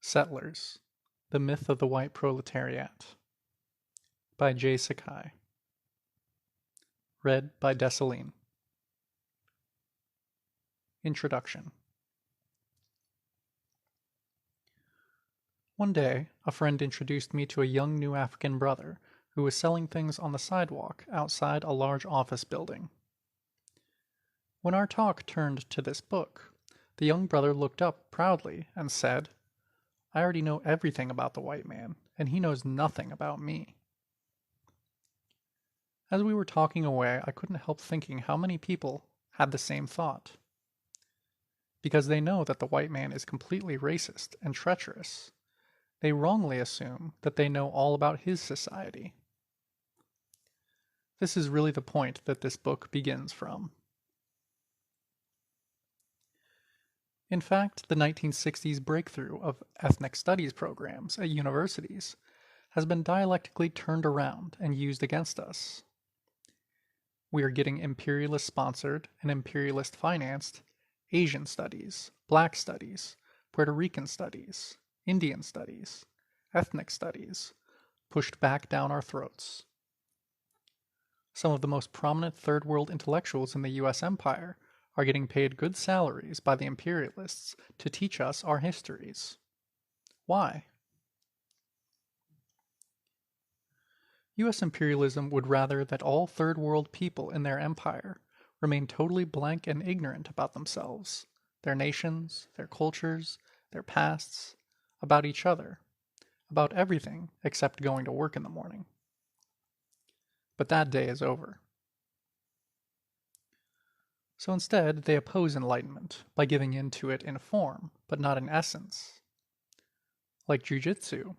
Settlers: The Myth of the White Proletariat by J Sakai. Read by Dessalines. Introduction. One day, a friend introduced me to a young new African brother who was selling things on the sidewalk outside a large office building. When our talk turned to this book, the young brother looked up proudly and said, "I already know everything about the white man, and he knows nothing about me." As we were talking away, I couldn't help thinking how many people had the same thought. Because they know that the white man is completely racist and treacherous, they wrongly assume that they know all about his society. This is really the point that this book begins from. In fact, the 1960s breakthrough of ethnic studies programs at universities has been dialectically turned around and used against us. We are getting imperialist-sponsored and imperialist-financed Asian studies, Black studies, Puerto Rican studies, Indian studies, ethnic studies, pushed back down our throats. Some of the most prominent third world intellectuals in the U.S. empire are getting paid good salaries by the imperialists to teach us our histories. Why? U.S. imperialism would rather that all third world people in their empire remain totally blank and ignorant about themselves, their nations, their cultures, their pasts, about each other, about everything except going to work in the morning. But that day is over. So instead, they oppose enlightenment by giving in to it in form, but not in essence. Like jujitsu,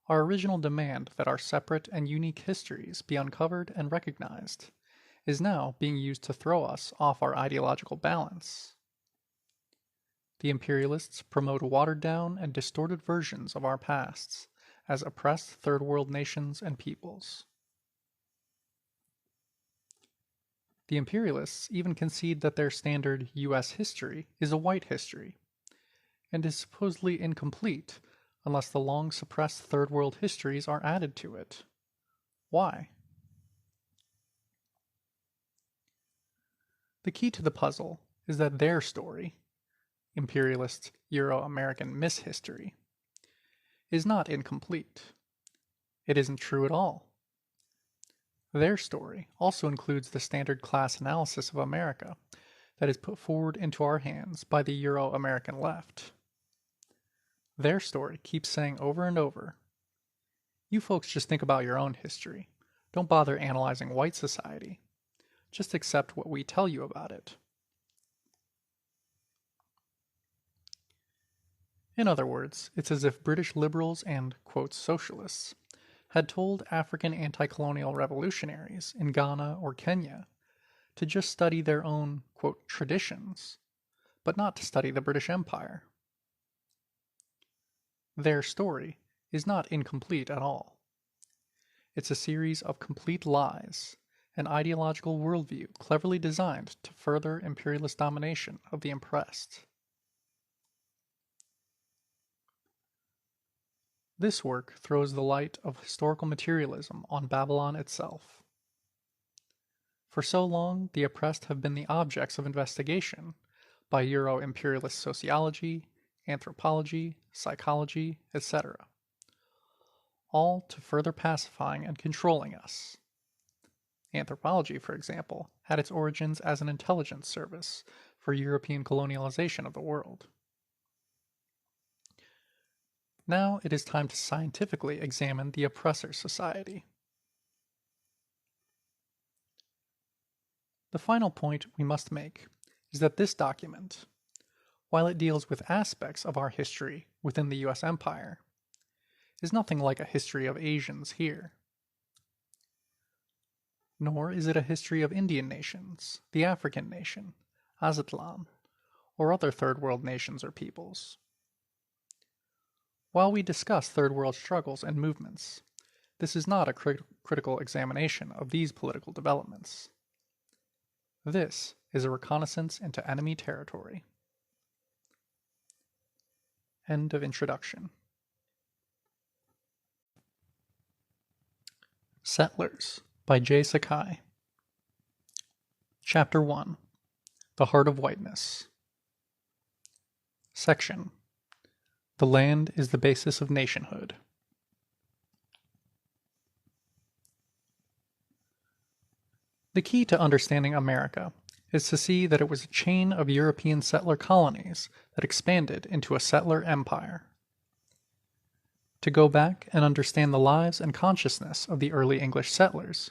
our original demand that our separate and unique histories be uncovered and recognized is now being used to throw us off our ideological balance. The imperialists promote watered-down and distorted versions of our pasts as oppressed third world nations and peoples. The imperialists even concede that their standard U.S. history is a white history, and is supposedly incomplete unless the long-suppressed third world histories are added to it. Why? The key to the puzzle is that their story, imperialist Euro-American mishistory, is not incomplete. It isn't true at all. Their story also includes the standard class analysis of America that is put forward into our hands by the Euro-American left. Their story keeps saying over and over, "You folks just think about your own history. Don't bother analyzing white society. Just accept what we tell you about it." In other words, it's as if British liberals and, quote, socialists had told African anti-colonial revolutionaries in Ghana or Kenya to just study their own, quote, traditions, but not to study the British Empire. Their story is not incomplete at all. It's a series of complete lies, an ideological worldview cleverly designed to further imperialist domination of the oppressed. This work throws the light of historical materialism on Babylon itself. For so long, the oppressed have been the objects of investigation by Euro-imperialist sociology, anthropology, psychology, etc., all to further pacifying and controlling us. Anthropology, for example, had its origins as an intelligence service for European colonialization of the world. Now it is time to scientifically examine the oppressor society. The final point we must make is that this document, while it deals with aspects of our history within the U.S. empire, is nothing like a history of Asians here. Nor is it a history of Indian nations, the African nation, Aztlan, or other third world nations or peoples. While we discuss third world struggles and movements, this is not a critical examination of these political developments. This is a reconnaissance into enemy territory. End of introduction. Settlers by J Sakai. Chapter 1. The Heart of Whiteness. Section. The land is the basis of nationhood. The key to understanding America is to see that it was a chain of European settler colonies that expanded into a settler empire. To go back and understand the lives and consciousness of the early English settlers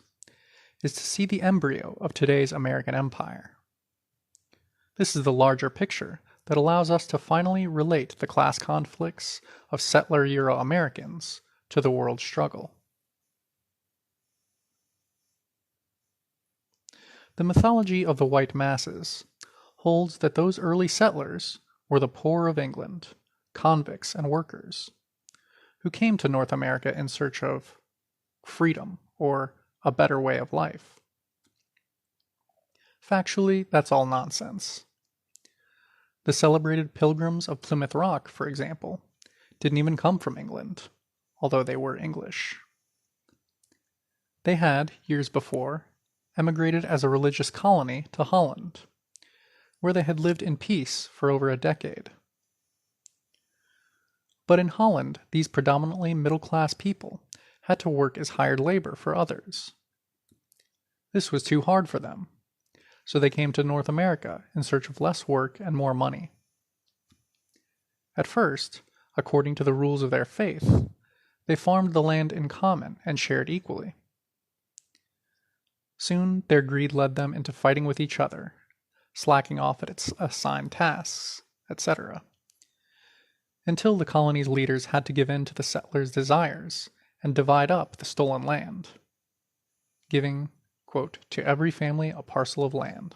is to see the embryo of today's American empire. This is the larger picture that allows us to finally relate the class conflicts of settler Euro-Americans to the world struggle. The mythology of the white masses holds that those early settlers were the poor of England, convicts and workers, who came to North America in search of freedom or a better way of life. Factually, that's all nonsense. The celebrated Pilgrims of Plymouth Rock, for example, didn't even come from England, although they were English. They had, years before, emigrated as a religious colony to Holland, where they had lived in peace for over a decade. But in Holland, these predominantly middle-class people had to work as hired labor for others. This was too hard for them, so they came to North America in search of less work and more money. At first, according to the rules of their faith, they farmed the land in common and shared equally. Soon, their greed led them into fighting with each other, slacking off at its assigned tasks, etc., until the colony's leaders had to give in to the settlers' desires and divide up the stolen land, giving, quote, to every family a parcel of land.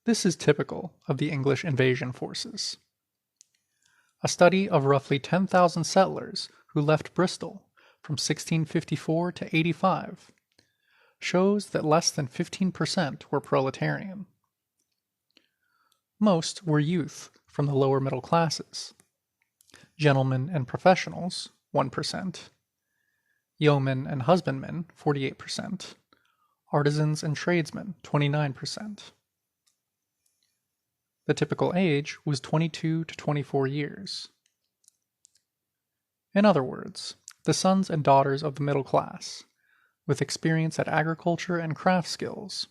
This is typical of the English invasion forces. A study of roughly 10,000 settlers who left Bristol from 1654 to 85 shows that less than 15% were proletarian. Most were youth from the lower middle classes, gentlemen and professionals, 1%, yeomen and husbandmen, 48%, artisans and tradesmen, 29%. The typical age was 22 to 24 years. In other words, the sons and daughters of the middle class, with experience at agriculture and craft skills,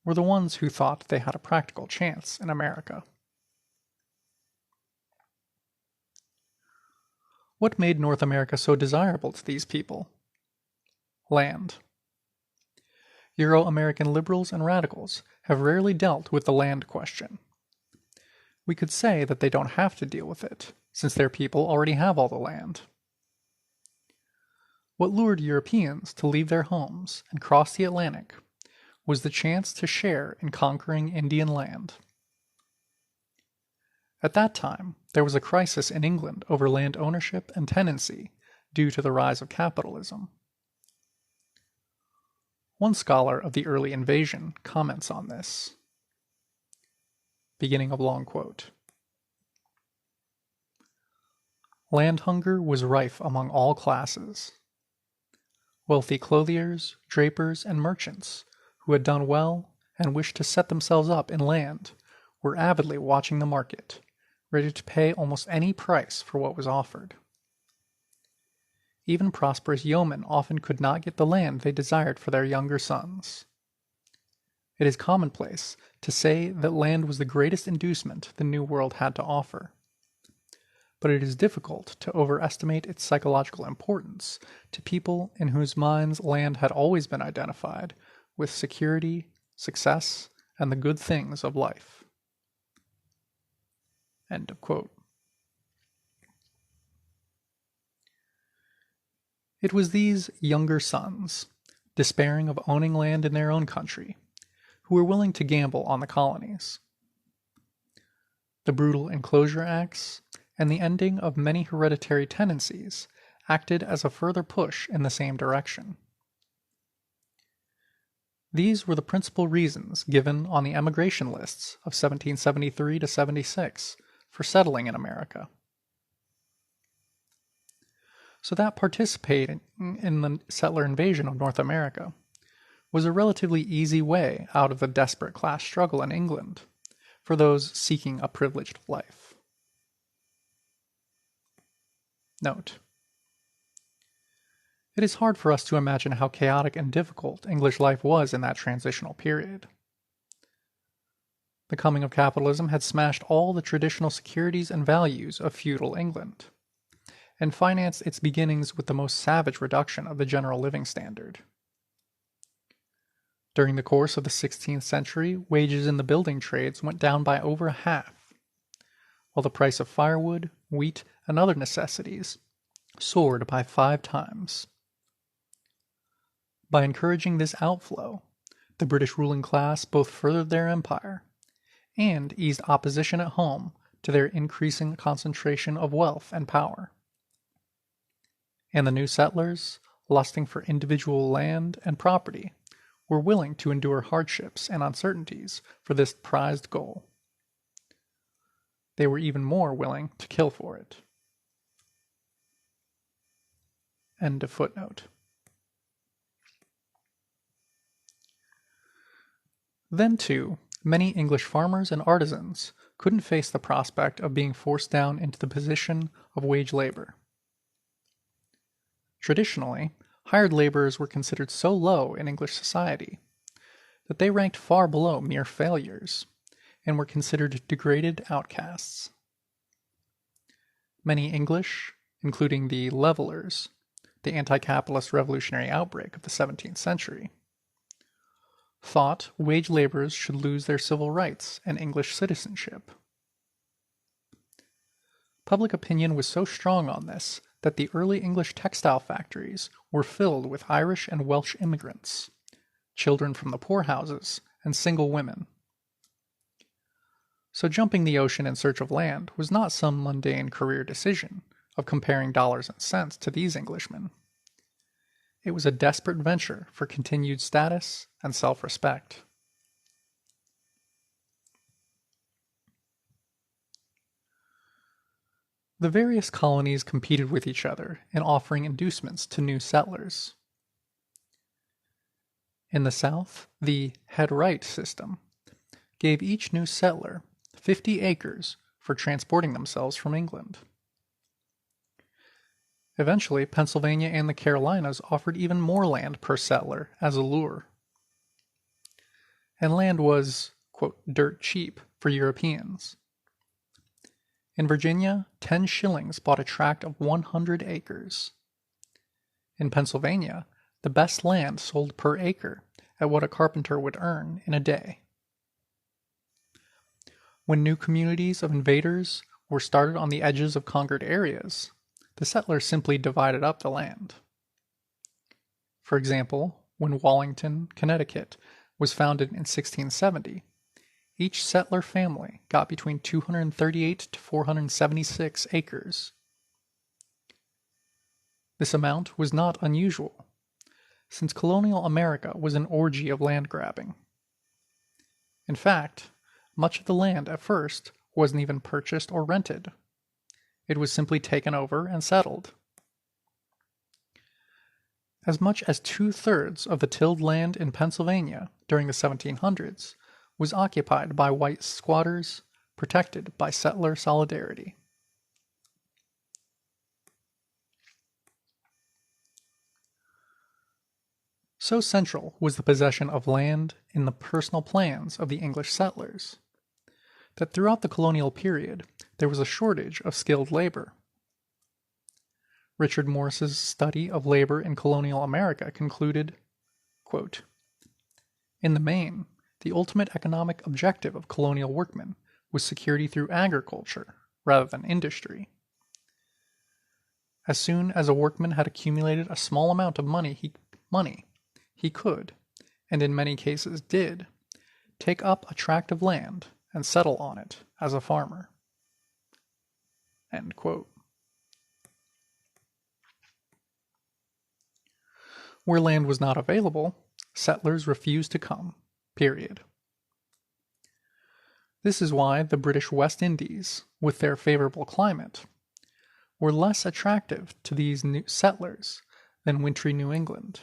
were the ones who thought they had a practical chance in America. What made North America so desirable to these people? Land. Euro-American liberals and radicals have rarely dealt with the land question. We could say that they don't have to deal with it, since their people already have all the land. What lured Europeans to leave their homes and cross the Atlantic was the chance to share in conquering Indian land. At that time, there was a crisis in England over land ownership and tenancy due to the rise of capitalism. One scholar of the early invasion comments on this. Beginning of long quote. Land hunger was rife among all classes. Wealthy clothiers, drapers, and merchants who had done well and wished to set themselves up in land were avidly watching the market, ready to pay almost any price for what was offered. Even prosperous yeomen often could not get the land they desired for their younger sons. It is commonplace to say that land was the greatest inducement the New World had to offer, but it is difficult to overestimate its psychological importance to people in whose minds land had always been identified with security, success, and the good things of life. End of quote. It was these younger sons, despairing of owning land in their own country, who were willing to gamble on the colonies. The brutal Enclosure Acts and the ending of many hereditary tenancies acted as a further push in the same direction. These were the principal reasons given on the emigration lists of 1773 to 76 for settling in America. So that participating in the settler invasion of North America was a relatively easy way out of the desperate class struggle in England for those seeking a privileged life. Note: it is hard for us to imagine how chaotic and difficult English life was in that transitional period. The coming of capitalism had smashed all the traditional securities and values of feudal England, and financed its beginnings with the most savage reduction of the general living standard. During the course of the 16th century, wages in the building trades went down by over half, while the price of firewood, wheat, and other necessities soared by 5 times. By encouraging this outflow, the British ruling class both furthered their empire and eased opposition at home to their increasing concentration of wealth and power. And the new settlers, lusting for individual land and property, were willing to endure hardships and uncertainties for this prized goal. They were even more willing to kill for it. End of footnote. Then, too, many English farmers and artisans couldn't face the prospect of being forced down into the position of wage labor. Traditionally, hired laborers were considered so low in English society that they ranked far below mere failures and were considered degraded outcasts. Many English, including the Levelers, the anti-capitalist revolutionary outbreak of the 17th century, thought wage laborers should lose their civil rights and English citizenship. Public opinion was so strong on this that the early English textile factories were filled with Irish and Welsh immigrants, children from the poorhouses, and single women. So jumping the ocean in search of land was not some mundane career decision of comparing dollars and cents to these Englishmen. It was a desperate venture for continued status and self-respect. The various colonies competed with each other in offering inducements to new settlers. In the South, the head right system gave each new settler 50 acres for transporting themselves from England. Eventually, Pennsylvania and the Carolinas offered even more land per settler as a lure. And land was, quote, dirt cheap for Europeans. In Virginia, 10 shillings bought a tract of 100 acres. In Pennsylvania, the best land sold per acre at what a carpenter would earn in a day. When new communities of invaders were started on the edges of conquered areas, the settlers simply divided up the land. For example, when Wallington, Connecticut, was founded in 1670, each settler family got between 238 to 476 acres. This amount was not unusual, since colonial America was an orgy of land grabbing. In fact, much of the land at first wasn't even purchased or rented. It was simply taken over and settled. As much as 2/3 of the tilled land in Pennsylvania during the 1700s was occupied by white squatters, protected by settler solidarity. So central was the possession of land in the personal plans of the English settlers that throughout the colonial period there was a shortage of skilled labor. Richard Morris's study of labor in colonial America concluded, quote, "In the main, the ultimate economic objective of colonial workmen was security through agriculture rather than industry. As soon as a workman had accumulated a small amount of money, he could, and in many cases did, take up a tract of land and settle on it as a farmer." End quote. Where land was not available, settlers refused to come, period. This is why the British West Indies, with their favorable climate, were less attractive to these new settlers than wintry New England.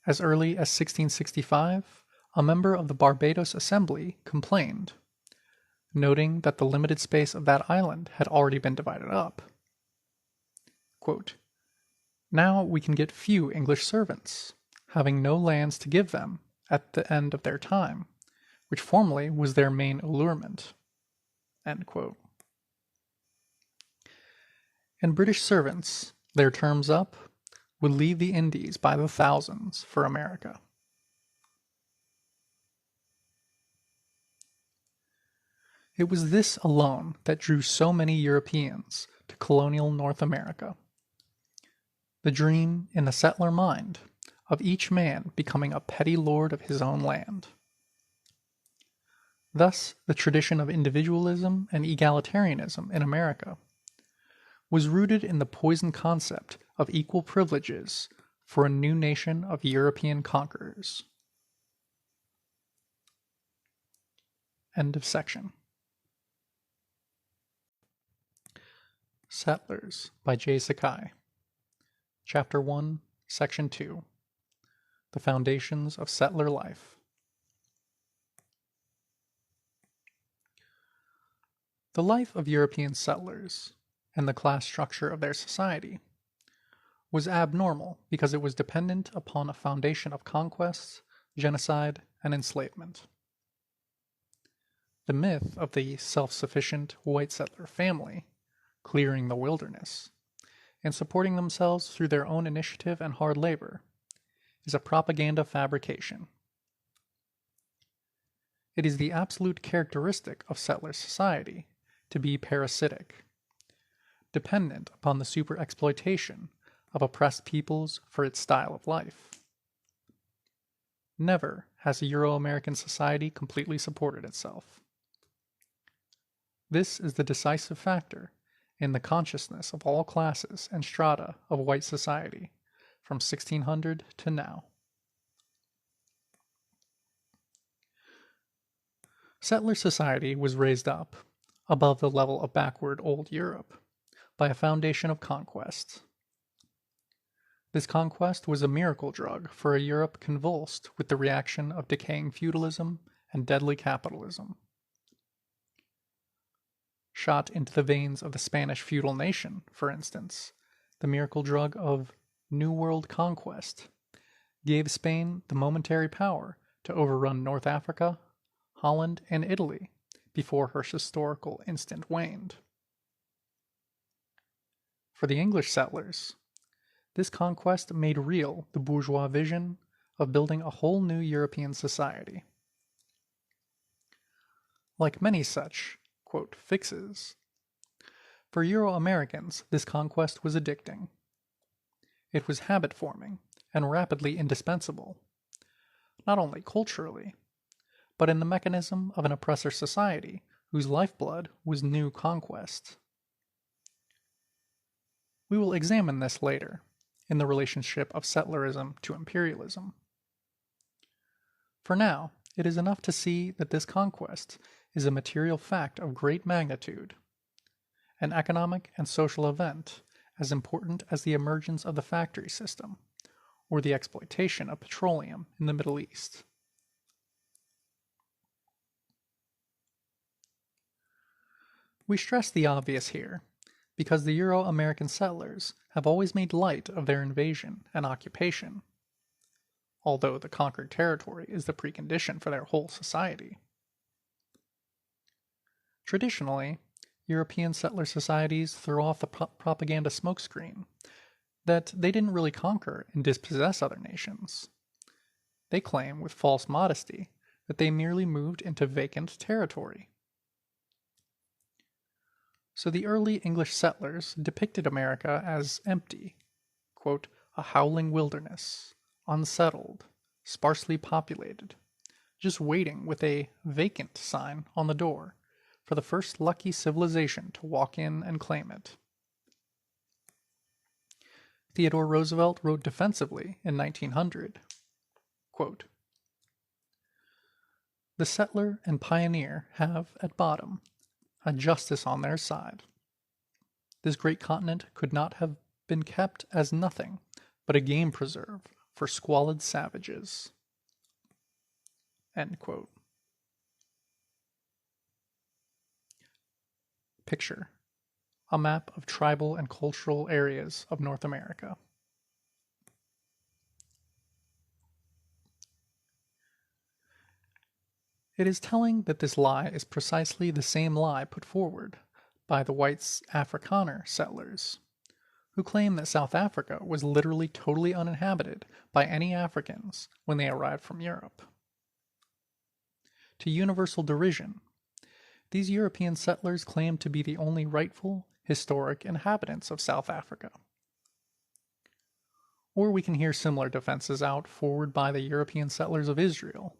As early as 1665, a member of the Barbados Assembly complained, noting that the limited space of that island had already been divided up. Quote, "Now we can get few English servants, having no lands to give them at the end of their time, which formerly was their main allurement." End quote. And British servants, their terms up, would leave the Indies by the thousands for America. It was this alone that drew so many Europeans to colonial North America. The dream in the settler mind of each man becoming a petty lord of his own land. Thus, the tradition of individualism and egalitarianism in America was rooted in the poisoned concept of equal privileges for a new nation of European conquerors. End of section. Settlers by J Sakai. Chapter 1, Section 2. The Foundations of Settler Life. The life of European settlers, and the class structure of their society, was abnormal because it was dependent upon a foundation of conquest, genocide, and enslavement. The myth of the self-sufficient white settler family, clearing the wilderness, and supporting themselves through their own initiative and hard labor, is a propaganda fabrication. It is the absolute characteristic of settler society to be parasitic, dependent upon the super-exploitation of oppressed peoples for its style of life. Never has a Euro-American society completely supported itself. This is the decisive factor in the consciousness of all classes and strata of white society from 1600 to now. Settler society was raised up, above the level of backward Old Europe, by a foundation of conquest. This conquest was a miracle drug for a Europe convulsed with the reaction of decaying feudalism and deadly capitalism. Shot into the veins of the Spanish feudal nation, for instance, the miracle drug of New World conquest gave Spain the momentary power to overrun North Africa, Holland, and Italy before her historical instant waned. For the English settlers, this conquest made real the bourgeois vision of building a whole new European society. Like many such, quote, fixes, for Euro-Americans this conquest was addicting. It was habit-forming and rapidly indispensable, not only culturally, but in the mechanism of an oppressor society whose lifeblood was new conquest. We will examine this later, in the relationship of settlerism to imperialism. For now, it is enough to see that this conquest is a material fact of great magnitude, an economic and social event as important as the emergence of the factory system, or the exploitation of petroleum in the Middle East. We stress the obvious here, because the Euro-American settlers have always made light of their invasion and occupation, although the conquered territory is the precondition for their whole society. Traditionally, European settler societies throw off the propaganda smokescreen that they didn't really conquer and dispossess other nations. They claim with false modesty that they merely moved into vacant territory. So the early English settlers depicted America as empty, quote, a howling wilderness, unsettled, sparsely populated, just waiting with a vacant sign on the door for the first lucky civilization to walk in and claim it. Theodore Roosevelt wrote defensively in 1900, quote, "The settler and pioneer have, at bottom, a justice on their side. this great continent could not have been kept as nothing but a game preserve for squalid savages. End quote. Picture: a map of tribal and cultural areas of North America. It is telling that this lie is precisely the same lie put forward by the white Afrikaner settlers, who claim that South Africa was literally totally uninhabited by any Africans when they arrived from Europe. To universal derision, these European settlers claim to be the only rightful, historic inhabitants of South Africa. Or we can hear similar defenses out forward by the European settlers of Israel,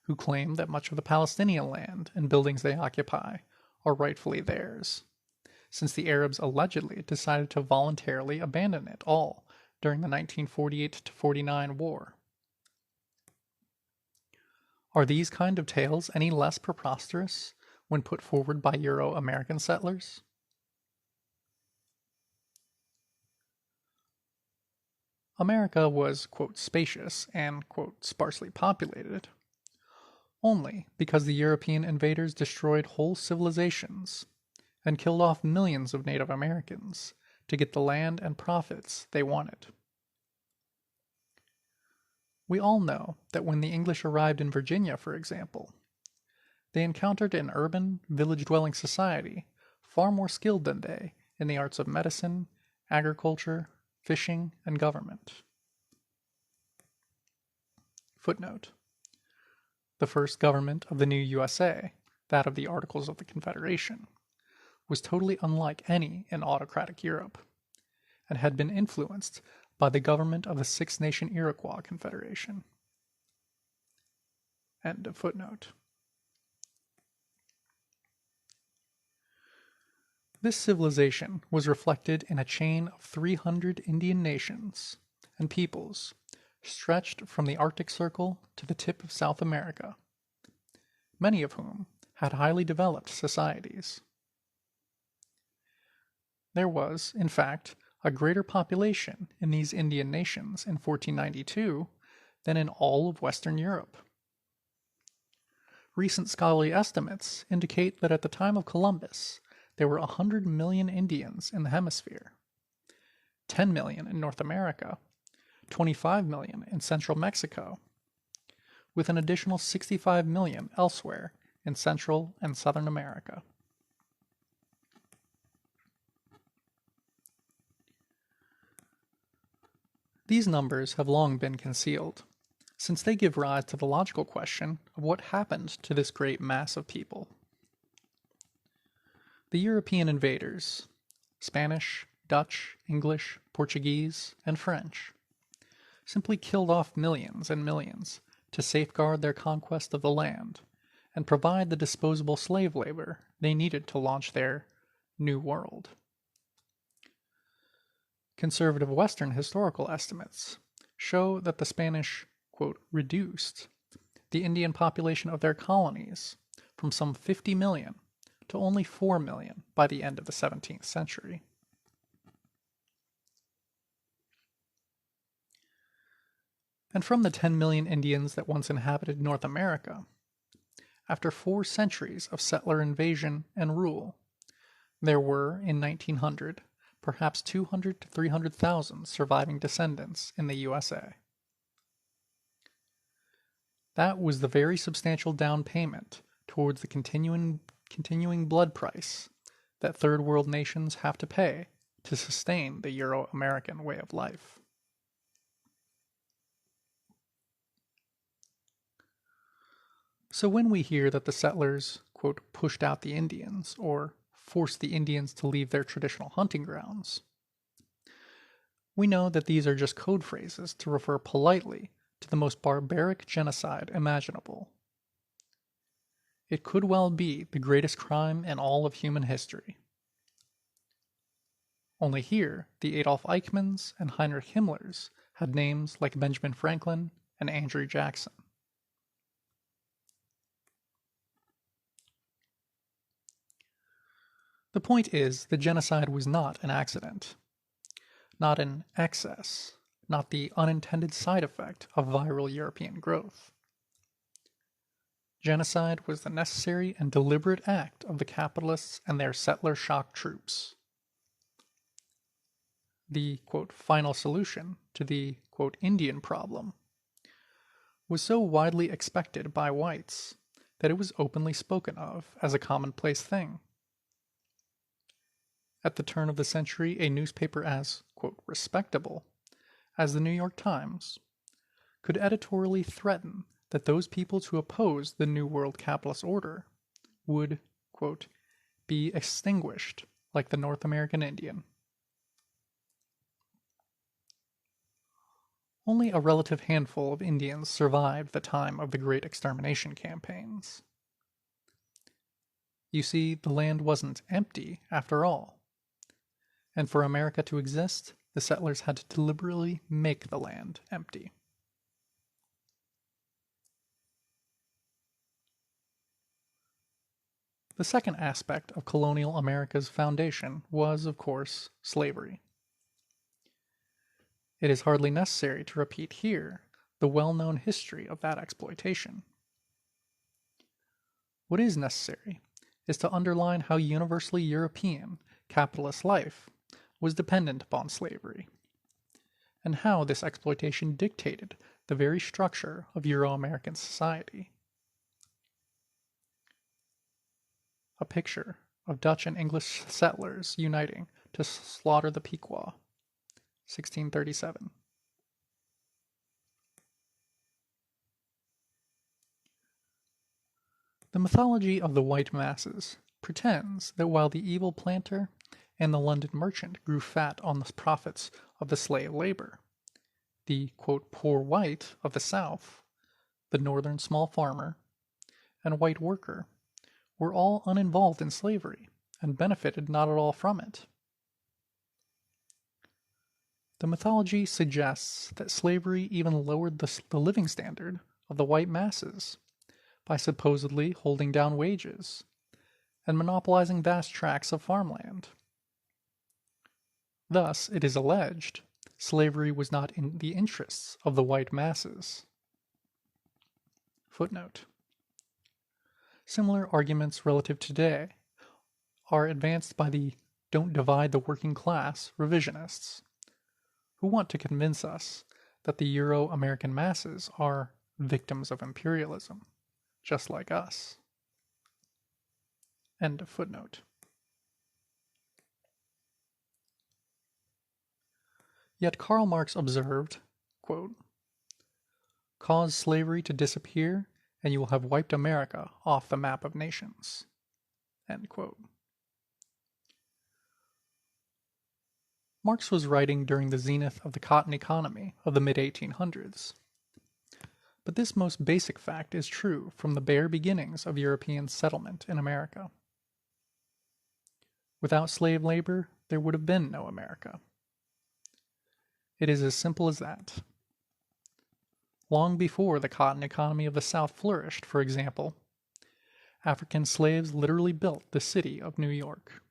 who claim that much of the Palestinian land and buildings they occupy are rightfully theirs, since the Arabs allegedly decided to voluntarily abandon it all during the 1948-49 war. Are these kind of tales any less preposterous when put forward by Euro-American settlers? America was, quote, spacious and, quote, sparsely populated only because the European invaders destroyed whole civilizations and killed off millions of Native Americans to get the land and profits they wanted. We all know that when the English arrived in Virginia, for example, they encountered an urban, village-dwelling society far more skilled than they in the arts of medicine, agriculture, fishing, and government. Footnote: the first government of the new USA, that of the Articles of the Confederation, was totally unlike any in autocratic Europe, and had been influenced by the government of the Six-Nation Iroquois Confederation. End of footnote. This civilization was reflected in a chain of 300 Indian nations and peoples stretched from the Arctic Circle to the tip of South America, many of whom had highly developed societies. There was, in fact, a greater population in these Indian nations in 1492 than in all of Western Europe. Recent scholarly estimates indicate that at the time of Columbus, there were 100 million Indians in the hemisphere, 10 million in North America, 25 million in central Mexico, with an additional 65 million elsewhere in Central and Southern America. These numbers have long been concealed, since they give rise to the logical question of what happened to this great mass of people. The European invaders, Spanish, Dutch, English, Portuguese, and French, simply killed off millions and millions to safeguard their conquest of the land and provide the disposable slave labor they needed to launch their New World. Conservative Western historical estimates show that the Spanish, quote, reduced the Indian population of their colonies from some 50 million to only 4 million by the end of the 17th century. And from the 10 million Indians that once inhabited North America, after 4 centuries of settler invasion and rule, there were, in 1900, perhaps 200 to 300,000 surviving descendants in the USA. That was the very substantial down payment towards the continuing blood price that third world nations have to pay to sustain the Euro-American way of life. So when we hear that the settlers, quote, pushed out the Indians, or forced the Indians to leave their traditional hunting grounds, we know that these are just code phrases to refer politely to the most barbaric genocide imaginable. It could well be the greatest crime in all of human history. Only here, the Adolf Eichmanns and Heinrich Himmlers had names like Benjamin Franklin and Andrew Jackson. The point is that genocide was not an accident, not an excess, not the unintended side effect of viral European growth. Genocide was the necessary and deliberate act of the capitalists and their settler shock troops. The, quote, final solution to the, quote, Indian problem was so widely expected by whites that it was openly spoken of as a commonplace thing. At the turn of the century, a newspaper as, quote, respectable as the New York Times could editorially threaten that those peoples who opposed the New World capitalist order would, quote, be extinguished like the North American Indian. Only a relative handful of Indians survived the time of the Great Extermination campaigns. You see, the land wasn't empty after all. And for America to exist, the settlers had to deliberately make the land empty. The second aspect of colonial America's foundation was, of course, slavery. It is hardly necessary to repeat here the well-known history of that exploitation. What is necessary is to underline how universally European capitalist life was dependent upon slavery, and how this exploitation dictated the very structure of Euro-American society. A picture of Dutch and English settlers uniting to slaughter the Pequot, 1637. The mythology of the white masses pretends that while the evil planter and the London merchant grew fat on the profits of the slave labor, the, quote, poor white of the South, the northern small farmer, and white worker were all uninvolved in slavery and benefited not at all from it. The mythology suggests that slavery even lowered the living standard of the white masses by supposedly holding down wages and monopolizing vast tracts of farmland. Thus, it is alleged, slavery was not in the interests of the white masses. Footnote. Similar arguments relative to today are advanced by the "don't divide the working class" revisionists, who want to convince us that the Euro-American masses are victims of imperialism, just like us. End of footnote. Yet Karl Marx observed, quote, "Cause slavery to disappear, and you will have wiped America off the map of nations." End quote. Marx was writing during the zenith of the cotton economy of the mid-1800s. But this most basic fact is true from the bare beginnings of European settlement in America. Without slave labor, there would have been no America. It is as simple as that. Long before the cotton economy of the South flourished, for example, African slaves literally built the city of New York.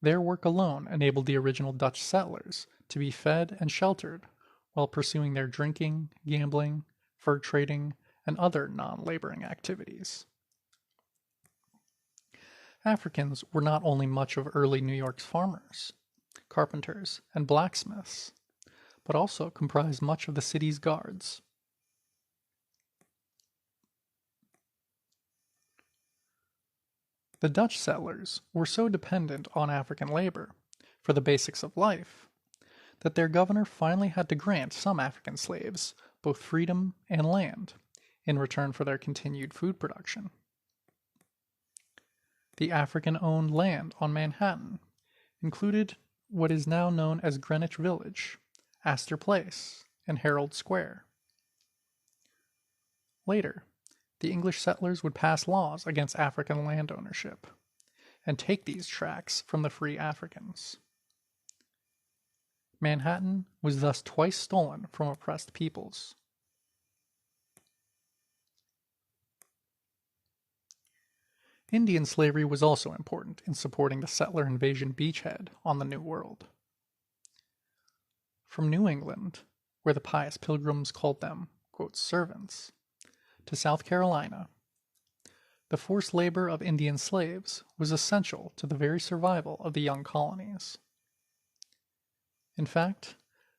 Their work alone enabled the original Dutch settlers to be fed and sheltered while pursuing their drinking, gambling, fur trading, and other non-laboring activities. Africans were not only much of early New York's farmers, carpenters, and blacksmiths, but also comprised much of the city's guards. The Dutch settlers were so dependent on African labor for the basics of life that their governor finally had to grant some African slaves both freedom and land in return for their continued food production. The African-owned land on Manhattan included what is now known as Greenwich Village, Astor Place, and Herald Square. Later, the English settlers would pass laws against African land ownership and take these tracts from the free Africans. Manhattan was thus twice stolen from oppressed peoples. Indian slavery was also important in supporting the settler invasion beachhead on the New World. From New England, where the pious pilgrims called them, quote, servants, to South Carolina, the forced labor of Indian slaves was essential to the very survival of the young colonies. In fact,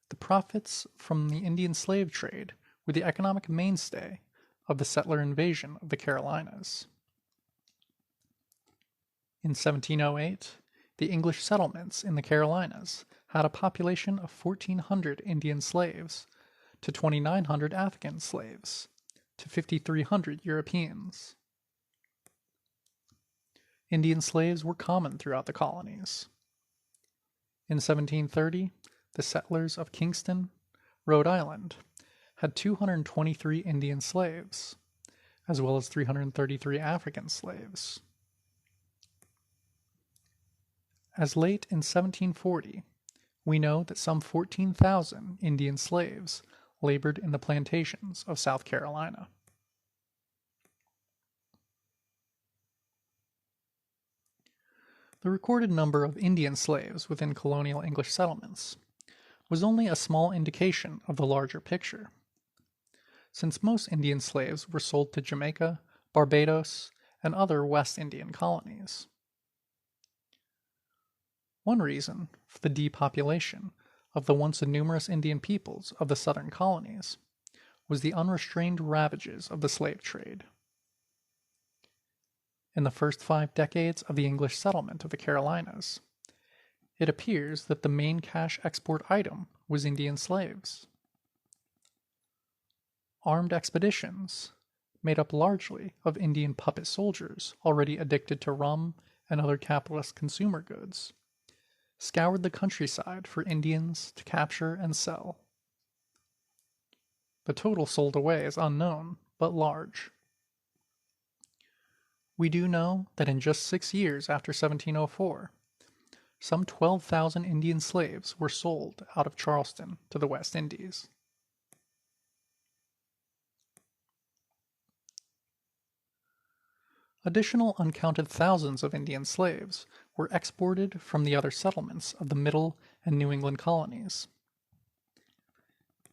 the profits from the Indian slave trade were the economic mainstay of the settler invasion of the Carolinas. In 1708, the English settlements in the Carolinas had a population of 1,400 Indian slaves to 2,900 African slaves to 5,300 Europeans. Indian slaves were common throughout the colonies. In 1730, the settlers of Kingston, Rhode Island, had 223 Indian slaves, as well as 333 African slaves. As late in 1740, we know that some 14,000 Indian slaves labored in the plantations of South Carolina. The recorded number of Indian slaves within colonial English settlements was only a small indication of the larger picture, since most Indian slaves were sold to Jamaica, Barbados, and other West Indian colonies. One reason for the depopulation of the once numerous Indian peoples of the southern colonies was the unrestrained ravages of the slave trade. In the first 5 decades of the English settlement of the Carolinas, it appears that the main cash export item was Indian slaves. Armed expeditions, made up largely of Indian puppet soldiers already addicted to rum and other capitalist consumer goods, scoured the countryside for Indians to capture and sell. The total sold away is unknown, but large. We do know that in just 6 years after 1704, some 12,000 Indian slaves were sold out of Charleston to the West Indies. Additional uncounted thousands of Indian slaves were exported from the other settlements of the Middle and New England colonies.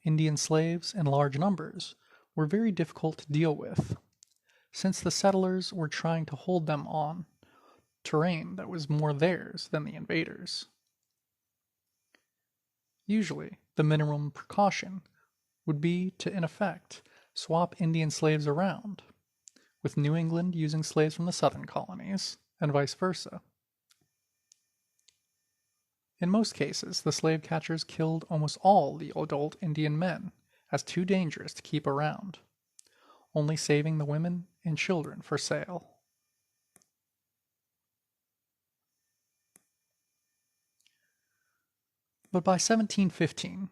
Indian slaves in large numbers were very difficult to deal with, since the settlers were trying to hold them on terrain that was more theirs than the invaders. Usually, the minimum precaution would be to, in effect, swap Indian slaves around, with New England using slaves from the southern colonies, and vice versa. In most cases, the slave catchers killed almost all the adult Indian men as too dangerous to keep around, only saving the women and children for sale. But by 1715,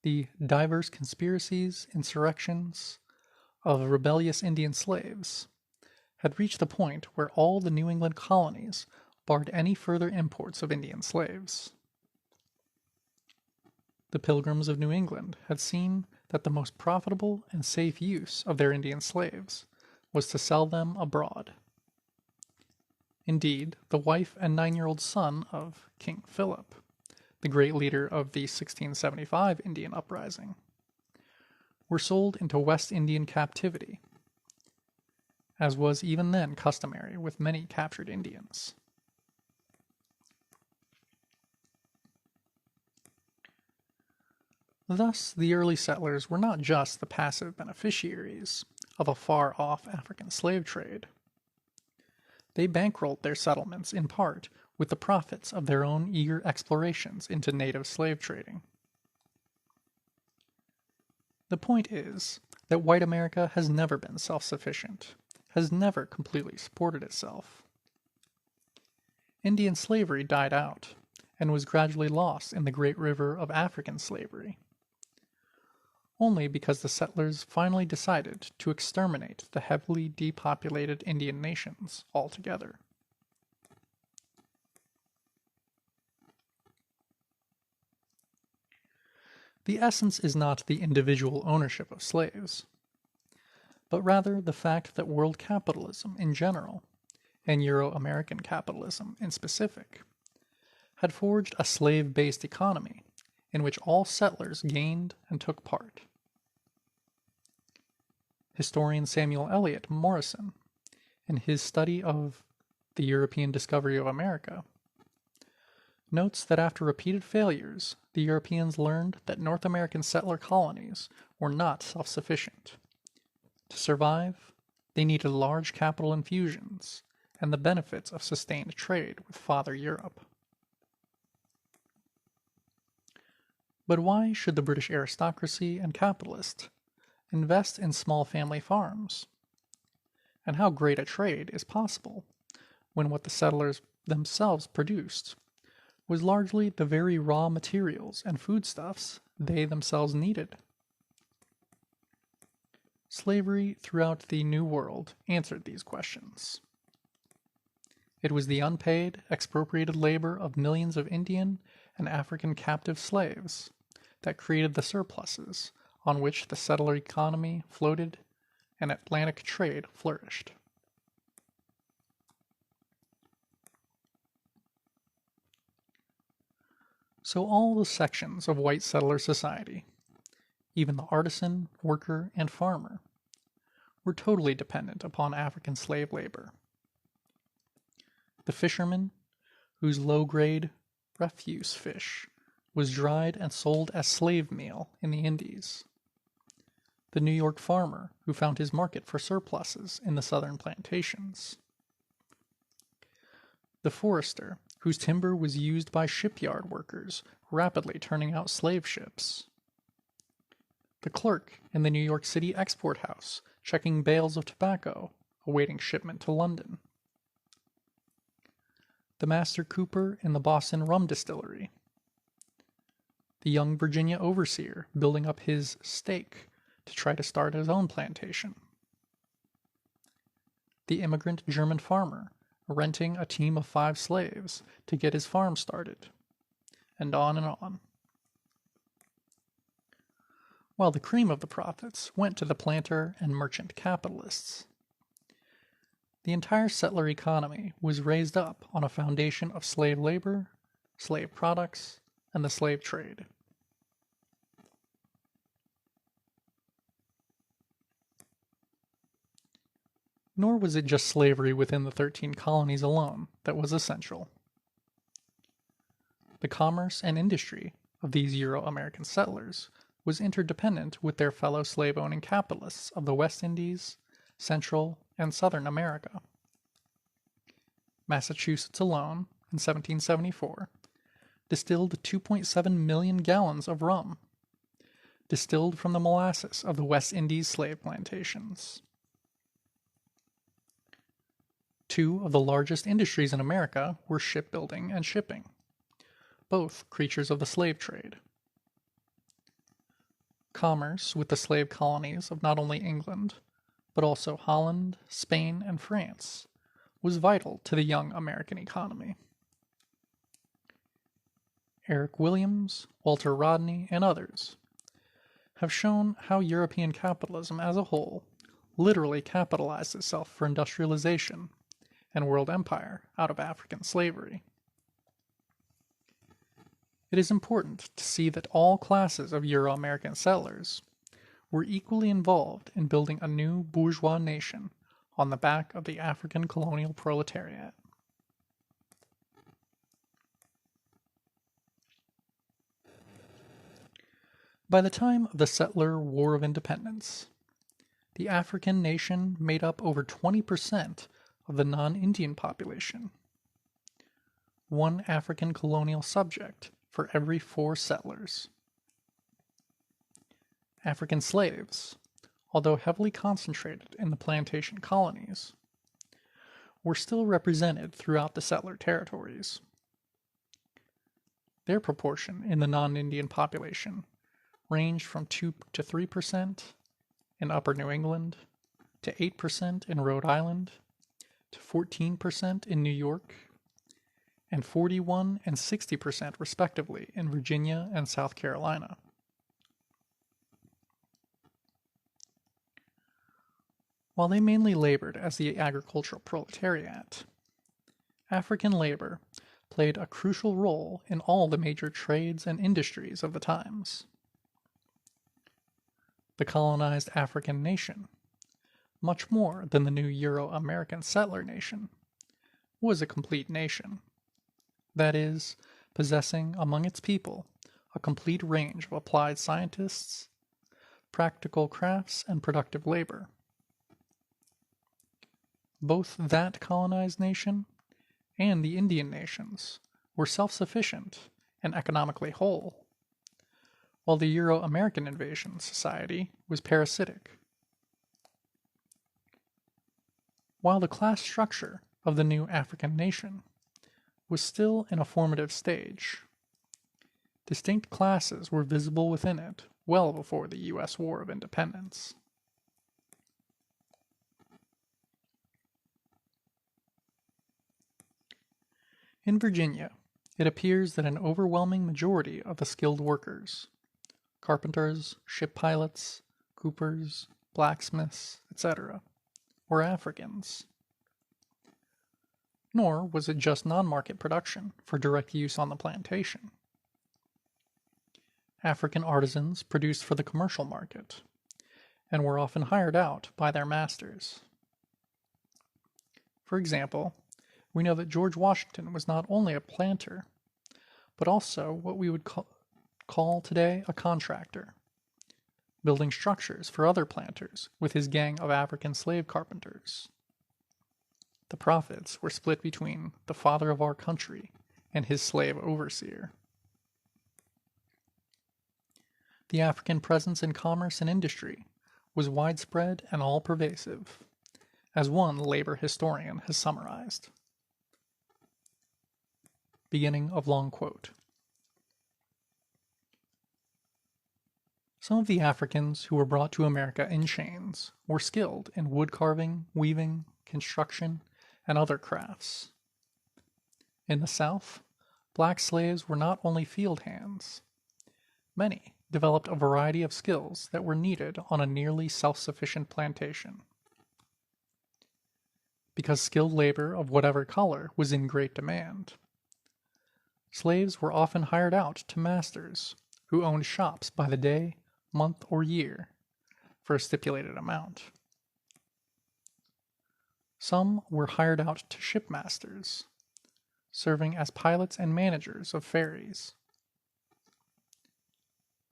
the diverse conspiracies, insurrections of rebellious Indian slaves had reached the point where all the New England colonies barred any further imports of Indian slaves. The Pilgrims of New England had seen that the most profitable and safe use of their Indian slaves was to sell them abroad. Indeed, the wife and 9-year-old son of King Philip, the great leader of the 1675 Indian uprising, were sold into West Indian captivity, as was even then customary with many captured Indians. Thus, the early settlers were not just the passive beneficiaries of a far-off African slave trade. They bankrolled their settlements in part with the profits of their own eager explorations into native slave trading. The point is that white America has never been self-sufficient, has never completely supported itself. Indian slavery died out, and was gradually lost in the great river of African slavery, only because the settlers finally decided to exterminate the heavily depopulated Indian nations altogether. The essence is not the individual ownership of slaves, but rather the fact that world capitalism in general and Euro-American capitalism in specific, had forged a slave-based economy in which all settlers gained and took part. Historian Samuel Eliot Morison, in his study of the European discovery of America, notes that after repeated failures, the Europeans learned that North American settler colonies were not self-sufficient. To survive, they needed large capital infusions and the benefits of sustained trade with Father Europe. But why should the British aristocracy and capitalist invest in small family farms? And how great a trade is possible when what the settlers themselves produced was largely the very raw materials and foodstuffs they themselves needed? Slavery throughout the New World answered these questions. It was the unpaid, expropriated labor of millions of Indian and African captive slaves that created the surpluses on which the settler economy floated and Atlantic trade flourished. So all the sections of white settler society, even the artisan, worker, and farmer, were totally dependent upon African slave labor. The fisherman, whose low-grade refuse fish was dried and sold as slave meal in the Indies. The New York farmer, who found his market for surpluses in the southern plantations. The forester, whose timber was used by shipyard workers, rapidly turning out slave ships. The clerk in the New York City export house, checking bales of tobacco, awaiting shipment to London. The master cooper in the Boston rum distillery. The young Virginia overseer building up his stake to try to start his own plantation. The immigrant German farmer renting a team of 5 slaves to get his farm started, and on and on. While the cream of the profits went to the planter and merchant capitalists. The entire settler economy was raised up on a foundation of slave labor, slave products, and the slave trade. Nor was it just slavery within the 13 colonies alone that was essential. The commerce and industry of these Euro-American settlers was interdependent with their fellow slave-owning capitalists of the West Indies, Central, and Southern America. Massachusetts alone, in 1774, distilled 2.7 million gallons of rum, distilled from the molasses of the West Indies slave plantations. 2 of the largest industries in America were shipbuilding and shipping, both creatures of the slave trade. Commerce with the slave colonies of not only England, but also Holland, Spain, and France was vital to the young American economy. Eric Williams, Walter Rodney, and others have shown how European capitalism as a whole literally capitalized itself for industrialization and world empire out of African slavery. It is important to see that all classes of Euro-American settlers were equally involved in building a new bourgeois nation on the back of the African colonial proletariat. By the time of the settler War of Independence, the African nation made up over 20% of the non-Indian population. 1 African colonial subject for every 4 settlers. African slaves, although heavily concentrated in the plantation colonies, were still represented throughout the settler territories. Their proportion in the non-Indian population ranged from 2 to 3% in Upper New England, to 8% in Rhode Island, to 14% in New York, and 41 and 60% respectively in Virginia and South Carolina. While they mainly labored as the agricultural proletariat, African labor played a crucial role in all the major trades and industries of the times. The colonized African nation, much more than the new Euro-American settler nation, was a complete nation, that is, possessing among its people a complete range of applied scientists, practical crafts, and productive labor. Both that colonized nation and the Indian nations were self-sufficient and economically whole, while the Euro-American invasion society was parasitic. While the class structure of the new African nation was still in a formative stage, distinct classes were visible within it well before the U.S. War of Independence. In Virginia, it appears that an overwhelming majority of the skilled workers, carpenters, ship pilots, coopers, blacksmiths, etc., were Africans. Nor was it just non-market production for direct use on the plantation. African artisans produced for the commercial market, and were often hired out by their masters. For example, we know that George Washington was not only a planter, but also what we would call today a contractor, building structures for other planters with his gang of African slave carpenters. The profits were split between the father of our country and his slave overseer. The African presence in commerce and industry was widespread and all-pervasive, as one labor historian has summarized. Beginning of long quote. Some of the Africans who were brought to America in chains were skilled in wood carving, weaving, construction, and other crafts. In the South, black slaves were not only field hands. Many developed a variety of skills that were needed on a nearly self-sufficient plantation. Because skilled labor of whatever color was in great demand, slaves were often hired out to masters who owned shops by the day, month, or year for a stipulated amount. Some were hired out to shipmasters, serving as pilots and managers of ferries.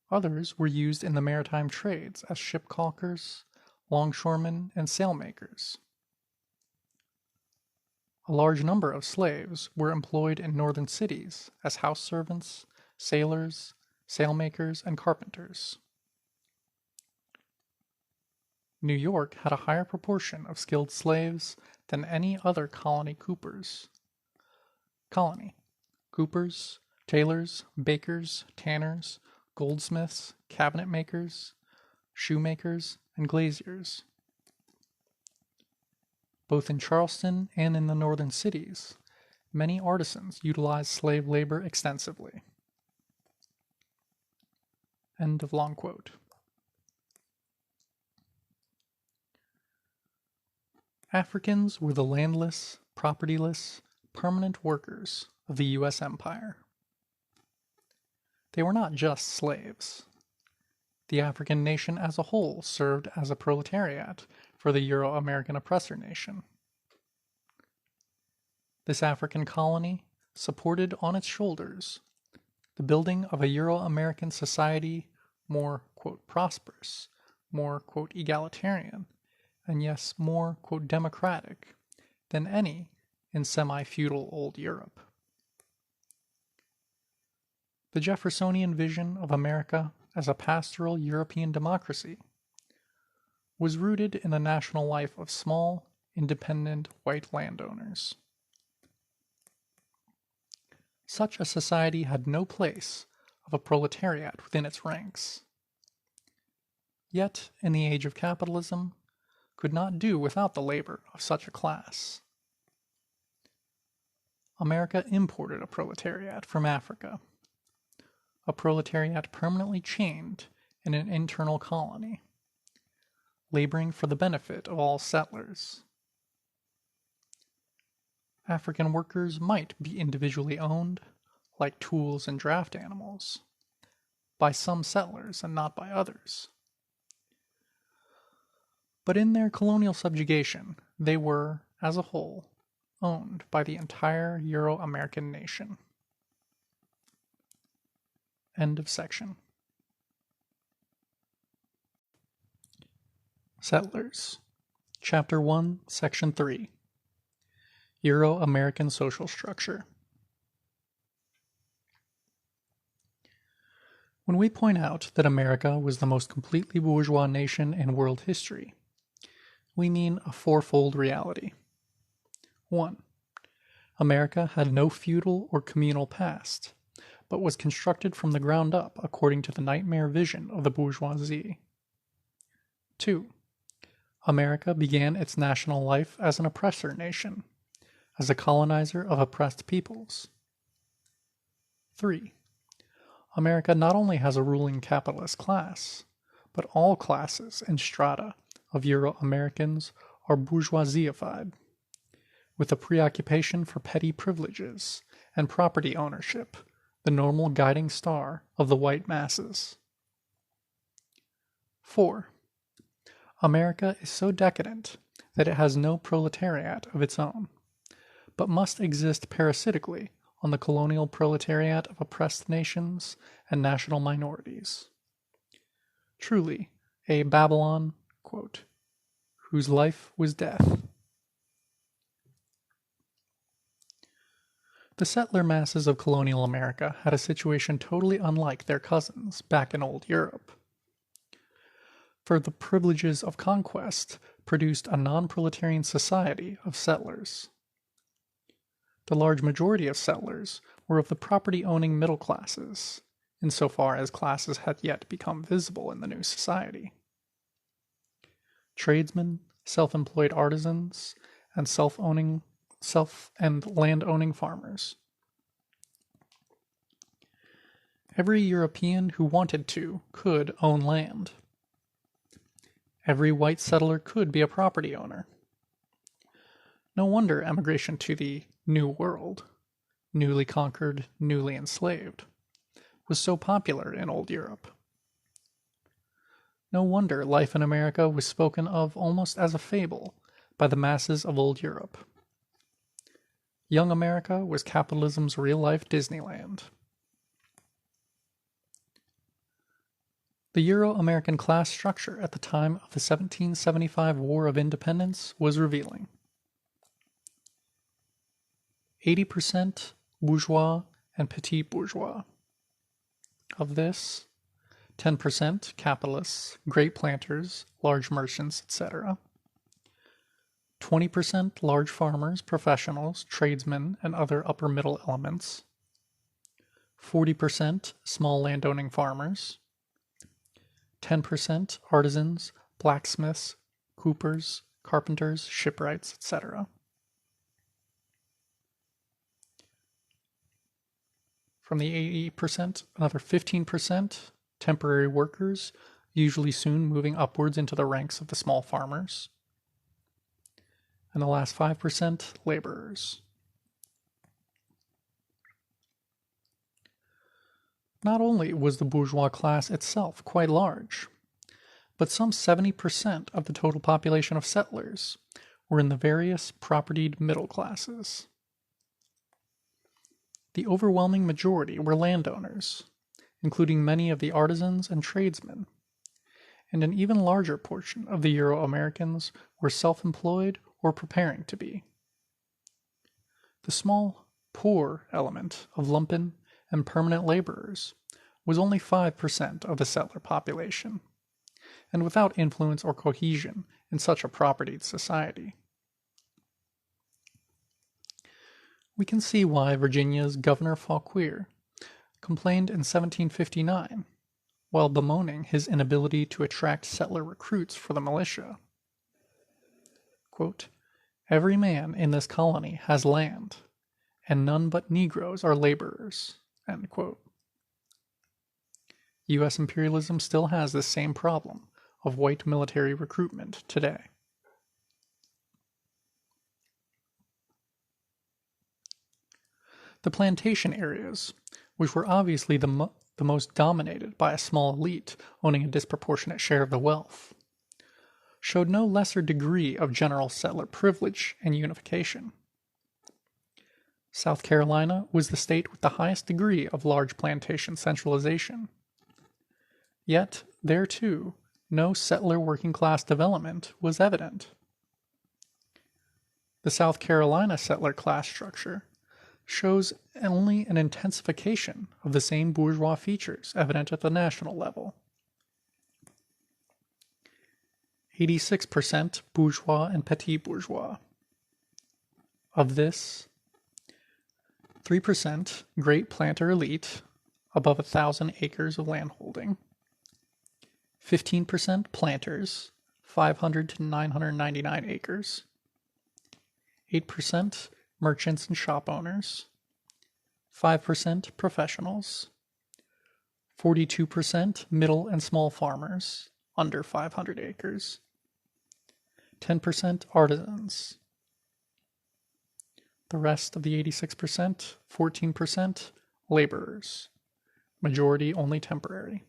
Others were used in the maritime trades as ship caulkers, longshoremen, and sailmakers. A large number of slaves were employed in northern cities as house servants, sailors, sailmakers, and carpenters. New York had a higher proportion of skilled slaves than any other coopers, tailors, bakers, tanners, goldsmiths, cabinet makers, shoemakers, and glaziers. Both in Charleston and in the northern cities, many artisans utilized slave labor extensively. End of long quote. Africans were the landless, propertyless, permanent workers of the U.S. Empire. They were not just slaves. The African nation as a whole served as a proletariat for the Euro-American oppressor nation. This African colony supported on its shoulders the building of a Euro-American society more, quote, prosperous, more, quote, egalitarian, and yes, more, quote, democratic than any in semi-feudal old Europe. The Jeffersonian vision of America as a pastoral European democracy was rooted in the national life of small, independent white landowners. Such a society had no place of a proletariat within its ranks. Yet, in the age of capitalism, could not do without the labor of such a class. America imported a proletariat from Africa, a proletariat permanently chained in an internal colony, laboring for the benefit of all settlers. African workers might be individually owned, like tools and draft animals, by some settlers and not by others. But in their colonial subjugation, they were, as a whole, owned by the entire Euro-American nation. End of section. Settlers. Chapter 1, Section 3. Euro-American Social Structure. When we point out that America was the most completely bourgeois nation in world history, we mean a fourfold reality. 1. America had no feudal or communal past, but was constructed from the ground up according to the nightmare vision of the bourgeoisie. 2. America began its national life as an oppressor nation, as a colonizer of oppressed peoples. 3. America not only has a ruling capitalist class, but all classes and strata of Euro-Americans are bourgeoisified, with a preoccupation for petty privileges and property ownership, the normal guiding star of the white masses. 4. America is so decadent that it has no proletariat of its own, but must exist parasitically on the colonial proletariat of oppressed nations and national minorities. Truly, a Babylon, quote, whose life was death. The settler masses of colonial America had a situation totally unlike their cousins back in old Europe. For the privileges of conquest produced a non-proletarian society of settlers. The large majority of settlers were of the property-owning middle classes, insofar as classes had yet become visible in the new society. Tradesmen, self-employed artisans, and land-owning farmers. Every European who wanted to could own land. Every white settler could be a property owner. No wonder emigration to the New World, newly conquered, newly enslaved, was so popular in old Europe. No wonder life in America was spoken of almost as a fable by the masses of old Europe. Young America was capitalism's real-life Disneyland. The Euro-American class structure at the time of the 1775 War of Independence was revealing. 80% bourgeois and petit bourgeois. Of this, 10% capitalists, great planters, large merchants, etc. 20% large farmers, professionals, tradesmen, and other upper middle elements. 40% small landowning farmers. 10% artisans, blacksmiths, coopers, carpenters, shipwrights, etc. From the 80%, another 15% temporary workers, usually soon moving upwards into the ranks of the small farmers. And the last 5%, laborers. Not only was the bourgeois class itself quite large, but some 70% of the total population of settlers were in the various propertied middle classes. The overwhelming majority were landowners, including many of the artisans and tradesmen, and an even larger portion of the Euro-Americans were self-employed or preparing to be. The small, poor element of lumpen and permanent laborers was only 5% of the settler population, and without influence or cohesion in such a propertied society. We can see why Virginia's Governor Fauquier complained in 1759, while bemoaning his inability to attract settler recruits for the militia. Quote, "Every man in this colony has land, and none but Negroes are laborers." End quote. U.S. imperialism still has this same problem of white military recruitment today. The plantation areas, which were obviously the most dominated by a small elite owning a disproportionate share of the wealth, showed no lesser degree of general settler privilege and unification. South Carolina was the state with the highest degree of large plantation centralization. Yet, there too, no settler working class development was evident. The South Carolina settler class structure shows only an intensification of the same bourgeois features evident at the national level. 86% bourgeois and petit bourgeois. Of this, 3% great planter elite, above 1,000 acres of landholding, 15% planters, 500 to 999 acres, 8% merchants and shop owners, 5% professionals, 42% middle and small farmers, under 500 acres, 10% artisans. The rest of the 86%, 14%, laborers, majority only temporary.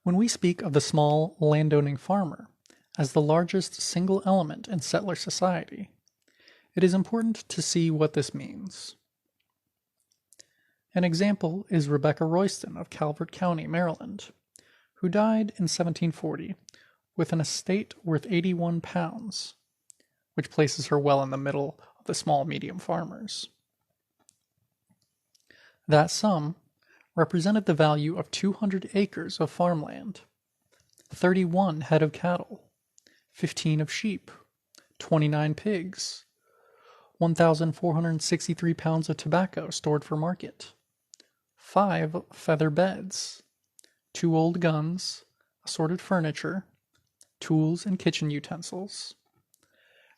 When we speak of the small landowning farmer as the largest single element in settler society, it is important to see what this means. An example is Rebecca Royston of Calvert County, Maryland, who died in 1740 with an estate worth 81 pounds, which places her well in the middle of the small-medium farmers. That sum represented the value of 200 acres of farmland, 31 head of cattle, 15 of sheep, 29 pigs, 1,463 pounds of tobacco stored for market, 5 feather beds, 2 old guns, assorted furniture, tools and kitchen utensils,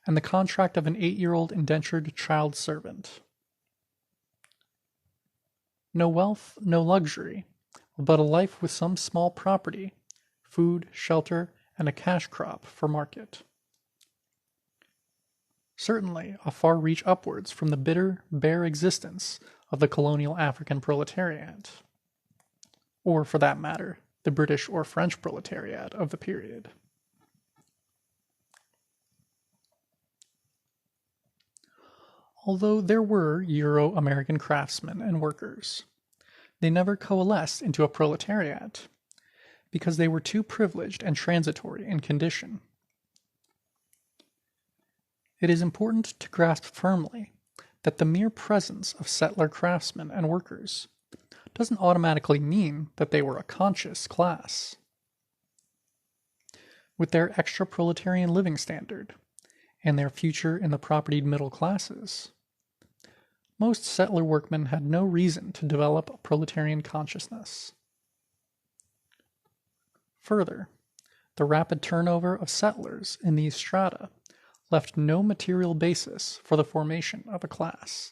and the contract of an 8-year-old indentured child servant. No wealth, no luxury, but a life with some small property, food, shelter, and a cash crop for market. Certainly a far reach upwards from the bitter, bare existence of the colonial African proletariat, or for that matter, the British or French proletariat of the period. Although there were Euro-American craftsmen and workers, they never coalesced into a proletariat because they were too privileged and transitory in condition. It is important to grasp firmly that the mere presence of settler craftsmen and workers doesn't automatically mean that they were a conscious class. With their extra-proletarian living standard, and their future in the propertied middle classes, most settler workmen had no reason to develop a proletarian consciousness. Further, the rapid turnover of settlers in these strata left no material basis for the formation of a class.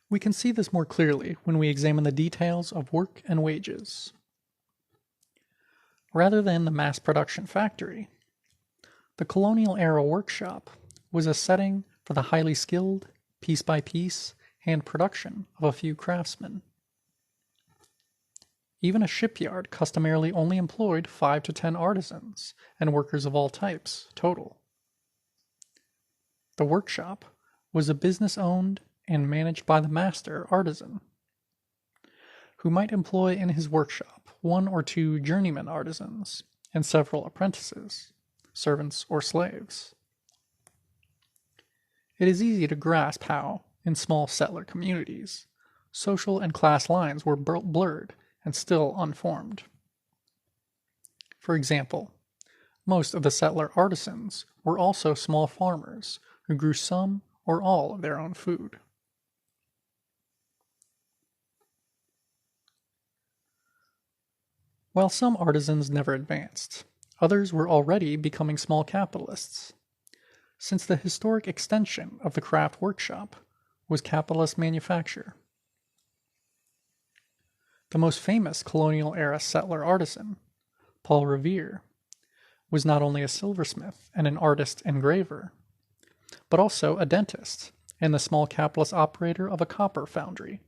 We can see this more clearly when we examine the details of work and wages. Rather than the mass production factory, the colonial-era workshop was a setting for the highly skilled, piece-by-piece, hand production of a few craftsmen. Even a shipyard customarily only employed 5 to 10 artisans and workers of all types total. The workshop was a business owned and managed by the master artisan, who might employ in his workshop 1 or 2 journeyman artisans and several apprentices, servants or slaves. It is easy to grasp how, in small settler communities, social and class lines were blurred and still unformed. For example, most of the settler artisans were also small farmers who grew some or all of their own food. While some artisans never advanced, others were already becoming small capitalists, since the historic extension of the craft workshop was capitalist manufacture. The most famous colonial-era settler artisan, Paul Revere, was not only a silversmith and an artist engraver, but also a dentist and the small capitalist operator of a copper foundry.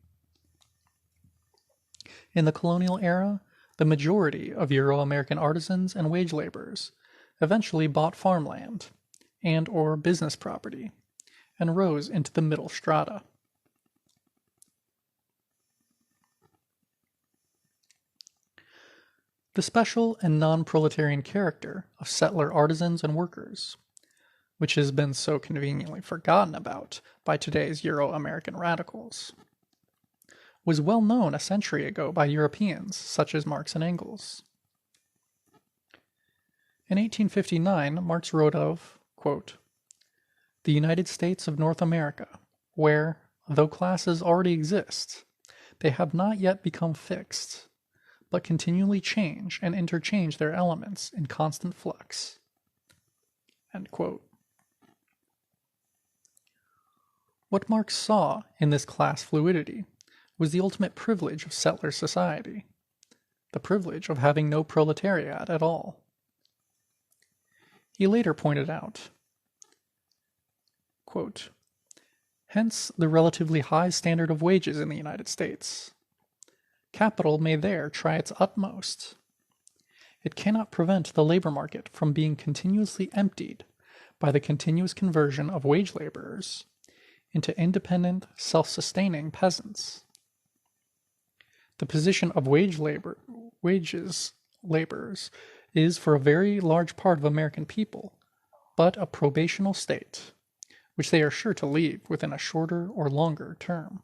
In the colonial era, the majority of Euro-American artisans and wage laborers eventually bought farmland and or business property and rose into the middle strata. The special and non-proletarian character of settler artisans and workers, which has been so conveniently forgotten about by today's Euro-American radicals, was well known a century ago by Europeans such as Marx and Engels. In 1859, Marx wrote of, quote, "The United States of North America, where, though classes already exist, they have not yet become fixed, but continually change and interchange their elements in constant flux." End quote. What Marx saw in this class fluidity was the ultimate privilege of settler society, the privilege of having no proletariat at all. He later pointed out, quote, "Hence the relatively high standard of wages in the United States. Capital may there try its utmost. It cannot prevent the labor market from being continuously emptied by the continuous conversion of wage laborers into independent, self-sustaining peasants. The position of wages laborers is for a very large part of American people but a probational state, which they are sure to leave within a shorter or longer term."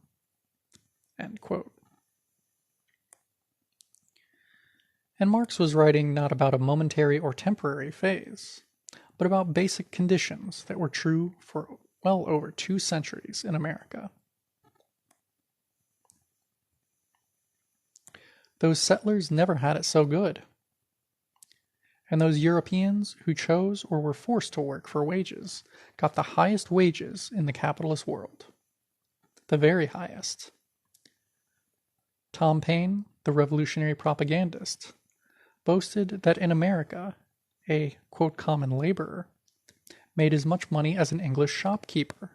End quote. And Marx was writing not about a momentary or temporary phase, but about basic conditions that were true for well over 2 centuries in America. Those settlers never had it so good. And those Europeans who chose or were forced to work for wages got the highest wages in the capitalist world. The very highest. Tom Paine, the revolutionary propagandist, boasted that in America, a, quote, common laborer made as much money as an English shopkeeper.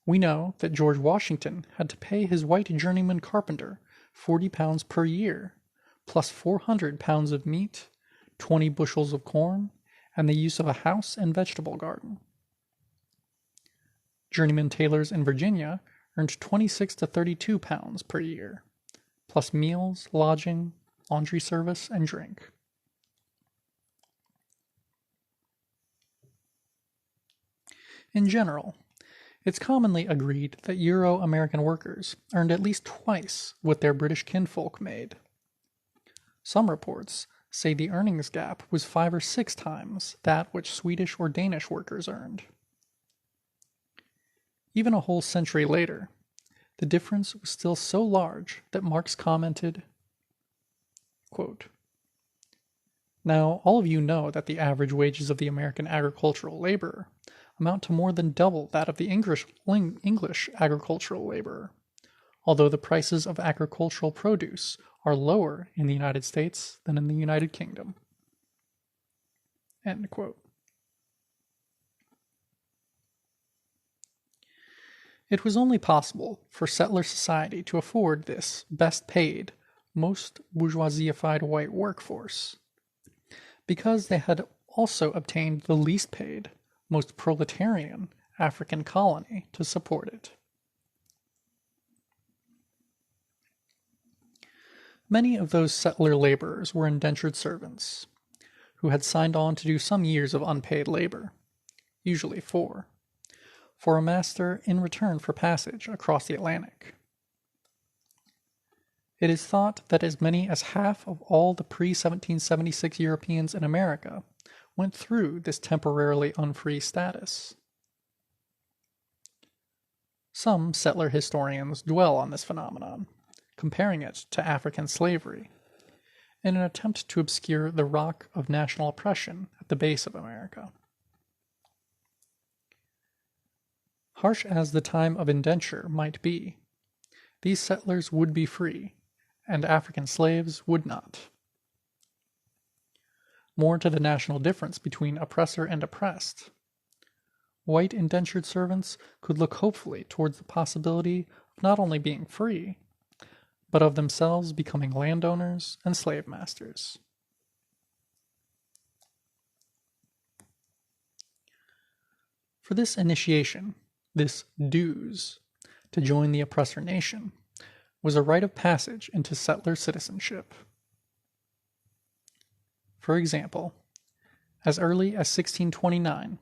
We know that George Washington had to pay his white journeyman carpenter £40 per year, plus 400 pounds of meat, 20 bushels of corn, and the use of a house and vegetable garden. Journeyman tailors in Virginia earned 26 to 32 pounds per year, plus meals, lodging, laundry service, and drink. In general, it's commonly agreed that Euro-American workers earned at least twice what their British kinfolk made. Some reports say the earnings gap was 5 or 6 times that which Swedish or Danish workers earned. Even a whole century later, the difference was still so large that Marx commented, quote, "Now all of you know that the average wages of the American agricultural laborer amount to more than double that of the English agricultural laborer, although the prices of agricultural produce are lower in the United States than in the United Kingdom." End quote. It was only possible for settler society to afford this best-paid, most bourgeoisified white workforce, because they had also obtained the least-paid, most proletarian African colony to support it. Many of those settler laborers were indentured servants, who had signed on to do some years of unpaid labor, usually 4, for a master in return for passage across the Atlantic. It is thought that as many as half of all the pre-1776 Europeans in America went through this temporarily unfree status. Some settler historians dwell on this phenomenon, comparing it to African slavery, in an attempt to obscure the rock of national oppression at the base of America. Harsh as the time of indenture might be, these settlers would be free, and African slaves would not. More to the national difference between oppressor and oppressed. White indentured servants could look hopefully towards the possibility of not only being free, but of themselves becoming landowners and slave masters. For this initiation, this dues, to join the oppressor nation, was a rite of passage into settler citizenship. For example, as early as 1629,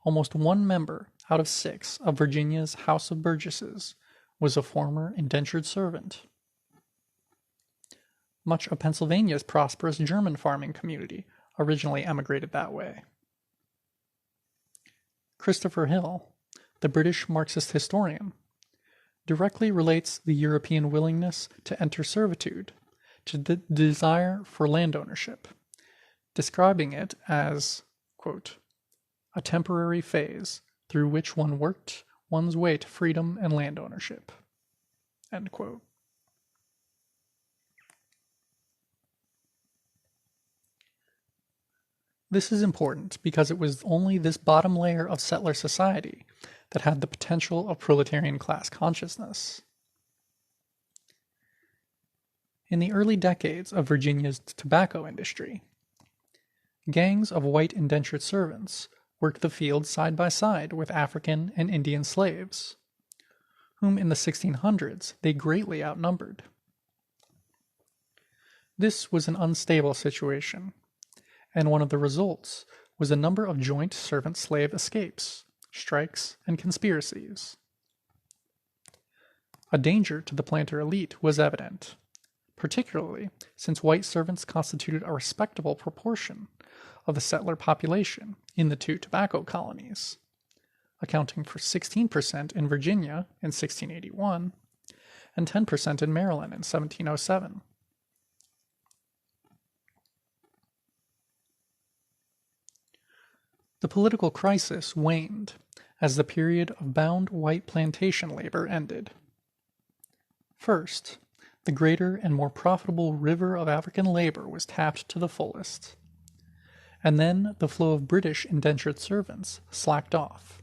almost 1 member out of 6 of Virginia's House of Burgesses was a former indentured servant. Much of Pennsylvania's prosperous German farming community originally emigrated that way. Christopher Hill, the British Marxist historian, directly relates the European willingness to enter servitude to the desire for land ownership, describing it as, quote, a temporary phase through which one worked one's way to freedom and land ownership, end quote. This is important because it was only this bottom layer of settler society that had the potential of proletarian class consciousness. In the early decades of Virginia's tobacco industry, gangs of white indentured servants worked the fields side by side with African and Indian slaves, whom in the 1600s they greatly outnumbered. This was an unstable situation, and one of the results was a number of joint servant-slave escapes, strikes, and conspiracies. A danger to the planter elite was evident, particularly since white servants constituted a respectable proportion of the settler population in the 2 tobacco colonies, accounting for 16% in Virginia in 1681 and 10% in Maryland in 1707. The political crisis waned as the period of bound white plantation labor ended. First, the greater and more profitable river of African labor was tapped to the fullest, and then the flow of British indentured servants slacked off.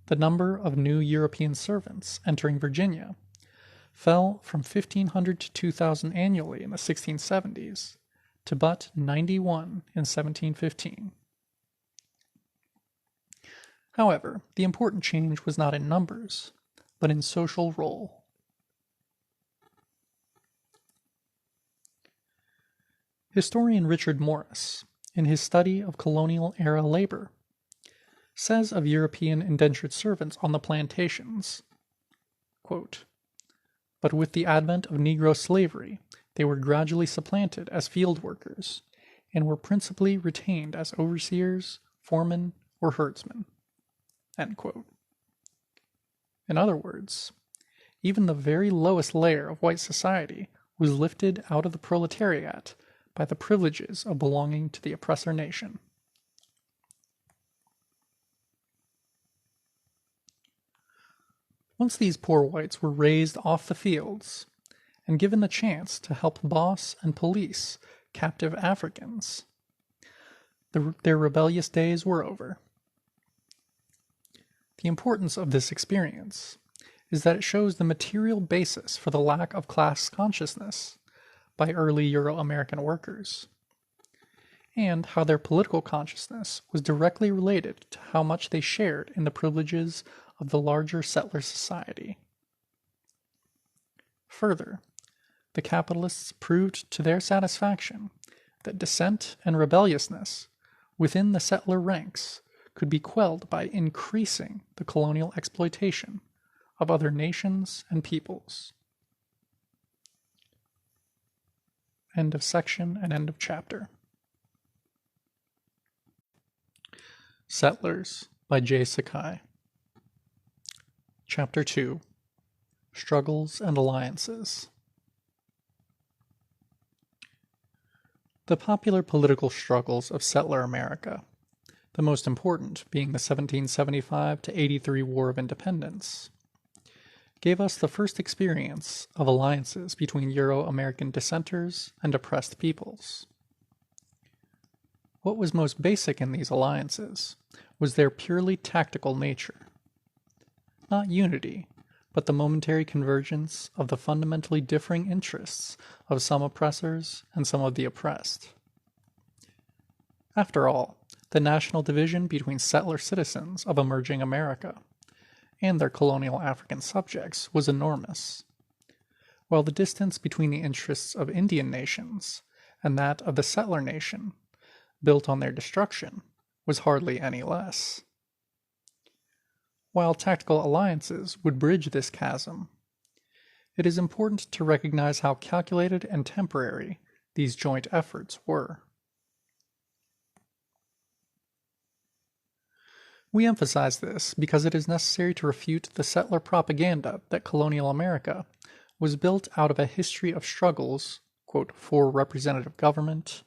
The number of new European servants entering Virginia fell from 1,500 to 2,000 annually in the 1670s to but 91 in 1715. However, the important change was not in numbers, but in social role. Historian Richard Morris, in his study of colonial-era labor, says of European indentured servants on the plantations, quote, but with the advent of Negro slavery, they were gradually supplanted as field workers, and were principally retained as overseers, foremen, or herdsmen. End quote. In other words, even the very lowest layer of white society was lifted out of the proletariat by the privileges of belonging to the oppressor nation. Once these poor whites were raised off the fields and given the chance to help boss and police captive Africans, their rebellious days were over. The importance of this experience is that it shows the material basis for the lack of class consciousness by early Euro-American workers, and how their political consciousness was directly related to how much they shared in the privileges of the larger settler society. Further, the capitalists proved to their satisfaction that dissent and rebelliousness within the settler ranks could be quelled by increasing the colonial exploitation of other nations and peoples. End of section and end of chapter. Settlers by J Sakai. Chapter 2. Struggles and Alliances. The popular political struggles of settler America, the most important being the 1775 to 83 War of Independence, gave us the first experience of alliances between Euro-American dissenters and oppressed peoples. What was most basic in these alliances was their purely tactical nature. Not unity, but the momentary convergence of the fundamentally differing interests of some oppressors and some of the oppressed. After all, the national division between settler citizens of emerging America and their colonial African subjects was enormous, while the distance between the interests of Indian nations and that of the settler nation, built on their destruction, was hardly any less. While tactical alliances would bridge this chasm, it is important to recognize how calculated and temporary these joint efforts were. We emphasize this because it is necessary to refute the settler propaganda that colonial America was built out of a history of struggles, quote, for representative government,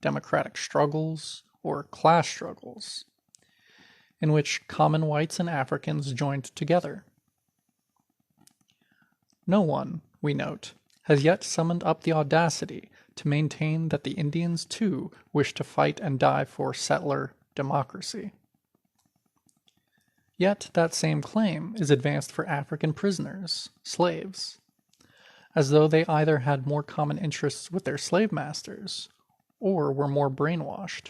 democratic struggles, or class struggles, in which common whites and Africans joined together. No one, we note, has yet summoned up the audacity to maintain that the Indians too wish to fight and die for settler democracy. Yet that same claim is advanced for African prisoners, slaves, as though they either had more common interests with their slave masters or were more brainwashed.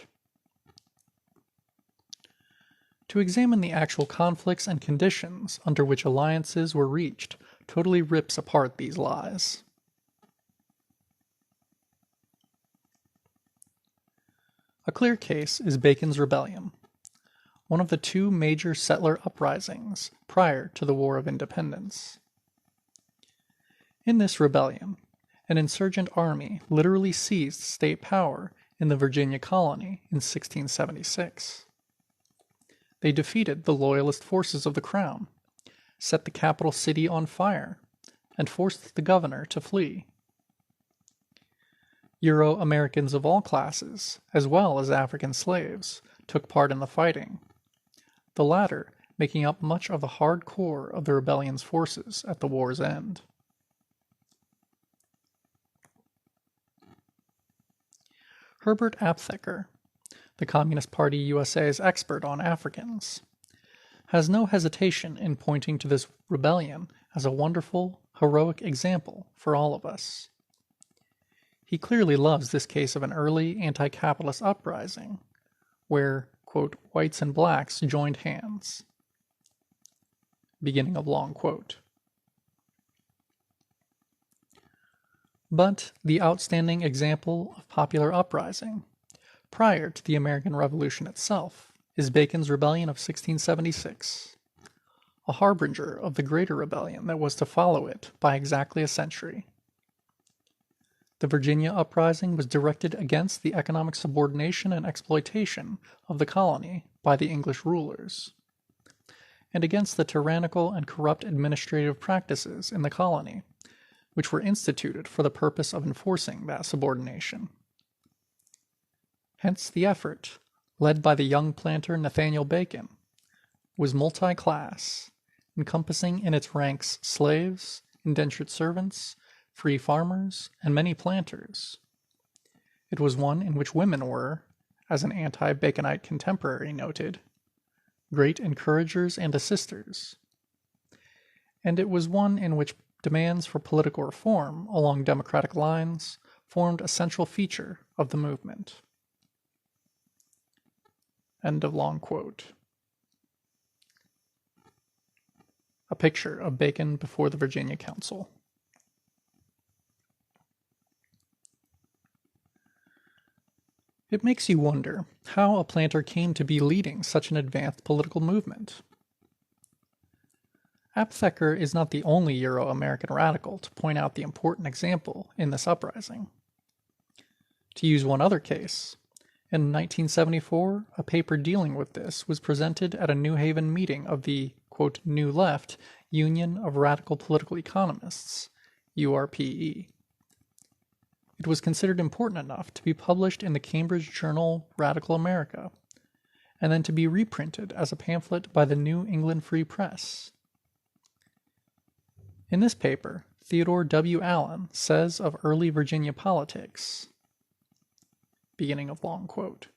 To examine the actual conflicts and conditions under which alliances were reached totally rips apart these lies. A clear case is Bacon's Rebellion, one of the two major settler uprisings prior to the War of Independence. In this rebellion, an insurgent army literally seized state power in the Virginia colony in 1676. They defeated the loyalist forces of the Crown, set the capital city on fire, and forced the governor to flee. Euro-Americans of all classes, as well as African slaves, took part in the fighting, the latter making up much of the hard core of the rebellion's forces at the war's end. Herbert Aptheker, the Communist Party USA's expert on Africans, has no hesitation in pointing to this rebellion as a wonderful, heroic example for all of us. He clearly loves this case of an early anti-capitalist uprising, where, quote, whites and blacks joined hands. Beginning of long quote. But the outstanding example of popular uprising, prior to the American Revolution itself, is Bacon's Rebellion of 1676, a harbinger of the greater rebellion that was to follow it by exactly a century. The Virginia uprising was directed against the economic subordination and exploitation of the colony by the English rulers, and against the tyrannical and corrupt administrative practices in the colony, which were instituted for the purpose of enforcing that subordination. Hence the effort, led by the young planter Nathaniel Bacon, was multi-class, encompassing in its ranks slaves, indentured servants, free farmers, and many planters. It was one in which women were, as an anti-Baconite contemporary noted, great encouragers and assisters. And it was one in which demands for political reform along democratic lines formed a central feature of the movement. End of long quote. A picture of Bacon before the Virginia Council. It makes you wonder how a planter came to be leading such an advanced political movement. Aptheker is not the only Euro-American radical to point out the important example in this uprising. To use one other case, in 1974, a paper dealing with this was presented at a New Haven meeting of the, quote, New Left Union of Radical Political Economists, URPE. It was considered important enough to be published in the Cambridge journal Radical America, and then to be reprinted as a pamphlet by the New England Free Press. In this paper, Theodore W. Allen says of early Virginia politics, beginning of long quote,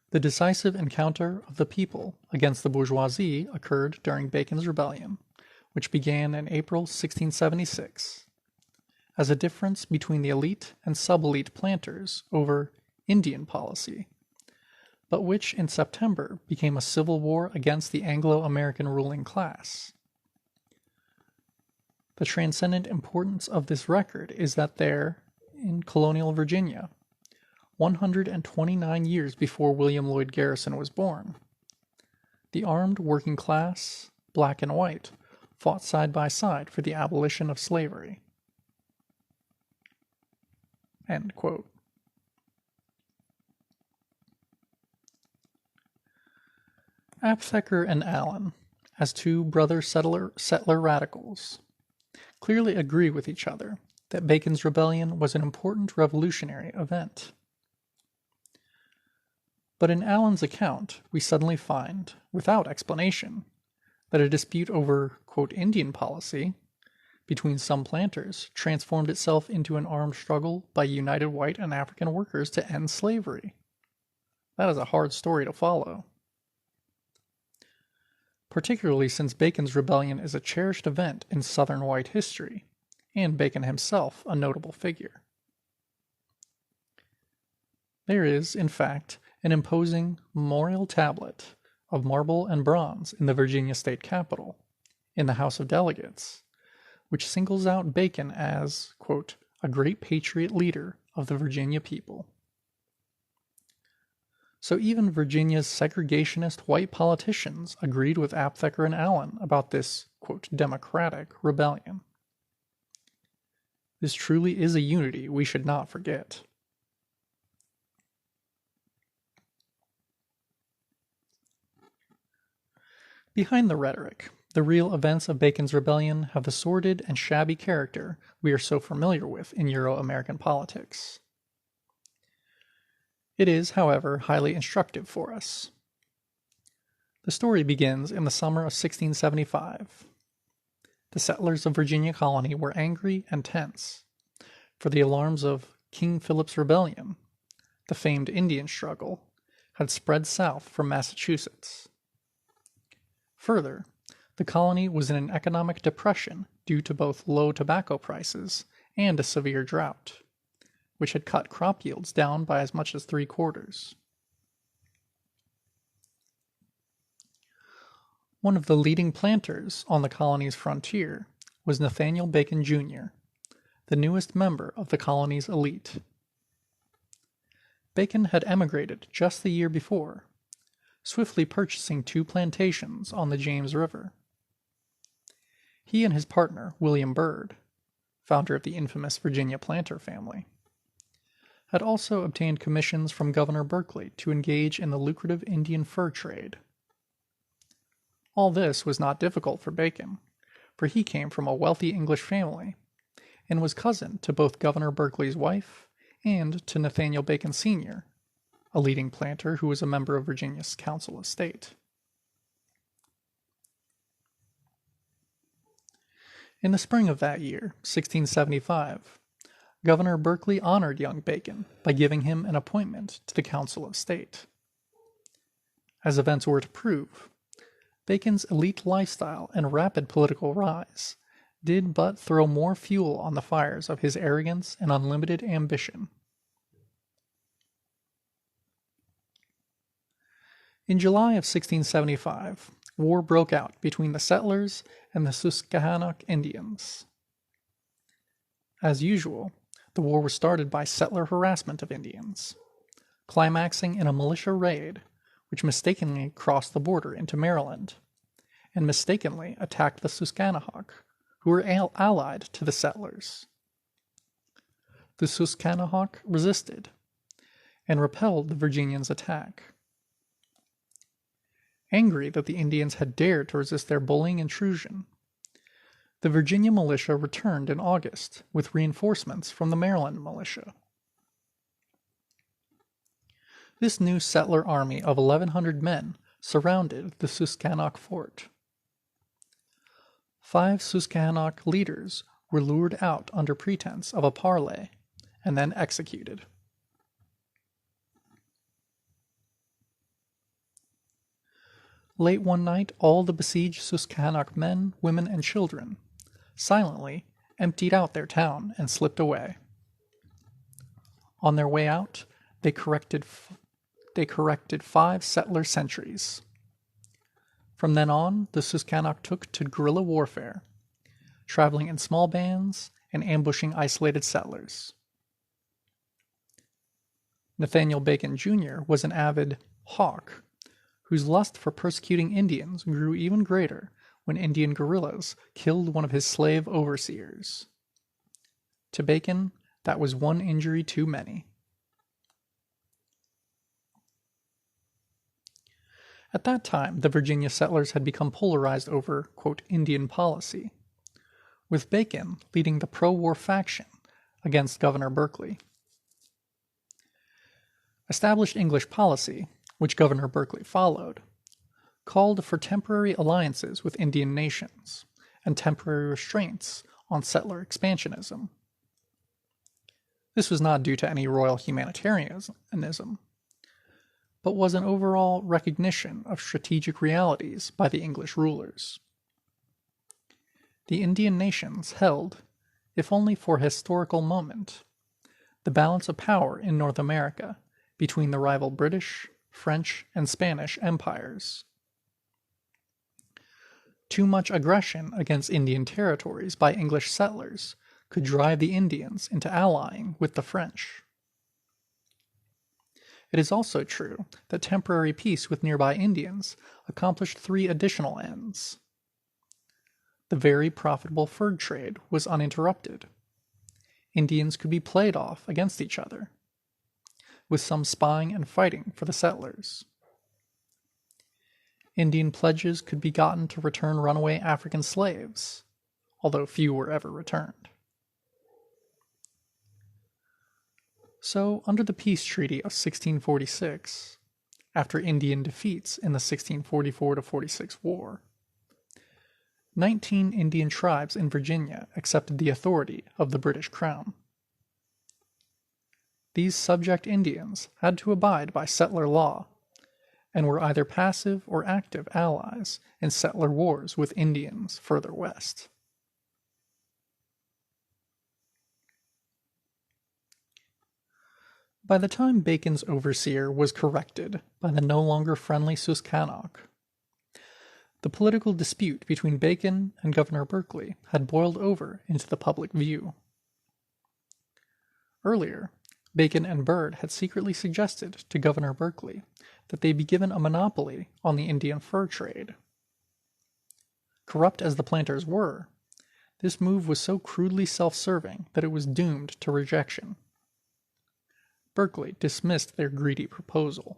"The decisive encounter of the people against the bourgeoisie occurred during Bacon's Rebellion, which began in April 1676, as a difference between the elite and sub-elite planters over Indian policy, but which in September became a civil war against the Anglo-American ruling class. The transcendent importance of this record is that there, in colonial Virginia, 129 years before William Lloyd Garrison was born, the armed working class, black and white, fought side by side for the abolition of slavery." End quote. Aptheker and Allen, as two brother settler radicals, clearly agree with each other that Bacon's Rebellion was an important revolutionary event. But in Allen's account, we suddenly find, without explanation, that a dispute over, quote, Indian policy between some planters transformed itself into an armed struggle by united white and African workers to end slavery. That is a hard story to follow, particularly since Bacon's Rebellion is a cherished event in Southern white history, and Bacon himself a notable figure. There is, in fact, an imposing memorial tablet of marble and bronze in the Virginia state capitol, in the House of Delegates, which singles out Bacon as, quote, "a great patriot leader of the Virginia people." So even Virginia's segregationist white politicians agreed with Aptheker and Allen about this, quote, democratic rebellion. This truly is a unity we should not forget. Behind the rhetoric, the real events of Bacon's Rebellion have the sordid and shabby character we are so familiar with in Euro-American politics. It is, however, highly instructive for us. The story begins in the summer of 1675. The settlers of Virginia colony were angry and tense, for the alarms of King Philip's Rebellion, the famed Indian struggle, had spread south from Massachusetts. Further, the colony was in an economic depression due to both low tobacco prices and a severe drought, which had cut crop yields down by as much as 3/4. One of the leading planters on the colony's frontier was Nathaniel Bacon, Jr., the newest member of the colony's elite. Bacon had emigrated just the year before, swiftly purchasing 2 plantations on the James River. He and his partner, William Byrd, founder of the infamous Virginia planter family, had also obtained commissions from Governor Berkeley to engage in the lucrative Indian fur trade. All this was not difficult for Bacon, for he came from a wealthy English family, and was cousin to both Governor Berkeley's wife and to Nathaniel Bacon Sr., a leading planter who was a member of Virginia's Council of State. In the spring of that year, 1675, Governor Berkeley honored young Bacon by giving him an appointment to the Council of State. As events were to prove, Bacon's elite lifestyle and rapid political rise did but throw more fuel on the fires of his arrogance and unlimited ambition. In July of 1675, war broke out between the settlers and the Susquehannock Indians. As usual, the war was started by settler harassment of Indians, climaxing in a militia raid which mistakenly crossed the border into Maryland and mistakenly attacked the Susquehannock, who were allied to the settlers. The Susquehannock resisted and repelled the Virginians' attack. Angry that the Indians had dared to resist their bullying intrusion, the Virginia militia returned in August with reinforcements from the Maryland militia. This new settler army of 1,100 men surrounded the Susquehannock fort. 5 Susquehannock leaders were lured out under pretense of a parley and then executed. Late one night, all the besieged Susquehannock men, women, and children silently emptied out their town and slipped away. On their way out, they corrected 5 settler sentries. From then on, the Susquehannock took to guerrilla warfare, traveling in small bands and ambushing isolated settlers. Nathaniel Bacon Jr. was an avid hawk whose lust for persecuting Indians grew even greater when Indian guerrillas killed one of his slave overseers. To Bacon, that was one injury too many. At that time, the Virginia settlers had become polarized over, quote, Indian policy, with Bacon leading the pro-war faction against Governor Berkeley. Established English policy, which Governor Berkeley followed, called for temporary alliances with Indian nations and temporary restraints on settler expansionism. This was not due to any royal humanitarianism, but was an overall recognition of strategic realities by the English rulers. The Indian nations held, if only for a historical moment, the balance of power in North America between the rival British, French, and Spanish empires. Too much aggression against Indian territories by English settlers could drive the Indians into allying with the French. It is also true that temporary peace with nearby Indians accomplished 3 additional ends. The very profitable fur trade was uninterrupted. Indians could be played off against each other, with some spying and fighting for the settlers. Indian pledges could be gotten to return runaway African slaves, although few were ever returned. So, under the Peace Treaty of 1646, after Indian defeats in the 1644–46 war, 19 Indian tribes in Virginia accepted the authority of the British Crown. These subject Indians had to abide by settler law and were either passive or active allies in settler wars with Indians further west. By the time Bacon's overseer was corrected by the no longer friendly Susquehannock, the political dispute between Bacon and Governor Berkeley had boiled over into the public view. Earlier, Bacon and Byrd had secretly suggested to Governor Berkeley that they be given a monopoly on the Indian fur trade. Corrupt as the planters were, this move was so crudely self-serving that it was doomed to rejection. Berkeley dismissed their greedy proposal.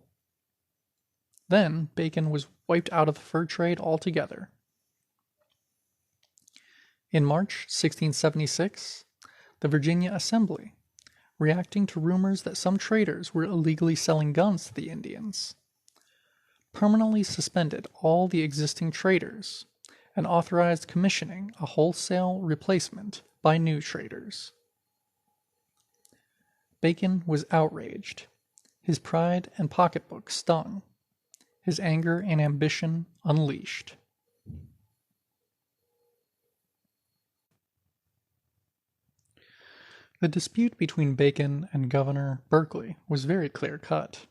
Then Bacon was wiped out of the fur trade altogether. In March 1676, the Virginia Assembly, reacting to rumors that some traders were illegally selling guns to the Indians, permanently suspended all the existing traders and authorized commissioning a wholesale replacement by new traders. Bacon was outraged. His pride and pocketbook stung. His anger and ambition unleashed. The dispute between Bacon and Governor Berkeley was very clear-cut.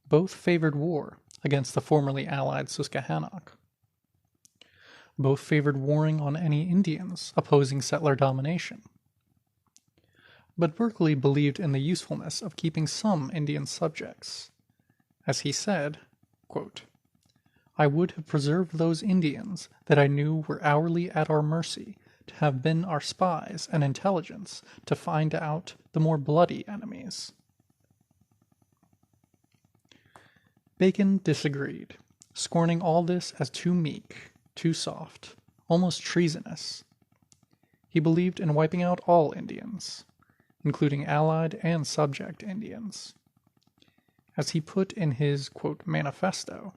Both favored war against the formerly allied Susquehannock. Both favored warring on any Indians opposing settler domination. But Berkeley believed in the usefulness of keeping some Indian subjects. As he said, quote, "I would have preserved those Indians that I knew were hourly at our mercy to have been our spies and intelligence to find out the more bloody enemies." Bacon disagreed, scorning all this as too meek, too soft, almost treasonous. He believed in wiping out all Indians, including allied and subject Indians. As he put in his, quote, manifesto,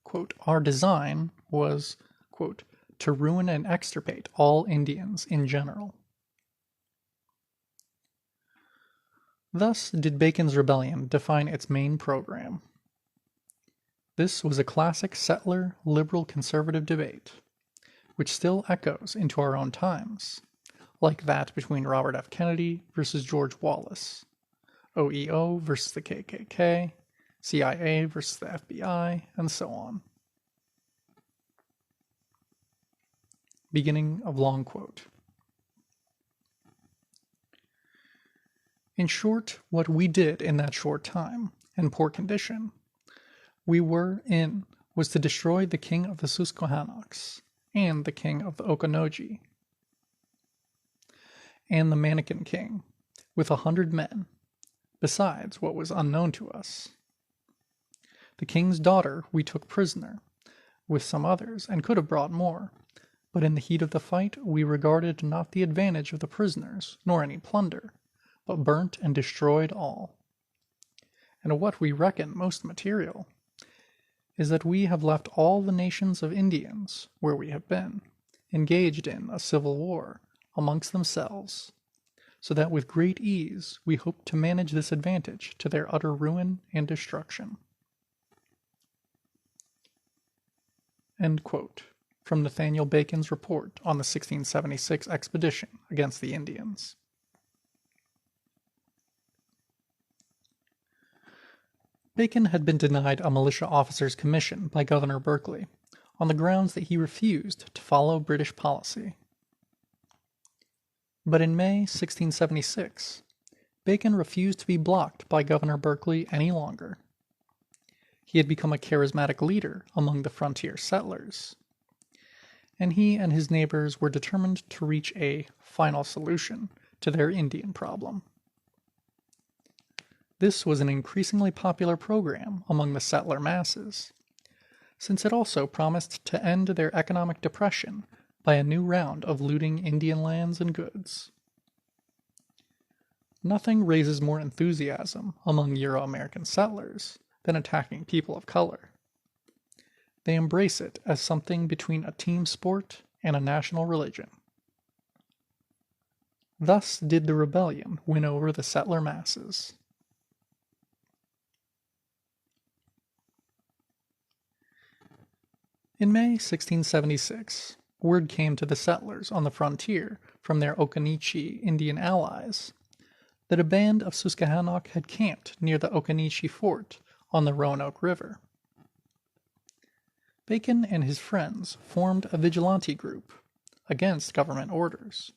quote, "Our design was, quote, to ruin and extirpate all Indians in general. Thus did Bacon's Rebellion define its main program. This was a classic settler, liberal, conservative debate, which still echoes into our own times, like that between Robert F. Kennedy versus George Wallace, OEO versus the KKK, CIA versus the FBI, and so on. Beginning of long quote. In short, what we did in that short time, and poor condition, we were in was to destroy the king of the Susquehannocks, and the king of the Okanoji, and the Mannequin King, with 100 men, besides what was unknown to us. The king's daughter we took prisoner, with some others, and could have brought more, but in the heat of the fight we regarded not the advantage of the prisoners, nor any plunder, but burnt and destroyed all. And what we reckon most material is that we have left all the nations of Indians, where we have been, engaged in a civil war amongst themselves, so that with great ease we hope to manage this advantage to their utter ruin and destruction. End quote. From Nathaniel Bacon's report on the 1676 expedition against the Indians. Bacon had been denied a militia officer's commission by Governor Berkeley on the grounds that he refused to follow British policy. But in May 1676, Bacon refused to be blocked by Governor Berkeley any longer. He had become a charismatic leader among the frontier settlers, and he and his neighbors were determined to reach a final solution to their Indian problem. This was an increasingly popular program among the settler masses, since it also promised to end their economic depression by a new round of looting Indian lands and goods. Nothing raises more enthusiasm among Euro-American settlers than attacking people of color. They embrace it as something between a team sport and a national religion. Thus did the rebellion win over the settler masses. In May 1676, word came to the settlers on the frontier from their Occaneechi Indian allies that a band of Susquehannock had camped near the Occaneechi fort on the Roanoke River. Bacon and his friends formed a vigilante group against government orders,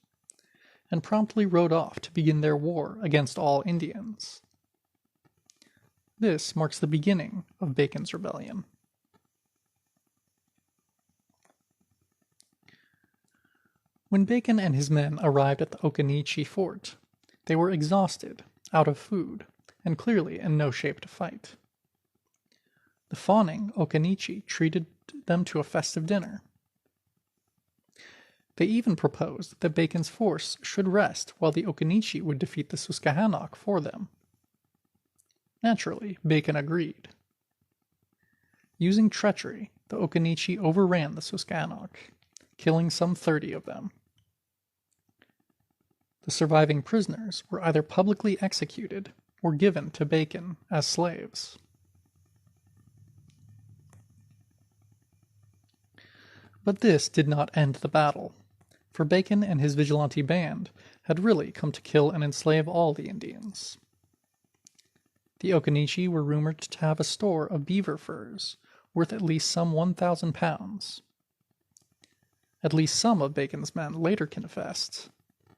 and promptly rode off to begin their war against all Indians. This marks the beginning of Bacon's Rebellion. When Bacon and his men arrived at the Occaneechi fort, they were exhausted, out of food, and clearly in no shape to fight. The fawning Occaneechi treated them to a festive dinner. They even proposed that Bacon's force should rest while the Occaneechi would defeat the Susquehannock for them. Naturally, Bacon agreed. Using treachery, the Occaneechi overran the Susquehannock, killing some 30 of them. The surviving prisoners were either publicly executed or given to Bacon as slaves. But this did not end the battle, for Bacon and his vigilante band had really come to kill and enslave all the Indians. The Occaneechi were rumored to have a store of beaver furs worth at least some 1,000 pounds. At least some of Bacon's men later confessed,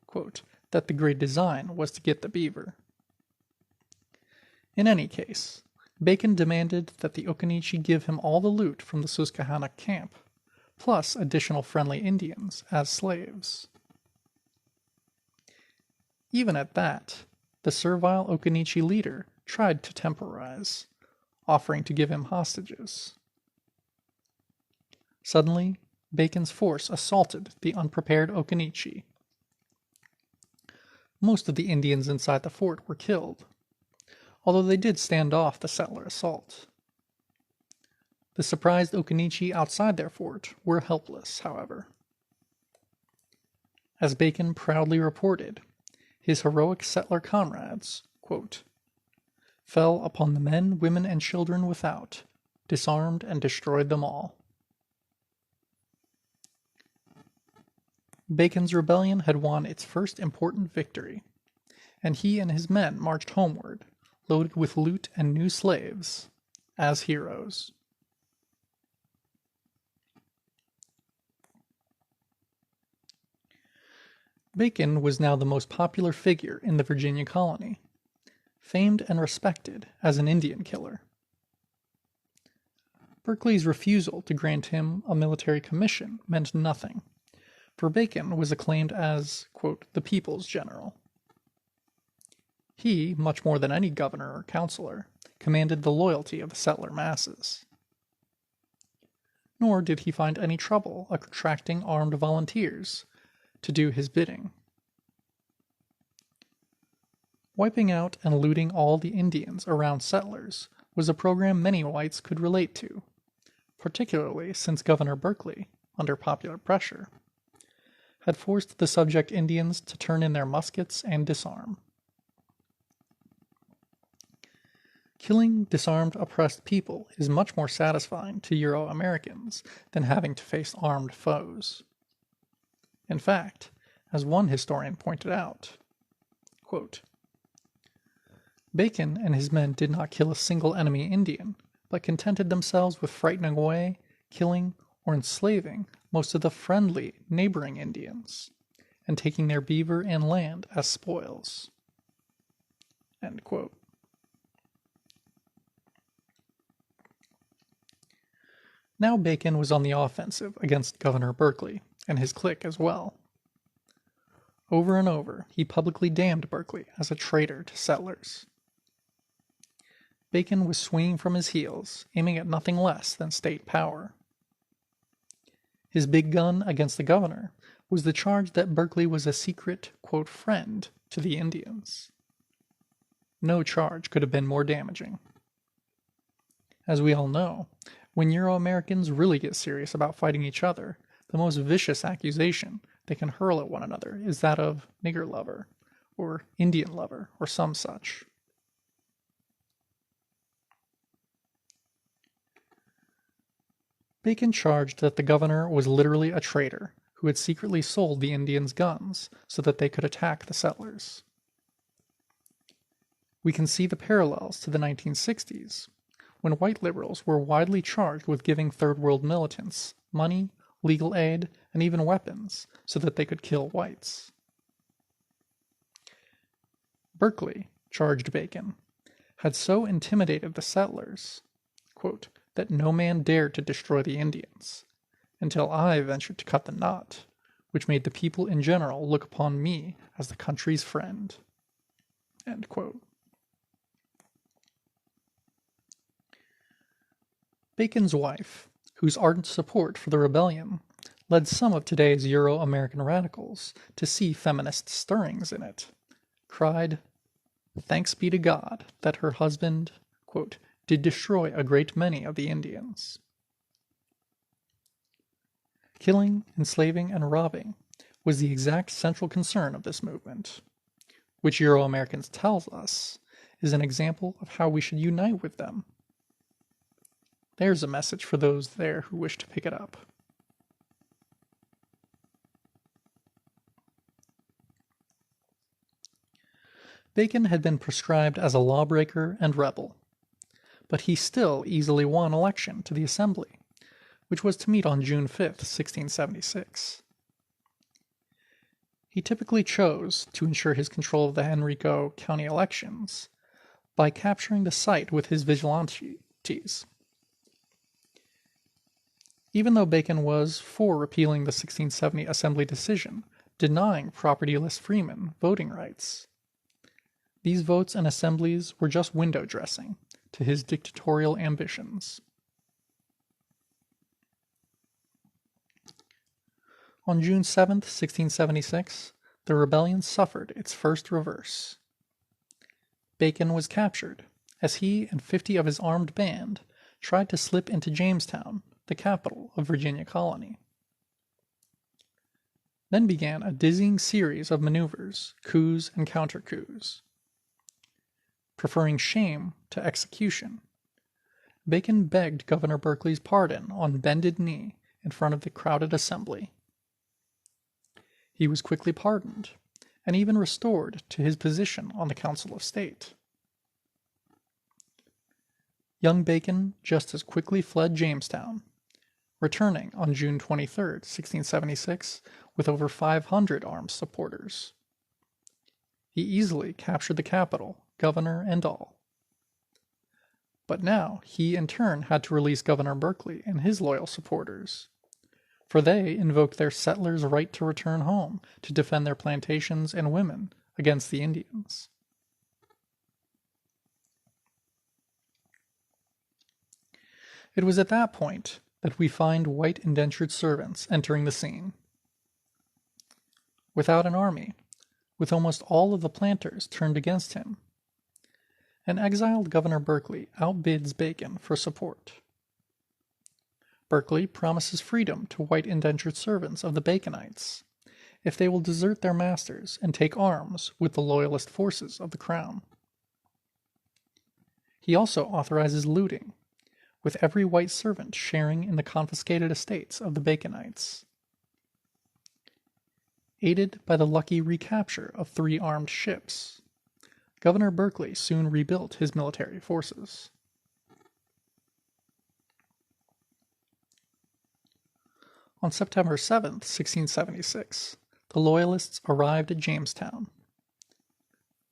quote, that the great design was to get the beaver. In any case, Bacon demanded that the Occaneechi give him all the loot from the Susquehannock camp, plus additional friendly Indians as slaves. Even at that, the servile Occaneechi leader tried to temporize, offering to give him hostages. Suddenly, Bacon's force assaulted the unprepared Occaneechi. Most of the Indians inside the fort were killed, although they did stand off the settler assault. The surprised Okinachi outside their fort were helpless, however. As Bacon proudly reported, his heroic settler comrades, quote, fell upon the men, women, and children without, disarmed and destroyed them all. Bacon's rebellion had won its first important victory, and he and his men marched homeward, loaded with loot and new slaves, as heroes. Bacon was now the most popular figure in the Virginia colony, famed and respected as an Indian killer. Berkeley's refusal to grant him a military commission meant nothing, for Bacon was acclaimed as, quote, the people's general. He, much more than any governor or councilor, commanded the loyalty of the settler masses. Nor did he find any trouble attracting armed volunteers to do his bidding. Wiping out and looting all the Indians around settlers was a program many whites could relate to, particularly since Governor Berkeley, under popular pressure, had forced the subject Indians to turn in their muskets and disarm. Killing disarmed oppressed people is much more satisfying to Euro-Americans than having to face armed foes. In fact, as one historian pointed out, quote, Bacon and his men did not kill a single enemy Indian, but contented themselves with frightening away, killing, or enslaving most of the friendly neighboring Indians, and taking their beaver and land as spoils. End quote. Now Bacon was on the offensive against Governor Berkeley, and his clique as well. Over and over, he publicly damned Berkeley as a traitor to settlers. Bacon was swinging from his heels, aiming at nothing less than state power. His big gun against the governor was the charge that Berkeley was a secret, quote, friend to the Indians. No charge could have been more damaging. As we all know, when Euro-Americans really get serious about fighting each other, the most vicious accusation they can hurl at one another is that of nigger lover, or Indian lover, or some such. Bacon charged that the governor was literally a traitor who had secretly sold the Indians guns so that they could attack the settlers. We can see the parallels to the 1960s, when white liberals were widely charged with giving Third World militants money, legal aid, and even weapons so that they could kill whites. Berkeley, charged Bacon, had so intimidated the settlers, quote, that no man dared to destroy the Indians, until I ventured to cut the knot, which made the people in general look upon me as the country's friend. End quote. Bacon's wife, whose ardent support for the rebellion led some of today's Euro-American radicals to see feminist stirrings in it, cried, "Thanks be to God that her husband, quote, did destroy a great many of the Indians." Killing, enslaving, and robbing was the exact central concern of this movement, which Euro-Americans tells us is an example of how we should unite with them. There's a message for those there who wish to pick it up. Bacon had been proscribed as a lawbreaker and rebel, but he still easily won election to the Assembly, which was to meet on June 5th, 1676. He typically chose to ensure his control of the Henrico County elections by capturing the site with his vigilantes. Even though Bacon was for repealing the 1670 Assembly decision denying propertyless freemen voting rights, these votes and assemblies were just window dressing to his dictatorial ambitions. On June 7th, 1676, the rebellion suffered its first reverse. Bacon was captured, as he and 50 of his armed band tried to slip into Jamestown, the capital of Virginia Colony. Then began a dizzying series of maneuvers, coups and counter-coups. Preferring shame to execution, Bacon begged Governor Berkeley's pardon on bended knee in front of the crowded assembly. He was quickly pardoned, and even restored to his position on the Council of State. Young Bacon just as quickly fled Jamestown, returning on June 23, 1676, with over 500 armed supporters. He easily captured the capital, governor and all. But now he in turn had to release Governor Berkeley and his loyal supporters, for they invoked their settlers' right to return home to defend their plantations and women against the Indians. It was at that point that we find white indentured servants entering the scene. Without an army, with almost all of the planters turned against him, an exiled Governor Berkeley outbids Bacon for support. Berkeley promises freedom to white indentured servants of the Baconites if they will desert their masters and take arms with the loyalist forces of the crown. He also authorizes looting, with every white servant sharing in the confiscated estates of the Baconites. Aided by the lucky recapture of 3 armed ships, Governor Berkeley soon rebuilt his military forces. On September 7, 1676, the Loyalists arrived at Jamestown.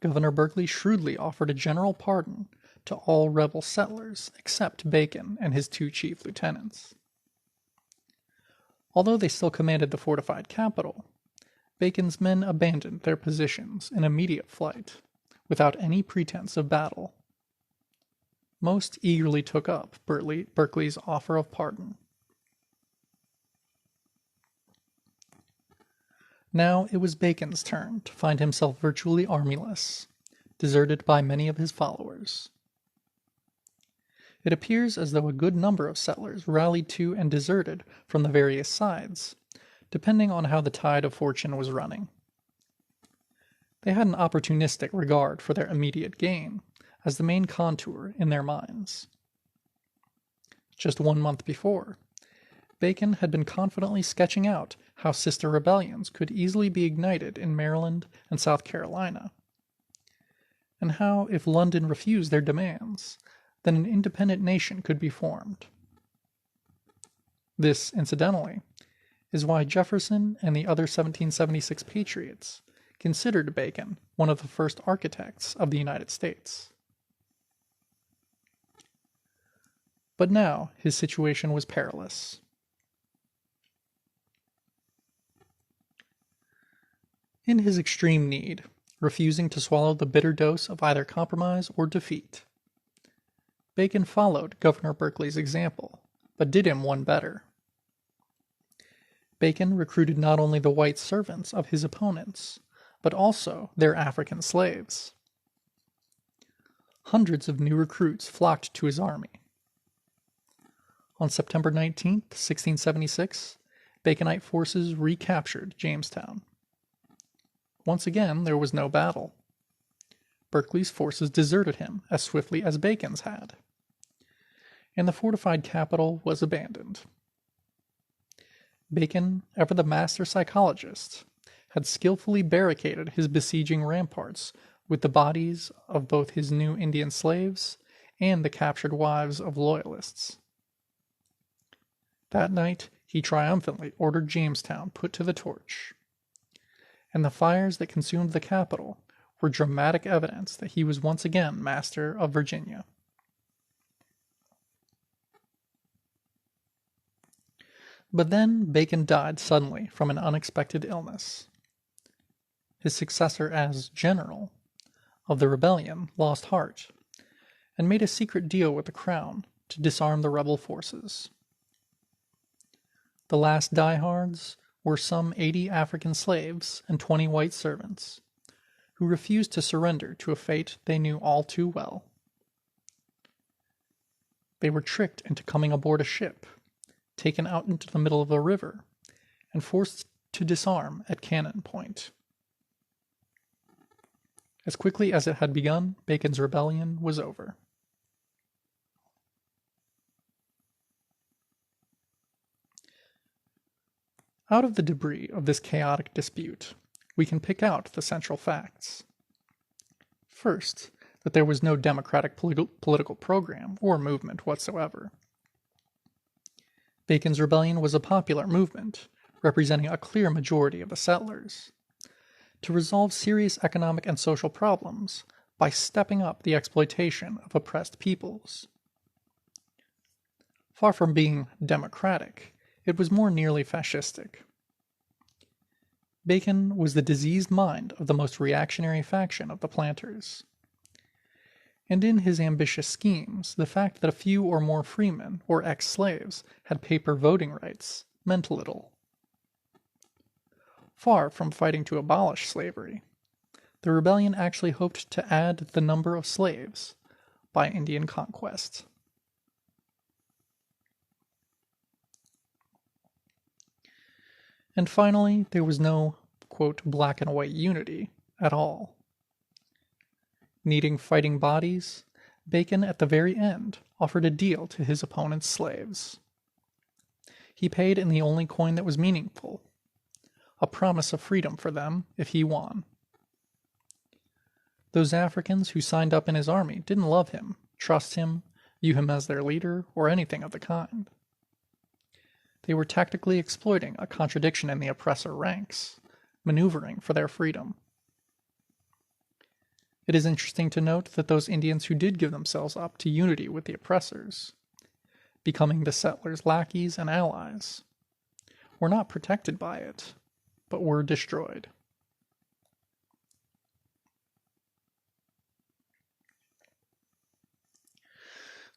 Governor Berkeley shrewdly offered a general pardon to all rebel settlers except Bacon and his 2 chief lieutenants. Although they still commanded the fortified capital, Bacon's men abandoned their positions in immediate flight, without any pretense of battle. Most eagerly took up Berkeley's offer of pardon. Now it was Bacon's turn to find himself virtually armyless, deserted by many of his followers. It appears as though a good number of settlers rallied to and deserted from the various sides, depending on how the tide of fortune was running. They had an opportunistic regard for their immediate gain as the main contour in their minds. Just 1 month before, Bacon had been confidently sketching out how sister rebellions could easily be ignited in Maryland and South Carolina, and how if London refused their demands, then an independent nation could be formed. This, incidentally, is why Jefferson and the other 1776 patriots considered Bacon one of the first architects of the United States. But now his situation was perilous. In his extreme need, refusing to swallow the bitter dose of either compromise or defeat, Bacon followed Governor Berkeley's example, but did him one better. Bacon recruited not only the white servants of his opponents, but also their African slaves. Hundreds of new recruits flocked to his army. On September 19, 1676, Baconite forces recaptured Jamestown. Once again, there was no battle. Berkeley's forces deserted him as swiftly as Bacon's had, and the fortified capital was abandoned. Bacon, ever the master psychologist, had skillfully barricaded his besieging ramparts with the bodies of both his new Indian slaves and the captured wives of loyalists. That night, he triumphantly ordered Jamestown put to the torch, and the fires that consumed the capital were dramatic evidence that he was once again master of Virginia. But then Bacon died suddenly from an unexpected illness. His successor as general of the rebellion lost heart and made a secret deal with the crown to disarm the rebel forces. The last diehards were some 80 African slaves and 20 white servants, who refused to surrender to a fate they knew all too well. They were tricked into coming aboard a ship, taken out into the middle of a river, and forced to disarm at cannon point. As quickly as it had begun, Bacon's rebellion was over. Out of the debris of this chaotic dispute, we can pick out the central facts. First, that there was no democratic political program or movement whatsoever. Bacon's rebellion was a popular movement, representing a clear majority of the settlers, to resolve serious economic and social problems by stepping up the exploitation of oppressed peoples. Far from being democratic, it was more nearly fascistic. Bacon was the diseased mind of the most reactionary faction of the planters. And in his ambitious schemes, the fact that a few or more freemen or ex-slaves had paper voting rights meant little. Far from fighting to abolish slavery, the rebellion actually hoped to add the number of slaves by Indian conquest. And finally, there was no, quote, black and white unity at all. Needing fighting bodies, Bacon at the very end offered a deal to his opponent's slaves. He paid in the only coin that was meaningful, a promise of freedom for them if he won. Those Africans who signed up in his army didn't love him, trust him, view him as their leader, or anything of the kind. They were tactically exploiting a contradiction in the oppressor ranks, maneuvering for their freedom. It is interesting to note that those Indians who did give themselves up to unity with the oppressors, becoming the settlers' lackeys and allies, were not protected by it, but were destroyed.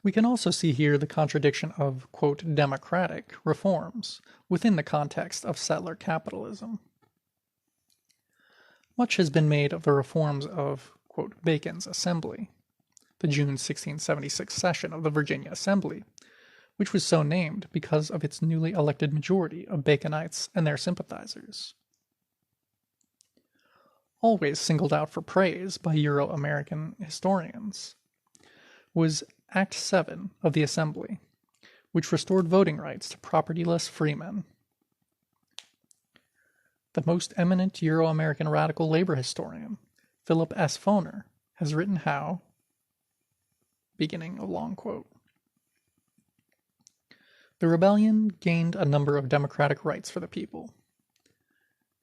We can also see here the contradiction of, quote, democratic reforms within the context of settler capitalism. Much has been made of the reforms of, quote, Bacon's Assembly, the June 1676 session of the Virginia Assembly, which was so named because of its newly elected majority of Baconites and their sympathizers. Always singled out for praise by Euro-American historians was Act 7 of the Assembly, which restored voting rights to propertyless freemen. The most eminent Euro-American radical labor historian, Philip S. Foner, has written how, beginning of long quote, the rebellion gained a number of democratic rights for the people.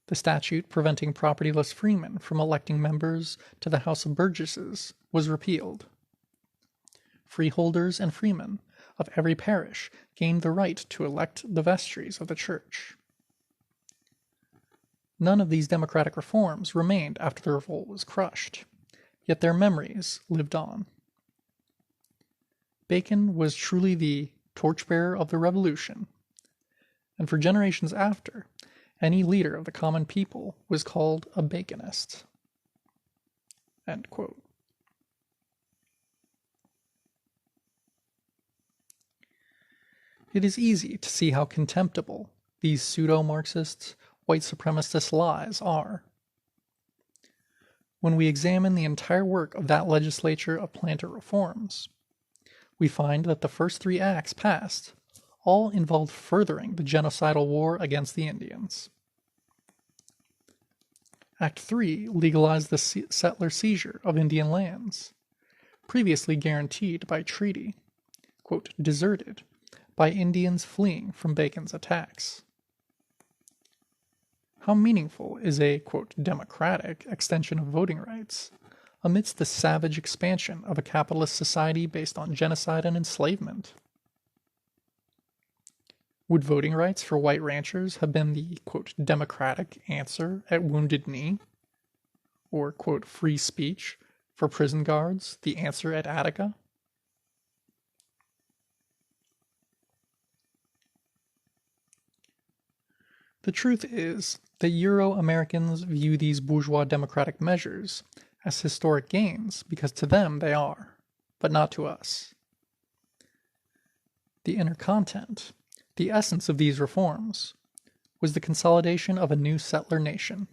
The statute preventing propertyless freemen from electing members to the House of Burgesses was repealed. Freeholders and freemen of every parish gained the right to elect the vestries of the church. None of these democratic reforms remained after the revolt was crushed, yet their memories lived on. Bacon was truly the torchbearer of the revolution, and for generations after, any leader of the common people was called a Baconist. End quote. It is easy to see how contemptible these pseudo-Marxist, white supremacist lies are. When we examine the entire work of that legislature of planter reforms, we find that the first 3 acts passed all involved furthering the genocidal war against the Indians. Act 3 legalized the settler seizure of Indian lands, previously guaranteed by treaty, quote, deserted by Indians fleeing from Bacon's attacks. How meaningful is a, quote, democratic extension of voting rights amidst the savage expansion of a capitalist society based on genocide and enslavement? Would voting rights for white ranchers have been the, quote, democratic answer at Wounded Knee? Or, quote, free speech for prison guards the answer at Attica? The truth is that Euro-Americans view these bourgeois democratic measures as historic gains because to them they are, but not to us. The inner content, the essence of these reforms, was the consolidation of a new settler nation.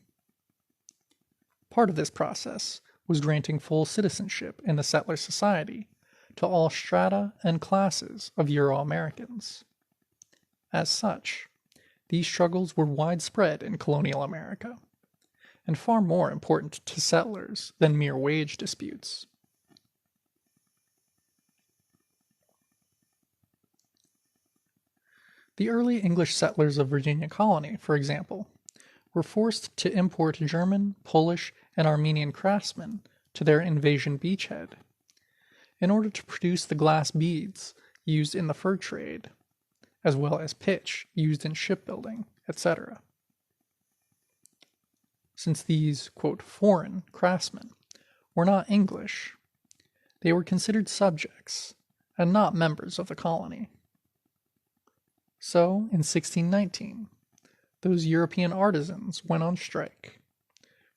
Part of this process was granting full citizenship in the settler society to all strata and classes of Euro-Americans. As such, these struggles were widespread in colonial America, and far more important to settlers than mere wage disputes. The early English settlers of Virginia Colony, for example, were forced to import German, Polish, and Armenian craftsmen to their invasion beachhead in order to produce the glass beads used in the fur trade, as well as pitch used in shipbuilding, etc. Since these, quote, foreign craftsmen were not English, they were considered subjects and not members of the colony. So, in 1619, those European artisans went on strike,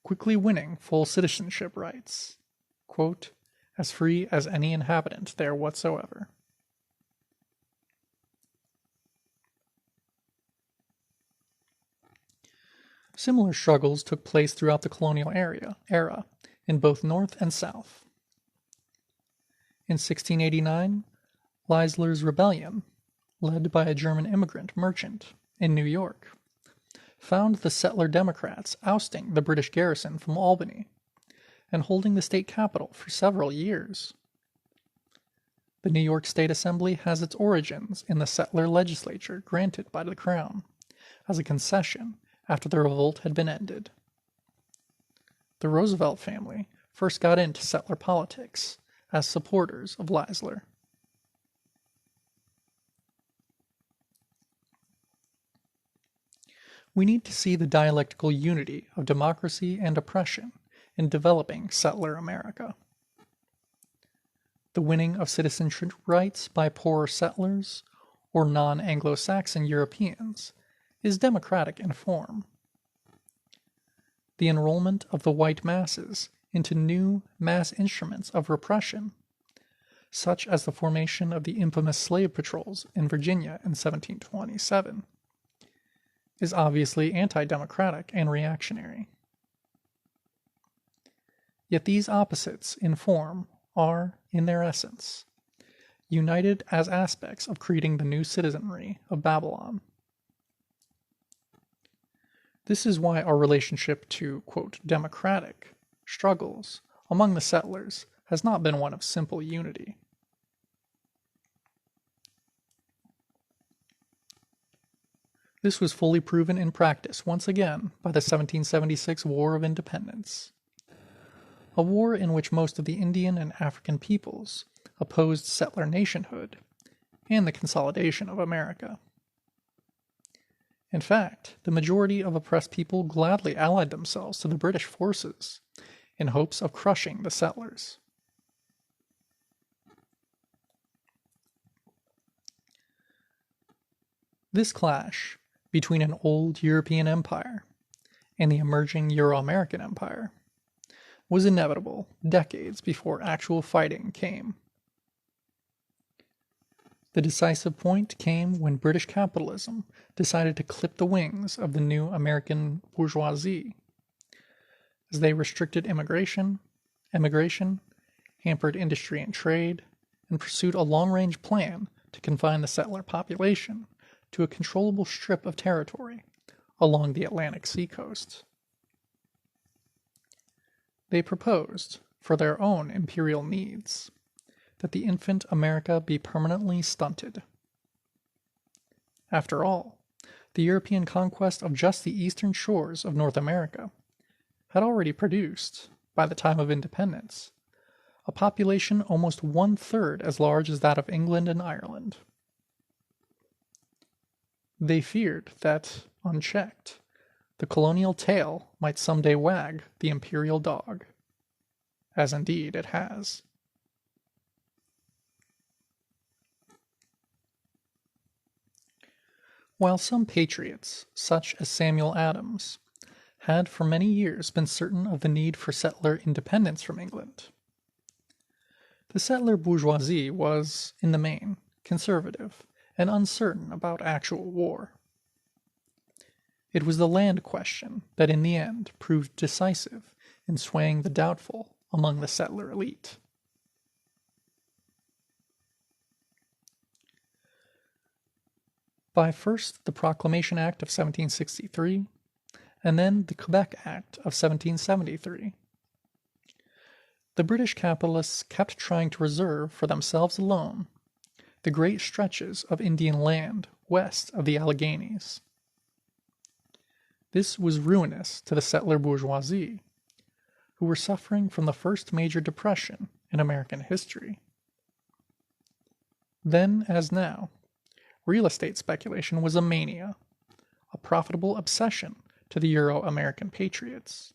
quickly winning full citizenship rights, quote, as free as any inhabitant there whatsoever. Similar struggles took place throughout the colonial era in both North and South. In 1689, Leisler's Rebellion, led by a German immigrant merchant in New York, found the settler Democrats ousting the British garrison from Albany and holding the state capital for several years. The New York State Assembly has its origins in the settler legislature granted by the Crown as a concession after the revolt had been ended. The Roosevelt family first got into settler politics as supporters of Leisler. We need to see the dialectical unity of democracy and oppression in developing settler America. The winning of citizenship rights by poorer settlers or non-Anglo-Saxon Europeans is democratic in form. The enrollment of the white masses into new mass instruments of repression, such as the formation of the infamous slave patrols in Virginia in 1727, is obviously anti-democratic and reactionary. Yet these opposites in form are, in their essence, united as aspects of creating the new citizenry of Babylon. This is why our relationship to, quote, democratic struggles among the settlers has not been one of simple unity. This was fully proven in practice once again by the 1776 War of Independence, a war in which most of the Indian and African peoples opposed settler nationhood and the consolidation of America. In fact, the majority of oppressed people gladly allied themselves to the British forces in hopes of crushing the settlers. This clash between an old European empire and the emerging Euro-American empire was inevitable decades before actual fighting came. The decisive point came when British capitalism decided to clip the wings of the new American bourgeoisie, as they restricted emigration, hampered industry and trade, and pursued a long-range plan to confine the settler population to a controllable strip of territory along the Atlantic seacoast. They proposed, for their own imperial needs, that the infant America be permanently stunted. After all, the European conquest of just the eastern shores of North America had already produced, by the time of independence, a population almost one-third as large as that of England and Ireland. They feared that, unchecked, the colonial tail might someday wag the imperial dog, as indeed it has. While some patriots, such as Samuel Adams, had for many years been certain of the need for settler independence from England, the settler bourgeoisie was, in the main, conservative and uncertain about actual war. It was the land question that in the end proved decisive in swaying the doubtful among the settler elite. By first the Proclamation Act of 1763, and then the Quebec Act of 1773, the British capitalists kept trying to reserve for themselves alone the great stretches of Indian land west of the Alleghenies. This was ruinous to the settler bourgeoisie, who were suffering from the first major depression in American history. Then, as now, real estate speculation was a mania, a profitable obsession to the Euro-American patriots.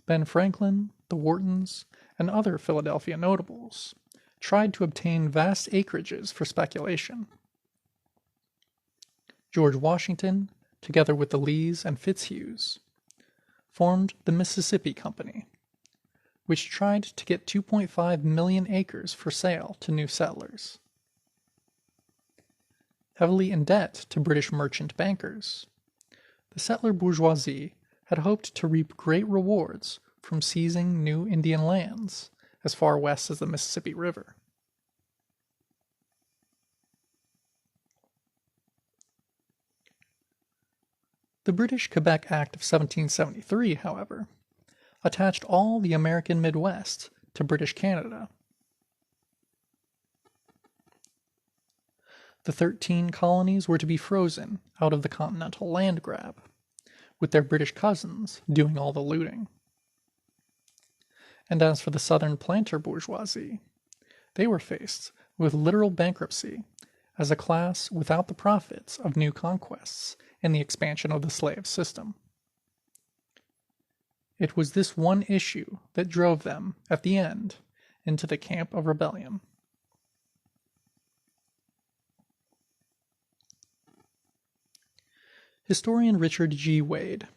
Ben Franklin, the Whartons, and other Philadelphia notables tried to obtain vast acreages for speculation. George Washington, together with the Lees and Fitzhughs, formed the Mississippi Company, which tried to get 2.5 million acres for sale to new settlers. Heavily in debt to British merchant bankers, the settler bourgeoisie had hoped to reap great rewards from seizing new Indian lands as far west as the Mississippi River. The British Quebec Act of 1773, however, attached all the American Midwest to British Canada. The 13 colonies were to be frozen out of the continental land grab, with their British cousins doing all the looting. And as for the southern planter bourgeoisie, they were faced with literal bankruptcy as a class without the profits of new conquests and the expansion of the slave system. It was this one issue that drove them, at the end, into the camp of rebellion. Historian Richard G. Wade,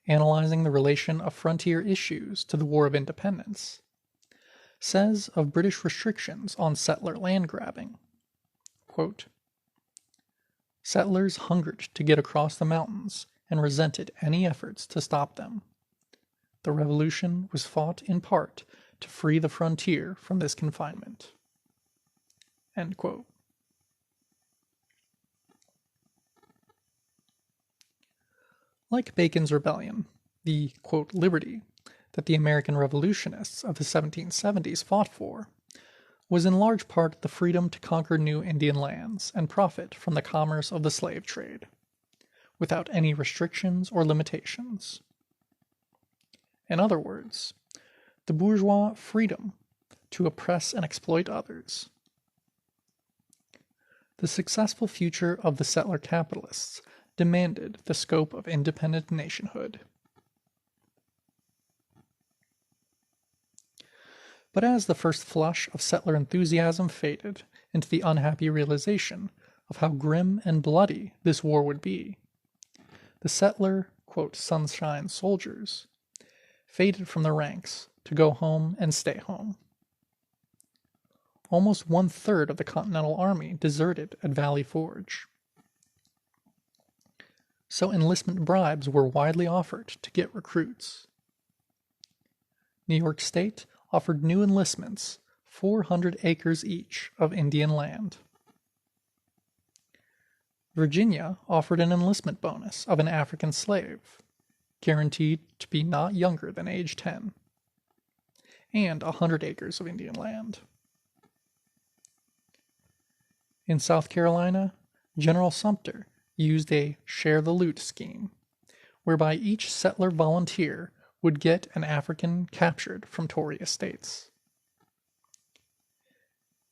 analyzing the relation of frontier issues to the War of Independence, says of British restrictions on settler land grabbing, quote, "Settlers hungered to get across the mountains and resented any efforts to stop them. The Revolution was fought in part to free the frontier from this confinement." End quote. Like Bacon's rebellion, the, quote, liberty that the American revolutionists of the 1770s fought for was in large part the freedom to conquer new Indian lands and profit from the commerce of the slave trade, without any restrictions or limitations. In other words, the bourgeois freedom to oppress and exploit others. The successful future of the settler capitalists demanded the scope of independent nationhood. But as the first flush of settler enthusiasm faded into the unhappy realization of how grim and bloody this war would be, the settler, quote, sunshine soldiers, faded from the ranks to go home and stay home. Almost 1/3 of the Continental Army deserted at Valley Forge. So enlistment bribes were widely offered to get recruits. New York State offered new enlistments 400 acres each of Indian land. Virginia offered an enlistment bonus of an African slave, guaranteed to be not younger than age 10, and 100 acres of Indian land. In South Carolina, General Sumter used a share the loot scheme, whereby each settler volunteer would get an African captured from Tory estates.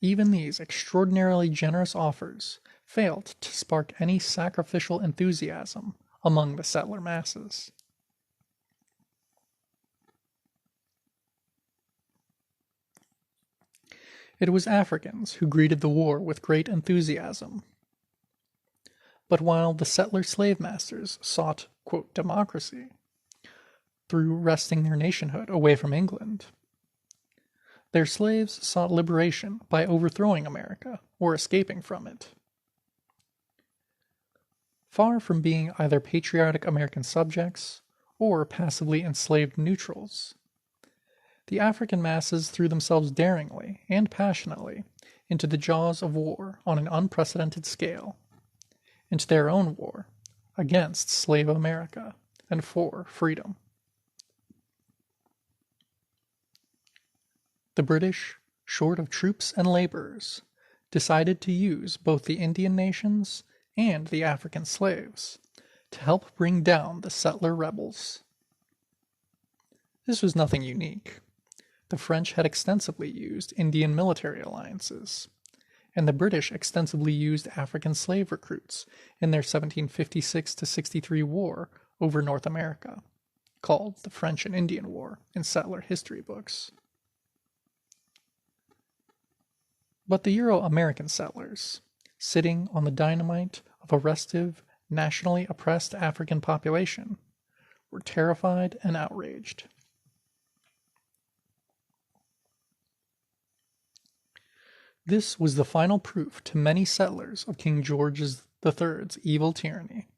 Even these extraordinarily generous offers failed to spark any sacrificial enthusiasm among the settler masses. It was Africans who greeted the war with great enthusiasm. But while the settler slave masters sought, quote, democracy through wresting their nationhood away from England, their slaves sought liberation by overthrowing America or escaping from it. Far from being either patriotic American subjects or passively enslaved neutrals, the African masses threw themselves daringly and passionately into the jaws of war on an unprecedented scale, into their own war against slave America and for freedom. The British, short of troops and laborers, decided to use both the Indian nations and the African slaves to help bring down the settler rebels. This was nothing unique. The French had extensively used Indian military alliances, and the British extensively used African slave recruits in their 1756-63 war over North America, called the French and Indian War in settler history books. But the Euro-American settlers, sitting on the dynamite of a restive, nationally oppressed African population, were terrified and outraged. This was the final proof to many settlers of King George III's evil tyranny.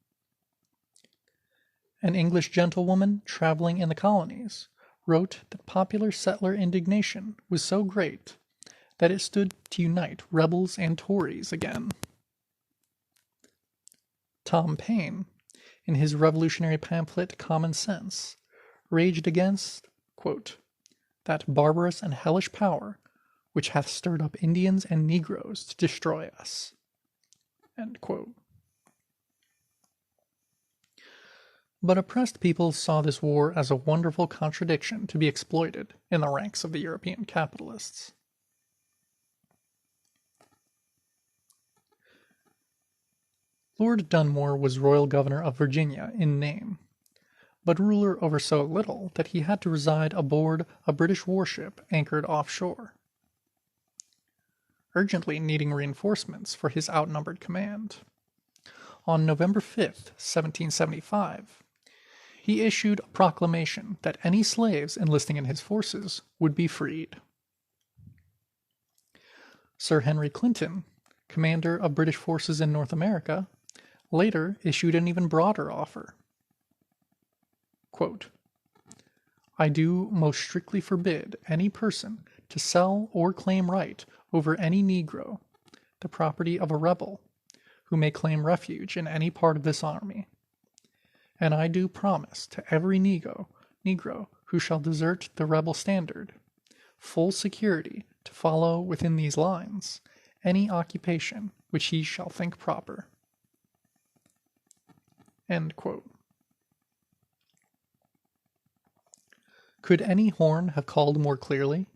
An English gentlewoman traveling in the colonies wrote that popular settler indignation was so great that it stood to unite rebels and Tories again. Tom Paine, in his revolutionary pamphlet Common Sense, raged against, quote, "that barbarous and hellish power which hath stirred up Indians and Negroes to destroy us." End quote. But oppressed peoples saw this war as a wonderful contradiction to be exploited in the ranks of the European capitalists. Lord Dunmore was Royal Governor of Virginia in name, but ruler over so little that he had to reside aboard a British warship anchored offshore, urgently needing reinforcements for his outnumbered command. On November 5th, 1775, he issued a proclamation that any slaves enlisting in his forces would be freed. Sir Henry Clinton, commander of British forces in North America, later issued an even broader offer. Quote, "I do most strictly forbid any person to sell or claim right over any Negro, the property of a rebel, who may claim refuge in any part of this army. And I do promise to every Negro who shall desert the rebel standard, full security to follow within these lines any occupation which he shall think proper." End quote. Could any horn have called more clearly?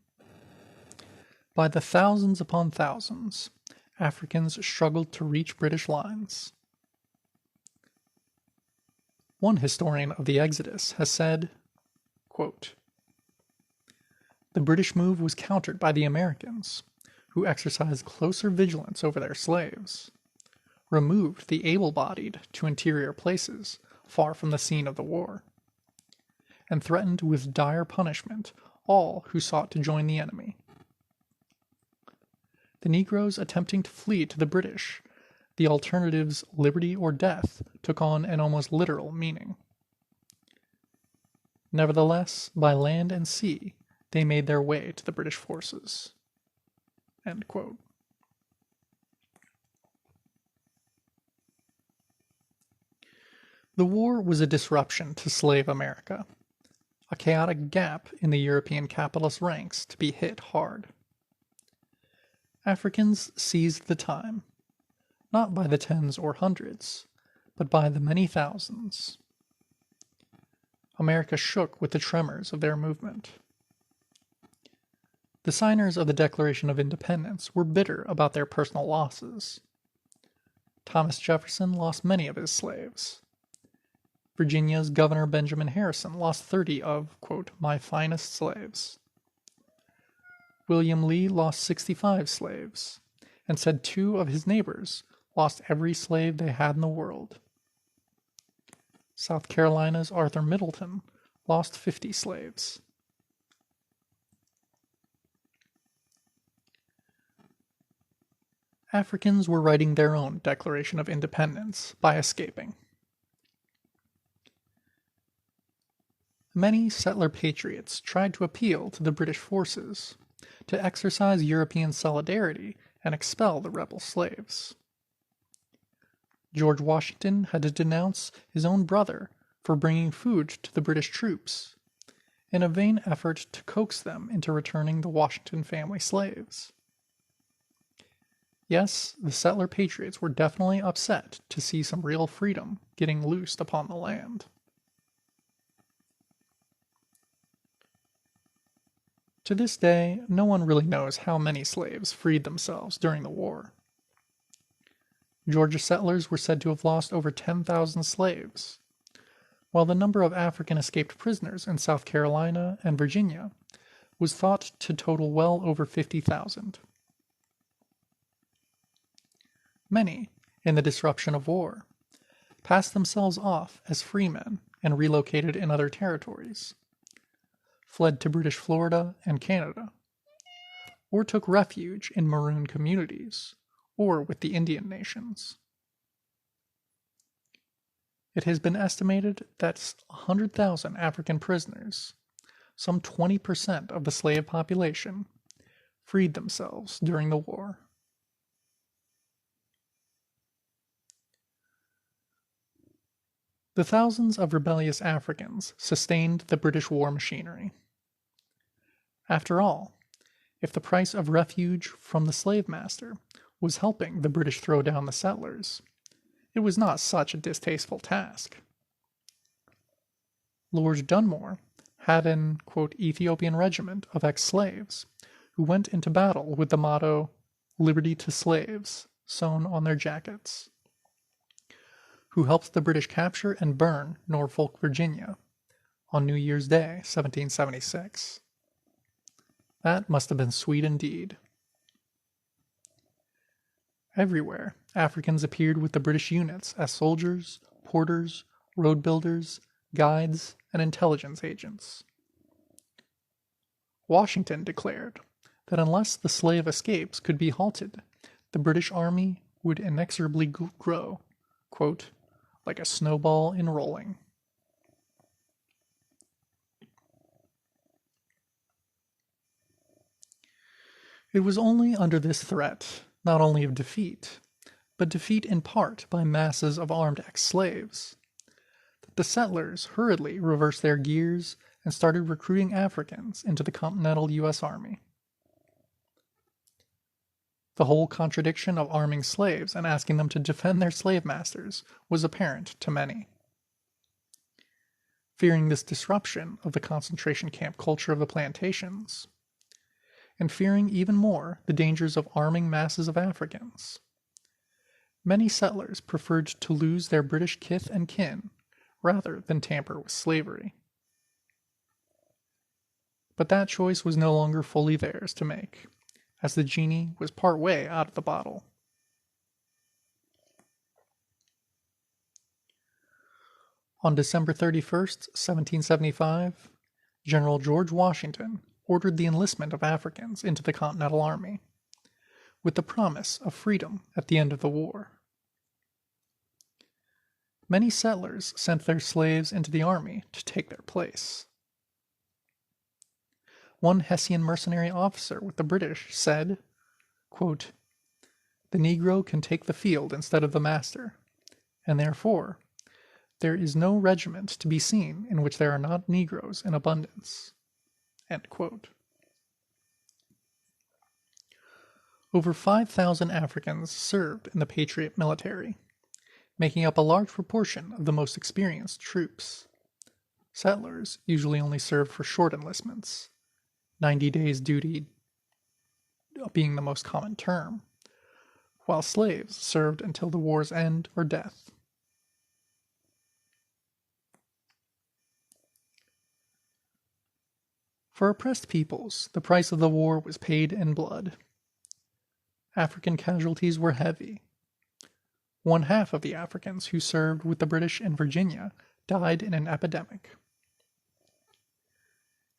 By the thousands upon thousands, Africans struggled to reach British lines. One historian of the Exodus has said, quote, "The British move was countered by the Americans, who exercised closer vigilance over their slaves, removed the able-bodied to interior places far from the scene of the war, and threatened with dire punishment all who sought to join the enemy. The Negroes attempting to flee to the British, the alternatives liberty or death took on an almost literal meaning. Nevertheless, by land and sea, they made their way to the British forces." End quote. The war was a disruption to slave America, a chaotic gap in the European capitalist ranks to be hit hard. Africans seized the time, not by the tens or hundreds, but by the many thousands. America shook with the tremors of their movement. The signers of the Declaration of Independence were bitter about their personal losses. Thomas Jefferson lost many of his slaves. Virginia's Governor Benjamin Harrison lost 30 of, quote, "my finest slaves." William Lee lost 65 slaves, and said 2 of his neighbors lost every slave they had in the world. South Carolina's Arthur Middleton lost 50 slaves. Africans were writing their own Declaration of Independence by escaping. Many settler patriots tried to appeal to the British forces to exercise European solidarity and expel the rebel slaves. George Washington had to denounce his own brother for bringing food to the British troops, in a vain effort to coax them into returning the Washington family slaves. Yes, the settler patriots were definitely upset to see some real freedom getting loosed upon the land. To this day, no one really knows how many slaves freed themselves during the war. Georgia settlers were said to have lost over 10,000 slaves, while the number of African escaped prisoners in South Carolina and Virginia was thought to total well over 50,000. Many, in the disruption of war, passed themselves off as freemen and relocated in other territories, fled to British Florida and Canada, or took refuge in maroon communities or with the Indian nations. It has been estimated that 100,000 African prisoners, some 20% of the slave population, freed themselves during the war. The thousands of rebellious Africans sustained the British war machinery. After all, if the price of refuge from the slave master was helping the British throw down the settlers, it was not such a distasteful task. Lord Dunmore had an, quote, Ethiopian regiment of ex-slaves who went into battle with the motto, "Liberty to slaves," sewn on their jackets, who helped the British capture and burn Norfolk, Virginia, on New Year's Day, 1776. That must have been sweet indeed. Everywhere, Africans appeared with the British units as soldiers, porters, road builders, guides, and intelligence agents. Washington declared that unless the slave escapes could be halted, the British army would inexorably grow, quote, like a snowball in rolling. It was only under this threat, not only of defeat, but defeat in part by masses of armed ex-slaves, that the settlers hurriedly reversed their gears and started recruiting Africans into the continental U.S. Army. The whole contradiction of arming slaves and asking them to defend their slave masters was apparent to many. Fearing this disruption of the concentration camp culture of the plantations, and fearing even more the dangers of arming masses of Africans, many settlers preferred to lose their British kith and kin rather than tamper with slavery. But that choice was no longer fully theirs to make, as the genie was part way out of the bottle. On December 31st, 1775, General George Washington ordered the enlistment of Africans into the Continental Army, with the promise of freedom at the end of the war. Many settlers sent their slaves into the army to take their place. One Hessian mercenary officer with the British said, quote, "The Negro can take the field instead of the master, and therefore there is no regiment to be seen in which there are not Negroes in abundance." End quote. Over 5,000 Africans served in the Patriot military, making up a large proportion of the most experienced troops. Settlers usually only served for short enlistments, 90 days duty being the most common term, while slaves served until the war's end or death. For oppressed peoples, the price of the war was paid in blood. African casualties were heavy. One half of the Africans who served with the British in Virginia died in an epidemic.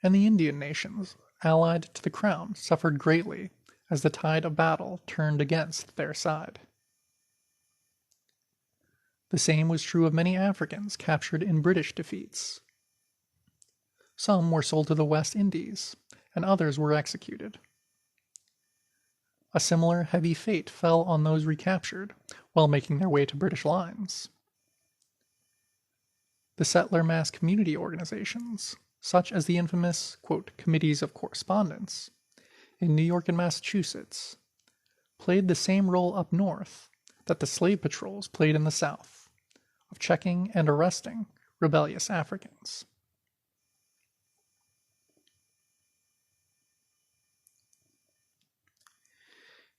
And the Indian nations, allied to the Crown, suffered greatly as the tide of battle turned against their side. The same was true of many Africans captured in British defeats. Some were sold to the West Indies, and others were executed. A similar heavy fate fell on those recaptured while making their way to British lines. The settler mass community organizations, such as the infamous, quote, Committees of Correspondence, in New York and Massachusetts, played the same role up north that the slave patrols played in the South, of checking and arresting rebellious Africans.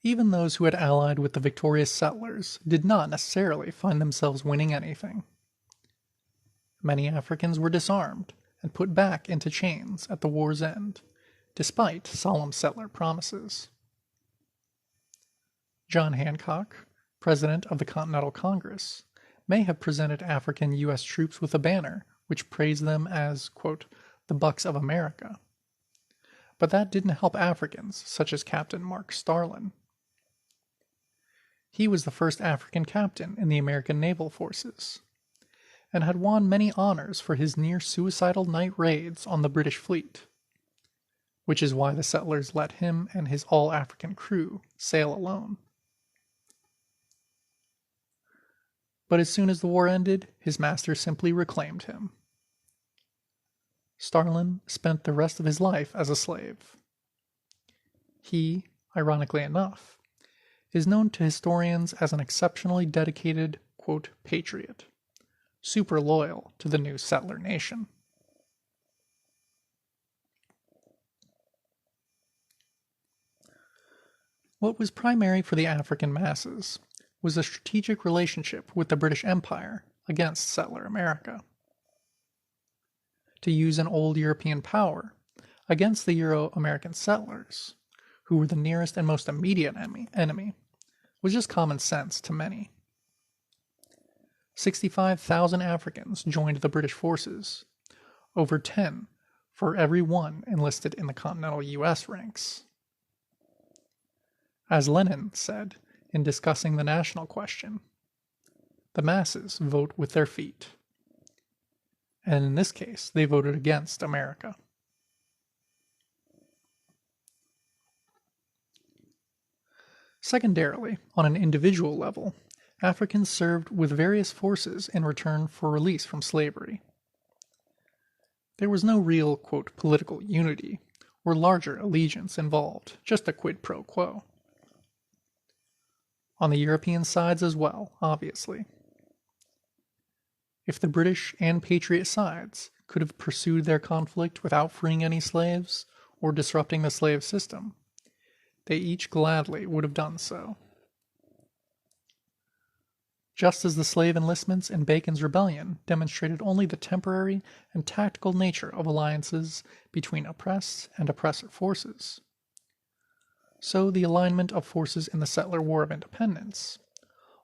Even those who had allied with the victorious settlers did not necessarily find themselves winning anything. Many Africans were disarmed and put back into chains at the war's end, despite solemn settler promises. John Hancock, president of the Continental Congress, may have presented African U.S. troops with a banner which praised them as, quote, the Bucks of America. But that didn't help Africans such as Captain Mark Starlin. He was the first African captain in the American naval forces, and had won many honors for his near-suicidal night raids on the British fleet, which is why the settlers let him and his all-African crew sail alone. But as soon as the war ended, his master simply reclaimed him. Starlin spent the rest of his life as a slave. He, ironically enough, is known to historians as an exceptionally dedicated, quote, patriot, super loyal to the new settler nation. What was primary for the African masses was a strategic relationship with the British Empire against settler America. To use an old European power against the Euro-American settlers, who were the nearest and most immediate enemy, was just common sense to many. 65,000 Africans joined the British forces, over 10 for every one enlisted in the continental U.S. ranks. As Lenin said in discussing the national question, the masses vote with their feet. And in this case, they voted against America. Secondarily, on an individual level, Africans served with various forces in return for release from slavery. There was no real, quote, political unity or larger allegiance involved, just a quid pro quo. On the European sides as well, obviously. If the British and Patriot sides could have pursued their conflict without freeing any slaves or disrupting the slave system, they each gladly would have done so. Just as the slave enlistments in Bacon's Rebellion demonstrated only the temporary and tactical nature of alliances between oppressed and oppressor forces, so the alignment of forces in the settler War of Independence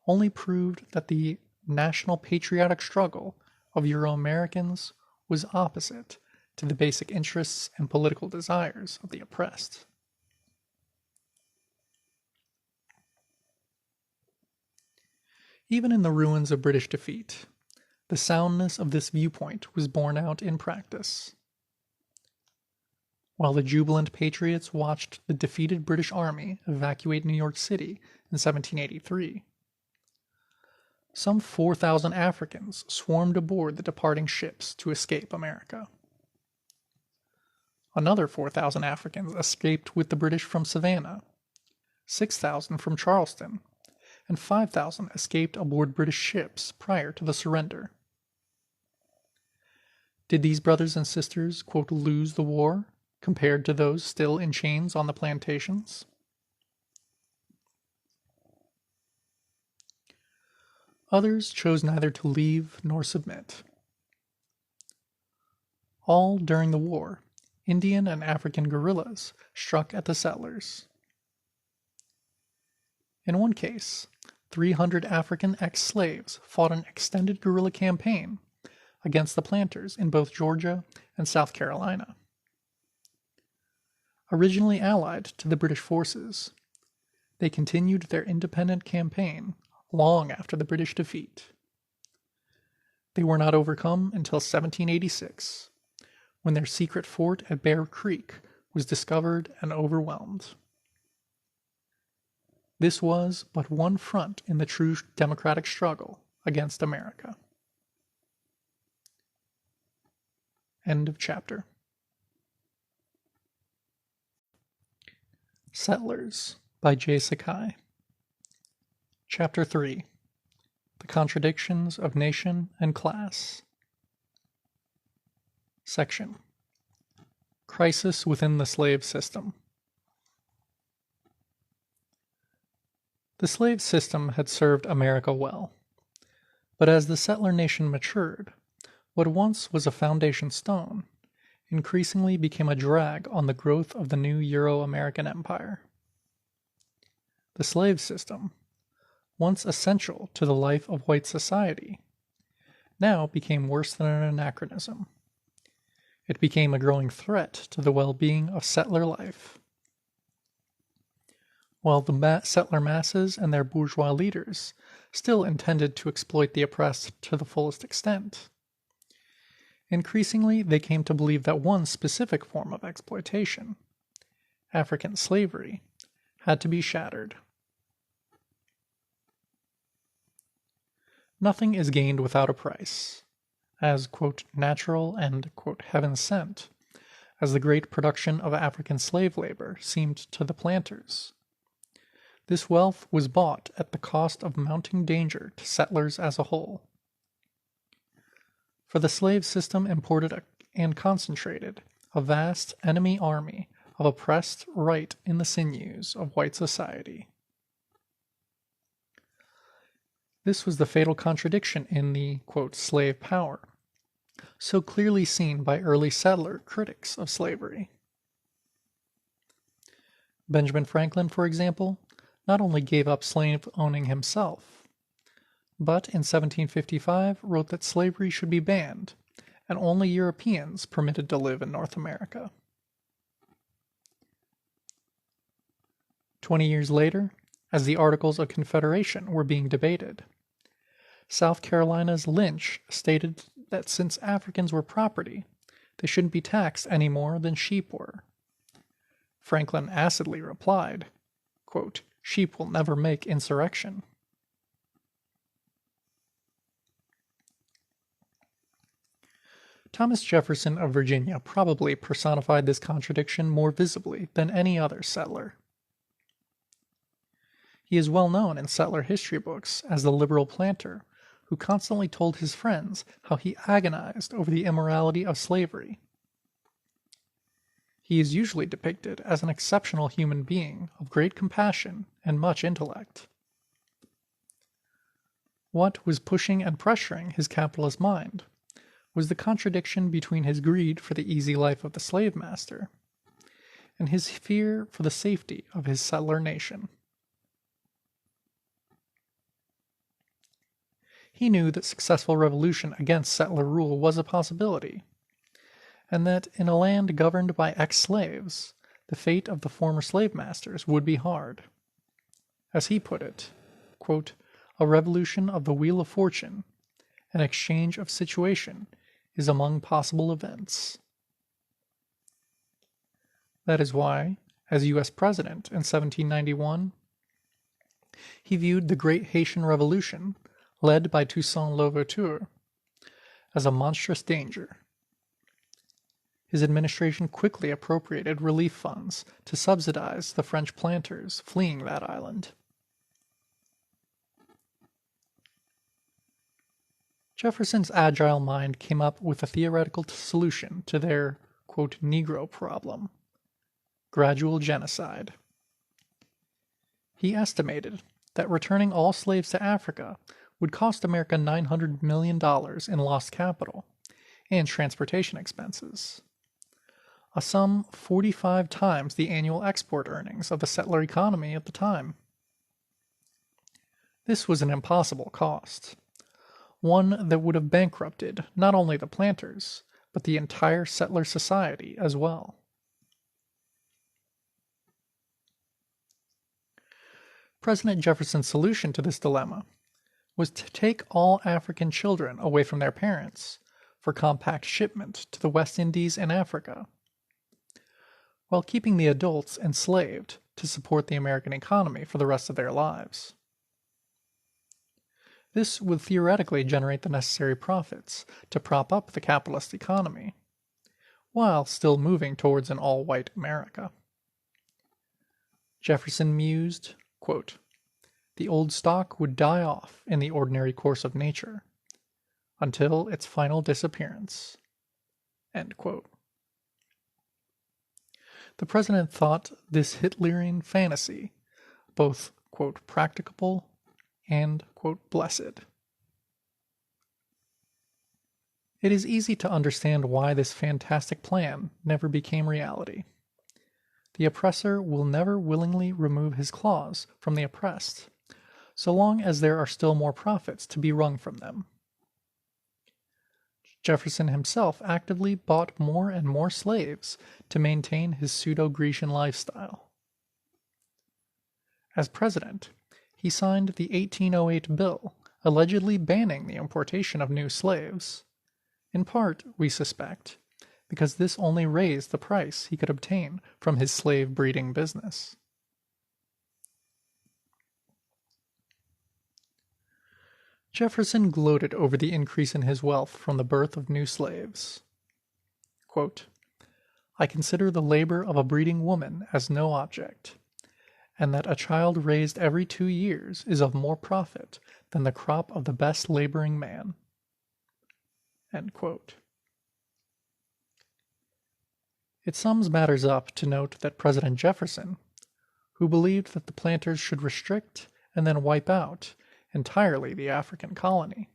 only proved that the national patriotic struggle of Euro-Americans was opposite to the basic interests and political desires of the oppressed. Even in the ruins of British defeat, the soundness of this viewpoint was borne out in practice. While the jubilant patriots watched the defeated British Army evacuate New York City in 1783, some 4,000 Africans swarmed aboard the departing ships to escape America. Another 4,000 Africans escaped with the British from Savannah, 6,000 from Charleston, and 5,000 escaped aboard British ships prior to the surrender. Did these brothers and sisters, quote, lose the war compared to those still in chains on the plantations? Others chose neither to leave nor submit. All during the war, Indian and African guerrillas struck at the settlers. In one case, 300 African ex-slaves fought an extended guerrilla campaign against the planters in both Georgia and South Carolina. Originally allied to the British forces, they continued their independent campaign long after the British defeat. They were not overcome until 1786, when their secret fort at Bear Creek was discovered and overwhelmed. This was but one front in the true democratic struggle against America. End of chapter. Settlers by J Sakai. Chapter 3. The Contradictions of Nation and Class. Section. Crisis within the slave system. The slave system had served America well, but as the settler nation matured, what once was a foundation stone increasingly became a drag on the growth of the new Euro-American empire. The slave system, once essential to the life of white society, now became worse than an anachronism. It became a growing threat to the well-being of settler life. While the settler masses and their bourgeois leaders still intended to exploit the oppressed to the fullest extent, increasingly they came to believe that one specific form of exploitation, African slavery, had to be shattered. Nothing is gained without a price, as, quote, natural and, quote, heaven-sent, as the great production of African slave labor seemed to the planters. This wealth was bought at the cost of mounting danger to settlers as a whole. For the slave system imported and concentrated a vast enemy army of oppressed right in the sinews of white society. This was the fatal contradiction in the, quote, slave power, so clearly seen by early settler critics of slavery. Benjamin Franklin, for example, not only gave up slave owning himself, but in 1755 wrote that slavery should be banned and only Europeans permitted to live in North America. 20 years later, as the Articles of Confederation were being debated, South Carolina's Lynch stated that since Africans were property, they shouldn't be taxed any more than sheep were. Franklin acidly replied, quote, "Sheep will never make insurrection." Thomas Jefferson of Virginia probably personified this contradiction more visibly than any other settler. He is well known in settler history books as the liberal planter who constantly told his friends how he agonized over the immorality of slavery. He is usually depicted as an exceptional human being of great compassion and much intellect. What was pushing and pressuring his capitalist mind was the contradiction between his greed for the easy life of the slave master and his fear for the safety of his settler nation. He knew that successful revolution against settler rule was a possibility, and that in a land governed by ex-slaves, the fate of the former slave masters would be hard. As he put it, quote, "A revolution of the wheel of fortune, an exchange of situation, is among possible events." That is why, as U.S. President in 1791, he viewed the Great Haitian Revolution, led by Toussaint Louverture, as a monstrous danger. His administration quickly appropriated relief funds to subsidize the French planters fleeing that island. Jefferson's agile mind came up with a theoretical solution to their, quote, Negro problem: gradual genocide. He estimated that returning all slaves to Africa would cost America $900 million in lost capital and transportation expenses, a sum 45 times the annual export earnings of the settler economy at the time. This was an impossible cost, one that would have bankrupted not only the planters, but the entire settler society as well. President Jefferson's solution to this dilemma was to take all African children away from their parents for compact shipment to the West Indies and Africa, while keeping the adults enslaved to support the American economy for the rest of their lives. This would theoretically generate the necessary profits to prop up the capitalist economy, while still moving towards an all-white America. Jefferson mused, quote, "The old stock would die off in the ordinary course of nature, until its final disappearance." End quote. The president thought this Hitlerian fantasy both, quote, "practicable" and, quote, "blessed." It is easy to understand why this fantastic plan never became reality. The oppressor will never willingly remove his claws from the oppressed, so long as there are still more profits to be wrung from them. Jefferson himself actively bought more and more slaves to maintain his pseudo-Grecian lifestyle. As president, he signed the 1808 bill allegedly banning the importation of new slaves, in part, we suspect, because this only raised the price he could obtain from his slave-breeding business. Jefferson gloated over the increase in his wealth from the birth of new slaves. Quote, "I consider the labor of a breeding woman as no object, and that a child raised every 2 years is of more profit than the crop of the best laboring man." End quote. It sums matters up to note that President Jefferson, who believed that the planters should restrict and then wipe out entirely the African colony,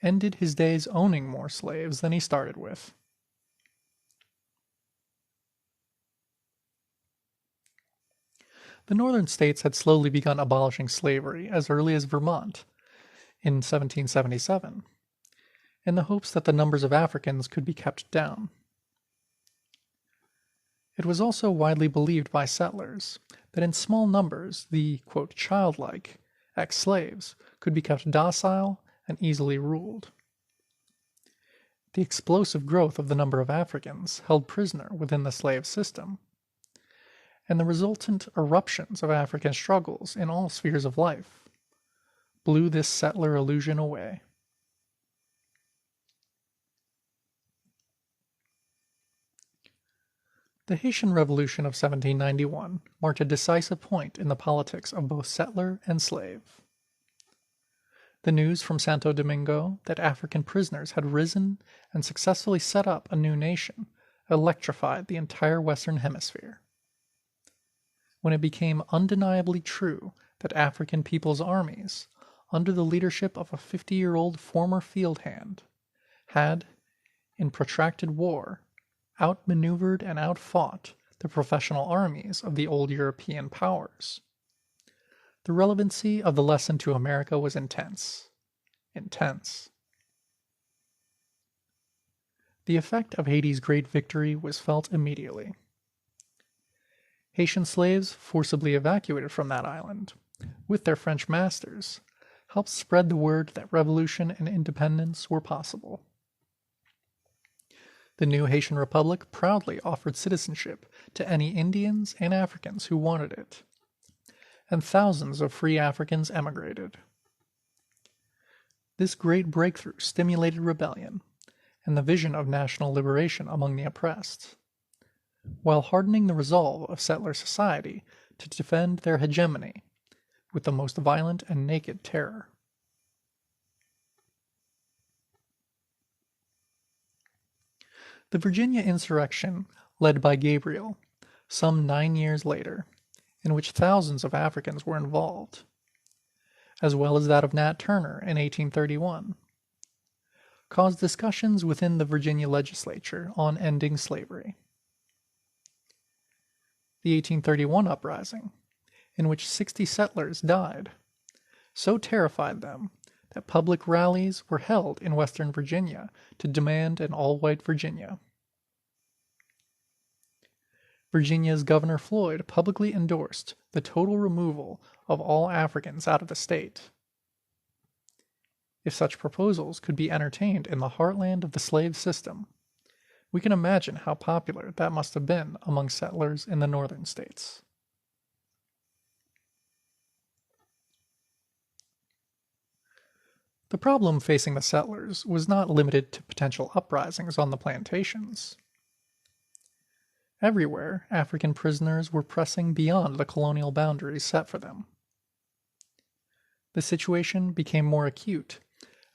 ended his days owning more slaves than he started with. The northern states had slowly begun abolishing slavery as early as Vermont in 1777, in the hopes that the numbers of Africans could be kept down. It was also widely believed by settlers that in small numbers the, quote, "childlike" ex-slaves could be kept docile and easily ruled. The explosive growth of the number of Africans held prisoner within the slave system, and the resultant eruptions of African struggles in all spheres of life, blew this settler illusion away. The Haitian Revolution of 1791 marked a decisive point in the politics of both settler and slave. The news from Santo Domingo that African prisoners had risen and successfully set up a new nation electrified the entire Western Hemisphere. When it became undeniably true that African people's armies, under the leadership of a 50-year-old former field hand, had, in protracted war, outmaneuvered and outfought the professional armies of the old European powers, the relevancy of the lesson to America was intense. The effect of Haiti's great victory was felt immediately. Haitian slaves forcibly evacuated from that island, with their French masters, helped spread the word that revolution and independence were possible. The new Haitian Republic proudly offered citizenship to any Indians and Africans who wanted it, and thousands of free Africans emigrated. This great breakthrough stimulated rebellion and the vision of national liberation among the oppressed, while hardening the resolve of settler society to defend their hegemony with the most violent and naked terror. The Virginia insurrection, led by Gabriel, some 9 years later, in which thousands of Africans were involved, as well as that of Nat Turner in 1831, caused discussions within the Virginia legislature on ending slavery. The 1831 uprising, in which 60 settlers died, so terrified them that public rallies were held in Western Virginia to demand an all-white Virginia. Virginia's Governor Floyd publicly endorsed the total removal of all Africans out of the state. If such proposals could be entertained in the heartland of the slave system, we can imagine how popular that must have been among settlers in the northern states. The problem facing the settlers was not limited to potential uprisings on the plantations. Everywhere, African prisoners were pressing beyond the colonial boundaries set for them. The situation became more acute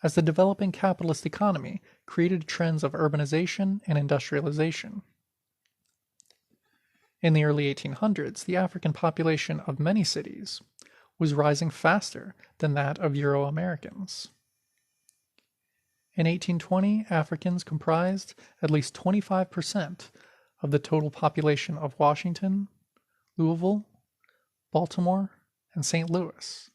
as the developing capitalist economy created trends of urbanization and industrialization. In the early 1800s, the African population of many cities was rising faster than that of Euro-Americans. In 1820, Africans comprised at least 25% of the total population of Washington, Louisville, Baltimore, and St. Louis.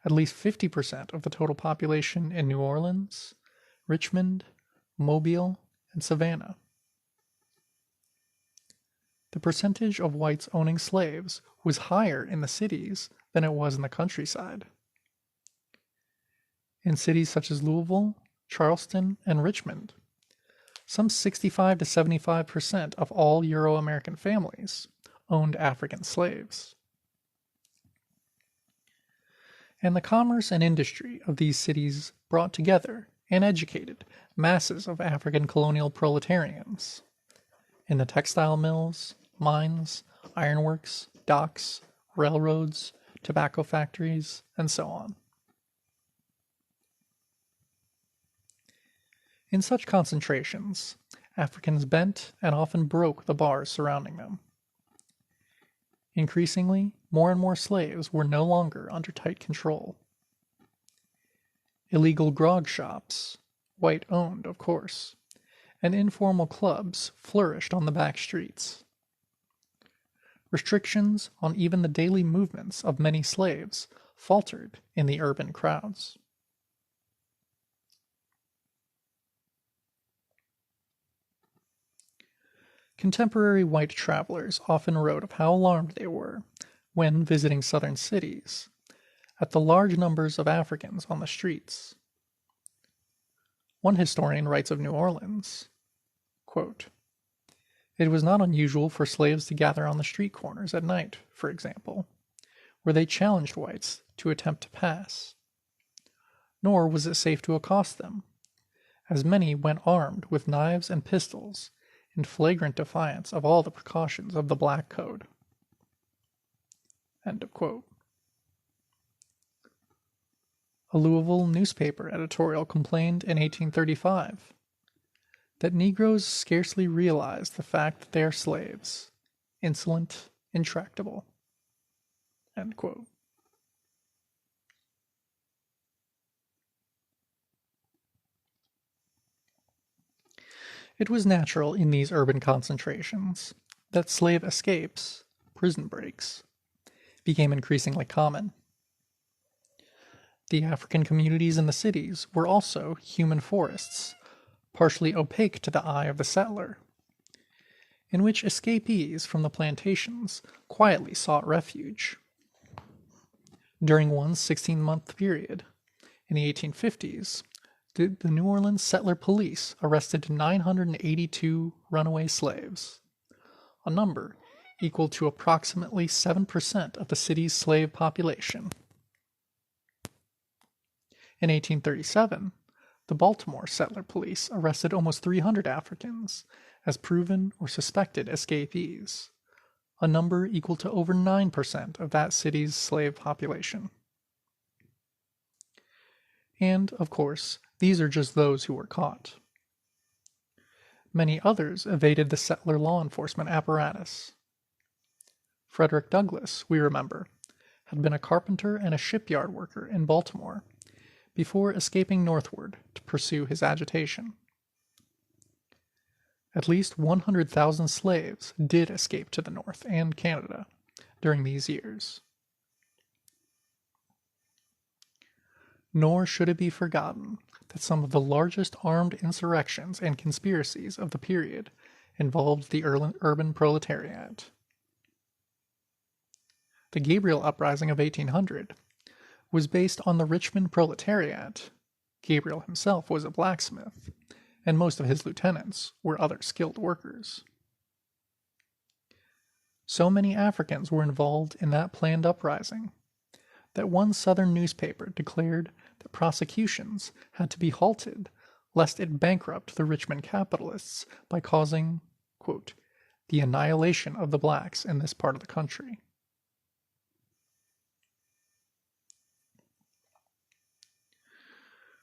At least 50% of the total population in New Orleans, Richmond, Mobile, and Savannah. The percentage of whites owning slaves was higher in the cities than it was in the countryside. In cities such as Louisville, Charleston, and Richmond, some 65 to 75% of all Euro-American families owned African slaves. And the commerce and industry of these cities brought together and educated masses of African colonial proletarians in the textile mills, mines, ironworks, docks, railroads, tobacco factories, and so on. In such concentrations, Africans bent and often broke the bars surrounding them. Increasingly, more and more slaves were no longer under tight control. Illegal grog shops, white-owned of course, and informal clubs flourished on the back streets. Restrictions on even the daily movements of many slaves faltered in the urban crowds. Contemporary white travelers often wrote of how alarmed they were, when visiting southern cities, at the large numbers of Africans on the streets. One historian writes of New Orleans, quote, "It was not unusual for slaves to gather on the street corners at night, for example, where they challenged whites to attempt to pass. Nor was it safe to accost them, as many went armed with knives and pistols in flagrant defiance of all the precautions of the Black Code." End of quote. A Louisville newspaper editorial complained in 1835 that Negroes scarcely realized the fact that they are slaves, insolent, intractable. End quote. It was natural in these urban concentrations that slave escapes, prison breaks, became increasingly common. The African communities in the cities were also human forests, partially opaque to the eye of the settler, in which escapees from the plantations quietly sought refuge. During one 16-month period, in the 1850s, the New Orleans settler police arrested 982 runaway slaves, a number equal to approximately 7% of the city's slave population. In 1837, the Baltimore settler police arrested almost 300 Africans as proven or suspected escapees, a number equal to over 9% of that city's slave population. And, of course, these are just those who were caught. Many others evaded the settler law enforcement apparatus. Frederick Douglass, we remember, had been a carpenter and a shipyard worker in Baltimore before escaping northward to pursue his agitation. At least 100,000 slaves did escape to the north and Canada during these years. Nor should it be forgotten that some of the largest armed insurrections and conspiracies of the period involved the urban proletariat. The Gabriel Uprising of 1800 was based on the Richmond proletariat. Gabriel himself was a blacksmith, and most of his lieutenants were other skilled workers. So many Africans were involved in that planned uprising that one Southern newspaper declared that prosecutions had to be halted lest it bankrupt the Richmond capitalists by causing, quote, the annihilation of the blacks in this part of the country.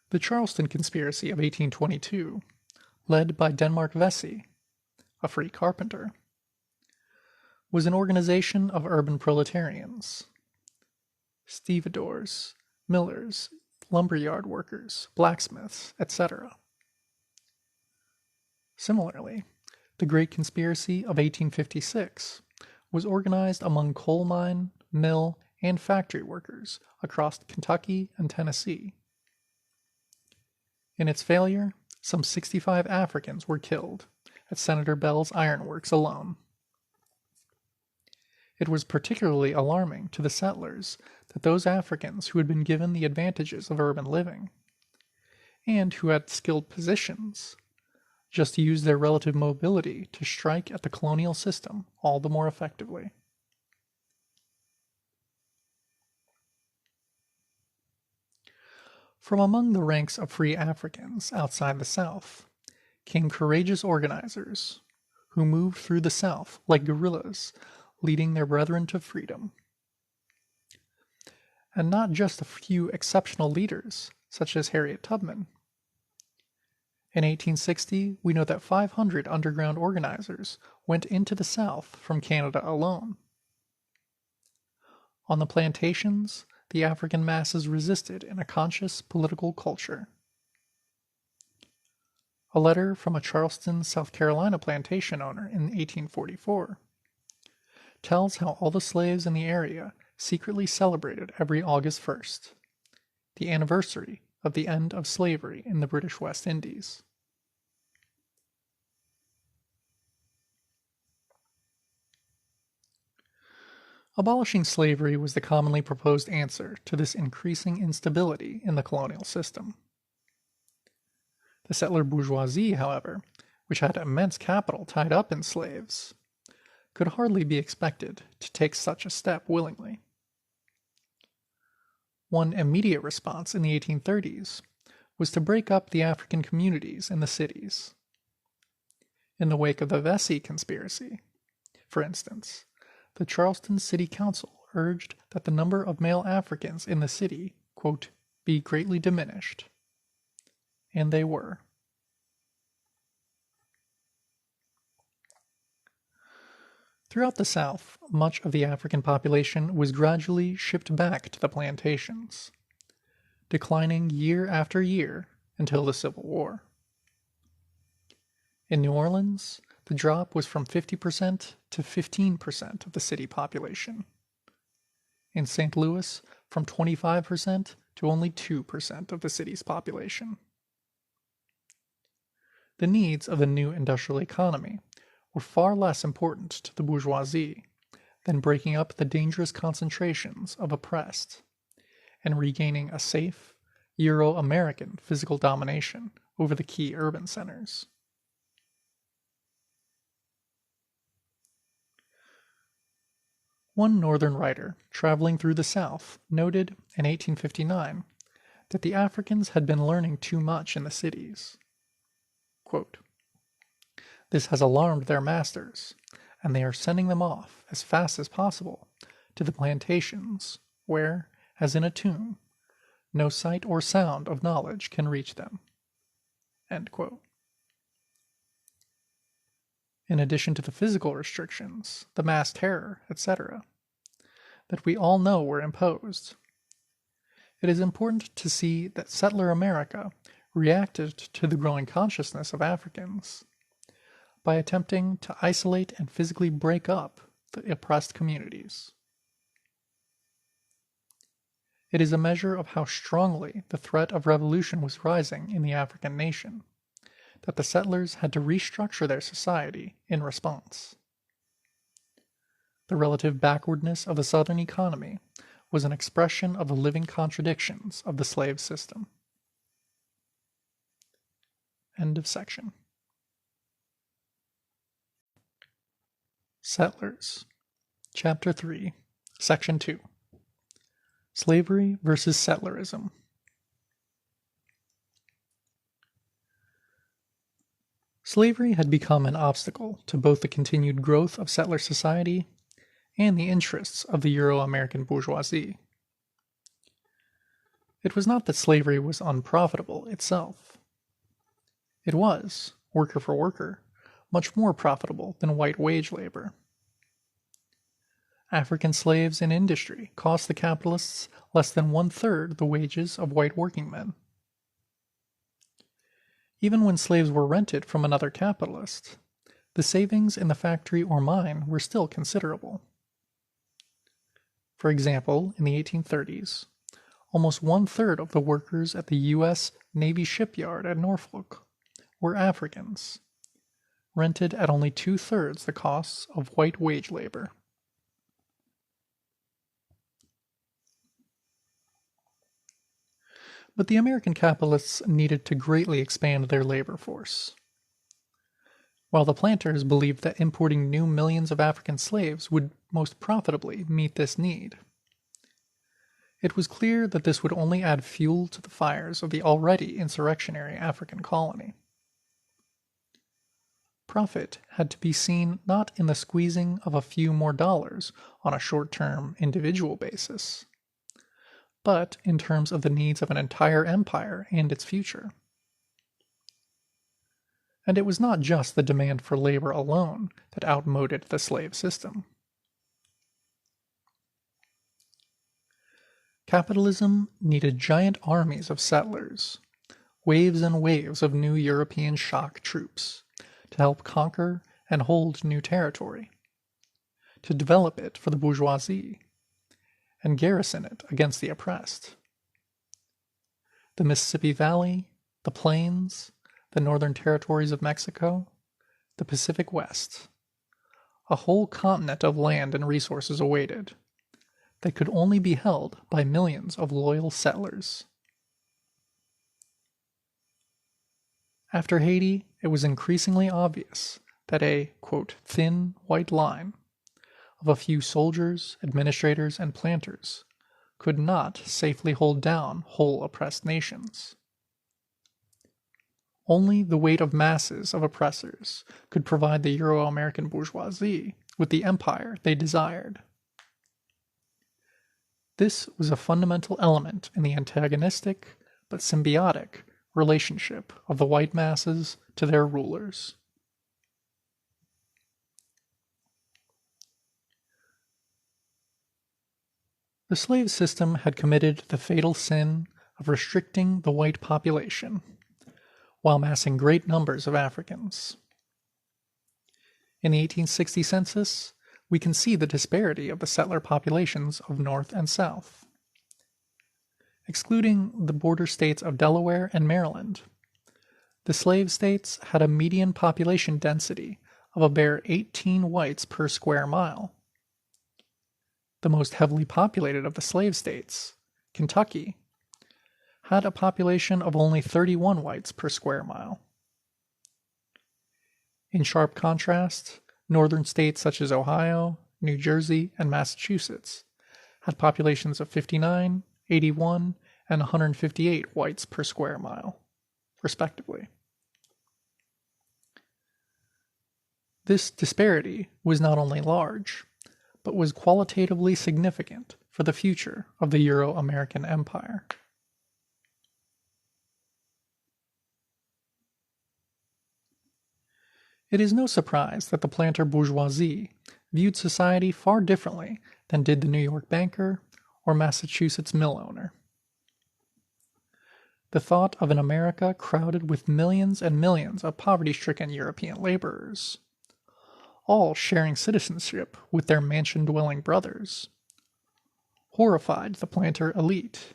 The Charleston Conspiracy of 1822, led by Denmark Vesey, a free carpenter, was an organization of urban proletarians, stevedores, millers, lumberyard workers, blacksmiths, etc. Similarly, the Great Conspiracy of 1856 was organized among coal mine, mill, and factory workers across Kentucky and Tennessee. In its failure, some 65 Africans were killed at Senator Bell's ironworks alone. It was particularly alarming to the settlers that those Africans who had been given the advantages of urban living, and who had skilled positions, just used their relative mobility to strike at the colonial system all the more effectively. From among the ranks of free Africans outside the South came courageous organizers who moved through the South like guerrillas, leading their brethren to freedom. And not just a few exceptional leaders, such as Harriet Tubman. In 1860, we know that 500 underground organizers went into the South from Canada alone. On the plantations, the African masses resisted in a conscious political culture. A letter from a Charleston, South Carolina plantation owner in 1844 tells how all the slaves in the area secretly celebrated every August 1st, the anniversary of the end of slavery in the British West Indies. Abolishing slavery was the commonly proposed answer to this increasing instability in the colonial system. The settler bourgeoisie, however, which had immense capital tied up in slaves, could hardly be expected to take such a step willingly. One immediate response in the 1830s was to break up the African communities in the cities. In the wake of the Vesey conspiracy, for instance, the Charleston City Council urged that the number of male Africans in the city, quote, be greatly diminished. And they were. Throughout the South, much of the African population was gradually shipped back to the plantations, declining year after year until the Civil War. In New Orleans, the drop was from 50% to 15% of the city population. In St. Louis, from 25% to only 2% of the city's population. The needs of the new industrial economy were far less important to the bourgeoisie than breaking up the dangerous concentrations of oppressed and regaining a safe, Euro-American physical domination over the key urban centers. One northern writer traveling through the South noted in 1859 that the Africans had been learning too much in the cities. Quote, this has alarmed their masters, and they are sending them off as fast as possible to the plantations where, as in a tomb, no sight or sound of knowledge can reach them. End quote. In addition to the physical restrictions, the mass terror, etc., that we all know were imposed, it is important to see that settler America reacted to the growing consciousness of Africans by attempting to isolate and physically break up the oppressed communities. It is a measure of how strongly the threat of revolution was rising in the African nation that the settlers had to restructure their society in response. The relative backwardness of the Southern economy was an expression of the living contradictions of the slave system. End of section. Settlers. Chapter 3, Section 2. Slavery versus Settlerism. Slavery had become an obstacle to both the continued growth of settler society and the interests of the Euro-American bourgeoisie. It was not that slavery was unprofitable itself. It was, worker for worker, much more profitable than white wage labor. African slaves in industry cost the capitalists less than 1/3 the wages of white working men. Even when slaves were rented from another capitalist, the savings in the factory or mine were still considerable. For example, in the 1830s, almost 1/3 of the workers at the U.S. Navy shipyard at Norfolk were Africans, rented at only 2/3 the costs of white wage labor. But the American capitalists needed to greatly expand their labor force. While the planters believed that importing new millions of African slaves would most profitably meet this need, it was clear that this would only add fuel to the fires of the already insurrectionary African colony. Profit had to be seen not in the squeezing of a few more dollars on a short-term individual basis, but in terms of the needs of an entire empire and its future. And it was not just the demand for labor alone that outmoded the slave system. Capitalism needed giant armies of settlers, waves and waves of new European shock troops, to help conquer and hold new territory, to develop it for the bourgeoisie, and garrison it against the oppressed. The Mississippi Valley, the Plains, the northern territories of Mexico, the Pacific West. A whole continent of land and resources awaited, that could only be held by millions of loyal settlers. After Haiti, it was increasingly obvious that a, quote, thin white line of a few soldiers, administrators, and planters could not safely hold down whole oppressed nations. Only the weight of masses of oppressors could provide the Euro-American bourgeoisie with the empire they desired. This was a fundamental element in the antagonistic but symbiotic relationship of the white masses to their rulers. The slave system had committed the fatal sin of restricting the white population while massing great numbers of Africans. In the 1860 census, we can see the disparity of the settler populations of North and South. Excluding the border states of Delaware and Maryland, the slave states had a median population density of a bare 18 whites per square mile. The most heavily populated of the slave states, Kentucky, had a population of only 31 whites per square mile. In sharp contrast, northern states such as Ohio, New Jersey, and Massachusetts had populations of 59, 81, and 158 whites per square mile, respectively. This disparity was not only large, but was qualitatively significant for the future of the Euro-American Empire. It is no surprise that the planter bourgeoisie viewed society far differently than did the New York banker or Massachusetts mill owner. The thought of an America crowded with millions and millions of poverty-stricken European laborers, all sharing citizenship with their mansion-dwelling brothers, horrified the planter elite.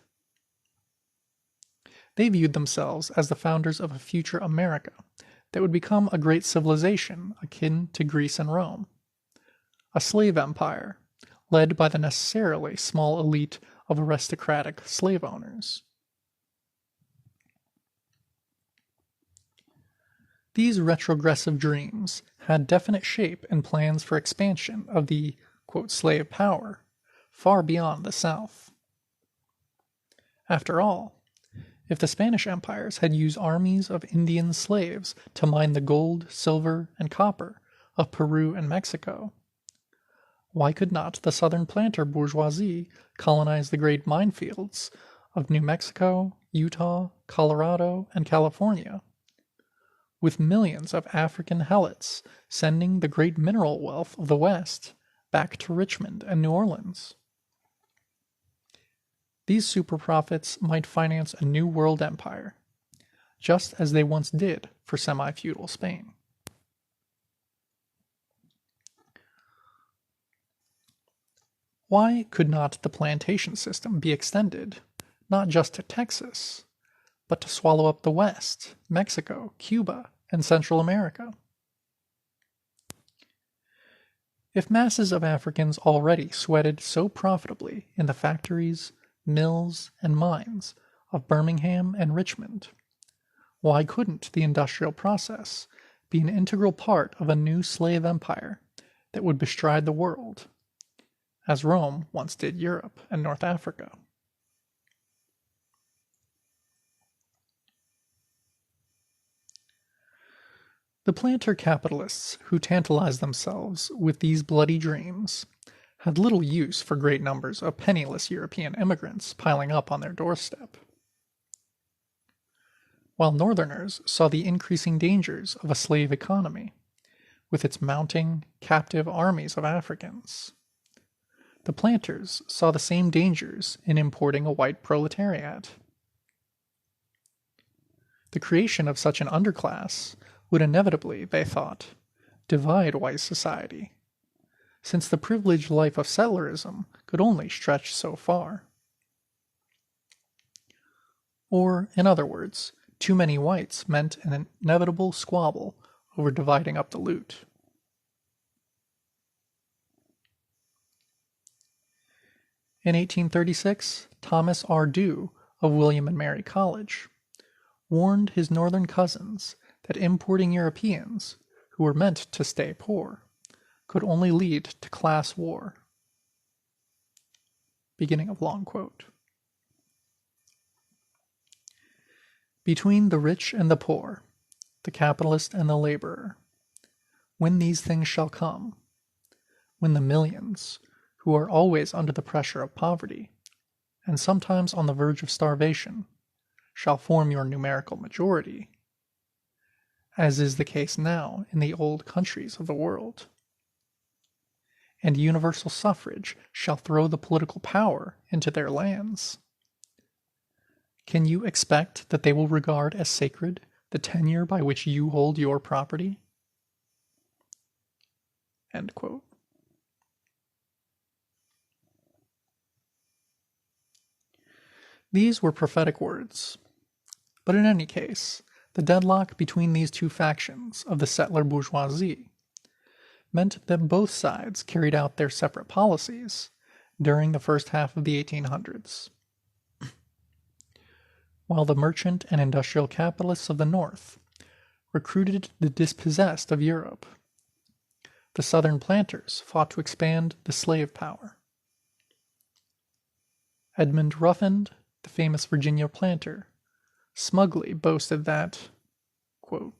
They viewed themselves as the founders of a future America that would become a great civilization akin to Greece and Rome. A slave empire, led by the necessarily small elite of aristocratic slave owners. These retrogressive dreams had definite shape and plans for expansion of the, quote, slave power far beyond the South. After all, if the Spanish empires had used armies of Indian slaves to mine the gold, silver, and copper of Peru and Mexico, why could not the southern planter bourgeoisie colonize the great minefields of New Mexico, Utah, Colorado, and California, with millions of African helots sending the great mineral wealth of the West back to Richmond and New Orleans? These super profits might finance a new world empire, just as they once did for semi-feudal Spain. Why could not the plantation system be extended, not just to Texas, but to swallow up the West, Mexico, Cuba, and Central America? If masses of Africans already sweated so profitably in the factories, mills, and mines of Birmingham and Richmond, why couldn't the industrial process be an integral part of a new slave empire that would bestride the world, as Rome once did Europe and North Africa? The planter capitalists who tantalized themselves with these bloody dreams had little use for great numbers of penniless European immigrants piling up on their doorstep. While Northerners saw the increasing dangers of a slave economy, with its mounting, captive armies of Africans, the planters saw the same dangers in importing a white proletariat. The creation of such an underclass would inevitably, they thought, divide white society, since the privileged life of settlerism could only stretch so far. Or, in other words, too many whites meant an inevitable squabble over dividing up the loot. In 1836, Thomas R. Dew of William and Mary College warned his northern cousins that importing Europeans, who were meant to stay poor, could only lead to class war. Beginning of long quote. Between the rich and the poor, the capitalist and the laborer, when these things shall come, when the millions, who are always under the pressure of poverty, and sometimes on the verge of starvation, shall form your numerical majority, as is the case now in the old countries of the world, and universal suffrage shall throw the political power into their lands, can you expect that they will regard as sacred the tenure by which you hold your property? End quote. These were prophetic words, but in any case, the deadlock between these two factions of the settler bourgeoisie meant that both sides carried out their separate policies during the first half of the 1800s. While the merchant and industrial capitalists of the North recruited the dispossessed of Europe, the Southern planters fought to expand the slave power. Edmund Ruffin, the famous Virginia planter, smugly boasted that, quote,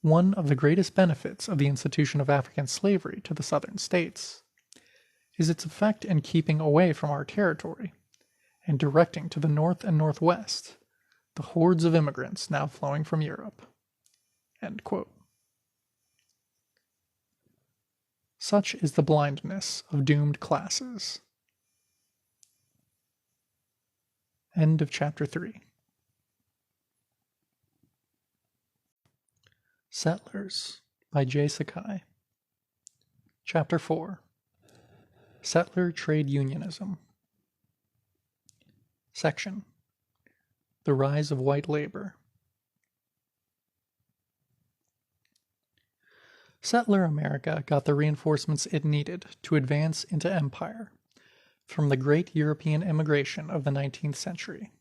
one of the greatest benefits of the institution of African slavery to the Southern states is its effect in keeping away from our territory and directing to the north and northwest the hordes of immigrants now flowing from Europe. End quote. Such is the blindness of doomed classes. End of chapter 3. Settlers by J Sakai. Chapter 4. Settler Trade Unionism. Section: The Rise of White Labor. Settler America got the reinforcements it needed to advance into empire from the great European immigration of the 19th century.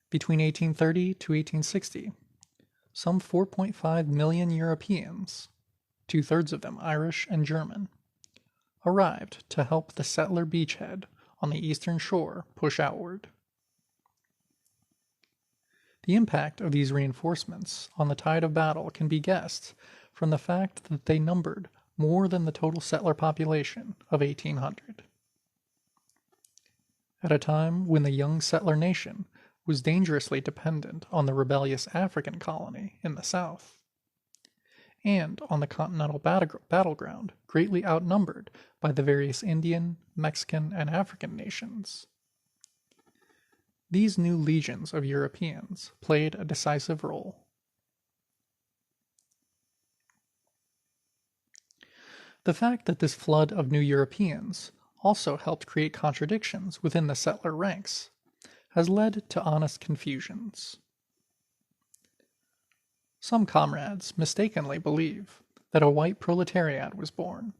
Between 1830 to 1860, some 4.5 million Europeans, two-thirds of them Irish and German, arrived to help the settler beachhead on the eastern shore push outward. The impact of these reinforcements on the tide of battle can be guessed from the fact that they numbered more than the total settler population of 1800. At a time when the young settler nation was dangerously dependent on the rebellious African colony in the south, and on the continental battleground greatly outnumbered by the various Indian, Mexican, and African nations. These new legions of Europeans played a decisive role. The fact that this flood of new Europeans also helped create contradictions within the settler ranks has led to honest confusions. Some comrades mistakenly believe that a white proletariat was born,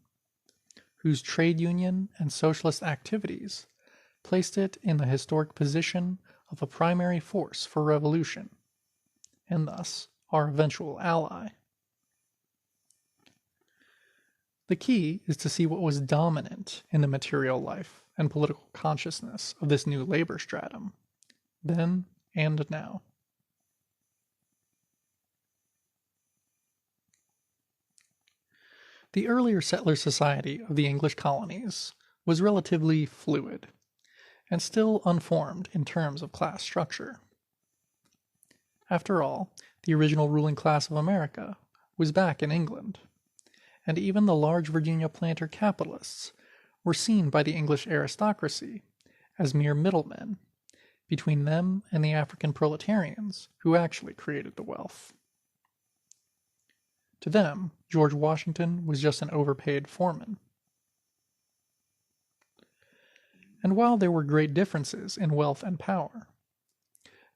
whose trade union and socialist activities placed it in the historic position of a primary force for revolution, and thus our eventual ally. The key is to see what was dominant in the material life and political consciousness of this new labor stratum, then and now. The earlier settler society of the English colonies was relatively fluid, and still unformed in terms of class structure. After all, the original ruling class of America was back in England, and even the large Virginia planter capitalists were seen by the English aristocracy as mere middlemen between them and the African proletarians who actually created the wealth. To them, George Washington was just an overpaid foreman. And while there were great differences in wealth and power,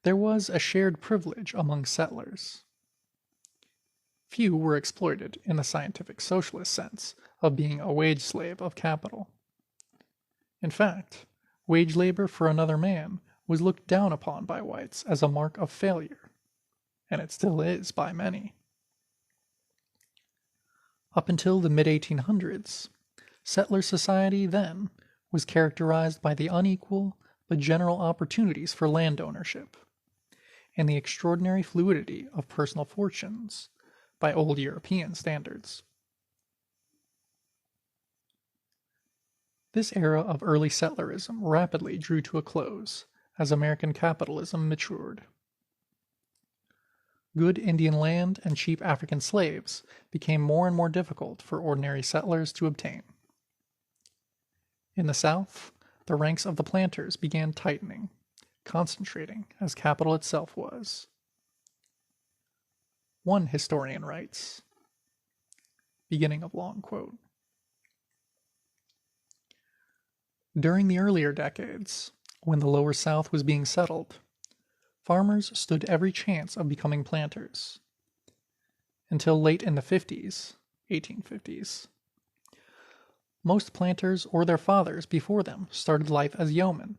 there was a shared privilege among settlers. Few were exploited in the scientific socialist sense of being a wage slave of capital. In fact, wage labor for another man was looked down upon by whites as a mark of failure, and it still is by many. Up until the mid-1800s, settler society then was characterized by the unequal but general opportunities for land ownership, and the extraordinary fluidity of personal fortunes by old European standards. This era of early settlerism rapidly drew to a close as American capitalism matured. Good Indian land and cheap African slaves became more and more difficult for ordinary settlers to obtain. In the South, the ranks of the planters began tightening, concentrating as capital itself was. One historian writes, beginning of long quote, "During the earlier decades, when the lower South was being settled, farmers stood every chance of becoming planters. Until late in the 1850s, most planters or their fathers before them started life as yeomen,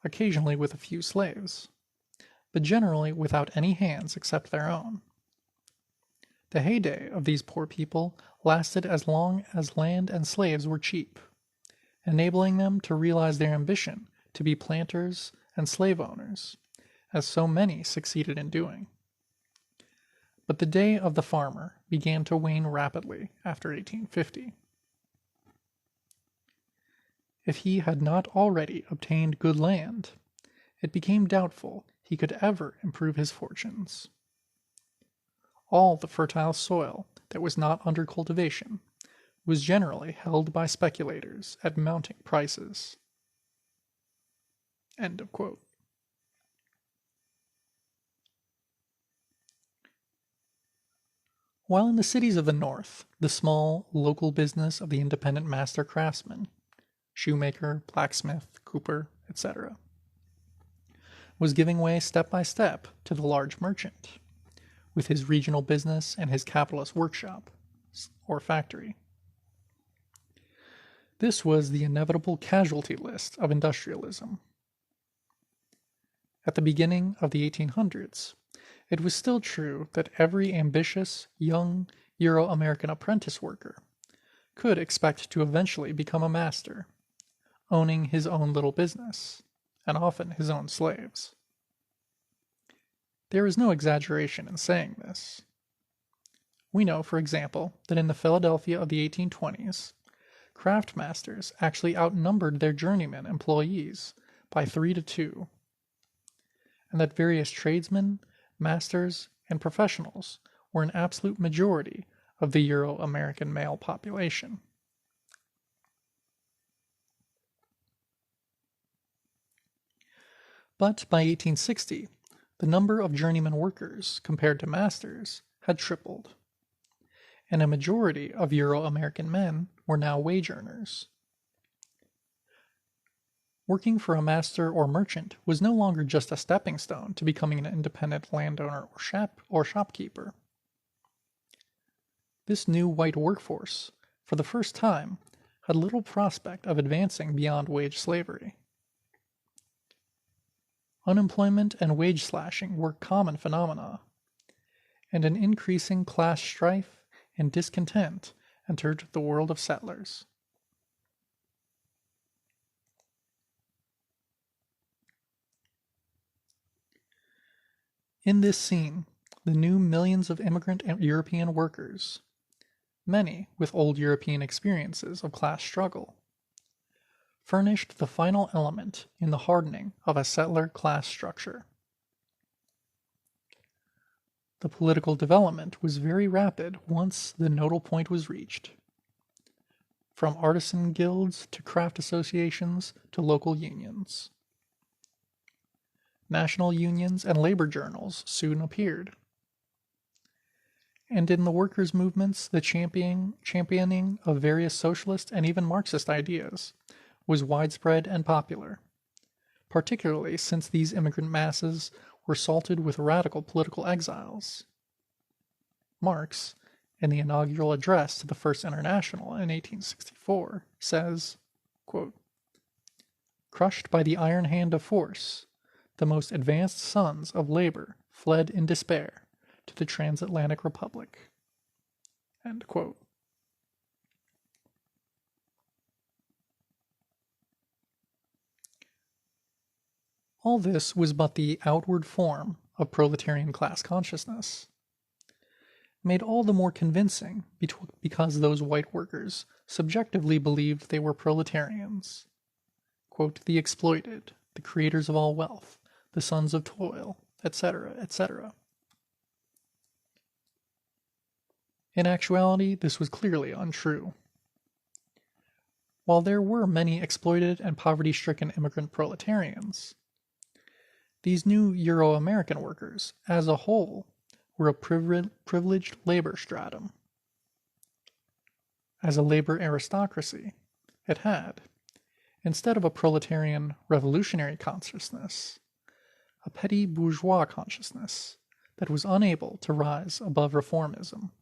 occasionally with a few slaves, but generally without any hands except their own. The heyday of these poor people lasted as long as land and slaves were cheap, enabling them to realize their ambition to be planters and slave owners, as so many succeeded in doing. But the day of the farmer began to wane rapidly after 1850. If he had not already obtained good land, it became doubtful he could ever improve his fortunes. All the fertile soil that was not under cultivation was generally held by speculators at mounting prices." End of quote. While in the cities of the North, the small, local business of the independent master craftsman, shoemaker, blacksmith, cooper, etc., was giving way step by step to the large merchant, with his regional business and his capitalist workshop, or factory. This was the inevitable casualty list of industrialism. At the beginning of the 1800s, it was still true that every ambitious, young Euro-American apprentice worker could expect to eventually become a master, owning his own little business, and often his own slaves. There is no exaggeration in saying this. We know, for example, that in the Philadelphia of the 1820s, craft masters actually outnumbered their journeyman employees by 3 to 2, and that various tradesmen, masters, and professionals were an absolute majority of the Euro-American male population. But by 1860, the number of journeyman workers compared to masters had tripled, and a majority of Euro-American men were now wage earners. Working for a master or merchant was no longer just a stepping stone to becoming an independent landowner or shopkeeper. This new white workforce, for the first time, had little prospect of advancing beyond wage slavery. Unemployment and wage slashing were common phenomena, and an increasing class strife and discontent entered the world of settlers. In this scene, the new millions of immigrant European workers, many with old European experiences of class struggle, furnished the final element in the hardening of a settler class structure. The political development was very rapid once the nodal point was reached. From artisan guilds to craft associations to local unions. National unions and labor journals soon appeared. And in the workers' movements, the championing of various socialist and even Marxist ideas was widespread and popular, particularly since these immigrant masses were salted with radical political exiles. Marx, in the inaugural address to the First International in 1864, says, quote, "Crushed by the iron hand of force, the most advanced sons of labor fled in despair to the transatlantic republic." End quote. All this was but the outward form of proletarian class consciousness, made all the more convincing because those white workers subjectively believed they were proletarians, quote, "the exploited, the creators of all wealth, the sons of toil," etc., etc. In actuality, this was clearly untrue. While there were many exploited and poverty-stricken immigrant proletarians, these new Euro-American workers, as a whole, were a privileged labor stratum. As a labor aristocracy, it had, instead of a proletarian revolutionary consciousness, a petty bourgeois consciousness that was unable to rise above reformism.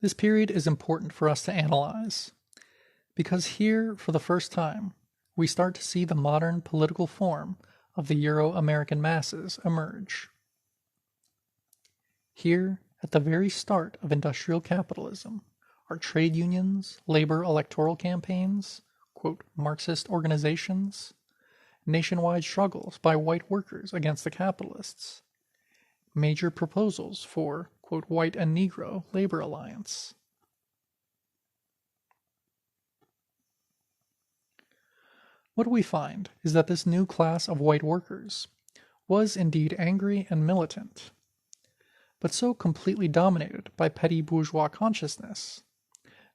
This period is important for us to analyze, because here, for the first time, we start to see the modern political form of the Euro-American masses emerge. Here, at the very start of industrial capitalism, are trade unions, labor electoral campaigns, quote, Marxist organizations, nationwide struggles by white workers against the capitalists, major proposals for, quote, white and Negro labor alliance. What we find is that this new class of white workers was indeed angry and militant, but so completely dominated by petty bourgeois consciousness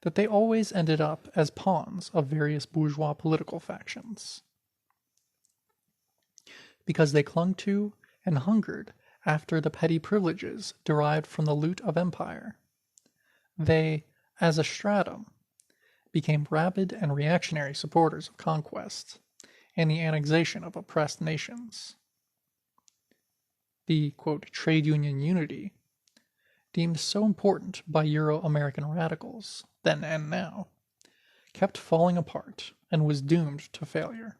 that they always ended up as pawns of various bourgeois political factions, because they clung to and hungered after the petty privileges derived from the loot of empire. They, as a stratum, became rabid and reactionary supporters of conquest, and the annexation of oppressed nations. The, quote, trade union unity, deemed so important by Euro-American radicals, then and now, kept falling apart and was doomed to failure.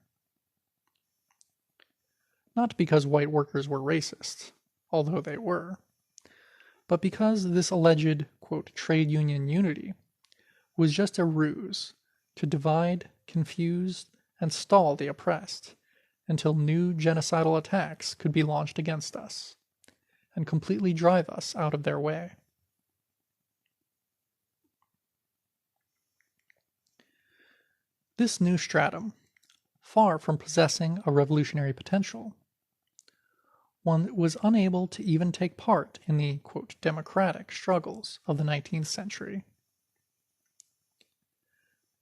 Not because white workers were racist, although they were, but because this alleged, quote, trade union unity was just a ruse to divide, confuse, and stall the oppressed until new genocidal attacks could be launched against us and completely drive us out of their way. This new stratum, far from possessing a revolutionary potential, one was unable to even take part in the, quote, democratic struggles of the 19th century.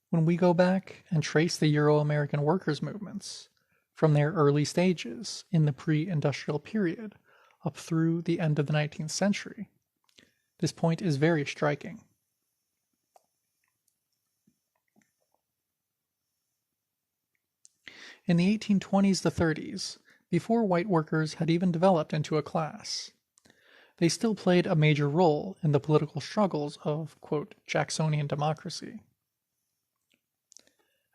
When we go back and trace the Euro-American workers' movements from their early stages in the pre-industrial period up through the end of the 19th century, this point is very striking. In the 1820s to 30s, before white workers had even developed into a class, they still played a major role in the political struggles of, quote, Jacksonian democracy.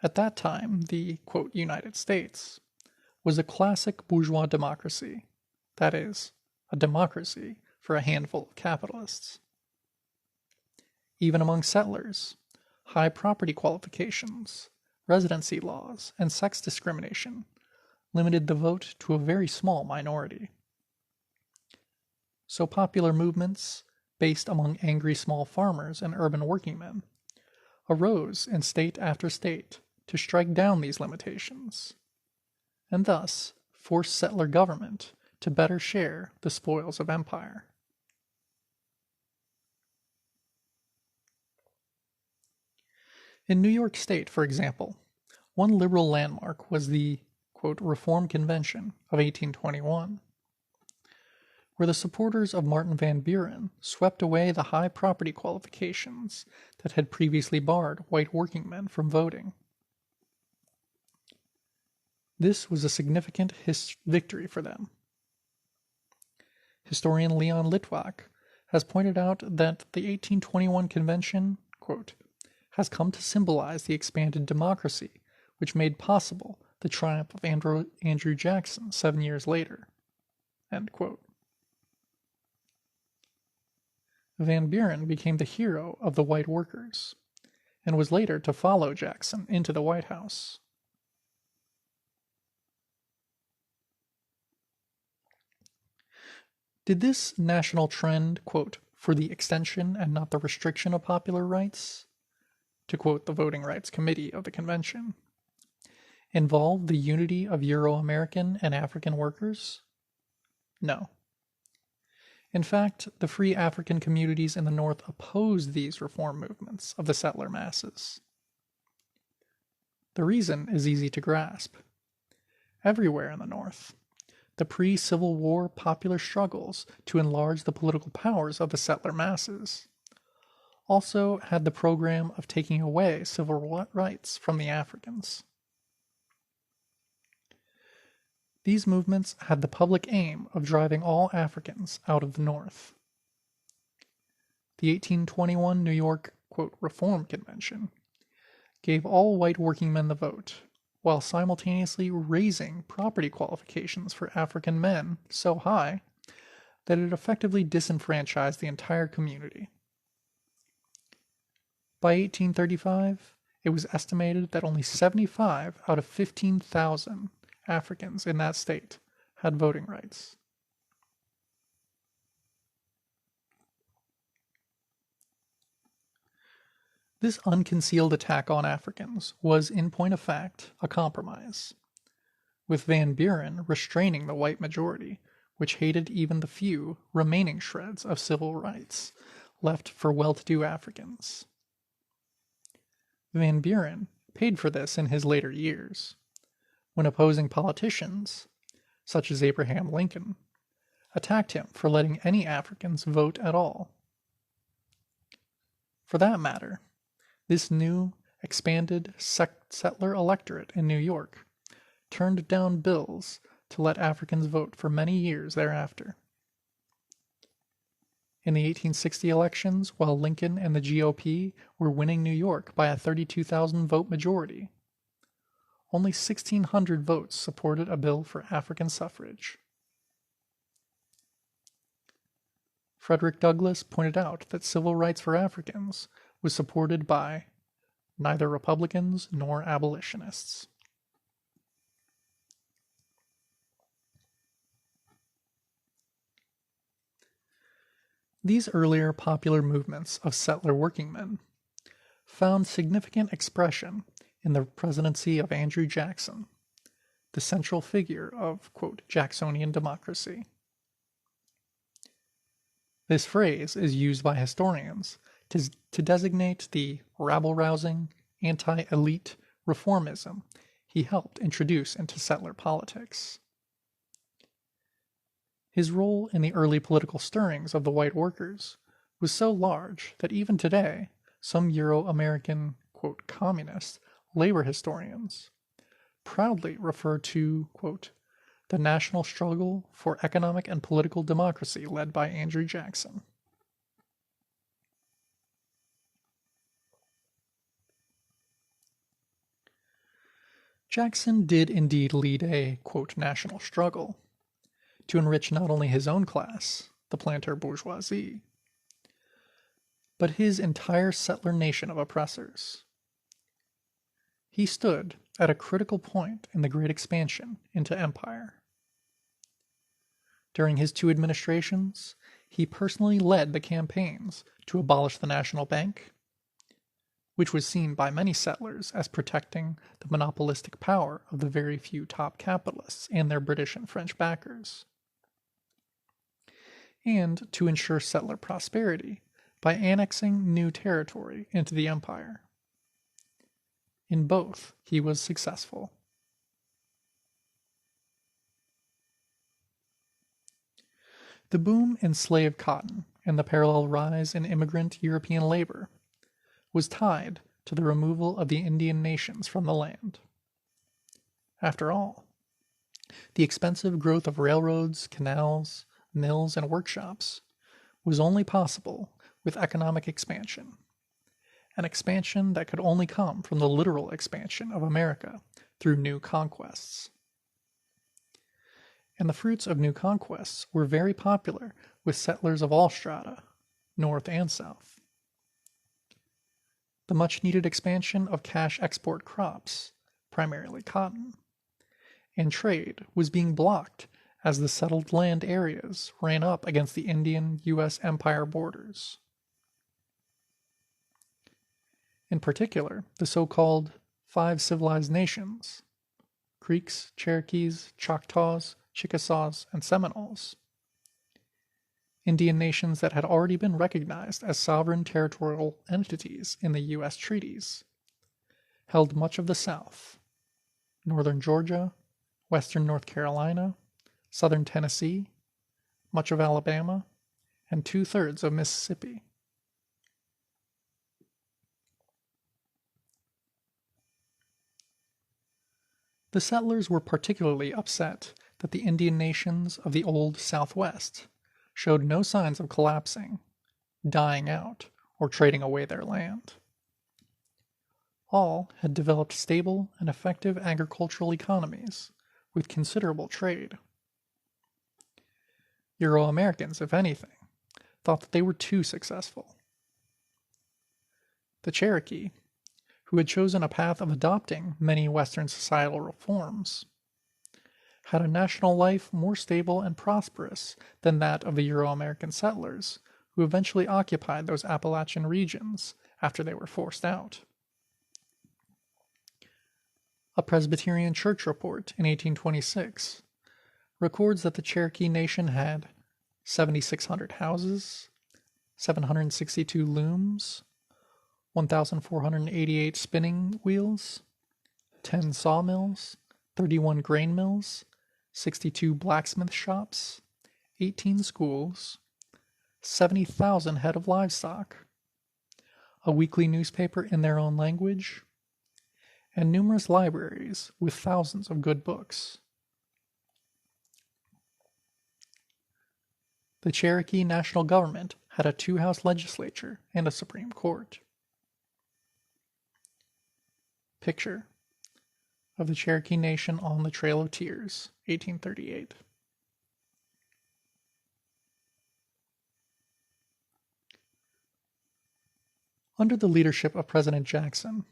At that time, the, quote, United States was a classic bourgeois democracy, that is, a democracy for a handful of capitalists. Even among settlers, high property qualifications, residency laws, and sex discrimination limited the vote to a very small minority. So popular movements, based among angry small farmers and urban workingmen, arose in state after state to strike down these limitations, and thus force settler government to better share the spoils of empire. In New York State, for example, one liberal landmark was the, quote, Reform Convention of 1821, where the supporters of Martin Van Buren swept away the high property qualifications that had previously barred white workingmen from voting. This was a significant victory for them. Historian Leon Litwack has pointed out that the 1821 convention, quote, has come to symbolize the expanded democracy which made possible the triumph of Andrew Jackson 7 years later, end quote. Van Buren became the hero of the white workers, and was later to follow Jackson into the White House. Did this national trend, quote, for the extension and not the restriction of popular rights, to quote the Voting Rights Committee of the convention, involve the unity of Euro-American and African workers? No. In fact, the free African communities in the North opposed these reform movements of the settler masses. The reason is easy to grasp. Everywhere in the North, the pre-Civil War popular struggles to enlarge the political powers of the settler masses also had the program of taking away civil rights from the Africans. These movements had the public aim of driving all Africans out of the North. The 1821 New York, quote, Reform Convention gave all white workingmen the vote, while simultaneously raising property qualifications for African men so high that it effectively disenfranchised the entire community. By 1835, it was estimated that only 75 out of 15,000 Africans in that state had voting rights. This unconcealed attack on Africans was, in point of fact, a compromise, with Van Buren restraining the white majority, which hated even the few remaining shreds of civil rights left for well-to-do Africans. Van Buren paid for this in his later years, when opposing politicians, such as Abraham Lincoln, attacked him for letting any Africans vote at all. For that matter, this new, expanded settler electorate in New York turned down bills to let Africans vote for many years thereafter. In the 1860 elections, while Lincoln and the GOP were winning New York by a 32,000 vote majority, only 1,600 votes supported a bill for African suffrage. Frederick Douglass pointed out that civil rights for Africans was supported by neither Republicans nor abolitionists. These earlier popular movements of settler workingmen found significant expression in the presidency of Andrew Jackson, the central figure of, quote, Jacksonian democracy. This phrase is used by historians to designate the rabble-rousing, anti-elite reformism he helped introduce into settler politics. His role in the early political stirrings of the white workers was so large that even today, some Euro-American, quote, communist labor historians proudly refer to, quote, the national struggle for economic and political democracy led by Andrew Jackson. Jackson did indeed lead a, quote, national struggle to enrich not only his own class, the planter bourgeoisie, but his entire settler nation of oppressors. He stood at a critical point in the Great Expansion into empire. During his 2 administrations, he personally led the campaigns to abolish the National Bank, which was seen by many settlers as protecting the monopolistic power of the very few top capitalists and their British and French backers, and to ensure settler prosperity by annexing new territory into the empire. In both, he was successful. The boom in slave cotton and the parallel rise in immigrant European labor was tied to the removal of the Indian nations from the land. After all, the expensive growth of railroads, canals, mills, and workshops was only possible with economic expansion, an expansion that could only come from the literal expansion of America through new conquests. And the fruits of new conquests were very popular with settlers of all strata, North and South. The much-needed expansion of cash export crops, primarily cotton, and trade was being blocked as the settled land areas ran up against the Indian-U.S. empire borders. In particular, the so-called 5 civilized nations, Creeks, Cherokees, Choctaws, Chickasaws, and Seminoles, Indian nations that had already been recognized as sovereign territorial entities in the U.S. treaties, held much of the South, northern Georgia, western North Carolina, southern Tennessee, much of Alabama, and 2/3 of Mississippi. The settlers were particularly upset that the Indian nations of the old Southwest showed no signs of collapsing, dying out, or trading away their land. All had developed stable and effective agricultural economies with considerable trade. Euro-Americans, if anything, thought that they were too successful. The Cherokee, who had chosen a path of adopting many Western societal reforms, had a national life more stable and prosperous than that of the Euro-American settlers who eventually occupied those Appalachian regions after they were forced out. A Presbyterian church report in 1826 records that the Cherokee Nation had 7,600 houses, 762 looms, 1,488 spinning wheels, 10 sawmills, 31 grain mills, 62 blacksmith shops, 18 schools, 70,000 head of livestock, a weekly newspaper in their own language, and numerous libraries with thousands of good books. The Cherokee national government had a two-house legislature and a Supreme Court. Picture of the Cherokee Nation on the Trail of Tears, 1838. Under the leadership of President Jackson,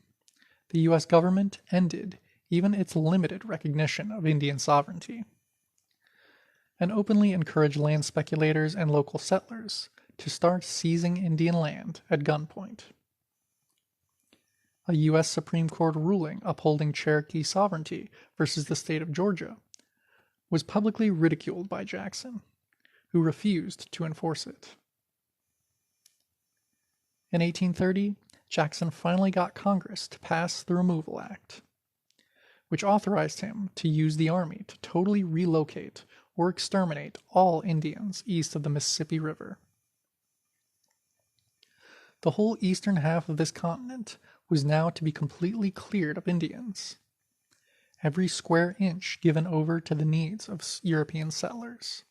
the U.S. government ended even its limited recognition of Indian sovereignty, and openly encouraged land speculators and local settlers to start seizing Indian land at gunpoint. A U.S. Supreme Court ruling upholding Cherokee sovereignty versus the state of Georgia was publicly ridiculed by Jackson, who refused to enforce it. In 1830, Jackson finally got Congress to pass the Removal Act, which authorized him to use the army to totally relocate or exterminate all Indians east of the Mississippi River. The whole eastern half of this continent was now to be completely cleared of Indians, every square inch given over to the needs of European settlers.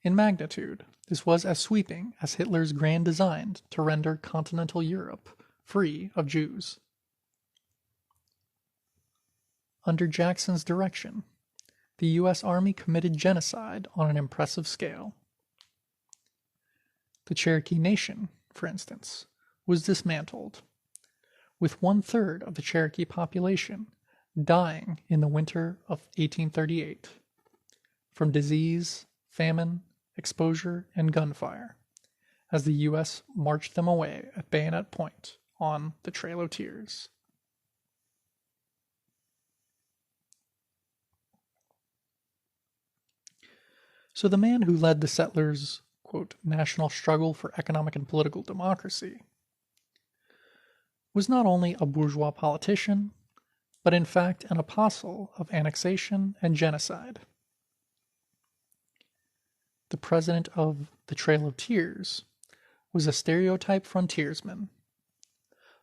In magnitude, this was as sweeping as Hitler's grand design to render continental Europe free of Jews. Under Jackson's direction, the U.S. Army committed genocide on an impressive scale. The Cherokee Nation, for instance, was dismantled, with 1/3 of the Cherokee population dying in the winter of 1838 from disease, famine, exposure, and gunfire, as the U.S. marched them away at bayonet point on the Trail of Tears. So the man who led the settlers' quote, national struggle for economic and political democracy was not only a bourgeois politician, but in fact an apostle of annexation and genocide. The president of the Trail of Tears was a stereotype frontiersman,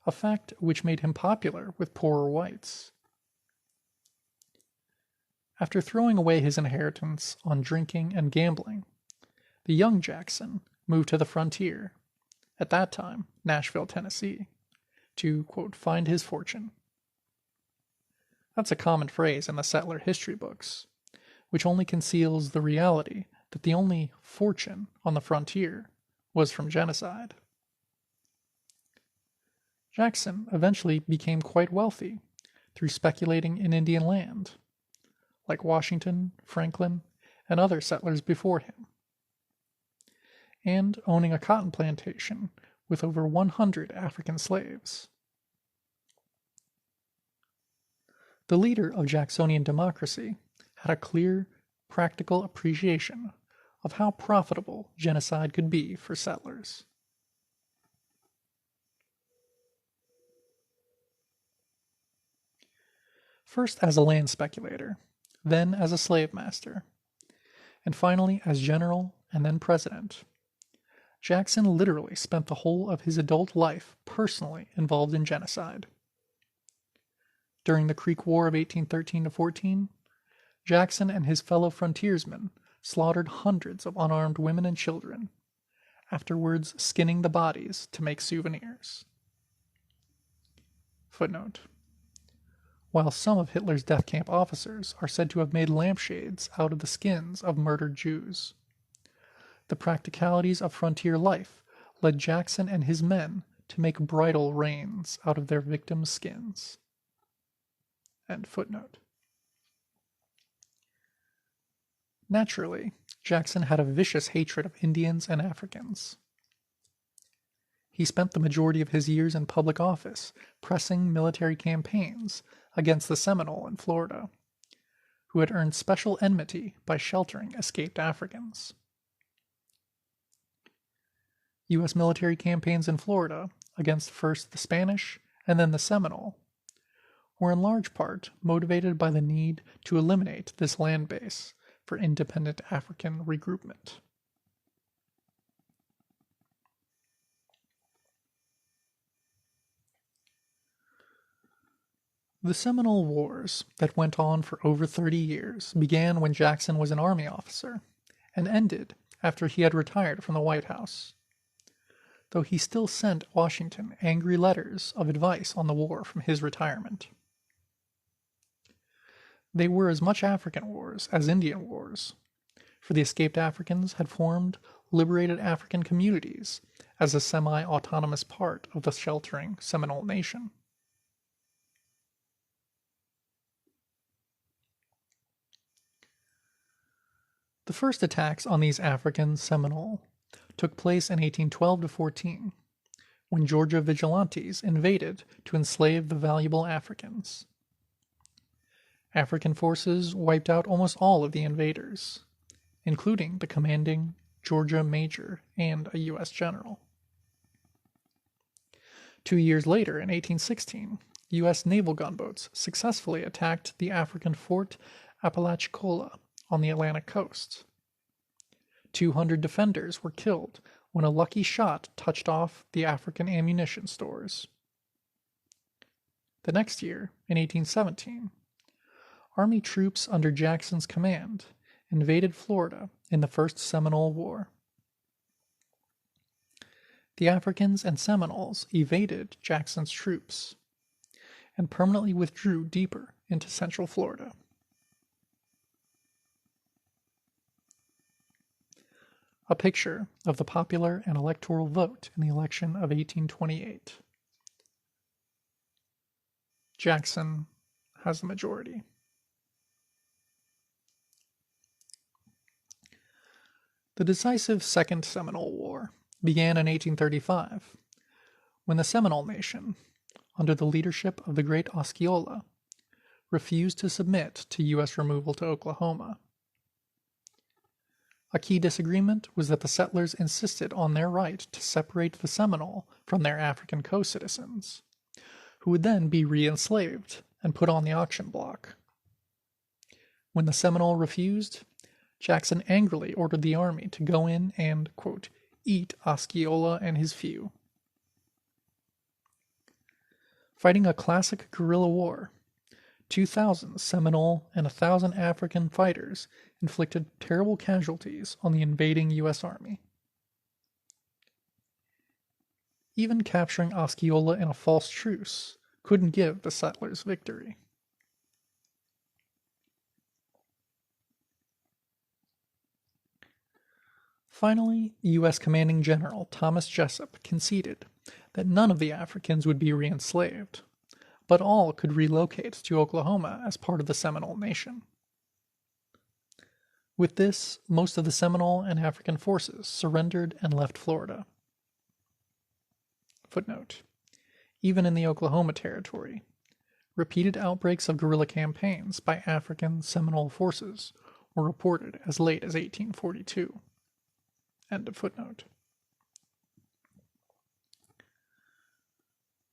a fact which made him popular with poorer whites. After throwing away his inheritance on drinking and gambling, the young Jackson moved to the frontier, at that time Nashville, Tennessee, to, quote, find his fortune. That's a common phrase in the settler history books, which only conceals the reality that the only fortune on the frontier was from genocide. Jackson eventually became quite wealthy through speculating in Indian land, like Washington, Franklin, and other settlers before him, and owning a cotton plantation with over 100 African slaves. The leader of Jacksonian democracy had a clear, practical appreciation of how profitable genocide could be for settlers. First as a land speculator, then as a slave master, and finally as general and then president, Jackson literally spent the whole of his adult life personally involved in genocide. During the Creek War of 1813-14, Jackson and his fellow frontiersmen slaughtered hundreds of unarmed women and children, afterwards skinning the bodies to make souvenirs. Footnote: while some of Hitler's death camp officers are said to have made lampshades out of the skins of murdered Jews, the practicalities of frontier life led Jackson and his men to make bridal reins out of their victims' skins. End footnote. Naturally, Jackson had a vicious hatred of Indians and Africans. He spent the majority of his years in public office pressing military campaigns against the Seminole in Florida, who had earned special enmity by sheltering escaped Africans. U.S. military campaigns in Florida against first the Spanish and then the Seminole were in large part motivated by the need to eliminate this land base for independent African regroupment. The Seminole Wars, that went on for over 30 years, began when Jackson was an Army officer, and ended after he had retired from the White House, though he still sent Washington angry letters of advice on the war from his retirement. They were as much African wars as Indian wars, for the escaped Africans had formed liberated African communities as a semi-autonomous part of the sheltering Seminole Nation. The first attacks on these African Seminole took place in 1812-14, when Georgia vigilantes invaded to enslave the valuable Africans. African forces wiped out almost all of the invaders, including the commanding Georgia major and a U.S. general. 2 years later, in 1816, U.S. naval gunboats successfully attacked the African Fort Apalachicola on the Atlantic coast. 200 defenders were killed when a lucky shot touched off the African ammunition stores. The next year, in 1817, Army troops under Jackson's command invaded Florida in the First Seminole War. The Africans and Seminoles evaded Jackson's troops and permanently withdrew deeper into central Florida. A picture of the popular and electoral vote in the election of 1828. Jackson has the majority. The decisive Second Seminole War began in 1835, when the Seminole Nation, under the leadership of the great Osceola, refused to submit to U.S. removal to Oklahoma. A key disagreement was that the settlers insisted on their right to separate the Seminole from their African co-citizens, who would then be re-enslaved and put on the auction block. When the Seminole refused, Jackson angrily ordered the army to go in and, quote, eat Osceola and his few. Fighting a classic guerrilla war, 2,000 Seminole and 1,000 African fighters inflicted terrible casualties on the invading U.S. Army. Even capturing Osceola in a false truce couldn't give the settlers victory. Finally, U.S. Commanding General Thomas Jessup conceded that none of the Africans would be re-enslaved, but all could relocate to Oklahoma as part of the Seminole Nation. With this, most of the Seminole and African forces surrendered and left Florida. Footnote: even in the Oklahoma Territory, repeated outbreaks of guerrilla campaigns by African Seminole forces were reported as late as 1842. End of footnote.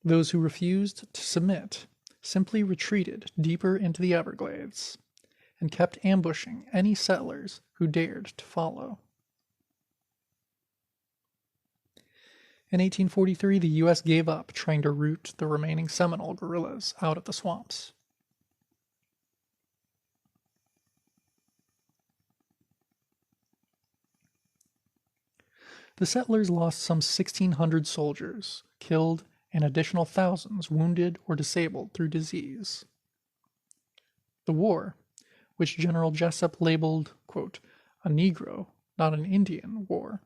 Those who refused to submit simply retreated deeper into the Everglades and kept ambushing any settlers who dared to follow. In 1843, the U.S. gave up trying to root the remaining Seminole guerrillas out of the swamps. The settlers lost some 1,600 soldiers, killed, and additional thousands wounded or disabled through disease. The war, which General Jessup labeled, quote, a Negro, not an Indian war,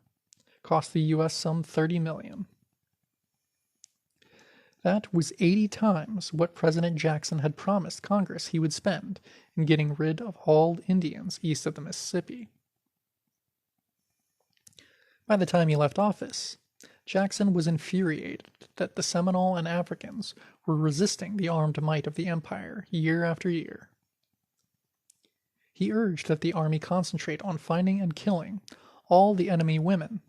cost the U.S. some $30 million. That was 80 times what President Jackson had promised Congress he would spend in getting rid of all Indians east of the Mississippi. By the time he left office, Jackson was infuriated that the Seminole and Africans were resisting the armed might of the empire year after year. He urged that the army concentrate on finding and killing all the enemy women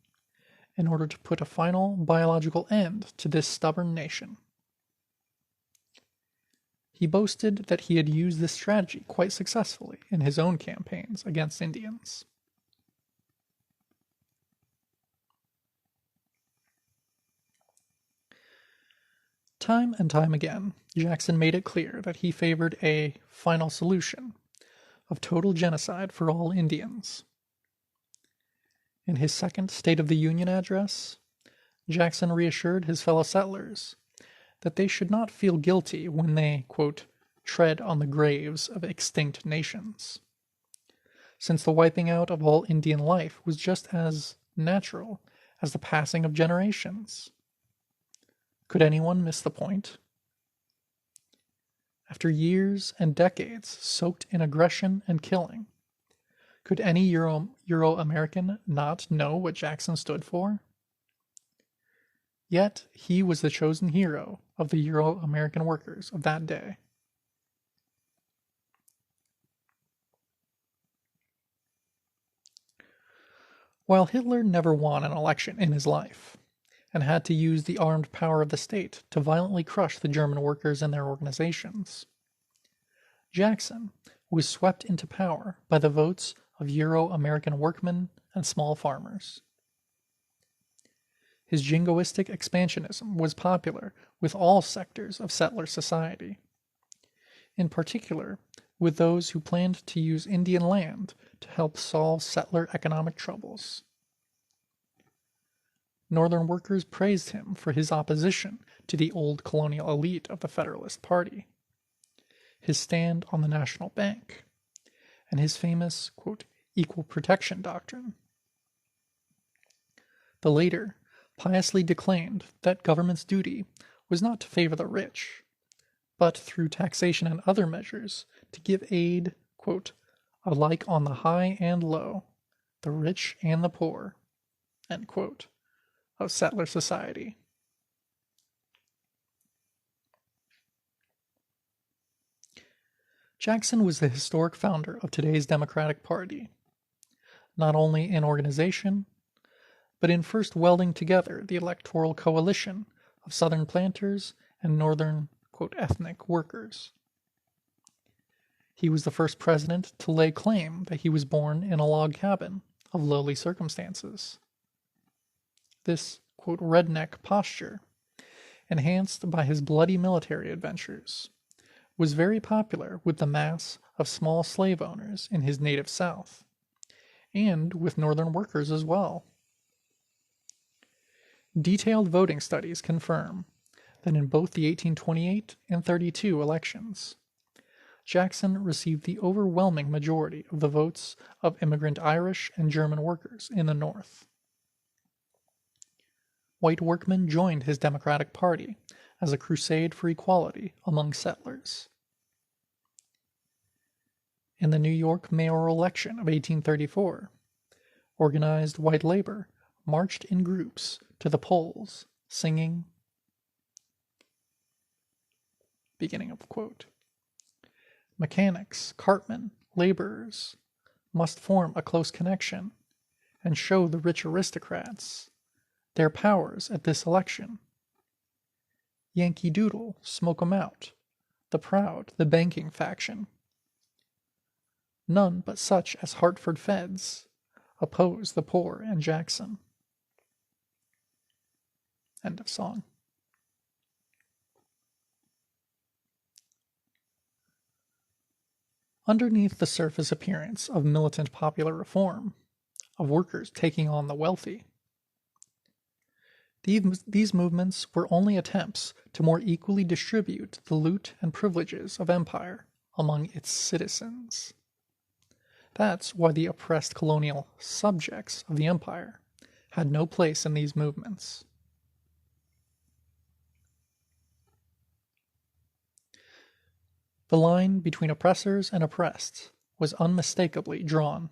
in order to put a final biological end to this stubborn nation. He boasted that he had used this strategy quite successfully in his own campaigns against Indians. Time and time again, Jackson made it clear that he favored a final solution of total genocide for all Indians. In his second State of the Union address, Jackson reassured his fellow settlers that they should not feel guilty when they, quote, tread on the graves of extinct nations, since the wiping out of all Indian life was just as natural as the passing of generations. Could anyone miss the point? After years and decades soaked in aggression and killing, could any Euro-American not know what Jackson stood for? Yet he was the chosen hero of the Euro-American workers of that day. While Hitler never won an election in his life, and had to use the armed power of the state to violently crush the German workers and their organizations, Jackson was swept into power by the votes of Euro-American workmen and small farmers. His jingoistic expansionism was popular with all sectors of settler society, in particular with those who planned to use Indian land to help solve settler economic troubles. Northern workers praised him for his opposition to the old colonial elite of the Federalist Party, his stand on the National Bank, and his famous, quote, equal protection doctrine. The later piously declaimed that government's duty was not to favor the rich, but through taxation and other measures to give aid, quote, alike on the high and low, the rich and the poor, end quote, of settler society. Jackson was the historic founder of today's Democratic Party, not only in organization, but in first welding together the electoral coalition of Southern planters and Northern, quote, ethnic workers. He was the first president to lay claim that he was born in a log cabin of lowly circumstances. This, quote, redneck posture, enhanced by his bloody military adventures, was very popular with the mass of small slave owners in his native South, and with Northern workers as well. Detailed voting studies confirm that in both the 1828 and 32 elections, Jackson received the overwhelming majority of the votes of immigrant Irish and German workers in the North. White workmen joined his Democratic Party as a crusade for equality among settlers. In the New York mayoral election of 1834, organized white labor marched in groups to the polls, singing, beginning of quote, mechanics, cartmen, laborers must form a close connection and show the rich aristocrats their powers at this election. Yankee Doodle, smoke 'em out, the proud, the banking faction. None but such as Hartford feds oppose the poor and Jackson. End of song. Underneath the surface appearance of militant popular reform, of workers taking on the wealthy, these movements were only attempts to more equally distribute the loot and privileges of empire among its citizens. That's why the oppressed colonial subjects of the empire had no place in these movements. The line between oppressors and oppressed was unmistakably drawn.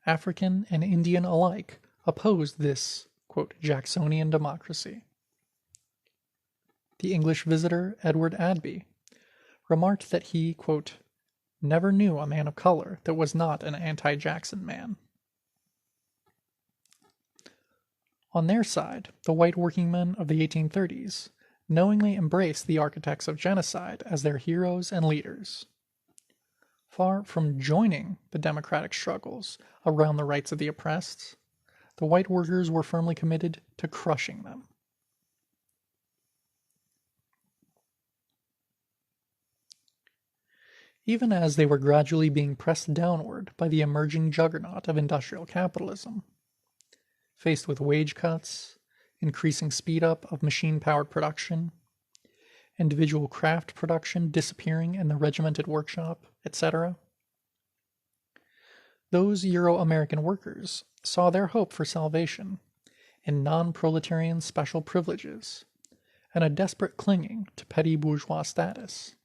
African and Indian alike opposed this, quote, Jacksonian democracy. The English visitor Edward Adby remarked that he, quote, never knew a man of color that was not an anti-Jackson man. On their side, the white workingmen of the 1830s knowingly embraced the architects of genocide as their heroes and leaders. Far from joining the democratic struggles around the rights of the oppressed, the white workers were firmly committed to crushing them. even as they were gradually being pressed downward by the emerging juggernaut of industrial capitalism. Faced with wage cuts, increasing speed-up of machine-powered production, individual craft production disappearing in the regimented workshop, etc., those Euro-American workers saw their hope for salvation in non-proletarian special privileges and a desperate clinging to petty bourgeois status.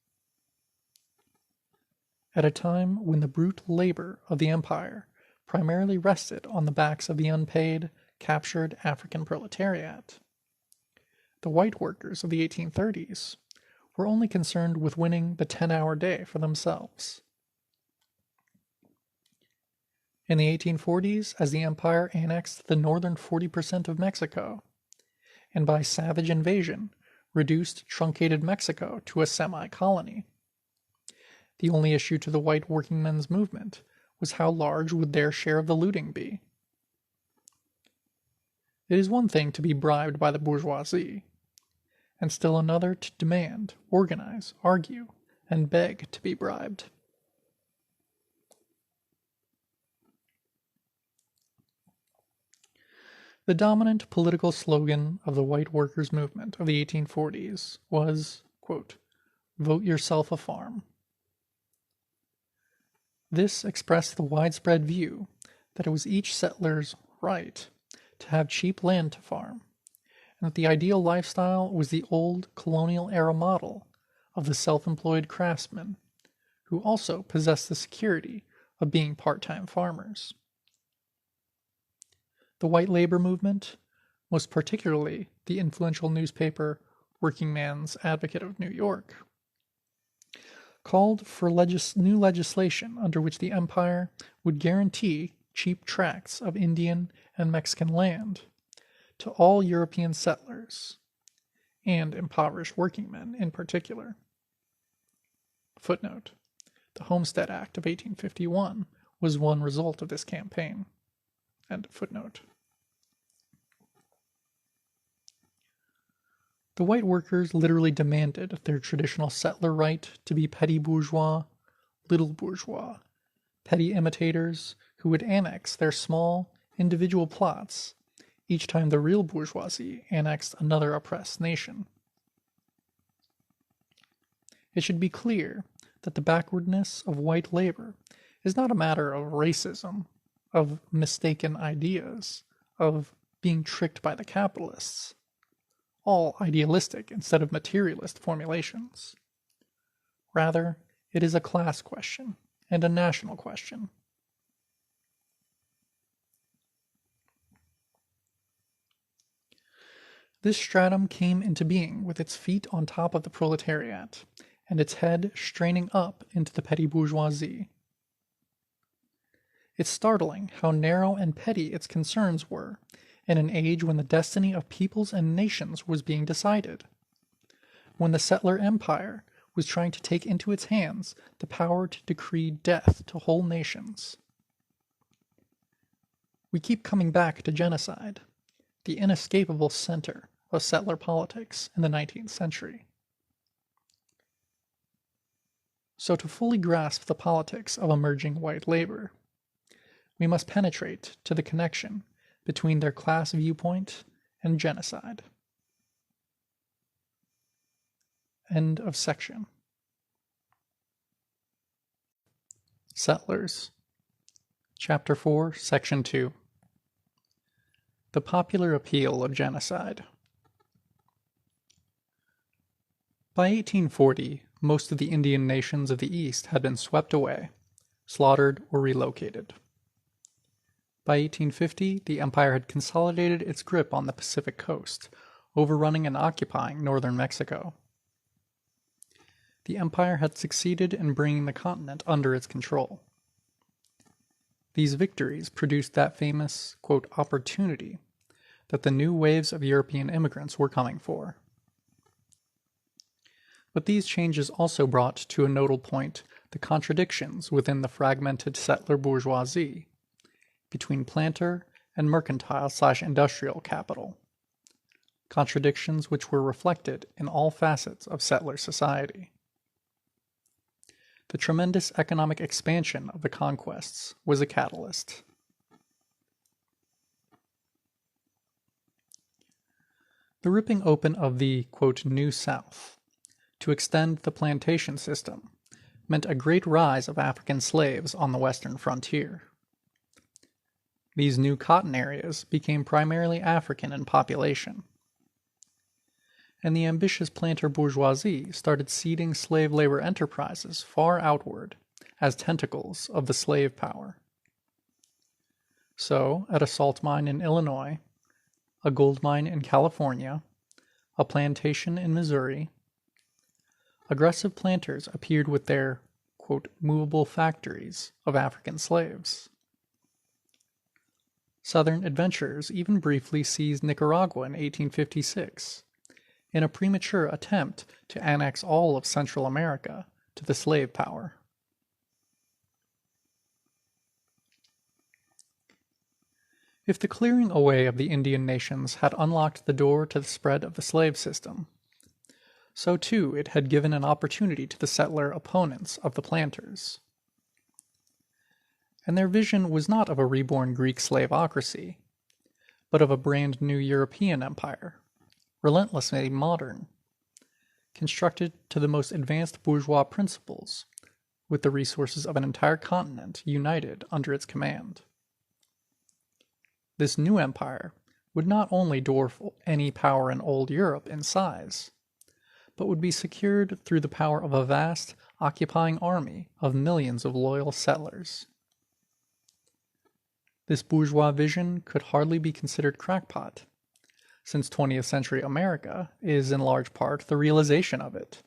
At a time when the brute labor of the empire primarily rested on the backs of the unpaid, captured African proletariat, the white workers of the 1830s were only concerned with winning the 10-hour day for themselves. In the 1840s, as the empire annexed the northern 40% of Mexico, and by savage invasion reduced truncated Mexico to a semi-colony, the only issue to the white working men's movement was how large would their share of the looting be. It is one thing to be bribed by the bourgeoisie, and still another to demand, organize, argue, and beg to be bribed. The dominant political slogan of the white workers' movement of the 1840s was, quote, "Vote yourself a farm." This expressed the widespread view that it was each settler's right to have cheap land to farm, and that the ideal lifestyle was the old colonial-era model of the self-employed craftsman, who also possessed the security of being part-time farmers. The white labor movement, most particularly the influential newspaper Working Man's Advocate of New York, called for new legislation under which the empire would guarantee cheap tracts of Indian and Mexican land to all European settlers, and impoverished workingmen in particular. Footnote: the Homestead Act of 1851 was one result of this campaign. End of footnote. The white workers literally demanded their traditional settler right to be petty bourgeois, little bourgeois, petty imitators who would annex their small, individual plots each time the real bourgeoisie annexed another oppressed nation. It should be clear that the backwardness of white labor is not a matter of racism, of mistaken ideas, of being tricked by the capitalists, all idealistic instead of materialist formulations. Rather, it is a class question and a national question. This stratum came into being with its feet on top of the proletariat, and its head straining up into the petty bourgeoisie. It's startling how narrow and petty its concerns were in an age when the destiny of peoples and nations was being decided, when the settler empire was trying to take into its hands the power to decree death to whole nations. We keep coming back to genocide, the inescapable center of settler politics in the 19th century. So to fully grasp the politics of emerging white labor, we must penetrate to the connection between their class viewpoint and genocide. End of section. Settlers. Chapter 4, Section 2. The popular appeal of genocide. By 1840, most of the Indian nations of the East had been swept away, slaughtered, or relocated. By 1850, the empire had consolidated its grip on the Pacific coast, overrunning and occupying northern Mexico. The empire had succeeded in bringing the continent under its control. These victories produced that famous, quote, opportunity that the new waves of European immigrants were coming for. But these changes also brought to a nodal point the contradictions within the fragmented settler bourgeoisie, between planter and mercantile/industrial capital, contradictions which were reflected in all facets of settler society. The tremendous economic expansion of the conquests was a catalyst. The ripping open of the, quote, New South to extend the plantation system meant a great rise of African slaves on the western frontier. These new cotton areas became primarily African in population, and the ambitious planter bourgeoisie started seeding slave labor enterprises far outward as tentacles of the slave power. So, at a salt mine in Illinois, a gold mine in California, a plantation in Missouri, aggressive planters appeared with their, quote, movable factories of African slaves. Southern adventurers even briefly seized Nicaragua in 1856, in a premature attempt to annex all of Central America to the slave power. If the clearing away of the Indian nations had unlocked the door to the spread of the slave system, so too it had given an opportunity to the settler opponents of the planters. And their vision was not of a reborn Greek slaveocracy, but of a brand new European empire, relentlessly modern, constructed to the most advanced bourgeois principles, with the resources of an entire continent united under its command. This new empire would not only dwarf any power in old Europe in size, but would be secured through the power of a vast, occupying army of millions of loyal settlers. This bourgeois vision could hardly be considered crackpot, since 20th century America is in large part the realization of it.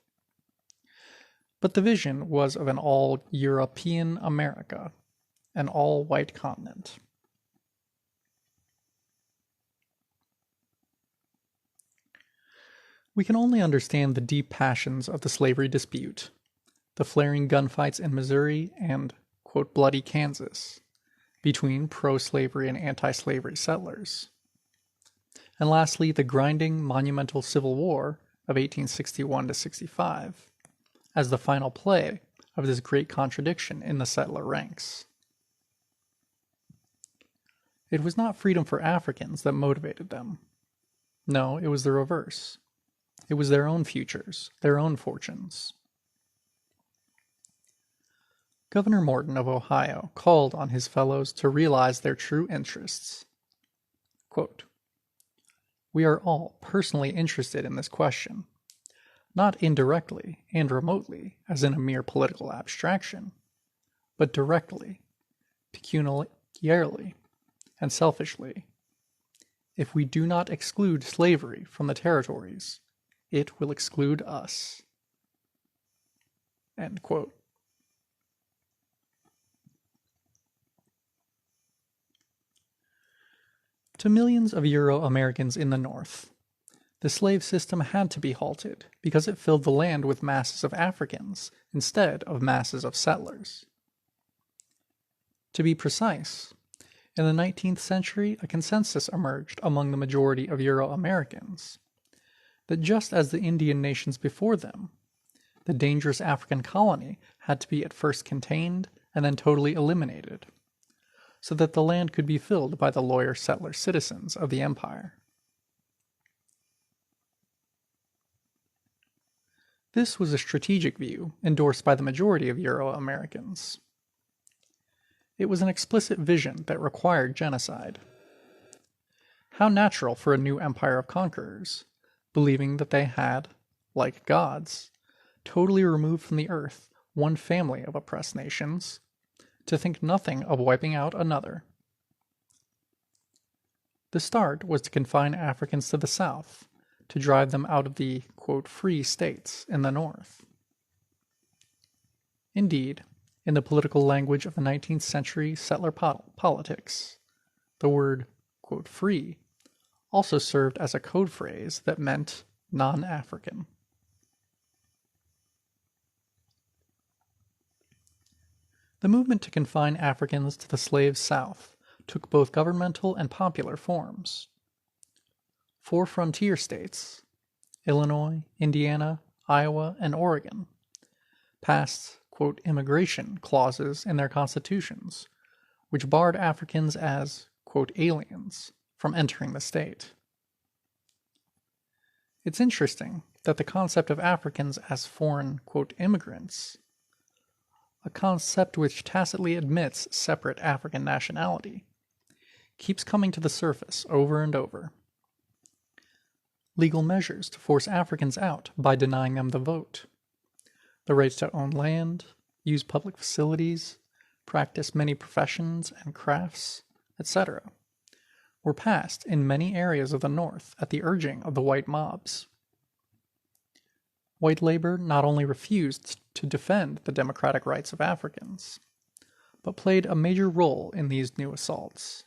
But the vision was of an all-European America, an all-white continent. We can only understand the deep passions of the slavery dispute, the flaring gunfights in Missouri and, quote, bloody Kansas, between pro-slavery and anti-slavery settlers. And lastly, the grinding, monumental Civil War of 1861 to 65, as the final play of this great contradiction in the settler ranks. It was not freedom for Africans that motivated them. No, it was the reverse. It was their own futures, their own fortunes. Governor Morton of Ohio called on his fellows to realize their true interests. Quote, "We are all personally interested in this question, not indirectly and remotely as in a mere political abstraction, but directly, pecuniarily, and selfishly. If we do not exclude slavery from the territories, it will exclude us." End quote. To millions of Euro-Americans in the North, the slave system had to be halted because it filled the land with masses of Africans instead of masses of settlers. To be precise, in the 19th century a consensus emerged among the majority of Euro-Americans that just as the Indian nations before them, the dangerous African colony had to be at first contained and then totally eliminated, so that the land could be filled by the loyal settler citizens of the empire. This was a strategic view endorsed by the majority of Euro-Americans. It was an explicit vision that required genocide. How natural for a new empire of conquerors, believing that they had, like gods, totally removed from the earth one family of oppressed nations, to think nothing of wiping out another. The start was to confine Africans to the south, to drive them out of the, quote, free states in the north. Indeed, in the political language of the 19th century settler politics, the word, quote, free also served as a code phrase that meant non-African. The movement to confine Africans to the slave South took both governmental and popular forms. 4 frontier states, Illinois, Indiana, Iowa, and Oregon, passed, quote, immigration clauses in their constitutions, which barred Africans as, quote, aliens from entering the state. It's interesting that the concept of Africans as foreign, quote, immigrants, a concept which tacitly admits separate African nationality, keeps coming to the surface over and over. Legal measures to force Africans out by denying them the vote, the right to own land, use public facilities, practice many professions and crafts, etc., were passed in many areas of the North at the urging of the white mobs. White labor not only refused to defend the democratic rights of Africans, but played a major role in these new assaults.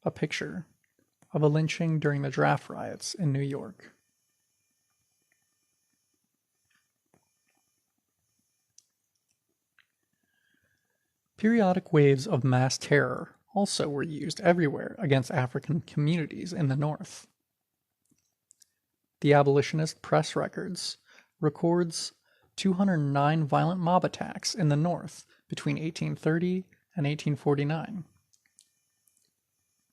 A picture of a lynching during the draft riots in New York. Periodic waves of mass terror also were used everywhere against African communities in the North. The abolitionist press records records 209 violent mob attacks in the North between 1830 and 1849.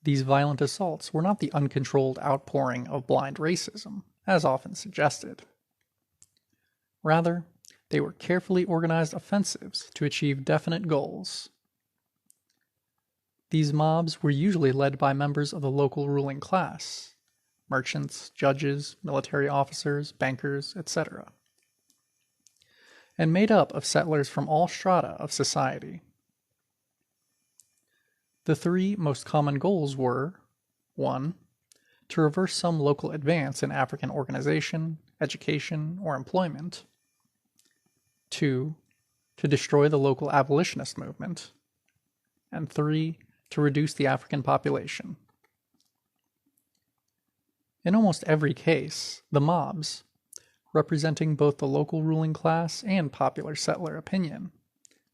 These violent assaults were not the uncontrolled outpouring of blind racism, as often suggested. Rather, they were carefully organized offensives to achieve definite goals. These mobs were usually led by members of the local ruling class, merchants, judges, military officers, bankers, etc., and made up of settlers from all strata of society. The three most common goals were 1. To reverse some local advance in African organization, education, or employment. 2. To destroy the local abolitionist movement. And 3. To reduce the African population. In almost every case, the mobs, representing both the local ruling class and popular settler opinion,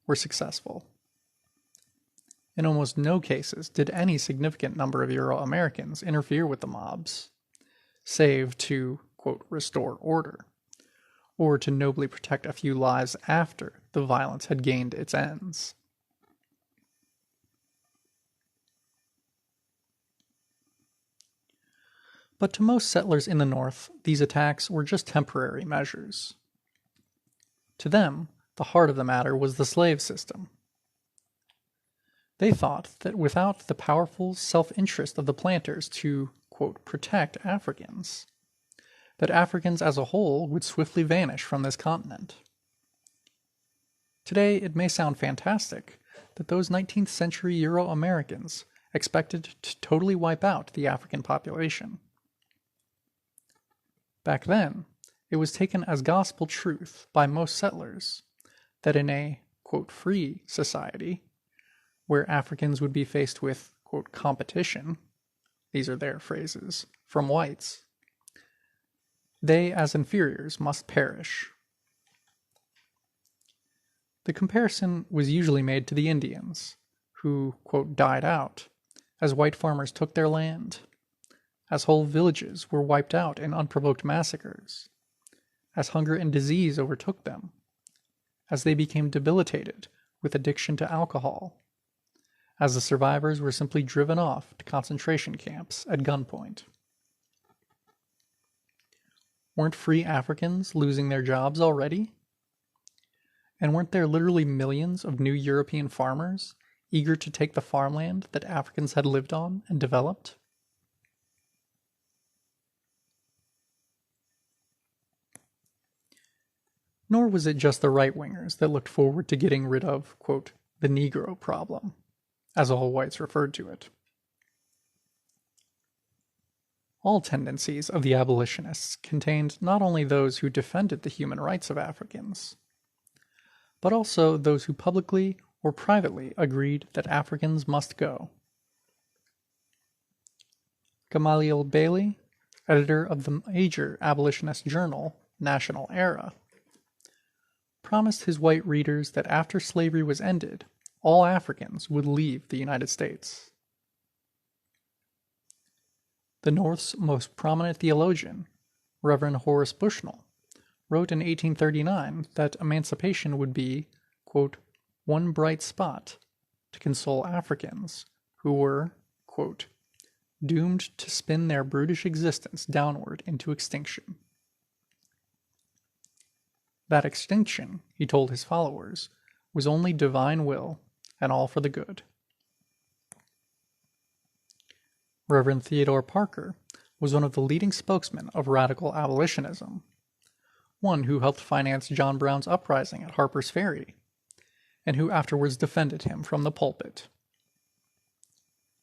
were successful. In almost no cases did any significant number of Euro-Americans interfere with the mobs, save to, quote, restore order, or to nobly protect a few lives after the violence had gained its ends. But to most settlers in the North, these attacks were just temporary measures. To them, the heart of the matter was the slave system. They thought that without the powerful self-interest of the planters to, quote, protect Africans, that Africans as a whole would swiftly vanish from this continent. Today, it may sound fantastic that those 19th century Euro-Americans expected to totally wipe out the African population. Back then, it was taken as gospel truth by most settlers that in a, quote, free society, where Africans would be faced with, quote, competition, these are their phrases, from whites, they as inferiors must perish. The comparison was usually made to the Indians, who, quote, died out, as white farmers took their land, as whole villages were wiped out in unprovoked massacres, as hunger and disease overtook them, as they became debilitated with addiction to alcohol, as the survivors were simply driven off to concentration camps at gunpoint. Weren't free Africans losing their jobs already? And weren't there literally millions of new European farmers eager to take the farmland that Africans had lived on and developed? Nor was it just the right-wingers that looked forward to getting rid of, quote, the Negro problem, as all whites referred to it. All tendencies of the abolitionists contained not only those who defended the human rights of Africans, but also those who publicly or privately agreed that Africans must go. Gamaliel Bailey, editor of the major abolitionist journal, National Era, promised his white readers that after slavery was ended, all Africans would leave the United States. The North's most prominent theologian, Reverend Horace Bushnell, wrote in 1839 that emancipation would be, quote, one bright spot to console Africans who were, quote, doomed to spin their brutish existence downward into extinction. That extinction, he told his followers, was only divine will and all for the good. Reverend Theodore Parker was one of the leading spokesmen of radical abolitionism, one who helped finance John Brown's uprising at Harper's Ferry, and who afterwards defended him from the pulpit.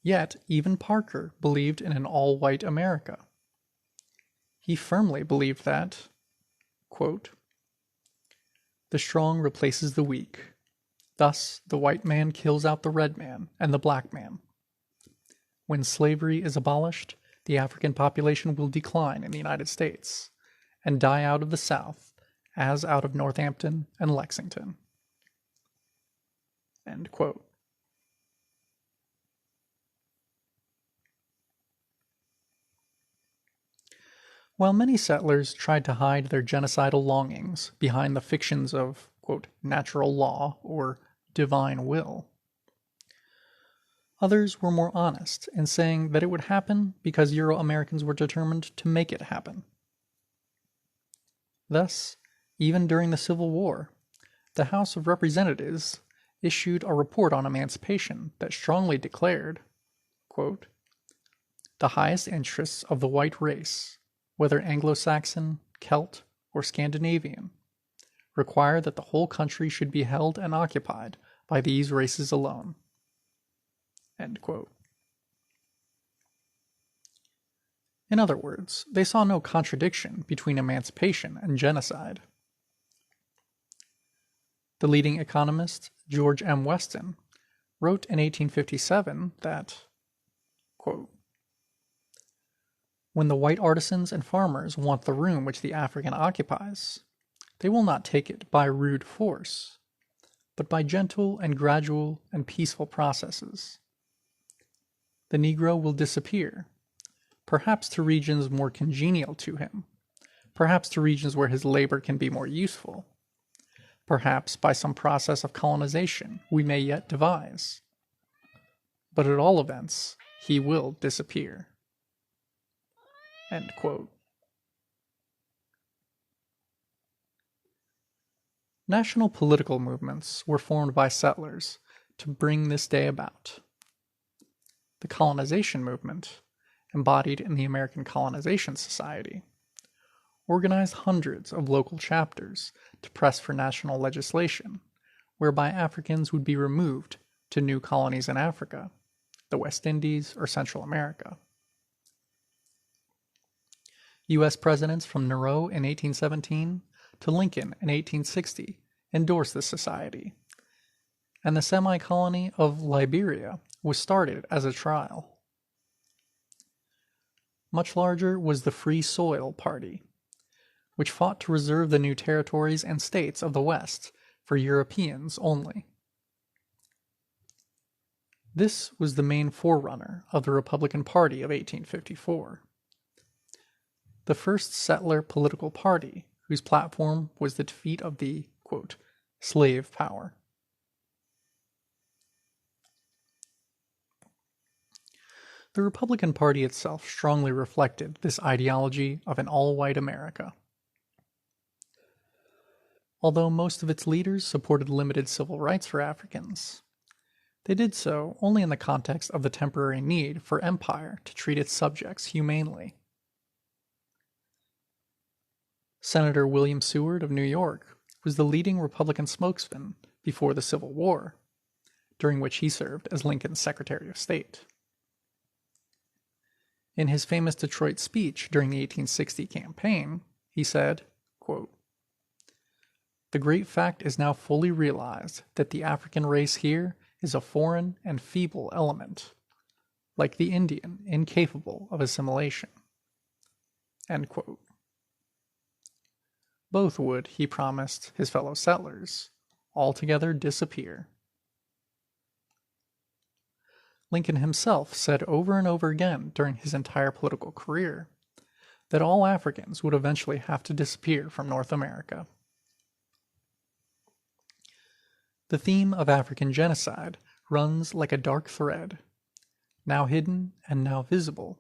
Yet, even Parker believed in an all-white America. He firmly believed that, quote, the strong replaces the weak. Thus, the white man kills out the red man and the black man. When slavery is abolished, the African population will decline in the United States and die out of the South, as out of Northampton and Lexington. End quote. While many settlers tried to hide their genocidal longings behind the fictions of, quote, natural law or divine will, others were more honest in saying that it would happen because Euro-Americans were determined to make it happen. Thus, even during the Civil War, the House of Representatives issued a report on emancipation that strongly declared, quote, the highest interests of the white race, whether Anglo-Saxon, Celt, or Scandinavian, require that the whole country should be held and occupied by these races alone. End quote. In other words, they saw no contradiction between emancipation and genocide. The leading economist, George M. Weston, wrote in 1857 that, quote, when the white artisans and farmers want the room which the African occupies, they will not take it by rude force, but by gentle and gradual and peaceful processes. The Negro will disappear, perhaps to regions more congenial to him, perhaps to regions where his labor can be more useful, perhaps by some process of colonization we may yet devise. But at all events, he will disappear. End quote. National political movements were formed by settlers to bring this day about. The colonization movement, embodied in the American Colonization Society, organized hundreds of local chapters to press for national legislation, whereby Africans would be removed to new colonies in Africa, the West Indies, or Central America. U.S. presidents from Monroe in 1817 to Lincoln in 1860 endorsed the society, and the semi-colony of Liberia was started as a trial. Much larger was the Free Soil Party, which fought to reserve the new territories and states of the West for Europeans only. This was the main forerunner of the Republican Party of 1854, the first settler political party whose platform was the defeat of the, quote, slave power. The Republican Party itself strongly reflected this ideology of an all-white America. Although most of its leaders supported limited civil rights for Africans, they did so only in the context of the temporary need for empire to treat its subjects humanely. Senator William Seward of New York was the leading Republican spokesman before the Civil War, during which he served as Lincoln's Secretary of State. In his famous Detroit speech during the 1860 campaign, he said, quote, the great fact is now fully realized that the African race here is a foreign and feeble element, like the Indian, incapable of assimilation. End quote. Both would, he promised his fellow settlers, altogether disappear. Lincoln himself said over and over again during his entire political career that all Africans would eventually have to disappear from North America. The theme of African genocide runs like a dark thread, now hidden and now visible,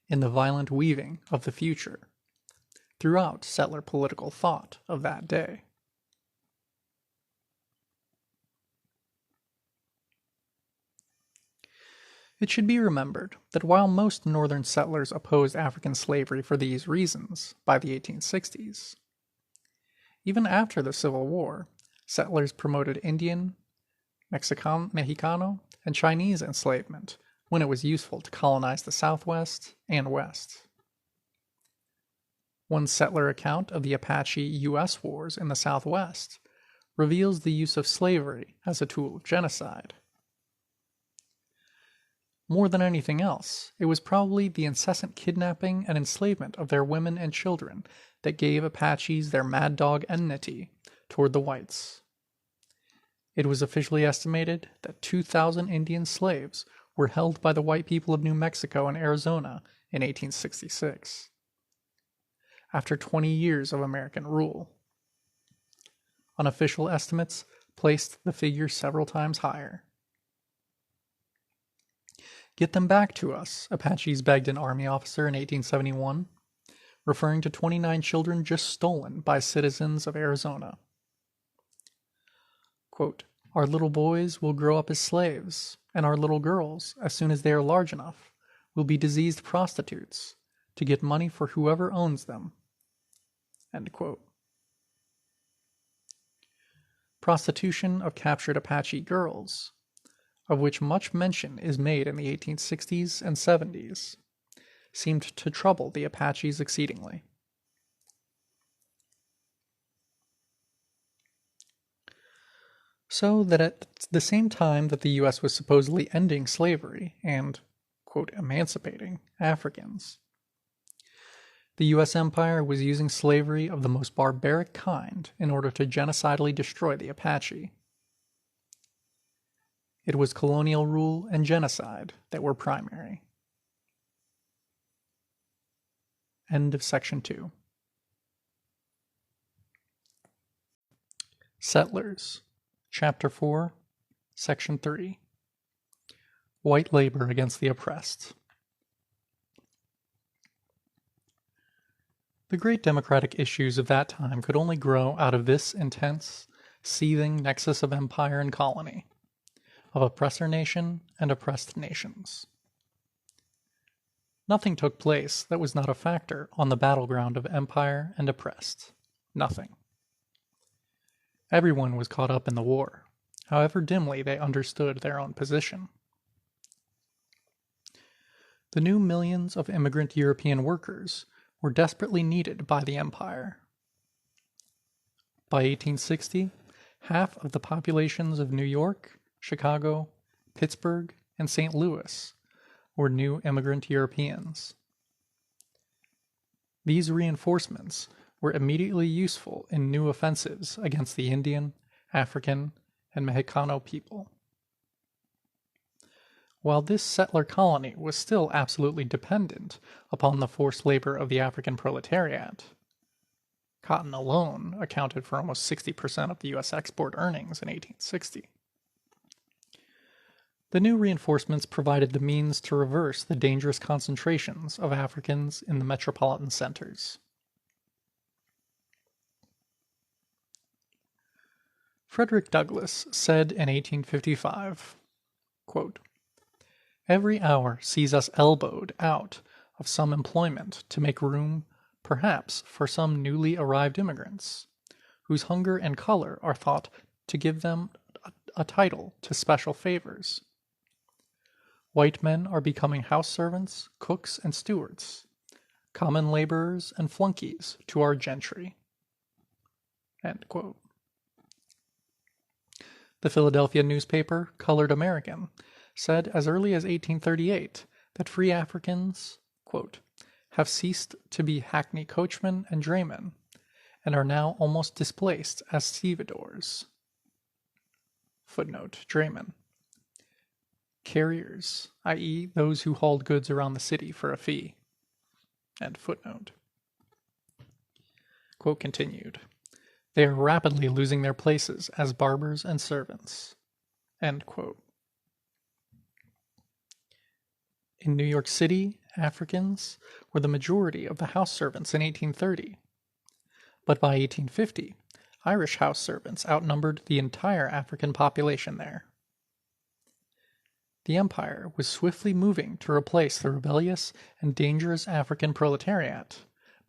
in the violent weaving of the future, throughout settler political thought of that day. It should be remembered that while most northern settlers opposed African slavery for these reasons by the 1860s, even after the Civil War, settlers promoted Indian, Mexicano, and Chinese enslavement when it was useful to colonize the Southwest and West. One settler account of the Apache U.S. wars in the Southwest reveals the use of slavery as a tool of genocide. More than anything else, it was probably the incessant kidnapping and enslavement of their women and children that gave Apaches their mad dog enmity toward the whites. It was officially estimated that 2,000 Indian slaves were held by the white people of New Mexico and Arizona in 1866, after 20 years of American rule. Unofficial estimates placed the figure several times higher. "Get them back to us," Apaches begged an army officer in 1871, referring to 29 children just stolen by citizens of Arizona. Quote, "Our little boys will grow up as slaves, and our little girls, as soon as they are large enough, will be diseased prostitutes to get money for whoever owns them." End quote. Prostitution of captured Apache girls, of which much mention is made in the 1860s and 70s, seemed to trouble the Apaches exceedingly. So that at the same time that the U.S. was supposedly ending slavery and, quote, emancipating Africans, the U.S. empire was using slavery of the most barbaric kind in order to genocidally destroy the Apache. It was colonial rule and genocide that were primary. End of section 2. Settlers. Chapter 4, Section 3. White Labor Against the Oppressed. The great democratic issues of that time could only grow out of this intense, seething nexus of empire and colony, of oppressor nation and oppressed nations. Nothing took place that was not a factor on the battleground of empire and oppressed. Nothing. Everyone was caught up in the war, however dimly they understood their own position. The new millions of immigrant European workers were desperately needed by the empire. By 1860, half of the populations of New York, Chicago, Pittsburgh, and St. Louis were new immigrant Europeans. These reinforcements were immediately useful in new offensives against the Indian, African, and Mexicano people. While this settler colony was still absolutely dependent upon the forced labor of the African proletariat, cotton alone accounted for almost 60% of the U.S. export earnings in 1860. The new reinforcements provided the means to reverse the dangerous concentrations of Africans in the metropolitan centers. Frederick Douglass said in 1855, quote, "Every hour sees us elbowed out of some employment to make room, perhaps, for some newly arrived immigrants, whose hunger and color are thought to give them a title to special favors. White men are becoming house servants, cooks, and stewards, common laborers and flunkies to our gentry." End quote. The Philadelphia newspaper, Colored American, said as early as 1838 that free Africans, quote, "have ceased to be hackney coachmen and draymen, and are now almost displaced as stevedores." Footnote, draymen. Carriers, i.e. those who hauled goods around the city for a fee. End footnote. Quote continued. They are rapidly losing their places as barbers and servants. End quote. In New York City, Africans were the majority of the house servants in 1830. But by 1850, Irish house servants outnumbered the entire African population there. The empire was swiftly moving to replace the rebellious and dangerous African proletariat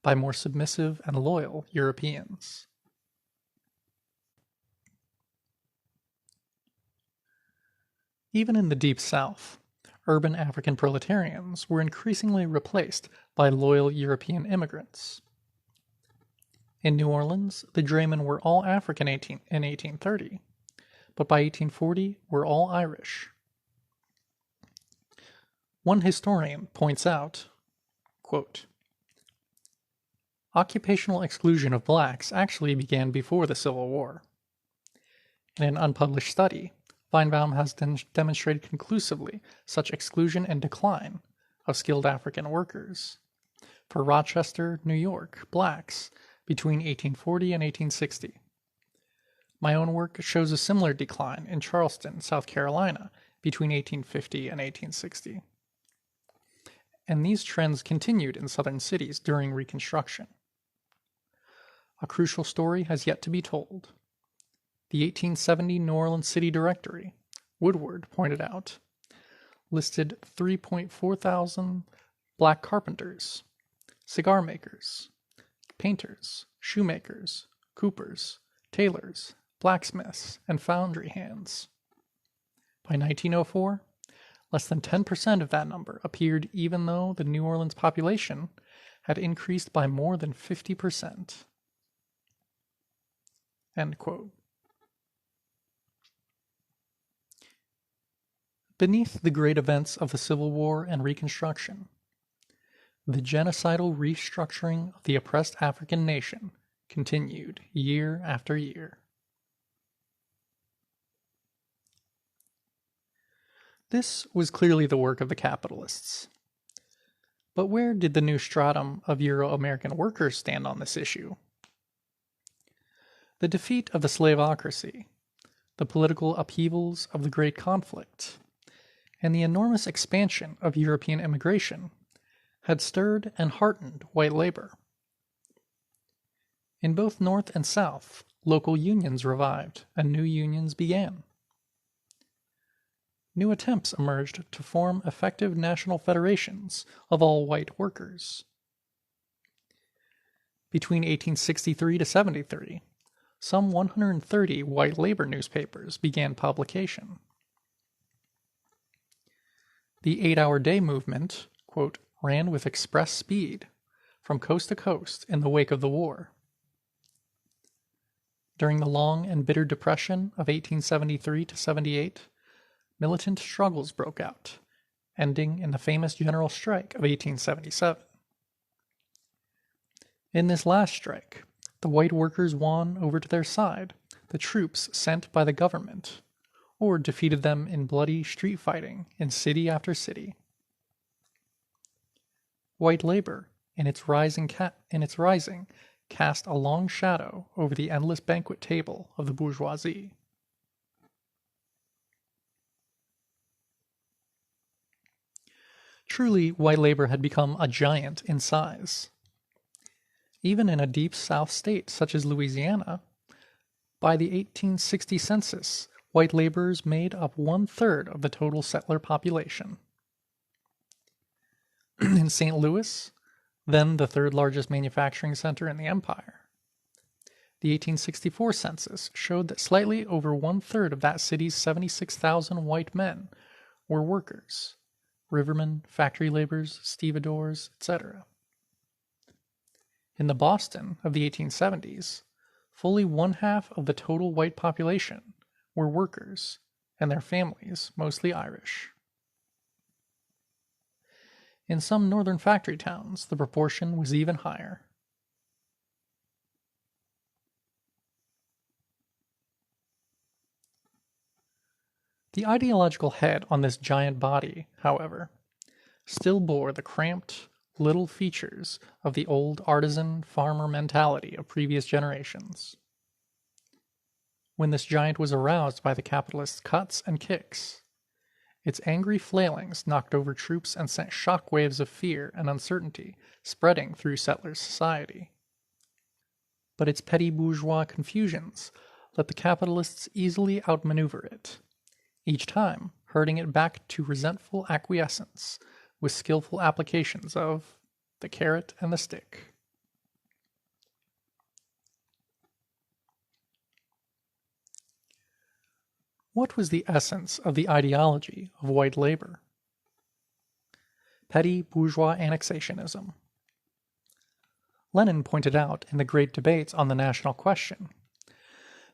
by more submissive and loyal Europeans. Even in the Deep South, urban African proletarians were increasingly replaced by loyal European immigrants. In New Orleans, the draymen were all African in 1830, but by 1840 were all Irish. One historian points out, quote, occupational exclusion of blacks actually began before the Civil War. In an unpublished study, Feinbaum has demonstrated conclusively such exclusion and decline of skilled African workers. For Rochester, New York, blacks between 1840 and 1860. My own work shows a similar decline in Charleston, South Carolina, between 1850 and 1860. And these trends continued in southern cities during Reconstruction. A crucial story has yet to be told. The 1870 New Orleans City Directory, Woodward pointed out, listed 3.4 thousand black carpenters, cigar makers, painters, shoemakers, coopers, tailors, blacksmiths, and foundry hands. By 1904, less than 10% of that number appeared, even though the New Orleans population had increased by more than 50%. End quote. Beneath the great events of the Civil War and Reconstruction, the genocidal restructuring of the oppressed African nation continued year after year. This was clearly the work of the capitalists. But where did the new stratum of Euro-American workers stand on this issue? The defeat of the slaveocracy, the political upheavals of the Great Conflict, and the enormous expansion of European immigration had stirred and heartened white labor. In both North and South, local unions revived and new unions began. New attempts emerged to form effective national federations of all white workers. Between 1863 to 73, some 130 white labor newspapers began publication. The 8-hour day movement, quote, ran with express speed from coast to coast in the wake of the war. During the long and bitter depression of 1873 to 78, militant struggles broke out, ending in the famous general strike of 1877. In this last strike, the white workers won over to their side the troops sent by the government, or defeated them in bloody street fighting in city after city. White labor, in its rising, cast a long shadow over the endless banquet table of the bourgeoisie. Truly, white labor had become a giant in size. Even in a deep South state such as Louisiana, by the 1860 census, white laborers made up 1/3 of the total settler population. In St. Louis, then the third largest manufacturing center in the empire, the 1864 census showed that slightly over 1/3 of that city's 76,000 white men were workers, rivermen, factory laborers, stevedores, etc. In the Boston of the 1870s, fully 1/2 of the total white population were workers, and their families mostly Irish. In some northern factory towns, the proportion was even higher. The ideological head on this giant body, however, still bore the cramped, little features of the old artisan farmer mentality of previous generations. When this giant was aroused by the capitalist's cuts and kicks, its angry flailings knocked over troops and sent shock waves of fear and uncertainty spreading through settlers' society. But its petty bourgeois confusions let the capitalists easily outmaneuver it, each time herding it back to resentful acquiescence with skillful applications of the carrot and the stick. What was the essence of the ideology of white labor? Petty bourgeois annexationism. Lenin pointed out in the great debates on the national question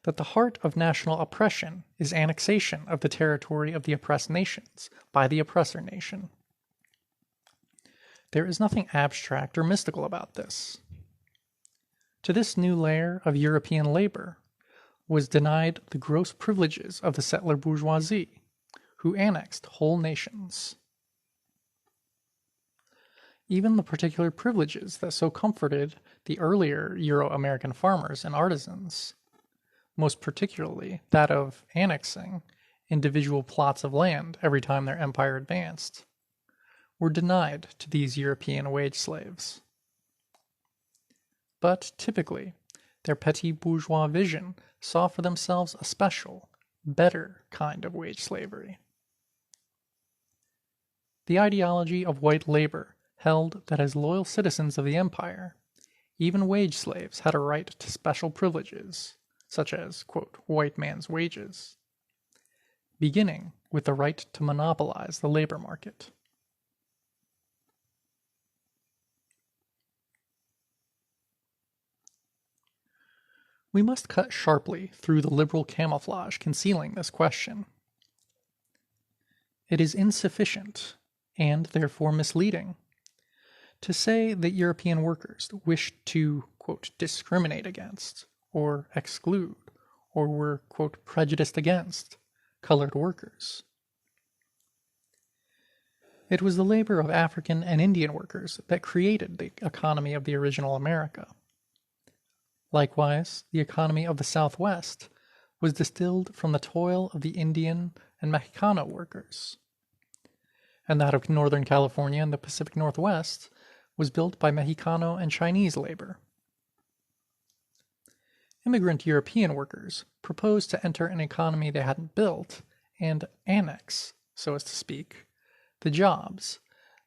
that the heart of national oppression is annexation of the territory of the oppressed nations by the oppressor nation. There is nothing abstract or mystical about this. To this new layer of European labor was denied the gross privileges of the settler bourgeoisie, who annexed whole nations. Even the particular privileges that so comforted the earlier Euro-American farmers and artisans, most particularly that of annexing individual plots of land every time their empire advanced, were denied to these European wage slaves. But typically, their petty bourgeois vision saw for themselves a special, better kind of wage slavery. The ideology of white labor held that as loyal citizens of the empire, even wage slaves had a right to special privileges, such as, quote, white man's wages, beginning with the right to monopolize the labor market. We must cut sharply through the liberal camouflage concealing this question. It is insufficient, and therefore misleading, to say that European workers wished to, quote, discriminate against, or exclude, or were, quote, prejudiced against colored workers. It was the labor of African and Indian workers that created the economy of the original America. Likewise, the economy of the Southwest was distilled from the toil of the Indian and Mexicano workers, and that of Northern California and the Pacific Northwest was built by Mexicano and Chinese labor. Immigrant European workers proposed to enter an economy they hadn't built and annex, so as to speak, the jobs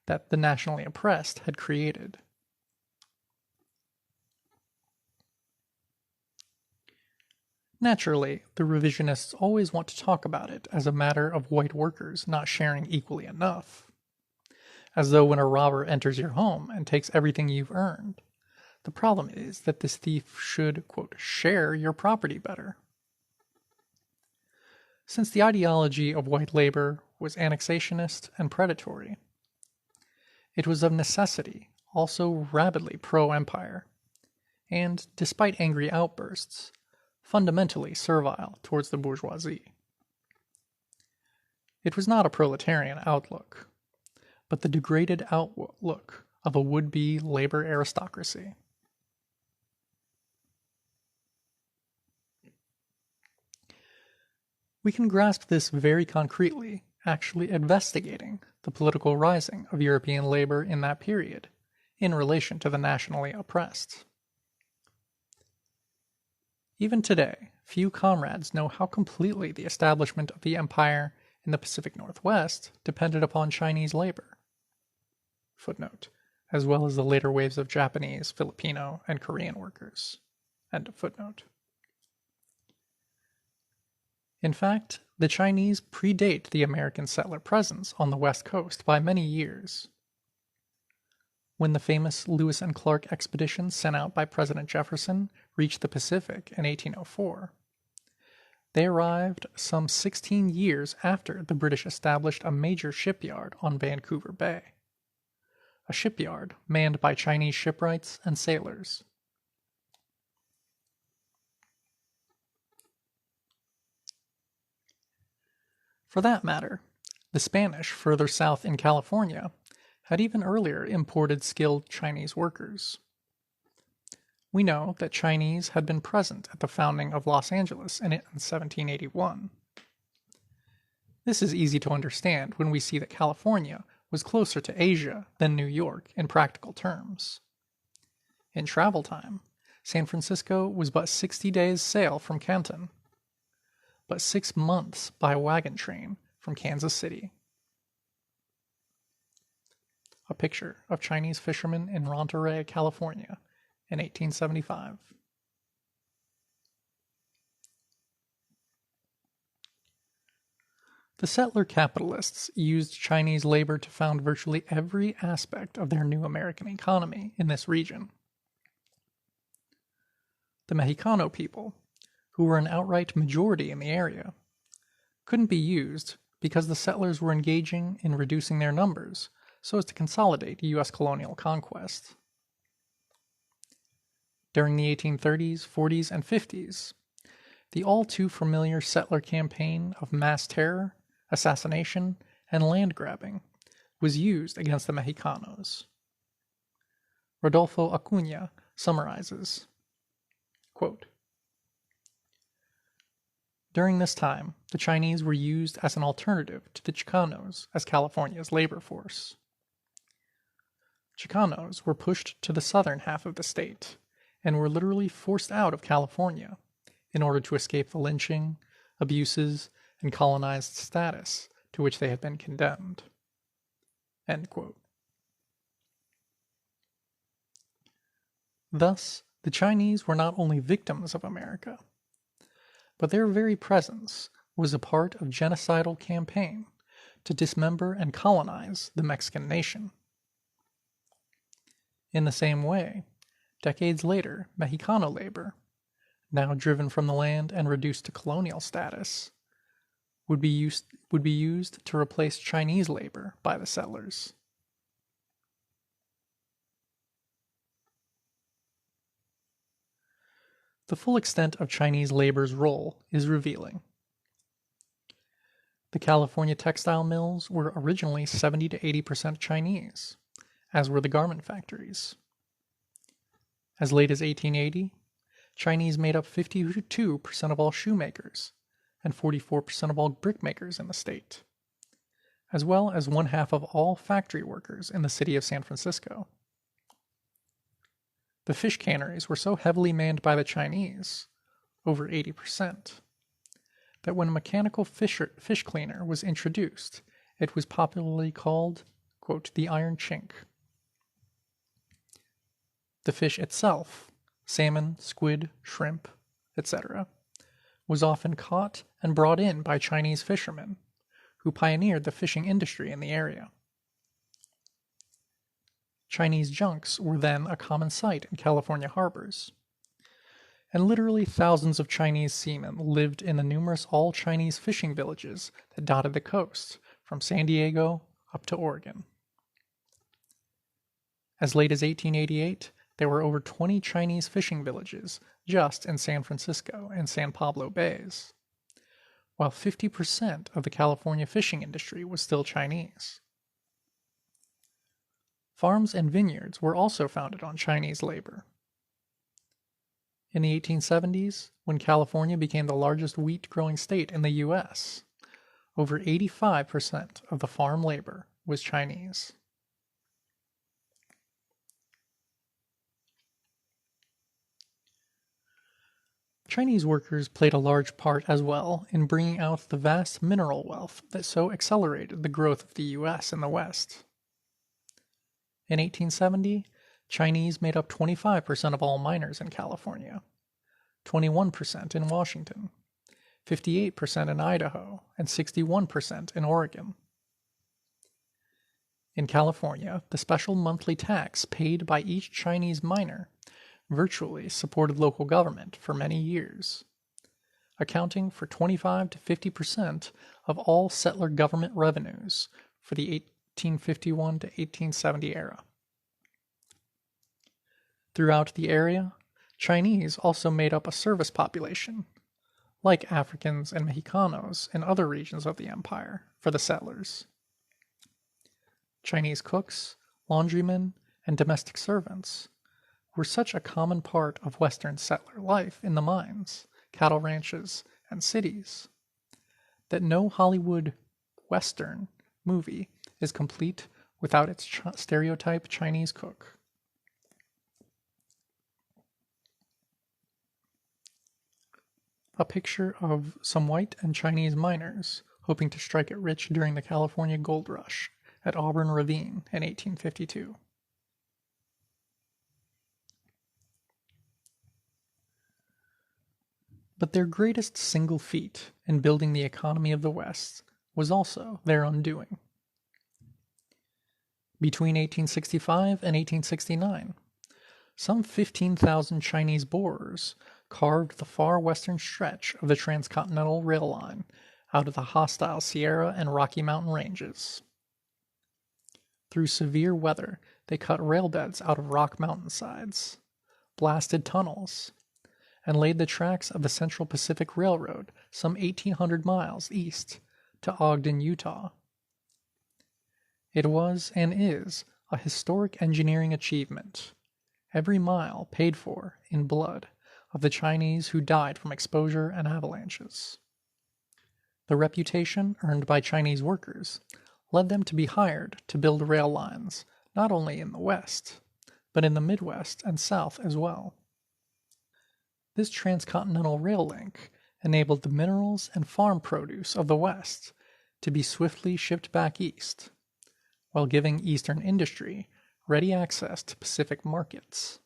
that the nationally oppressed had created. Naturally, the revisionists always want to talk about it as a matter of white workers not sharing equally enough. As though when a robber enters your home and takes everything you've earned, the problem is that this thief should, quote, share your property better. Since the ideology of white labor was annexationist and predatory, it was of necessity also rabidly pro-empire, and, despite angry outbursts, fundamentally servile towards the bourgeoisie. It was not a proletarian outlook, but the degraded outlook of a would-be labor aristocracy. We can grasp this very concretely, actually investigating the political rising of European labor in that period, in relation to the nationally oppressed. Even today, few comrades know how completely the establishment of the empire in the Pacific Northwest depended upon Chinese labor. Footnote, as well as the later waves of Japanese, Filipino, and Korean workers. End of footnote. In fact, the Chinese predate the American settler presence on the West Coast by many years. When the famous Lewis and Clark expedition sent out by President Jefferson reached the Pacific in 1804, they arrived some 16 years after the British established a major shipyard on Vancouver Bay, a shipyard manned by Chinese shipwrights and sailors. For that matter, the Spanish further south in California had even earlier imported skilled Chinese workers. We know that Chinese had been present at the founding of Los Angeles in 1781. This is easy to understand when we see that California was closer to Asia than New York in practical terms. In travel time, San Francisco was but 60 days' sail from Canton, but 6 months by wagon train from Kansas City. A picture of Chinese fishermen in Monterey, California in 1875. The settler capitalists used Chinese labor to found virtually every aspect of their new American economy in this region. The Mexicano people, who were an outright majority in the area, couldn't be used because the settlers were engaging in reducing their numbers so as to consolidate U.S. colonial conquest. During the 1830s, 40s, and 50s, the all too familiar settler campaign of mass terror, assassination, and land grabbing was used against the Mexicanos. Rodolfo Acuña summarizes, quote, "During this time, the Chinese were used as an alternative to the Chicanos as California's labor force. Chicanos were pushed to the southern half of the state and were literally forced out of California in order to escape the lynching, abuses, and colonized status to which they had been condemned." End quote. Thus, the Chinese were not only victims of America, but their very presence was a part of a genocidal campaign to dismember and colonize the Mexican nation. In the same way, decades later, Mexicano labor, now driven from the land and reduced to colonial status, would be used to replace Chinese labor by the settlers. The full extent of Chinese labor's role is revealing. The California textile mills were originally 70 to 80% Chinese, as were the garment factories. As late as 1880, Chinese made up 52% of all shoemakers and 44% of all brickmakers in the state, as well as 1/2 of all factory workers in the city of San Francisco. The fish canneries were so heavily manned by the Chinese, over 80%, that when a mechanical fish cleaner was introduced, it was popularly called, quote, the iron chink. The fish itself, salmon, squid, shrimp, etc., was often caught and brought in by Chinese fishermen, who pioneered the fishing industry in the area. Chinese junks were then a common sight in California harbors, and literally thousands of Chinese seamen lived in the numerous all-Chinese fishing villages that dotted the coast, from San Diego up to Oregon. As late as 1888, there were over 20 Chinese fishing villages just in San Francisco and San Pablo Bays, while 50% of the California fishing industry was still Chinese. Farms and vineyards were also founded on Chinese labor. In the 1870s, when California became the largest wheat-growing state in the U.S., over 85% of the farm labor was Chinese. Chinese workers played a large part as well in bringing out the vast mineral wealth that so accelerated the growth of the U.S. in the West. In 1870, Chinese made up 25% of all miners in California, 21% in Washington, 58% in Idaho, and 61% in Oregon. In California, the special monthly tax paid by each Chinese miner virtually supported local government for many years, accounting for 25 to 50% of all settler government revenues for the 1851 to 1870 era. Throughout the area, Chinese also made up a service population, like Africans and Mexicanos in other regions of the empire, for the settlers. Chinese cooks, laundrymen, and domestic servants were such a common part of Western settler life in the mines, cattle ranches, and cities that no Hollywood Western movie is complete without its stereotype Chinese cook. A picture of some white and Chinese miners hoping to strike it rich during the California Gold Rush at Auburn Ravine in 1852. But their greatest single feat in building the economy of the West was also their undoing. Between 1865 and 1869, some 15,000 Chinese borers carved the far western stretch of the transcontinental rail line out of the hostile Sierra and Rocky Mountain ranges. Through severe weather, they cut railbeds out of rock mountainsides, blasted tunnels, and laid the tracks of the Central Pacific Railroad some 1,800 miles east to Ogden, Utah. It was and is a historic engineering achievement, every mile paid for in blood of the Chinese who died from exposure and avalanches. The reputation earned by Chinese workers led them to be hired to build rail lines not only in the West, but in the Midwest and South as well. This transcontinental rail link enabled the minerals and farm produce of the West to be swiftly shipped back east, while giving Eastern industry ready access to Pacific markets,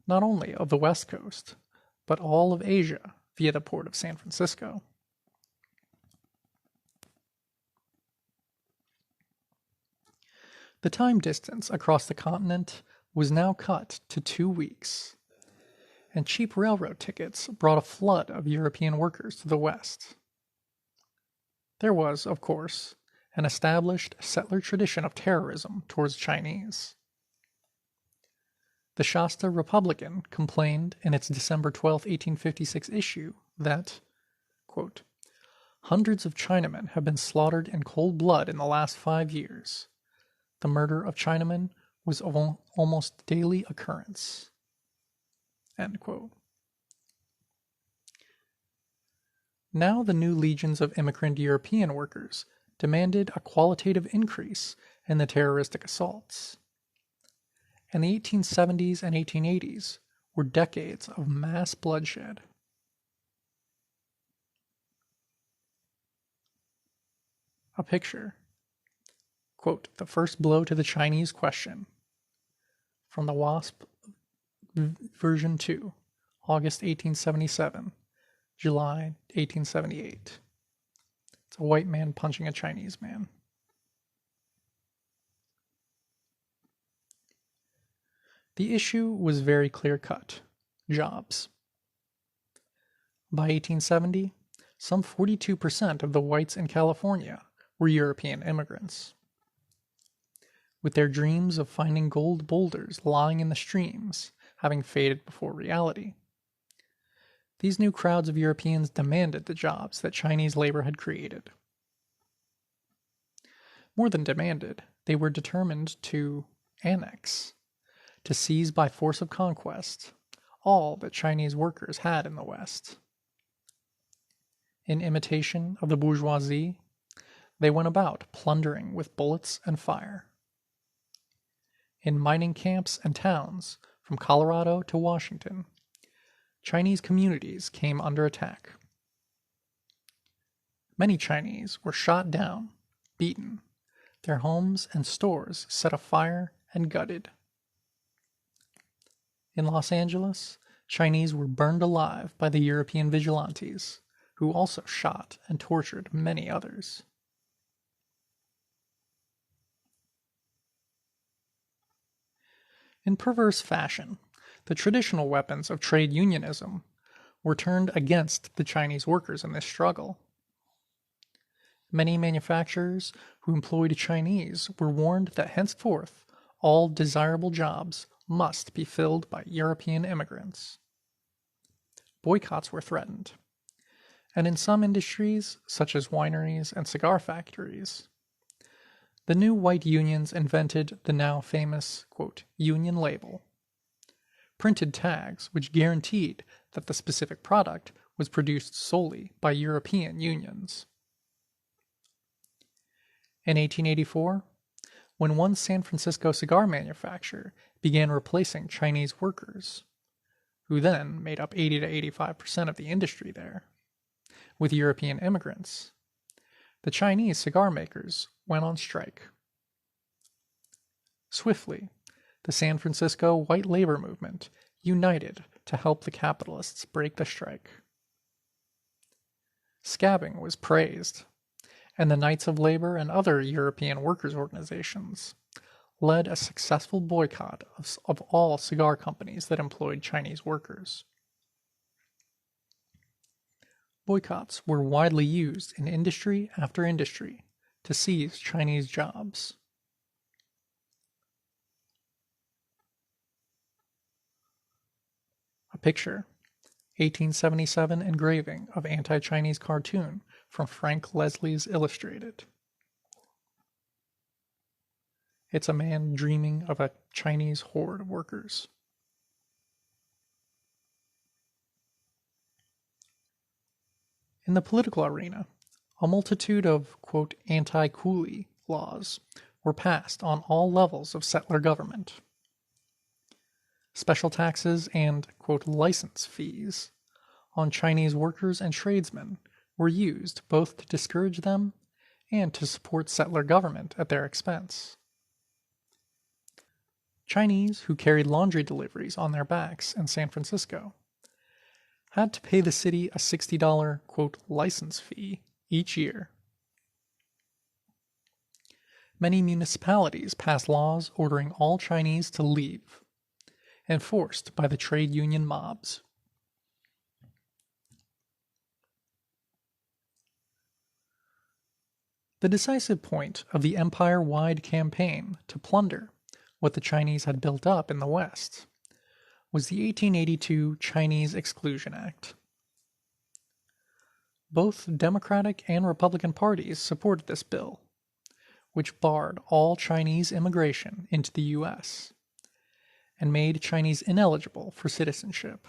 not only of the West Coast, but all of Asia via the port of San Francisco. The time distance across the continent was now cut to 2 weeks, and cheap railroad tickets brought a flood of European workers to the West. There was, of course, an established settler tradition of terrorism towards Chinese. The Shasta Republican complained in its December 12, 1856 issue that, quote, "Hundreds of Chinamen have been slaughtered in cold blood in the last 5 years. The murder of Chinamen was of almost daily occurrence." End quote. Now the new legions of immigrant European workers demanded a qualitative increase in the terroristic assaults. And the 1870s and 1880s were decades of mass bloodshed. A picture. Quote, "The first blow to the Chinese question." From the WASP version 2, August 1877, July 1878. It's a white man punching a Chinese man. The issue was very clear-cut: jobs. By 1870, some 42% of the whites in California were European immigrants. With their dreams of finding gold boulders lying in the streams having faded before reality, these new crowds of Europeans demanded the jobs that Chinese labor had created. More than demanded, they were determined to annex, to seize by force of conquest, all that Chinese workers had in the West. In imitation of the bourgeoisie, they went about plundering with bullets and fire. In mining camps and towns, from Colorado to Washington, Chinese communities came under attack. Many Chinese were shot down, beaten, their homes and stores set afire and gutted. In Los Angeles, Chinese were burned alive by the European vigilantes, who also shot and tortured many others. In perverse fashion, the traditional weapons of trade unionism were turned against the Chinese workers in this struggle. Many manufacturers who employed Chinese were warned that henceforth all desirable jobs must be filled by European immigrants. Boycotts were threatened, and in some industries, such as wineries and cigar factories, The new white unions invented the now famous, quote, union label, printed tags which guaranteed that the specific product was produced solely by European unions. In 1884, when one San Francisco cigar manufacturer began replacing Chinese workers, who then made up 80 to 85% of the industry there, with European immigrants, the Chinese cigar makers went on strike. Swiftly, the San Francisco white labor movement united to help the capitalists break the strike. Scabbing was praised, and the Knights of Labor and other European workers' organizations led a successful boycott of all cigar companies that employed Chinese workers. Boycotts were widely used in industry after industry to seize Chinese jobs. A picture, 1877 engraving of anti-Chinese cartoon from Frank Leslie's Illustrated. It's a man dreaming of a Chinese horde of workers. In the political arena, a multitude of, quote, anti-coolie laws were passed on all levels of settler government. Special taxes and, quote, license fees on Chinese workers and tradesmen were used both to discourage them and to support settler government at their expense. Chinese who carried laundry deliveries on their backs in San Francisco had to pay the city a $60, quote, license fee each year. Many municipalities passed laws ordering all Chinese to leave, enforced by the trade union mobs. The decisive point of the empire-wide campaign to plunder what the Chinese had built up in the West was the 1882 Chinese Exclusion Act. Both Democratic and Republican parties supported this bill, which barred all Chinese immigration into the U.S. and made Chinese ineligible for citizenship.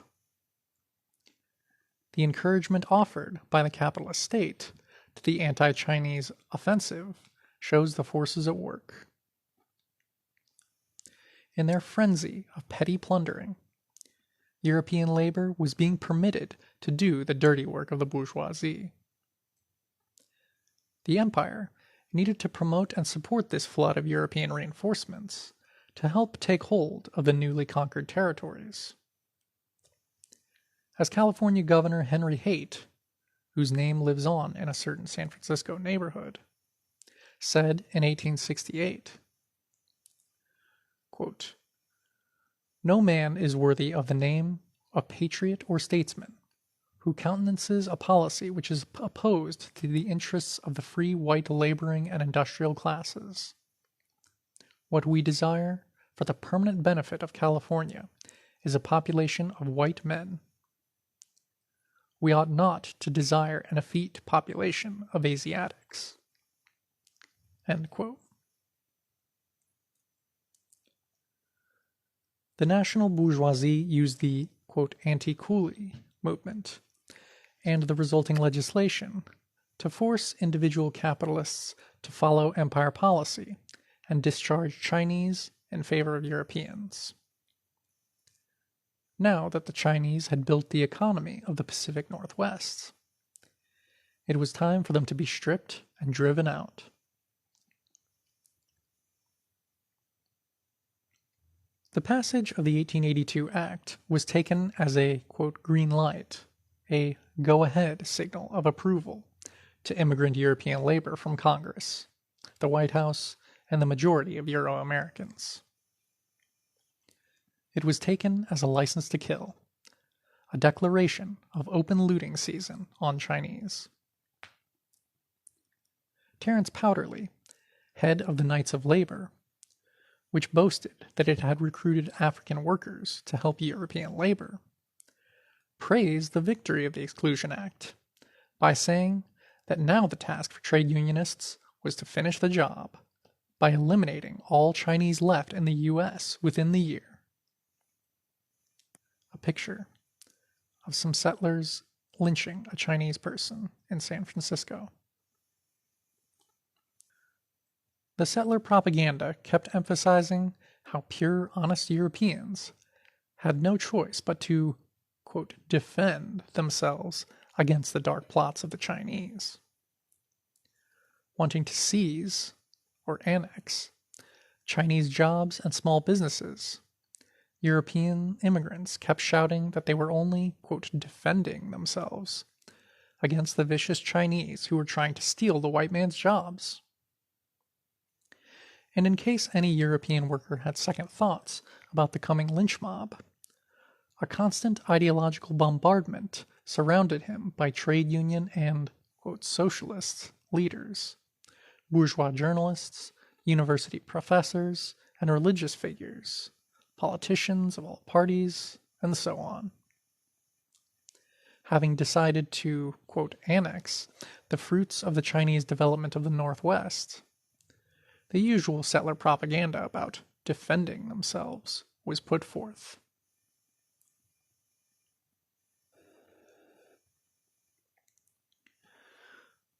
The encouragement offered by the capitalist state to the anti-Chinese offensive shows the forces at work. In their frenzy of petty plundering, European labor was being permitted to do the dirty work of the bourgeoisie. The empire needed to promote and support this flood of European reinforcements to help take hold of the newly conquered territories. As California Governor Henry Haight, whose name lives on in a certain San Francisco neighborhood, said in 1868, quote, "No man is worthy of the name of patriot or statesman who countenances a policy which is opposed to the interests of the free white laboring and industrial classes. What we desire for the permanent benefit of California is a population of white men. We ought not to desire an effete population of Asiatics." End quote. The national bourgeoisie used the, quote, anti-coolie movement and the resulting legislation to force individual capitalists to follow empire policy and discharge Chinese in favor of Europeans. Now that the Chinese had built the economy of the Pacific Northwest, it was time for them to be stripped and driven out. The passage of the 1882 Act was taken as a, quote, green light, a go-ahead signal of approval to immigrant European labor from Congress, the White House, and the majority of Euro-Americans. It was taken as a license to kill, a declaration of open looting season on Chinese. Terence Powderly, head of the Knights of Labor, which boasted that it had recruited African workers to help European labor, praised the victory of the Exclusion Act by saying that now the task for trade unionists was to finish the job by eliminating all Chinese left in the U.S. within the year. A picture of some settlers lynching a Chinese person in San Francisco. The settler propaganda kept emphasizing how pure, honest Europeans had no choice but to, quote, defend themselves against the dark plots of the Chinese. Wanting to seize, or annex, Chinese jobs and small businesses, European immigrants kept shouting that they were only, quote, defending themselves against the vicious Chinese who were trying to steal the white man's jobs. And in case any European worker had second thoughts about the coming lynch mob, a constant ideological bombardment surrounded him by trade union and, quote, socialist leaders, bourgeois journalists, university professors, and religious figures, politicians of all parties, and so on. Having decided to, quote, annex the fruits of the Chinese development of the Northwest, the usual settler propaganda about defending themselves was put forth.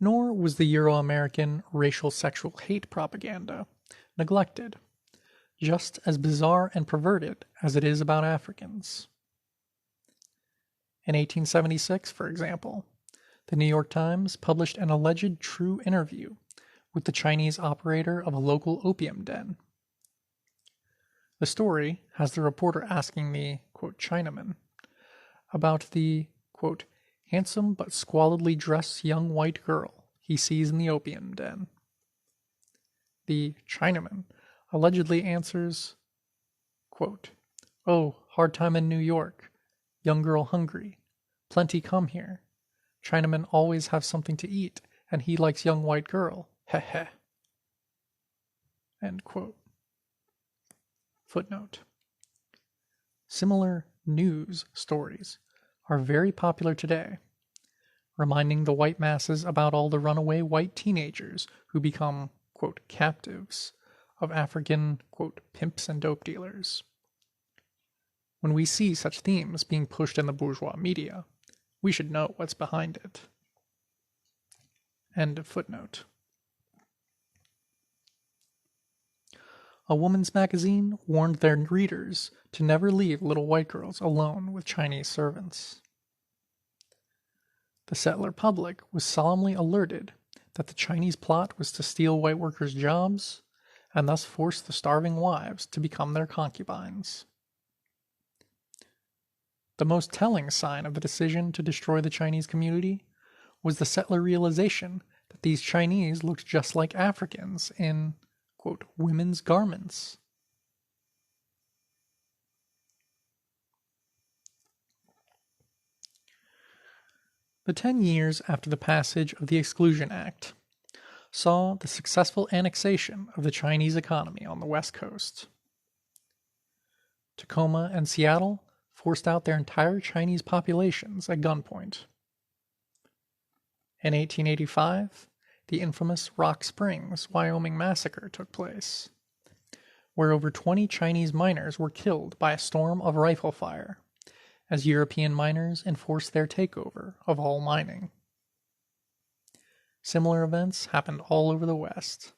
Nor was the Euro-American racial sexual hate propaganda neglected, just as bizarre and perverted as it is about Africans. In 1876, for example, the New York Times published an alleged true interview with the Chinese operator of a local opium den. The story has the reporter asking the, quote, Chinaman about the, quote, handsome but squalidly dressed young white girl he sees in the opium den. The Chinaman allegedly answers, quote, oh, hard time in New York, young girl hungry, plenty come here. Chinaman always have something to eat, and he likes young white girl, heh heh. End quote. Footnote. Similar news stories are very popular today, reminding the white masses about all the runaway white teenagers who become, quote, captives of African, quote, pimps and dope dealers. When we see such themes being pushed in the bourgeois media, we should know what's behind it. End of footnote. A woman's magazine warned their readers to never leave little white girls alone with Chinese servants. The settler public was solemnly alerted that the Chinese plot was to steal white workers' jobs and thus force the starving wives to become their concubines. The most telling sign of the decision to destroy the Chinese community was the settler realization that these Chinese looked just like Africans in, quote, women's garments. The 10 years after the passage of the Exclusion Act saw the successful annexation of the Chinese economy on the West Coast. Tacoma and Seattle forced out their entire Chinese populations at gunpoint. In 1885, the infamous Rock Springs, Wyoming massacre took place, where over 20 Chinese miners were killed by a storm of rifle fire as European miners enforced their takeover of all mining. Similar events happened all over the West.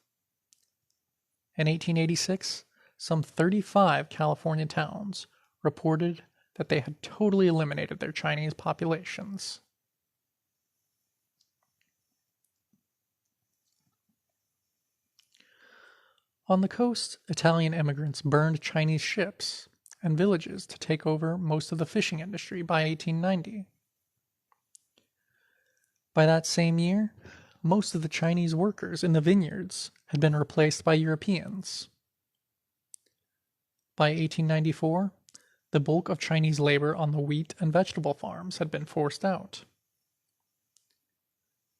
In 1886, some 35 California towns reported that they had totally eliminated their Chinese populations. On the coast, Italian immigrants burned Chinese ships and villages to take over most of the fishing industry by 1890. By that same year, most of the Chinese workers in the vineyards had been replaced by Europeans. By 1894, the bulk of Chinese labor on the wheat and vegetable farms had been forced out.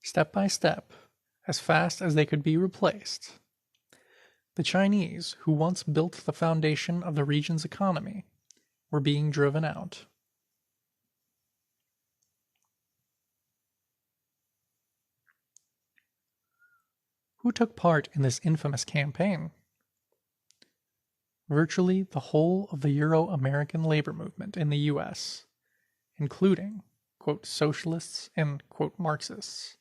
Step by step, as fast as they could be replaced, the Chinese, who once built the foundation of the region's economy, were being driven out. Who took part in this infamous campaign? Virtually the whole of the Euro-American labor movement in the U.S., including, quote, socialists and, quote, Marxists.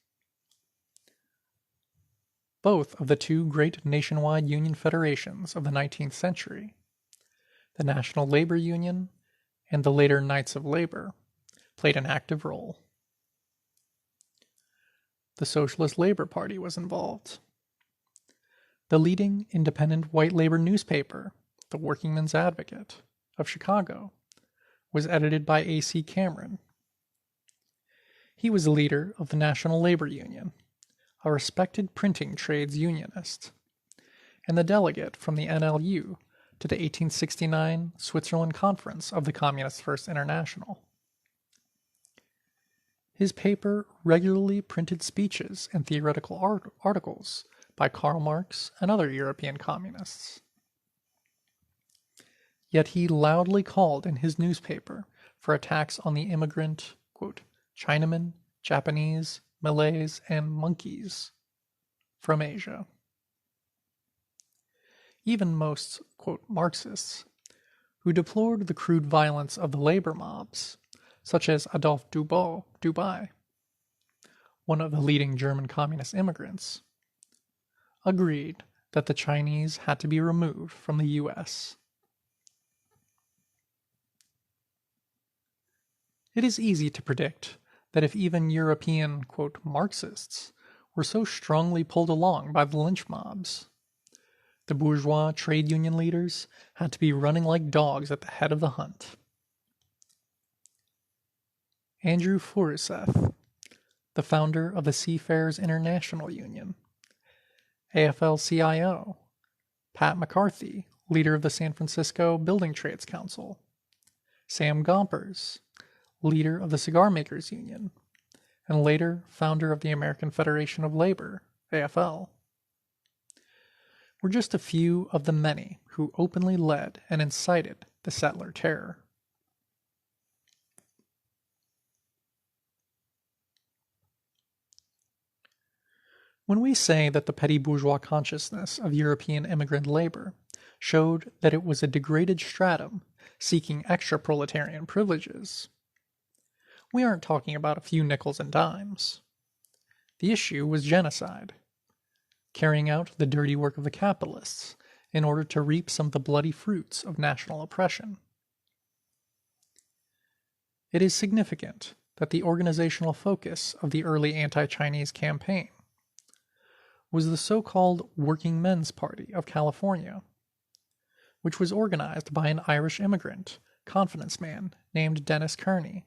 Both of the two great nationwide union federations of the 19th century, the National Labor Union and the later Knights of Labor, played an active role. The Socialist Labor Party was involved. The leading independent white labor newspaper, the Workingman's Advocate of Chicago, was edited by A.C. Cameron. He was the leader of the National Labor Union, a respected printing trades unionist, and the delegate from the NLU to the 1869 Switzerland Conference of the Communist First International. His paper regularly printed speeches and theoretical articles by Karl Marx and other European communists. Yet he loudly called in his newspaper for attacks on the immigrant, quote, Chinamen, Japanese, Malays, and monkeys from Asia. Even most, quote, Marxists, who deplored the crude violence of the labor mobs, such as Adolphe Dubois, one of the leading German communist immigrants, agreed that the Chinese had to be removed from the U.S. It is easy to predict that if even European, quote, Marxists were so strongly pulled along by the lynch mobs, the bourgeois trade union leaders had to be running like dogs at the head of the hunt. Andrew Forsyth, the founder of the Seafarers International Union, AFL-CIO, Pat McCarthy, leader of the San Francisco Building Trades Council, Sam Gompers, leader of the Cigar Makers Union, and later founder of the American Federation of Labor, AFL, were just a few of the many who openly led and incited the settler terror. When we say that the petty bourgeois consciousness of European immigrant labor showed that it was a degraded stratum seeking extra proletarian privileges, we aren't talking about a few nickels and dimes. The issue was genocide, carrying out the dirty work of the capitalists in order to reap some of the bloody fruits of national oppression. It is significant that the organizational focus of the early anti-Chinese campaign was the so-called Working Men's Party of California, which was organized by an Irish immigrant, confidence man named Dennis Kearney.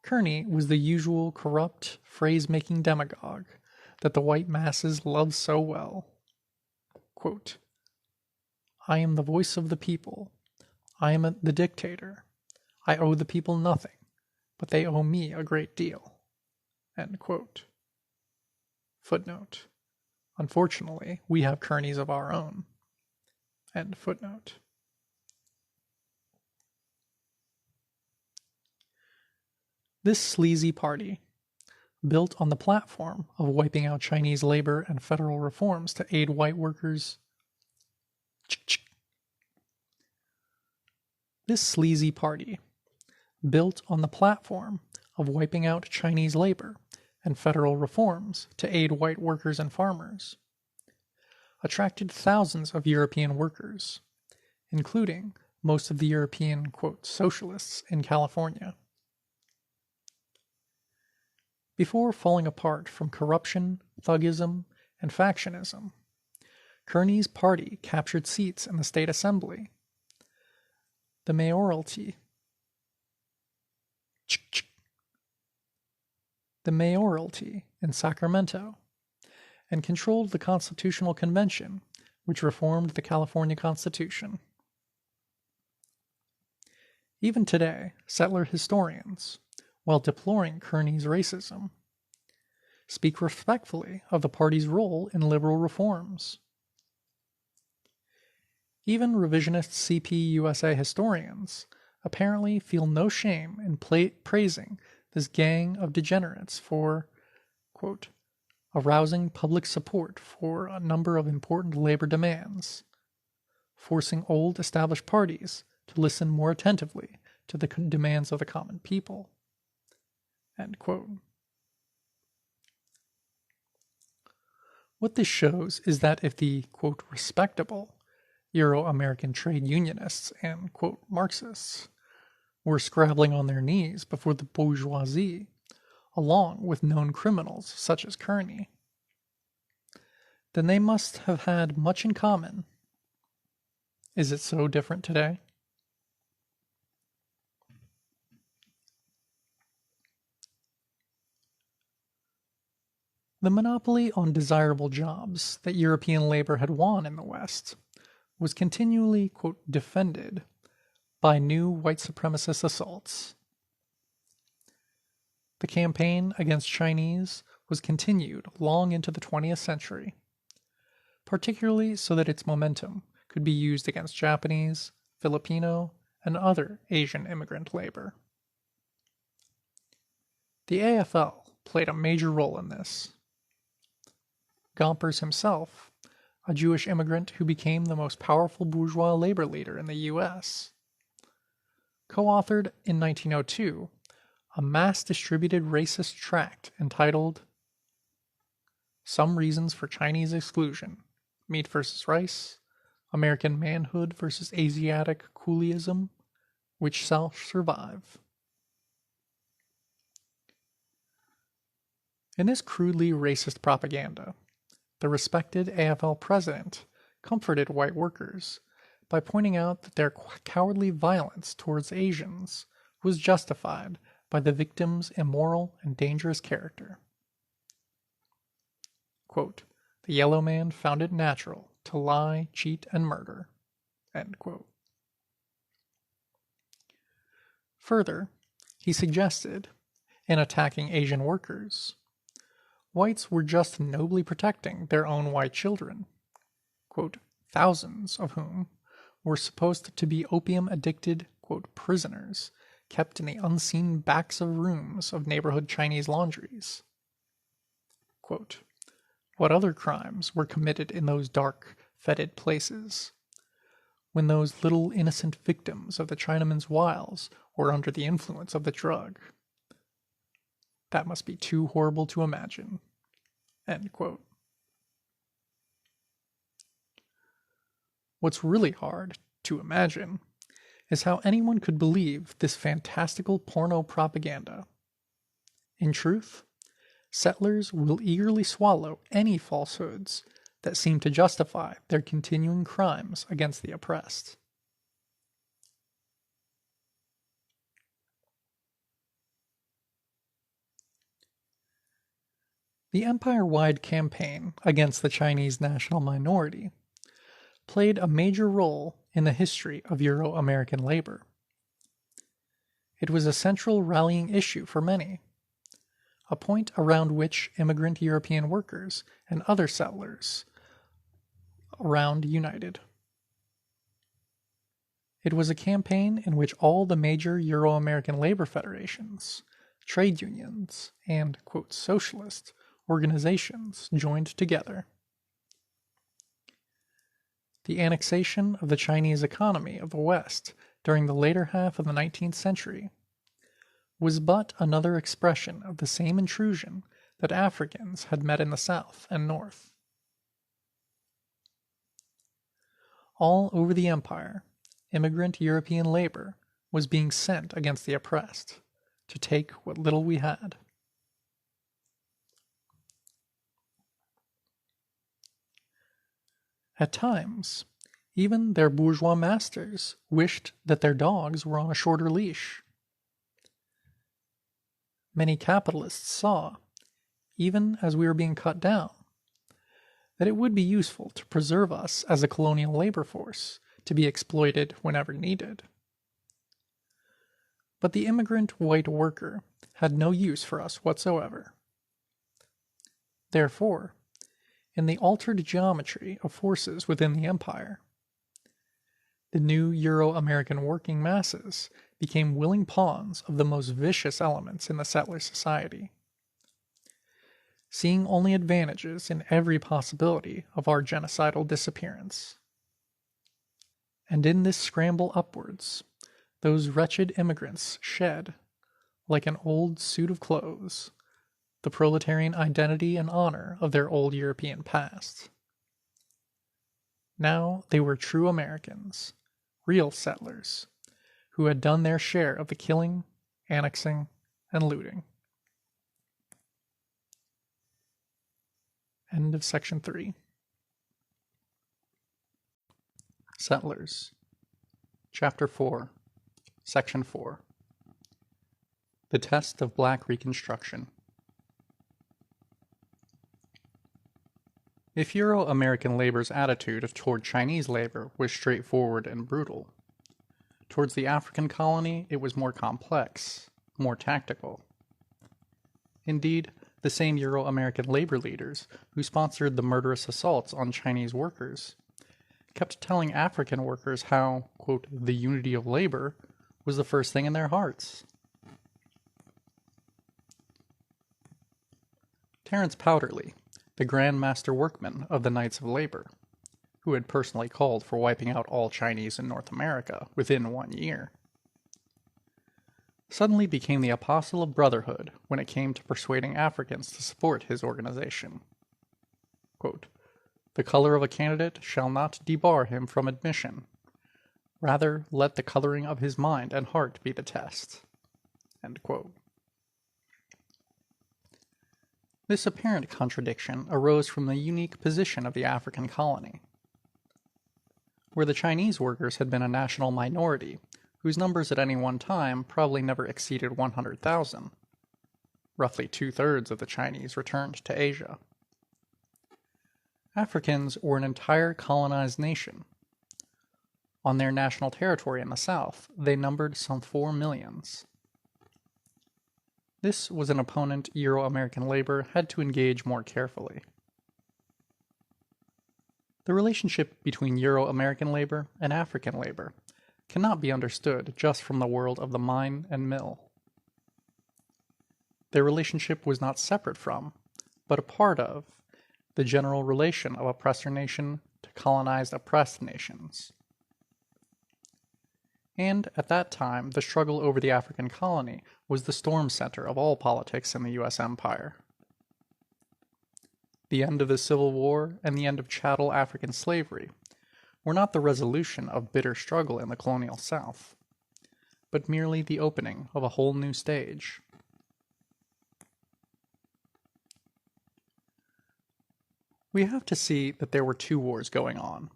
Kearney was the usual corrupt, phrase-making demagogue that the white masses love so well. Quote, I am the voice of the people. I am the dictator. I owe the people nothing, but they owe me a great deal. End quote. Footnote. Unfortunately, we have Kearneys of our own. End footnote. This sleazy party, built on the platform of wiping out Chinese labor and federal reforms to aid white workers. This sleazy party, built on the platform of wiping out Chinese labor and federal reforms to aid white workers and farmers, attracted thousands of European workers, including most of the European, quote, socialists in California. Before falling apart from corruption, thuggism, and factionism, Kearney's party captured seats in the state assembly, the mayoralty in Sacramento, and controlled the Constitutional Convention, which reformed the California Constitution. Even today, settler historians, while deploring Kearney's racism, speak respectfully of the party's role in liberal reforms. Even revisionist CP-USA historians apparently feel no shame in praising this gang of degenerates for, quote, arousing public support for a number of important labor demands, forcing old established parties to listen more attentively to the demands of the common people. End quote. What this shows is that if the, quote, respectable Euro-American trade unionists and, quote, Marxists were scrabbling on their knees before the bourgeoisie, along with known criminals such as Kearney, then they must have had much in common. Is it so different today? The monopoly on desirable jobs that European labor had won in the West was continually, quote, defended by new white supremacist assaults. The campaign against Chinese was continued long into the 20th century, particularly so that its momentum could be used against Japanese, Filipino, and other Asian immigrant labor. The AFL played a major role in this. Gompers himself, a Jewish immigrant who became the most powerful bourgeois labor leader in the U.S., co-authored in 1902 a mass-distributed racist tract entitled Some Reasons for Chinese Exclusion, Meat versus Rice, American Manhood versus Asiatic Coolieism, Which Shall Survive. In this crudely racist propaganda, the respected AFL president comforted white workers by pointing out that their cowardly violence towards Asians was justified by the victim's immoral and dangerous character. Quote, the yellow man found it natural to lie, cheat, and murder. End quote. Further, he suggested, in attacking Asian workers, whites were just nobly protecting their own white children, quote, thousands of whom were supposed to be opium-addicted, quote, prisoners kept in the unseen backs of rooms of neighborhood Chinese laundries. Quote, what other crimes were committed in those dark, fetid places, when those little innocent victims of the Chinaman's wiles were under the influence of the drug? That must be too horrible to imagine. End quote. What's really hard to imagine is how anyone could believe this fantastical porno propaganda. In truth, settlers will eagerly swallow any falsehoods that seem to justify their continuing crimes against the oppressed. The empire-wide campaign against the Chinese national minority played a major role in the history of Euro-American labor. It was a central rallying issue for many, a point around which immigrant European workers and other settlers around united. It was a campaign in which all the major Euro-American labor federations, trade unions, and, quote, socialist organizations joined together. The annexation of the Chinese economy of the West during the later half of the 19th century was but another expression of the same intrusion that Africans had met in the South and North. All over the empire, immigrant European labor was being sent against the oppressed to take what little we had. At times, even their bourgeois masters wished that their dogs were on a shorter leash. Many capitalists saw, even as we were being cut down, that it would be useful to preserve us as a colonial labor force to be exploited whenever needed. But the immigrant white worker had no use for us whatsoever. Therefore, in the altered geometry of forces within the empire, the new Euro-American working masses became willing pawns of the most vicious elements in the settler society, seeing only advantages in every possibility of our genocidal disappearance. And in this scramble upwards, those wretched immigrants shed, like an old suit of clothes, the proletarian identity and honor of their old European past. Now they were true Americans, real settlers, who had done their share of the killing, annexing, and looting. End of section 3. Settlers. Chapter 4. Section 4. The Test of Black Reconstruction. If Euro-American labor's attitude toward Chinese labor was straightforward and brutal, towards the African colony it was more complex, more tactical. Indeed, the same Euro-American labor leaders who sponsored the murderous assaults on Chinese workers kept telling African workers how, quote, the unity of labor was the first thing in their hearts. Terence Powderly, the Grand Master Workman of the Knights of Labor, who had personally called for wiping out all Chinese in North America within 1 year, suddenly became the apostle of brotherhood when it came to persuading Africans to support his organization. Quote, the color of a candidate shall not debar him from admission. Rather, let the coloring of his mind and heart be the test. End quote. This apparent contradiction arose from the unique position of the African colony, where the Chinese workers had been a national minority, whose numbers at any one time probably never exceeded 100,000. Roughly 2/3 of the Chinese returned to Asia. Africans were an entire colonized nation. On their national territory in the south, they numbered some 4 millions. This was an opponent Euro-American labor had to engage more carefully. The relationship between Euro-American labor and African labor cannot be understood just from the world of the mine and mill. Their relationship was not separate from, but a part of, the general relation of oppressor nation to colonized oppressed nations. And at that time, the struggle over the African colony was the storm center of all politics in the U.S. empire. The end of the Civil War and the end of chattel African slavery were not the resolution of bitter struggle in the colonial South, but merely the opening of a whole new stage. We have to see that there were 2 wars going on,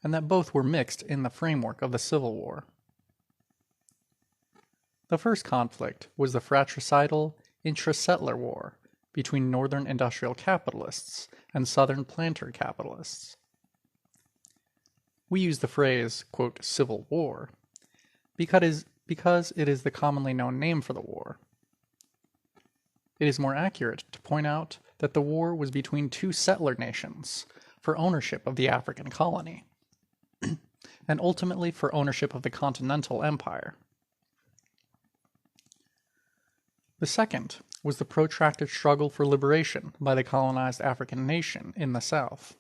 and that both were mixed in the framework of the Civil War. The first conflict was the fratricidal intra-settler war between northern industrial capitalists and southern planter capitalists. We use the phrase, quote, Civil War, because it is the commonly known name for the war. It is more accurate to point out that the war was between 2 settler nations for ownership of the African colony, and ultimately for ownership of the continental empire. The second was the protracted struggle for liberation by the colonized African nation in the South.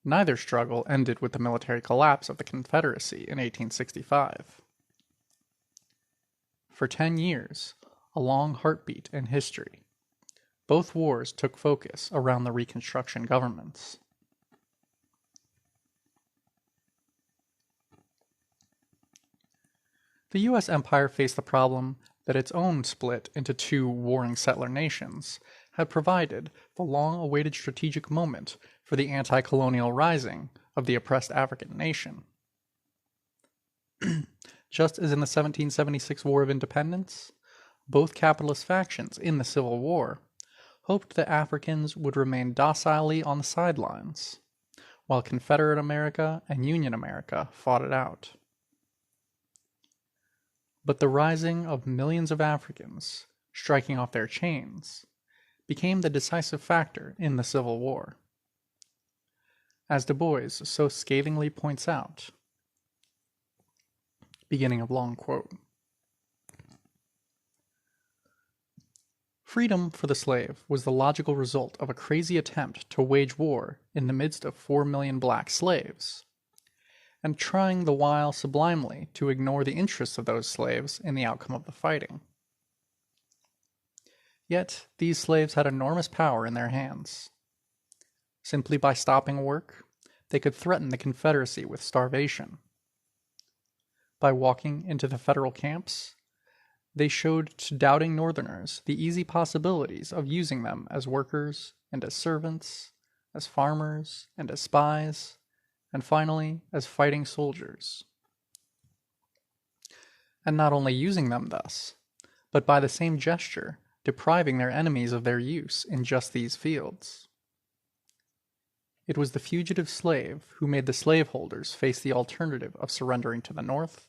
Neither struggle ended with the military collapse of the Confederacy in 1865. For 10 years, a long heartbeat in history, both wars took focus around the Reconstruction governments. The U.S. empire faced the problem that its own split into 2 warring settler nations had provided the long-awaited strategic moment for the anti-colonial rising of the oppressed African nation. Just as in the 1776 War of Independence, both capitalist factions in the Civil War hoped that Africans would remain docilely on the sidelines, while Confederate America and Union America fought it out. But the rising of millions of Africans, striking off their chains, became the decisive factor in the Civil War. As Du Bois so scathingly points out, beginning of long quote, Freedom for the slave was the logical result of a crazy attempt to wage war in the midst of 4 million black slaves, and trying the while sublimely to ignore the interests of those slaves in the outcome of the fighting. Yet these slaves had enormous power in their hands. Simply by stopping work, they could threaten the Confederacy with starvation. By walking into the Federal camps, they showed to doubting Northerners the easy possibilities of using them as workers and as servants, as farmers and as spies, and finally as fighting soldiers. And not only using them thus, but by the same gesture depriving their enemies of their use in just these fields. It was the fugitive slave who made the slaveholders face the alternative of surrendering to the North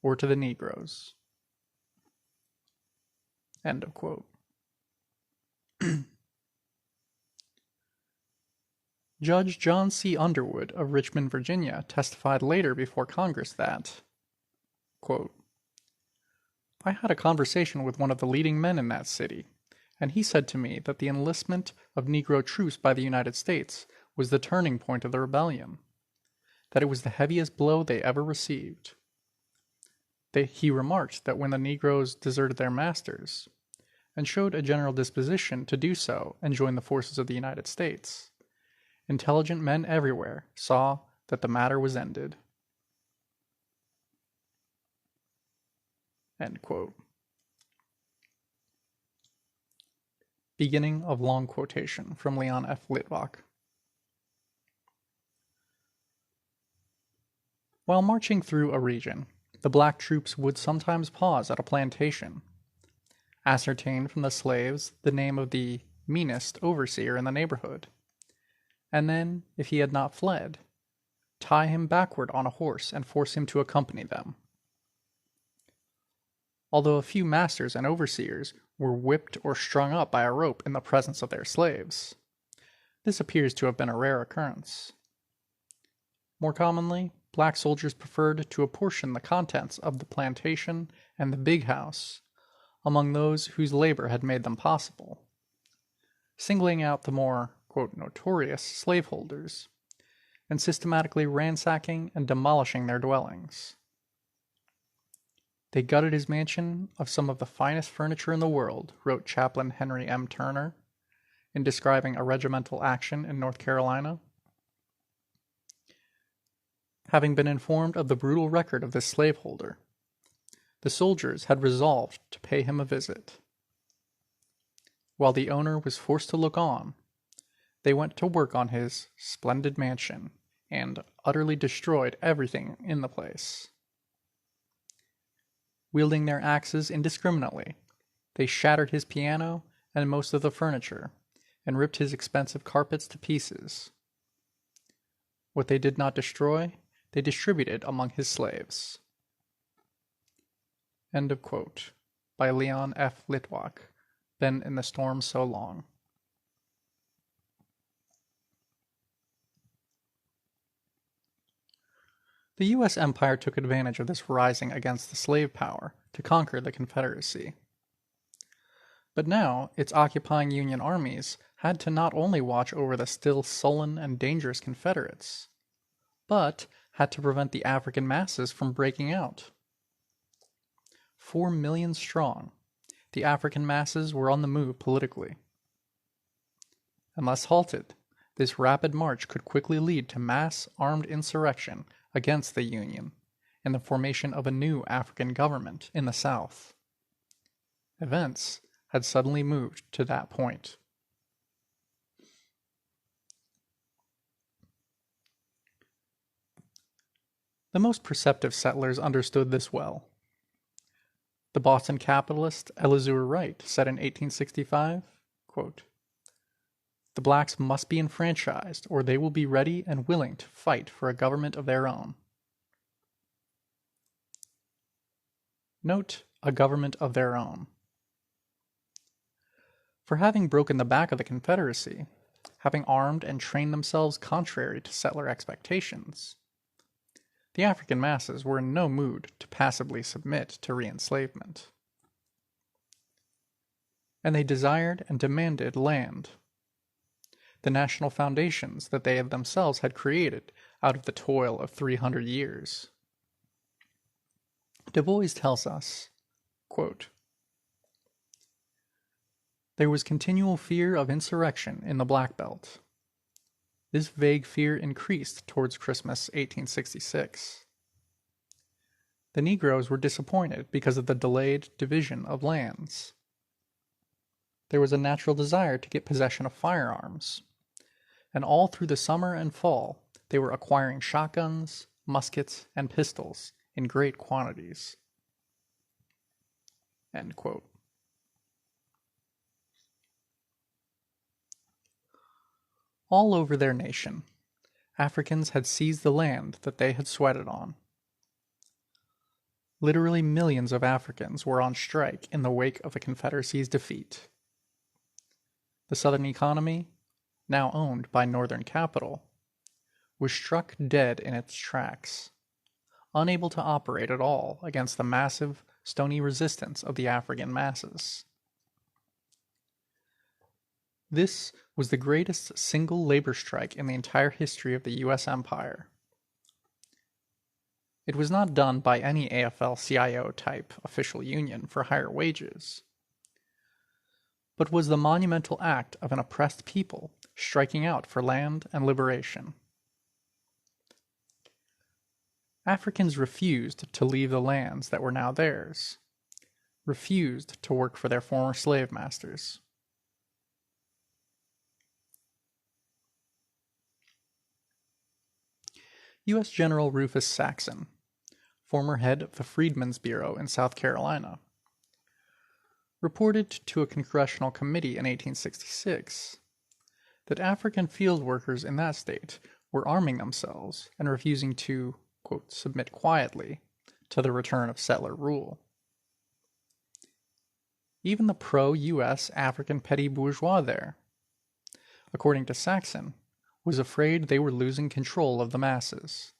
or to the Negroes. End of quote. Judge John C. Underwood of Richmond, Virginia, testified later before Congress that, quote, I had a conversation with one of the leading men in that city, and he said to me that the enlistment of Negro troops by the United States was the turning point of the rebellion, that it was the heaviest blow they ever received. He remarked that when the Negroes deserted their masters, and showed a general disposition to do so and join the forces of the United States, intelligent men everywhere saw that the matter was ended. End quote. Beginning of long quotation from Leon F. Litvak. While marching through a region, the black troops would sometimes pause at a plantation, ascertain from the slaves the name of the meanest overseer in the neighborhood, and then, if he had not fled, tie him backward on a horse and force him to accompany them. Although a few masters and overseers were whipped or strung up by a rope in the presence of their slaves, this appears to have been a rare occurrence. More commonly, black soldiers preferred to apportion the contents of the plantation and the big house among those whose labor had made them possible, singling out the more, quote, notorious slaveholders, and systematically ransacking and demolishing their dwellings. They gutted his mansion of some of the finest furniture in the world, wrote Chaplain Henry M. Turner, in describing a regimental action in North Carolina. Having been informed of the brutal record of this slaveholder, the soldiers had resolved to pay him a visit. While the owner was forced to look on, they went to work on his splendid mansion and utterly destroyed everything in the place. Wielding their axes indiscriminately, they shattered his piano and most of the furniture, and ripped his expensive carpets to pieces. What they did not destroy, they distributed among his slaves. End of quote. By Leon F. Litvak, Been in the Storm So Long. The U.S. Empire took advantage of this rising against the slave power to conquer the Confederacy. But now, its occupying Union armies had to not only watch over the still sullen and dangerous Confederates, but had to prevent the African masses from breaking out. 4 million strong, the African masses were on the move politically. Unless halted, this rapid march could quickly lead to mass armed insurrection against the Union and the formation of a new African government in the South. Events had suddenly moved to that point. The most perceptive settlers understood this well. The Boston capitalist Elizur Wright said in 1865, quote, "The blacks must be enfranchised, or they will be ready and willing to fight for a government of their own." Note, a government of their own. For having broken the back of the Confederacy, having armed and trained themselves contrary to settler expectations, the African masses were in no mood to passively submit to re-enslavement. and they desired and demanded land. The national foundations that they themselves had created out of the toil of 300 years. Du Bois tells us, quote, "There was continual fear of insurrection in the Black Belt. This vague fear increased towards Christmas 1866. The Negroes were disappointed because of the delayed division of lands. There was a natural desire to get possession of firearms, and all through the summer and fall they were acquiring shotguns, muskets, and pistols in great quantities." End quote. All over their nation, Africans had seized the land that they had sweated on. Literally millions of Africans were on strike in the wake of the Confederacy's defeat. The Southern economy, now owned by Northern capital, was struck dead in its tracks, unable to operate at all against the massive, stony resistance of the African masses. This was the greatest single labor strike in the entire history of the U.S. empire. It was not done by any AFL-CIO type official union for higher wages, but was the monumental act of an oppressed people striking out for land and liberation. Africans refused to leave the lands that were now theirs, refused to work for their former slave masters. U.S. General Rufus Saxon, former head of the Freedmen's Bureau in South Carolina, reported to a congressional committee in 1866 that African field workers in that state were arming themselves and refusing to, quote, submit quietly to the return of settler rule. Even the pro-U.S. African petty bourgeois there, according to Saxon, was afraid they were losing control of the masses.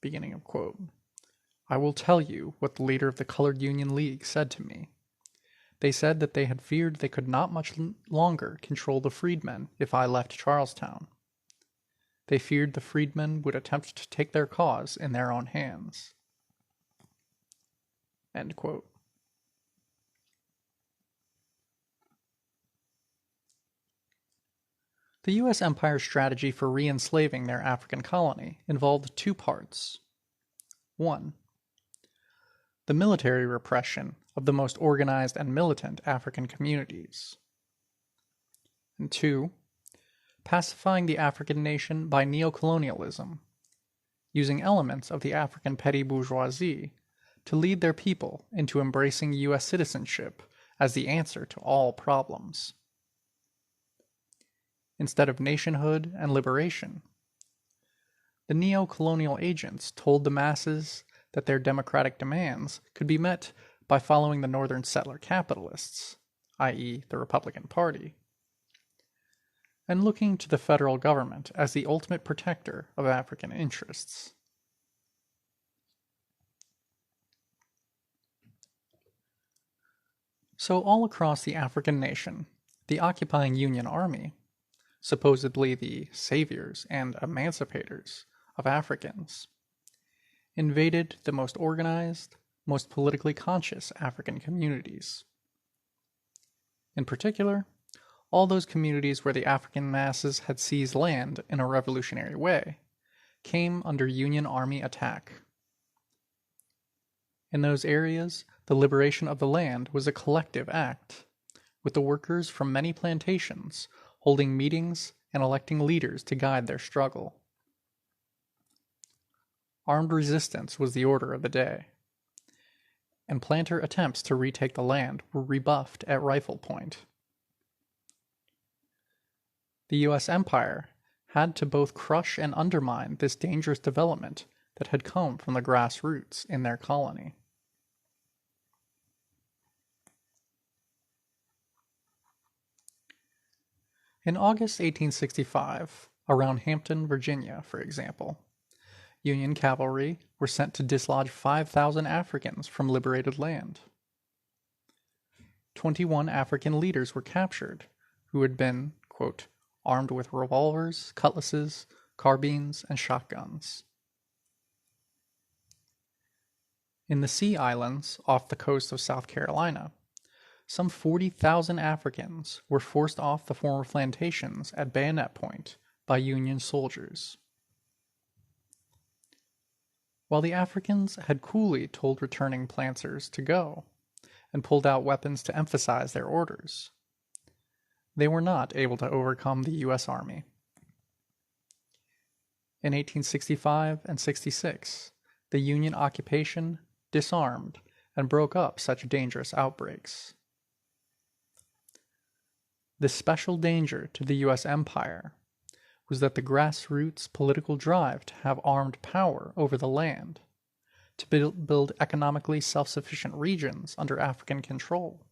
Beginning of quote. "I will tell you what the leader of the Colored Union League said to me. They said that they had feared they could not much longer control the freedmen if I left Charlestown. They feared the freedmen would attempt to take their cause in their own hands." End quote. The U.S. Empire's strategy for re-enslaving their African colony involved two parts. 1. The military repression of the most organized and militant African communities. And 2. Pacifying the African nation by neocolonialism, using elements of the African petty bourgeoisie to lead their people into embracing U.S. citizenship as the answer to all problems. Instead of nationhood and liberation, the neo-colonial agents told the masses that their democratic demands could be met by following the northern settler capitalists, i.e. the Republican Party, and looking to the federal government as the ultimate protector of African interests. So all across the African nation, the occupying Union Army, supposedly the saviors and emancipators of Africans, invaded the most organized, most politically conscious African communities. In particular, all those communities where the African masses had seized land in a revolutionary way came under Union Army attack. In those areas, the liberation of the land was a collective act, with the workers from many plantations holding meetings and electing leaders to guide their struggle. Armed resistance was the order of the day, and planter attempts to retake the land were rebuffed at rifle point. The U.S. Empire had to both crush and undermine this dangerous development that had come from the grassroots in their colony. In August 1865, around Hampton, Virginia, for example, Union cavalry were sent to dislodge 5,000 Africans from liberated land. 21 African leaders were captured who had been, quote, armed with revolvers, cutlasses, carbines, and shotguns. In the Sea Islands, off the coast of South Carolina, some 40,000 Africans were forced off the former plantations at bayonet point by Union soldiers. While the Africans had coolly told returning planters to go, and pulled out weapons to emphasize their orders, they were not able to overcome the U.S. Army. In 1865 and 66, the Union occupation disarmed and broke up such dangerous outbreaks. The special danger to the U.S. empire was that the grassroots political drive to have armed power over the land, to build economically self-sufficient regions under African control,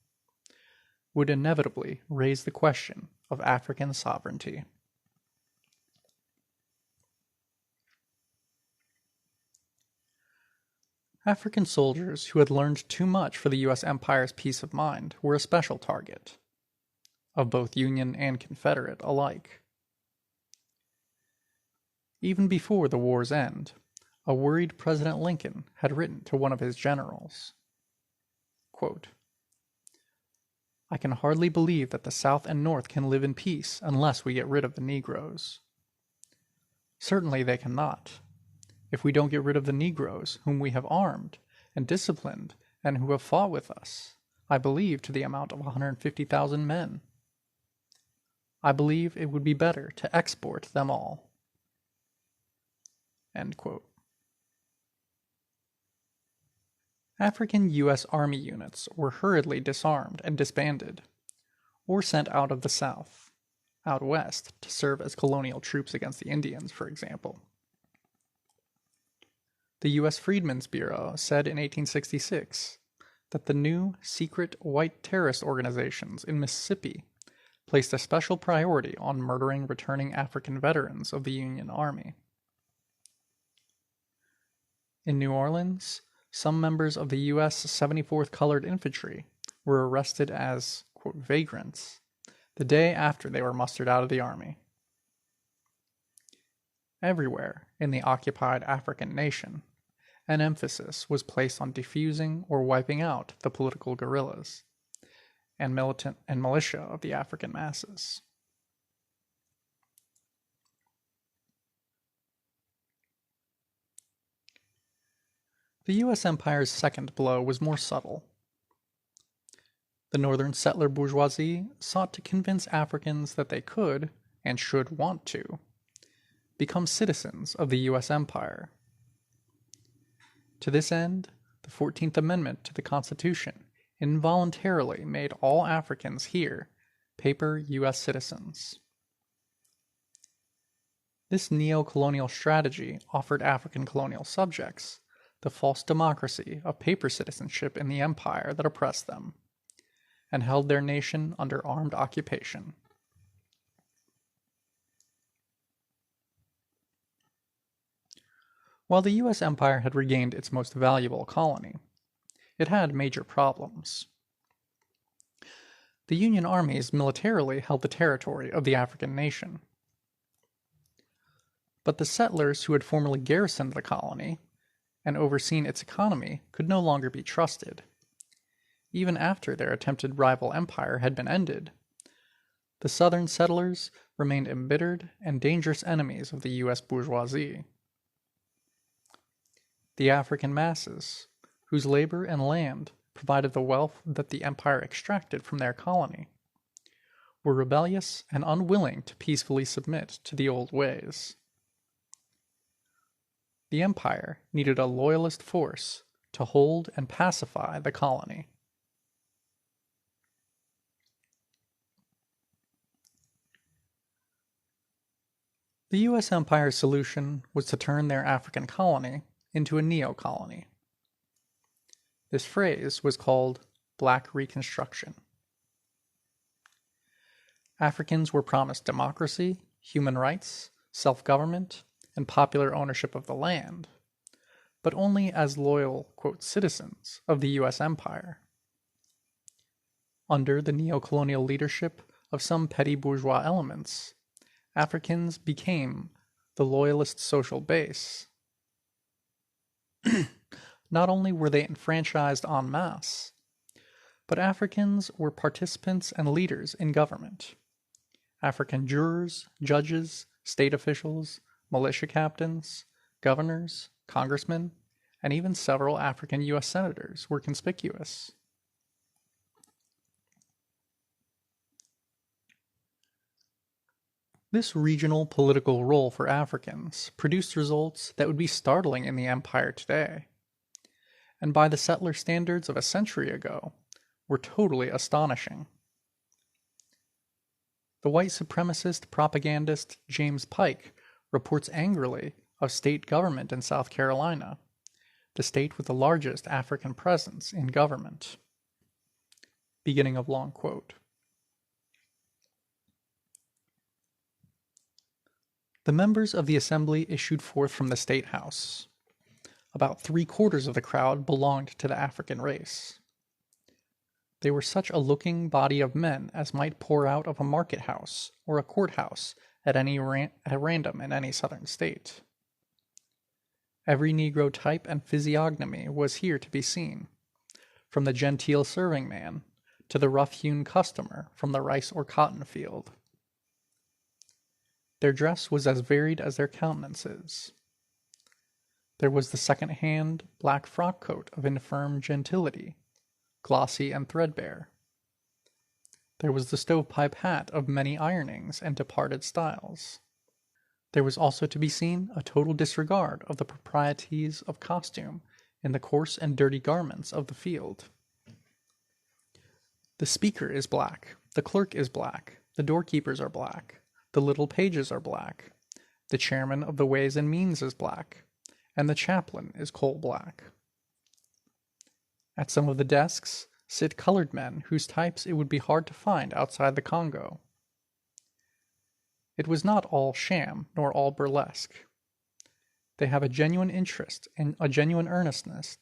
would inevitably raise the question of African sovereignty. African soldiers who had learned too much for the U.S. empire's peace of mind were a special target, of both Union and Confederate alike. Even before the war's end, a worried President Lincoln had written to one of his generals, quote, "I can hardly believe that the South and North can live in peace unless we get rid of the Negroes. Certainly they cannot. If we don't get rid of the Negroes, whom we have armed and disciplined and who have fought with us, I believe to the amount of 150,000 men, I believe it would be better to export them all." End quote. African U.S. Army units were hurriedly disarmed and disbanded, or sent out of the South, out west, to serve as colonial troops against the Indians, for example. The U.S. Freedmen's Bureau said in 1866 that the new secret white terrorist organizations in Mississippi placed a special priority on murdering returning African veterans of the Union Army. In New Orleans, some members of the U.S. 74th Colored Infantry were arrested as, quote, vagrants the day after they were mustered out of the Army. Everywhere in the occupied African nation, an emphasis was placed on defusing or wiping out the political guerrillas and militant and militia of the African masses. The U.S. Empire's second blow was more subtle. The northern settler bourgeoisie sought to convince Africans that they could, and should want to, become citizens of the U.S. Empire. To this end, the 14th Amendment to the Constitution involuntarily made all Africans here paper U.S. citizens. This neo-colonial strategy offered African colonial subjects the false democracy of paper citizenship in the empire that oppressed them, and held their nation under armed occupation. While the U.S. empire had regained its most valuable colony, it had major problems. The Union armies militarily held the territory of the African nation. But the settlers who had formerly garrisoned the colony and overseen its economy could no longer be trusted. Even after their attempted rival empire had been ended, the southern settlers remained embittered and dangerous enemies of the U.S. bourgeoisie. The African masses, whose labor and land provided the wealth that the empire extracted from their colony, were rebellious and unwilling to peacefully submit to the old ways. The empire needed a loyalist force to hold and pacify the colony. The U.S. Empire's solution was to turn their African colony into a neo-colony. This phrase was called Black Reconstruction. Africans were promised democracy, human rights, self-government, and popular ownership of the land, but only as loyal, quote, citizens of the U.S. Empire. Under the neo-colonial leadership of some petty bourgeois elements, Africans became the loyalist social base. Not only were they enfranchised en masse, but Africans were participants and leaders in government. African jurors, judges, state officials, militia captains, governors, congressmen, and even several African U.S. senators were conspicuous. This regional political role for Africans produced results that would be startling in the empire today, and by the settler standards of a century ago, were totally astonishing. The white supremacist propagandist James Pike reports angrily of state government in South Carolina, the state with the largest African presence in government. Beginning of long quote. The members of the assembly issued forth from the State House. About 3/4 of the crowd belonged to the African race. They were such a looking body of men as might pour out of a market house or a courthouse at random in any southern state. Every Negro type and physiognomy was here to be seen, from the genteel serving man to the rough-hewn customer from the rice or cotton field. Their dress was as varied as their countenances. There was the second-hand black frock coat of infirm gentility, glossy and threadbare. There was the stovepipe hat of many ironings and departed styles. There was also to be seen a total disregard of the proprieties of costume in the coarse and dirty garments of the field. The speaker is black, the clerk is black, the doorkeepers are black, the little pages are black, the chairman of the Ways and Means is black, and the chaplain is coal black. At some of the desks sit colored men whose types it would be hard to find outside the Congo. It was not all sham nor all burlesque. They have a genuine interest and a genuine earnestness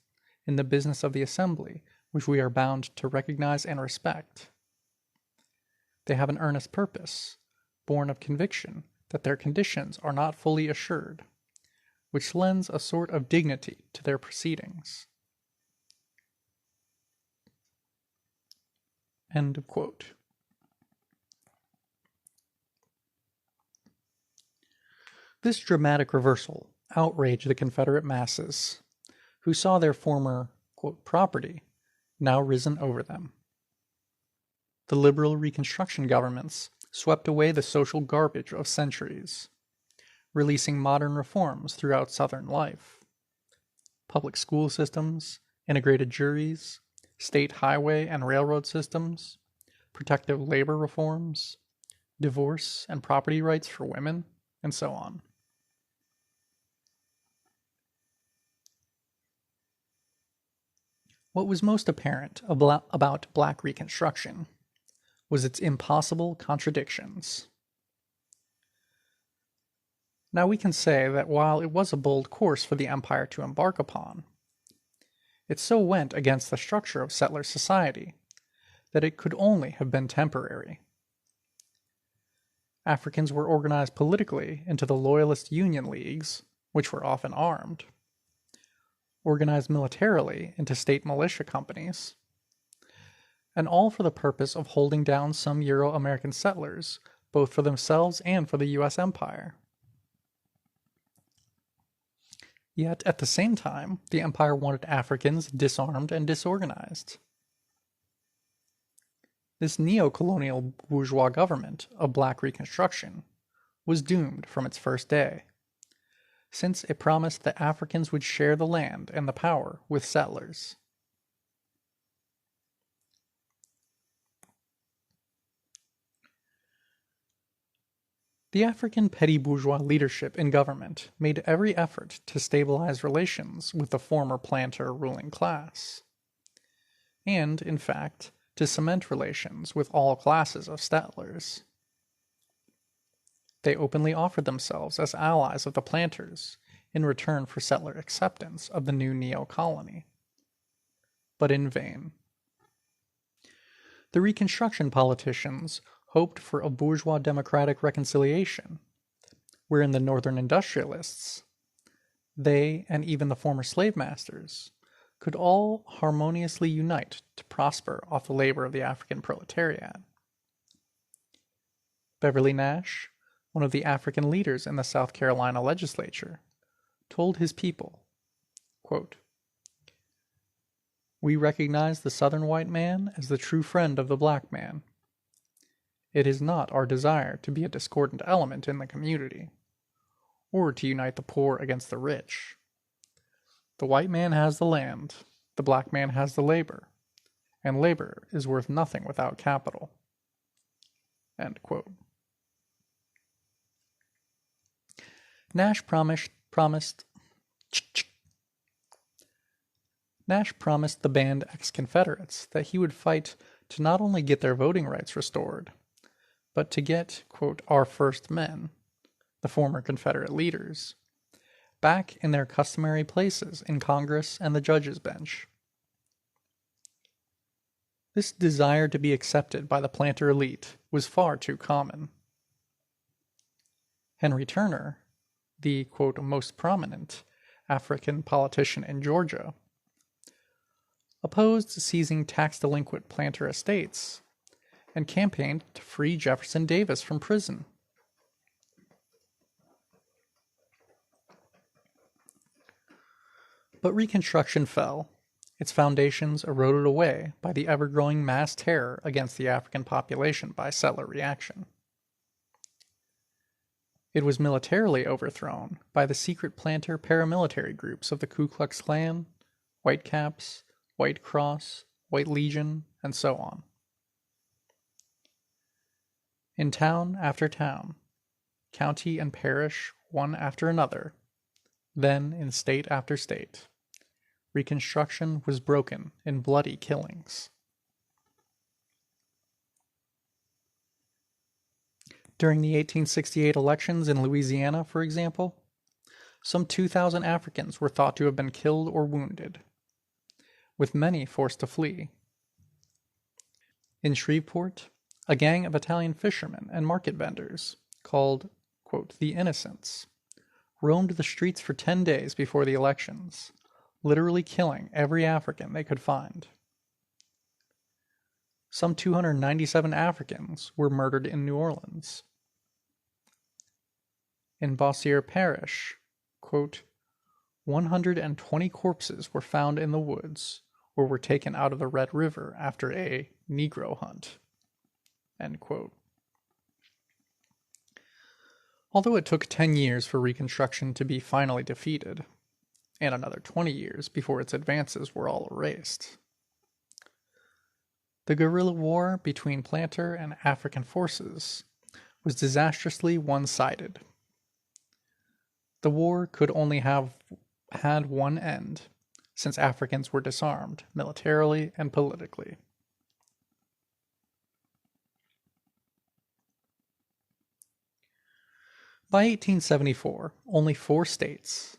in the business of the assembly which we are bound to recognize and respect. They have an earnest purpose, born of conviction that their conditions are not fully assured, which lends a sort of dignity to their proceedings. End of quote. This dramatic reversal outraged the Confederate masses, who saw their former, quote, property now risen over them. The liberal Reconstruction governments swept away the social garbage of centuries, releasing modern reforms throughout Southern life. Public school systems, integrated juries, state highway and railroad systems, protective labor reforms, divorce and property rights for women, and so on. What was most apparent about Black Reconstruction was its impossible contradictions. Now we can say that while it was a bold course for the empire to embark upon, it so went against the structure of settler society that it could only have been temporary. Africans were organized politically into the Loyalist Union Leagues, which were often armed, organized militarily into state militia companies, and all for the purpose of holding down some Euro-American settlers, both for themselves and for the U.S. empire. Yet, at the same time, the empire wanted Africans disarmed and disorganized. This neo-colonial bourgeois government of Black Reconstruction was doomed from its first day, since it promised that Africans would share the land and the power with settlers. The African petty bourgeois leadership in government made every effort to stabilize relations with the former planter ruling class, and, in fact, to cement relations with all classes of settlers. They openly offered themselves as allies of the planters in return for settler acceptance of the new neo-colony, but in vain. The Reconstruction politicians hoped for a bourgeois democratic reconciliation, wherein the Northern industrialists, they and even the former slave masters, could all harmoniously unite to prosper off the labor of the African proletariat. Beverly Nash, one of the African leaders in the South Carolina legislature, told his people, quote, "We recognize the Southern white man as the true friend of the black man. It is not our desire to be a discordant element in the community, or to unite the poor against the rich. The white man has the land, the black man has the labor, and labor is worth nothing without capital." End quote. Nash promised the banned ex-Confederates that he would fight to not only get their voting rights restored, but to get, quote, "our first men," the former Confederate leaders, back in their customary places in Congress and the judge's bench. This desire to be accepted by the planter elite was far too common. Henry Turner, the, quote, "most prominent African politician in Georgia," opposed seizing tax-delinquent planter estates and campaigned to free Jefferson Davis from prison. But Reconstruction fell, its foundations eroded away by the ever-growing mass terror against the African population by settler reaction. It was militarily overthrown by the secret planter paramilitary groups of the Ku Klux Klan, White Caps, White Cross, White Legion, and so on. In town after town, county and parish one after another, then in state after state, Reconstruction was broken in bloody killings. During the 1868 elections in Louisiana, for example, some 2,000 Africans were thought to have been killed or wounded, with many forced to flee. In Shreveport, a gang of Italian fishermen and market vendors, called, quote, "the Innocents," roamed the streets for 10 days before the elections, literally killing every African they could find. Some 297 Africans were murdered in New Orleans. In Bossier Parish, quote, 120 corpses were found in the woods or were taken out of the Red River after a Negro hunt. End quote. Although it took 10 years for Reconstruction to be finally defeated, and another 20 years before its advances were all erased, the guerrilla war between planter and African forces was disastrously one-sided. The war could only have had one end, since Africans were disarmed militarily and politically. By 1874, only 4 states,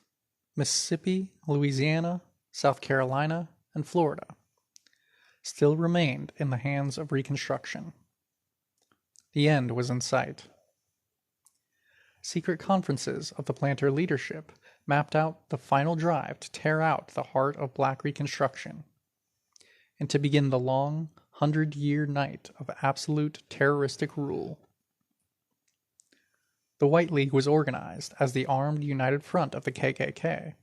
Mississippi, Louisiana, South Carolina, and Florida, still remained in the hands of Reconstruction. The end was in sight. Secret conferences of the planter leadership mapped out the final drive to tear out the heart of Black Reconstruction and to begin the long 100-year night of absolute terroristic rule. The White League was organized as the armed united front of the KKK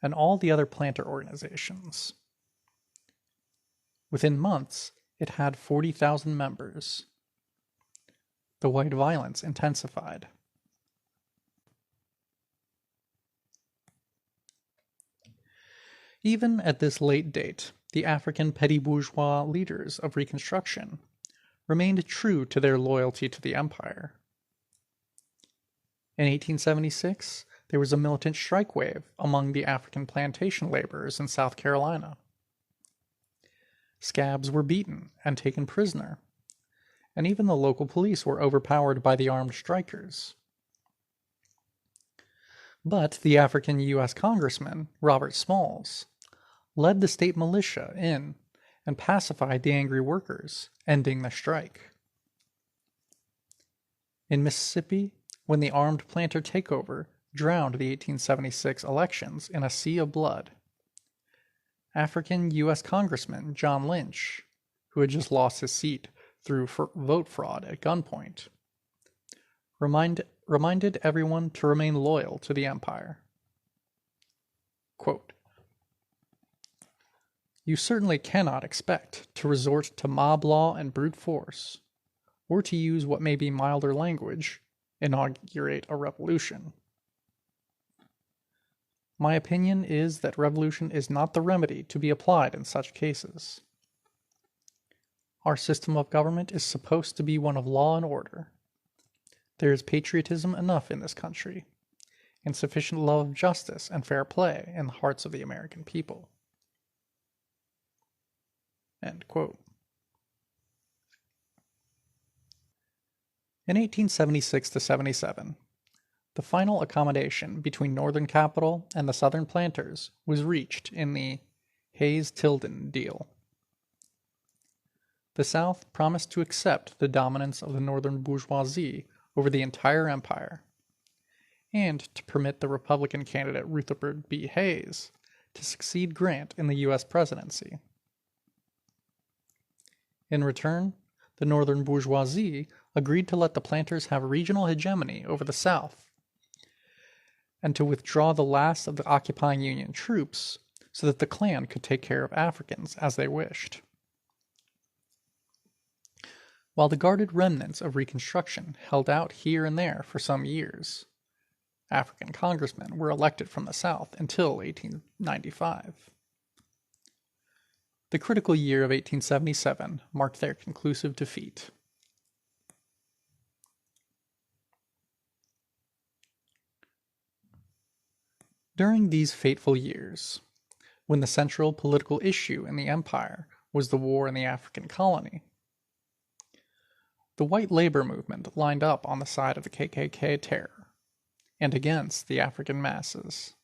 and all the other planter organizations. Within months, it had 40,000 members. The white violence intensified. Even at this late date, the African petty bourgeois leaders of Reconstruction remained true to their loyalty to the empire. In 1876, there was a militant strike wave among the African plantation laborers in South Carolina. Scabs were beaten and taken prisoner, and even the local police were overpowered by the armed strikers. But the African U.S. Congressman, Robert Smalls, led the state militia in and pacified the angry workers, ending the strike. In Mississippi, when the armed planter takeover drowned the 1876 elections in a sea of blood, African U.S. Congressman John Lynch, who had just lost his seat through vote fraud at gunpoint, reminded everyone to remain loyal to the empire. Quote, "You certainly cannot expect to resort to mob law and brute force, or to use what may be milder language, inaugurate a revolution. My opinion is that revolution is not the remedy to be applied in such cases. Our system of government is supposed to be one of law and order. There is patriotism enough in this country, and sufficient love of justice and fair play in the hearts of the American people." End quote. In 1876 to 77, the final accommodation between Northern capital and the Southern planters was reached in the Hayes-Tilden deal. The South promised to accept the dominance of the Northern bourgeoisie over the entire empire, and to permit the Republican candidate Rutherford B. Hayes to succeed Grant in the U.S. presidency. In return, the Northern bourgeoisie agreed to let the planters have regional hegemony over the South, and to withdraw the last of the occupying Union troops so that the Klan could take care of Africans as they wished. While the guarded remnants of Reconstruction held out here and there for some years, African congressmen were elected from the South until 1895. The critical year of 1877 marked their conclusive defeat. During these fateful years, when the central political issue in the empire was the war in the African colony, the white labor movement lined up on the side of the KKK terror and against the African masses.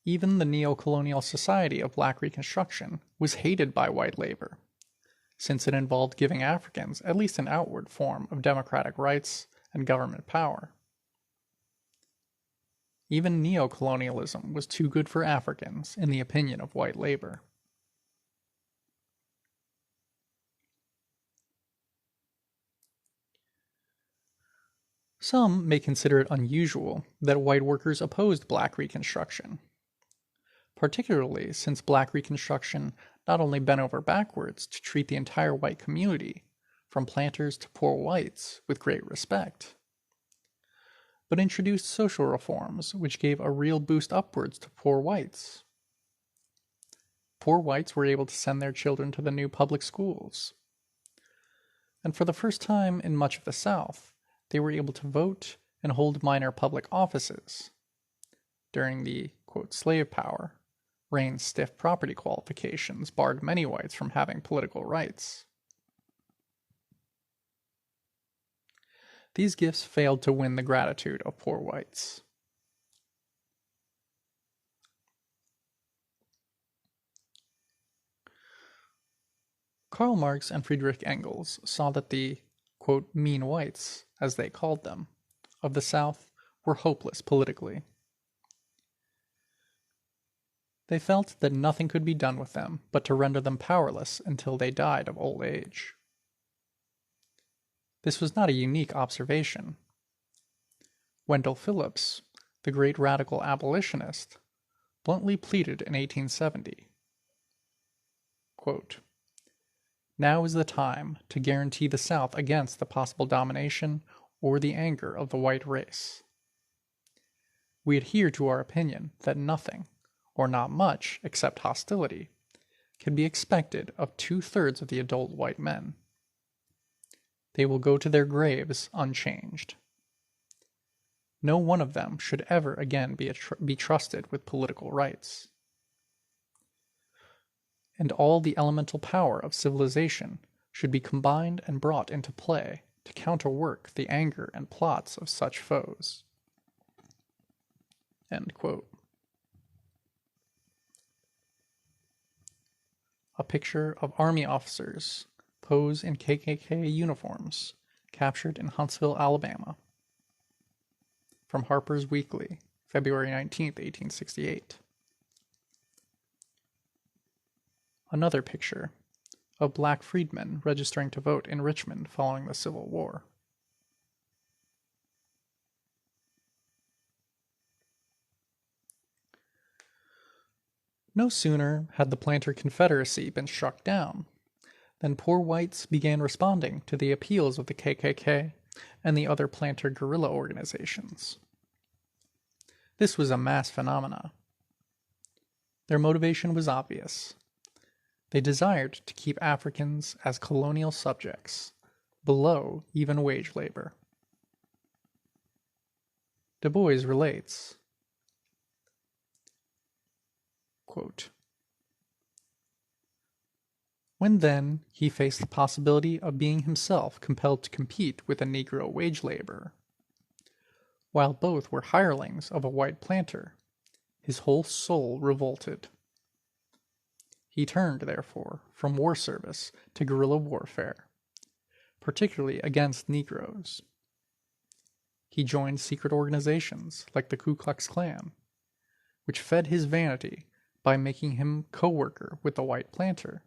Even the neo-colonial Society of Black Reconstruction was hated by white labor, since it involved giving Africans at least an outward form of democratic rights and government power. Even neo-colonialism was too good for Africans in the opinion of white labor. Some may consider it unusual that white workers opposed Black Reconstruction, particularly since Black Reconstruction not only bent over backwards to treat the entire white community, from planters to poor whites, with great respect, but introduced social reforms which gave a real boost upwards to poor whites. Poor whites were able to send their children to the new public schools, and for the first time in much of the South, they were able to vote and hold minor public offices. During the, quote, slave power, Reign's stiff property qualifications barred many whites from having political rights. These gifts failed to win the gratitude of poor whites. Karl Marx and Friedrich Engels saw that the, quote, mean whites, as they called them, of the South were hopeless politically. They felt that nothing could be done with them but to render them powerless until they died of old age. This was not a unique observation. Wendell Phillips, the great radical abolitionist, bluntly pleaded in 1870, quote, "Now is the time to guarantee the South against the possible domination or the anger of the white race. We adhere to our opinion that nothing, or not much except hostility, can be expected of 2/3 of the adult white men. They will go to their graves unchanged. No one of them should ever again be trusted with political rights. And all the elemental power of civilization should be combined and brought into play to counterwork the anger and plots of such foes." End quote. a picture of army officers pose in KKK uniforms, captured in Huntsville, Alabama. From Harper's Weekly, February 19, 1868. Another picture of black freedmen registering to vote in Richmond following the Civil War. No sooner had the Planter Confederacy been struck down than poor whites began responding to the appeals of the KKK and the other planter guerrilla organizations. This was a mass phenomena. Their motivation was obvious. They desired to keep Africans as colonial subjects, below even wage labor. Du Bois relates, quote, when then he faced the possibility of being himself compelled to compete with a Negro wage laborer, while both were hirelings of a white planter, his whole soul revolted. He turned, therefore, from war service to guerrilla warfare, particularly against Negroes. He joined secret organizations like the Ku Klux Klan, which fed his vanity by making him co-worker with the white planter,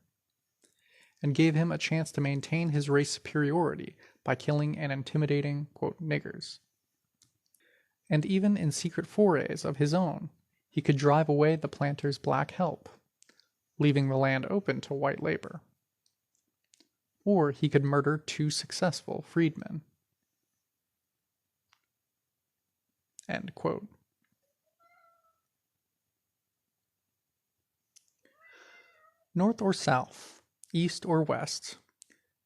and gave him a chance to maintain his race superiority by killing and intimidating, quote, niggers. And even in secret forays of his own, he could drive away the planter's black help, leaving the land open to white labor. Or he could murder 2 successful freedmen. End quote. North or south, east or west,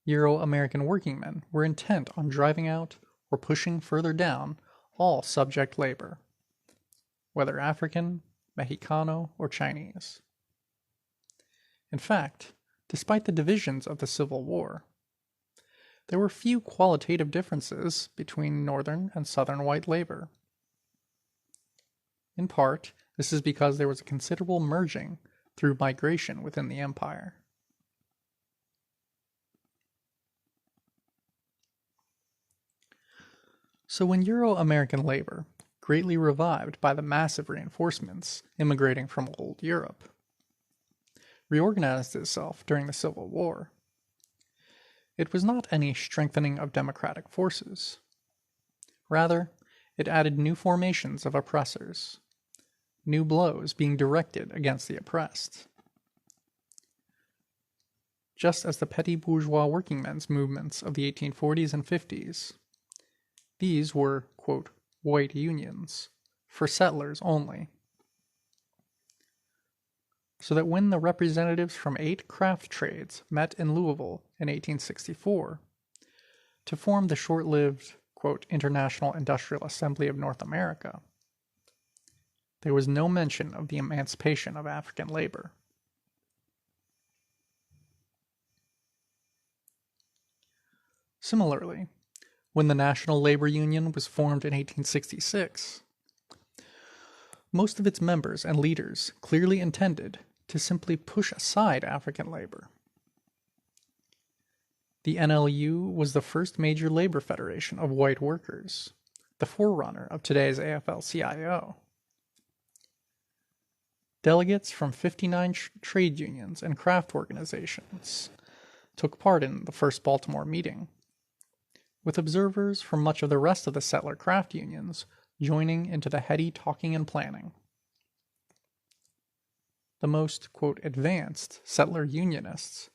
Euro-American workingmen were intent on driving out or pushing further down all subject labor, whether African, Mexicano, or Chinese. In fact, despite the divisions of the Civil War, there were few qualitative differences between northern and southern white labor. In part, this is because there was a considerable merging through migration within the empire. So when Euro-American labor, greatly revived by the massive reinforcements immigrating from old Europe, reorganized itself during the Civil War, it was not any strengthening of democratic forces. Rather, it added new formations of oppressors, new blows being directed against the oppressed. Just as the petty bourgeois workingmen's movements of the 1840s and 50s, these were, quote, white unions, for settlers only. So that when the representatives from 8 craft trades met in Louisville in 1864 to form the short-lived, quote, International Industrial Assembly of North America, there was no mention of the emancipation of African labor. Similarly, when the National Labor Union was formed in 1866, most of its members and leaders clearly intended to simply push aside African labor. The NLU was the first major labor federation of white workers, the forerunner of today's AFL-CIO. Delegates from 59 trade unions and craft organizations took part in the first Baltimore meeting, with observers from much of the rest of the settler craft unions joining into the heady talking and planning. The most, quote, advanced settler unionists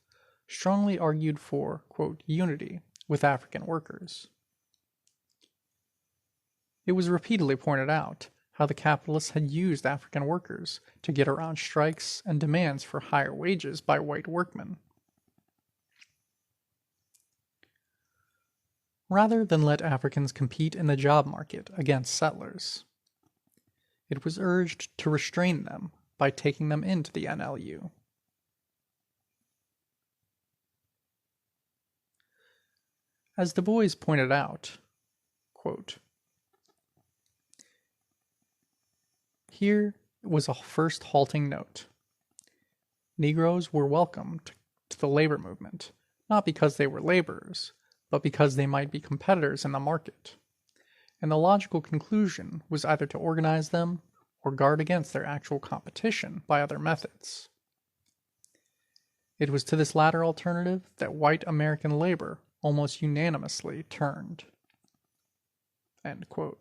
strongly argued for, quote, unity with African workers. It was repeatedly pointed out how the capitalists had used African workers to get around strikes and demands for higher wages by white workmen. Rather than let Africans compete in the job market against settlers, it was urged to restrain them by taking them into the NLU. As Du Bois pointed out, quote, here was a first halting note. Negroes were welcomed to the labor movement, not because they were laborers, but because they might be competitors in the market. And the logical conclusion was either to organize them or guard against their actual competition by other methods. It was to this latter alternative that white American labor almost unanimously turned. End quote.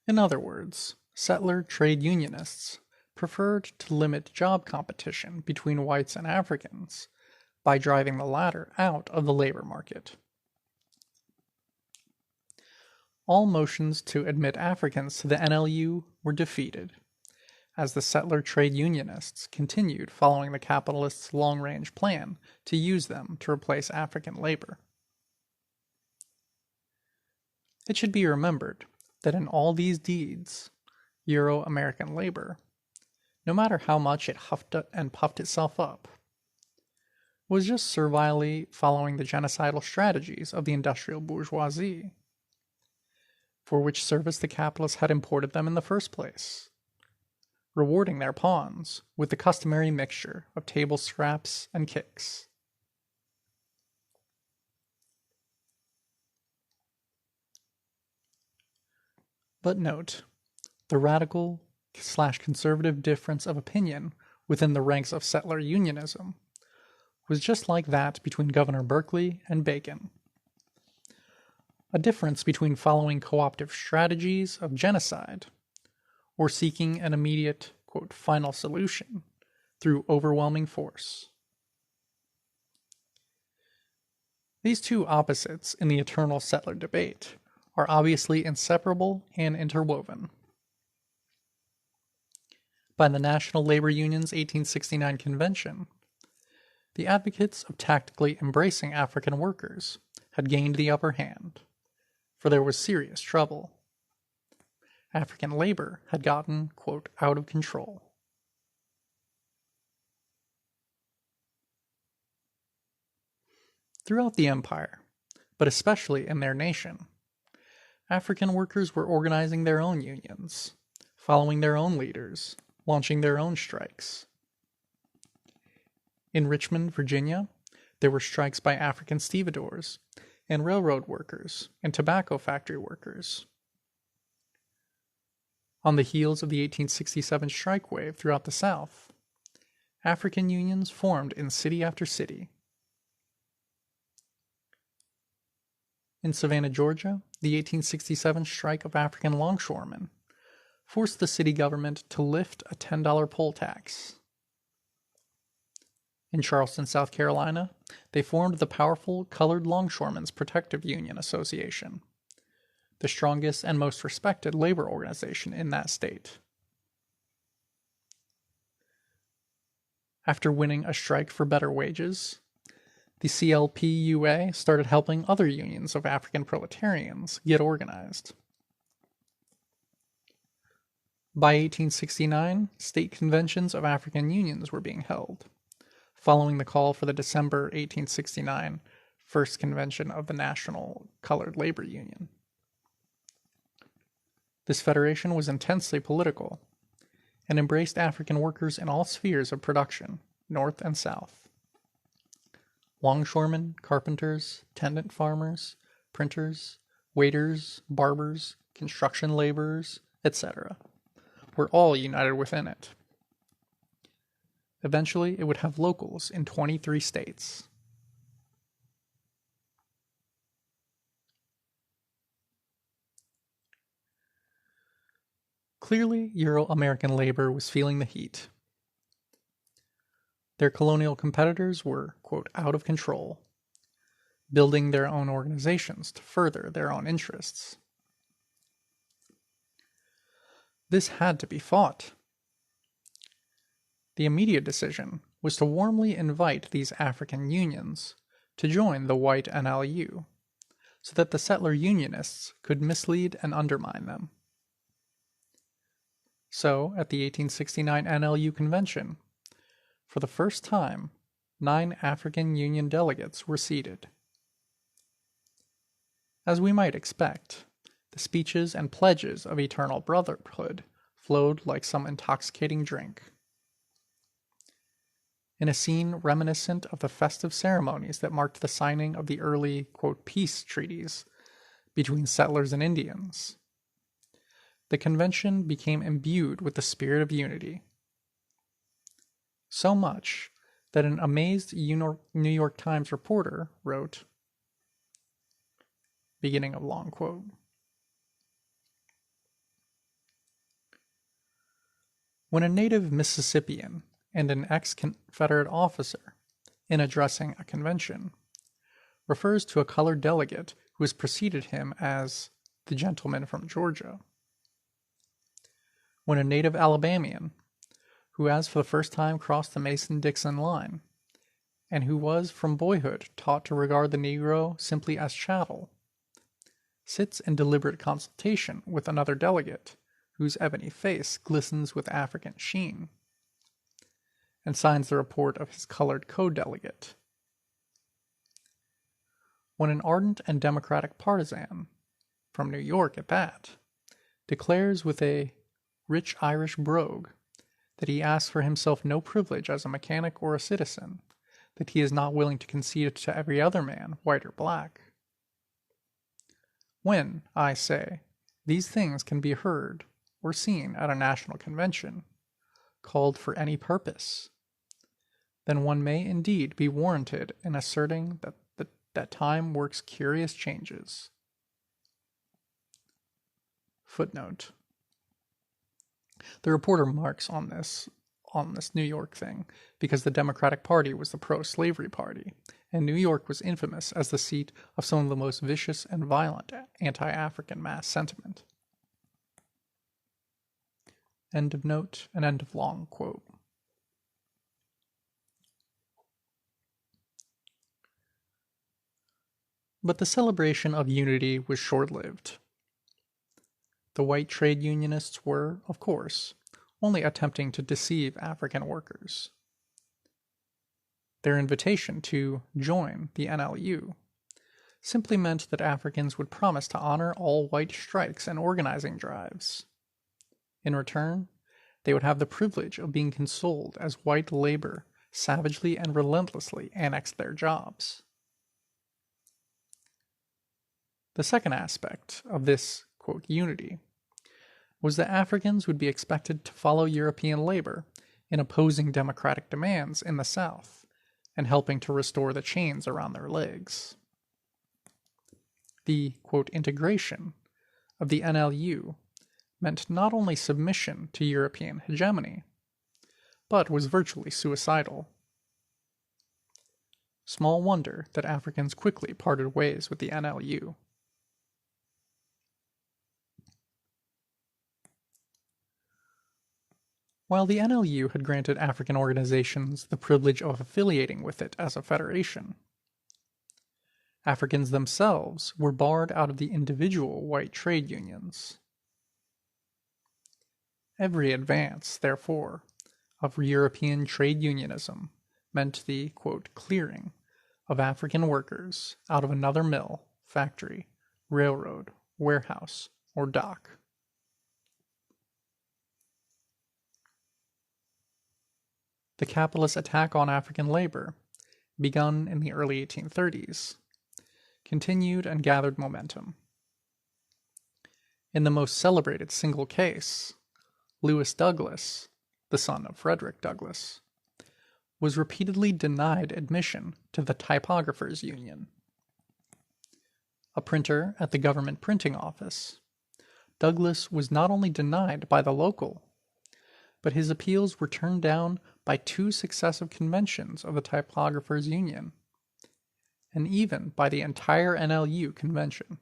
In other words, settler trade unionists preferred to limit job competition between whites and Africans by driving the latter out of the labor market. All motions to admit Africans to the NLU were defeated, as the settler trade unionists continued following the capitalists' long-range plan to use them to replace African labor. It should be remembered that in all these deeds, Euro-American labor, no matter how much it huffed and puffed itself up, was just servilely following the genocidal strategies of the industrial bourgeoisie, for which service the capitalists had imported them in the first place, rewarding their pawns with the customary mixture of table scraps and kicks. But note, the radical/conservative difference of opinion within the ranks of settler unionism was just like that between Governor Berkeley and Bacon. A difference between following co-optive strategies of genocide or seeking an immediate, quote, final solution through overwhelming force. These two opposites in the eternal settler debate are obviously inseparable and interwoven. By the National Labor Union's 1869 convention, the advocates of tactically embracing African workers had gained the upper hand, for there was serious trouble. African labor had gotten, quote, out of control. Throughout the empire, but especially in their nation, African workers were organizing their own unions, following their own leaders, launching their own strikes. In Richmond, Virginia, there were strikes by African stevedores and railroad workers and tobacco factory workers. On the heels of the 1867 strike wave throughout the South, African unions formed in city after city. In Savannah, Georgia, the 1867 strike of African longshoremen forced the city government to lift a $10 poll tax. In Charleston, South Carolina, they formed the powerful Colored Longshoremen's Protective Union Association, the strongest and most respected labor organization in that state. After winning a strike for better wages, the CLPUA started helping other unions of African proletarians get organized. By 1869, state conventions of African unions were being held, following the call for the December 1869 First Convention of the National Colored Labor Union. This federation was intensely political and embraced African workers in all spheres of production, North and South. Longshoremen, carpenters, tenant farmers, printers, waiters, barbers, construction laborers, etc. were all united within it. Eventually, it would have locals in 23 states. Clearly, Euro-American labor was feeling the heat. Their colonial competitors were, quote, out of control, building their own organizations to further their own interests. This had to be fought. The immediate decision was to warmly invite these African unions to join the white NLU, so that the settler unionists could mislead and undermine them. So, at the 1869 NLU convention, for the first time, 9 African Union delegates were seated. As we might expect, the speeches and pledges of eternal brotherhood flowed like some intoxicating drink. In a scene reminiscent of the festive ceremonies that marked the signing of the early, quote, peace treaties between settlers and Indians, the convention became imbued with the spirit of unity. So much that an amazed New York Times reporter wrote, beginning of long quote, "When a native Mississippian and an ex-Confederate officer, in addressing a convention, refers to a colored delegate who has preceded him as the gentleman from Georgia. When a native Alabamian, who has for the first time crossed the Mason-Dixon line, and who was from boyhood taught to regard the Negro simply as chattel, sits in deliberate consultation with another delegate whose ebony face glistens with African sheen, and signs the report of his colored co-delegate. When an ardent and democratic partisan, from New York at that, declares with a rich Irish brogue that he asks for himself no privilege as a mechanic or a citizen, that he is not willing to concede it to every other man, white or black. When, I say, these things can be heard or seen at a national convention, called for any purpose, then one may indeed be warranted in asserting that time works curious changes." Footnote. The reporter marks on this New York thing because the Democratic Party was the pro-slavery party, and New York was infamous as the seat of some of the most vicious and violent anti-African mass sentiment. End of note and end of long quote. But the celebration of unity was short-lived. The white trade unionists were, of course, only attempting to deceive African workers. Their invitation to join the NLU simply meant that Africans would promise to honor all white strikes and organizing drives. In return, they would have the privilege of being consoled as white labor savagely and relentlessly annexed their jobs. The second aspect of this, quote, unity was that Africans would be expected to follow European labor in opposing democratic demands in the South and helping to restore the chains around their legs. The, quote, integration of the NLU meant not only submission to European hegemony, but was virtually suicidal. Small wonder that Africans quickly parted ways with the NLU. While the NLU had granted African organizations the privilege of affiliating with it as a federation, Africans themselves were barred out of the individual white trade unions. Every advance, therefore, of European trade unionism meant the, quote, clearing of African workers out of another mill, factory, railroad, warehouse, or dock. The capitalist attack on African labor, begun in the early 1830s, continued and gathered momentum. In the most celebrated single case, Lewis Douglas, the son of Frederick Douglass, was repeatedly denied admission to the Typographers' Union. A printer at the government printing office, Douglass was not only denied by the local, but his appeals were turned down by 2 successive conventions of the Typographers' Union, and even by the entire NLU convention.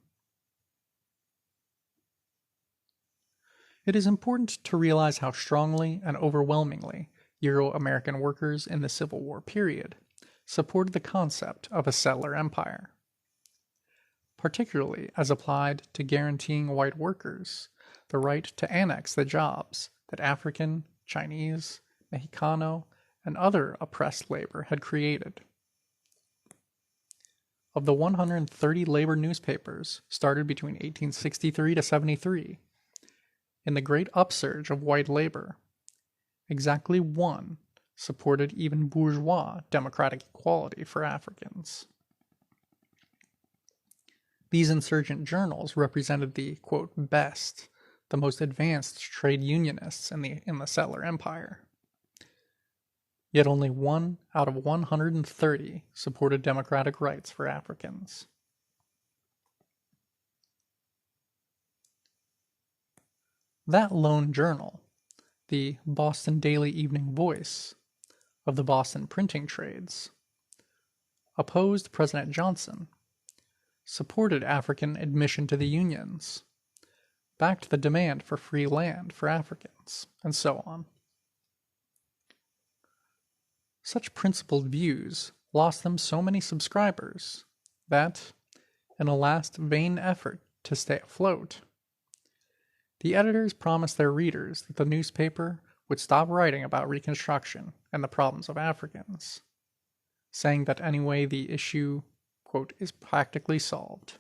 It is important to realize how strongly and overwhelmingly Euro-American workers in the Civil War period supported the concept of a settler empire, particularly as applied to guaranteeing white workers the right to annex the jobs that African, Chinese, Mexicano, and other oppressed labor had created. Of the 130 labor newspapers started between 1863 to 73, In the great upsurge of white labor, exactly one supported even bourgeois democratic equality for Africans. These insurgent journals represented the, quote, best, the most advanced trade unionists in the settler empire. Yet only 1 out of 130 supported democratic rights for Africans. That lone journal, the Boston Daily Evening Voice of the Boston printing trades, opposed President Johnson, supported African admission to the unions, backed the demand for free land for Africans, and so on. Such principled views lost them so many subscribers that, in a last vain effort to stay afloat, the editors promised their readers that the newspaper would stop writing about Reconstruction and the problems of Africans, saying that anyway the issue, quote, is practically solved.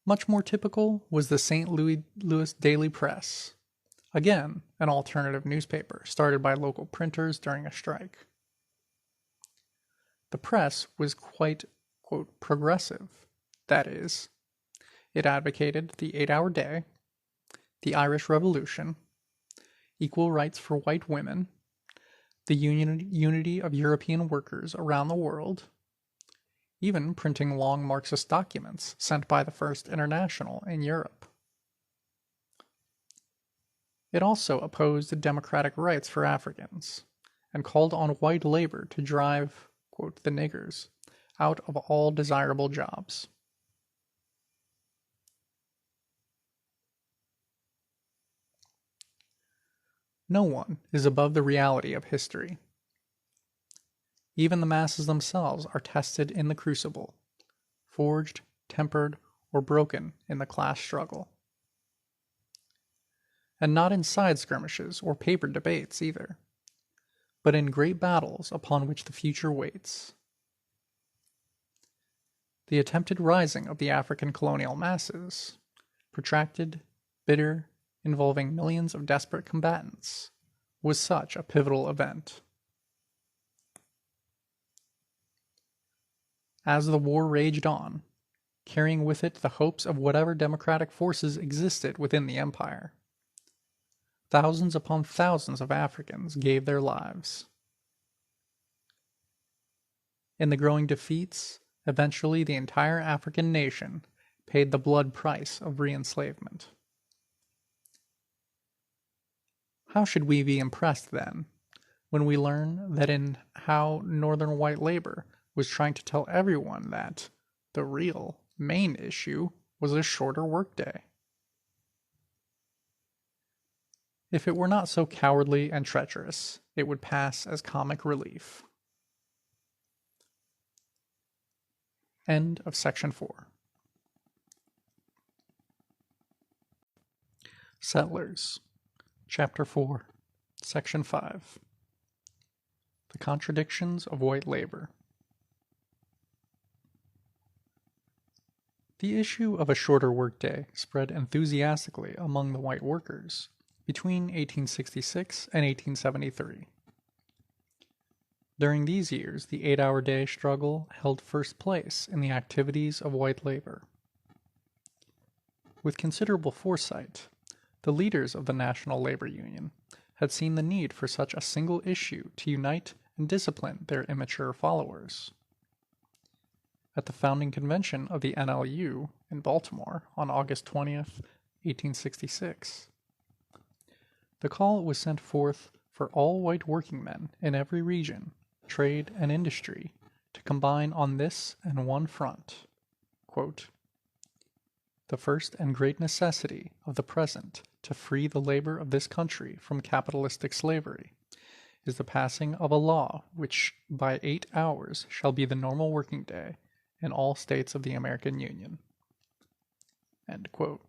Much more typical was the St. Louis Daily Press, again an alternative newspaper started by local printers during a strike. The press was quite, quote, progressive. That is, it advocated the 8-hour day, the Irish Revolution, equal rights for white women, the unity of European workers around the world, even printing long Marxist documents sent by the First International in Europe. It also opposed democratic rights for Africans and called on white labor to drive, quote, the niggers out of all desirable jobs. No one is above the reality of history. Even the masses themselves are tested in the crucible, forged, tempered, or broken in the class struggle. And not in side skirmishes or paper debates either, but in great battles upon which the future waits. The attempted rising of the African colonial masses, protracted, bitter, involving millions of desperate combatants, was such a pivotal event. As the war raged on, carrying with it the hopes of whatever democratic forces existed within the empire, thousands upon thousands of Africans gave their lives. In the growing defeats, eventually the entire African nation paid the blood price of re-enslavement. How should we be impressed, then, when we learn that in how Northern white labor was trying to tell everyone that the real, main issue was a shorter workday? If it were not so cowardly and treacherous, it would pass as comic relief. End of section 4. Settlers. Chapter 4, Section 5. The Contradictions of White Labor. The issue of a shorter workday spread enthusiastically among the white workers between 1866 and 1873. During these years, the 8-hour day struggle held first place in the activities of white labor. With considerable foresight, the leaders of the National Labor Union had seen the need for such a single issue to unite and discipline their immature followers. At the founding convention of the NLU in Baltimore on August 20th, 1866, the call was sent forth for all white working men in every region, trade, and industry to combine on this and one front, quote, the first and great necessity of the present to free the labor of this country from capitalistic slavery is the passing of a law which by 8 hours shall be the normal working day in all states of the American Union. End quote.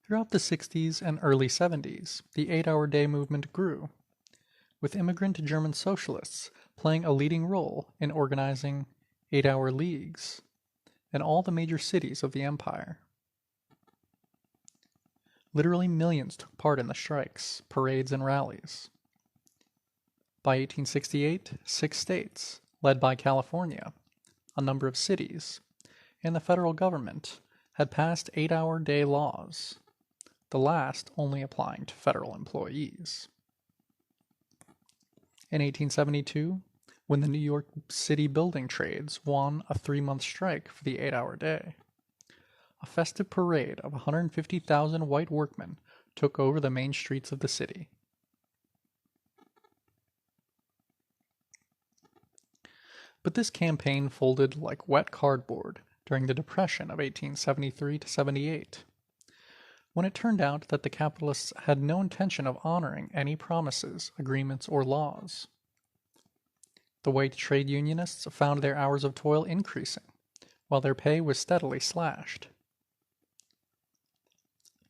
Throughout the 60s and early 70s, the 8-hour day movement grew, with immigrant German socialists playing a leading role in organizing 8-hour leagues in all the major cities of the empire. Literally millions took part in the strikes, parades, and rallies. By 1868, 6 states, led by California, a number of cities, and the federal government had passed 8-hour day laws, the last only applying to federal employees. In 1872, when the New York City building trades won a 3-month strike for the 8-hour day, a festive parade of 150,000 white workmen took over the main streets of the city. But this campaign folded like wet cardboard during the Depression of 1873 to 78, when it turned out that the capitalists had no intention of honoring any promises, agreements, or laws. The white trade unionists found their hours of toil increasing, while their pay was steadily slashed.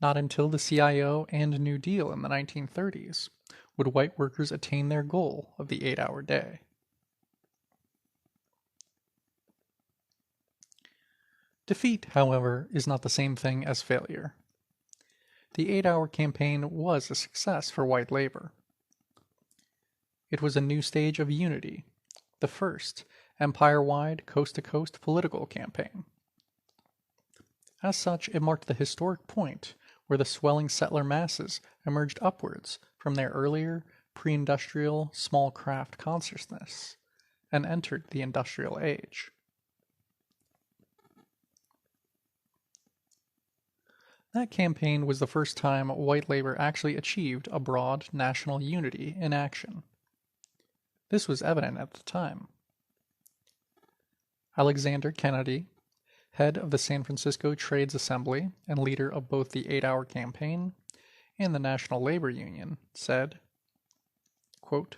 Not until the CIO and New Deal in the 1930s would white workers attain their goal of the 8-hour day. Defeat, however, is not the same thing as failure. The 8-hour campaign was a success for white labor. It was a new stage of unity, the first empire-wide, coast-to-coast political campaign. As such, it marked the historic point where the swelling settler masses emerged upwards from their earlier pre-industrial small craft consciousness and entered the industrial age. That campaign was the first time white labor actually achieved a broad national unity in action. This was evident at the time. Alexander Kennedy, head of the San Francisco Trades Assembly and leader of both the 8-hour campaign and the National Labor Union, said, quote,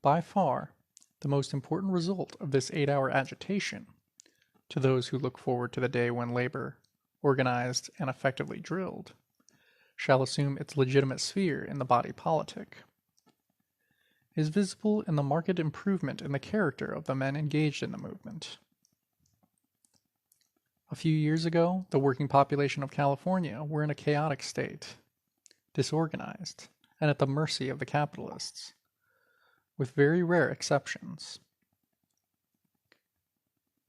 "By far, the most important result of this 8-hour agitation, to those who look forward to the day when labor, organized and effectively drilled, shall assume its legitimate sphere in the body politic, is visible in the marked improvement in the character of the men engaged in the movement. A few years ago, the working population of California were in a chaotic state, disorganized, and at the mercy of the capitalists, with very rare exceptions.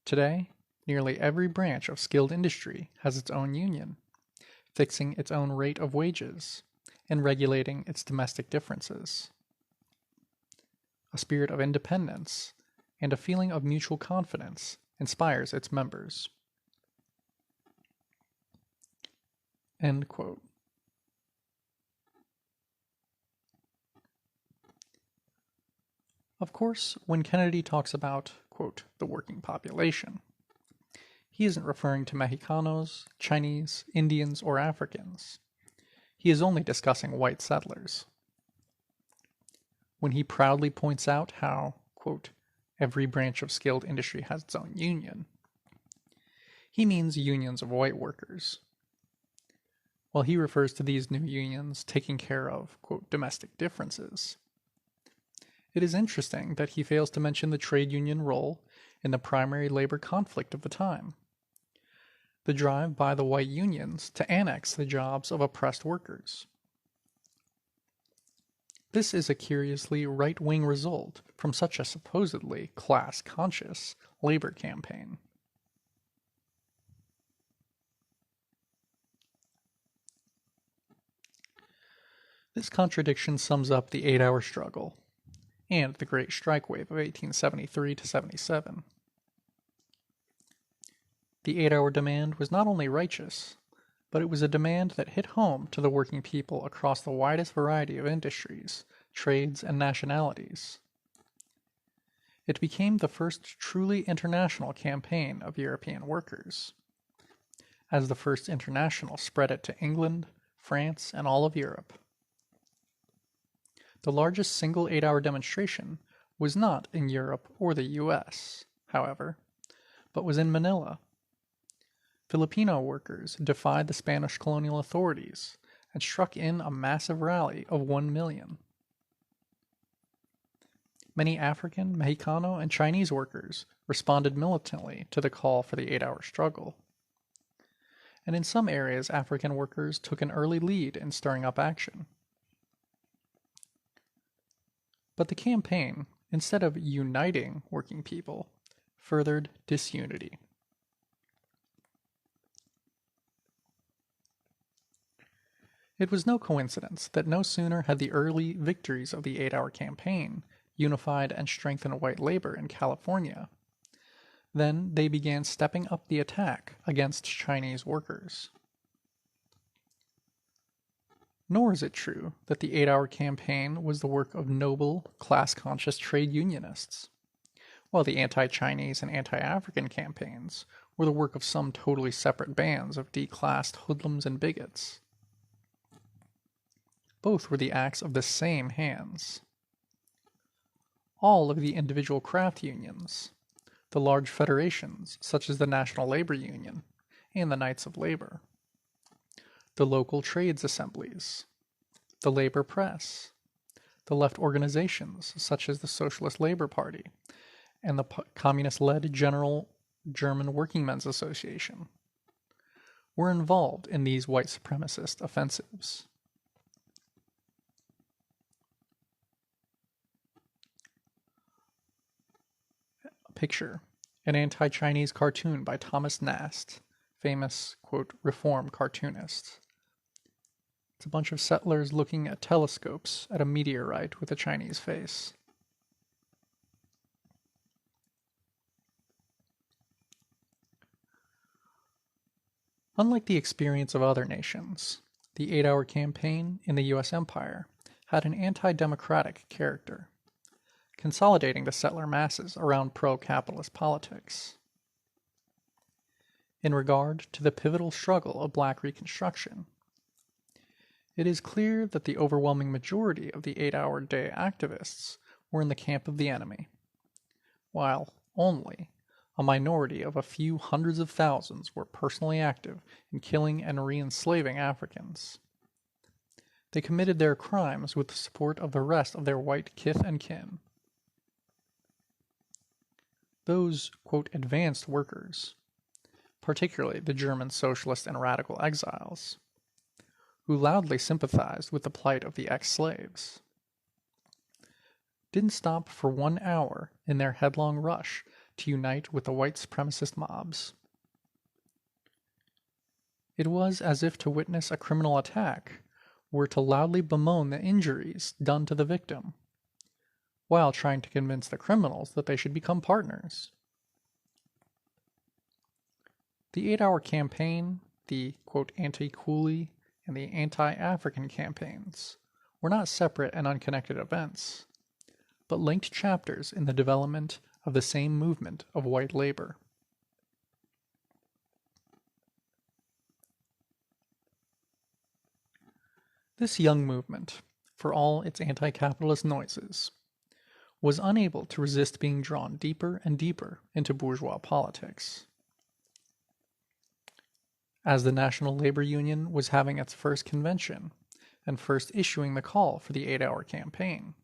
Today, nearly every branch of skilled industry has its own union, fixing its own rate of wages and regulating its domestic differences. A spirit of independence and a feeling of mutual confidence inspires its members." End quote. Of course, when Kennedy talks about, quote, the working population, he isn't referring to Mexicanos, Chinese, Indians, or Africans. He is only discussing white settlers. When he proudly points out how, quote, every branch of skilled industry has its own union, he means unions of white workers. While he refers to these new unions taking care of, quote, domestic differences, it is interesting that he fails to mention the trade union role in the primary labor conflict of the time, the drive by the white unions to annex the jobs of oppressed workers. This is a curiously right-wing result from such a supposedly class-conscious labor campaign. This contradiction sums up the 8-hour struggle and the Great Strike Wave of 1873 to 77. The 8-hour demand was not only righteous, but it was a demand that hit home to the working people across the widest variety of industries, trades, and nationalities. It became the first truly international campaign of European workers, as the first international spread it to England, France, and all of Europe. The largest single 8-hour demonstration was not in Europe or the US, however, but was in Manila. Filipino workers defied the Spanish colonial authorities and struck in a massive rally of 1 million. Many African, Mexicano, and Chinese workers responded militantly to the call for the 8-hour struggle. And in some areas, African workers took an early lead in stirring up action. But the campaign, instead of uniting working people, furthered disunity. It was no coincidence that no sooner had the early victories of the 8-hour campaign unified and strengthened white labor in California than they began stepping up the attack against Chinese workers. Nor is it true that the 8-hour campaign was the work of noble, class-conscious trade unionists, while the anti-Chinese and anti-African campaigns were the work of some totally separate bands of declassed hoodlums and bigots. Both were the acts of the same hands. All of the individual craft unions, the large federations such as the National Labor Union and the Knights of Labor, the local trades assemblies, the labor press, the left organizations such as the Socialist Labor Party and the communist-led General German Workingmen's Association, were involved in these white supremacist offensives. Picture: an anti-Chinese cartoon by Thomas Nast, famous, quote, reform cartoonist. It's a bunch of settlers looking at telescopes at a meteorite with a Chinese face. Unlike the experience of other nations, the 8-hour campaign in the U.S. Empire had an anti-democratic character, consolidating the settler masses around pro-capitalist politics. In regard to the pivotal struggle of Black Reconstruction, it is clear that the overwhelming majority of the 8-hour day activists were in the camp of the enemy, while only a minority of a few hundreds of thousands were personally active in killing and re-enslaving Africans. They committed their crimes with the support of the rest of their white kith and kin. Those, quote, advanced workers, particularly the German socialist and radical exiles, who loudly sympathized with the plight of the ex-slaves, didn't stop for 1 hour in their headlong rush to unite with the white supremacist mobs. It was as if to witness a criminal attack were to loudly bemoan the injuries done to the victim, while trying to convince the criminals that they should become partners. The 8-hour campaign, the, quote, anti-coolie, and the anti-African campaigns were not separate and unconnected events, but linked chapters in the development of the same movement of white labor. This young movement, for all its anti-capitalist noises, was unable to resist being drawn deeper and deeper into bourgeois politics. As the National Labor Union was having its first convention and first issuing the call for the 8-hour campaign,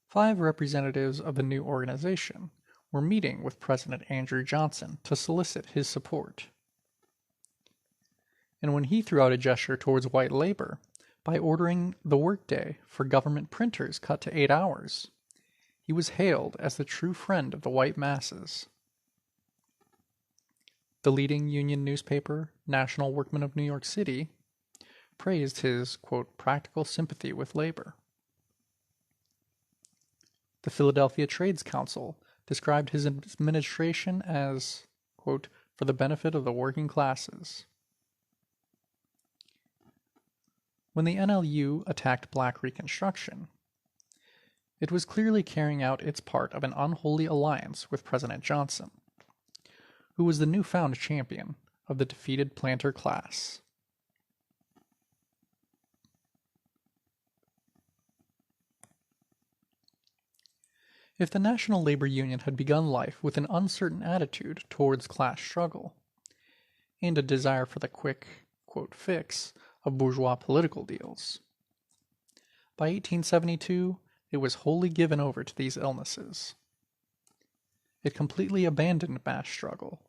5 representatives of the new organization were meeting with President Andrew Johnson to solicit his support. And when he threw out a gesture towards white labor by ordering the workday for government printers cut to 8 hours, he was hailed as the true friend of the white masses. The leading union newspaper, National Workman of New York City, praised his, quote, practical sympathy with labor. The Philadelphia Trades Council described his administration as, quote, for the benefit of the working classes. When the NLU attacked Black Reconstruction, it was clearly carrying out its part of an unholy alliance with President Johnson, who was the newfound champion of the defeated planter class. If the National Labor Union had begun life with an uncertain attitude towards class struggle, and a desire for the quick, quote, fix of bourgeois political deals, by 1872 it was wholly given over to these illnesses. It completely abandoned mass struggle.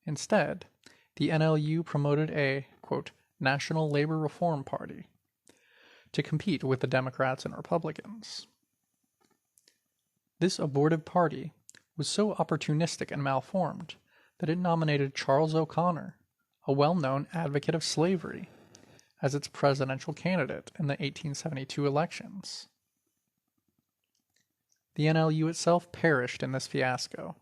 Instead, the NLU promoted a, quote, National Labor Reform Party to compete with the Democrats and Republicans. This abortive party was so opportunistic and malformed that it nominated Charles O'Connor, a well-known advocate of slavery, as its presidential candidate in the 1872 elections. The NLU itself perished in this fiasco.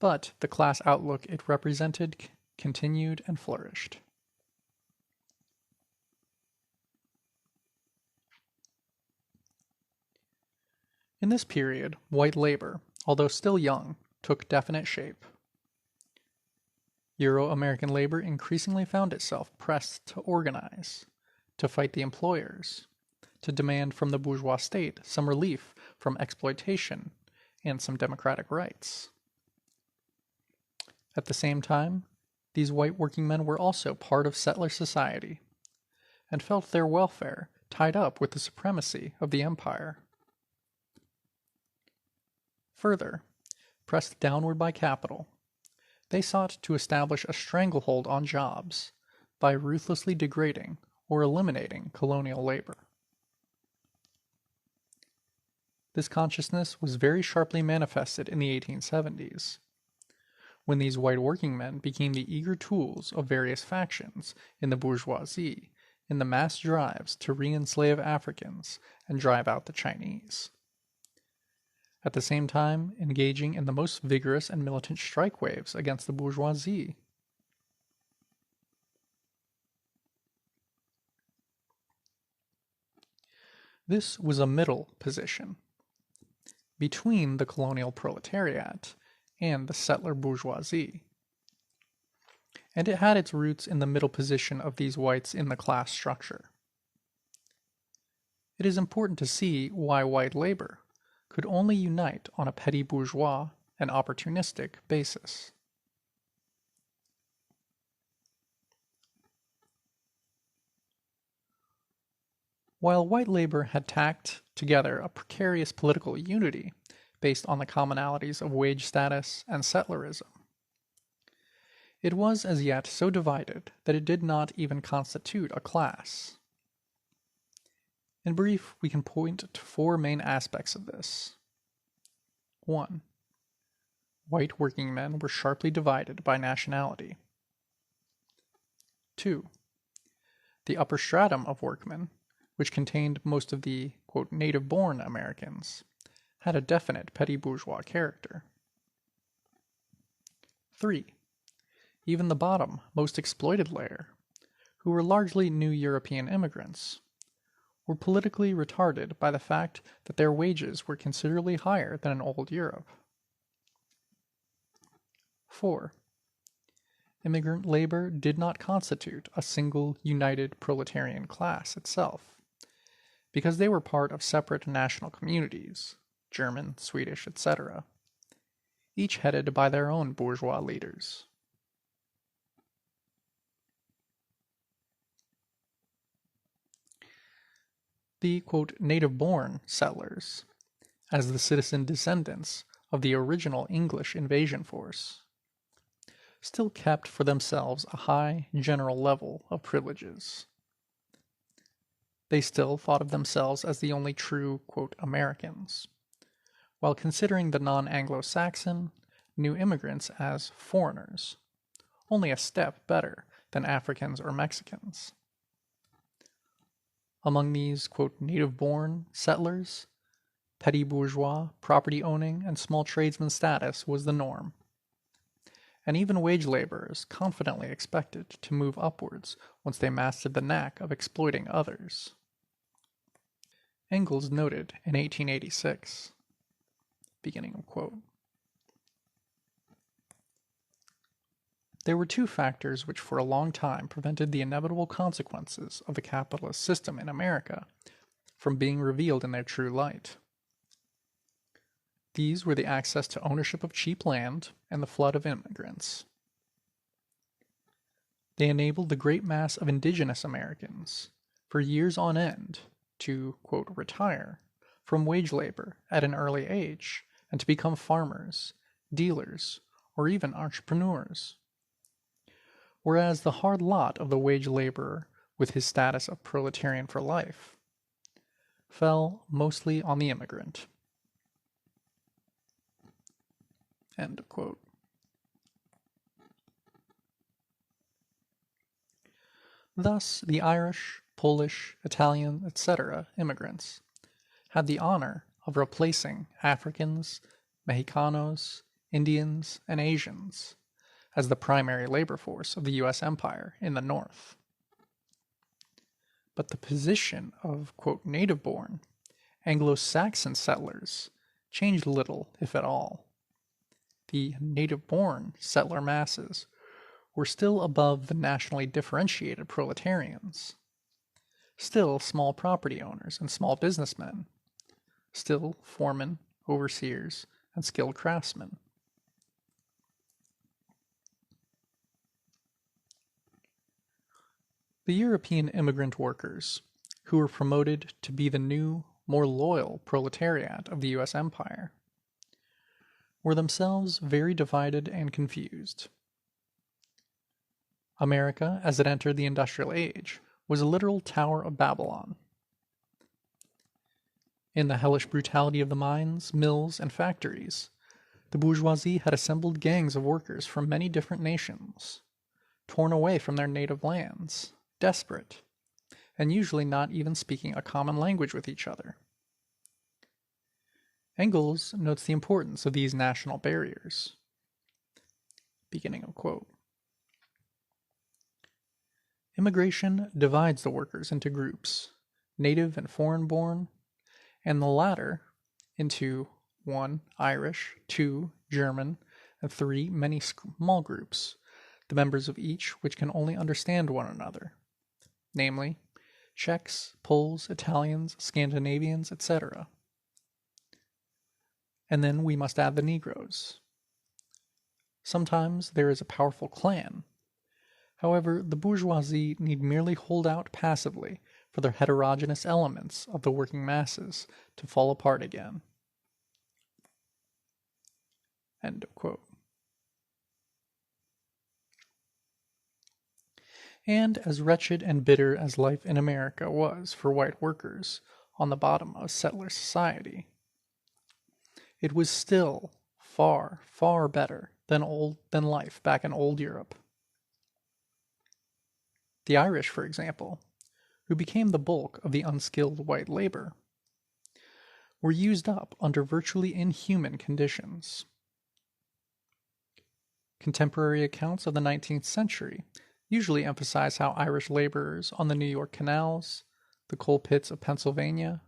But the class outlook it represented continued and flourished. In this period, white labor, although still young, took definite shape. Euro-American labor increasingly found itself pressed to organize, to fight the employers, to demand from the bourgeois state some relief from exploitation and some democratic rights. At the same time, these white working men were also part of settler society and felt their welfare tied up with the supremacy of the empire. Further, pressed downward by capital, they sought to establish a stranglehold on jobs by ruthlessly degrading or eliminating colonial labor. This consciousness was very sharply manifested in the 1870s, when these white working men became the eager tools of various factions in the bourgeoisie in the mass drives to re-enslave Africans and drive out the Chinese. At the same time, engaging in the most vigorous and militant strike waves against the bourgeoisie. This was a middle position between the colonial proletariat and the settler bourgeoisie, and it had its roots in the middle position of these whites in the class structure. It is important to see why white labor could only unite on a petty bourgeois and opportunistic basis. While white labor had tacked together a precarious political unity based on the commonalities of wage status and settlerism, it was as yet so divided that it did not even constitute a class. In brief, we can point to four main aspects of this. 1. White working men were sharply divided by nationality. 2. The upper stratum of workmen, which contained most of the, quote, native-born Americans, had a definite petty bourgeois character. 3. Even the bottom, most exploited layer, who were largely new European immigrants, were politically retarded by the fact that their wages were considerably higher than in old Europe. 4. Immigrant labor did not constitute a single united proletarian class itself, because they were part of separate national communities, German, Swedish, etc., each headed by their own bourgeois leaders. The, quote, native-born settlers, as the citizen descendants of the original English invasion force, still kept for themselves a high general level of privileges. They still thought of themselves as the only true, quote, Americans, while considering the non-Anglo-Saxon new immigrants as foreigners, only a step better than Africans or Mexicans. Among these, quote, native-born settlers, petty bourgeois, property-owning, and small tradesman status was the norm, and even wage laborers confidently expected to move upwards once they mastered the knack of exploiting others. Engels noted in 1886, beginning of quote, there were two factors which for a long time prevented the inevitable consequences of the capitalist system in America from being revealed in their true light. These were the access to ownership of cheap land and the flood of immigrants. They enabled the great mass of indigenous Americans, for years on end, to, quote, retire from wage labor at an early age and to become farmers, dealers, or even entrepreneurs. Whereas the hard lot of the wage laborer with his status of proletarian for life fell mostly on the immigrant. End of quote. Thus, the Irish, Polish, Italian, etc. immigrants had the honor of replacing Africans, Mexicanos, Indians, and Asians as the primary labor force of the U.S. empire in the North. But the position of, quote, native-born Anglo-Saxon settlers changed little, if at all. The native-born settler masses were still above the nationally differentiated proletarians, still small property owners and small businessmen, still foremen, overseers, and skilled craftsmen. The European immigrant workers, who were promoted to be the new, more loyal proletariat of the U.S. empire, were themselves very divided and confused. America, as it entered the industrial age, was a literal Tower of Babylon. In the hellish brutality of the mines, mills, and factories, the bourgeoisie had assembled gangs of workers from many different nations, torn away from their native lands, desperate, and usually not even speaking a common language with each other. Engels notes the importance of these national barriers. Beginning of quote. Immigration divides the workers into groups, native and foreign-born, and the latter into 1. Irish, 2. German, and 3. Many small groups, the members of each which can only understand one another, namely, Czechs, Poles, Italians, Scandinavians, etc. And then we must add the Negroes. Sometimes there is a powerful clan. However, the bourgeoisie need merely hold out passively for the heterogeneous elements of the working masses to fall apart again. End of quote. And as wretched and bitter as life in America was for white workers on the bottom of settler society, it was still far, far better than life back in old Europe. The Irish, for example, who became the bulk of the unskilled white labor, were used up under virtually inhuman conditions. Contemporary accounts of the 19th century usually emphasize how Irish laborers on the New York canals, the coal pits of Pennsylvania,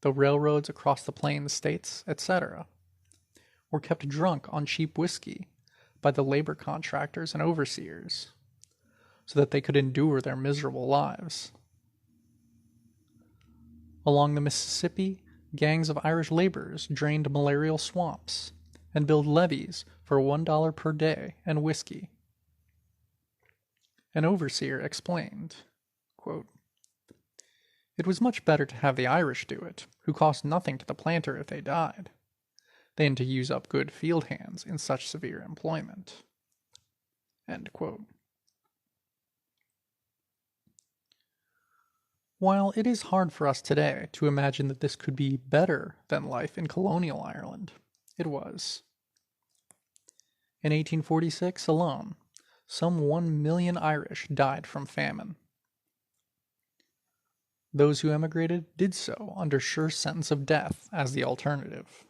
the railroads across the Plains states, etc., were kept drunk on cheap whiskey by the labor contractors and overseers, so that they could endure their miserable lives. Along the Mississippi, gangs of Irish laborers drained malarial swamps and built levees for $1 per day and whiskey. An overseer explained, quote, "It was much better to have the Irish do it, who cost nothing to the planter if they died, than to use up good field hands in such severe employment." End quote. While it is hard for us today to imagine that this could be better than life in colonial Ireland, it was. In 1846 alone, some 1 million Irish died from famine. Those who emigrated did so under sure sentence of death as the alternative.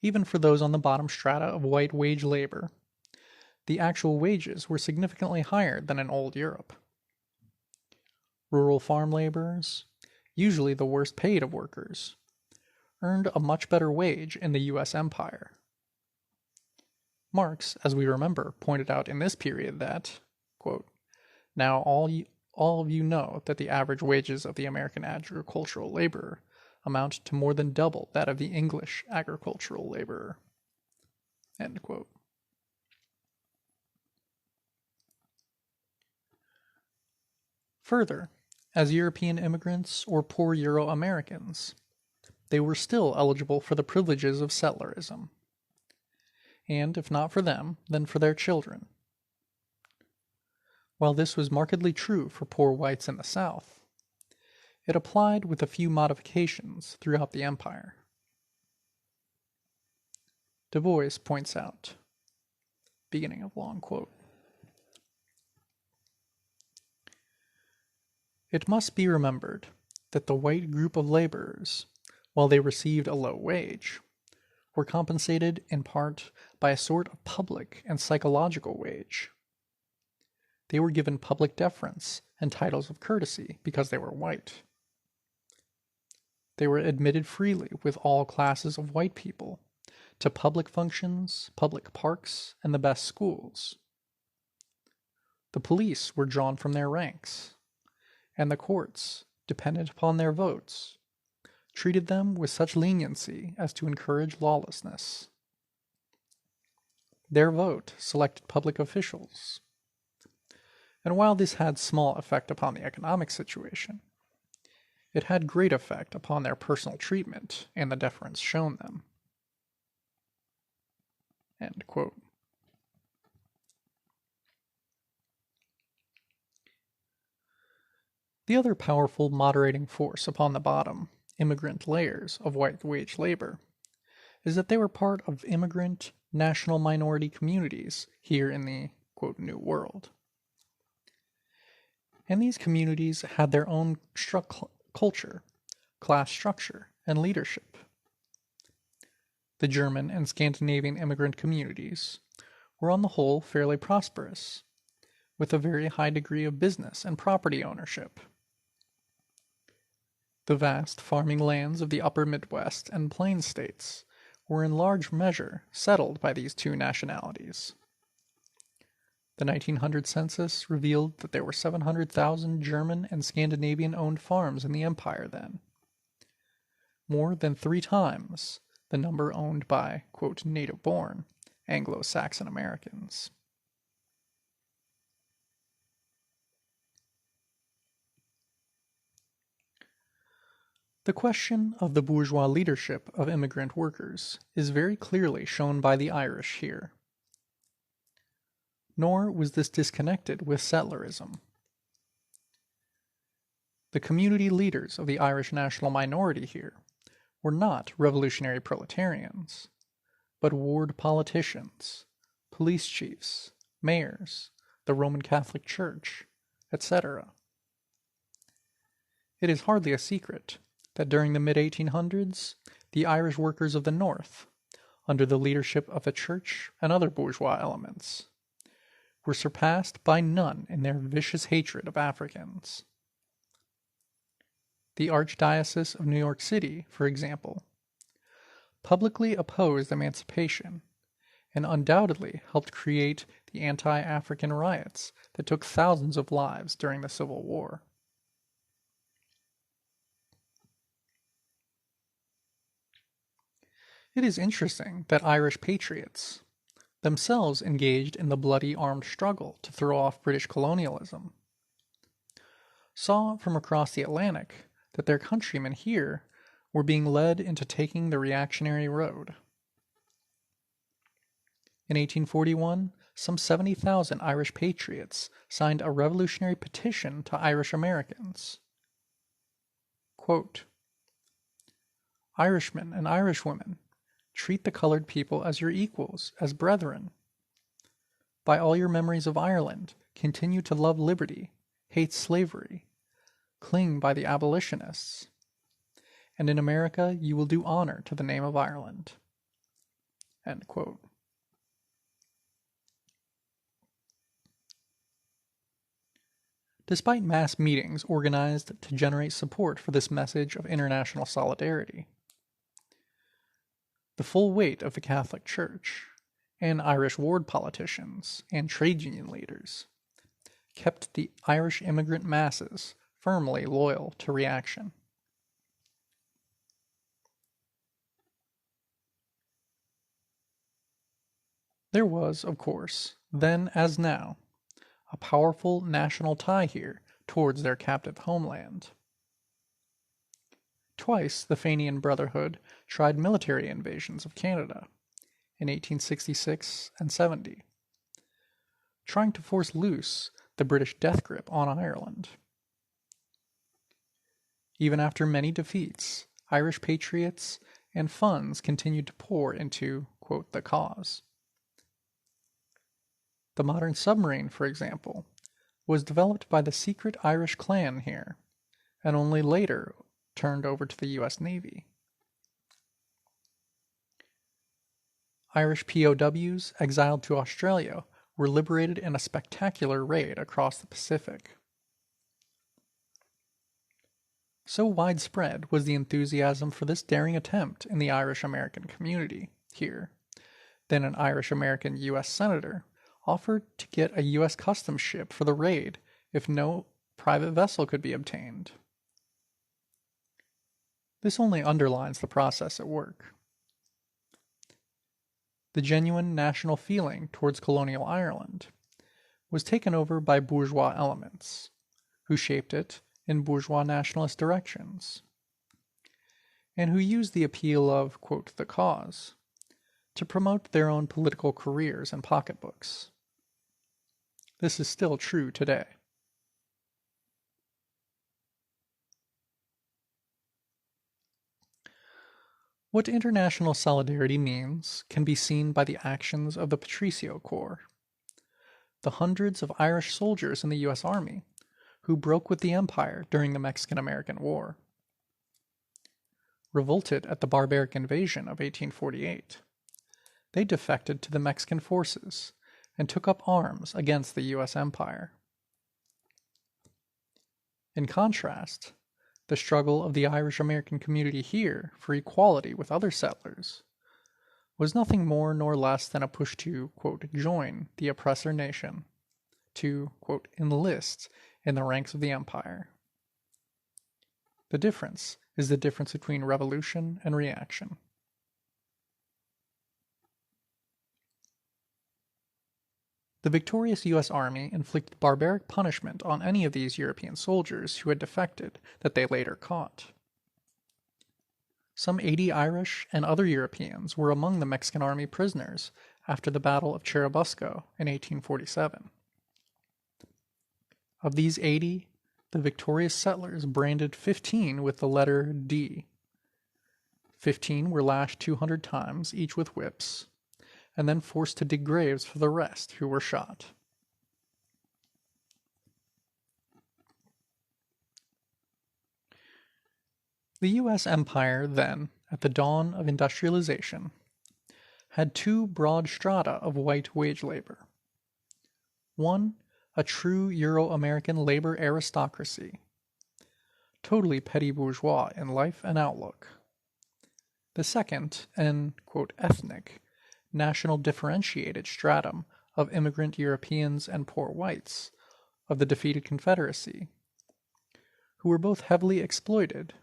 Even for those on the bottom strata of white wage labor, the actual wages were significantly higher than in old Europe. Rural farm laborers, usually the worst paid of workers, earned a much better wage in the U.S. empire. Marx, as we remember, pointed out in this period that, quote, "Now all of you know that the average wages of the American agricultural laborer amount to more than double that of the English agricultural laborer." End quote. Further, as European immigrants or poor Euro-Americans, they were still eligible for the privileges of settlerism, and if not for them, then for their children. While this was markedly true for poor whites in the South, it applied with a few modifications throughout the empire. Du Bois points out, beginning of long quote, "It must be remembered that the white group of laborers, while they received a low wage, were compensated in part by a sort of public and psychological wage. They were given public deference and titles of courtesy because they were white. They were admitted freely with all classes of white people to public functions, public parks, and the best schools. The police were drawn from their ranks, and the courts, dependent upon their votes, treated them with such leniency as to encourage lawlessness. Their vote selected public officials, and while this had small effect upon the economic situation, it had great effect upon their personal treatment and the deference shown them." End quote. The other powerful moderating force upon the bottom, immigrant layers of white wage labor, is that they were part of immigrant national minority communities here in the quote, New World. And these communities had their own culture, class structure, and leadership. The German and Scandinavian immigrant communities were on the whole fairly prosperous, with a very high degree of business and property ownership. The vast farming lands of the upper Midwest and Plains states were in large measure settled by these two nationalities. The 1900 census revealed that there were 700,000 German and Scandinavian-owned farms in the empire then, more than 3 times the number owned by, quote, native-born Anglo-Saxon Americans. The question of the bourgeois leadership of immigrant workers is very clearly shown by the Irish here. Nor was this disconnected with settlerism. The community leaders of the Irish national minority here were not revolutionary proletarians, but ward politicians, police chiefs, mayors, the Roman Catholic Church, etc. It is hardly a secret that during the mid-1800s, the Irish workers of the North, under the leadership of the Church and other bourgeois elements, were surpassed by none in their vicious hatred of Africans. The Archdiocese of New York City, for example, publicly opposed emancipation and undoubtedly helped create the anti-African riots that took thousands of lives during the Civil War. It is interesting that Irish patriots, themselves engaged in the bloody armed struggle to throw off British colonialism, saw from across the Atlantic that their countrymen here were being led into taking the reactionary road. In 1841, some 70,000 Irish patriots signed a revolutionary petition to Irish Americans. Quote, "Irishmen and Irishwomen, treat the colored people as your equals, as brethren. By all your memories of Ireland, continue to love liberty, hate slavery, cling by the abolitionists, and in America you will do honor to the name of Ireland." End quote. Despite mass meetings organized to generate support for this message of international solidarity, the full weight of the Catholic Church, and Irish ward politicians and trade union leaders kept the Irish immigrant masses firmly loyal to reaction. There was, of course, then as now, a powerful national tie here towards their captive homeland. Twice the Fenian Brotherhood tried military invasions of Canada in 1866 and 70, trying to force loose the British death grip on Ireland. Even after many defeats, Irish patriots and funds continued to pour into, quote, the cause. The modern submarine, for example, was developed by the secret Irish clan here, and only later turned over to the U.S. Navy. Irish POWs exiled to Australia were liberated in a spectacular raid across the Pacific. So widespread was the enthusiasm for this daring attempt in the Irish-American community here, that an Irish-American U.S. senator offered to get a U.S. customs ship for the raid if no private vessel could be obtained. This only underlines the process at work. The genuine national feeling towards colonial Ireland was taken over by bourgeois elements, who shaped it in bourgeois nationalist directions, and who used the appeal of, quote, the cause, to promote their own political careers and pocketbooks. This is still true today. What international solidarity means can be seen by the actions of the Patricio Corps, the hundreds of Irish soldiers in the U.S. Army who broke with the Empire during the Mexican-American War. Revolted at the barbaric invasion of 1848, they defected to the Mexican forces and took up arms against the U.S. Empire. In contrast, the struggle of the Irish-American community here for equality with other settlers was nothing more nor less than a push to, quote, join the oppressor nation, to, quote, enlist in the ranks of the empire. The difference is the difference between revolution and reaction. The victorious U.S. Army inflicted barbaric punishment on any of these European soldiers who had defected that they later caught. Some 80 Irish and other Europeans were among the Mexican Army prisoners after the Battle of Churubusco in 1847. Of these 80, the victorious settlers branded 15 with the letter D. 15 were lashed 200 times, each with whips, and then forced to dig graves for the rest who were shot. The U.S. Empire then, at the dawn of industrialization, had two broad strata of white wage labor. One, a true Euro-American labor aristocracy, totally petty bourgeois in life and outlook. The second, an, quote, ethnic, national differentiated stratum of immigrant Europeans and poor whites of the defeated Confederacy, who were both heavily exploited,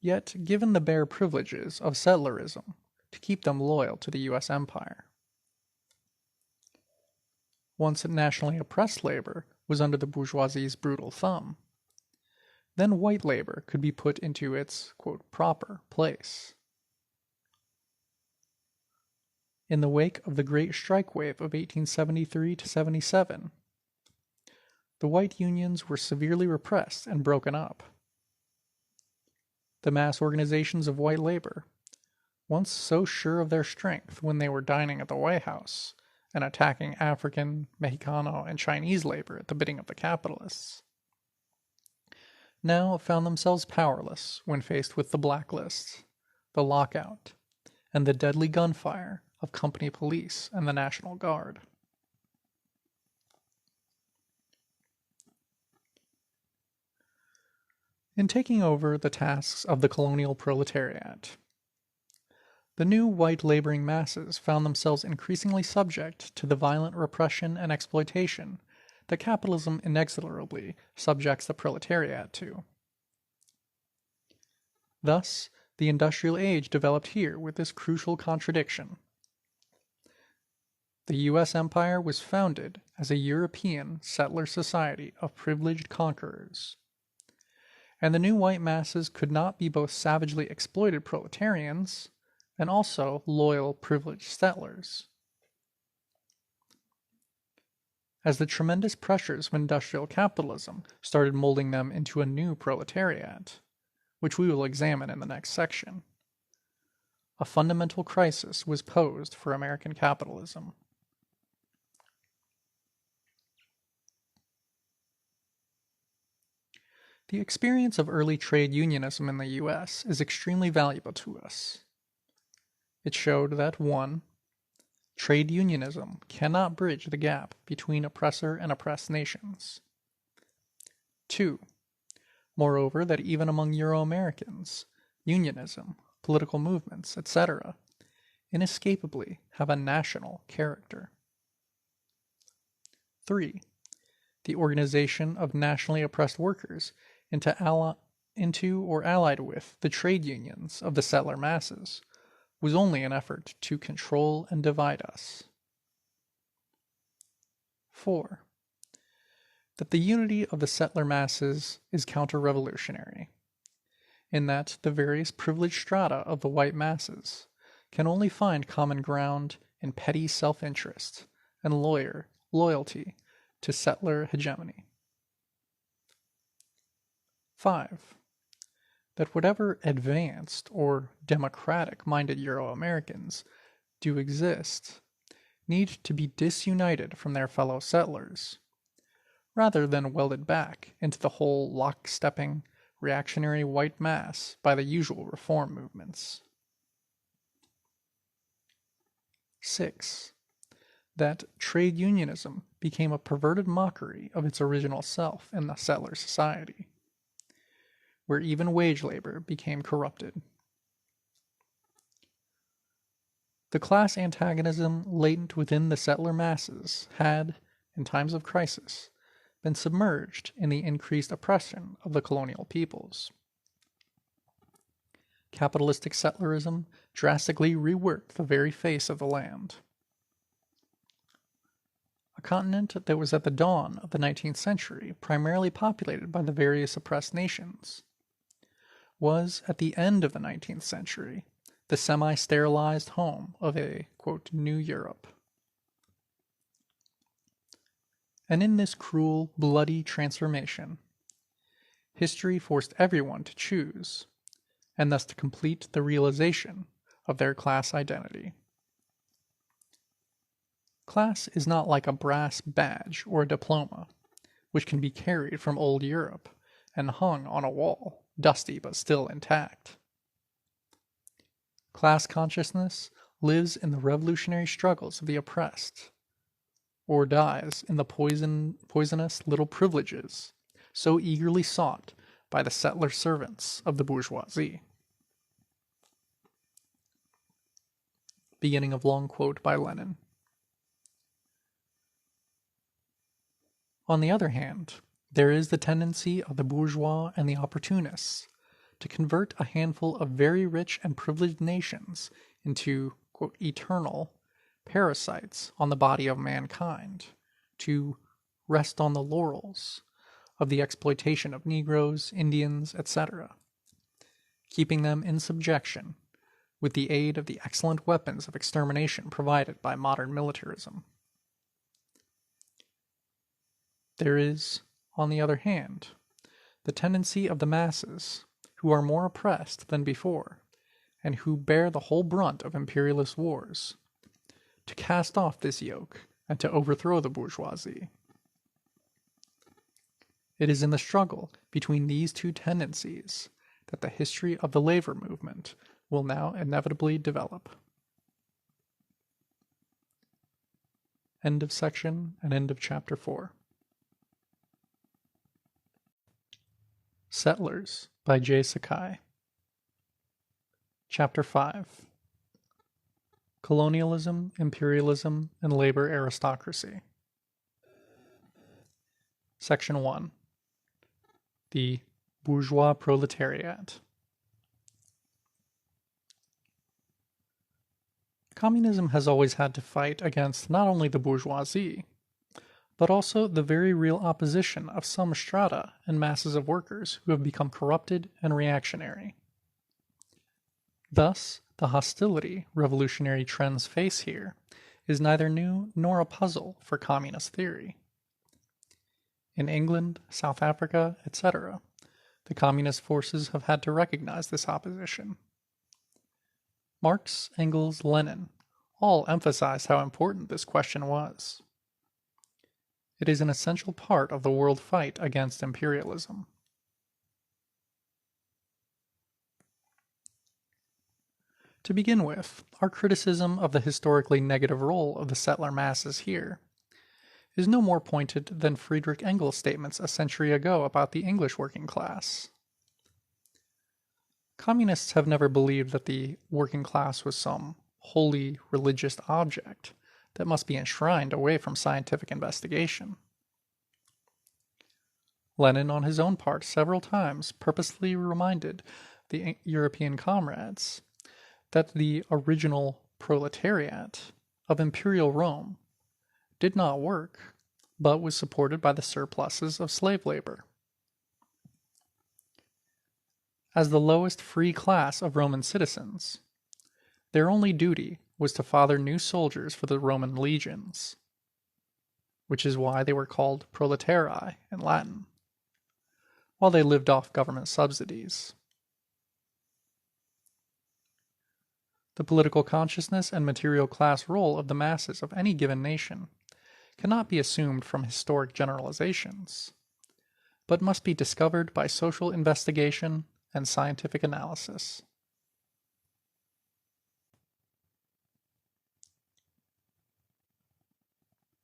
yet given the bare privileges of settlerism to keep them loyal to the U.S. Empire. Once nationally oppressed labor was under the bourgeoisie's brutal thumb, then white labor could be put into its, quote, proper place. In the wake of the Great Strike Wave of 1873 to 77, the white unions were severely repressed and broken up. The mass organizations of white labor, once so sure of their strength when they were dining at the White House and attacking African, Mexicano, and Chinese labor at the bidding of the capitalists, now found themselves powerless when faced with the blacklist, the lockout, and the deadly gunfire of company police and the National Guard. In taking over the tasks of the colonial proletariat, the new white laboring masses found themselves increasingly subject to the violent repression and exploitation that capitalism inexorably subjects the proletariat to. Thus, the industrial age developed here with this crucial contradiction. The U.S. Empire was founded as a European settler society of privileged conquerors, and the new white masses could not be both savagely exploited proletarians and also loyal privileged settlers. As the tremendous pressures of industrial capitalism started molding them into a new proletariat, which we will examine in the next section, a fundamental crisis was posed for American capitalism. The experience of early trade unionism in the U.S. is extremely valuable to us. It showed that 1. Trade unionism cannot bridge the gap between oppressor and oppressed nations. 2. Moreover, that even among Euro-Americans, unionism, political movements, etc., inescapably have a national character. 3. The organization of nationally oppressed workers into or allied with the trade unions of the settler masses was only an effort to control and divide us. 4. That the unity of the settler masses is counter-revolutionary, in that the various privileged strata of the white masses can only find common ground in petty self-interest and loyalty to settler hegemony. 5. That whatever advanced or democratic-minded Euro-Americans do exist need to be disunited from their fellow settlers, rather than welded back into the whole lockstepping, reactionary white mass by the usual reform movements. 6. That trade unionism became a perverted mockery of its original self in the settler society, where even wage labor became corrupted. The class antagonism latent within the settler masses had, in times of crisis, been submerged in the increased oppression of the colonial peoples. Capitalistic settlerism drastically reworked the very face of the land. A continent that was at the dawn of the 19th century primarily populated by the various oppressed nations was, at the end of the 19th century, the semi-sterilized home of a, quote, new Europe. And in this cruel, bloody transformation, history forced everyone to choose, and thus to complete the realization of their class identity. Class is not like a brass badge or a diploma, which can be carried from old Europe and hung on a wall, dusty but still intact. Class consciousness lives in the revolutionary struggles of the oppressed, or dies in the poisonous little privileges so eagerly sought by the settler servants of the bourgeoisie. Beginning of long quote by Lenin. On the other hand, there is the tendency of the bourgeois and the opportunists to convert a handful of very rich and privileged nations into, quote, eternal parasites on the body of mankind, to rest on the laurels of the exploitation of Negroes, Indians, etc., keeping them in subjection with the aid of the excellent weapons of extermination provided by modern militarism. There is, on the other hand, the tendency of the masses, who are more oppressed than before, and who bear the whole brunt of imperialist wars, to cast off this yoke and to overthrow the bourgeoisie. It is in the struggle between these two tendencies that the history of the labor movement will now inevitably develop. End of section and end of chapter 4. Settlers by J Sakai. Chapter 5. Colonialism, Imperialism, and Labor Aristocracy. Section 1. The Bourgeois Proletariat. Communism has always had to fight against not only the bourgeoisie, but also the very real opposition of some strata and masses of workers who have become corrupted and reactionary. Thus, the hostility revolutionary trends face here is neither new nor a puzzle for communist theory. In England, South Africa, etc., the communist forces have had to recognize this opposition. Marx, Engels, Lenin all emphasized how important this question was. It is an essential part of the world fight against imperialism. To begin with, our criticism of the historically negative role of the settler masses here is no more pointed than Friedrich Engels' statements a century ago about the English working class. Communists have never believed that the working class was some holy religious object that must be enshrined away from scientific investigation. Lenin, on his own part, several times purposely reminded the European comrades that the original proletariat of imperial Rome did not work, but was supported by the surpluses of slave labor. As the lowest free class of Roman citizens, their only duty was to father new soldiers for the Roman legions, which is why they were called proletarii in Latin, while they lived off government subsidies. The political consciousness and material class role of the masses of any given nation cannot be assumed from historic generalizations, but must be discovered by social investigation and scientific analysis.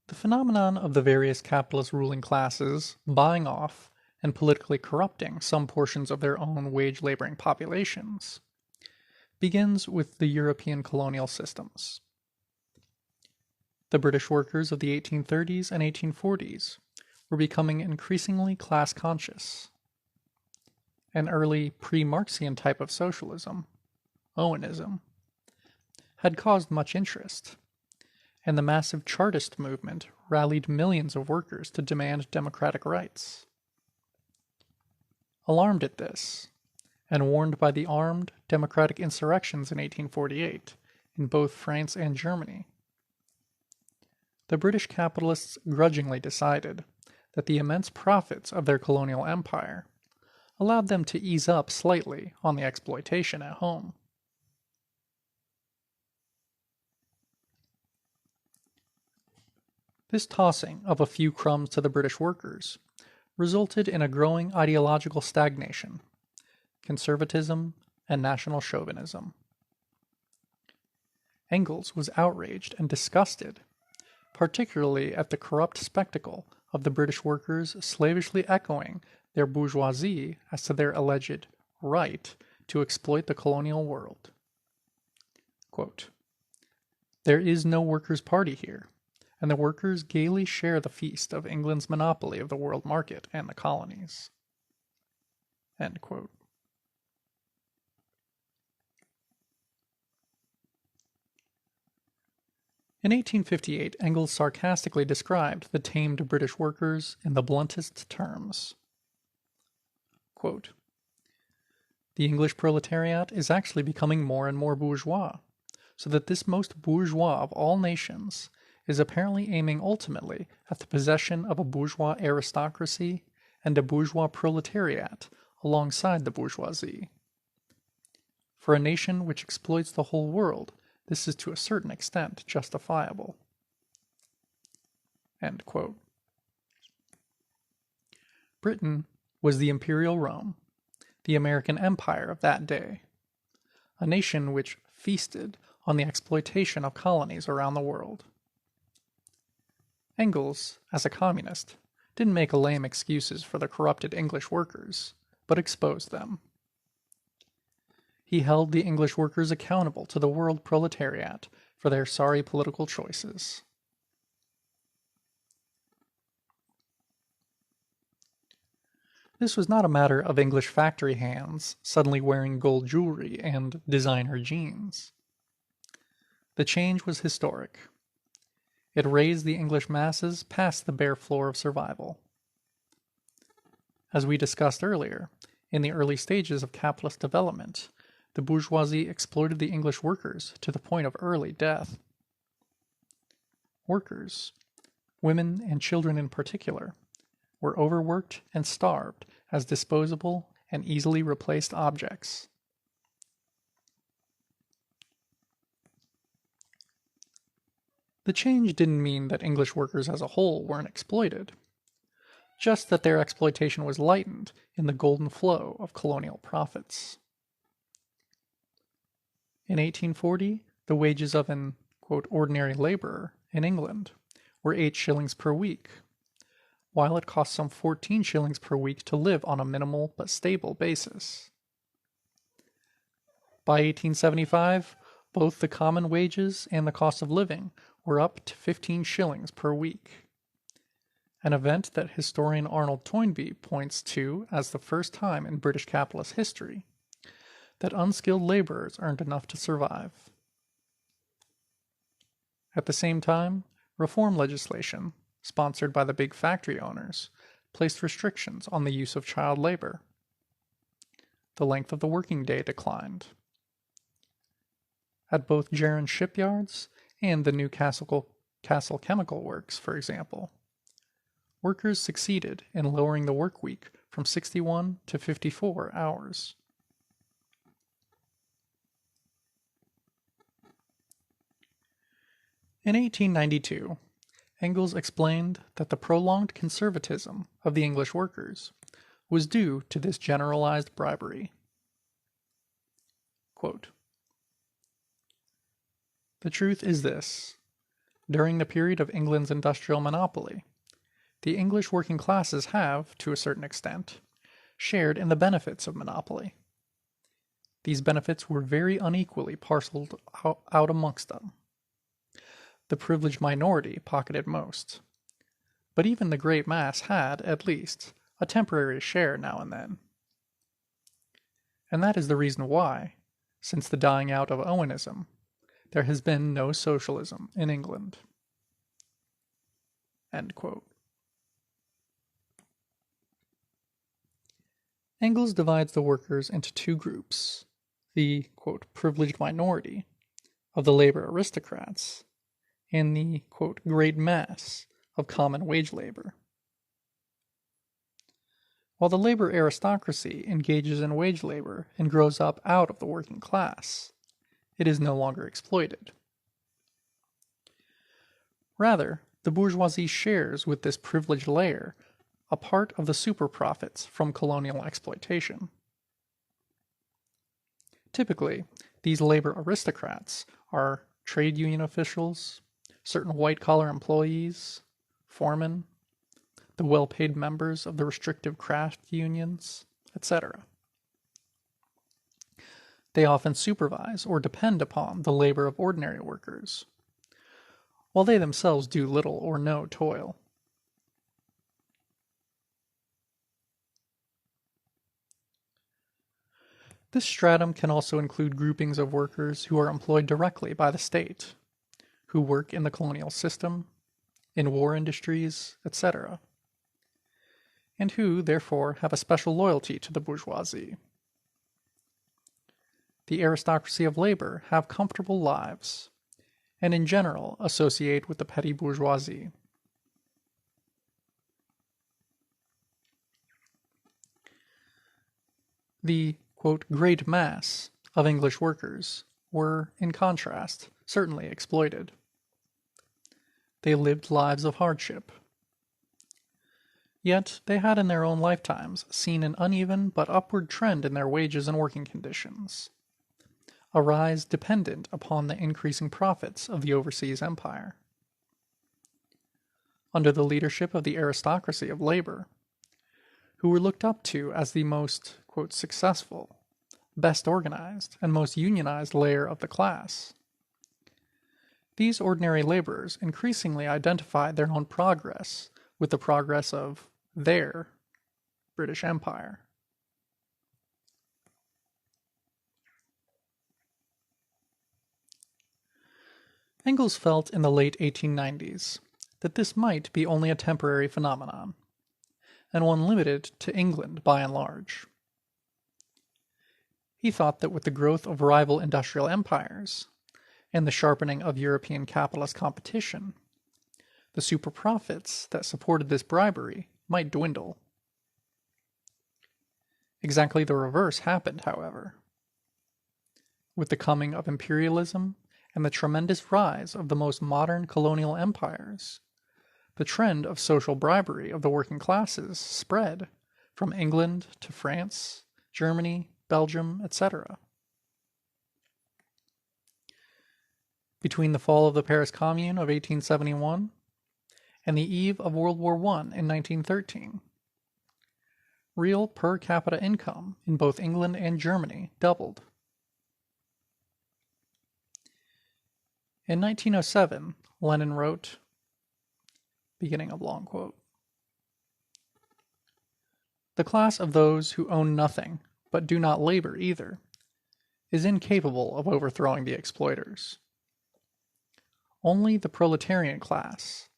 The phenomenon of the various capitalist ruling classes buying off and politically corrupting some portions of their own wage-laboring populations begins with the European colonial systems. The British workers of the 1830s and 1840s were becoming increasingly class-conscious. An early pre-Marxian type of socialism, Owenism, had caused much interest, and the massive Chartist movement rallied millions of workers to demand democratic rights. Alarmed at this, and warned by the armed democratic insurrections in 1848 in both France and Germany, the British capitalists grudgingly decided that the immense profits of their colonial empire allowed them to ease up slightly on the exploitation at home. This tossing of a few crumbs to the British workers resulted in a growing ideological stagnation, conservatism, and national chauvinism. Engels was outraged and disgusted, particularly at the corrupt spectacle of the British workers slavishly echoing their bourgeoisie as to their alleged right to exploit the colonial world. Quote, "There is no workers' party here, and the workers gaily share the feast of England's monopoly of the world market and the colonies." End quote. In 1858, Engels sarcastically described the tamed British workers in the bluntest terms. Quote, "The English proletariat is actually becoming more and more bourgeois, so that this most bourgeois of all nations is apparently aiming ultimately at the possession of a bourgeois aristocracy and a bourgeois proletariat alongside the bourgeoisie. For a nation which exploits the whole world, this is to a certain extent justifiable." End quote. Britain was the imperial Rome, the American empire of that day, a nation which feasted on the exploitation of colonies around the world. Engels, as a communist, didn't make lame excuses for the corrupted English workers, but exposed them. He held the English workers accountable to the world proletariat for their sorry political choices. This was not a matter of English factory hands suddenly wearing gold jewelry and designer jeans. The change was historic. It raised the English masses past the bare floor of survival. As we discussed earlier, in the early stages of capitalist development, the bourgeoisie exploited the English workers to the point of early death. Workers, women and children in particular, were overworked and starved as disposable and easily replaced objects. The change didn't mean that English workers as a whole weren't exploited, just that their exploitation was lightened in the golden flow of colonial profits. In 1840, the wages of an, quote, ordinary laborer in England were 8 shillings per week, while it cost some 14 shillings per week to live on a minimal but stable basis. By 1875, both the common wages and the cost of living were up to 15 shillings per week, an event that historian Arnold Toynbee points to as the first time in British capitalist history that unskilled laborers earned enough to survive. At the same time, reform legislation, sponsored by the big factory owners, placed restrictions on the use of child labor. The length of the working day declined. At both Gerran shipyards and the Newcastle Chemical Works, for example, workers succeeded in lowering the work week from 61 to 54 hours. In 1892, Engels explained that the prolonged conservatism of the English workers was due to this generalized bribery. Quote, "The truth is this. During the period of England's industrial monopoly, the English working classes have, to a certain extent, shared in the benefits of monopoly. These benefits were very unequally parceled out amongst them. The privileged minority pocketed most, but even the great mass had, at least, a temporary share now and then. And that is the reason why, since the dying out of Owenism, there has been no socialism in England." End quote. Engels divides the workers into two groups, the, quote, privileged minority of the labor aristocrats and the, quote, great mass of common wage labor. While the labor aristocracy engages in wage labor and grows up out of the working class, it is no longer exploited. Rather, the bourgeoisie shares with this privileged layer a part of the super profits from colonial exploitation. Typically, these labor aristocrats are trade union officials, certain white-collar employees, foremen, the well-paid members of the restrictive craft unions, etc. They often supervise or depend upon the labor of ordinary workers, while they themselves do little or no toil. This stratum can also include groupings of workers who are employed directly by the state, who work in the colonial system, in war industries, etc., and who, therefore, have a special loyalty to the bourgeoisie. The aristocracy of labor have comfortable lives, and in general associate with the petty bourgeoisie. The, quote, great mass of English workers were, in contrast, certainly exploited. They lived lives of hardship. Yet they had in their own lifetimes seen an uneven but upward trend in their wages and working conditions, a rise dependent upon the increasing profits of the overseas empire. Under the leadership of the aristocracy of labor, who were looked up to as the most, quote, successful, best organized, and most unionized layer of the class, these ordinary laborers increasingly identified their own progress with the progress of their British Empire. Engels felt in the late 1890s that this might be only a temporary phenomenon, and one limited to England by and large. He thought that with the growth of rival industrial empires and the sharpening of European capitalist competition, the super profits that supported this bribery might dwindle. Exactly the reverse happened, however. With the coming of imperialism and the tremendous rise of the most modern colonial empires, the trend of social bribery of the working classes spread from England to France, Germany, Belgium, etc. Between the fall of the Paris Commune of 1871 and the eve of World War I in 1913, real per capita income in both England and Germany doubled. In 1907, Lenin wrote, beginning of long quote, "The class of those who own nothing, but do not labor either, is incapable of overthrowing the exploiters. Only the proletarian class,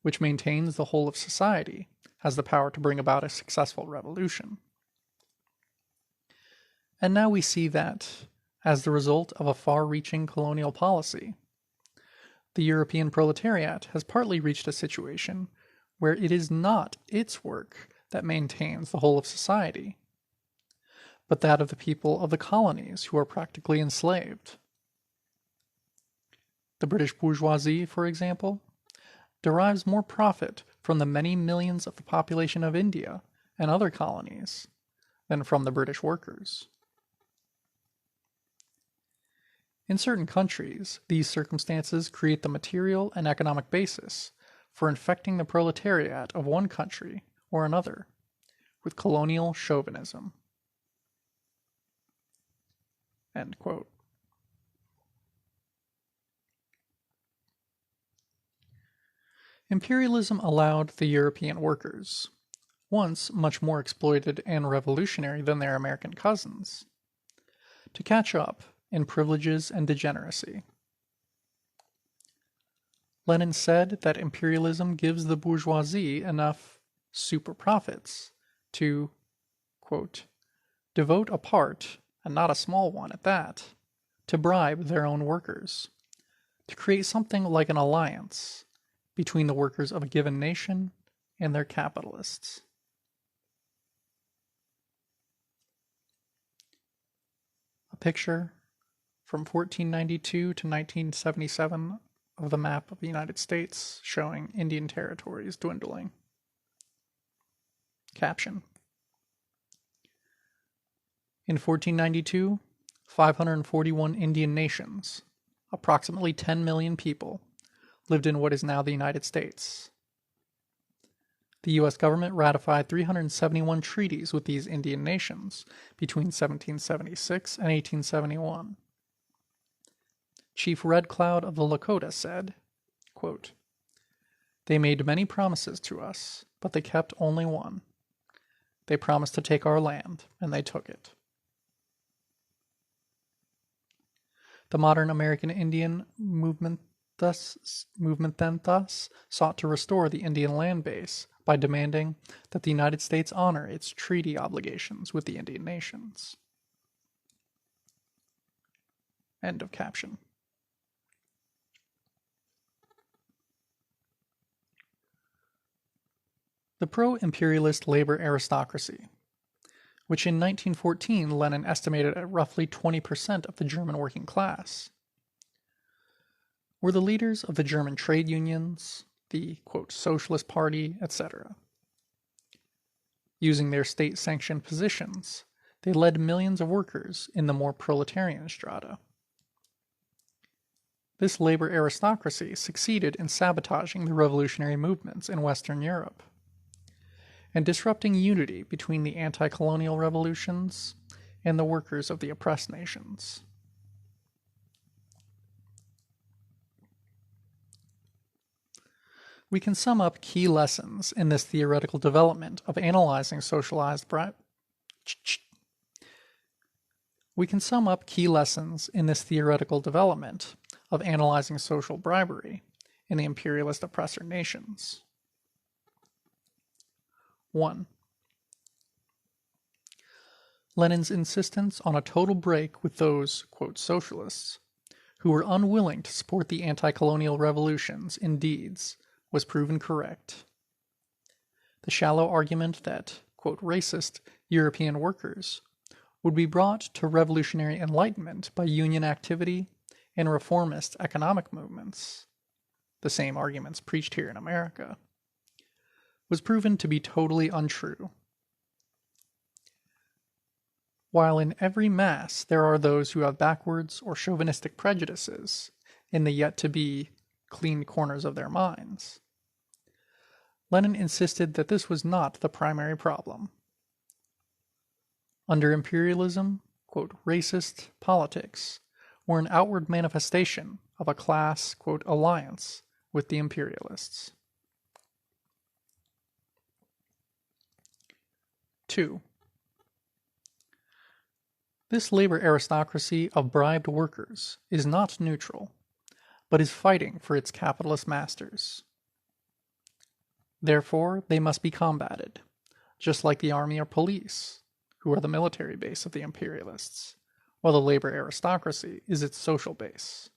which maintains the whole of society, has the power to bring about a successful revolution." And now we see that, as the result of a far-reaching colonial policy, the European proletariat has partly reached a situation where it is not its work that maintains the whole of society, but that of the people of the colonies who are practically enslaved. The British bourgeoisie, for example, derives more profit from the many millions of the population of India and other colonies than from the British workers. In certain countries, these circumstances create the material and economic basis for infecting the proletariat of one country or another with colonial chauvinism. End quote. Imperialism allowed the European workers, once much more exploited and revolutionary than their American cousins, to catch up in privileges and degeneracy. Lenin said that imperialism gives the bourgeoisie enough super profits to, quote, devote a part, and not a small one at that, to bribe their own workers, to create something like an alliance between the workers of a given nation and their capitalists. A picture from 1492 to 1977 of the map of the United States showing Indian territories dwindling. Caption: in 1492, 541 Indian nations, approximately 10 million people, lived in what is now the United States. The U.S. government ratified 371 treaties with these Indian nations between 1776 and 1871. Chief Red Cloud of the Lakota said, quote, "They made many promises to us, but they kept only one. They promised to take our land, and they took it." The modern American Indian movement then sought to restore the Indian land base by demanding that the United States honor its treaty obligations with the Indian nations. End of caption. The pro-imperialist labor aristocracy, which in 1914 Lenin estimated at roughly 20% of the German working class, were the leaders of the German trade unions, the, quote, Socialist Party, etc. Using their state-sanctioned positions, they led millions of workers in the more proletarian strata. This labor aristocracy succeeded in sabotaging the revolutionary movements in Western Europe and disrupting unity between the anti-colonial revolutions and the workers of the oppressed nations. We can sum up key lessons in this theoretical development of analyzing socialized We can sum up key lessons in this theoretical development of analyzing social bribery in the imperialist oppressor nations. 1. Lenin's insistence on a total break with those, quote, socialists, who were unwilling to support the anti-colonial revolutions in deeds, was proven correct. The shallow argument that, quote, racist European workers would be brought to revolutionary enlightenment by union activity and reformist economic movements, the same arguments preached here in America, was proven to be totally untrue. While in every mass there are those who have backwards or chauvinistic prejudices in the yet-to-be cleaned corners of their minds, Lenin insisted that this was not the primary problem. Under imperialism, quote, racist politics were an outward manifestation of a class, quote, alliance with the imperialists. 2. This labor aristocracy of bribed workers is not neutral, but is fighting for its capitalist masters. Therefore, they must be combated, just like the army or police, who are the military base of the imperialists, while the labor aristocracy is its social base.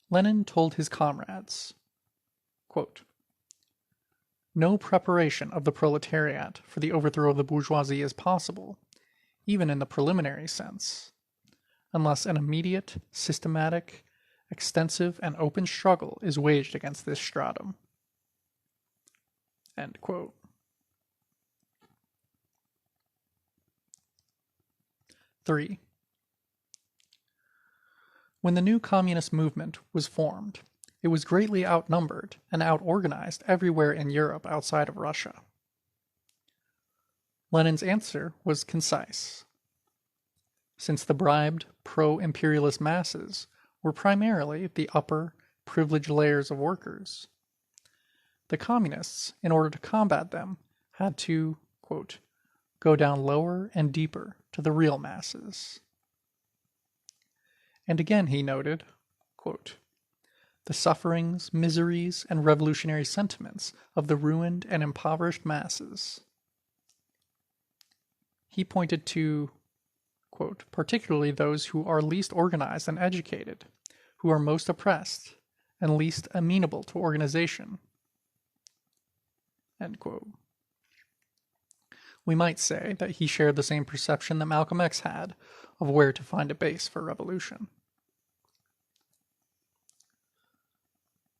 Lenin told his comrades, quote, no preparation of the proletariat for the overthrow of the bourgeoisie is possible, even in the preliminary sense, unless an immediate, systematic, extensive, and open struggle is waged against this stratum. End quote. 3. When the new communist movement was formed, it was greatly outnumbered and out-organized everywhere in Europe outside of Russia. Lenin's answer was concise. Since the bribed, pro-imperialist masses were primarily the upper, privileged layers of workers, the communists, in order to combat them, had to, quote, go down lower and deeper to the real masses. And again he noted, quote, the sufferings, miseries, and revolutionary sentiments of the ruined and impoverished masses. He pointed to, quote, particularly those who are least organized and educated, who are most oppressed and least amenable to organization. End quote. We might say that he shared the same perception that Malcolm X had of where to find a base for revolution.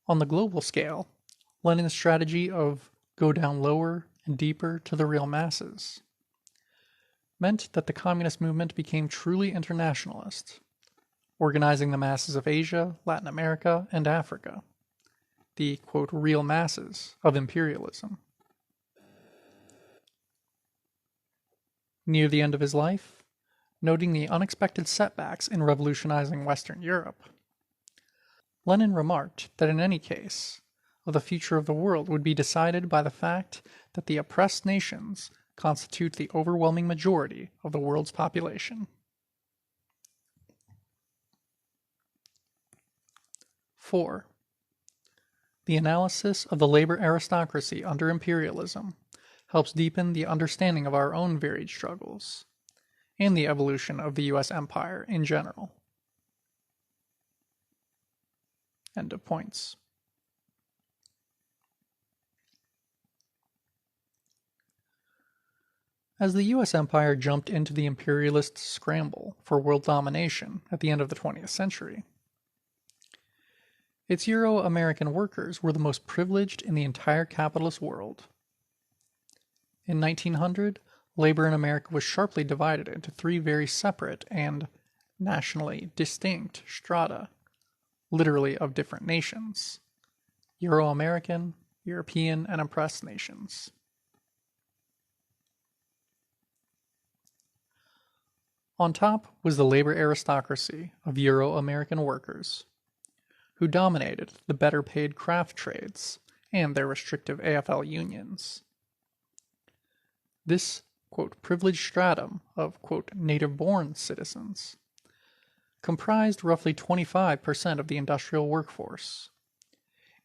On the global scale, Lenin's strategy of go down lower and deeper to the real masses meant that the communist movement became truly internationalist, organizing the masses of Asia, Latin America, and Africa, the, quote, real masses of imperialism. Near the end of his life, noting the unexpected setbacks in revolutionizing Western Europe, Lenin remarked that in any case, the future of the world would be decided by the fact that the oppressed nations constitute the overwhelming majority of the world's population. 4. The analysis of the labor aristocracy under imperialism helps deepen the understanding of our own varied struggles and the evolution of the U.S. empire in general. End of points. As the U.S. empire jumped into the imperialist scramble for world domination at the end of the 20th century, its Euro-American workers were the most privileged in the entire capitalist world. In 1900, labor in America was sharply divided into 3 very separate and nationally distinct strata, literally of different nations: Euro-American, European, and oppressed nations. On top was the labor aristocracy of Euro-American workers, who dominated the better-paid craft trades and their restrictive AFL unions. This, quote, privileged stratum of, quote, native-born citizens comprised roughly 25% of the industrial workforce,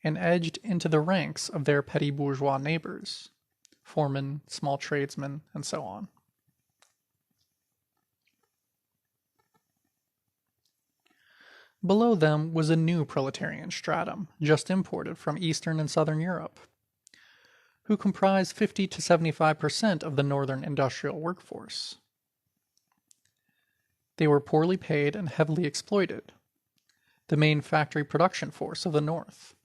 and edged into the ranks of their petty bourgeois neighbors, foremen, small tradesmen, and so on. Below them was a new proletarian stratum, just imported from Eastern and Southern Europe, who comprised 50 to 75% of the northern industrial workforce. They were poorly paid and heavily exploited, the main factory production force of the North.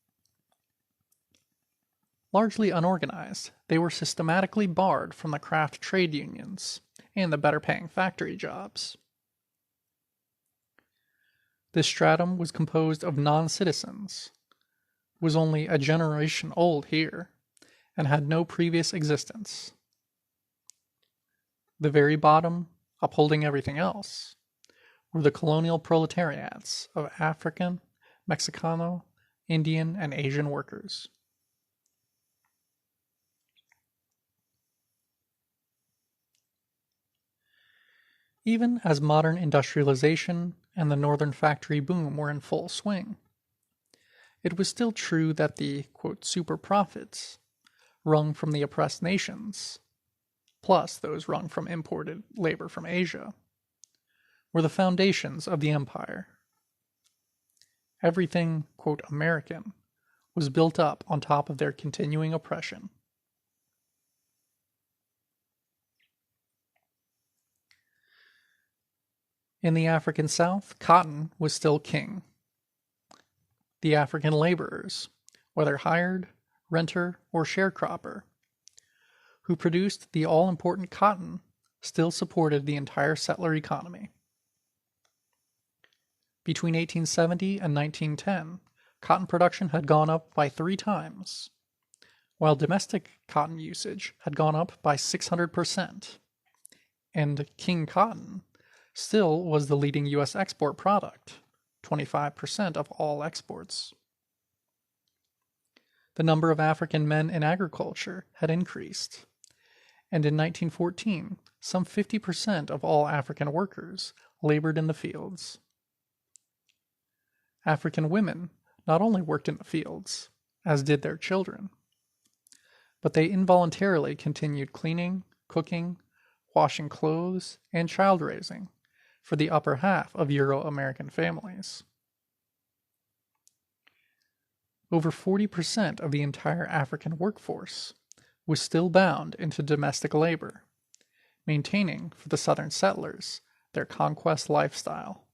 Largely unorganized, they were systematically barred from the craft trade unions and the better-paying factory jobs. This stratum was composed of non-citizens, was only a generation old here, and had no previous existence. The very bottom, upholding everything else, were the colonial proletariats of African, Mexicano, Indian, and Asian workers. Even as modern industrialization and the northern factory boom were in full swing, it was still true that the, quote, super profits wrung from the oppressed nations, plus those wrung from imported labor from Asia, were the foundations of the empire. Everything, quote, American was built up on top of their continuing oppression. In the African South, cotton was still king. The African laborers, whether hired, renter, or sharecropper, who produced the all-important cotton, still supported the entire settler economy. Between 1870 and 1910, cotton production had gone up by 3 times, while domestic cotton usage had gone up by 600%, and king cotton still was the leading U.S. export product, 25% of all exports. The number of African men in agriculture had increased, and in 1914, some 50% of all African workers labored in the fields. African women not only worked in the fields, as did their children, but they involuntarily continued cleaning, cooking, washing clothes, and child raising for the upper half of Euro-American families. Over 40% of the entire African workforce was still bound into domestic labor, maintaining for the southern settlers their conquest lifestyle.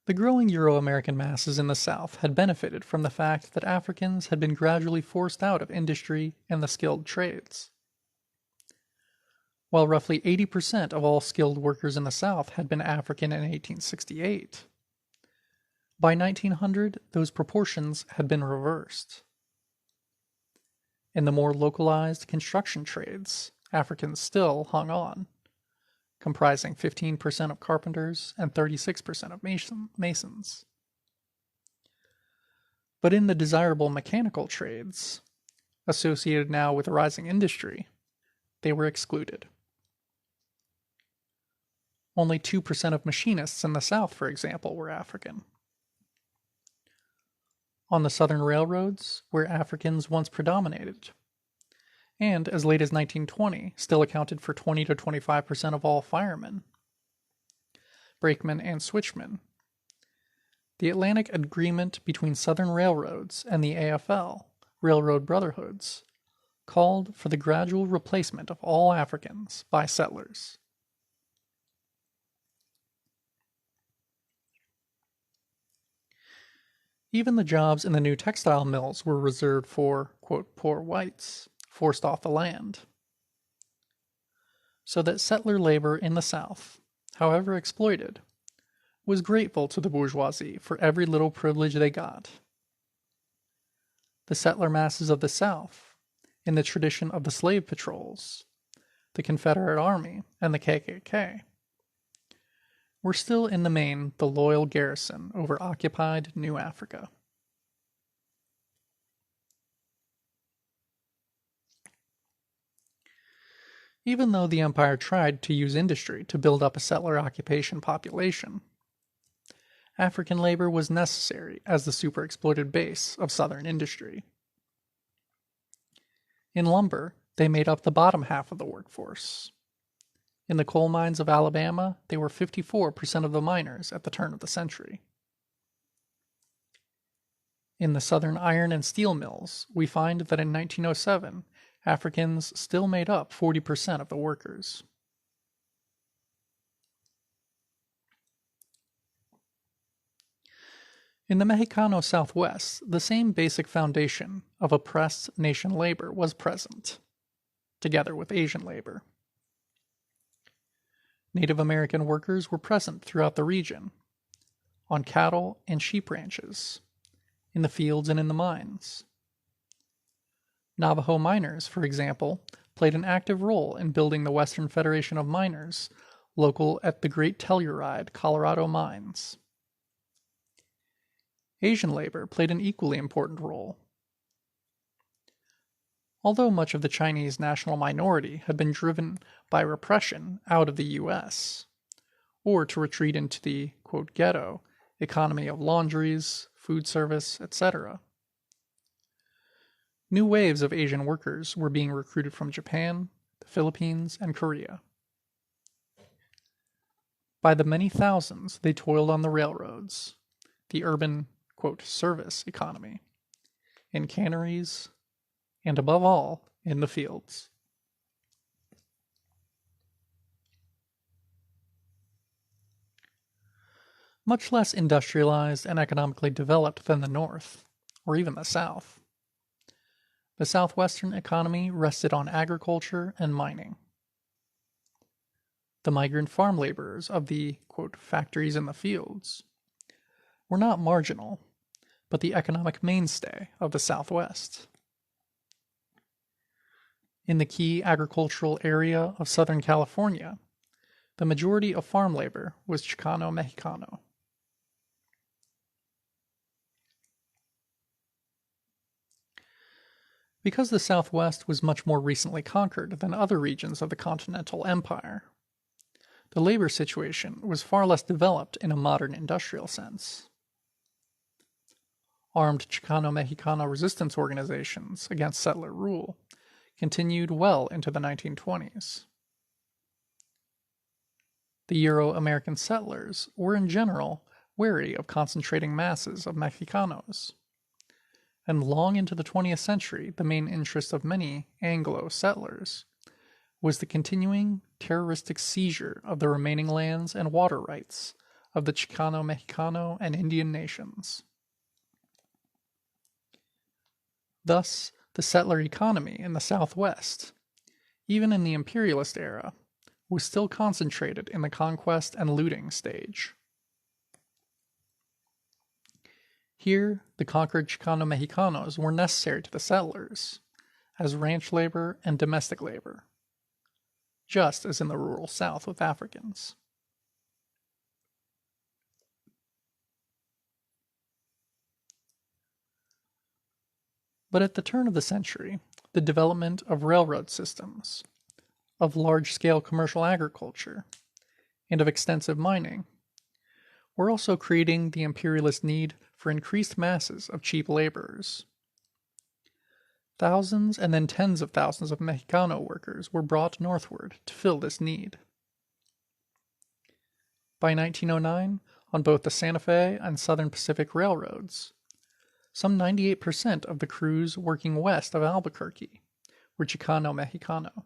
The growing Euro-American masses in the South had benefited from the fact that Africans had been gradually forced out of industry and the skilled trades. While roughly 80% of all skilled workers in the South had been African in 1868, by 1900 those proportions had been reversed. In the more localized construction trades, Africans still hung on, comprising 15% of carpenters and 36% of masons. But in the desirable mechanical trades, associated now with rising industry, they were excluded. Only 2% of machinists in the South, for example, were African. On the Southern railroads, where Africans once predominated, and as late as 1920 still accounted for 20 to 25% of all firemen, brakemen, and switchmen, the Atlantic Agreement between Southern railroads and the AFL, Railroad Brotherhoods, called for the gradual replacement of all Africans by settlers. Even the jobs in the new textile mills were reserved for, quote, poor whites, forced off the land. So that settler labor in the South, however exploited, was grateful to the bourgeoisie for every little privilege they got. The settler masses of the South, in the tradition of the slave patrols, the Confederate Army, and the KKK, were still in the main the loyal garrison over occupied New Africa. Even though the empire tried to use industry to build up a settler occupation population, African labor was necessary as the superexploited base of southern industry. In lumber, they made up the bottom half of the workforce. In the coal mines of Alabama, they were 54% of the miners at the turn of the century. In the southern iron and steel mills, we find that in 1907, Africans still made up 40% of the workers. In the Mexicano Southwest, the same basic foundation of oppressed nation labor was present, together with Asian labor. Native American workers were present throughout the region, on cattle and sheep ranches, in the fields and in the mines. Navajo miners, for example, played an active role in building the Western Federation of Miners, local at the Great Telluride, Colorado mines. Asian labor played an equally important role. Although much of the Chinese national minority had been driven by repression out of the U.S., or to retreat into the, quote, ghetto economy of laundries, food service, etc., new waves of Asian workers were being recruited from Japan, the Philippines, and Korea. By the many thousands, they toiled on the railroads, the urban, quote, service economy, in canneries, and above all, in the fields. Much less industrialized and economically developed than the North, or even the South, the Southwestern economy rested on agriculture and mining. The migrant farm laborers of the, quote, factories in the fields were not marginal, but the economic mainstay of the Southwest. In the key agricultural area of Southern California, the majority of farm labor was Chicano-Mexicano. Because the Southwest was much more recently conquered than other regions of the continental empire, the labor situation was far less developed in a modern industrial sense. Armed Chicano-Mexicano resistance organizations against settler rule continued well into the 1920s. The Euro-American settlers were in general wary of concentrating masses of Mexicanos, and long into the 20th century the main interest of many Anglo settlers was the continuing terroristic seizure of the remaining lands and water rights of the Chicano-Mexicano and Indian nations. Thus, the settler economy in the Southwest, even in the imperialist era, was still concentrated in the conquest and looting stage. Here, the conquered Chicano-Mexicanos were necessary to the settlers, as ranch labor and domestic labor, just as in the rural South with Africans. But at the turn of the century, the development of railroad systems, of large-scale commercial agriculture, and of extensive mining were also creating the imperialist need for increased masses of cheap laborers. Thousands and then tens of thousands of Mexicano workers were brought northward to fill this need. By 1909, on both the Santa Fe and Southern Pacific railroads, some 98% of the crews working west of Albuquerque were Chicano-Mexicano.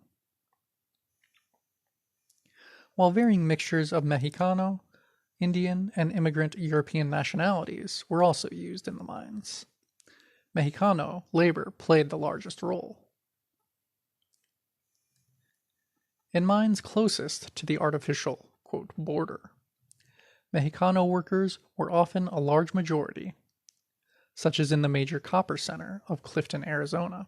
While varying mixtures of Mexicano, Indian, and immigrant European nationalities were also used in the mines, Mexicano labor played the largest role. In mines closest to the artificial, quote, border, Mexicano workers were often a large majority, such as in the major copper center of Clifton, Arizona.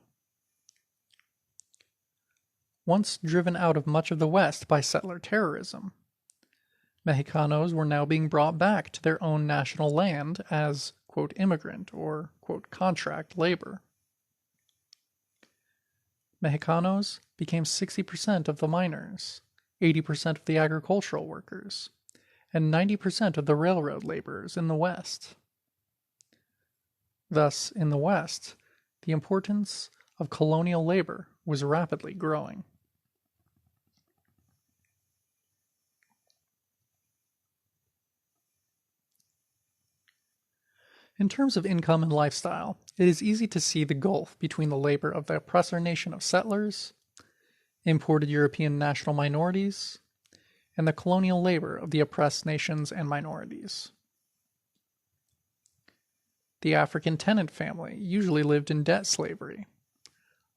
Once driven out of much of the West by settler terrorism, Mexicanos were now being brought back to their own national land as, quote, immigrant or, quote, contract labor. Mexicanos became 60% of the miners, 80% of the agricultural workers, and 90% of the railroad laborers in the West. Thus, in the West, the importance of colonial labor was rapidly growing. In terms of income and lifestyle, it is easy to see the gulf between the labor of the oppressor nation of settlers, imported European national minorities, and the colonial labor of the oppressed nations and minorities. The African tenant family usually lived in debt slavery,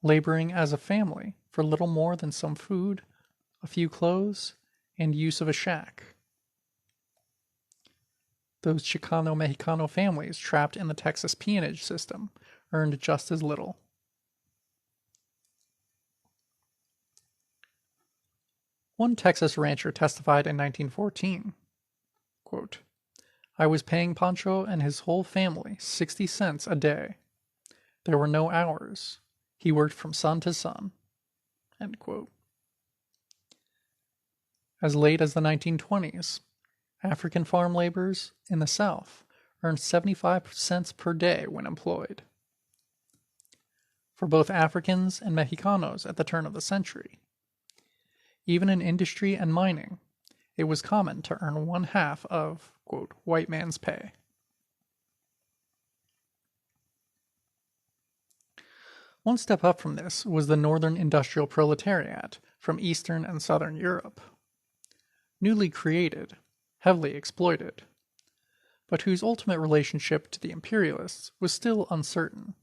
laboring as a family for little more than some food, a few clothes, and use of a shack. Those Chicano-Mexicano families trapped in the Texas peonage system earned just as little. One Texas rancher testified in 1914, quote, "I was paying Pancho and his whole family 60 cents a day. There were no hours. He worked from sun to sun." End quote. As late as the 1920s, African farm laborers in the South earned 75 cents per day when employed. For both Africans and Mexicanos at the turn of the century, even in industry and mining, it was common to earn one half of, quote, white man's pay. One step up from this was the northern industrial proletariat from Eastern and Southern Europe. Newly created, heavily exploited, but whose ultimate relationship to the imperialists was still uncertain.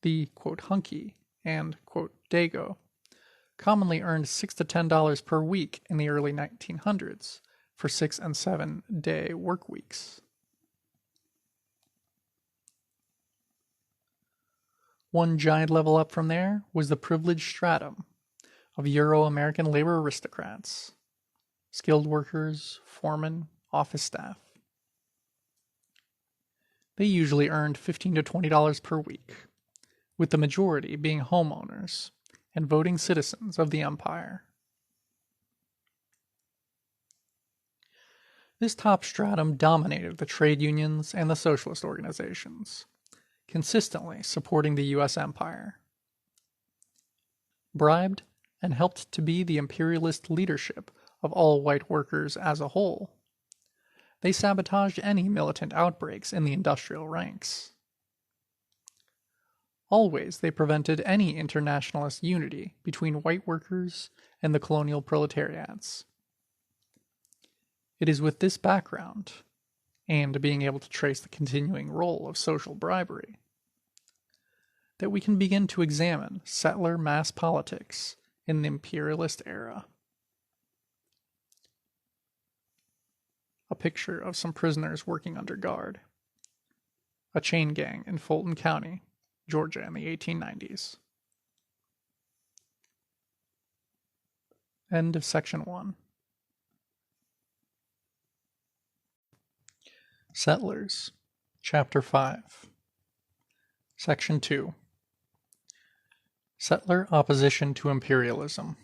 The, quote, hunky and, quote, dago commonly earned $6 to $10 per week in the early 1900s for 6 and 7 day work weeks. One giant level up from there was the privileged stratum of Euro-American labor aristocrats, skilled workers, foremen, office staff. They usually earned $15 to $20 per week, with the majority being homeowners and voting citizens of the empire. This top stratum dominated the trade unions and the socialist organizations, consistently supporting the U.S. empire. Bribed and helped to be the imperialist leadership of all white workers as a whole, they sabotaged any militant outbreaks in the industrial ranks. Always they prevented any internationalist unity between white workers and the colonial proletariats. It is with this background, and being able to trace the continuing role of social bribery, that we can begin to examine settler mass politics in the imperialist era. A picture of some prisoners working under guard. A chain gang in Fulton County, Georgia in the 1890s. End of section 1. Settlers, Chapter 5. Section 2. Settler opposition to imperialism.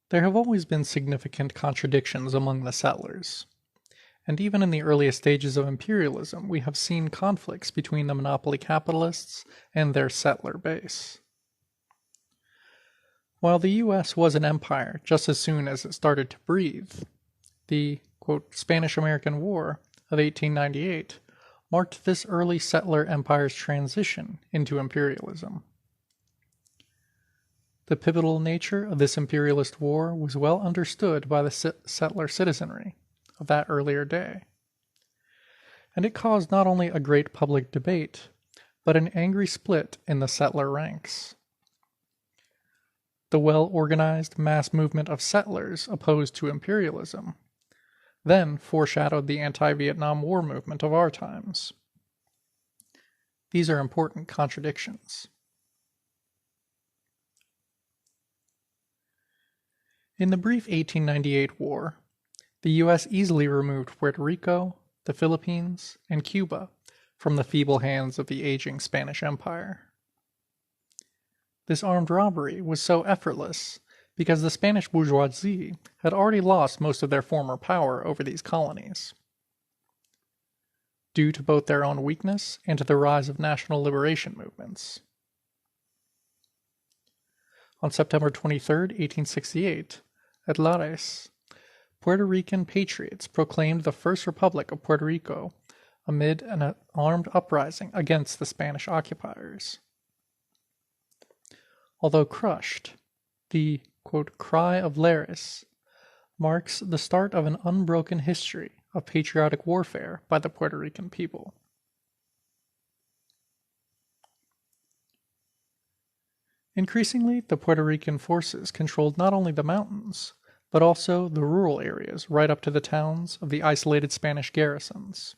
There have always been significant contradictions among the settlers, and even in the earliest stages of imperialism we have seen conflicts between the monopoly capitalists and their settler base. While the U.S. was an empire just as soon as it started to breathe, the, quote, Spanish-American War of 1898 marked this early settler empire's transition into imperialism. The pivotal nature of this imperialist war was well understood by the settler citizenry of that earlier day, and it caused not only a great public debate, but an angry split in the settler ranks. The well-organized mass movement of settlers opposed to imperialism then foreshadowed the anti-Vietnam War movement of our times. These are important contradictions. In the brief 1898 war, the U.S. easily removed Puerto Rico, the Philippines, and Cuba from the feeble hands of the aging Spanish Empire. This armed robbery was so effortless because the Spanish bourgeoisie had already lost most of their former power over these colonies, due to both their own weakness and to the rise of national liberation movements. On September 23, 1868, at Lares, Puerto Rican patriots proclaimed the First Republic of Puerto Rico amid an armed uprising against the Spanish occupiers. Although crushed, the, quote, "Cry of Lares" marks the start of an unbroken history of patriotic warfare by the Puerto Rican people. Increasingly, the Puerto Rican forces controlled not only the mountains, but also the rural areas right up to the towns of the isolated Spanish garrisons.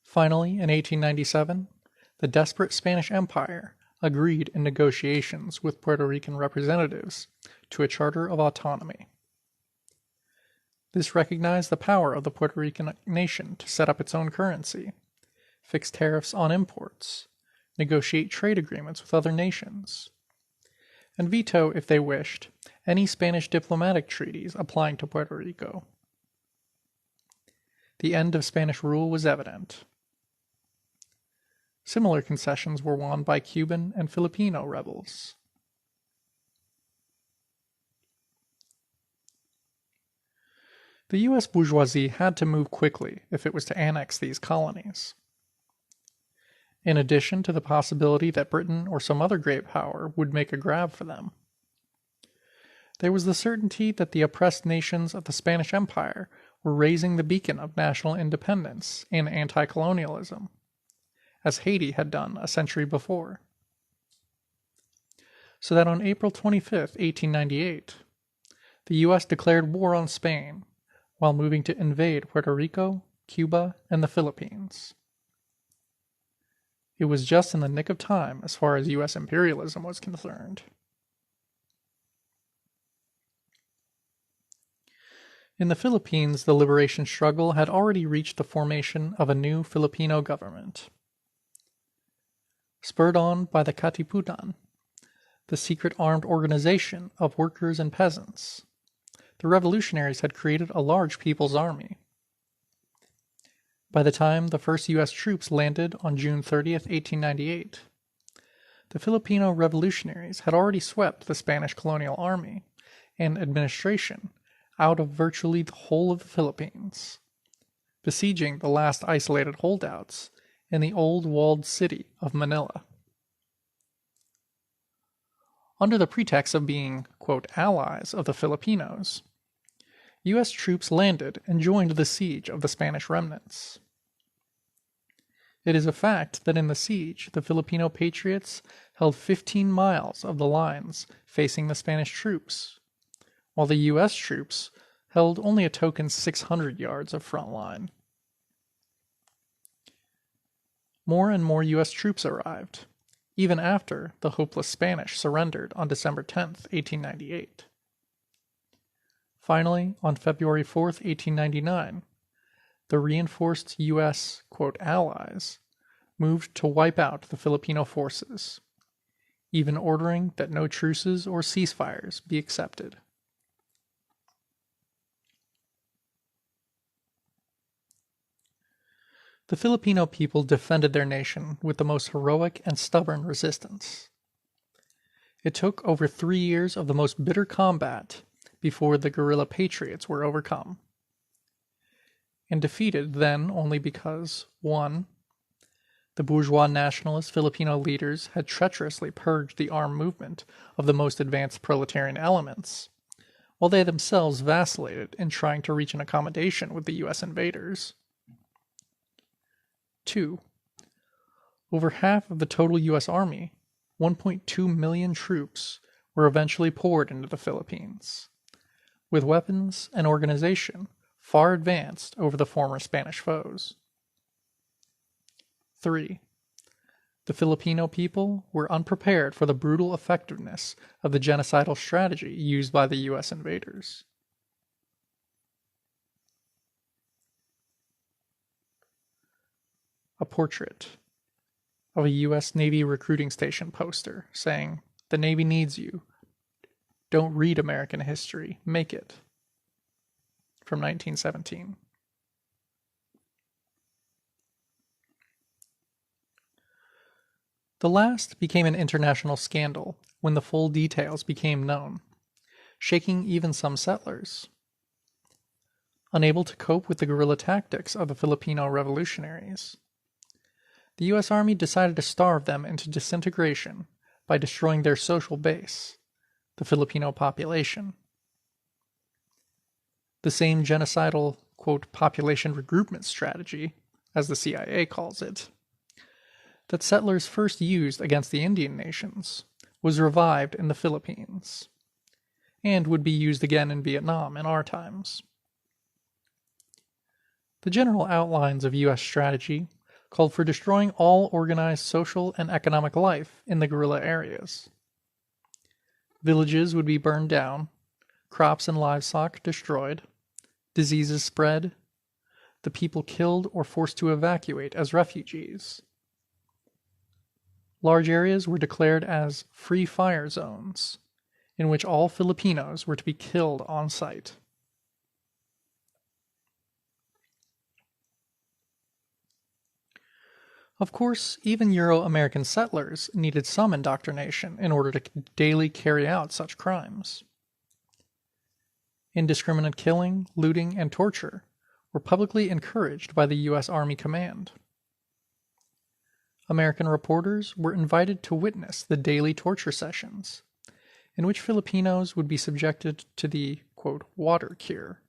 Finally, in 1897, the desperate Spanish Empire agreed in negotiations with Puerto Rican representatives to a charter of autonomy. This recognized the power of the Puerto Rican nation to set up its own currency, fix tariffs on imports, negotiate trade agreements with other nations, and veto, if they wished, any Spanish diplomatic treaties applying to Puerto Rico. The end of Spanish rule was evident. Similar concessions were won by Cuban and Filipino rebels. The U.S. bourgeoisie had to move quickly if it was to annex these colonies. In addition to the possibility that Britain or some other great power would make a grab for them, there was the certainty that the oppressed nations of the Spanish Empire were raising the beacon of national independence and anti-colonialism, as Haiti had done a century before. So that on April 25, 1898, the U.S. declared war on Spain while moving to invade Puerto Rico, Cuba, and the Philippines. It was just in the nick of time as far as U.S. imperialism was concerned. In the Philippines, the liberation struggle had already reached the formation of a new Filipino government. Spurred on by the Katipunan, the secret armed organization of workers and peasants, the revolutionaries had created a large people's army. By the time the first U.S. troops landed on June 30th, 1898, the Filipino revolutionaries had already swept the Spanish colonial army and administration out of virtually the whole of the Philippines, besieging the last isolated holdouts in the old walled city of Manila. Under the pretext of being, quote, allies of the Filipinos, U.S. troops landed and joined the siege of the Spanish remnants. It is a fact that in the siege, the Filipino patriots held 15 miles of the lines facing the Spanish troops, while the U.S. troops held only a token 600 yards of front line. More and more U.S. troops arrived, even after the hopeless Spanish surrendered on December 10, 1898. Finally, on February 4, 1899, the reinforced U.S., quote, allies moved to wipe out the Filipino forces, even ordering that no truces or ceasefires be accepted. The Filipino people defended their nation with the most heroic and stubborn resistance. It took over 3 years of the most bitter combat before the guerrilla patriots were overcome, and defeated then only because 1. The bourgeois nationalist Filipino leaders had treacherously purged the armed movement of the most advanced proletarian elements, while they themselves vacillated in trying to reach an accommodation with the U.S. invaders. 2. Over half of the total U.S. Army, 1.2 million troops, were eventually poured into the Philippines, with weapons and organization far advanced over the former Spanish foes. 3. The Filipino people were unprepared for the brutal effectiveness of the genocidal strategy used by the U.S. invaders. a portrait of a U.S. Navy recruiting station poster saying, "The Navy needs you. Don't read American history, make it," from 1917. The last became an international scandal when the full details became known, shaking even some settlers. Unable to cope with the guerrilla tactics of the Filipino revolutionaries, the U.S. Army decided to starve them into disintegration by destroying their social base, the Filipino population. The same genocidal, quote, population regroupment strategy, as the CIA calls it, that settlers first used against the Indian nations, was revived in the Philippines, and would be used again in Vietnam in our times. The general outlines of U.S. strategy called for destroying all organized social and economic life in the guerrilla areas. Villages would be burned down, crops and livestock destroyed, diseases spread, the people killed or forced to evacuate as refugees. Large areas were declared as free fire zones, in which all Filipinos were to be killed on sight. Of course, even Euro-American settlers needed some indoctrination in order to daily carry out such crimes. Indiscriminate killing, looting, and torture were publicly encouraged by the U.S. Army Command. American reporters were invited to witness the daily torture sessions, in which Filipinos would be subjected to the, quote, water cure,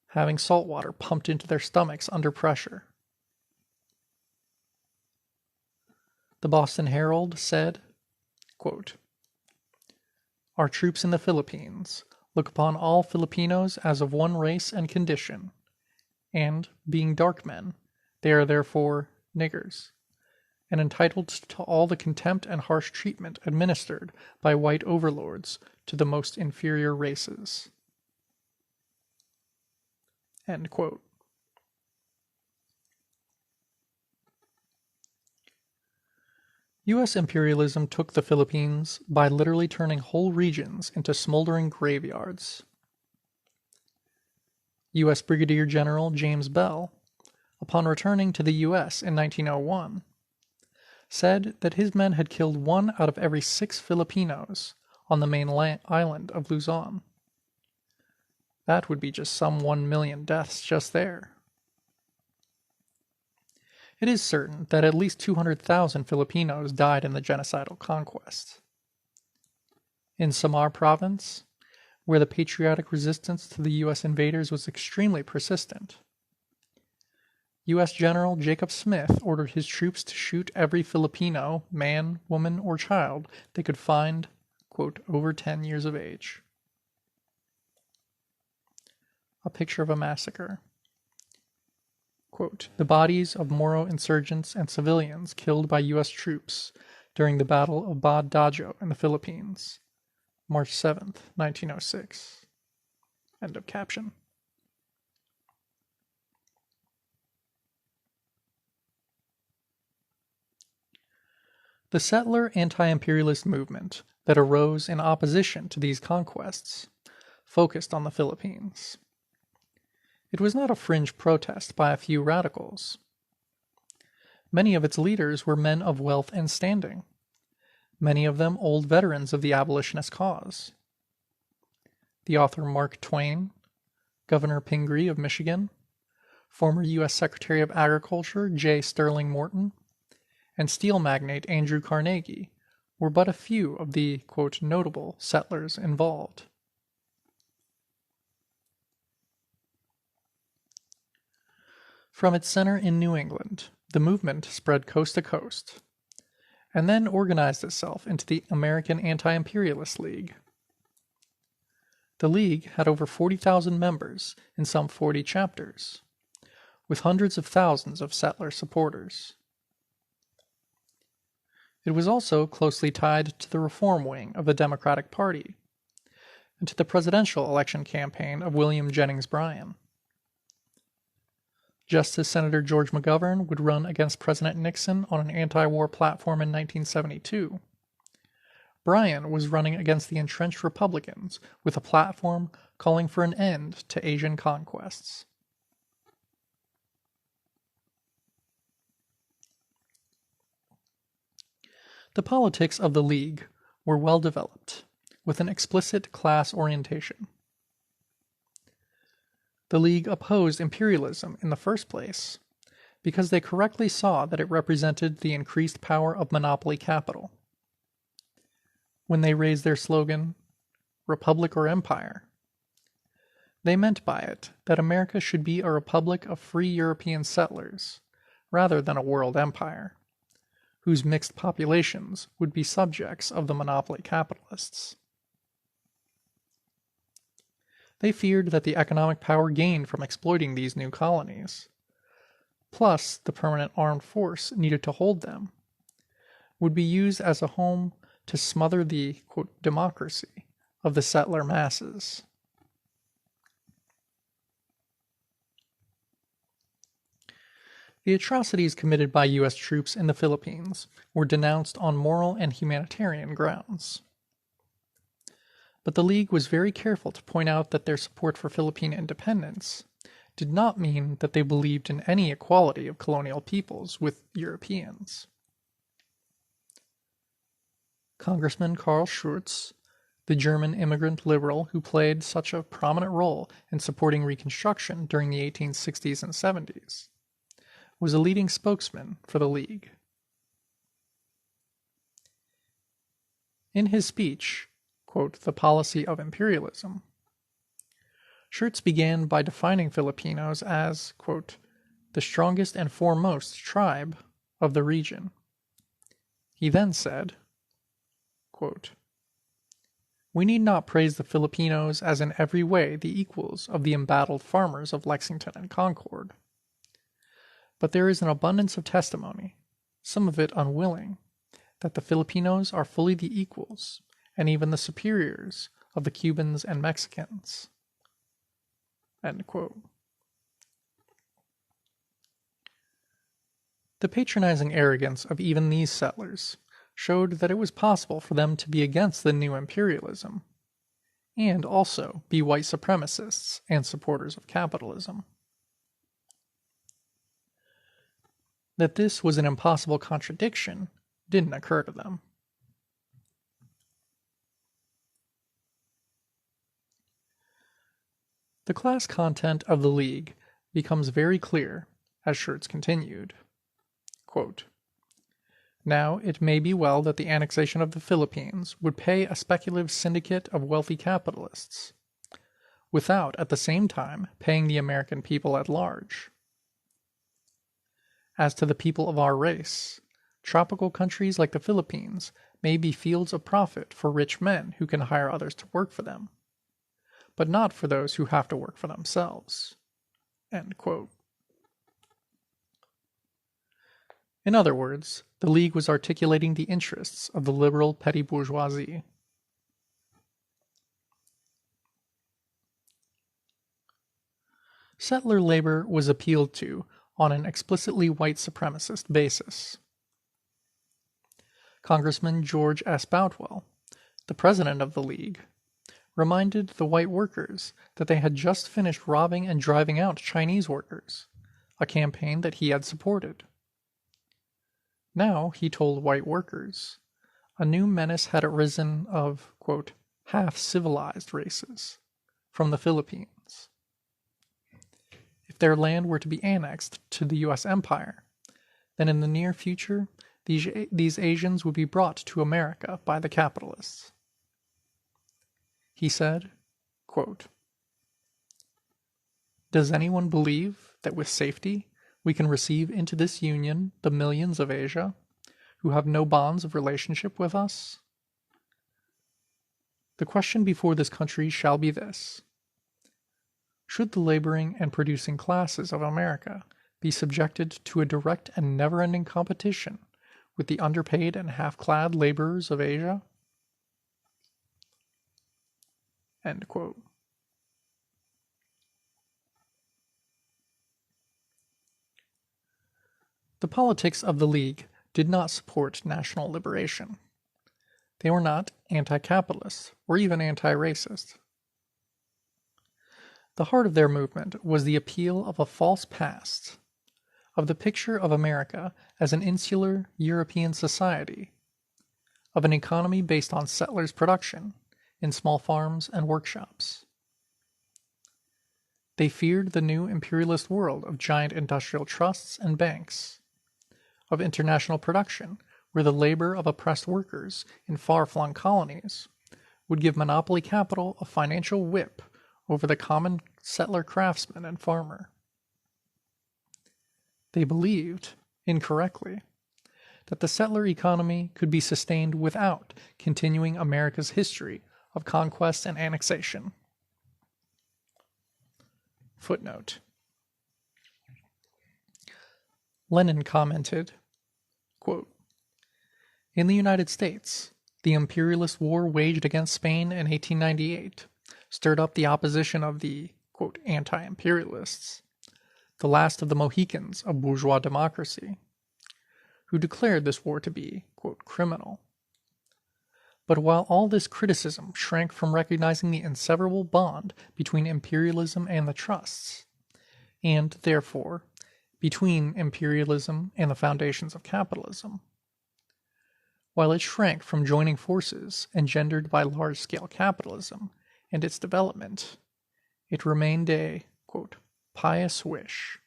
having salt water pumped into their stomachs under pressure. The Boston Herald said, quote, "Our troops in the Philippines look upon all Filipinos as of one race and condition, and, being dark men, they are therefore niggers, and entitled to all the contempt and harsh treatment administered by white overlords to the most inferior races." End quote. U.S. imperialism took the Philippines by literally turning whole regions into smoldering graveyards. U.S. Brigadier General James Bell, upon returning to the U.S. in 1901, said that his men had killed 1 out of every 6 Filipinos on the main island of Luzon. That would be just some 1 million deaths just there. It is certain that at least 200,000 Filipinos died in the genocidal conquest. In Samar Province, where the patriotic resistance to the U.S. invaders was extremely persistent, U.S. General Jacob Smith ordered his troops to shoot every Filipino, man, woman, or child they could find, quote, over 10 years of age. A picture of a massacre. Quote, "The bodies of Moro insurgents and civilians killed by U.S. troops during the Battle of Bad Dajo in the Philippines, March 7, 1906. End of caption. The settler anti-imperialist movement that arose in opposition to these conquests focused on the Philippines. It was not a fringe protest by a few radicals. Many of its leaders were men of wealth and standing, many of them old veterans of the abolitionist cause. The author Mark Twain, Governor Pingree of Michigan, former U.S. Secretary of Agriculture J. Sterling Morton, and steel magnate Andrew Carnegie were but a few of the, quote, notable settlers involved. From its center in New England, the movement spread coast to coast, and then organized itself into the American Anti-Imperialist League. The League had over 40,000 members in some 40 chapters, with hundreds of thousands of settler supporters. It was also closely tied to the reform wing of the Democratic Party and to the presidential election campaign of William Jennings Bryan. just as Senator George McGovern would run against President Nixon on an anti-war platform in 1972. Bryan was running against the entrenched Republicans with a platform calling for an end to Asian conquests. The politics of the League were well developed, with an explicit class orientation. The League opposed imperialism in the first place because they correctly saw that it represented the increased power of monopoly capital. When they raised their slogan, "Republic or Empire," they meant by it that America should be a republic of free European settlers rather than a world empire, whose mixed populations would be subjects of the monopoly capitalists. They feared that the economic power gained from exploiting these new colonies, plus the permanent armed force needed to hold them, would be used as a home to smother the, quote, democracy of the settler masses. The atrocities committed by U.S. troops in the Philippines were denounced on moral and humanitarian grounds. But the League was very careful to point out that their support for Philippine independence did not mean that they believed in any equality of colonial peoples with Europeans. Congressman Karl Schurz, the German immigrant liberal who played such a prominent role in supporting Reconstruction during the 1860s and 70s, was a leading spokesman for the League. In his speech, quote, "The Policy of Imperialism," Schurz began by defining Filipinos as, quote, "the strongest and foremost tribe of the region." He then said, quote, "We need not praise the Filipinos as in every way the equals of the embattled farmers of Lexington and Concord. But there is an abundance of testimony, some of it unwilling, that the Filipinos are fully the equals, and even the superiors, of the Cubans and Mexicans." End quote. The patronizing arrogance of even these settlers showed that it was possible for them to be against the new imperialism, and also be white supremacists and supporters of capitalism. That this was an impossible contradiction didn't occur to them. The class content of the League becomes very clear as Schurz continued. Quote, "Now it may be well that the annexation of the Philippines would pay a speculative syndicate of wealthy capitalists, without at the same time paying the American people at large. As to the people of our race, tropical countries like the Philippines may be fields of profit for rich men who can hire others to work for them, but not for those who have to work for themselves." End quote. In other words, the League was articulating the interests of the liberal petty bourgeoisie. Settler labor was appealed to on an explicitly white supremacist basis. Congressman George S. Boutwell, the president of the League, reminded the white workers that they had just finished robbing and driving out Chinese workers, a campaign that he had supported. Now, he told white workers, a new menace had arisen of, quote, half-civilized races from the Philippines. If their land were to be annexed to the U.S. empire, then in the near future, these Asians would be brought to America by the capitalists. He said, quote, "Does anyone believe that with safety we can receive into this union the millions of Asia who have no bonds of relationship with us? The question before this country shall be this: should the laboring and producing classes of America be subjected to a direct and never-ending competition with the underpaid and half-clad laborers of Asia?" End quote. The politics of the League did not support national liberation. They were not anti-capitalist or even anti-racist. The heart of their movement was the appeal of a false past, of the picture of America as an insular European society, of an economy based on settlers' production in small farms and workshops. They feared the new imperialist world of giant industrial trusts and banks, of international production where the labor of oppressed workers in far-flung colonies would give monopoly capital a financial whip over the common settler craftsman and farmer. They believed, incorrectly, that the settler economy could be sustained without continuing America's history of conquest and annexation. Footnote. Lenin commented, quote, "In the United States, the imperialist war waged against Spain in 1898 stirred up the opposition of the, quote, anti-imperialists, the last of the Mohicans of bourgeois democracy, who declared this war to be, quote, criminal. But while all this criticism shrank from recognizing the inseparable bond between imperialism and the trusts, and, therefore, between imperialism and the foundations of capitalism, while it shrank from joining forces engendered by large-scale capitalism and its development, it remained a, quote, pious wish."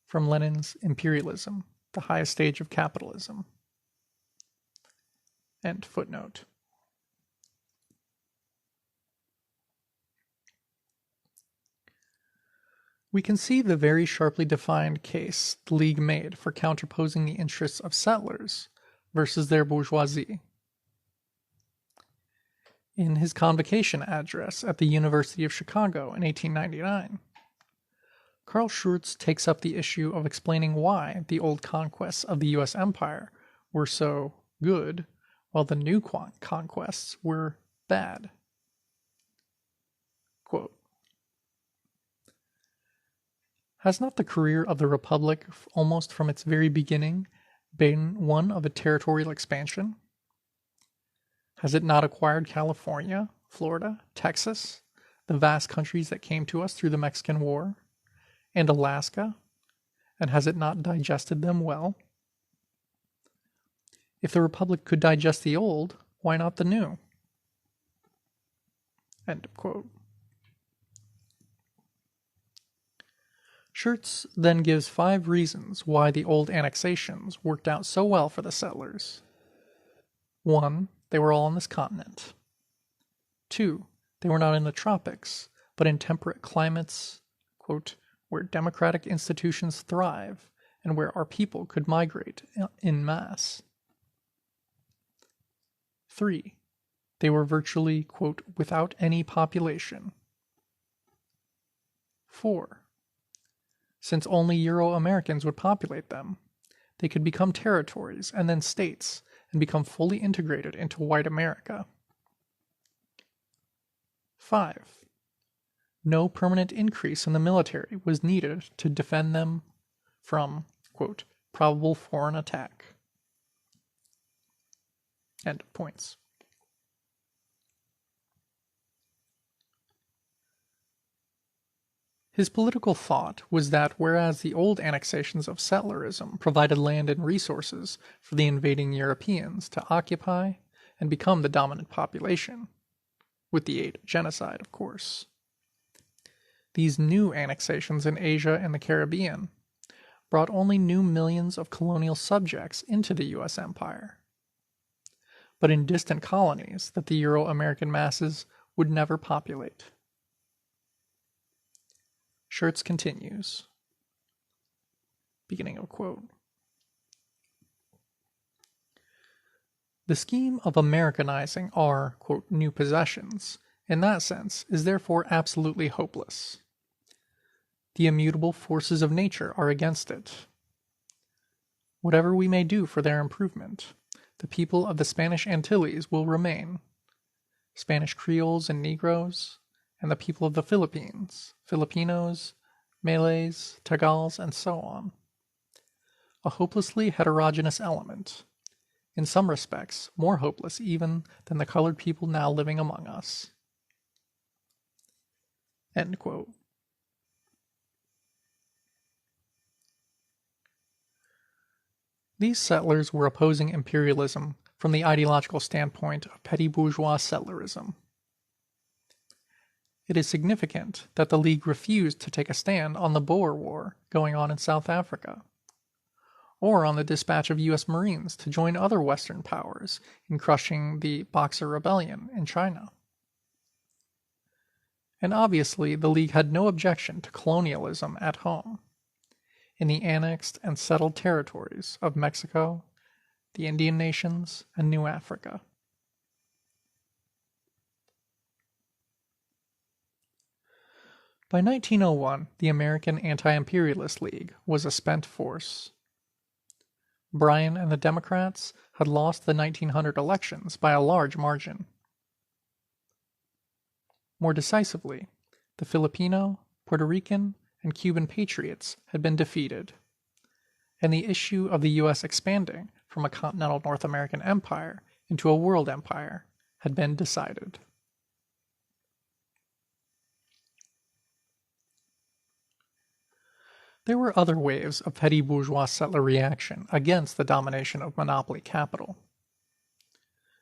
From Lenin's Imperialism, the Highest Stage of Capitalism. End footnote. We can see the very sharply defined case the League made for counterposing the interests of settlers versus their bourgeoisie. In his convocation address at the University of Chicago in 1899, Carl Schurz takes up the issue of explaining why the old conquests of the U.S. empire were so good, while the new conquests were bad. Quote, "Has not the career of the Republic almost from its very beginning been one of a territorial expansion? Has it not acquired California, Florida, Texas, the vast countries that came to us through the Mexican War, and Alaska, and has it not digested them well? If the Republic could digest the old, why not the new?" End of quote. Schurz then gives 5 reasons why the old annexations worked out so well for the settlers. 1. They were all on this continent. 2. They were not in the tropics, but in temperate climates, quote, "where democratic institutions thrive and where our people could migrate in mass." 3. They were virtually, quote, "without any population." 4. Since only Euro-Americans would populate them, they could become territories and then states and become fully integrated into white America. 5. No permanent increase in the military was needed to defend them from, quote, "probable foreign attack." End of points. His political thought was that whereas the old annexations of settlerism provided land and resources for the invading Europeans to occupy and become the dominant population, with the aid of genocide, of course, these new annexations in Asia and the Caribbean brought only new millions of colonial subjects into the U.S. empire, but in distant colonies that the Euro-American masses would never populate. Schurz continues, beginning of quote, "The scheme of Americanizing our, quote, new possessions, in that sense, is therefore absolutely hopeless. The immutable forces of nature are against it. Whatever we may do for their improvement, the people of the Spanish Antilles will remain, Spanish Creoles and Negroes, and the people of the Philippines, Filipinos, Malays, Tagals, and so on. A hopelessly heterogeneous element, in some respects more hopeless even than the colored people now living among us." End quote. These settlers were opposing imperialism from the ideological standpoint of petty bourgeois settlerism. It is significant that the League refused to take a stand on the Boer War going on in South Africa, or on the dispatch of U.S. Marines to join other Western powers in crushing the Boxer Rebellion in China. And obviously the League had no objection to colonialism at home, in the annexed and settled territories of Mexico, the Indian nations, and New Africa. By 1901, the American Anti-Imperialist League was a spent force. Bryan and the Democrats had lost the 1900 elections by a large margin. More decisively, the Filipino, Puerto Rican, and Cuban patriots had been defeated, and the issue of the U.S. expanding from a continental North American empire into a world empire had been decided. There were other waves of petty bourgeois settler reaction against the domination of monopoly capital.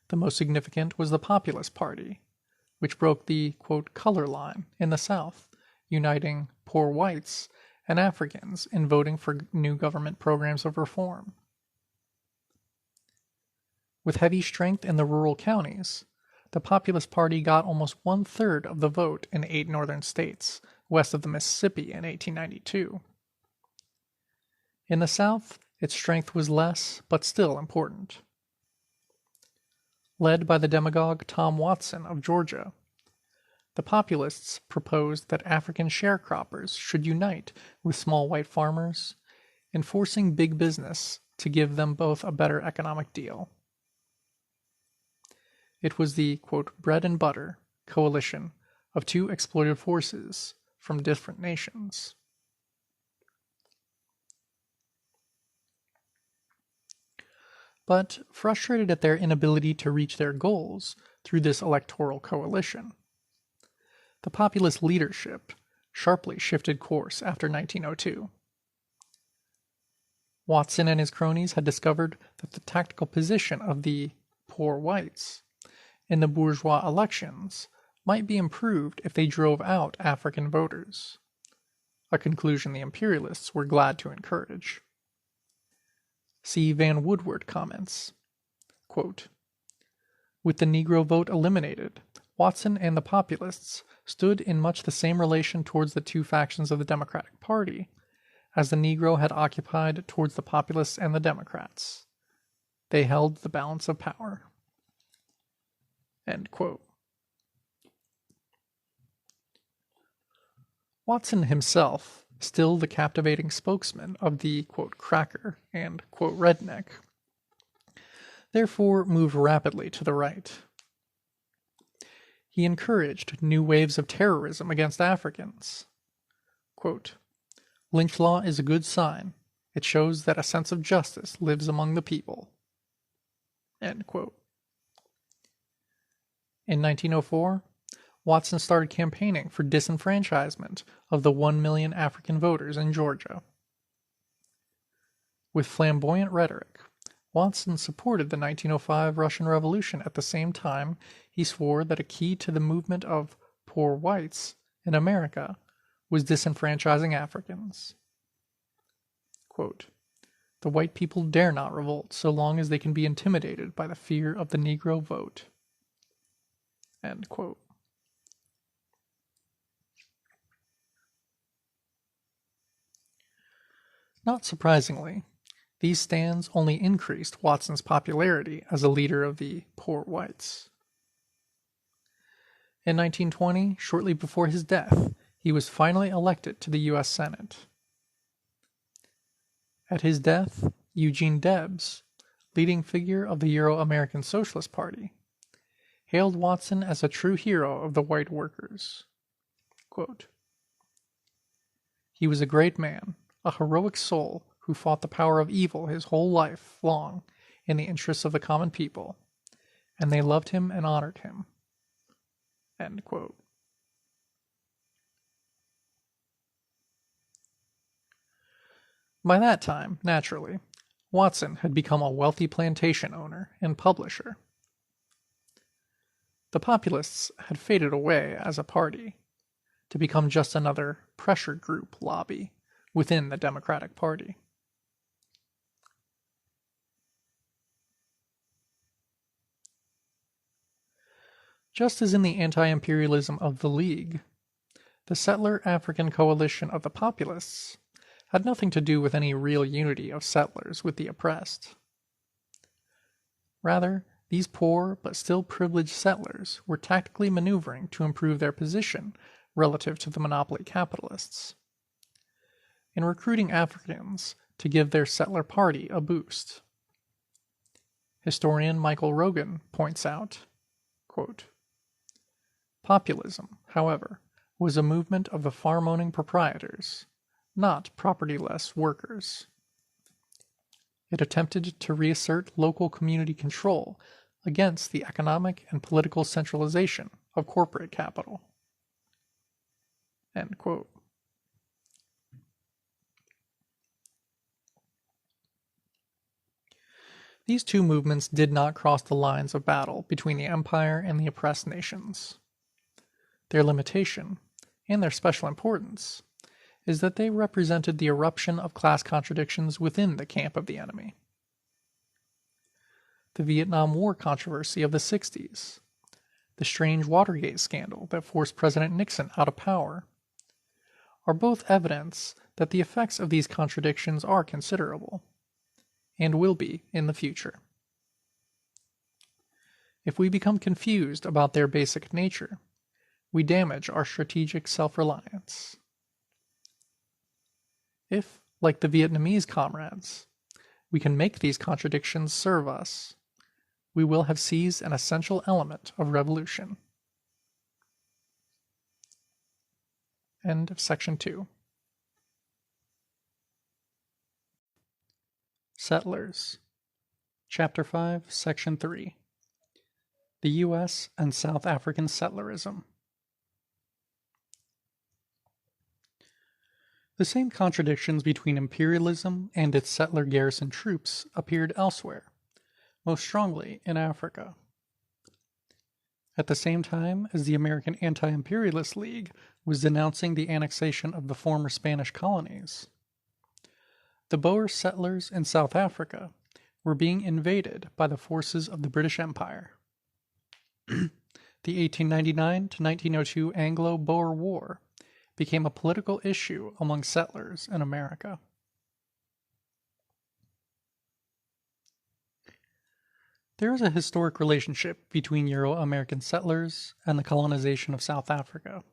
The most significant was the Populist Party, which broke the, quote, color line in the South, uniting poor whites and Africans in voting for new government programs of reform. With heavy strength in the rural counties, the Populist Party got almost 1/3 of the vote in 8 northern states west of the Mississippi in 1892. In the South, its strength was less, but still important. Led by the demagogue Tom Watson of Georgia, the Populists proposed that African sharecroppers should unite with small white farmers, enforcing big business to give them both a better economic deal. It was the, quote, bread and butter coalition of two exploited forces from different nations. But frustrated at their inability to reach their goals through this electoral coalition, the populist leadership sharply shifted course after 1902. Watson and his cronies had discovered that the tactical position of the poor whites in the bourgeois elections might be improved if they drove out African voters, a conclusion the imperialists were glad to encourage. C. Van Woodward comments, quote, "With the Negro vote eliminated, Watson and the Populists stood in much the same relation towards the two factions of the Democratic Party as the Negro had occupied towards the Populists and the Democrats. They held the balance of power." End quote. Watson himself, still the captivating spokesman of the, quote, cracker and, quote, redneck, therefore moved rapidly to the right. He encouraged new waves of terrorism against Africans. Quote, "Lynch law is a good sign. It shows that a sense of justice lives among the people." End quote. In 1904, Watson started campaigning for disenfranchisement of the 1 million African voters in Georgia. With flamboyant rhetoric, Watson supported the 1905 Russian Revolution. At the same time, he swore that a key to the movement of poor whites in America was disenfranchising Africans. Quote, "The white people dare not revolt so long as they can be intimidated by the fear of the Negro vote." End quote. Not surprisingly, these stands only increased Watson's popularity as a leader of the poor whites. In 1920, shortly before his death, he was finally elected to the U.S. Senate. At his death, Eugene Debs, leading figure of the Euro-American Socialist Party, hailed Watson as a true hero of the white workers. Quote, He was a great man, a heroic soul who fought the power of evil his whole life long in the interests of the common people, and they loved him and honored him." End quote. By that time, naturally, Watson had become a wealthy plantation owner and publisher. The Populists had faded away as a party, to become just another pressure group lobby within the Democratic Party. Just as in the anti-imperialism of the League, the settler African coalition of the Populists had nothing to do with any real unity of settlers with the oppressed. Rather, these poor but still privileged settlers were tactically maneuvering to improve their position relative to the monopoly capitalists, in recruiting Africans to give their settler party a boost. Historian Michael Rogan points out, quote, "Populism, however, was a movement of the farm-owning proprietors, not property-less workers. It attempted to reassert local community control against the economic and political centralization of corporate capital." End quote. These two movements did not cross the lines of battle between the empire and the oppressed nations. Their limitation, and their special importance, is that they represented the eruption of class contradictions within the camp of the enemy. The Vietnam War controversy of the 60s, the strange Watergate scandal that forced President Nixon out of power, are both evidence that the effects of these contradictions are considerable, and will be in the future. If we become confused about their basic nature, we damage our strategic self-reliance. If, like the Vietnamese comrades, we can make these contradictions serve us, we will have seized an essential element of revolution. End of section 2. Settlers. Chapter 5, Section 3. The U.S. and South African Settlerism. The same contradictions between imperialism and its settler garrison troops appeared elsewhere, most strongly in Africa. At the same time as the American Anti-Imperialist League was denouncing the annexation of the former Spanish colonies, the Boer settlers in South Africa were being invaded by the forces of the British Empire. The 1899 to 1902 Anglo-Boer War became a political issue among settlers in America. There is a historic relationship between Euro-American settlers and the colonization of South Africa.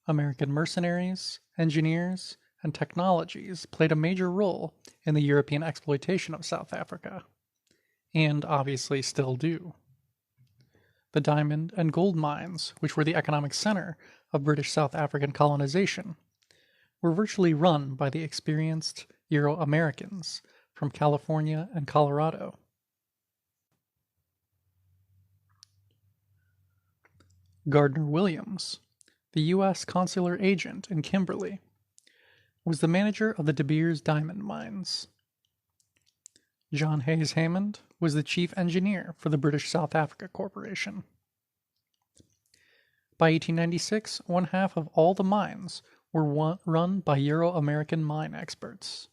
American mercenaries, engineers, and technologies played a major role in the European exploitation of South Africa, and obviously still do. The diamond and gold mines, which were the economic center of British South African colonization, were virtually run by the experienced Euro-Americans from California and Colorado. Gardner Williams, the U.S. consular agent in Kimberley, was the manager of the De Beers diamond mines. John Hayes Hammond was the chief engineer for the British South Africa Corporation. By 1896, one half of all the mines were run by Euro-American mine experts.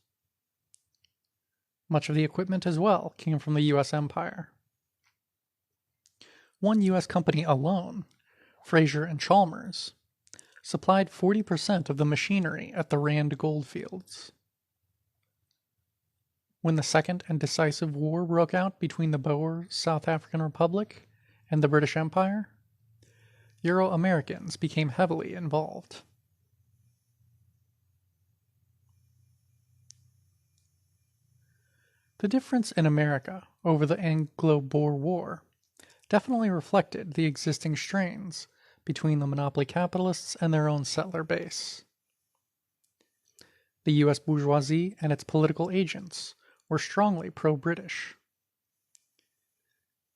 Much of the equipment as well came from the U.S. Empire. One U.S. company alone, Fraser and Chalmers, supplied 40% of the machinery at the Rand Goldfields. When the second and decisive war broke out between the Boer South African Republic and the British Empire, Euro-Americans became heavily involved. The difference in America over the Anglo-Boer War definitely reflected the existing strains between the monopoly capitalists and their own settler base. The U.S. bourgeoisie and its political agents were strongly pro-British.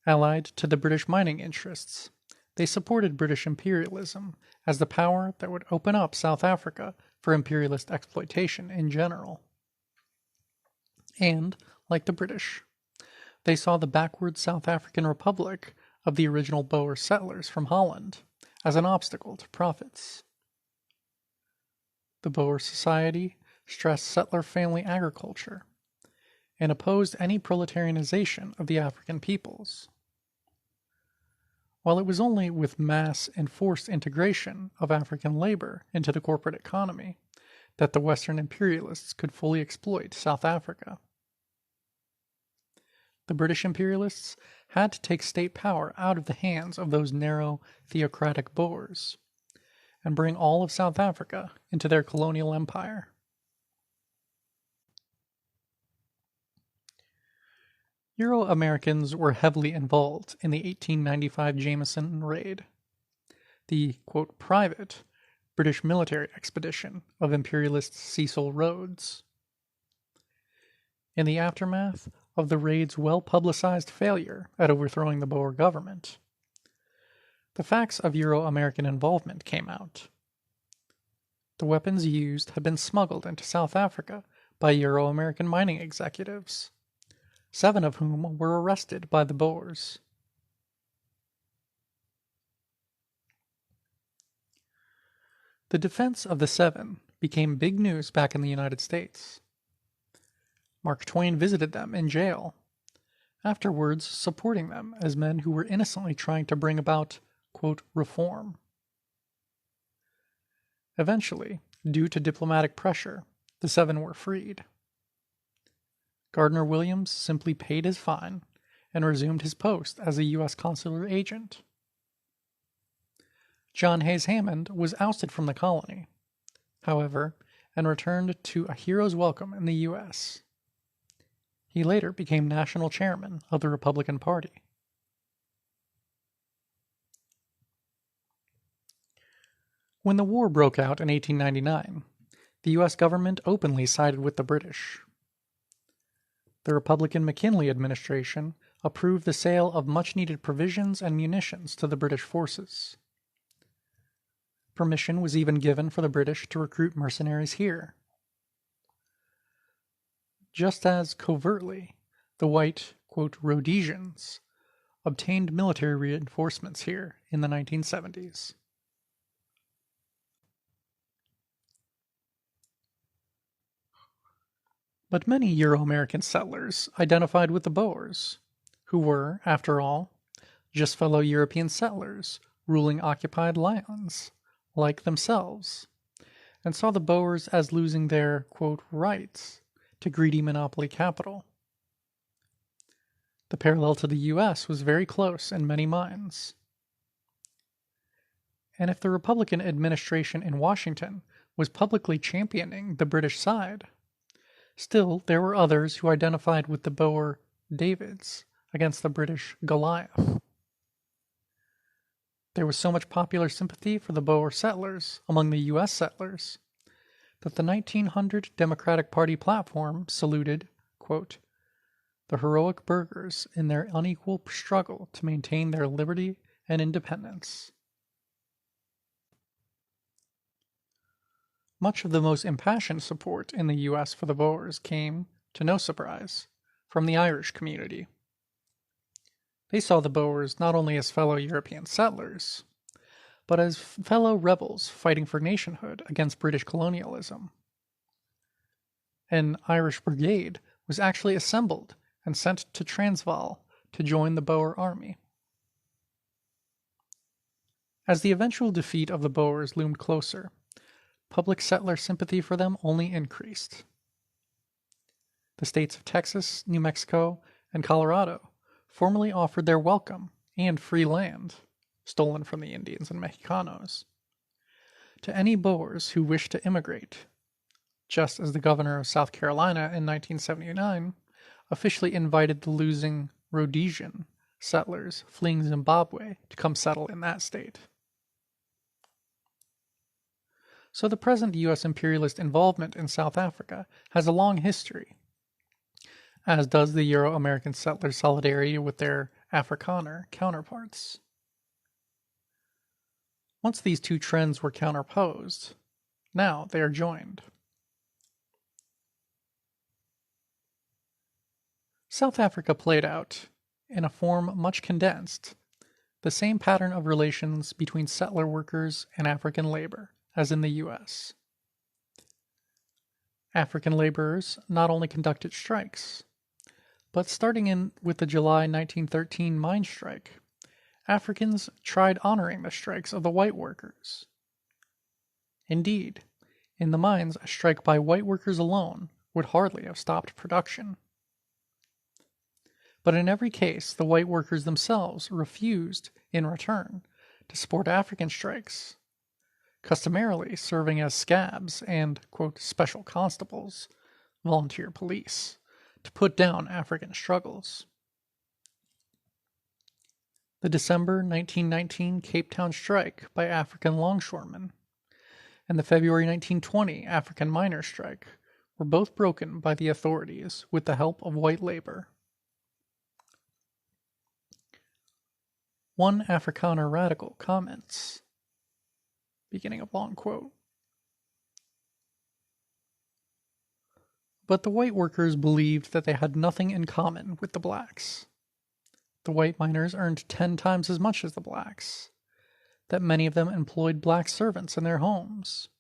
Allied to the British mining interests, they supported British imperialism as the power that would open up South Africa for imperialist exploitation in general. And, like the British, they saw the backward South African Republic of the original Boer settlers from Holland as an obstacle to profits. The Boer Society stressed settler family agriculture and opposed any proletarianization of the African peoples. While it was only with mass and forced integration of African labor into the corporate economy that the Western imperialists could fully exploit South Africa. The British imperialists had to take state power out of the hands of those narrow theocratic Boers and bring all of South Africa into their colonial empire. Euro-Americans were heavily involved in the 1895 Jameson raid, the, quote, private British military expedition of imperialist Cecil Rhodes. In the aftermath of the raid's well-publicized failure at overthrowing the Boer government, the facts of Euro-American involvement came out. The weapons used had been smuggled into South Africa by Euro-American mining executives, 7 of whom were arrested by the Boers. The defense of the 7 became big news back in the United States. Mark Twain visited them in jail, afterwards supporting them as men who were innocently trying to bring about, quote, reform. Eventually, due to diplomatic pressure, the 7 were freed. Gardner Williams simply paid his fine and resumed his post as a U.S. consular agent. John Hayes Hammond was ousted from the colony, however, and returned to a hero's welcome in the U.S. He later became national chairman of the Republican Party. When the war broke out in 1899, the U.S. government openly sided with the British. The Republican McKinley administration approved the sale of much-needed provisions and munitions to the British forces. Permission was even given for the British to recruit mercenaries here. Just as covertly, the white, quote, Rhodesians obtained military reinforcements here in the 1970s. But many Euro-American settlers identified with the Boers, who were, after all, just fellow European settlers ruling occupied lands, like themselves, and saw the Boers as losing their, quote, rights to greedy monopoly capital. The parallel to the U.S. was very close in many minds. And if the Republican administration in Washington was publicly championing the British side, still there were others who identified with the Boer Davids against the British Goliath. There was so much popular sympathy for the Boer settlers among the U.S. settlers that the 1900 Democratic Party platform saluted, quote, the heroic burghers in their unequal struggle to maintain their liberty and independence. Much of the most impassioned support in the U.S. for the Boers came, to no surprise, from the Irish community. They saw the Boers not only as fellow European settlers, but as fellow rebels fighting for nationhood against British colonialism. An Irish brigade was actually assembled and sent to Transvaal to join the Boer army. As the eventual defeat of the Boers loomed closer, public settler sympathy for them only increased. The states of Texas, New Mexico, and Colorado formally offered their welcome and free land, stolen from the Indians and Mexicanos, to any Boers who wished to immigrate, just as the governor of South Carolina in 1979 officially invited the losing Rhodesian settlers fleeing Zimbabwe to come settle in that state. So the present U.S. imperialist involvement in South Africa has a long history, as does the Euro-American settlers' solidarity with their Afrikaner counterparts. Once these two trends were counterposed, now they are joined. South Africa played out, in a form much condensed, the same pattern of relations between settler workers and African labor as in the U.S. African laborers not only conducted strikes, but starting with the July 1913 mine strike, Africans tried honoring the strikes of the white workers. Indeed, in the mines, a strike by white workers alone would hardly have stopped production. But in every case, the white workers themselves refused, in return, to support African strikes, customarily serving as scabs and, quote, special constables, volunteer police, to put down African struggles. The December 1919 Cape Town strike by African longshoremen and the February 1920 African miners' strike were both broken by the authorities with the help of white labor. One Afrikaner radical comments, beginning of long quote, "But the white workers believed that they had nothing in common with the blacks. The white miners earned 10 times as much as the blacks, that many of them employed black servants in their homes,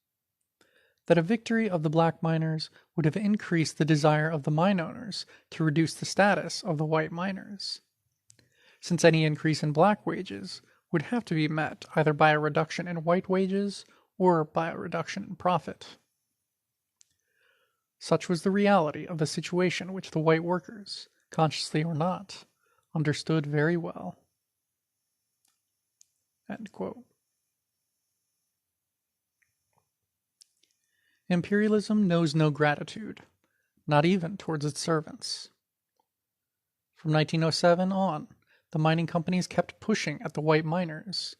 that a victory of the black miners would have increased the desire of the mine owners to reduce the status of the white miners, since any increase in black wages would have to be met either by a reduction in white wages or by a reduction in profit. Such was the reality of the situation which the white workers, consciously or not, understood very well." End quote. Imperialism knows no gratitude, not even towards its servants. From 1907 on, the mining companies kept pushing at the white miners,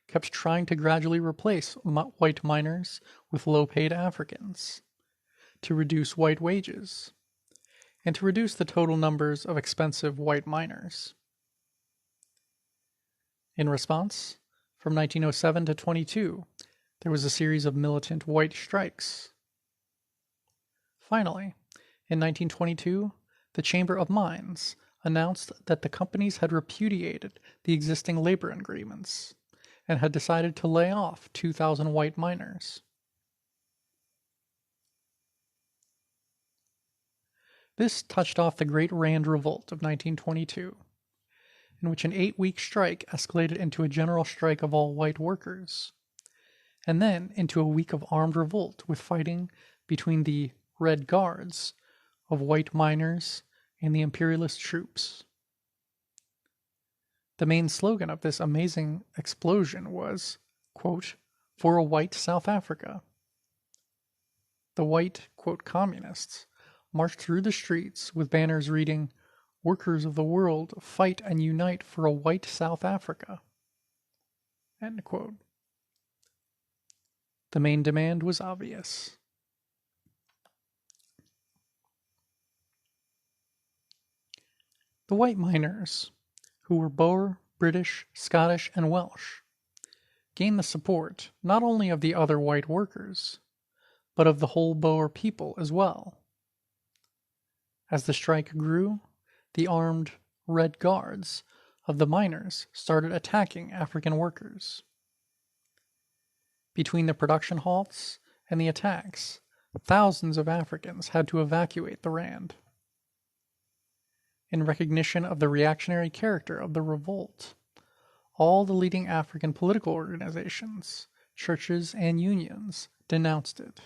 kept trying to gradually replace white miners with low-paid Africans, to reduce white wages, and to reduce the total numbers of expensive white miners. In response, from 1907 to 22, there was a series of militant white strikes. Finally, in 1922, the Chamber of Mines announced that the companies had repudiated the existing labor agreements and had decided to lay off 2,000 white miners. This touched off the Great Rand Revolt of 1922, in which an 8-week strike escalated into a general strike of all white workers, and then into a week of armed revolt with fighting between the Red Guards of white miners and the imperialist troops. The main slogan of this amazing explosion was, quote, "For a white South Africa." The white, quote, communists marched through the streets with banners reading, "Workers of the world, fight and unite for a white South Africa." End quote. The main demand was obvious. The white miners, who were Boer, British, Scottish, and Welsh, gained the support not only of the other white workers, but of the whole Boer people as well. As the strike grew, the armed Red Guards of the miners started attacking African workers. Between the production halts and the attacks, thousands of Africans had to evacuate the Rand. In recognition of the reactionary character of the revolt, all the leading African political organizations, churches, and unions denounced it.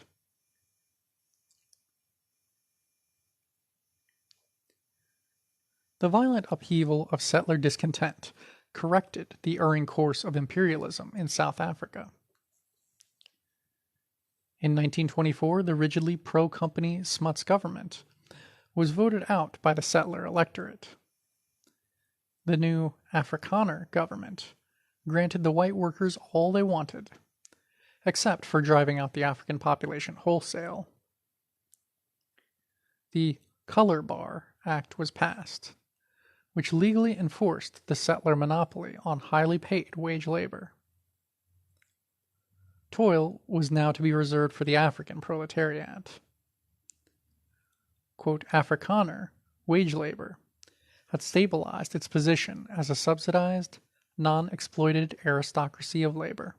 The violent upheaval of settler discontent corrected the erring course of imperialism in South Africa. In 1924, the rigidly pro-company Smuts government was voted out by the settler electorate. The new Afrikaner government granted the white workers all they wanted, except for driving out the African population wholesale. The Color Bar Act was passed, which legally enforced the settler monopoly on highly paid wage labor. Toil was now to be reserved for the African proletariat. Quote, Afrikaner wage labor had stabilized its position as a subsidized, non-exploited aristocracy of labor.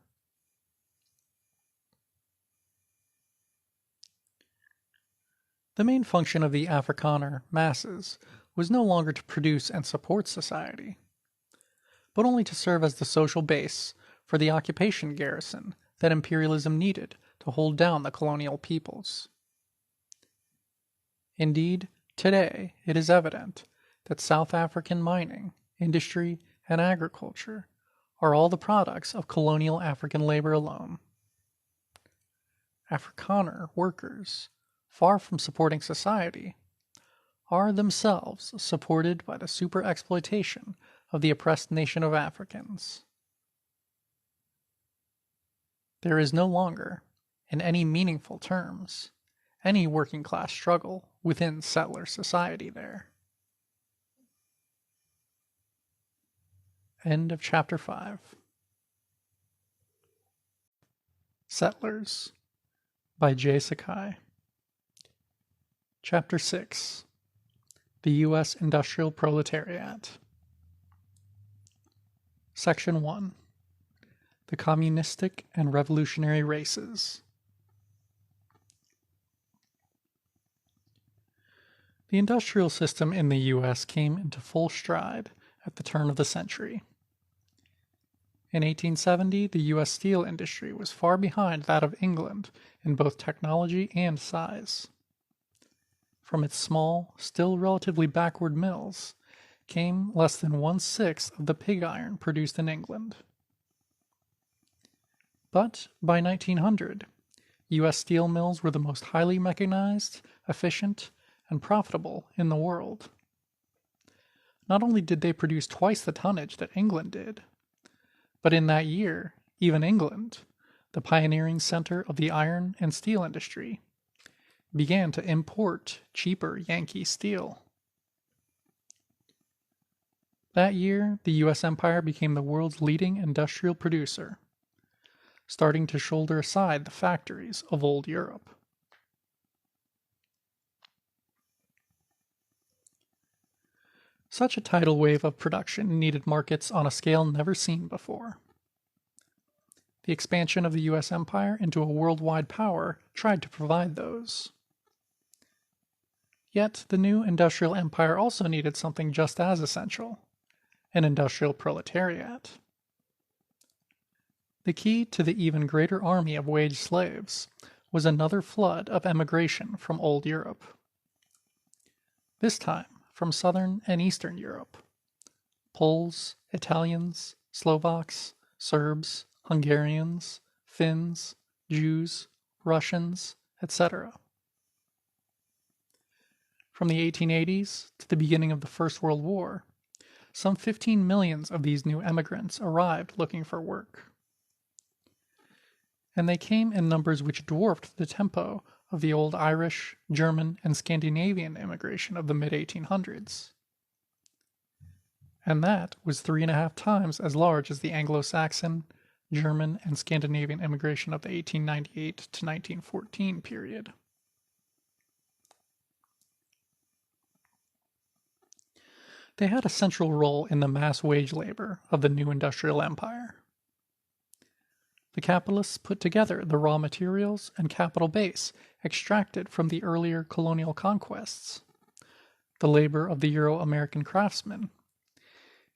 The main function of the Afrikaner masses was no longer to produce and support society, but only to serve as the social base for the occupation garrison that imperialism needed to hold down the colonial peoples. Indeed, today it is evident that South African mining, industry, and agriculture are all the products of colonial African labor alone. Afrikaner workers, far from supporting society, are themselves supported by the super-exploitation of the oppressed nation of Africans. There is no longer, in any meaningful terms, any working-class struggle within settler society there. End of Chapter 5. Settlers by J Sakai. Chapter 6. The U.S. Industrial Proletariat. Section 1. The Communistic and Revolutionary Races. The industrial system in the U.S. came into full stride at the turn of the century. In 1870, the U.S. steel industry was far behind that of England in both technology and size. From its small, still relatively backward mills, came less than 1/6 of the pig iron produced in England. But by 1900, U.S. steel mills were the most highly mechanized, efficient, and profitable in the world. Not only did they produce twice the tonnage that England did, but in that year, even England, the pioneering center of the iron and steel industry, began to import cheaper Yankee steel. That year, the U.S. empire became the world's leading industrial producer, starting to shoulder aside the factories of old Europe. Such a tidal wave of production needed markets on a scale never seen before. The expansion of the U.S. empire into a worldwide power tried to provide those. Yet the new industrial empire also needed something just as essential, an industrial proletariat. The key to the even greater army of wage slaves was another flood of emigration from old Europe. This time from Southern and Eastern Europe. Poles, Italians, Slovaks, Serbs, Hungarians, Finns, Jews, Russians, etc. From the 1880s to the beginning of the First World War, some 15 million of these new emigrants arrived looking for work. And they came in numbers which dwarfed the tempo of the old Irish, German, and Scandinavian immigration of the mid-1800s. And that was 3.5 times as large as the Anglo-Saxon, German, and Scandinavian immigration of the 1898 to 1914 period. They had a central role in the mass wage labor of the new industrial empire. The capitalists put together the raw materials and capital base extracted from the earlier colonial conquests, the labor of the Euro-American craftsmen,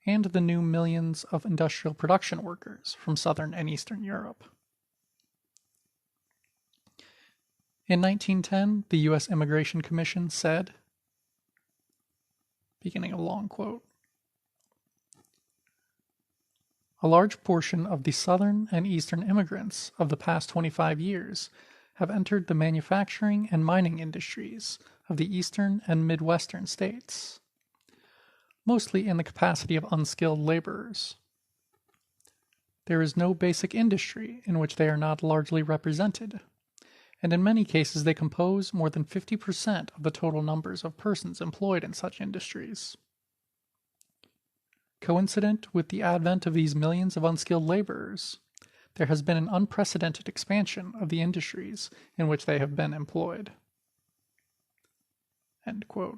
and the new millions of industrial production workers from Southern and Eastern Europe. In 1910, the U.S. Immigration Commission said, beginning a long quote, "A large portion of the Southern and Eastern immigrants of the past 25 years have entered the manufacturing and mining industries of the Eastern and Midwestern states, mostly in the capacity of unskilled laborers. there is no basic industry in which they are not largely represented, and in many cases they compose more than 50% of the total numbers of persons employed in such industries. Coincident with the advent of these millions of unskilled laborers, there has been an unprecedented expansion of the industries in which they have been employed. End quote.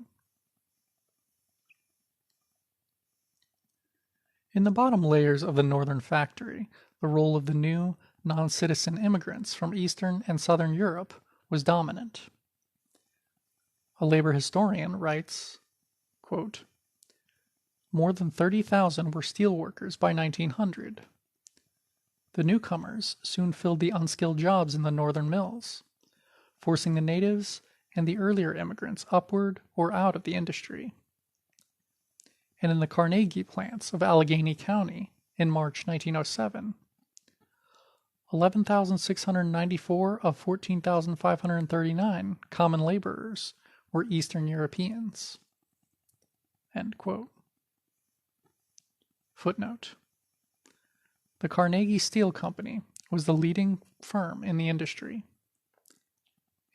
In the bottom layers of the northern factory, the role of the new, non-citizen immigrants from Eastern and Southern Europe was dominant. A labor historian writes, quote, "More than 30,000 were steelworkers by 1900. The newcomers soon filled the unskilled jobs in the northern mills, forcing the natives and the earlier immigrants upward or out of the industry. And in the Carnegie plants of Allegheny County in March 1907, 11,694 of 14,539 common laborers were Eastern Europeans." End quote. Footnote. The Carnegie Steel Company was the leading firm in the industry.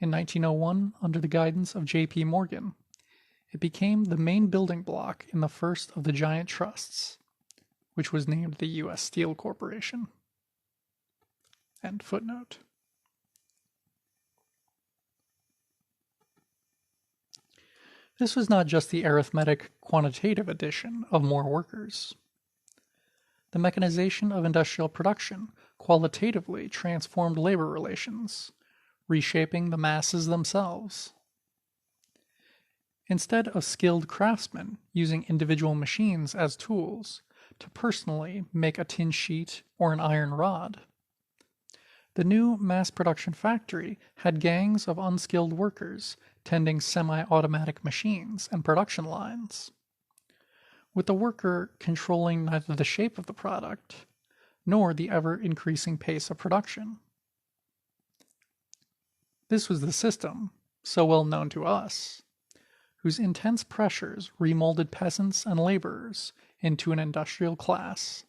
In 1901, under the guidance of J.P. Morgan, it became the main building block in the first of the giant trusts, which was named the U.S. Steel Corporation. End footnote. This was not just the arithmetic quantitative addition of more workers. The mechanization of industrial production qualitatively transformed labor relations, reshaping the masses themselves. Instead of skilled craftsmen using individual machines as tools to personally make a tin sheet or an iron rod, the new mass production factory had gangs of unskilled workers tending semi-automatic machines and production lines, with the worker controlling neither the shape of the product nor the ever-increasing pace of production. This was the system, so well known to us, whose intense pressures remolded peasants and laborers into an industrial class.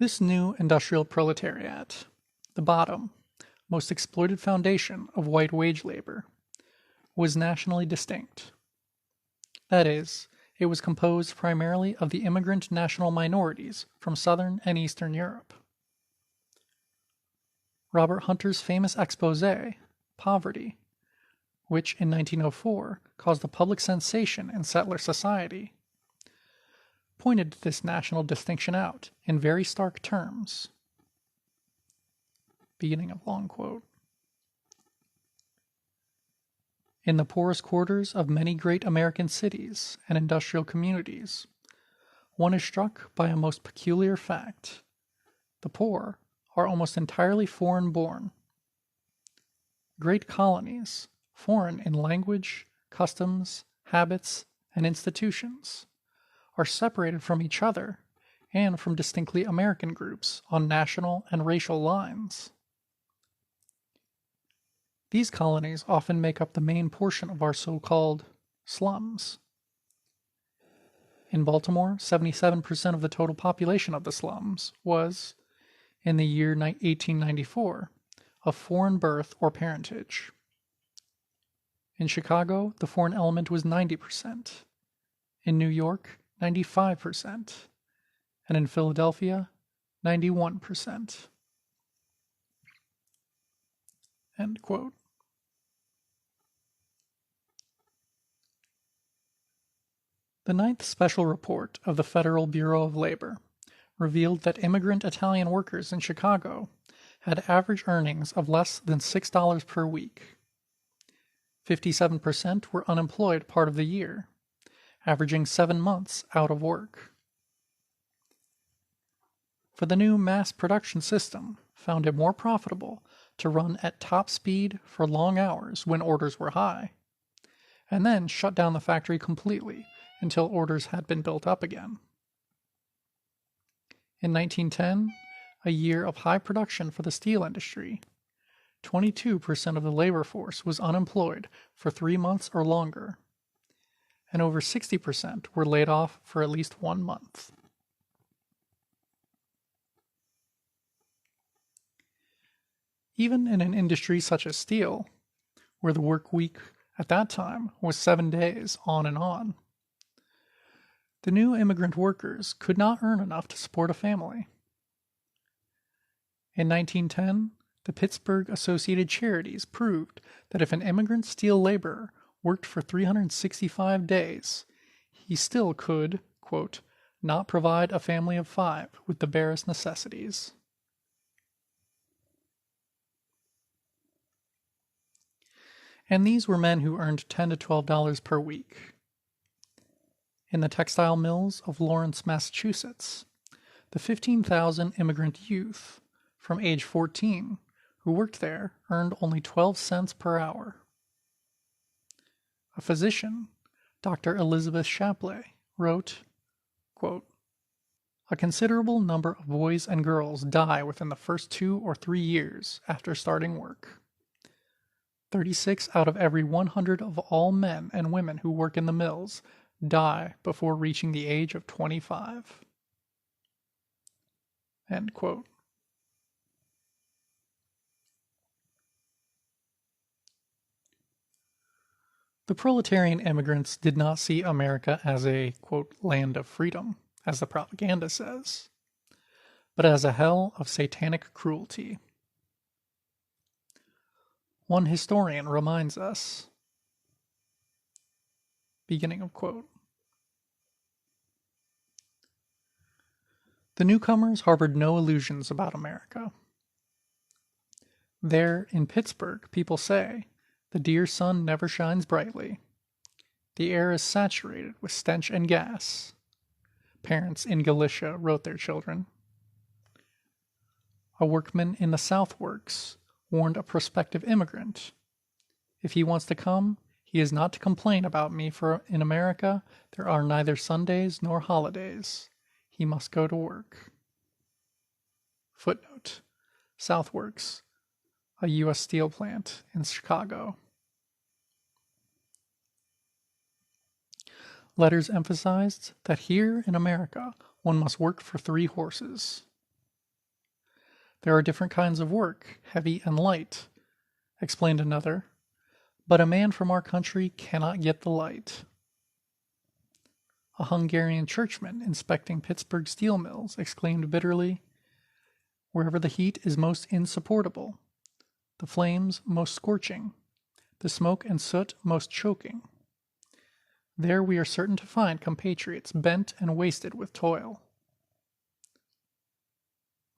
This new industrial proletariat, the bottom, most exploited foundation of white wage labor, was nationally distinct. That is, it was composed primarily of the immigrant national minorities from Southern and Eastern Europe. Robert Hunter's famous exposé, Poverty, which in 1904 caused a public sensation in settler society, pointed this national distinction out in very stark terms. Beginning of long quote. In the poorest quarters of many great American cities and industrial communities, one is struck by a most peculiar fact. The poor are almost entirely foreign-born. Great colonies, foreign in language, customs, habits, and institutions, are separated from each other and from distinctly American groups on national and racial lines. These colonies often make up the main portion of our so-called slums. In Baltimore, 77% of the total population of the slums was, in the year 1894, of foreign birth or parentage. In Chicago, the foreign element was 90%. In New York, 95%. And in Philadelphia, 91%. End quote. The ninth special report of the Federal Bureau of Labor revealed that immigrant Italian workers in Chicago had average earnings of less than $6 per week. 57% were unemployed part of the year, averaging 7 months out of work. For the new mass production system found it more profitable to run at top speed for long hours when orders were high, and then shut down the factory completely until orders had been built up again. In 1910, a year of high production for the steel industry, 22% of the labor force was unemployed for 3 months or longer, and over 60% were laid off for at least 1 month. Even in an industry such as steel, where the work week at that time was 7 days on and on, the new immigrant workers could not earn enough to support a family. In 1910, the Pittsburgh Associated Charities proved that if an immigrant steel laborer worked for 365 days, he still could, quote, not provide a family of 5 with the barest necessities. And these were men who earned $10 to $12 per week. In the textile mills of Lawrence, Massachusetts, the 15,000 immigrant youth from age 14 who worked there earned only 12 cents per hour. A physician, Dr. Elizabeth Shapley, wrote, quote, "A considerable number of boys and girls die within the first 2 or 3 years after starting work. 36 out of every 100 of all men and women who work in the mills die before reaching the age of 25. End quote. The proletarian immigrants did not see America as a, quote, land of freedom, as the propaganda says, but as a hell of satanic cruelty. One historian reminds us, beginning of quote, "The newcomers harbored no illusions about America. There, in Pittsburgh, people say, the dear sun never shines brightly. The air is saturated with stench and gas," parents in Galicia wrote their children. A workman in the South Works warned a prospective immigrant, "If he wants to come, he is not to complain about me, for in America there are neither Sundays nor holidays. He must go to work." Footnote: South Works, a U.S. steel plant in Chicago. Letters emphasized that here in America one must work for 3 horses. "There are different kinds of work, heavy and light," explained another, "but a man from our country cannot get the light." A Hungarian churchman inspecting Pittsburgh steel mills exclaimed bitterly, "Wherever the heat is most insupportable, the flames most scorching, the smoke and soot most choking, there we are certain to find compatriots bent and wasted with toil."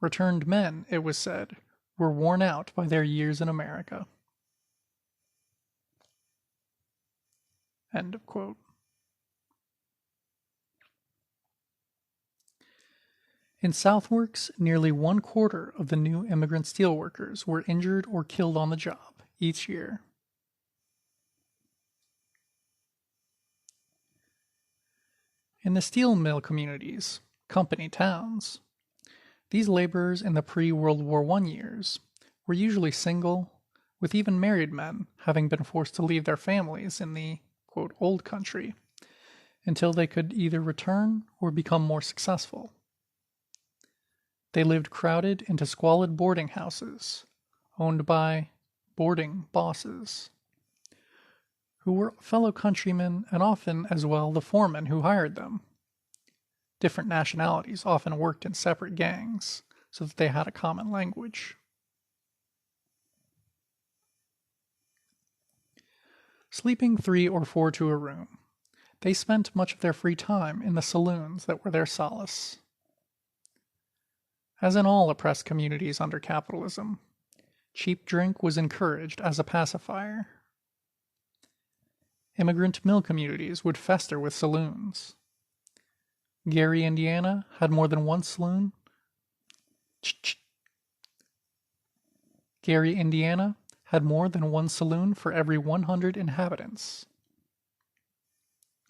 Returned men, it was said, were worn out by their years in America. End of quote. In Southworks, nearly 1/4 of the new immigrant steelworkers were injured or killed on the job each year. In the steel mill communities, company towns, these laborers in the pre-World War I years were usually single, with even married men having been forced to leave their families in the, quote, old country until they could either return or become more successful. They lived crowded into squalid boarding houses, owned by boarding bosses, who were fellow countrymen and often as well the foremen who hired them. Different nationalities often worked in separate gangs so that they had a common language. Sleeping 3 or 4 to a room, they spent much of their free time in the saloons that were their solace. As in all oppressed communities under capitalism, cheap drink was encouraged as a pacifier. Immigrant mill communities would fester with saloons. Gary, Indiana, had more than one saloon. Gary, Indiana, had more than one saloon for every 100 inhabitants.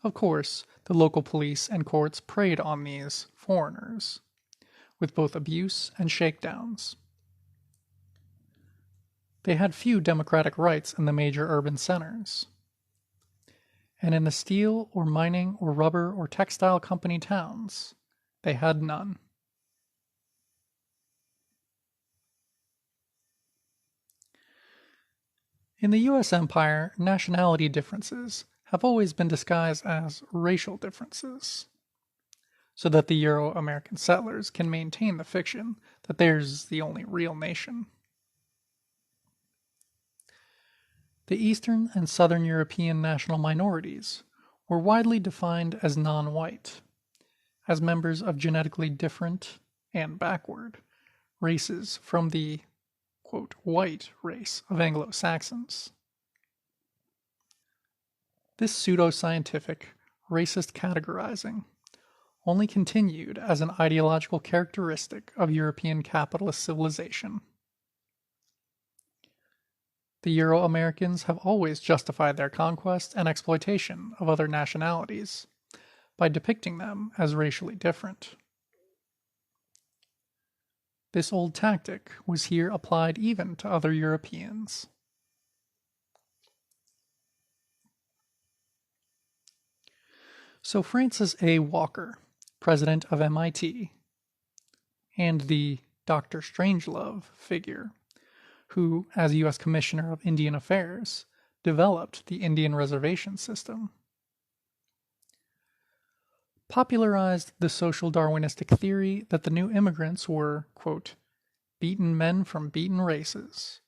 Of course, the local police and courts preyed on these foreigners, with both abuse and shakedowns. They had few democratic rights in the major urban centers. and in the steel or mining or rubber or textile company towns, they had none. In the U.S. empire, nationality differences have always been disguised as racial differences, so that the Euro-American settlers can maintain the fiction that theirs is the only real nation. The Eastern and Southern European national minorities were widely defined as non-white, as members of genetically different and backward races from the quote, white race of Anglo-Saxons. This pseudo-scientific, racist categorizing only continued as an ideological characteristic of European capitalist civilization. The Euro-Americans have always justified their conquest and exploitation of other nationalities by depicting them as racially different. This old tactic was here applied even to other Europeans. So Francis A. Walker, president of MIT, and the Dr. Strangelove figure, who, as U.S. Commissioner of Indian Affairs, developed the Indian reservation system, popularized the social Darwinistic theory that the new immigrants were, quote, beaten men from beaten races,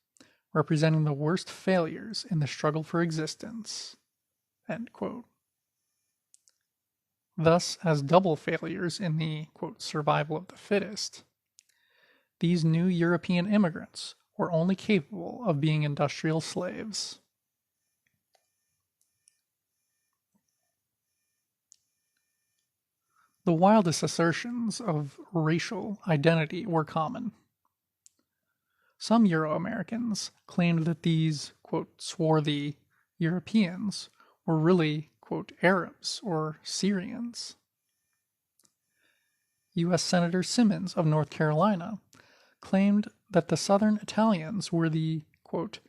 representing the worst failures in the struggle for existence, end quote. Thus, as double failures in the, quote, survival of the fittest, these new European immigrants were only capable of being industrial slaves. The wildest assertions of racial identity were common. Some Euro-Americans claimed that these, quote, swarthy Europeans were really, quote, Arabs or Syrians. U.S. Senator Simmons of North Carolina claimed that the Southern Italians were the, quote,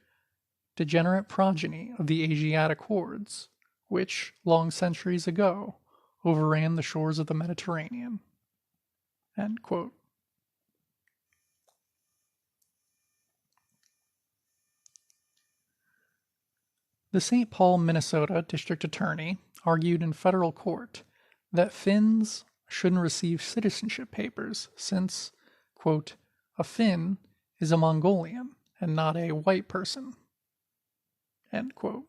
degenerate progeny of the Asiatic hordes, which, long centuries ago, overran the shores of the Mediterranean, end quote. The St. Paul, Minnesota district attorney argued in federal court that Finns shouldn't receive citizenship papers since, quote, a Finn is a Mongolian and not a white person, end quote.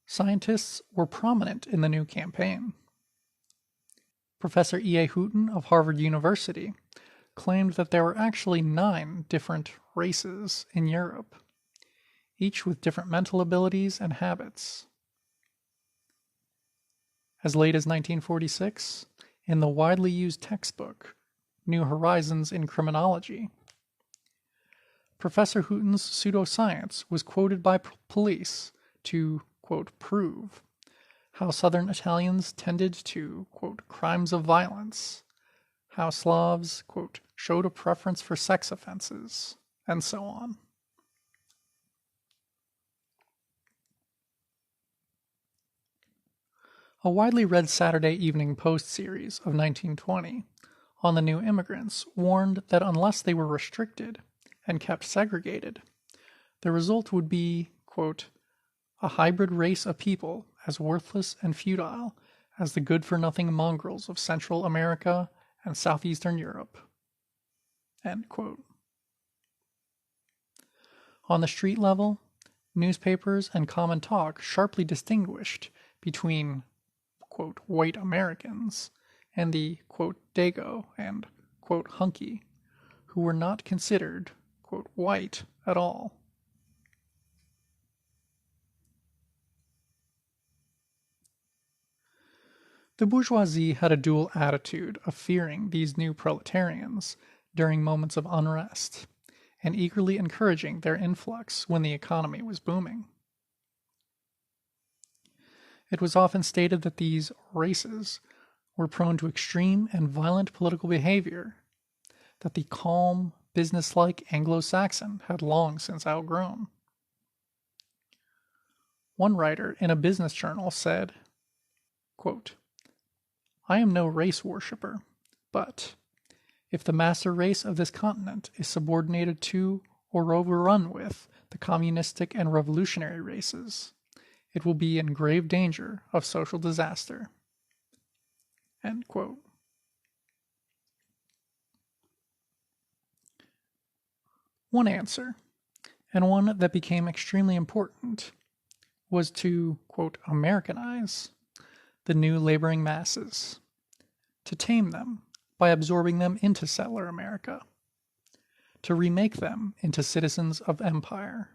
Scientists were prominent in the new campaign. Professor E. A. Hooton of Harvard University claimed that there were actually 9 different races in Europe, each with different mental abilities and habits. As late as 1946, in the widely used textbook, New Horizons in Criminology, Professor Hooton's pseudoscience was quoted by police to, quote, prove how Southern Italians tended to, quote, crimes of violence, how Slavs, quote, showed a preference for sex offenses, and so on. A widely read Saturday Evening Post series of 1920 on the new immigrants warned that unless they were restricted and kept segregated, the result would be, quote, a hybrid race of people as worthless and futile as the good-for-nothing mongrels of Central America and Southeastern Europe, end quote. On the street level, newspapers and common talk sharply distinguished between, quote, white Americans and the, quote, Dago and, quote, hunky, who were not considered, quote, white at all. The bourgeoisie had a dual attitude of fearing these new proletarians during moments of unrest and eagerly encouraging their influx when the economy was booming. It was often stated that these races were prone to extreme and violent political behavior that the calm, businesslike Anglo-Saxon had long since outgrown. One writer in a business journal said, quote, "I am no race worshipper, but if the master race of this continent is subordinated to or overrun with the communistic and revolutionary races, it will be in grave danger of social disaster." End quote. One answer, and one that became extremely important, was to, quote, "Americanize" the new laboring masses, to tame them by absorbing them into settler America, to remake them into citizens of empire.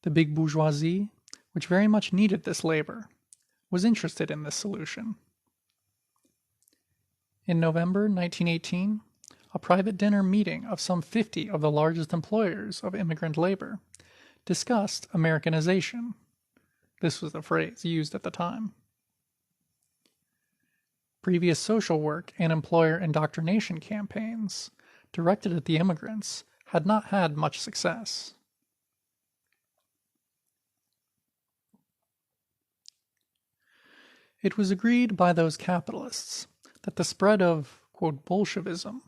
The big bourgeoisie, which very much needed this labor, was interested in this solution. In November 1918, a private dinner meeting of some 50 of the largest employers of immigrant labor discussed Americanization. This was the phrase used at the time. Previous social work and employer indoctrination campaigns directed at the immigrants had not had much success. It was agreed by those capitalists that the spread of, quote, Bolshevism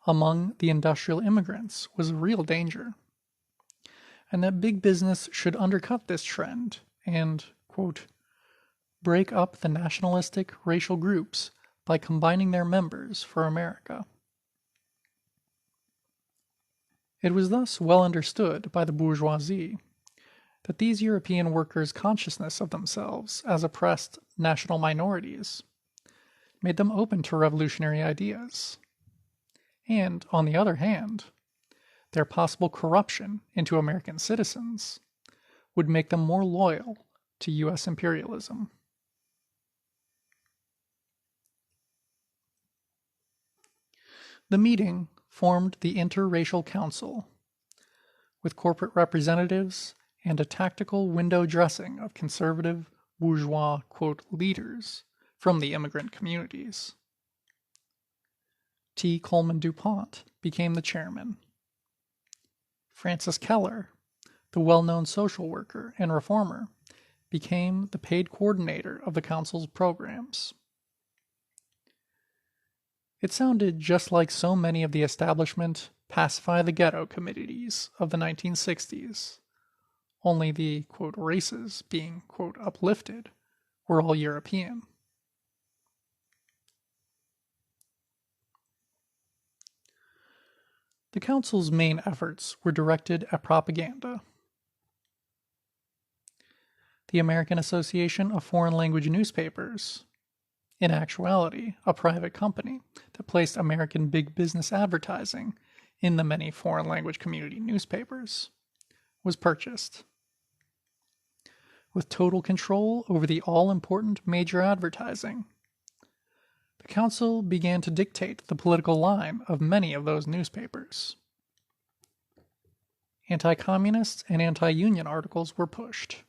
among the industrial immigrants was a real danger, and that big business should undercut this trend and, quote, break up the nationalistic racial groups by combining their members for America. It was thus well understood by the bourgeoisie that these European workers' consciousness of themselves as oppressed national minorities made them open to revolutionary ideas, and, on the other hand, their possible corruption into American citizens would make them more loyal to U.S. imperialism. The meeting formed the Interracial Council, with corporate representatives and a tactical window dressing of conservative bourgeois, quote, leaders from the immigrant communities. T. Coleman DuPont became the chairman. Francis Keller, the well-known social worker and reformer, became the paid coordinator of the council's programs. It sounded just like so many of the establishment Pacify the Ghetto committees of the 1960s, only the, quote, races being, quote, uplifted were all European. The council's main efforts were directed at propaganda. The American Association of Foreign Language Newspapers, in actuality a private company that placed American big business advertising in the many foreign language community newspapers, was purchased. With total control over the all-important major advertising, the council began to dictate the political line of many of those newspapers. Anti-communist and anti-union articles were pushed.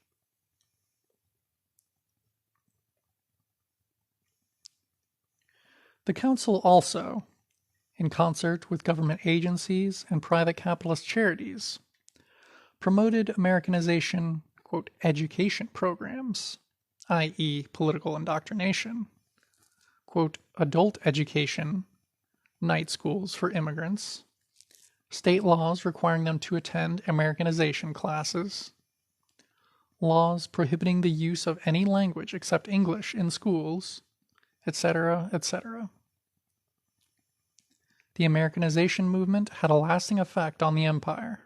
The council also, in concert with government agencies and private capitalist charities, promoted Americanization, quote, education programs, i.e. political indoctrination, quote, adult education, night schools for immigrants, state laws requiring them to attend Americanization classes, laws prohibiting the use of any language except English in schools, etc., etc. The Americanization movement had a lasting effect on the empire.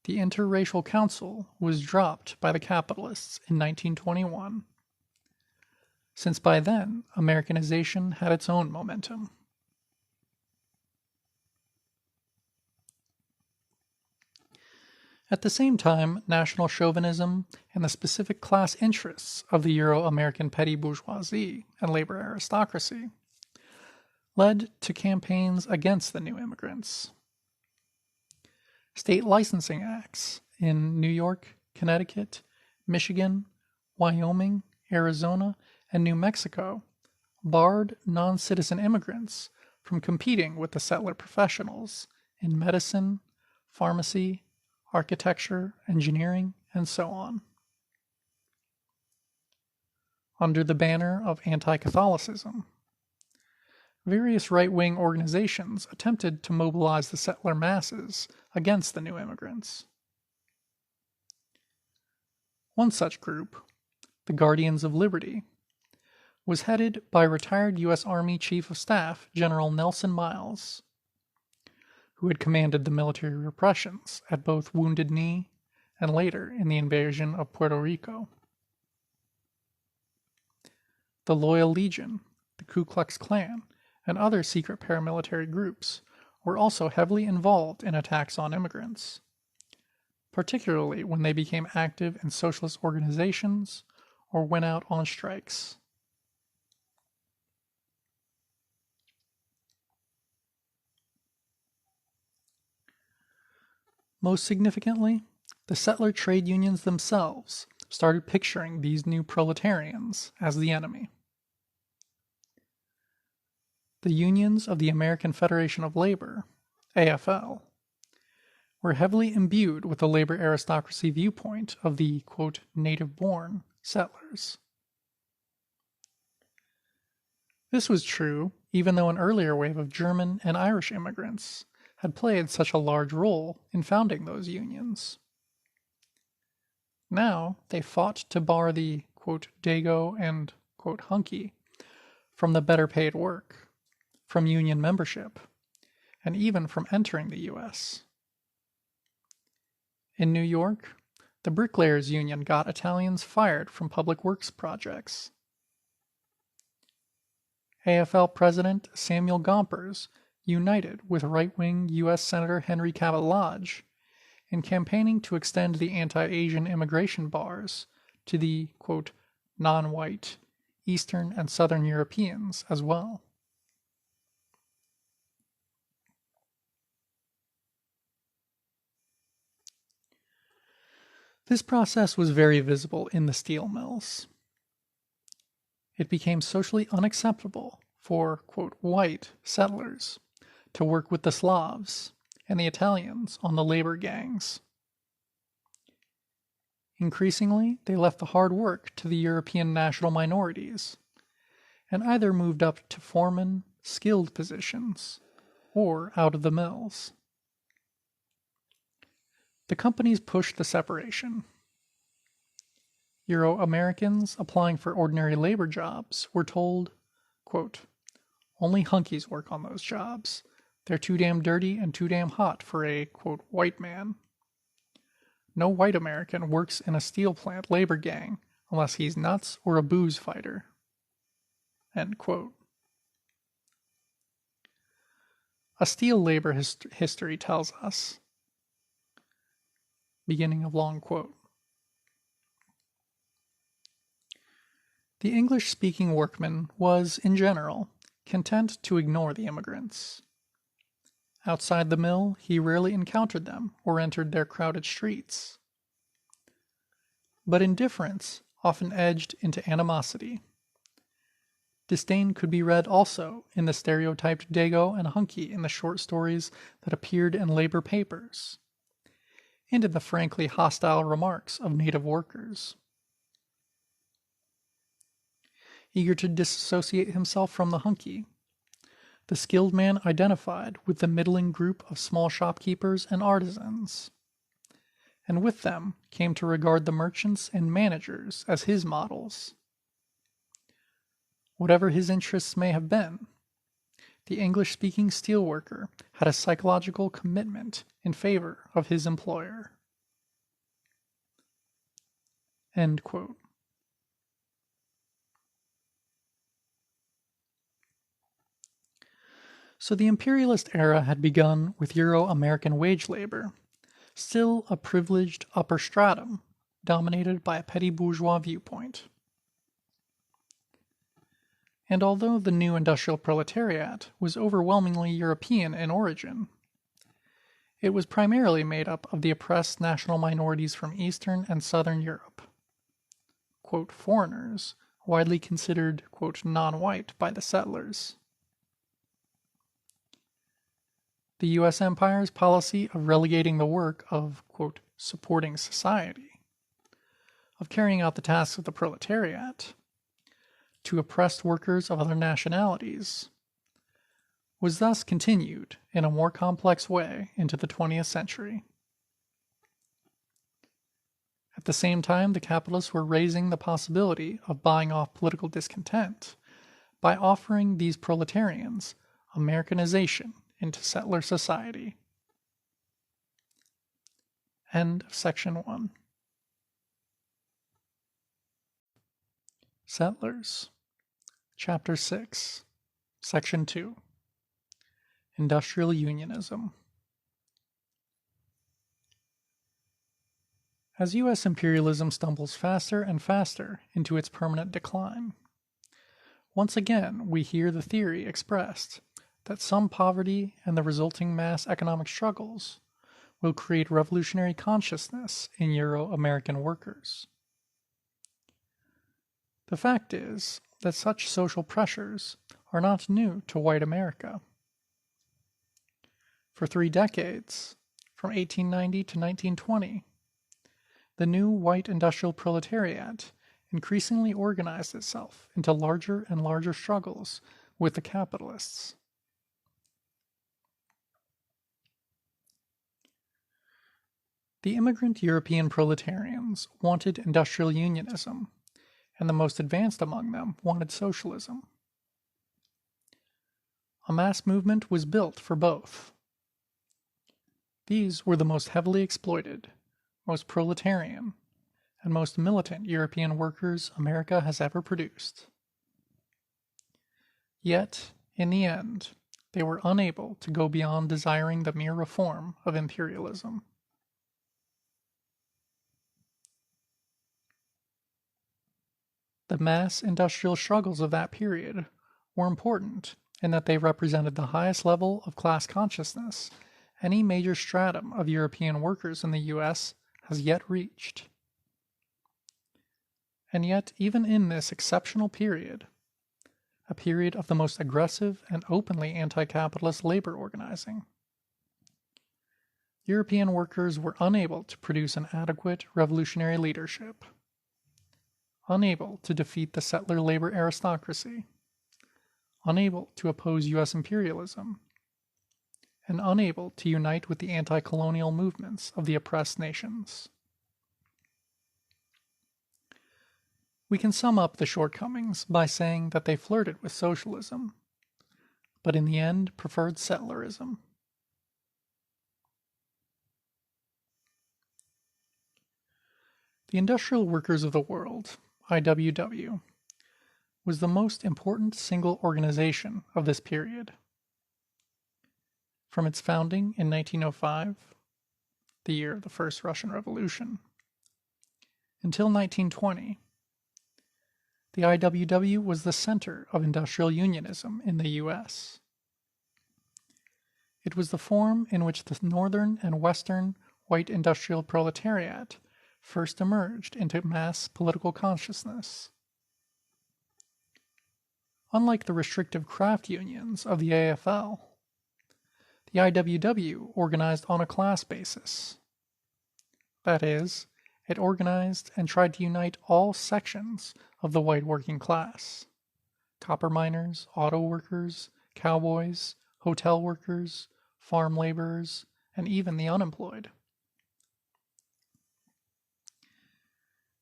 The Interracial Council was dropped by the capitalists in 1921, since by then Americanization had its own momentum. At the same time, national chauvinism and the specific class interests of the Euro-American petty bourgeoisie and labor aristocracy led to campaigns against the new immigrants. State licensing acts in New York, Connecticut, Michigan, Wyoming, Arizona, and New Mexico barred non-citizen immigrants from competing with the settler professionals in medicine, pharmacy, architecture, engineering, and so on. Under the banner of anti-Catholicism, various right-wing organizations attempted to mobilize the settler masses against the new immigrants. One such group, the Guardians of Liberty, was headed by retired U.S. Army Chief of Staff General Nelson Miles, who had commanded the military repressions at both Wounded Knee and later in the invasion of Puerto Rico. The Loyal Legion, the Ku Klux Klan, and other secret paramilitary groups were also heavily involved in attacks on immigrants, particularly when they became active in socialist organizations or went out on strikes. Most significantly, the settler trade unions themselves started picturing these new proletarians as the enemy. The unions of the American Federation of Labor, AFL, were heavily imbued with the labor aristocracy viewpoint of the, quote, native-born settlers. This was true even though an earlier wave of German and Irish immigrants had played such a large role in founding those unions. Now they fought to bar the, quote, Dago and, quote, hunky from the better paid work, from union membership, and even from entering the U.S. In New York, the Bricklayers Union got Italians fired from public works projects. AFL President Samuel Gompers united with right-wing U.S. Senator Henry Cabot Lodge in campaigning to extend the anti-Asian immigration bars to the, quote, non-white Eastern and Southern Europeans as well. This process was very visible in the steel mills. It became socially unacceptable for, quote, white settlers to work with the Slavs and the Italians on the labor gangs. Increasingly, they left the hard work to the European national minorities and either moved up to foreman, skilled positions or out of the mills. The companies pushed the separation. Euro-Americans applying for ordinary labor jobs were told, quote, only hunkies work on those jobs. They're too damn dirty and too damn hot for a, quote, white man. No white American works in a steel plant labor gang unless he's nuts or a booze fighter. End quote. A steel labor history tells us. Beginning of long quote. The English-speaking workman was, in general, content to ignore the immigrants. Outside the mill, he rarely encountered them or entered their crowded streets. But indifference often edged into animosity. Disdain could be read also in the stereotyped Dago and hunky in the short stories that appeared in labor papers, and in the frankly hostile remarks of native workers. Eager to disassociate himself from the hunky, the skilled man identified with the middling group of small shopkeepers and artisans, and with them came to regard the merchants and managers as his models. Whatever his interests may have been, the English-speaking steelworker had a psychological commitment in favor of his employer. End quote. So the imperialist era had begun with Euro-American wage labor, still a privileged upper stratum, dominated by a petty bourgeois viewpoint. And although the new industrial proletariat was overwhelmingly European in origin, it was primarily made up of the oppressed national minorities from Eastern and Southern Europe, quote, foreigners, widely considered, quote, non-white by the settlers. The U.S. Empire's policy of relegating the work of, quote, supporting society, of carrying out the tasks of the proletariat, to oppressed workers of other nationalities, was thus continued in a more complex way into the 20th century. At the same time, the capitalists were raising the possibility of buying off political discontent by offering these proletarians Americanization into settler society. End of section 1. Settlers. Chapter 6. Section 2. Industrial Unionism. As U.S. imperialism stumbles faster and faster into its permanent decline, once again we hear the theory expressed that some poverty and the resulting mass economic struggles will create revolutionary consciousness in Euro-American workers. The fact is that such social pressures are not new to white America. For 3 decades, from 1890 to 1920, the new white industrial proletariat increasingly organized itself into larger and larger struggles with the capitalists. The immigrant European proletarians wanted industrial unionism, and the most advanced among them wanted socialism. A mass movement was built for both. These were the most heavily exploited, most proletarian, and most militant European workers America has ever produced. Yet, in the end, they were unable to go beyond desiring the mere reform of imperialism. The mass industrial struggles of that period were important in that they represented the highest level of class consciousness any major stratum of European workers in the U.S. has yet reached. And yet, even in this exceptional period, a period of the most aggressive and openly anti-capitalist labor organizing, European workers were unable to produce an adequate revolutionary leadership, unable to defeat the settler labor aristocracy, unable to oppose U.S. imperialism, and unable to unite with the anti-colonial movements of the oppressed nations. We can sum up the shortcomings by saying that they flirted with socialism, but in the end preferred settlerism. The Industrial Workers of the World, IWW, was the most important single organization of this period. From its founding in 1905, the year of the First Russian Revolution, until 1920, the IWW was the center of industrial unionism in the U.S. It was the form in which the northern and western white industrial proletariat first emerged into mass political consciousness. Unlike the restrictive craft unions of the AFL, the IWW organized on a class basis. That is, it organized and tried to unite all sections of the white working class: copper miners, auto workers, cowboys, hotel workers, farm laborers, and even the unemployed.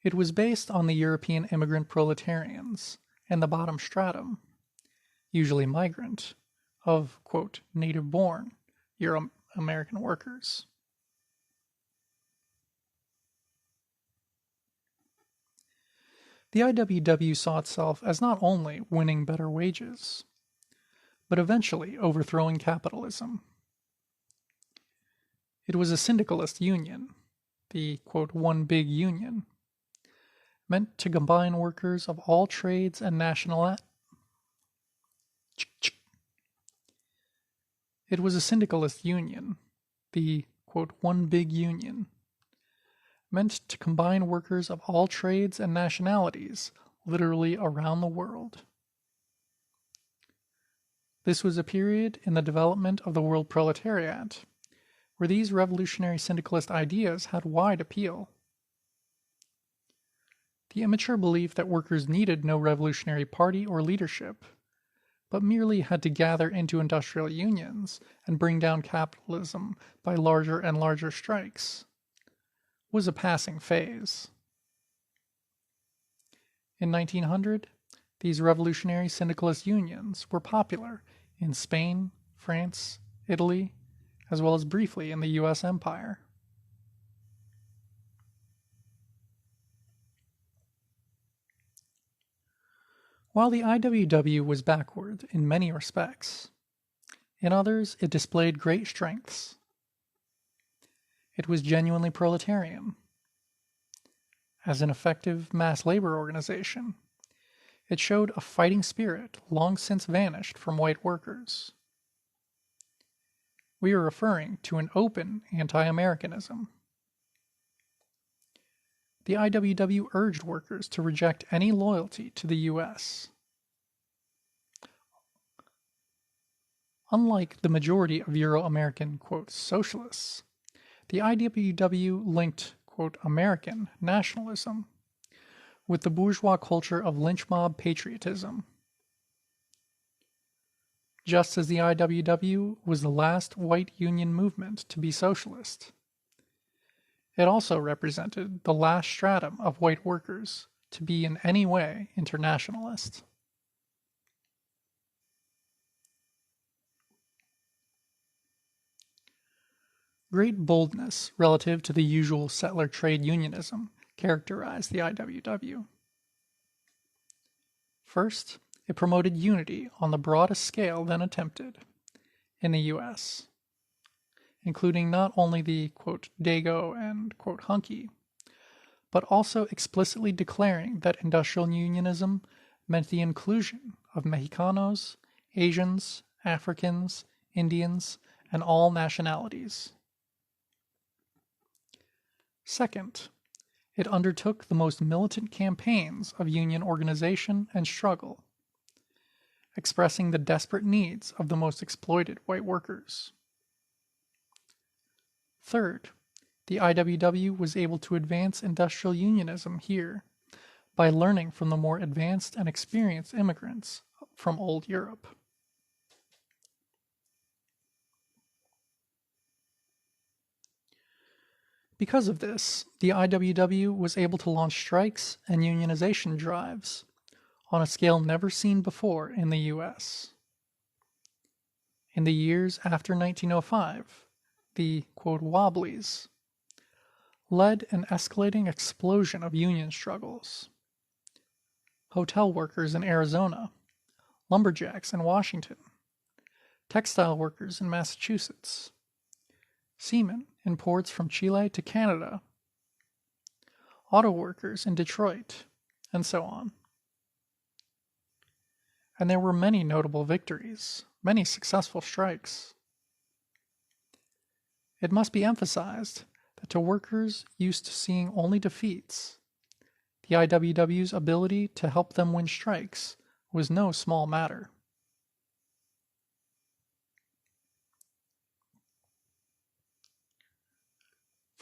It was based on the European immigrant proletarians and the bottom stratum, usually migrant, of, quote, native-born Euro-American workers. The IWW saw itself as not only winning better wages, but eventually overthrowing capitalism. It was a syndicalist union, the, quote, one big union, meant to combine workers of all trades and It was a syndicalist union, the, quote, one big union, meant to combine workers of all trades and nationalities literally around the world. This was a period in the development of the world proletariat, where these revolutionary syndicalist ideas had wide appeal. The immature belief that workers needed no revolutionary party or leadership, but merely had to gather into industrial unions and bring down capitalism by larger and larger strikes, was a passing phase. In 1900, these revolutionary syndicalist unions were popular in Spain, France, Italy, as well as briefly in the U.S. Empire. While the IWW was backward in many respects, in others it displayed great strengths. It was genuinely proletarian. As an effective mass labor organization, it showed a fighting spirit long since vanished from white workers. We are referring to an open anti-Americanism. The IWW urged workers to reject any loyalty to the U.S. Unlike the majority of Euro-American, socialists, the IWW linked, American nationalism with the bourgeois culture of lynch mob patriotism. Just as the IWW was the last white union movement to be socialist, it also represented the last stratum of white workers to be in any way internationalist. Great boldness relative to the usual settler trade unionism characterized the IWW. First, it promoted unity on the broadest scale then attempted in the U.S., including not only the, Dago and, hunky, but also explicitly declaring that industrial unionism meant the inclusion of Mexicanos, Asians, Africans, Indians, and all nationalities. Second, it undertook the most militant campaigns of union organization and struggle, expressing the desperate needs of the most exploited white workers. Third, the IWW was able to advance industrial unionism here by learning from the more advanced and experienced immigrants from old Europe. Because of this, the IWW was able to launch strikes and unionization drives on a scale never seen before in the U.S. In the years after 1905, the, Wobblies led an escalating explosion of union struggles. Hotel workers in Arizona, lumberjacks in Washington, textile workers in Massachusetts, seamen in ports from Chile to Canada, auto workers in Detroit, and so on. And there were many notable victories, many successful strikes. It must be emphasized that to workers used to seeing only defeats, the IWW's ability to help them win strikes was no small matter.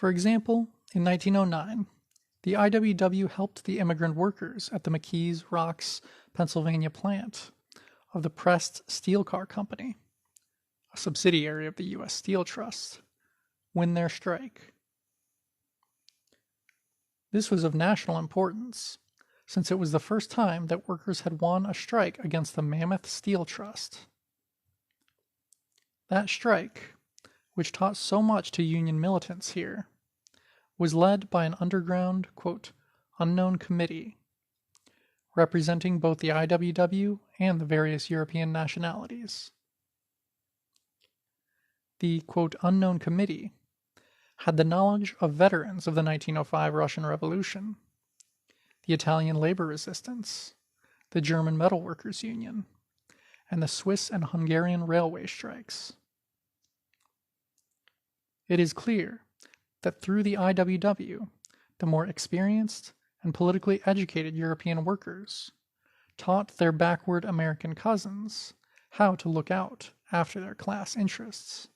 For example, in 1909, the IWW helped the immigrant workers at the McKees Rocks, Pennsylvania plant of the Pressed Steel Car Company, a subsidiary of the U.S. Steel Trust, win their strike. This was of national importance, since it was the first time that workers had won a strike against the Mammoth Steel Trust. That strike, which taught so much to union militants here, was led by an underground, unknown committee, representing both the IWW and the various European nationalities. The, unknown committee had the knowledge of veterans of the 1905 Russian Revolution, the Italian labor resistance, the German Metalworkers Union, and the Swiss and Hungarian railway strikes. It is clear that through the IWW, the more experienced and politically educated European workers taught their backward American cousins how to look out after their class interests.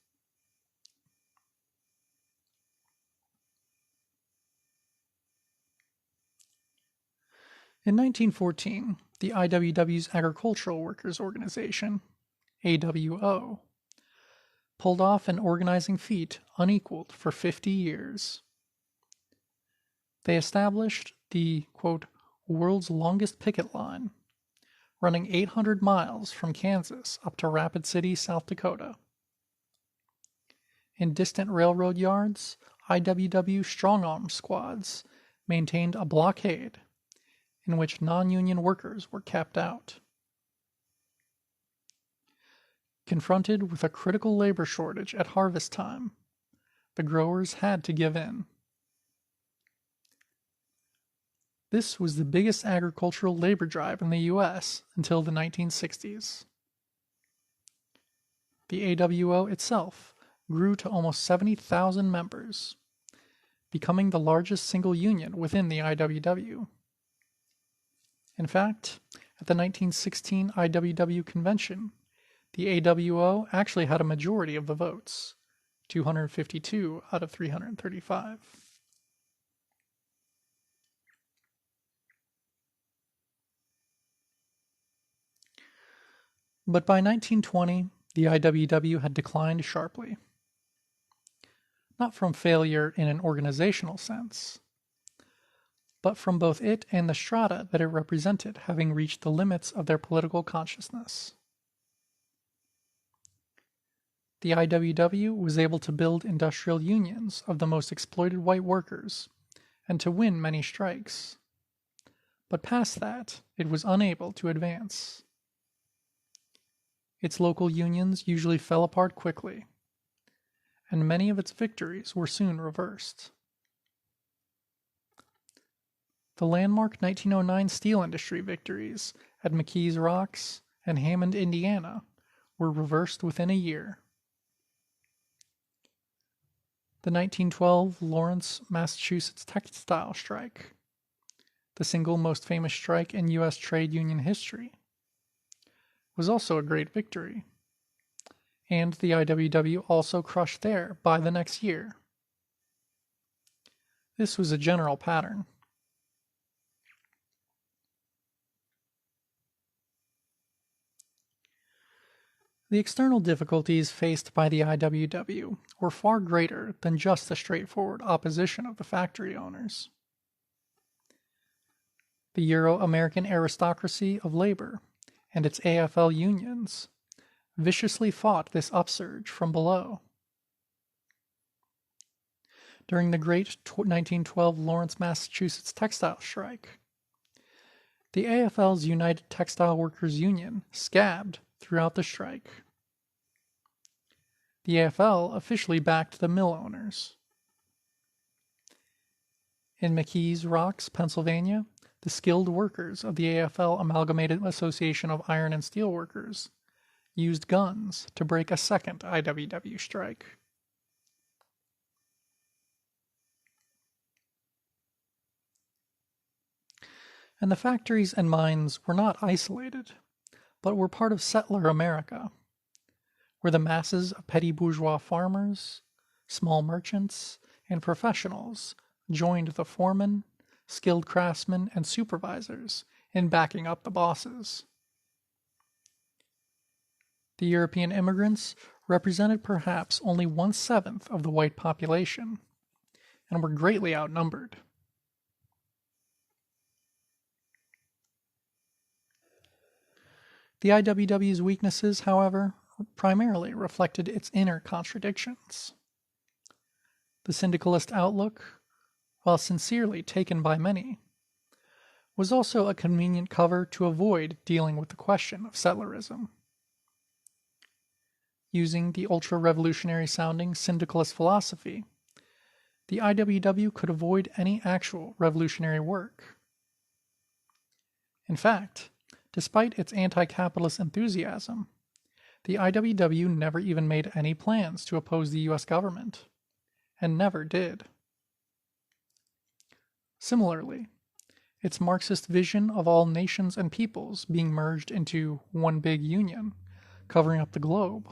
In 1914, the IWW's Agricultural Workers Organization, AWO, pulled off an organizing feat unequaled for 50 years. They established the, quote, world's longest picket line, running 800 miles from Kansas up to Rapid City, South Dakota. In distant railroad yards, IWW strong-arm squads maintained a blockade in which non-union workers were kept out. Confronted with a critical labor shortage at harvest time, the growers had to give in. This was the biggest agricultural labor drive in the U.S. until the 1960s. The AWO itself grew to almost 70,000 members, becoming the largest single union within the IWW. In fact, at the 1916 IWW convention, the AWO actually had a majority of the votes, 252 out of 335. But by 1920, the IWW had declined sharply. Not from failure in an organizational sense, but from both it and the strata that it represented having reached the limits of their political consciousness. The IWW was able to build industrial unions of the most exploited white workers and to win many strikes. But past that, it was unable to advance. Its local unions usually fell apart quickly, and many of its victories were soon reversed. The landmark 1909 steel industry victories at McKees Rocks and Hammond, Indiana, were reversed within a year. The 1912 Lawrence, Massachusetts textile strike, the single most famous strike in U.S. trade union history, was also a great victory, and the IWW also crushed there by the next year. This was a general pattern. The external difficulties faced by the IWW were far greater than just the straightforward opposition of the factory owners. The Euro-American aristocracy of labor and its AFL unions viciously fought this upsurge from below. During the great 1912 Lawrence, Massachusetts textile strike, the AFL's United Textile Workers Union scabbed throughout the strike. The AFL officially backed the mill owners. In McKees Rocks, Pennsylvania, the skilled workers of the AFL Amalgamated Association of Iron and Steel Workers used guns to break a second IWW strike. And the factories and mines were not isolated, but were part of settler America, where the masses of petty bourgeois farmers, small merchants, and professionals joined the foremen, skilled craftsmen, and supervisors in backing up the bosses. The European immigrants represented perhaps only 1/7 of the white population, and were greatly outnumbered. The IWW's weaknesses, however, primarily reflected its inner contradictions. The syndicalist outlook, while sincerely taken by many, was also a convenient cover to avoid dealing with the question of settlerism. Using the ultra-revolutionary sounding syndicalist philosophy, the IWW could avoid any actual revolutionary work. In fact, despite its anti-capitalist enthusiasm, the IWW never even made any plans to oppose the U.S. government, and never did. Similarly, its Marxist vision of all nations and peoples being merged into one big union covering up the globe,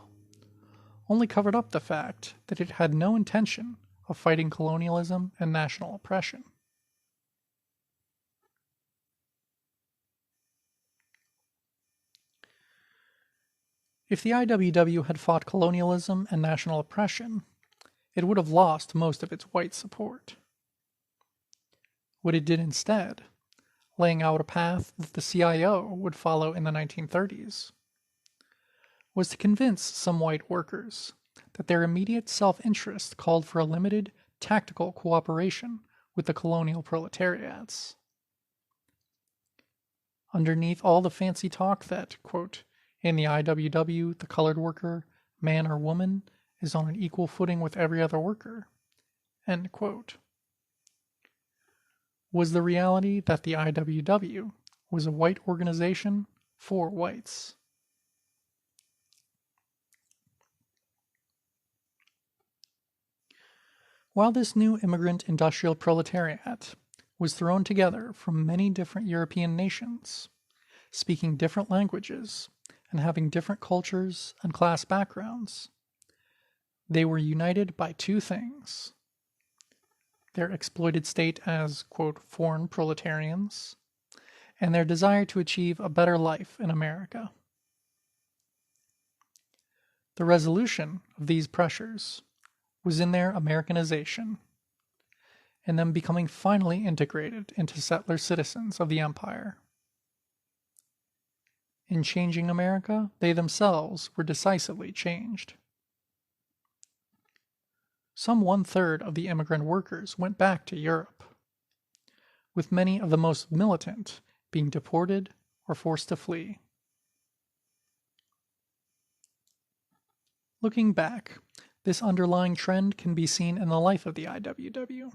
only covered up the fact that it had no intention of fighting colonialism and national oppression. If the IWW had fought colonialism and national oppression, it would have lost most of its white support. What it did instead, laying out a path that the CIO would follow in the 1930s, was to convince some white workers that their immediate self-interest called for a limited tactical cooperation with the colonial proletariats. Underneath all the fancy talk that, quote, in the IWW, the colored worker, man or woman, is on an equal footing with every other worker, end quote, was the reality that the IWW was a white organization for whites. While this new immigrant industrial proletariat was thrown together from many different European nations, speaking different languages and having different cultures and class backgrounds, they were united by two things: their exploited state as, quote, foreign proletarians, and their desire to achieve a better life in America. The resolution of these pressures was in their Americanization, and them becoming finally integrated into settler citizens of the empire. In changing America, they themselves were decisively changed. Some 1/3 of the immigrant workers went back to Europe, with many of the most militant being deported or forced to flee. Looking back, this underlying trend can be seen in the life of the IWW.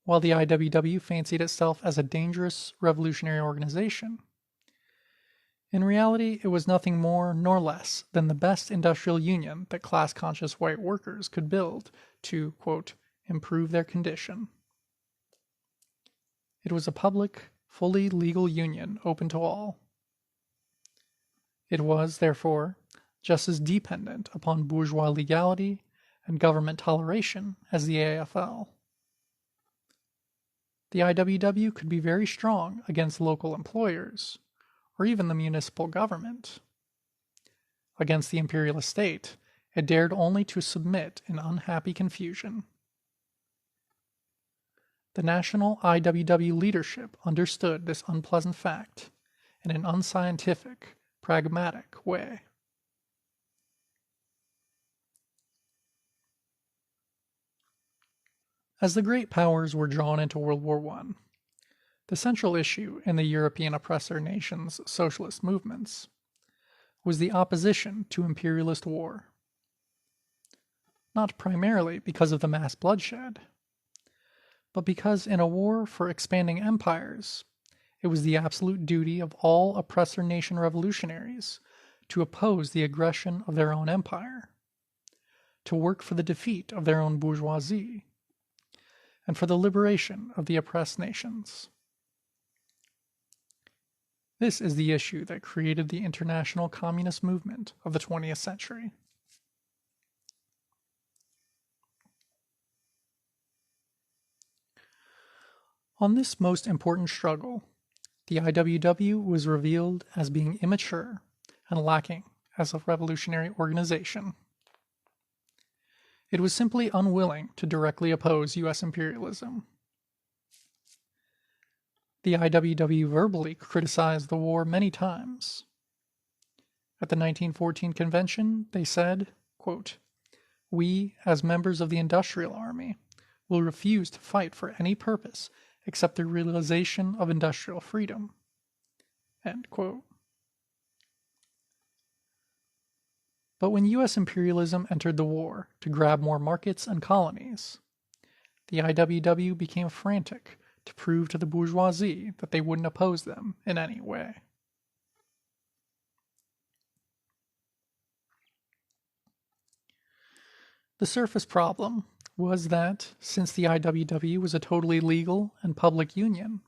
While the IWW fancied itself as a dangerous revolutionary organization, in reality it was nothing more nor less than the best industrial union that class-conscious white workers could build to, quote, improve their condition. It was a public, fully legal union open to all. It was, therefore, just as dependent upon bourgeois legality and government toleration as the AFL. The IWW could be very strong against local employers, or even the municipal government. Against the imperialist state, it dared only to submit in unhappy confusion. The national IWW leadership understood this unpleasant fact in an unscientific, pragmatic way. As the great powers were drawn into World War I, the central issue in the European oppressor nations' socialist movements was the opposition to imperialist war. Not primarily because of the mass bloodshed, but because in a war for expanding empires, it was the absolute duty of all oppressor nation revolutionaries to oppose the aggression of their own empire, to work for the defeat of their own bourgeoisie, and for the liberation of the oppressed nations. This is the issue that created the international communist movement of the 20th century. On this most important struggle, the IWW was revealed as being immature and lacking as a revolutionary organization. It was simply unwilling to directly oppose U.S. imperialism. The IWW verbally criticized the war many times. At the 1914 convention, they said, quote, "We, as members of the Industrial Army, will refuse to fight for any purpose except the realization of industrial freedom." End quote. But when U.S. imperialism entered the war to grab more markets and colonies, the IWW became frantic to prove to the bourgeoisie that they wouldn't oppose them in any way. The surface problem was that, since the IWW was a totally legal and public union,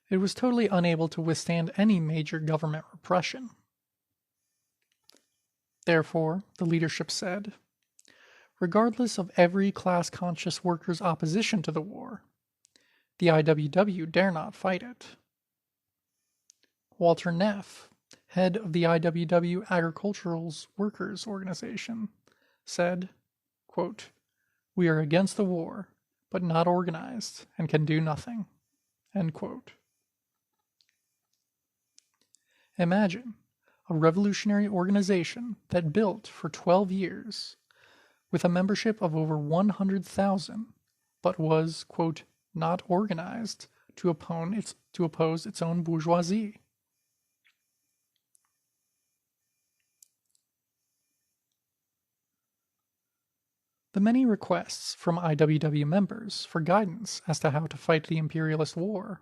it was totally unable to withstand any major government repression. Therefore, the leadership said, regardless of every class-conscious worker's opposition to the war, the IWW dare not fight it. Walter Neff, head of the IWW Agricultural Workers Organization, said, quote, "We are against the war, but not organized and can do nothing." End quote. Imagine a revolutionary organization that built for 12 years with a membership of over 100,000, but was, quote, not organized to oppose its own bourgeoisie. The many requests from IWW members for guidance as to how to fight the imperialist war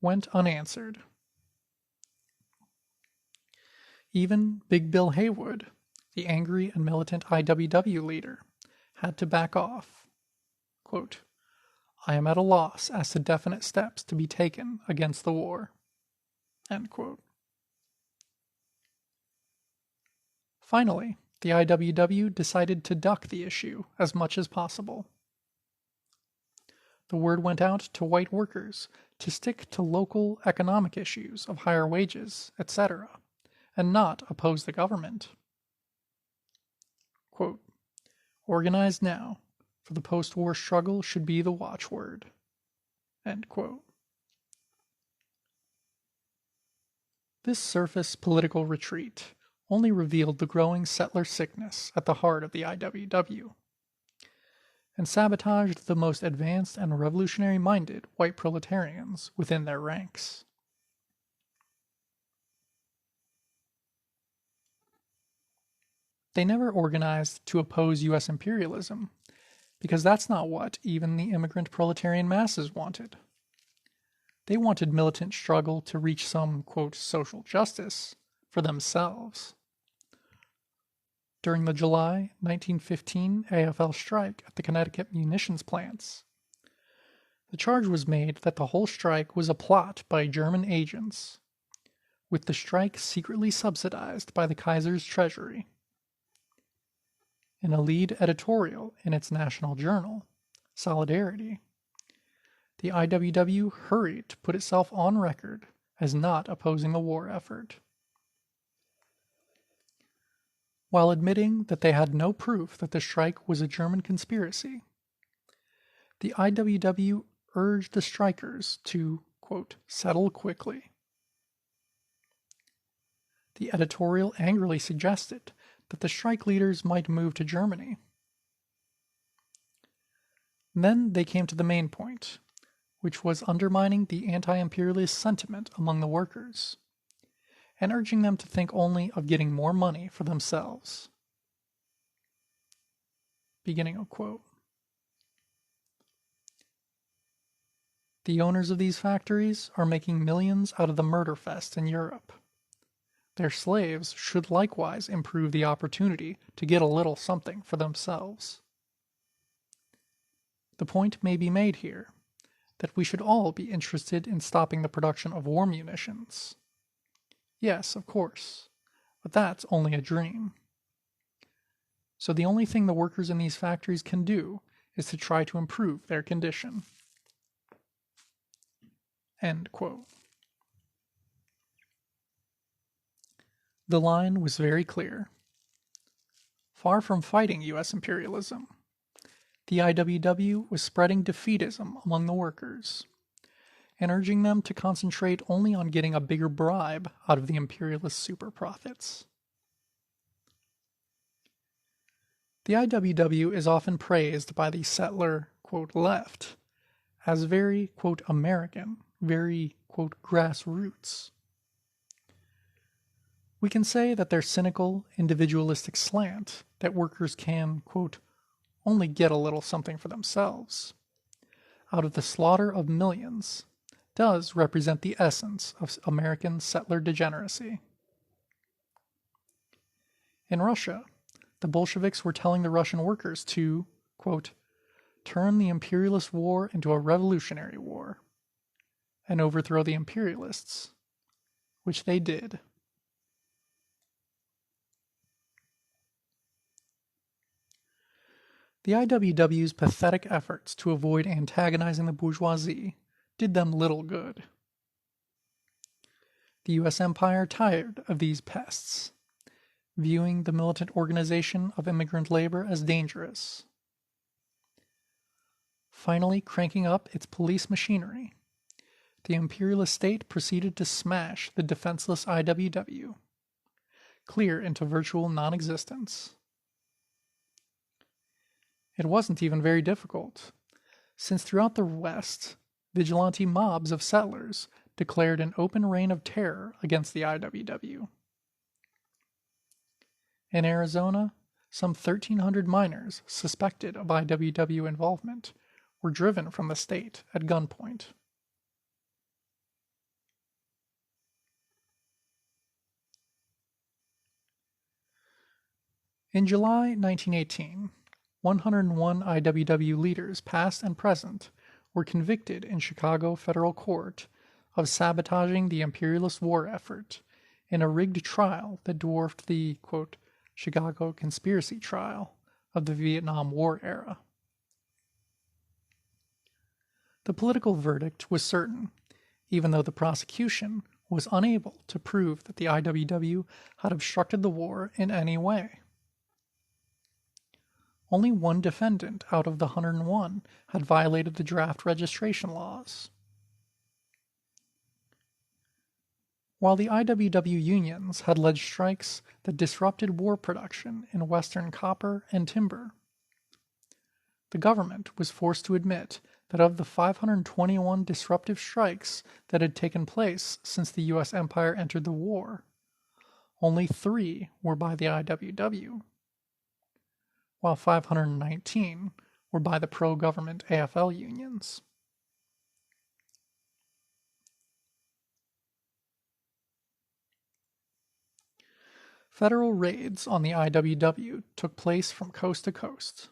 went unanswered. Even Big Bill Haywood, the angry and militant IWW leader, had to back off. Quote, "I am at a loss as to definite steps to be taken against the war." End quote. Finally, the IWW decided to duck the issue as much as possible. The word went out to white workers to stick to local economic issues of higher wages, etc., and not oppose the government. Quote, "Organize now, for the post-war struggle should be the watchword." End quote. This surface political retreat only revealed the growing settler sickness at the heart of the IWW, and sabotaged the most advanced and revolutionary-minded white proletarians within their ranks. They never organized to oppose U.S. imperialism, because that's not what even the immigrant proletarian masses wanted. They wanted militant struggle to reach some, quote, social justice for themselves. During the July 1915 AFL strike at the Connecticut munitions plants, the charge was made that the whole strike was a plot by German agents, with the strike secretly subsidized by the Kaiser's treasury. In a lead editorial in its national journal, Solidarity, the IWW hurried to put itself on record as not opposing the war effort. While admitting that they had no proof that the strike was a German conspiracy, the IWW urged the strikers to, quote, settle quickly. The editorial angrily suggested that the strike leaders might move to Germany. Then they came to the main point, which was undermining the anti-imperialist sentiment among the workers, and urging them to think only of getting more money for themselves. Beginning of quote. The owners of these factories are making millions out of the murder fest in Europe. Their slaves should likewise improve the opportunity to get a little something for themselves. The point may be made here that we should all be interested in stopping the production of war munitions. Yes, of course, but that's only a dream. So the only thing the workers in these factories can do is to try to improve their condition. End quote. The line was very clear. Far from fighting U.S. imperialism, the IWW was spreading defeatism among the workers and urging them to concentrate only on getting a bigger bribe out of the imperialist super profits. The IWW is often praised by the settler, quote, left as very, quote, American, very, quote, grassroots. We can say that their cynical, individualistic slant that workers can, quote, only get a little something for themselves out of the slaughter of millions does represent the essence of American settler degeneracy. In Russia, the Bolsheviks were telling the Russian workers to, quote, turn the imperialist war into a revolutionary war and overthrow the imperialists, which they did. The IWW's pathetic efforts to avoid antagonizing the bourgeoisie did them little good. The U.S. Empire tired of these pests, viewing the militant organization of immigrant labor as dangerous. Finally cranking up its police machinery, the imperialist state proceeded to smash the defenseless IWW, clear into virtual non-existence. It wasn't even very difficult, since throughout the West, vigilante mobs of settlers declared an open reign of terror against the IWW. In Arizona, some 1,300 miners suspected of IWW involvement were driven from the state at gunpoint. In July 1918, 101 IWW leaders, past and present, were convicted in Chicago federal court of sabotaging the imperialist war effort in a rigged trial that dwarfed the, quote, Chicago conspiracy trial of the Vietnam War era. The political verdict was certain, even though the prosecution was unable to prove that the IWW had obstructed the war in any way. Only one defendant out of the 101 had violated the draft registration laws. While the IWW unions had led strikes that disrupted war production in western copper and timber, the government was forced to admit that of the 521 disruptive strikes that had taken place since the U.S. Empire entered the war, only 3 were by the IWW, while 519 were by the pro-government AFL unions. Federal raids on the IWW took place from coast to coast.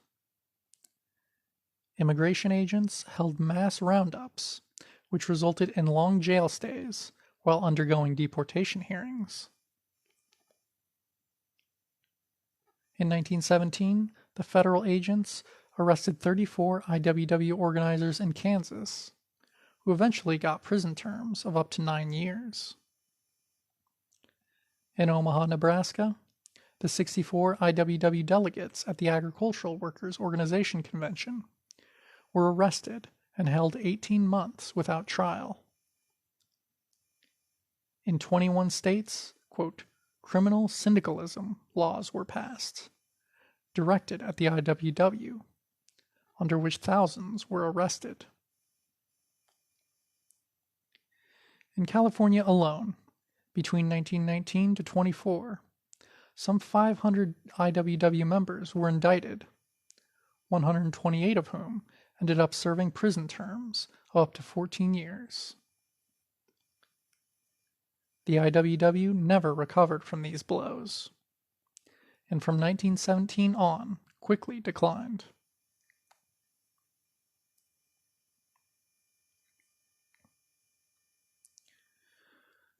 Immigration agents held mass roundups, which resulted in long jail stays while undergoing deportation hearings. In 1917, the federal agents arrested 34 IWW organizers in Kansas, who eventually got prison terms of up to 9 years. In Omaha, Nebraska, the 64 IWW delegates at the Agricultural Workers Organization Convention were arrested and held 18 months without trial. In 21 states, quote, criminal syndicalism laws were passed, directed at the IWW, under which thousands were arrested. In California alone, between 1919 to 24, some 500 IWW members were indicted, 128 of whom ended up serving prison terms of up to 14 years. The IWW never recovered from these blows, and from 1917 on quickly declined.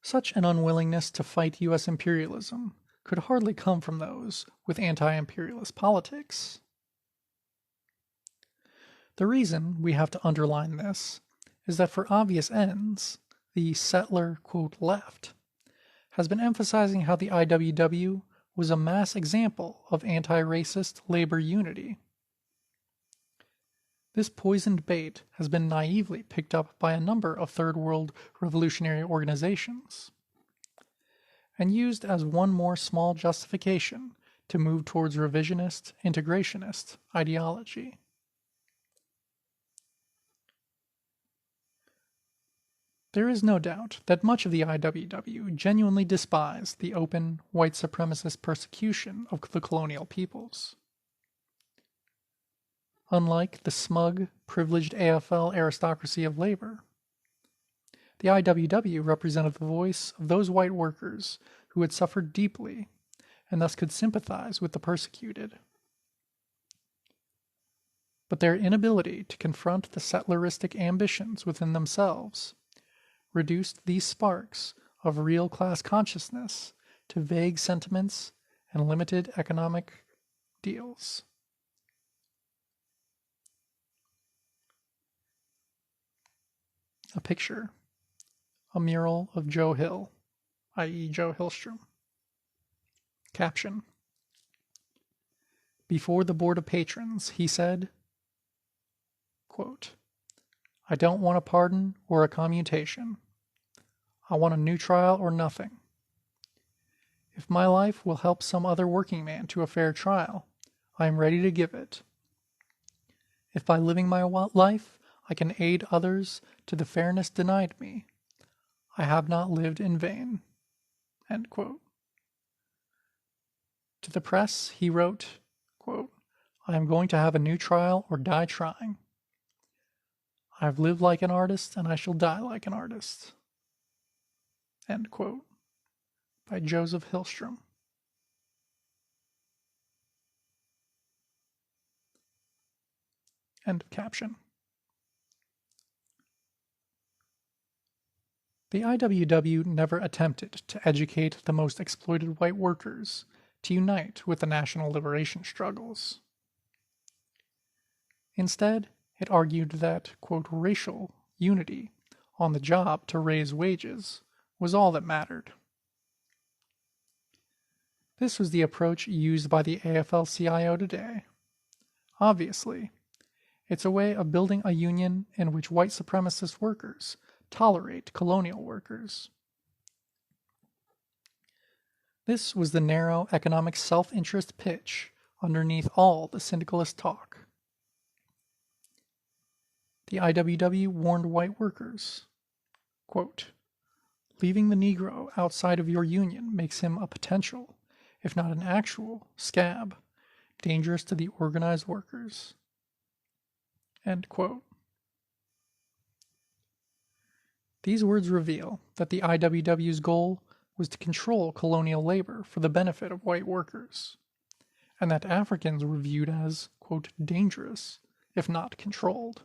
Such an unwillingness to fight U.S. imperialism could hardly come from those with anti-imperialist politics. The reason we have to underline this is that for obvious ends, the settler, quote, left has been emphasizing how the IWW was a mass example of anti-racist labor unity. This poisoned bait has been naively picked up by a number of Third World revolutionary organizations and used as one more small justification to move towards revisionist, integrationist ideology. There is no doubt that much of the IWW genuinely despised the open, white supremacist persecution of the colonial peoples. Unlike the smug, privileged AFL aristocracy of labor, the IWW represented the voice of those white workers who had suffered deeply and thus could sympathize with the persecuted. But their inability to confront the settleristic ambitions within themselves reduced these sparks of real class consciousness to vague sentiments and limited economic deals. A picture, a mural of Joe Hill, i.e. Joe Hillstrom. Caption: Before the Board of Patrons, he said, quote, I don't want a pardon or a commutation. I want a new trial or nothing. If my life will help some other working man to a fair trial, I am ready to give it. If by living my life I can aid others to the fairness denied me, I have not lived in vain. End quote. To the press, he wrote, quote, I am going to have a new trial or die trying. I have lived like an artist and I shall die like an artist. End quote. By Joseph Hillstrom. End of caption. The IWW never attempted to educate the most exploited white workers to unite with the national liberation struggles. Instead, it argued that, quote, racial unity on the job to raise wages was all that mattered. This was the approach used by the AFL-CIO today. Obviously, it's a way of building a union in which white supremacist workers tolerate colonial workers. This was the narrow economic self-interest pitch underneath all the syndicalist talk. The IWW warned white workers, quote, leaving the Negro outside of your union makes him a potential, if not an actual, scab, dangerous to the organized workers. End quote. These words reveal that the IWW's goal was to control colonial labor for the benefit of white workers, and that Africans were viewed as, quote, dangerous, if not controlled.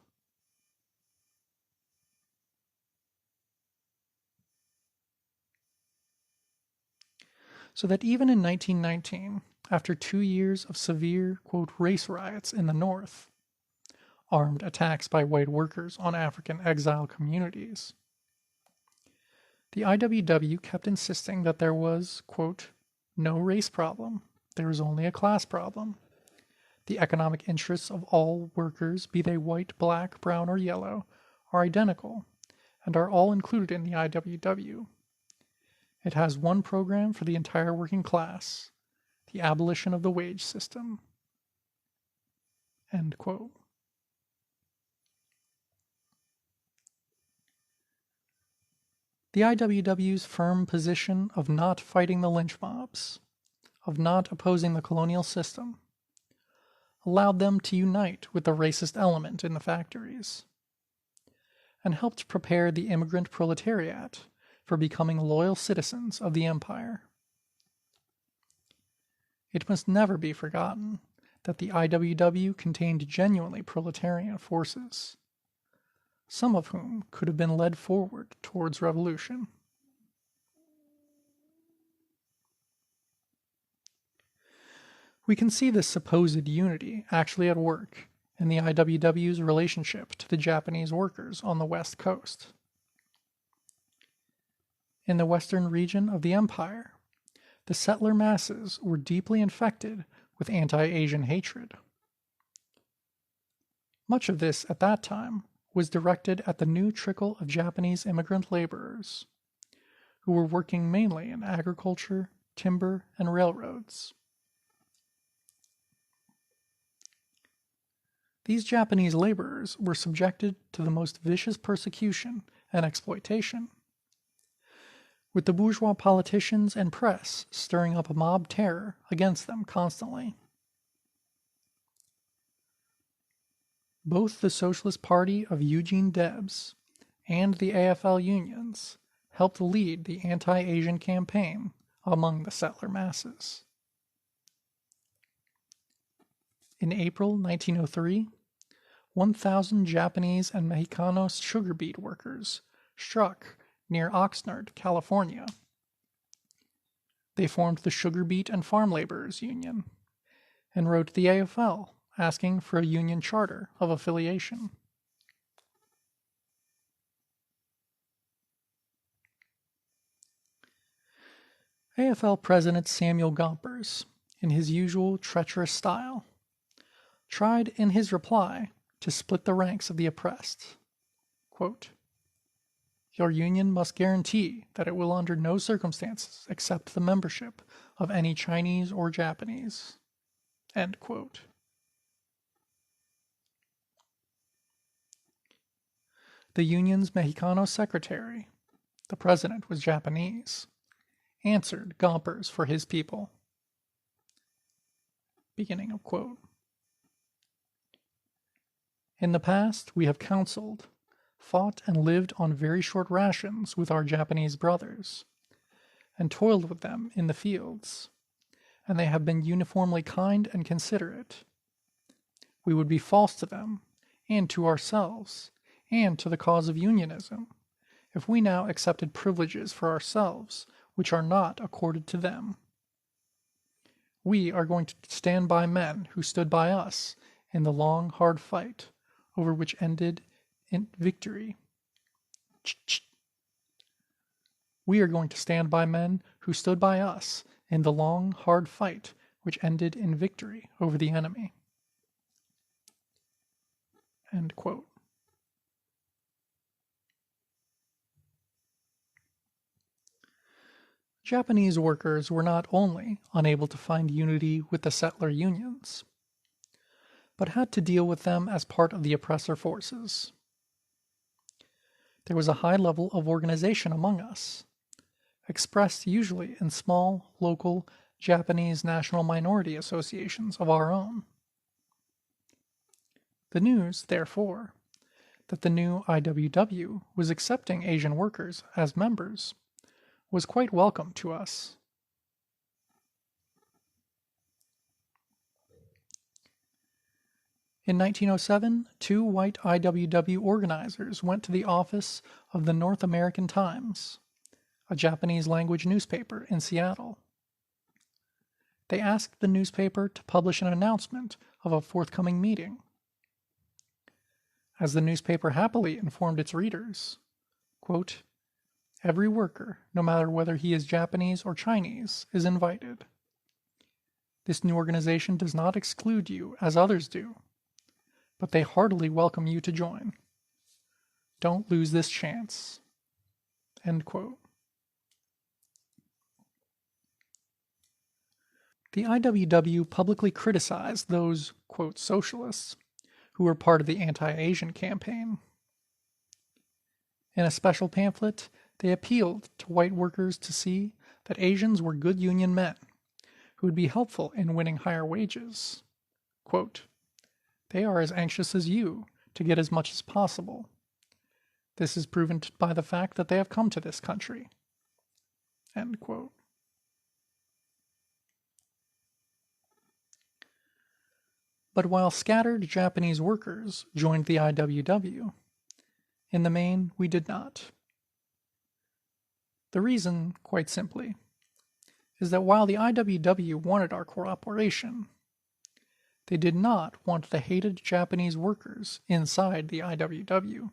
So that even in 1919, after 2 years of severe, quote, race riots in the North, armed attacks by white workers on African exile communities, the IWW kept insisting that there was, quote, no race problem, there is only a class problem. The economic interests of all workers, be they white, black, brown, or yellow, are identical and are all included in the IWW. It has one program for the entire working class, the abolition of the wage system. End quote. The IWW's firm position of not fighting the lynch mobs, of not opposing the colonial system, allowed them to unite with the racist element in the factories, and helped prepare the immigrant proletariat for becoming loyal citizens of the empire. It must never be forgotten that the IWW contained genuinely proletarian forces, some of whom could have been led forward towards revolution. We can see this supposed unity actually at work in the IWW's relationship to the Japanese workers on the West Coast. In the western region of the empire, the settler masses were deeply infected with anti-Asian hatred. Much of this, at that time, was directed at the new trickle of Japanese immigrant laborers, who were working mainly in agriculture, timber, and railroads. These Japanese laborers were subjected to the most vicious persecution and exploitation, with the bourgeois politicians and press stirring up mob terror against them constantly. Both the Socialist Party of Eugene Debs and the AFL unions helped lead the anti-Asian campaign among the settler masses. In April 1903, 1,000 Japanese and Mexicano sugar beet workers struck near Oxnard, California. They formed the Sugar Beet and Farm Laborers Union and wrote the AFL asking for a union charter of affiliation. AFL President Samuel Gompers, in his usual treacherous style, tried in his reply to split the ranks of the oppressed. Quote, "Your union must guarantee that it will under no circumstances accept the membership of any Chinese or Japanese." End quote. The union's Mexicano secretary, the president was Japanese, answered Gompers for his people. Beginning of quote. "In the past, we have counseled, fought and lived on very short rations with our Japanese brothers, and toiled with them in the fields, and they have been uniformly kind and considerate. We would be false to them, and to ourselves, and to the cause of unionism, if we now accepted privileges for ourselves which are not accorded to them. We are going to stand by men who stood by us in the long, hard fight, over which ended in victory. We are going to stand by men who stood by us in the long, hard fight which ended in victory over the enemy." End quote. Japanese workers were not only unable to find unity with the settler unions, but had to deal with them as part of the oppressor forces. There was a high level of organization among us, expressed usually in small, local, Japanese national minority associations of our own. The news, therefore, that the new IWW was accepting Asian workers as members was quite welcome to us. In 1907, 2 white IWW organizers went to the office of the North American Times, a Japanese-language newspaper in Seattle. They asked the newspaper to publish an announcement of a forthcoming meeting. As the newspaper happily informed its readers, quote, "Every worker, no matter whether he is Japanese or Chinese, is invited. This new organization does not exclude you as others do, but they heartily welcome you to join. Don't lose this chance." End quote. The IWW publicly criticized those, quote, socialists who were part of the anti-Asian campaign. In a special pamphlet, they appealed to white workers to see that Asians were good union men who would be helpful in winning higher wages. Quote, "They are as anxious as you to get as much as possible. This is proven by the fact that they have come to this country." End quote. But while scattered Japanese workers joined the IWW, in the main we did not. The reason, quite simply, is that while the IWW wanted our cooperation, they did not want the hated Japanese workers inside the IWW.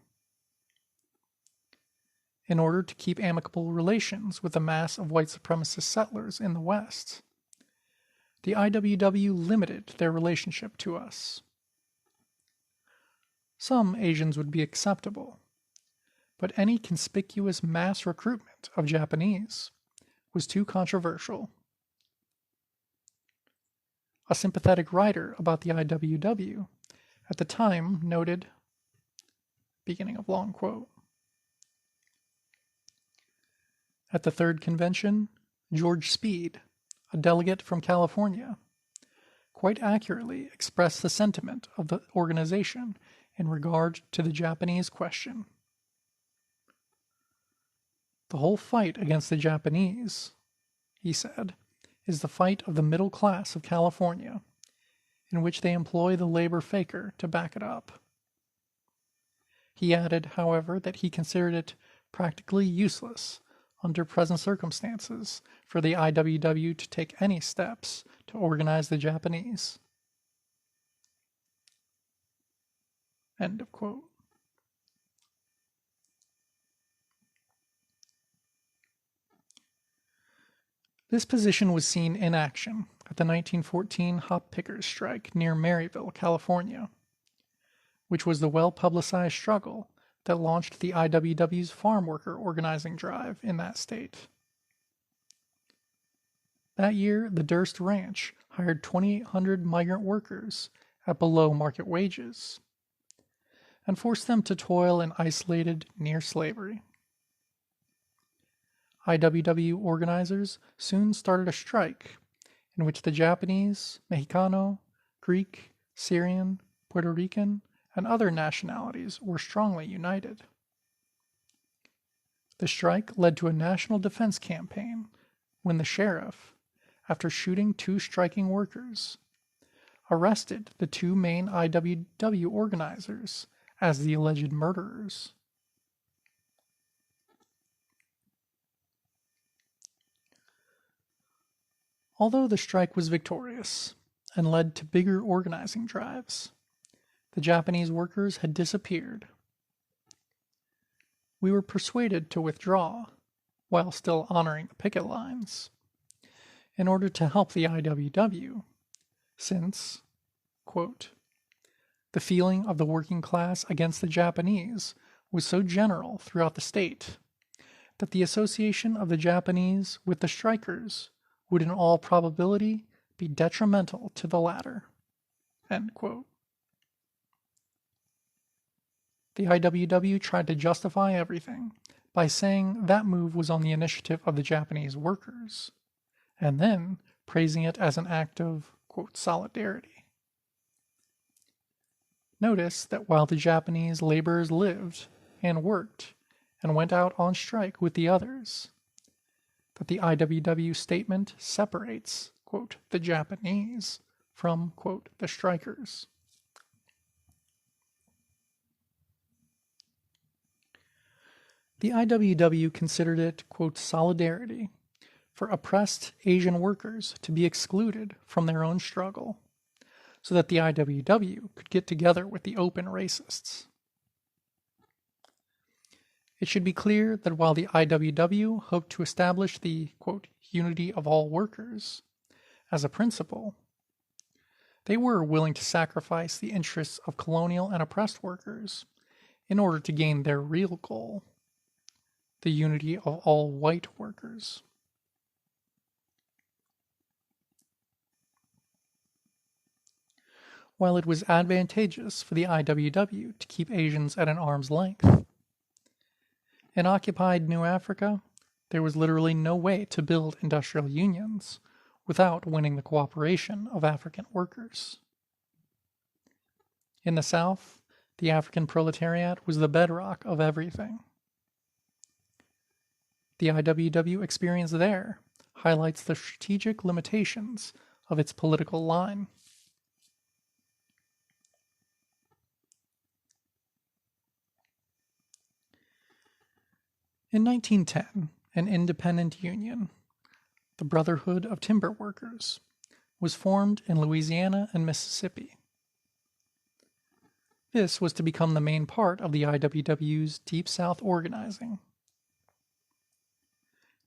In order to keep amicable relations with the mass of white supremacist settlers in the West, the IWW limited their relationship to us. Some Asians would be acceptable, but any conspicuous mass recruitment of Japanese was too controversial. A sympathetic writer about the IWW at the time noted, beginning of long quote, "At the third convention, George Speed, a delegate from California, quite accurately expressed the sentiment of the organization in regard to the Japanese question. The whole fight against the Japanese, he said, is the fight of the middle class of California, in which they employ the labor faker to back it up." He added, however, that he considered it practically useless under present circumstances for the IWW to take any steps to organize the Japanese. End of quote. This position was seen in action at the 1914 hop pickers strike near Maryville, California, which was the well-publicized struggle that launched the IWW's farm worker organizing drive in that state. That year, the Durst Ranch hired 2,800 migrant workers at below market wages and forced them to toil in isolated near slavery. IWW organizers soon started a strike in which the Japanese, Mexicano, Greek, Syrian, Puerto Rican, and other nationalities were strongly united. The strike led to a national defense campaign when the sheriff, after shooting 2 striking workers, arrested the 2 main IWW organizers as the alleged murderers. Although the strike was victorious and led to bigger organizing drives, the Japanese workers had disappeared. We were persuaded to withdraw, while still honoring the picket lines, in order to help the IWW, since, quote, the feeling of the working class against the Japanese was so general throughout the state that the association of the Japanese with the strikers would in all probability be detrimental to the latter, end quote. The IWW tried to justify everything by saying that move was on the initiative of the Japanese workers, and then praising it as an act of, quote, solidarity. Notice that while the Japanese laborers lived and worked and went out on strike with the others, that the IWW statement separates, quote, the Japanese from, quote, the strikers. The IWW considered it, quote, solidarity for oppressed Asian workers to be excluded from their own struggle, so that the IWW could get together with the open racists. It should be clear that while the IWW hoped to establish the, quote, unity of all workers as a principle, they were willing to sacrifice the interests of colonial and oppressed workers in order to gain their real goal, the unity of all white workers. While it was advantageous for the IWW to keep Asians at an arm's length, in occupied New Africa, there was literally no way to build industrial unions without winning the cooperation of African workers. In the South, the African proletariat was the bedrock of everything. The IWW experience there highlights the strategic limitations of its political line. In 1910, an independent union, the Brotherhood of Timber Workers, was formed in Louisiana and Mississippi. This was to become the main part of the IWW's Deep South organizing.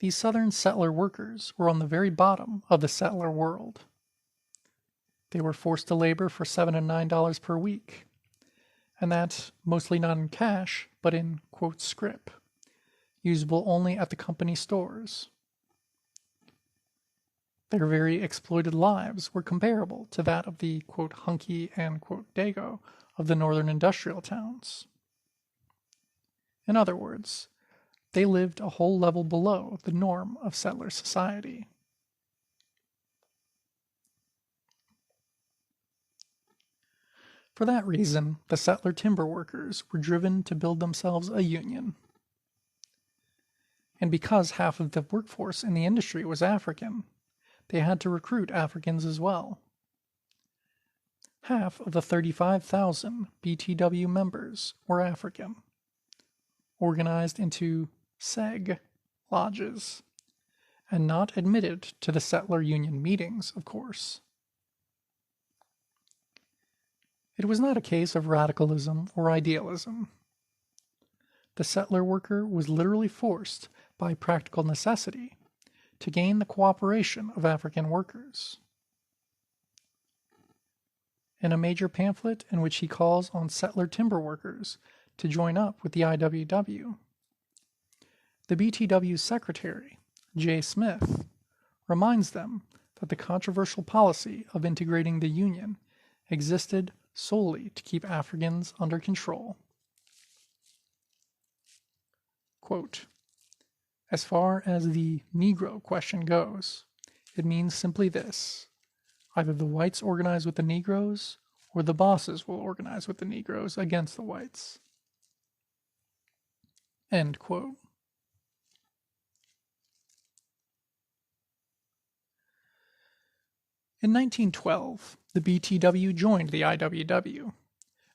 These Southern settler workers were on the very bottom of the settler world. They were forced to labor for $7 and $9 per week, and that mostly not in cash, but in, quote, scrip, usable only at the company stores. Their very exploited lives were comparable to that of the, quote, hunky and, quote, dago of the northern industrial towns. In other words, they lived a whole level below the norm of settler society. For that reason, the settler timber workers were driven to build themselves a union. And because half of the workforce in the industry was African, they had to recruit Africans as well. Half of the 35,000 BTW members were African, organized into SEG lodges, and not admitted to the settler union meetings, of course. It was not a case of radicalism or idealism. The settler worker was literally forced by practical necessity to gain the cooperation of African workers. In a major pamphlet in which he calls on settler timber workers to join up with the IWW, the BTW's secretary, J. Smith, reminds them that the controversial policy of integrating the Union existed solely to keep Africans under control. Quote, "As far as the Negro question goes, it means simply this: either the whites organize with the Negroes, or the bosses will organize with the Negroes against the whites." End quote. In 1912, the BTW joined the IWW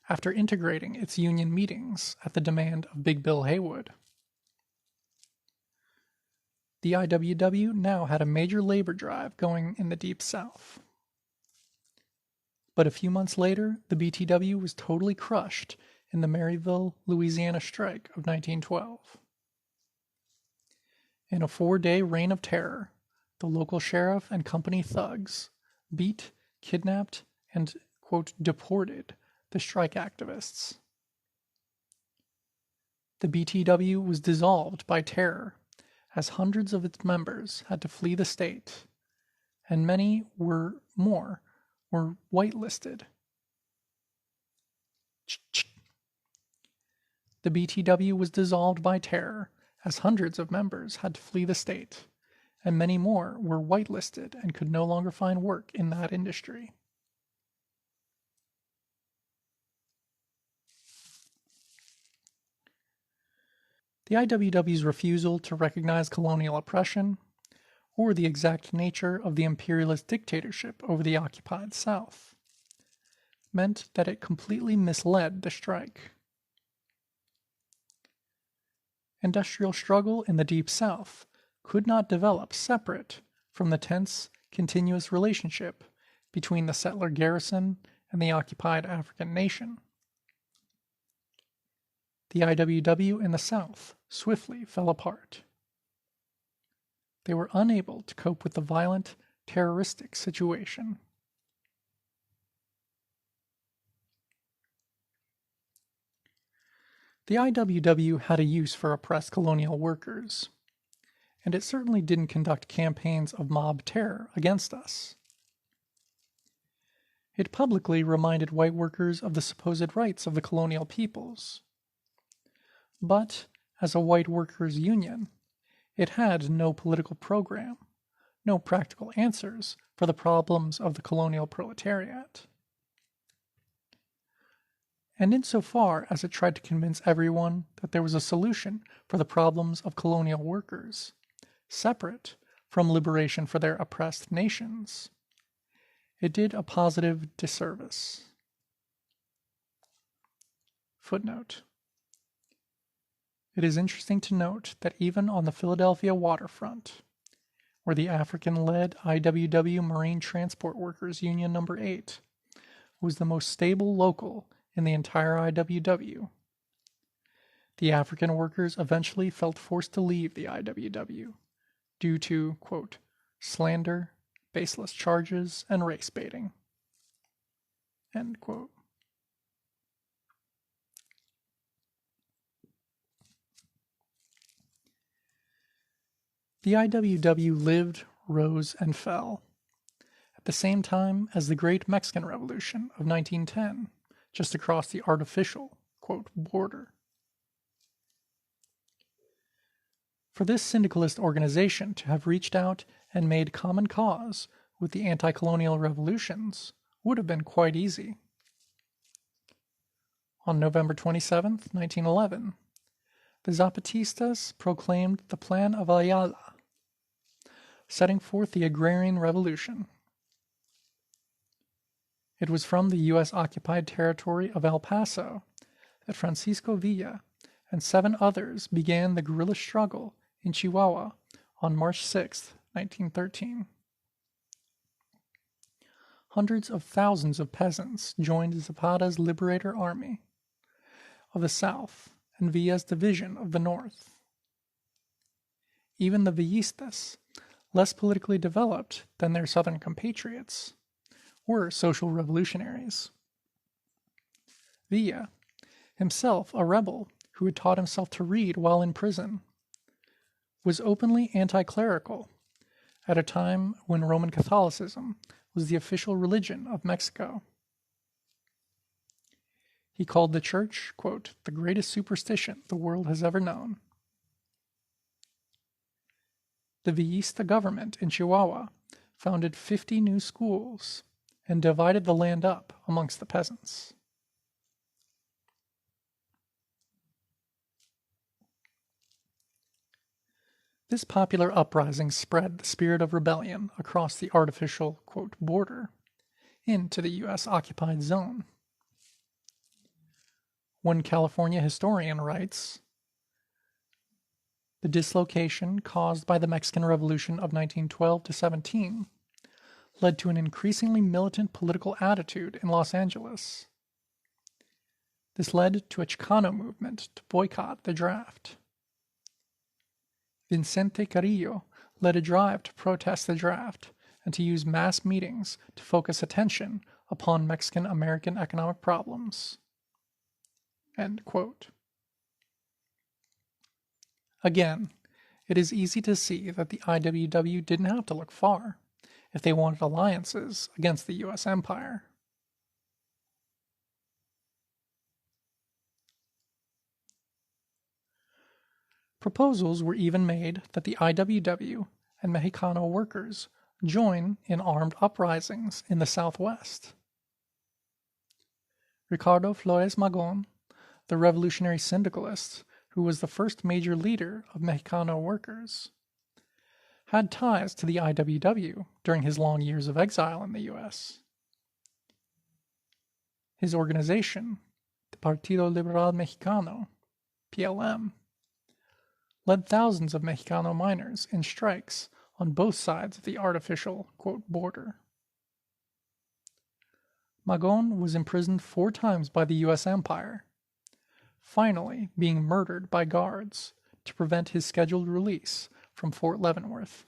after integrating its union meetings at the demand of Big Bill Haywood. The IWW now had a major labor drive going in the Deep South. But a few months later, the BTW was totally crushed in the Maryville, Louisiana strike of 1912. In a 4-day reign of terror, the local sheriff and company thugs beat, kidnapped, and, quote, deported the strike activists. The BTW was dissolved by terror, as hundreds of its members had to flee the state, and many were whitelisted. The BTW was dissolved by terror, as hundreds of members had to flee the state, and many more were whitelisted and could no longer find work in that industry. The IWW's refusal to recognize colonial oppression, or the exact nature of the imperialist dictatorship over the occupied South, meant that it completely misled the strike. Industrial struggle in the Deep South could not develop separate from the tense, continuous relationship between the settler garrison and the occupied African nation. The IWW in the South swiftly fell apart. They were unable to cope with the violent, terroristic situation. The IWW had a use for oppressed colonial workers, and it certainly didn't conduct campaigns of mob terror against us. It publicly reminded white workers of the supposed rights of the colonial peoples. But, as a white workers' union, it had no political program, no practical answers for the problems of the colonial proletariat. And insofar as it tried to convince everyone that there was a solution for the problems of colonial workers, separate from liberation for their oppressed nations, it did a positive disservice. Footnote. It is interesting to note that even on the Philadelphia waterfront, where the African-led IWW Marine Transport Workers Union No. 8 was the most stable local in the entire IWW, the African workers eventually felt forced to leave the IWW due to, quote, slander, baseless charges, and race baiting, end quote. The IWW lived, rose, and fell at the same time as the Great Mexican Revolution of 1910, just across the artificial, quote, border. For this syndicalist organization to have reached out and made common cause with the anti-colonial revolutions would have been quite easy. On November 27, 1911, the Zapatistas proclaimed the Plan of Ayala, setting forth the agrarian revolution. It was from the U.S.-occupied territory of El Paso that Francisco Villa and 7 others began the guerrilla struggle in Chihuahua on March 6, 1913. Hundreds of thousands of peasants joined Zapata's Liberator Army of the South and Villa's division of the North. Even the Villistas, less politically developed than their southern compatriots, were social revolutionaries. Villa, himself a rebel who had taught himself to read while in prison, was openly anti-clerical at a time when Roman Catholicism was the official religion of Mexico. He called the church, quote, the greatest superstition the world has ever known. The Villista government in Chihuahua founded 50 new schools and divided the land up amongst the peasants. This popular uprising spread the spirit of rebellion across the artificial, quote, border into the U.S. occupied zone. One California historian writes, the dislocation caused by the Mexican Revolution of 1912 to 17 led to an increasingly militant political attitude in Los Angeles. This led to a Chicano movement to boycott the draft. Vicente Carrillo led a drive to protest the draft and to use mass meetings to focus attention upon Mexican-American economic problems. End quote. Again, it is easy to see that the IWW didn't have to look far if they wanted alliances against the U.S. empire. Proposals were even made that the IWW and Mexicano workers join in armed uprisings in the Southwest. Ricardo Flores Magón, the revolutionary syndicalist who was the first major leader of Mexicano workers, had ties to the IWW during his long years of exile in the U.S. His organization, the Partido Liberal Mexicano, PLM, led thousands of Mexicano miners in strikes on both sides of the artificial, quote, border. Magón was imprisoned 4 times by the U.S. Empire, finally being murdered by guards to prevent his scheduled release from Fort Leavenworth.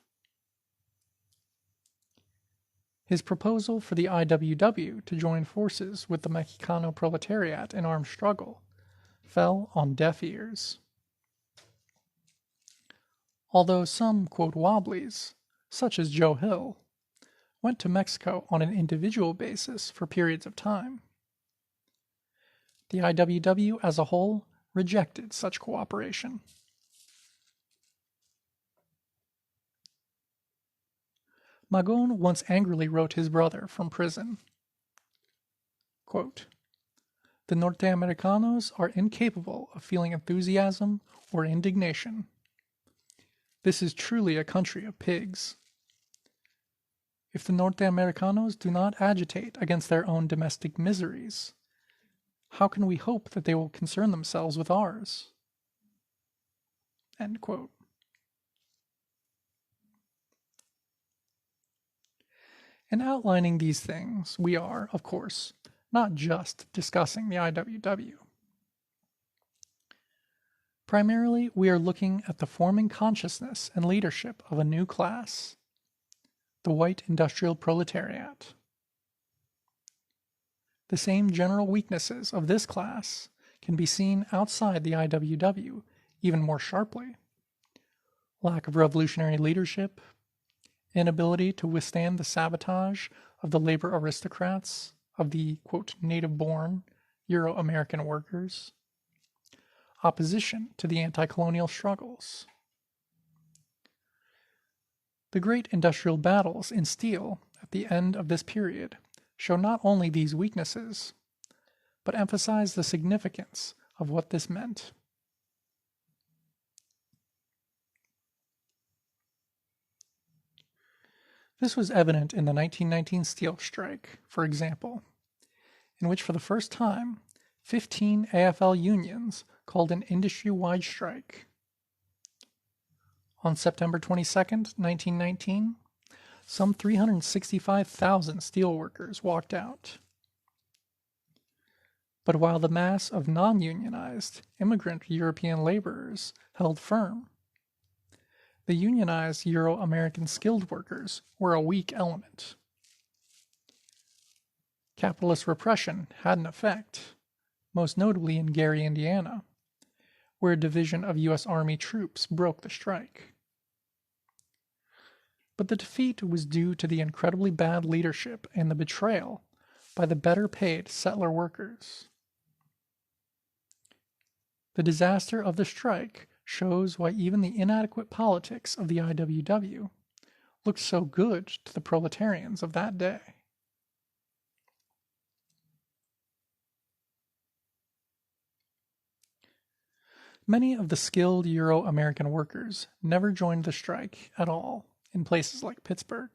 His proposal for the IWW to join forces with the Mexicano proletariat in armed struggle fell on deaf ears. Although some, quote, wobblies, such as Joe Hill, went to Mexico on an individual basis for periods of time, the IWW as a whole rejected such cooperation. Magón once angrily wrote his brother from prison, quote, the Norteamericanos are incapable of feeling enthusiasm or indignation. This is truly a country of pigs. If the Norteamericanos do not agitate against their own domestic miseries, how can we hope that they will concern themselves with ours? End quote. In outlining these things, we are, of course, not just discussing the IWW. Primarily, we are looking at the forming consciousness and leadership of a new class, the white industrial proletariat. The same general weaknesses of this class can be seen outside the IWW even more sharply. Lack of revolutionary leadership, inability to withstand the sabotage of the labor aristocrats, of the, quote, native-born Euro-American workers, opposition to the anti-colonial struggles. The great industrial battles in steel at the end of this period show not only these weaknesses, but emphasize the significance of what this meant. This was evident in the 1919 steel strike, for example, in which for the first time 15 AFL unions called an industry-wide strike. On September 22, 1919, some 365,000 steelworkers walked out. But while the mass of non-unionized immigrant European laborers held firm, The unionized Euro-American skilled workers were a weak element. Capitalist repression had an effect, most notably in Gary, Indiana, where a division of U.S. Army troops broke the strike. But the defeat was due to the incredibly bad leadership and the betrayal by the better-paid settler workers. The disaster of the strike shows why even the inadequate politics of the IWW looked so good to the proletarians of that day. Many of the skilled Euro-American workers never joined the strike at all in places like Pittsburgh.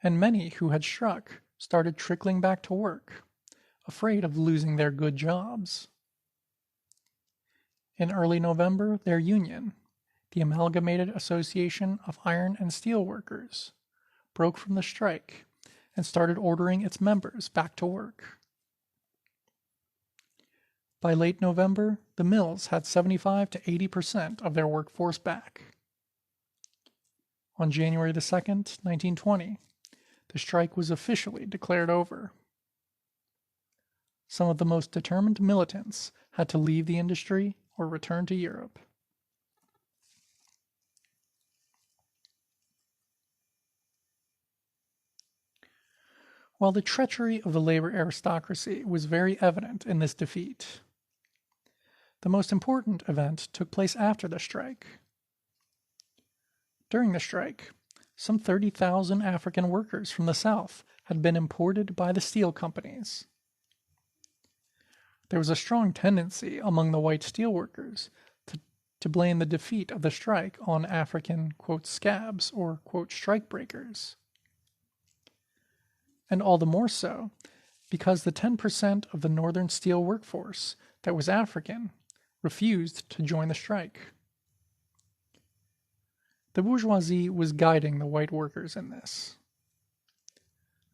And many who had struck started trickling back to work, afraid of losing their good jobs. In early November, their union, the Amalgamated Association of Iron and Steel Workers, broke from the strike and started ordering its members back to work. By late November, the mills had 75 to 80% of their workforce back. On January 2nd, 1920, the strike was officially declared over. Some of the most determined militants had to leave the industry or return to Europe. While the treachery of the labor aristocracy was very evident in this defeat, the most important event took place after the strike. During the strike, some 30,000 African workers from the South had been imported by the steel companies. There was a strong tendency among the white steelworkers to blame the defeat of the strike on African, quote, scabs or, quote, strikebreakers. And all the more so because the 10% of the northern steel workforce that was African refused to join the strike. The bourgeoisie was guiding the white workers in this.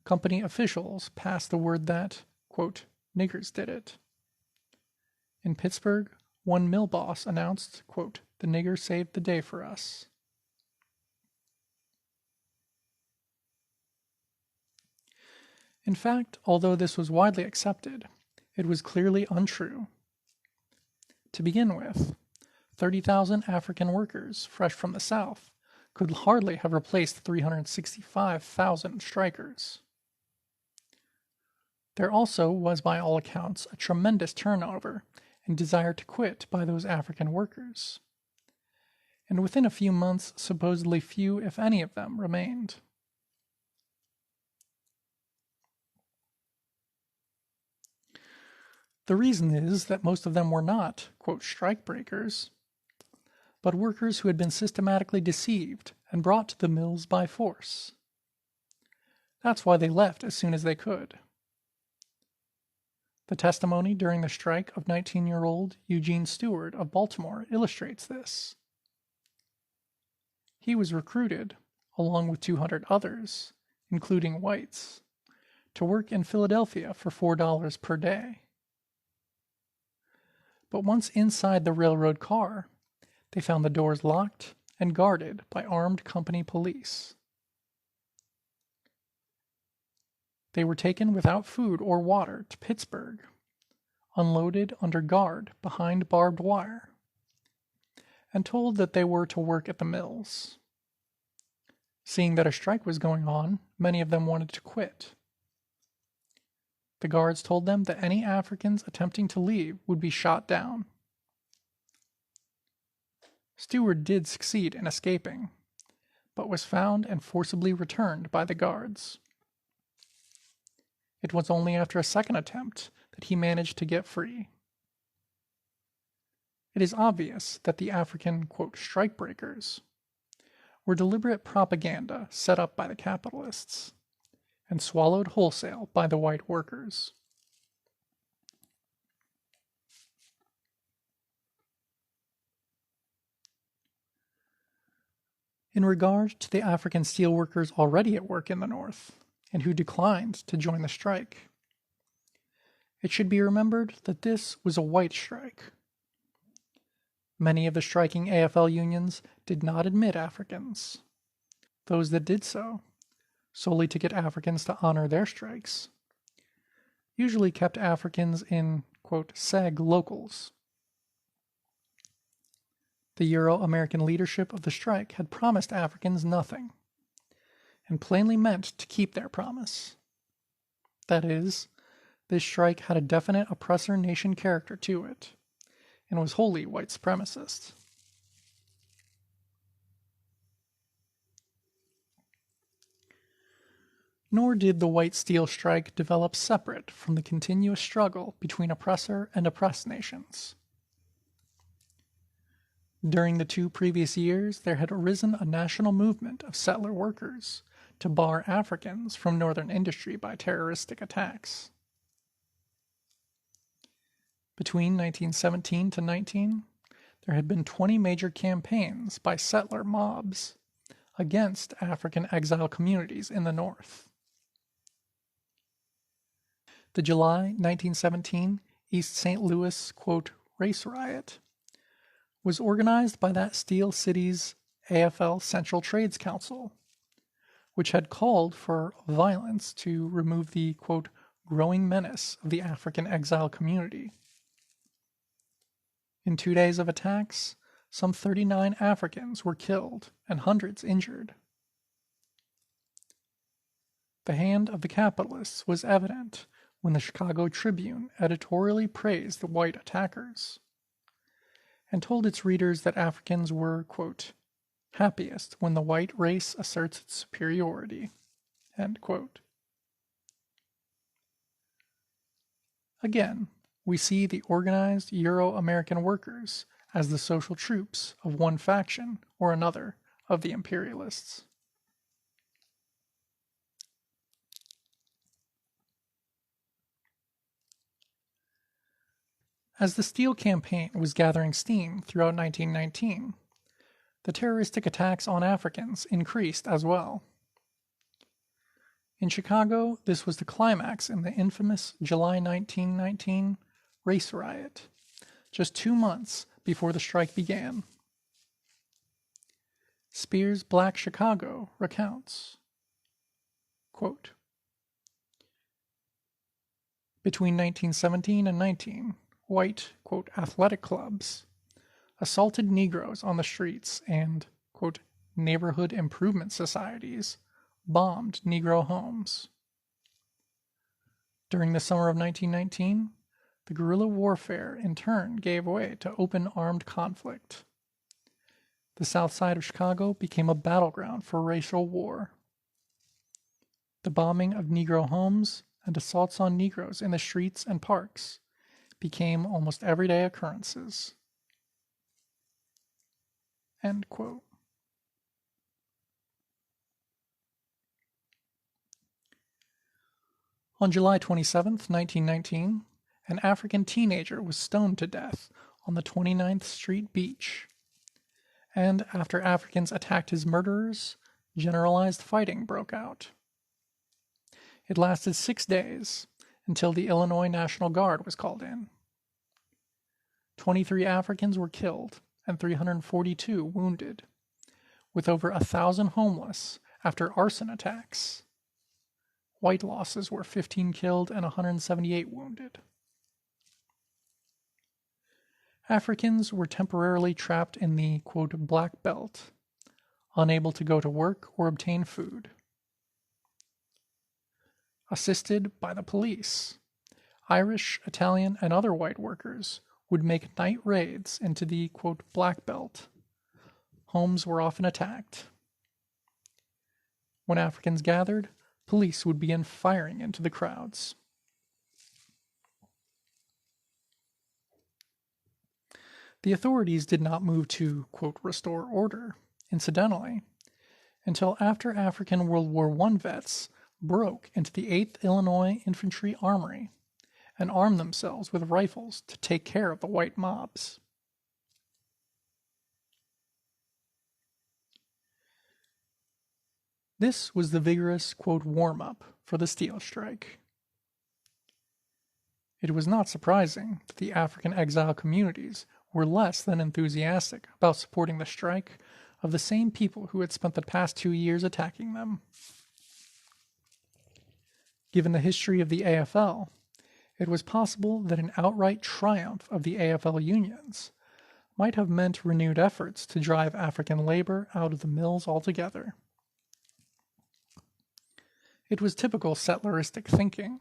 Company officials passed the word that, quote, niggers did it. In Pittsburgh, one mill boss announced, quote, the nigger saved the day for us. In fact, although this was widely accepted, it was clearly untrue. To begin with, 30,000 African workers fresh from the South could hardly have replaced 365,000 strikers. There also was, by all accounts, a tremendous turnover and desire to quit by those African workers. And within a few months, supposedly few, if any of them, remained. The reason is that most of them were not, quote, strikebreakers, but workers who had been systematically deceived and brought to the mills by force. That's why they left as soon as they could. The testimony during the strike of 19-year-old Eugene Stewart of Baltimore illustrates this. He was recruited, along with 200 others, including whites, to work in Philadelphia for $4 per day. But once inside the railroad car, they found the doors locked and guarded by armed company police. They were taken without food or water to Pittsburgh, unloaded under guard behind barbed wire, and told that they were to work at the mills. Seeing that a strike was going on, many of them wanted to quit. The guards told them that any Africans attempting to leave would be shot down. Stewart did succeed in escaping, but was found and forcibly returned by the guards. It was only after a second attempt that he managed to get free. It is obvious that the African, quote, strikebreakers were deliberate propaganda set up by the capitalists and swallowed wholesale by the white workers. In regard to the African steelworkers already at work in the North, and who declined to join the strike, it should be remembered that this was a white strike. Many of the striking AFL unions did not admit Africans. Those that did so, solely to get Africans to honor their strikes, usually kept Africans in, quote, seg locals. The Euro-American leadership of the strike had promised Africans nothing, and plainly meant to keep their promise. That is, this strike had a definite oppressor nation character to it, and was wholly white supremacist. Nor did the white steel strike develop separate from the continuous struggle between oppressor and oppressed nations. During the 2 previous years, there had arisen a national movement of settler workers to bar Africans from northern industry by terroristic attacks. Between 1917 to 19, there had been 20 major campaigns by settler mobs against African exile communities in the North. The July 1917 East St. Louis, quote, race riot was organized by that Steel City's AFL Central Trades Council, which had called for violence to remove the, quote, growing menace of the African exile community. In 2 days of attacks, some 39 Africans were killed and hundreds injured. The hand of the capitalists was evident when the Chicago Tribune editorially praised the white attackers and told its readers that Africans were, quote, happiest when the white race asserts its superiority, end quote. Again, we see the organized Euro-American workers as the social troops of one faction or another of the imperialists. As the Steel Campaign was gathering steam throughout 1919, the terroristic attacks on Africans increased as well. In Chicago, this was the climax in the infamous July 1919 race riot, just 2 months before the strike began. Spears' Black Chicago recounts, quote, between 1917 and 19, white, quote, athletic clubs assaulted Negroes on the streets and, quote, neighborhood improvement societies bombed Negro homes. During the summer of 1919, the guerrilla warfare in turn gave way to open armed conflict. The South Side of Chicago became a battleground for racial war. The bombing of Negro homes and assaults on Negroes in the streets and parks became almost everyday occurrences. End quote. On July 27, 1919, an African teenager was stoned to death on the 29th Street beach, and after Africans attacked his murderers, generalized fighting broke out. It lasted 6 days, until the Illinois National Guard was called in. 23 Africans were killed and 342 wounded, with over 1,000 homeless after arson attacks. White losses were 15 killed and 178 wounded. Africans were temporarily trapped in the, quote, Black Belt, unable to go to work or obtain food. Assisted by the police, Irish, Italian, and other white workers would make night raids into the, quote, Black Belt. Homes were often attacked. When Africans gathered, police would begin firing into the crowds. The authorities did not move to, quote, restore order, incidentally, until after African World War I vets broke into the 8th Illinois Infantry Armory and armed themselves with rifles to take care of the white mobs. This was the vigorous, quote, warm-up for the steel strike. It was not surprising that the African exile communities were less than enthusiastic about supporting the strike of the same people who had spent the past 2 years attacking them. Given the history of the AFL, it was possible that an outright triumph of the AFL unions might have meant renewed efforts to drive African labor out of the mills altogether. It was typical settleristic thinking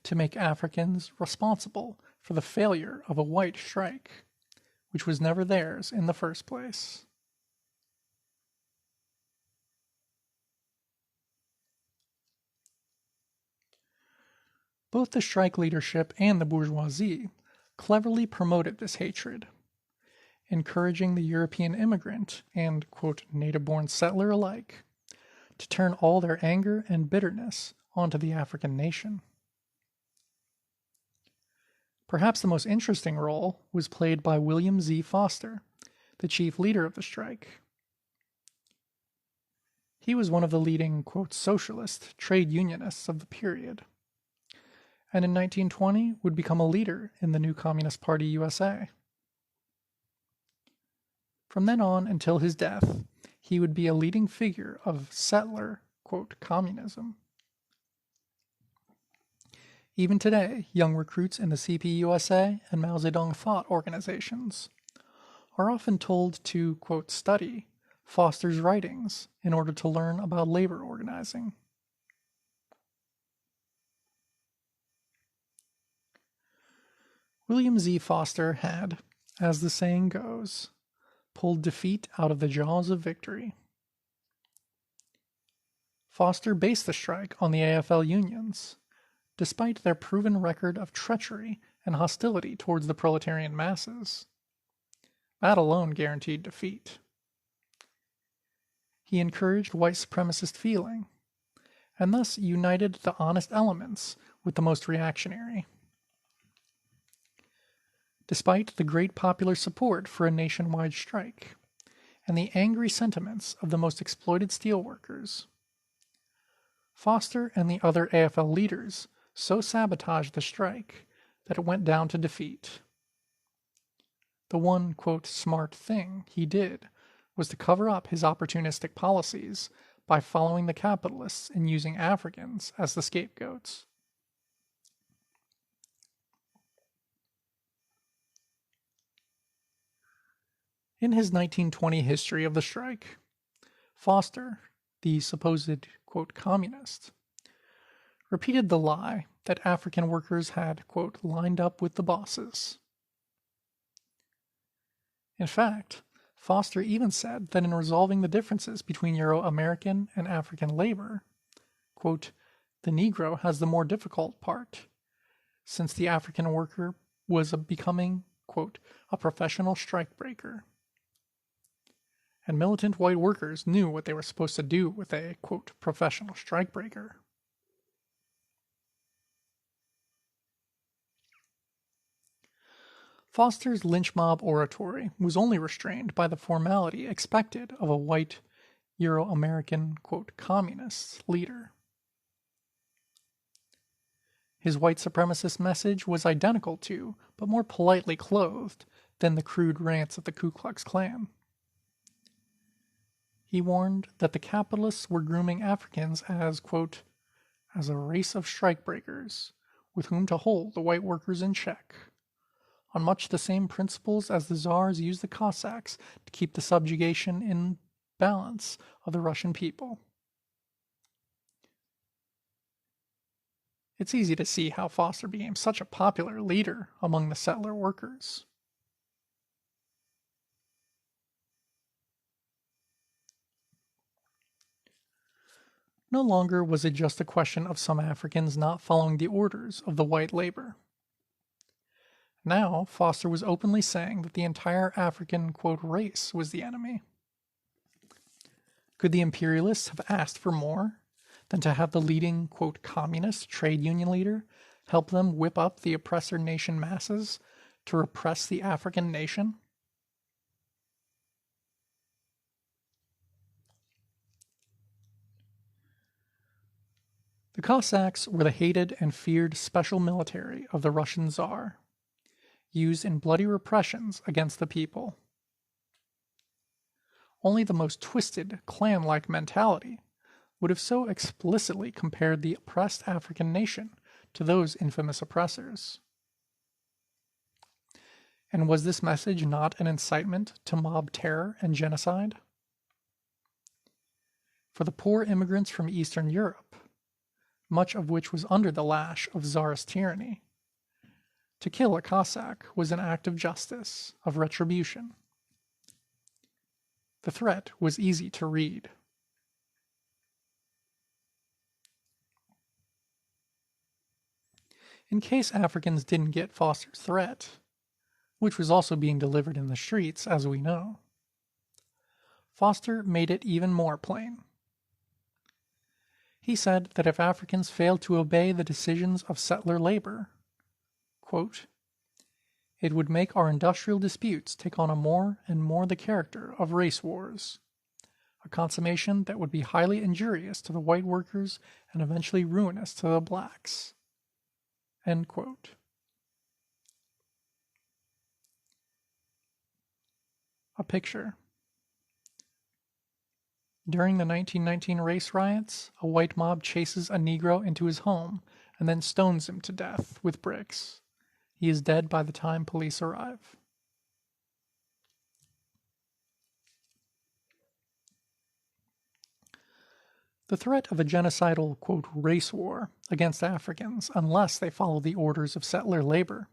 to make Africans responsible for the failure of a white strike, which was never theirs in the first place. Both the strike leadership and the bourgeoisie cleverly promoted this hatred, encouraging the European immigrant and, quote, native-born settler alike to turn all their anger and bitterness onto the African nation. Perhaps the most interesting role was played by William Z. Foster, the chief leader of the strike. He was one of the leading, quote, socialist trade unionists of the period, and in 1920 would become a leader in the new Communist Party USA. From then on until his death, he would be a leading figure of settler, quote, communism. Even today, young recruits in the CPUSA and Mao Zedong thought organizations are often told to, quote, study Foster's writings in order to learn about labor organizing. William Z. Foster had, as the saying goes, pulled defeat out of the jaws of victory. Foster based the strike on the AFL unions, despite their proven record of treachery and hostility towards the proletarian masses. That alone guaranteed defeat. He encouraged white supremacist feeling, and thus united the honest elements with the most reactionary. Despite the great popular support for a nationwide strike, and the angry sentiments of the most exploited steelworkers, Foster and the other AFL leaders so sabotaged the strike that it went down to defeat. The one, quote, smart thing he did was to cover up his opportunistic policies by following the capitalists and using Africans as the scapegoats. In his 1920 history of the strike, Foster, the supposed, quote, communist, repeated the lie that African workers had, quote, lined up with the bosses. In fact, Foster even said that in resolving the differences between Euro-American and African labor, quote, the Negro has the more difficult part, since the African worker was becoming, quote, a professional strikebreaker. And militant white workers knew what they were supposed to do with a, quote, professional strikebreaker. Foster's lynch mob oratory was only restrained by the formality expected of a white Euro-American, quote, communist leader. His white supremacist message was identical to, but more politely clothed, than the crude rants of the Ku Klux Klan. He warned that the capitalists were grooming Africans as, quote, as a race of strikebreakers, with whom to hold the white workers in check, on much the same principles as the Tsars used the Cossacks to keep the subjugation in balance of the Russian people. It's easy to see how Foster became such a popular leader among the settler workers. No longer was it just a question of some Africans not following the orders of the white labor. Now, Foster was openly saying that the entire African, quote, race was the enemy. Could the imperialists have asked for more than to have the leading, quote, communist trade union leader help them whip up the oppressor nation masses to repress the African nation? The Cossacks were the hated and feared special military of the Russian Tsar, used in bloody repressions against the people. Only the most twisted, clan-like mentality would have so explicitly compared the oppressed African nation to those infamous oppressors. And was this message not an incitement to mob terror and genocide? For the poor immigrants from Eastern Europe, much of which was under the lash of Tsarist tyranny, to kill a Cossack was an act of justice, of retribution. The threat was easy to read. In case Africans didn't get Foster's threat, which was also being delivered in the streets, as we know, Foster made it even more plain. He said that if Africans failed to obey the decisions of settler labor, quote, it would make our industrial disputes take on a more and more the character of race wars, a consummation that would be highly injurious to the white workers and eventually ruinous to the blacks. End quote. A picture. During the 1919 race riots, a white mob chases a Negro into his home and then stones him to death with bricks. He is dead by the time police arrive. The threat of a genocidal, quote, race war against Africans, unless they follow the orders of settler labor,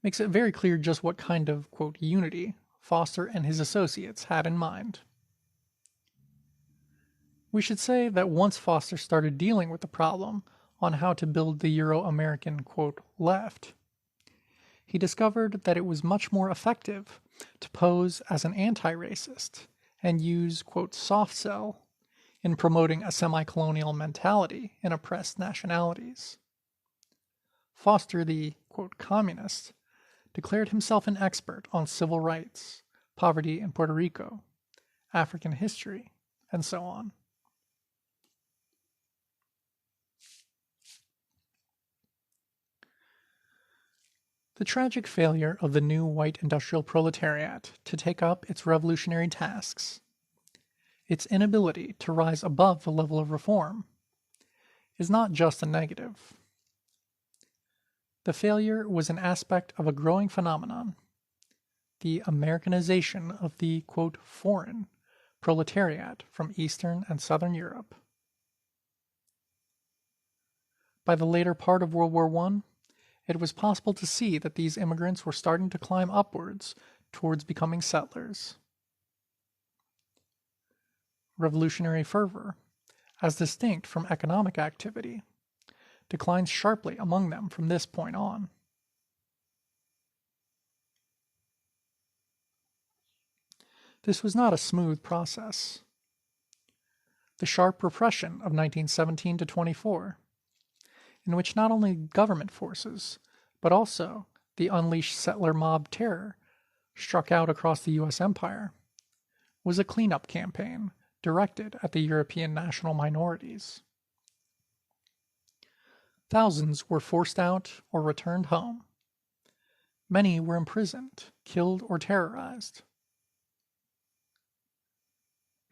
makes it very clear just what kind of, quote, unity Foster and his associates had in mind. We should say that once Foster started dealing with the problem on how to build the Euro-American, quote, left, he discovered that it was much more effective to pose as an anti-racist and use, quote, soft sell in promoting a semi-colonial mentality in oppressed nationalities. Foster, the, quote, communist, declared himself an expert on civil rights, poverty in Puerto Rico, African history, and so on. The tragic failure of the new white industrial proletariat to take up its revolutionary tasks, its inability to rise above the level of reform, is not just a negative. The failure was an aspect of a growing phenomenon, the Americanization of the, quote, foreign proletariat from Eastern and Southern Europe. By the later part of World War I, it was possible to see that these immigrants were starting to climb upwards towards becoming settlers. Revolutionary fervor, as distinct from economic activity, declines sharply among them from this point on. This was not a smooth process. The sharp repression of 1917 to 24, in which not only government forces, but also the unleashed settler mob terror struck out across the U.S. empire, was a cleanup campaign directed at the European national minorities. Thousands were forced out or returned home. Many were imprisoned, killed, or terrorized.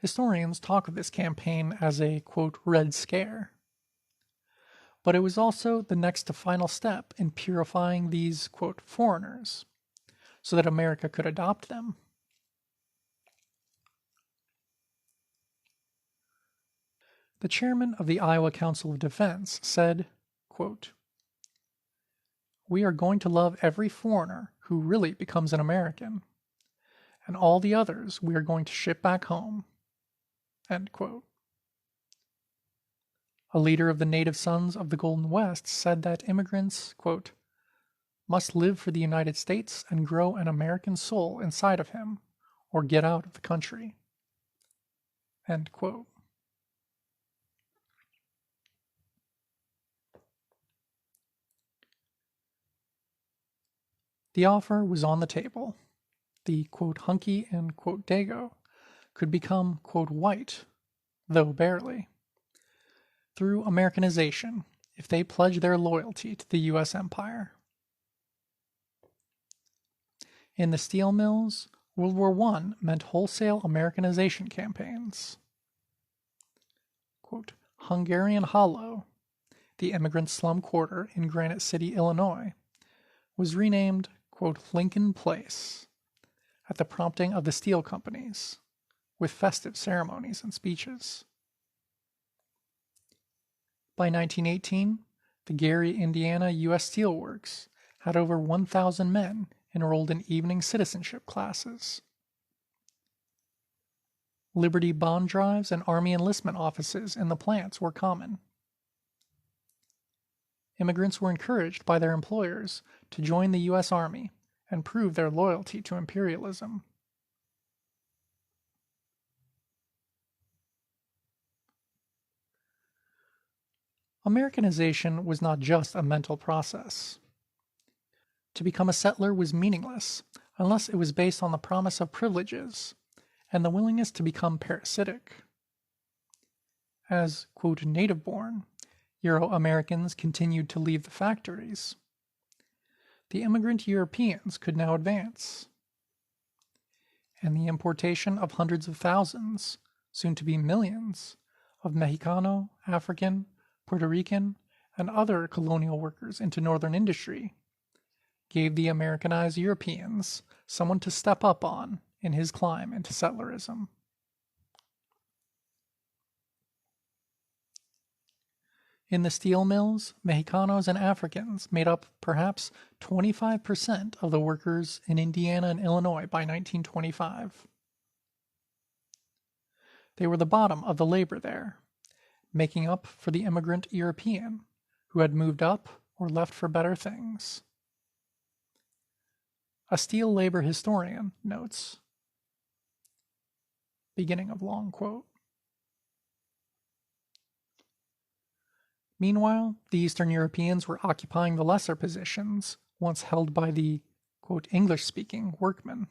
Historians talk of this campaign as a, quote, Red Scare. But it was also the next to final step in purifying these, quote, foreigners, so that America could adopt them. The chairman of the Iowa Council of Defense said, quote, we are going to love every foreigner who really becomes an American, and all the others we are going to ship back home, end quote. A leader of the native sons of the Golden West said that immigrants, quote, must live for the United States and grow an American soul inside of him, or get out of the country, end quote. The offer was on the table. The, quote, hunky and, quote, dago could become, quote, white, though barely, through Americanization if they pledged their loyalty to the U.S. empire. In the steel mills, World War I meant wholesale Americanization campaigns. Quote, Hungarian Hollow, the immigrant slum quarter in Granite City, Illinois, was renamed, quote, Lincoln Place, at the prompting of the steel companies, with festive ceremonies and speeches. By 1918, the Gary, Indiana U.S. Steel Works had over 1,000 men enrolled in evening citizenship classes. Liberty bond drives and Army enlistment offices in the plants were common. Immigrants were encouraged by their employers to join the U.S. Army and prove their loyalty to imperialism. Americanization was not just a mental process. To become a settler was meaningless unless it was based on the promise of privileges and the willingness to become parasitic. As, quote, native-born, Euro-Americans continued to leave the factories. The immigrant Europeans could now advance, and the importation of hundreds of thousands, soon to be millions, of Mexicano, African, Puerto Rican, and other colonial workers into northern industry gave the Americanized Europeans someone to step up on in his climb into settlerism. In the steel mills, Mexicanos and Africans made up perhaps 25% of the workers in Indiana and Illinois by 1925. They were the bottom of the labor there, making up for the immigrant European who had moved up or left for better things. A steel labor historian notes, beginning of long quote, meanwhile, the Eastern Europeans were occupying the lesser positions once held by the, quote, English-speaking workmen.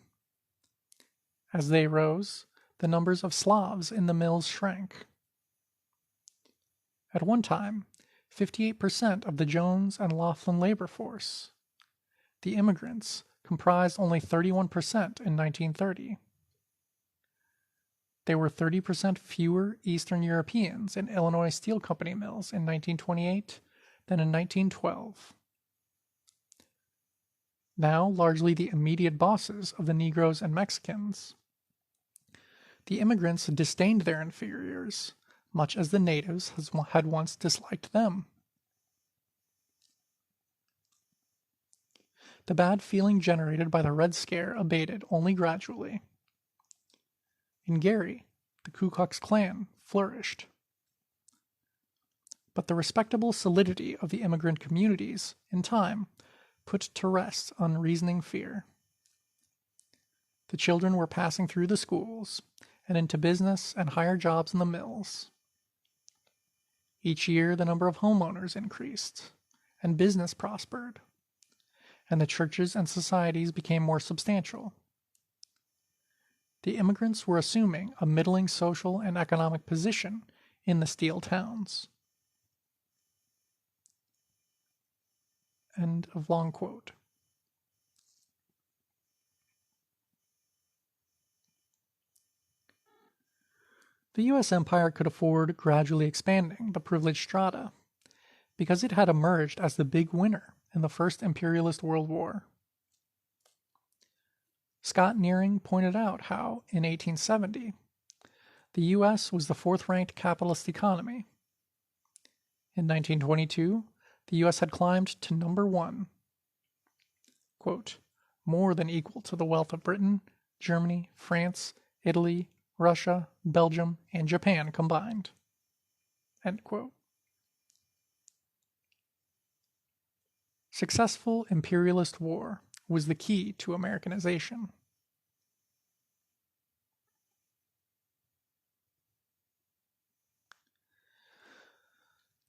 As they rose, the numbers of Slavs in the mills shrank. At one time, 58% of the Jones and Laughlin labor force. The immigrants comprised only 31% in 1930. There were 30% fewer Eastern Europeans in Illinois Steel Company mills in 1928 than in 1912. Now largely the immediate bosses of the Negroes and Mexicans. The immigrants disdained their inferiors, much as the natives had once disliked them. The bad feeling generated by the Red Scare abated only gradually. In Gary, the Ku Klux Klan flourished. But the respectable solidity of the immigrant communities, in time, put to rest unreasoning fear. The children were passing through the schools and into business and higher jobs in the mills. Each year, the number of homeowners increased, and business prospered, and the churches and societies became more substantial. The immigrants were assuming a middling social and economic position in the steel towns. End of long quote. The U.S. empire could afford gradually expanding the privileged strata because it had emerged as the big winner in the First Imperialist World War. Scott Nearing pointed out how, in 1870, the U.S. was the fourth-ranked capitalist economy. In 1922, the U.S. had climbed to number one, quote, more than equal to the wealth of Britain, Germany, France, Italy, Russia, Belgium, and Japan combined. End quote. Successful imperialist war was the key to Americanization.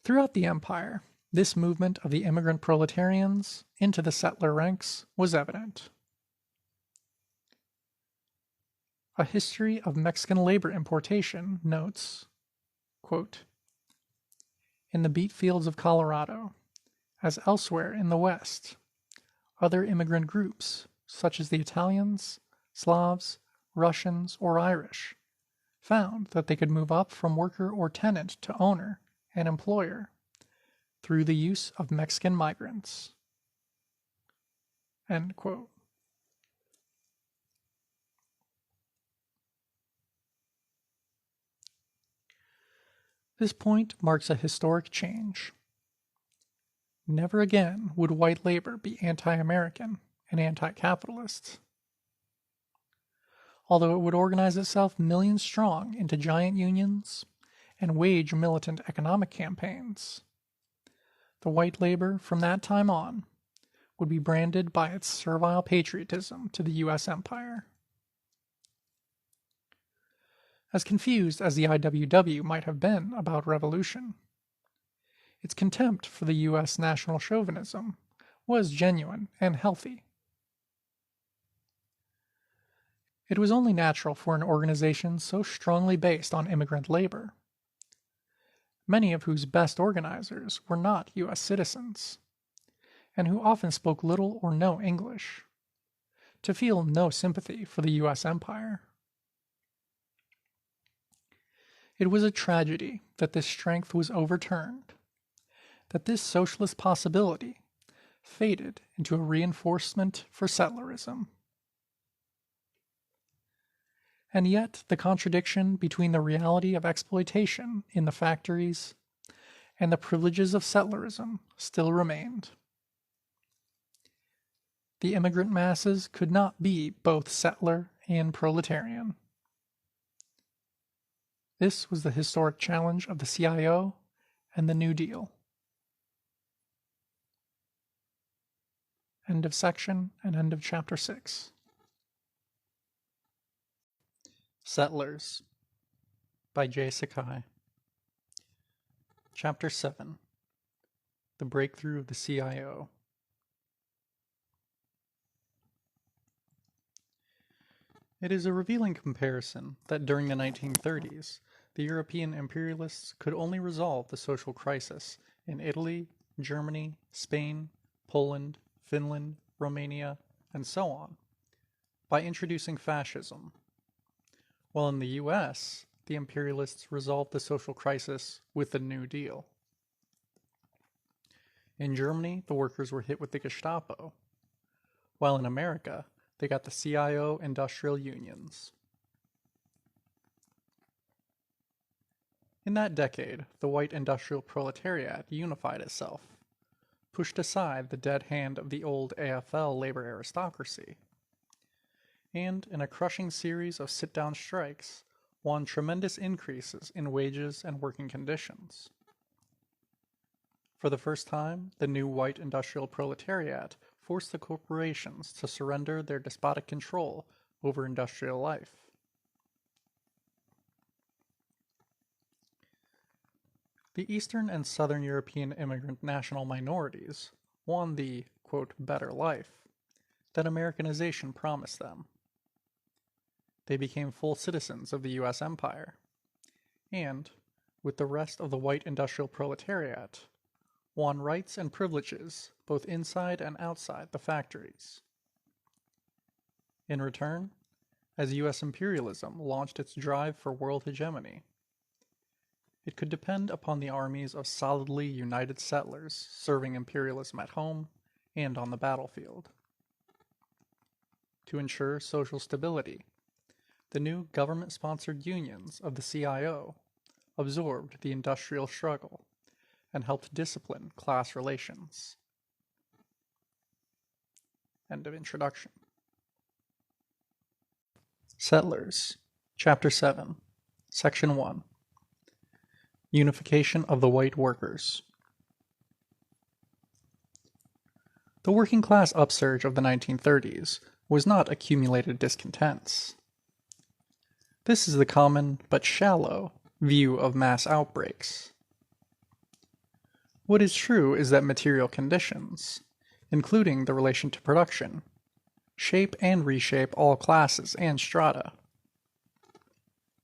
Throughout the empire, this movement of the immigrant proletarians into the settler ranks was evident. A History of Mexican Labor Importation notes, quote, in the beet fields of Colorado, as elsewhere in the West, other immigrant groups such as the Italians, Slavs, Russians, or Irish, found that they could move up from worker or tenant to owner and employer through the use of Mexican migrants. End quote. This point marks a historic change. Never again would white labor be anti-American and anti-capitalist. Although it would organize itself millions strong into giant unions and wage militant economic campaigns, the white labor from that time on would be branded by its servile patriotism to the U.S. empire. As confused as the IWW might have been about revolution, its contempt for the U.S. national chauvinism was genuine and healthy. It was only natural for an organization so strongly based on immigrant labor, many of whose best organizers were not U.S. citizens, and who often spoke little or no English, to feel no sympathy for the U.S. empire. It was a tragedy that this strength was overturned, that this socialist possibility faded into a reinforcement for settlerism. And yet the contradiction between the reality of exploitation in the factories and the privileges of settlerism still remained. The immigrant masses could not be both settler and proletarian. This was the historic challenge of the CIO and the New Deal. End of section and end of chapter 6. Settlers by J Sakai. Chapter 7. The Breakthrough of the CIO. It is a revealing comparison that during the 1930s, the European imperialists could only resolve the social crisis in Italy, Germany, Spain, Poland, Finland, Romania, and so on, by introducing fascism, while in the US, the imperialists resolved the social crisis with the New Deal. In Germany, the workers were hit with the Gestapo, while in America, they got the CIO industrial unions. In that decade, the white industrial proletariat unified itself, pushed aside the dead hand of the old AFL labor aristocracy, and in a crushing series of sit-down strikes, won tremendous increases in wages and working conditions. For the first time, the new white industrial proletariat forced the corporations to surrender their despotic control over industrial life. The Eastern and Southern European immigrant national minorities won the, quote, better life that Americanization promised them. They became full citizens of the U.S. empire, and, with the rest of the white industrial proletariat, won rights and privileges both inside and outside the factories. In return, as U.S. imperialism launched its drive for world hegemony, it could depend upon the armies of solidly united settlers serving imperialism at home and on the battlefield. To ensure social stability, the new government-sponsored unions of the CIO absorbed the industrial struggle and helped discipline class relations. End of introduction. Settlers, Chapter 7, Section 1. Unification of the white workers. The working class upsurge of the 1930s was not accumulated discontents. This is the common, but shallow, view of mass outbreaks. What is true is that material conditions, including the relation to production, shape and reshape all classes and strata.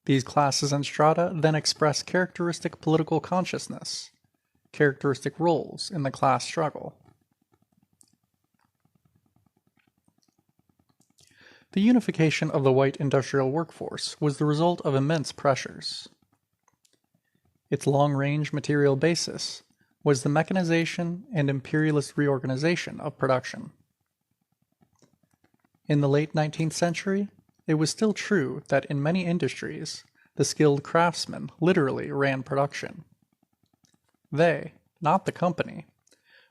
These classes and strata then express characteristic political consciousness, characteristic roles in the class struggle. The unification of the white industrial workforce was the result of immense pressures. Its long-range material basis was the mechanization and imperialist reorganization of production. In the late 19th century, it was still true that in many industries, the skilled craftsmen literally ran production. They, not the company,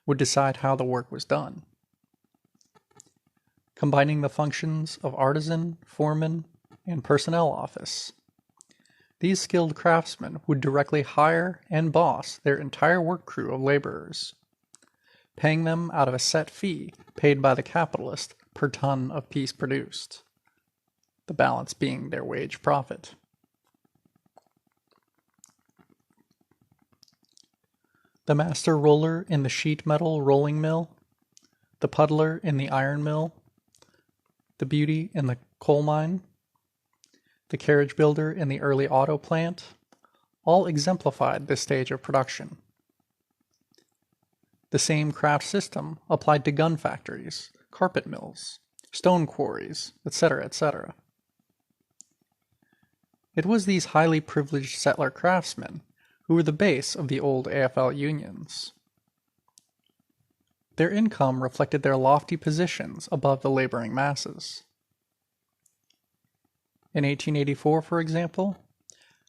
would decide how the work was done. Combining the functions of artisan, foreman, and personnel office, these skilled craftsmen would directly hire and boss their entire work crew of laborers, paying them out of a set fee paid by the capitalist per ton of piece produced, the balance being their wage profit. The master roller in the sheet metal rolling mill, the puddler in the iron mill, the beauty in the coal mine, the carriage builder in the early auto plant, all exemplified this stage of production. The same craft system applied to gun factories, carpet mills, stone quarries, etc., etc. It was these highly privileged settler craftsmen who were the base of the old AFL unions. Their income reflected their lofty positions above the laboring masses. In 1884, for example,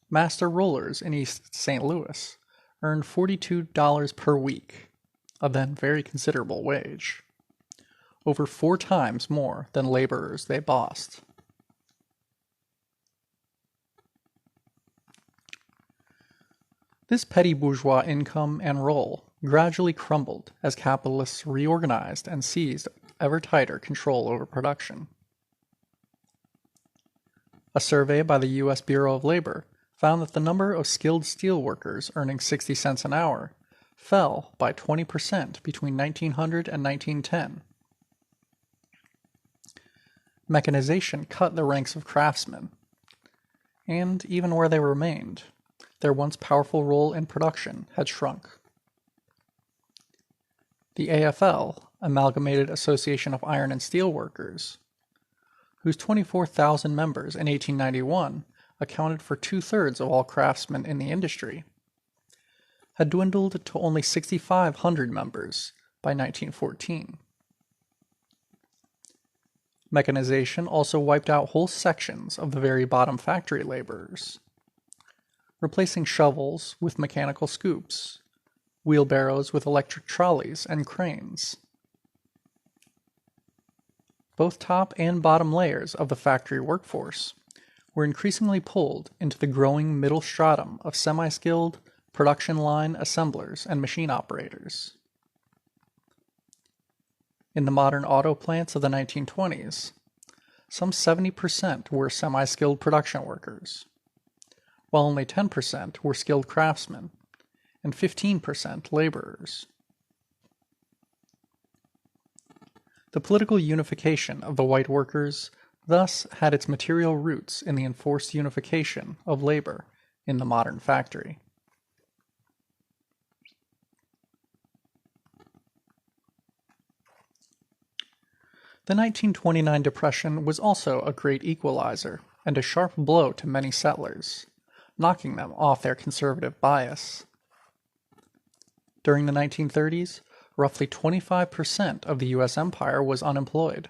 master rollers in East St. Louis earned $42 per week, a then very considerable wage, over 4 times more than laborers they bossed. This petty bourgeois income and role gradually crumbled as capitalists reorganized and seized ever tighter control over production. A survey by the U.S. Bureau of Labor found that the number of skilled steel workers earning 60 cents an hour fell by 20% between 1900 and 1910. Mechanization cut the ranks of craftsmen, and even where they remained, their once powerful role in production had shrunk. The AFL, Amalgamated Association of Iron and Steel Workers, whose 24,000 members in 1891 accounted for 2/3 of all craftsmen in the industry, had dwindled to only 6,500 members by 1914. Mechanization also wiped out whole sections of the very bottom factory laborers, replacing shovels with mechanical scoops, wheelbarrows with electric trolleys and cranes. Both top and bottom layers of the factory workforce were increasingly pulled into the growing middle stratum of semi-skilled production line assemblers and machine operators. In the modern auto plants of the 1920s, some 70% were semi-skilled production workers, while only 10% were skilled craftsmen and 15% laborers. The political unification of the white workers thus had its material roots in the enforced unification of labor in the modern factory. The 1929 Depression was also a great equalizer and a sharp blow to many settlers, knocking them off their conservative bias. During the 1930s, roughly 25% of the U.S. empire was unemployed.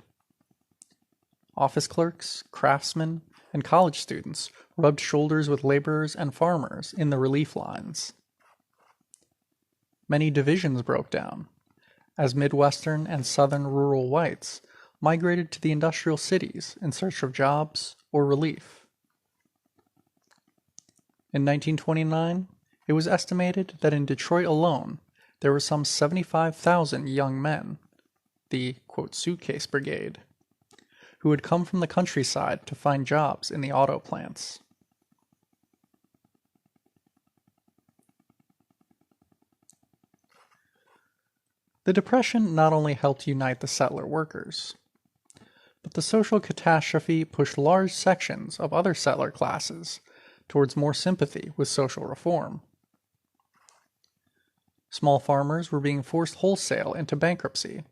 Office clerks, craftsmen, and college students rubbed shoulders with laborers and farmers in the relief lines. Many divisions broke down, as Midwestern and Southern rural whites migrated to the industrial cities in search of jobs or relief. In 1929, it was estimated that in Detroit alone, there were some 75,000 young men, the, quote, suitcase brigade, who had come from the countryside to find jobs in the auto plants. The Depression not only helped unite the settler workers, but the social catastrophe pushed large sections of other settler classes towards more sympathy with social reform. Small farmers were being forced wholesale into bankruptcy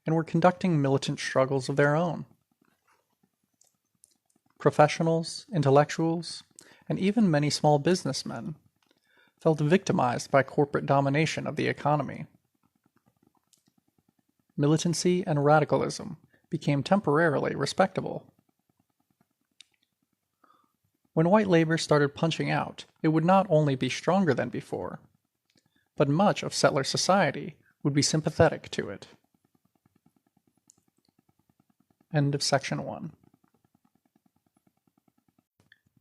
and were conducting militant struggles of their own. professionals, intellectuals, and even many small businessmen felt victimized by corporate domination of the economy. Militancy and radicalism became temporarily respectable. When white labor started punching out, it would not only be stronger than before, but much of settler society would be sympathetic to it. End of section 1.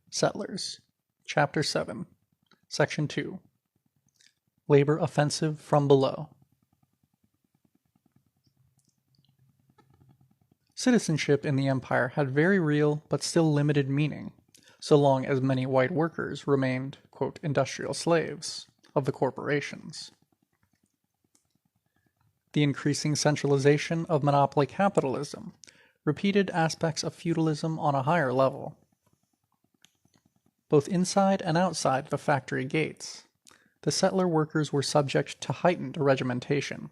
Settlers, Chapter 7, Section 2. Labor Offensive from Below. Citizenship in the empire had very real but still limited meaning, so long as many white workers remained, quote, industrial slaves of the corporations. The increasing centralization of monopoly capitalism repeated aspects of feudalism on a higher level. Both inside and outside the factory gates, the settler workers were subject to heightened regimentation.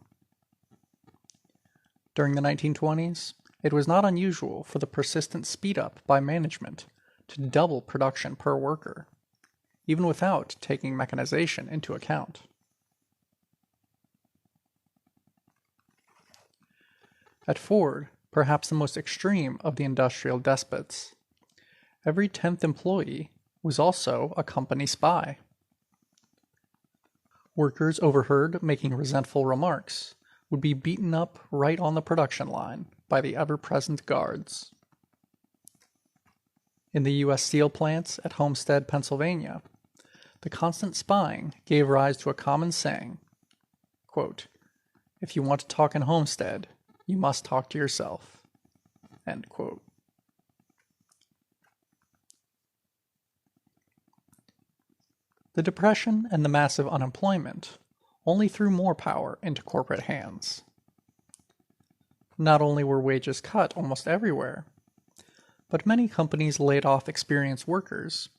During the 1920s, it was not unusual for the persistent speed-up by management to double production per worker, even without taking mechanization into account. At Ford, perhaps the most extreme of the industrial despots, every 10th employee was also a company spy. Workers overheard making resentful remarks would be beaten up right on the production line by the ever-present guards. In the U.S. steel plants at Homestead, Pennsylvania, the constant spying gave rise to a common saying, quote, "If you want to talk in Homestead, you must talk to yourself." End quote. The Depression and the massive unemployment only threw more power into corporate hands. Not only were wages cut almost everywhere, but many companies laid off experienced workers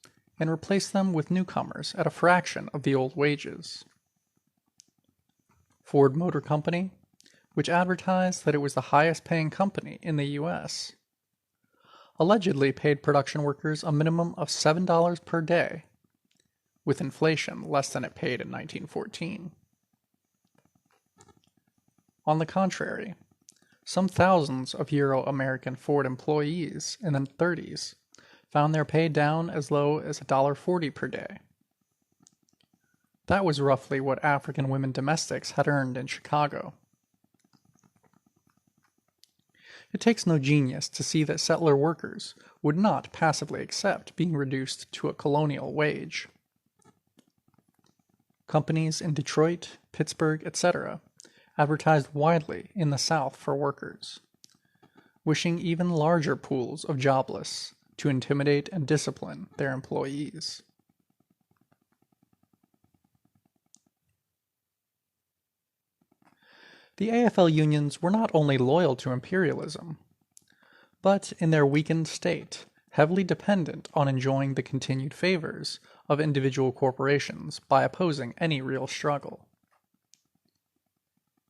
and replaced them with newcomers at a fraction of the old wages. Ford Motor Company, which advertised that it was the highest-paying company in the U.S., allegedly paid production workers a minimum of $7 per day, with inflation less than it paid in 1914. On the contrary, some thousands of Euro-American Ford employees in the 30s found their pay down as low as $1.40 per day. That was roughly what African women domestics had earned in Chicago. It takes no genius to see that settler workers would not passively accept being reduced to a colonial wage. Companies in Detroit, Pittsburgh, etc. advertised widely in the South for workers, wishing even larger pools of jobless to intimidate and discipline their employees. The AFL unions were not only loyal to imperialism, but in their weakened state, heavily dependent on enjoying the continued favors of individual corporations by opposing any real struggle.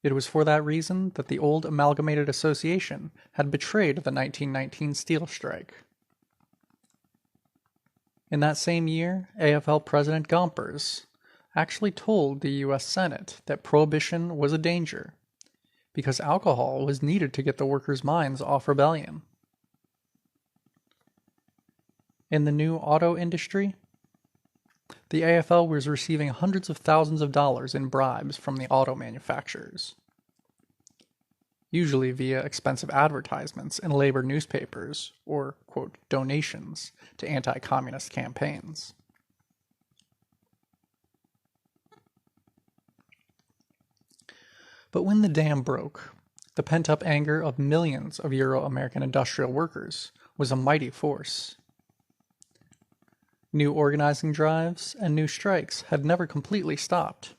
It was for that reason that the old Amalgamated Association had betrayed the 1919 steel strike. In that same year, AFL President Gompers actually told the U.S. Senate that prohibition was a danger because alcohol was needed to get the workers' minds off rebellion. In the new auto industry, the AFL was receiving hundreds of thousands of dollars in bribes from the auto manufacturers, usually via expensive advertisements in labor newspapers or, quote, donations to anti-communist campaigns. But when the dam broke, the pent-up anger of millions of Euro-American industrial workers was a mighty force. New organizing drives and new strikes had never completely stopped,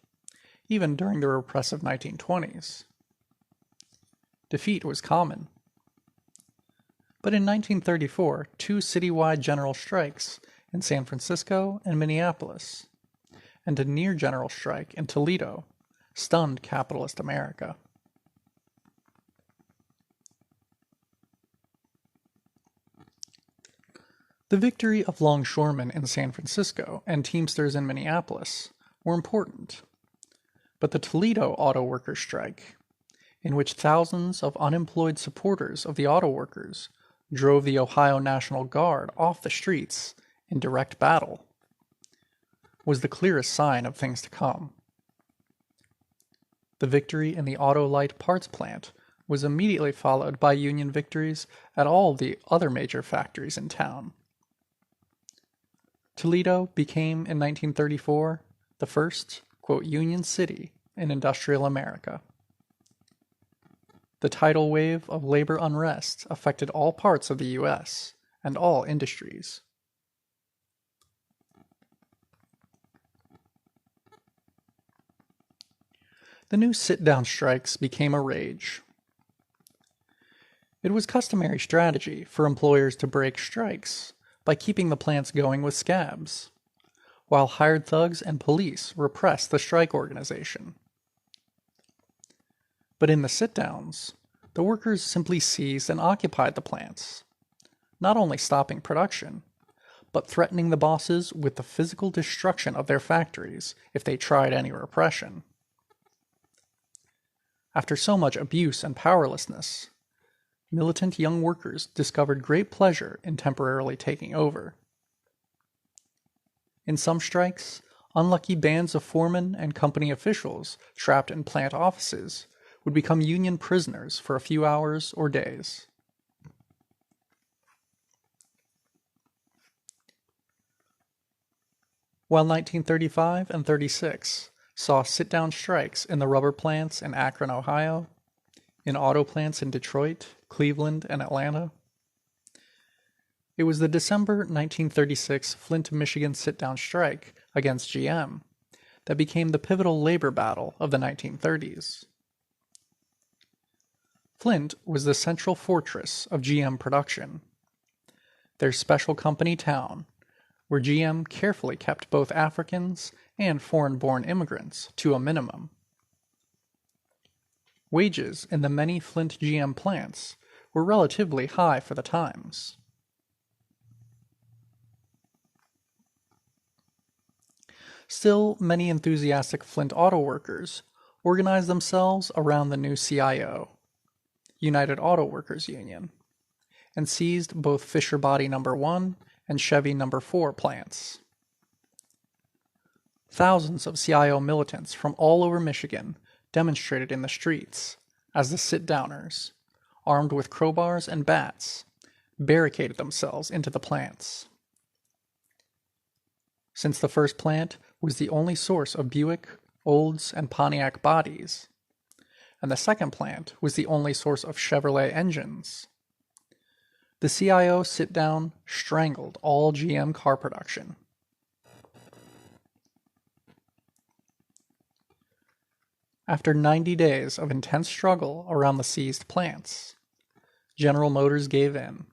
even during the repressive 1920s. Defeat was common. But in 1934, 2 citywide general strikes in San Francisco and Minneapolis, and a near-general strike in Toledo, stunned capitalist America. The victory of longshoremen in San Francisco and Teamsters in Minneapolis were important, but the Toledo auto workers' strike, in which thousands of unemployed supporters of the auto workers drove the Ohio National Guard off the streets in direct battle, was the clearest sign of things to come. The victory in the Auto-Light parts plant was immediately followed by Union victories at all the other major factories in town. Toledo became, in 1934, the first, quote, Union city in industrial America. The tidal wave of labor unrest affected all parts of the U.S. and all industries. The new sit-down strikes became a rage. It was customary strategy for employers to break strikes by keeping the plants going with scabs, while hired thugs and police repressed the strike organization. But in the sit-downs, the workers simply seized and occupied the plants, not only stopping production, but threatening the bosses with the physical destruction of their factories if they tried any repression. After so much abuse and powerlessness, militant young workers discovered great pleasure in temporarily taking over. In some strikes, unlucky bands of foremen and company officials trapped in plant offices would become Union prisoners for a few hours or days. While 1935 and 36 saw sit-down strikes in the rubber plants in Akron, Ohio, in auto plants in Detroit, Cleveland, and Atlanta, it was the December 1936 Flint, Michigan sit-down strike against GM that became the pivotal labor battle of the 1930s. Flint was the central fortress of GM production, their special company town, where GM carefully kept both Africans and foreign-born immigrants to a minimum. Wages in the many Flint GM plants were relatively high for the times. Still, many enthusiastic Flint auto workers organized themselves around the new CIO, United Auto Workers Union, and seized both Fisher Body No. 1 and Chevy No. 4 plants. Thousands of CIO militants from all over Michigan demonstrated in the streets as the sit-downers, armed with crowbars and bats, barricaded themselves into the plants. Since the first plant was the only source of Buick, Olds, and Pontiac bodies, and the second plant was the only source of Chevrolet engines, the CIO sit-down strangled all GM car production. After 90 days of intense struggle around the seized plants, General Motors gave in.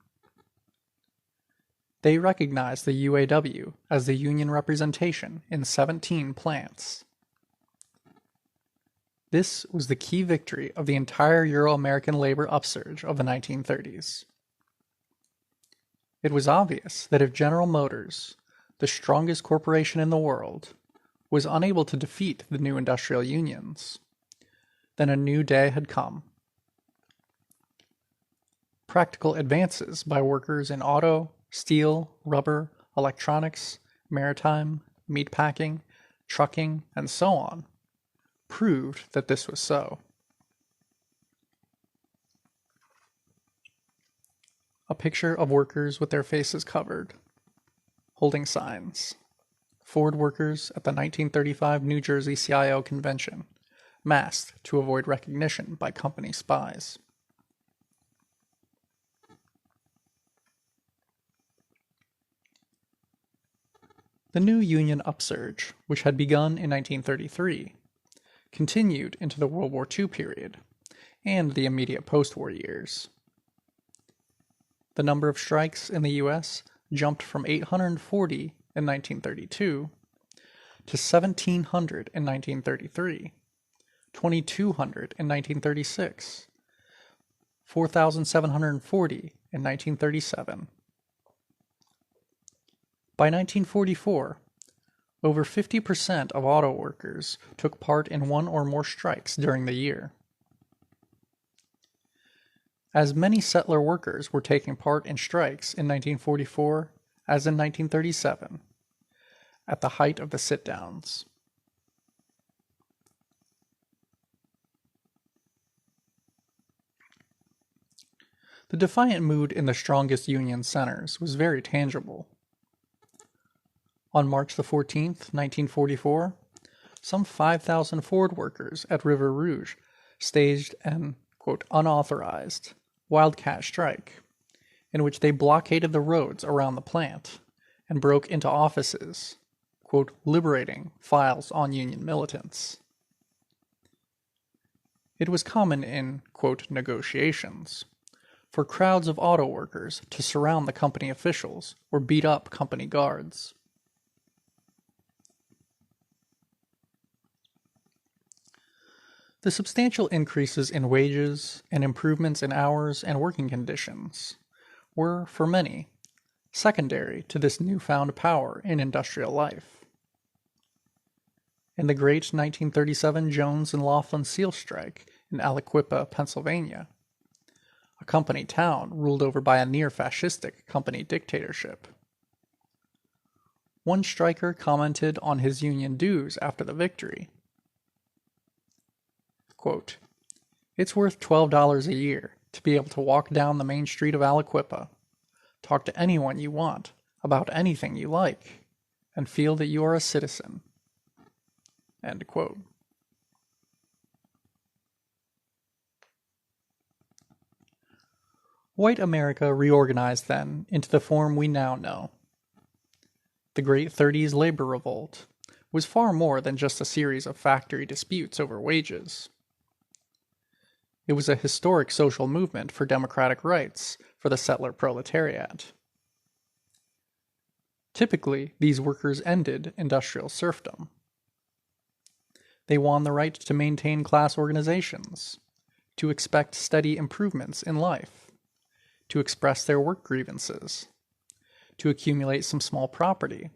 They recognized the UAW as the union representation in 17 plants. This was the key victory of the entire Euro-American labor upsurge of the 1930s. It was obvious that if General Motors, the strongest corporation in the world, was unable to defeat the new industrial unions, then a new day had come. Practical advances by workers in auto, steel, rubber, electronics, maritime, meatpacking, trucking, and so on proved that this was so. A picture of workers with their faces covered, holding signs. Ford workers at the 1935 New Jersey CIO convention, masked to avoid recognition by company spies. The new union upsurge, which had begun in 1933, continued into the World War II period and the immediate post-war years. The number of strikes in the U.S. jumped from 840 in 1932 to 1,700 in 1933, 2,200 in 1936, 4,740 in 1937. By 1944, over 50% of auto workers took part in one or more strikes during the year. As many settler workers were taking part in strikes in 1944 as in 1937, at the height of the sit-downs. The defiant mood in the strongest Union centers was very tangible. On March the 14th, 1944, some 5,000 Ford workers at River Rouge staged an, quote, unauthorized wildcat strike, in which they blockaded the roads around the plant and broke into offices, quote, liberating files on Union militants. It was common in, quote, negotiations for crowds of auto workers to surround the company officials or beat up company guards. The substantial increases in wages and improvements in hours and working conditions were, for many, secondary to this newfound power in industrial life. In the great 1937 Jones and Laughlin Seal Strike in Aliquippa, Pennsylvania, a company town ruled over by a near-fascistic company dictatorship, one striker commented on his union dues after the victory. Quote, "It's worth $12 a year to be able to walk down the main street of Aliquippa, talk to anyone you want about anything you like, and feel that you are a citizen." End quote. White America reorganized then into the form we now know. The Great 30s labor revolt was far more than just a series of factory disputes over wages. It was a historic social movement for democratic rights for the settler proletariat. Typically, these workers ended industrial serfdom. They won the right to maintain class organizations, to expect steady improvements in life, to express their work grievances, to accumulate some small property,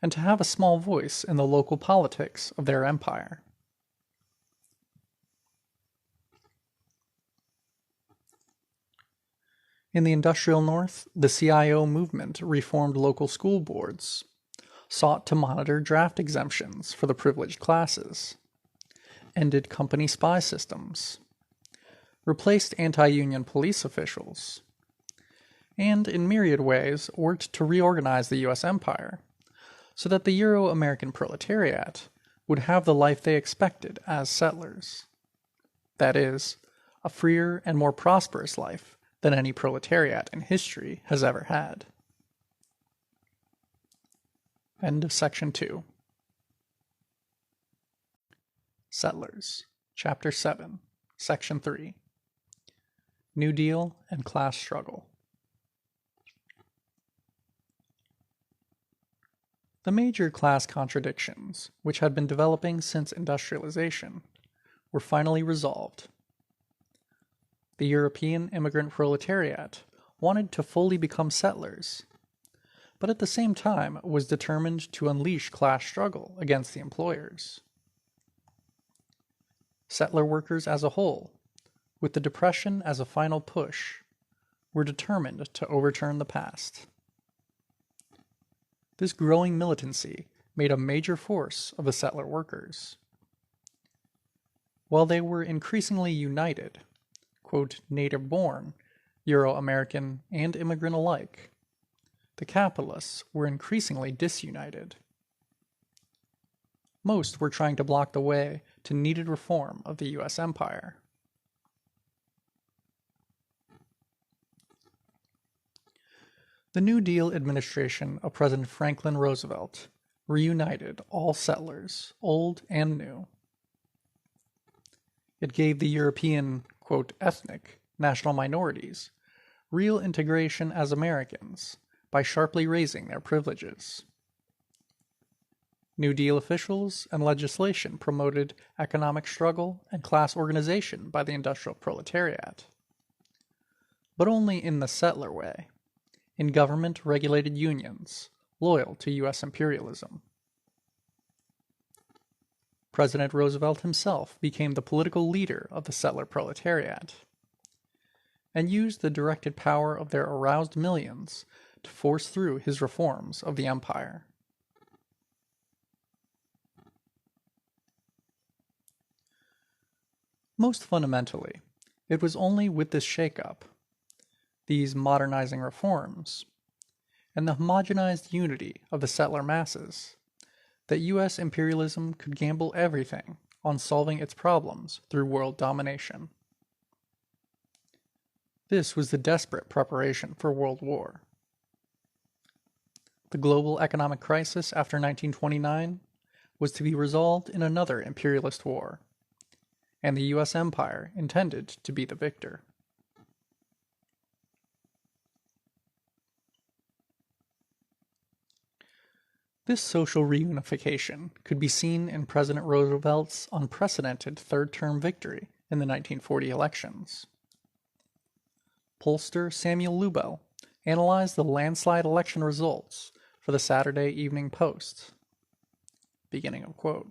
and to have a small voice in the local politics of their empire. In the industrial North, the CIO movement reformed local school boards, sought to monitor draft exemptions for the privileged classes, ended company spy systems, replaced anti-union police officials, and in myriad ways worked to reorganize the U.S. empire so that the Euro-American proletariat would have the life they expected as settlers. That is, a freer and more prosperous life than any proletariat in history has ever had. End of Section 2. Settlers, Chapter 7, Section 3. New Deal and Class Struggle. The major class contradictions, which had been developing since industrialization, were finally resolved. The European immigrant proletariat wanted to fully become settlers, but at the same time was determined to unleash class struggle against the employers. Settler workers as a whole, with the Depression as a final push, were determined to overturn the past. This growing militancy made a major force of the settler workers. While they were increasingly united, quote, native-born, Euro-American, and immigrant alike, the capitalists were increasingly disunited. Most were trying to block the way to needed reform of the U.S. empire. The New Deal administration of President Franklin Roosevelt reunited all settlers, old and new. It gave the European, quote, ethnic, national minorities real integration as Americans by sharply raising their privileges. New Deal officials and legislation promoted economic struggle and class organization by the industrial proletariat, but only in the settler way, in government-regulated unions, loyal to U.S. imperialism. President Roosevelt himself became the political leader of the settler proletariat, and used the directed power of their aroused millions to force through his reforms of the empire. Most fundamentally, it was only with this shake-up, these modernizing reforms, and the homogenized unity of the settler masses, that U.S. imperialism could gamble everything on solving its problems through world domination. This was the desperate preparation for World War. The global economic crisis after 1929 was to be resolved in another imperialist war, and the U.S. empire intended to be the victor. This social reunification could be seen in President Roosevelt's unprecedented third-term victory in the 1940 elections. Pollster Samuel Lubell analyzed the landslide election results for the Saturday Evening Post. Beginning of quote.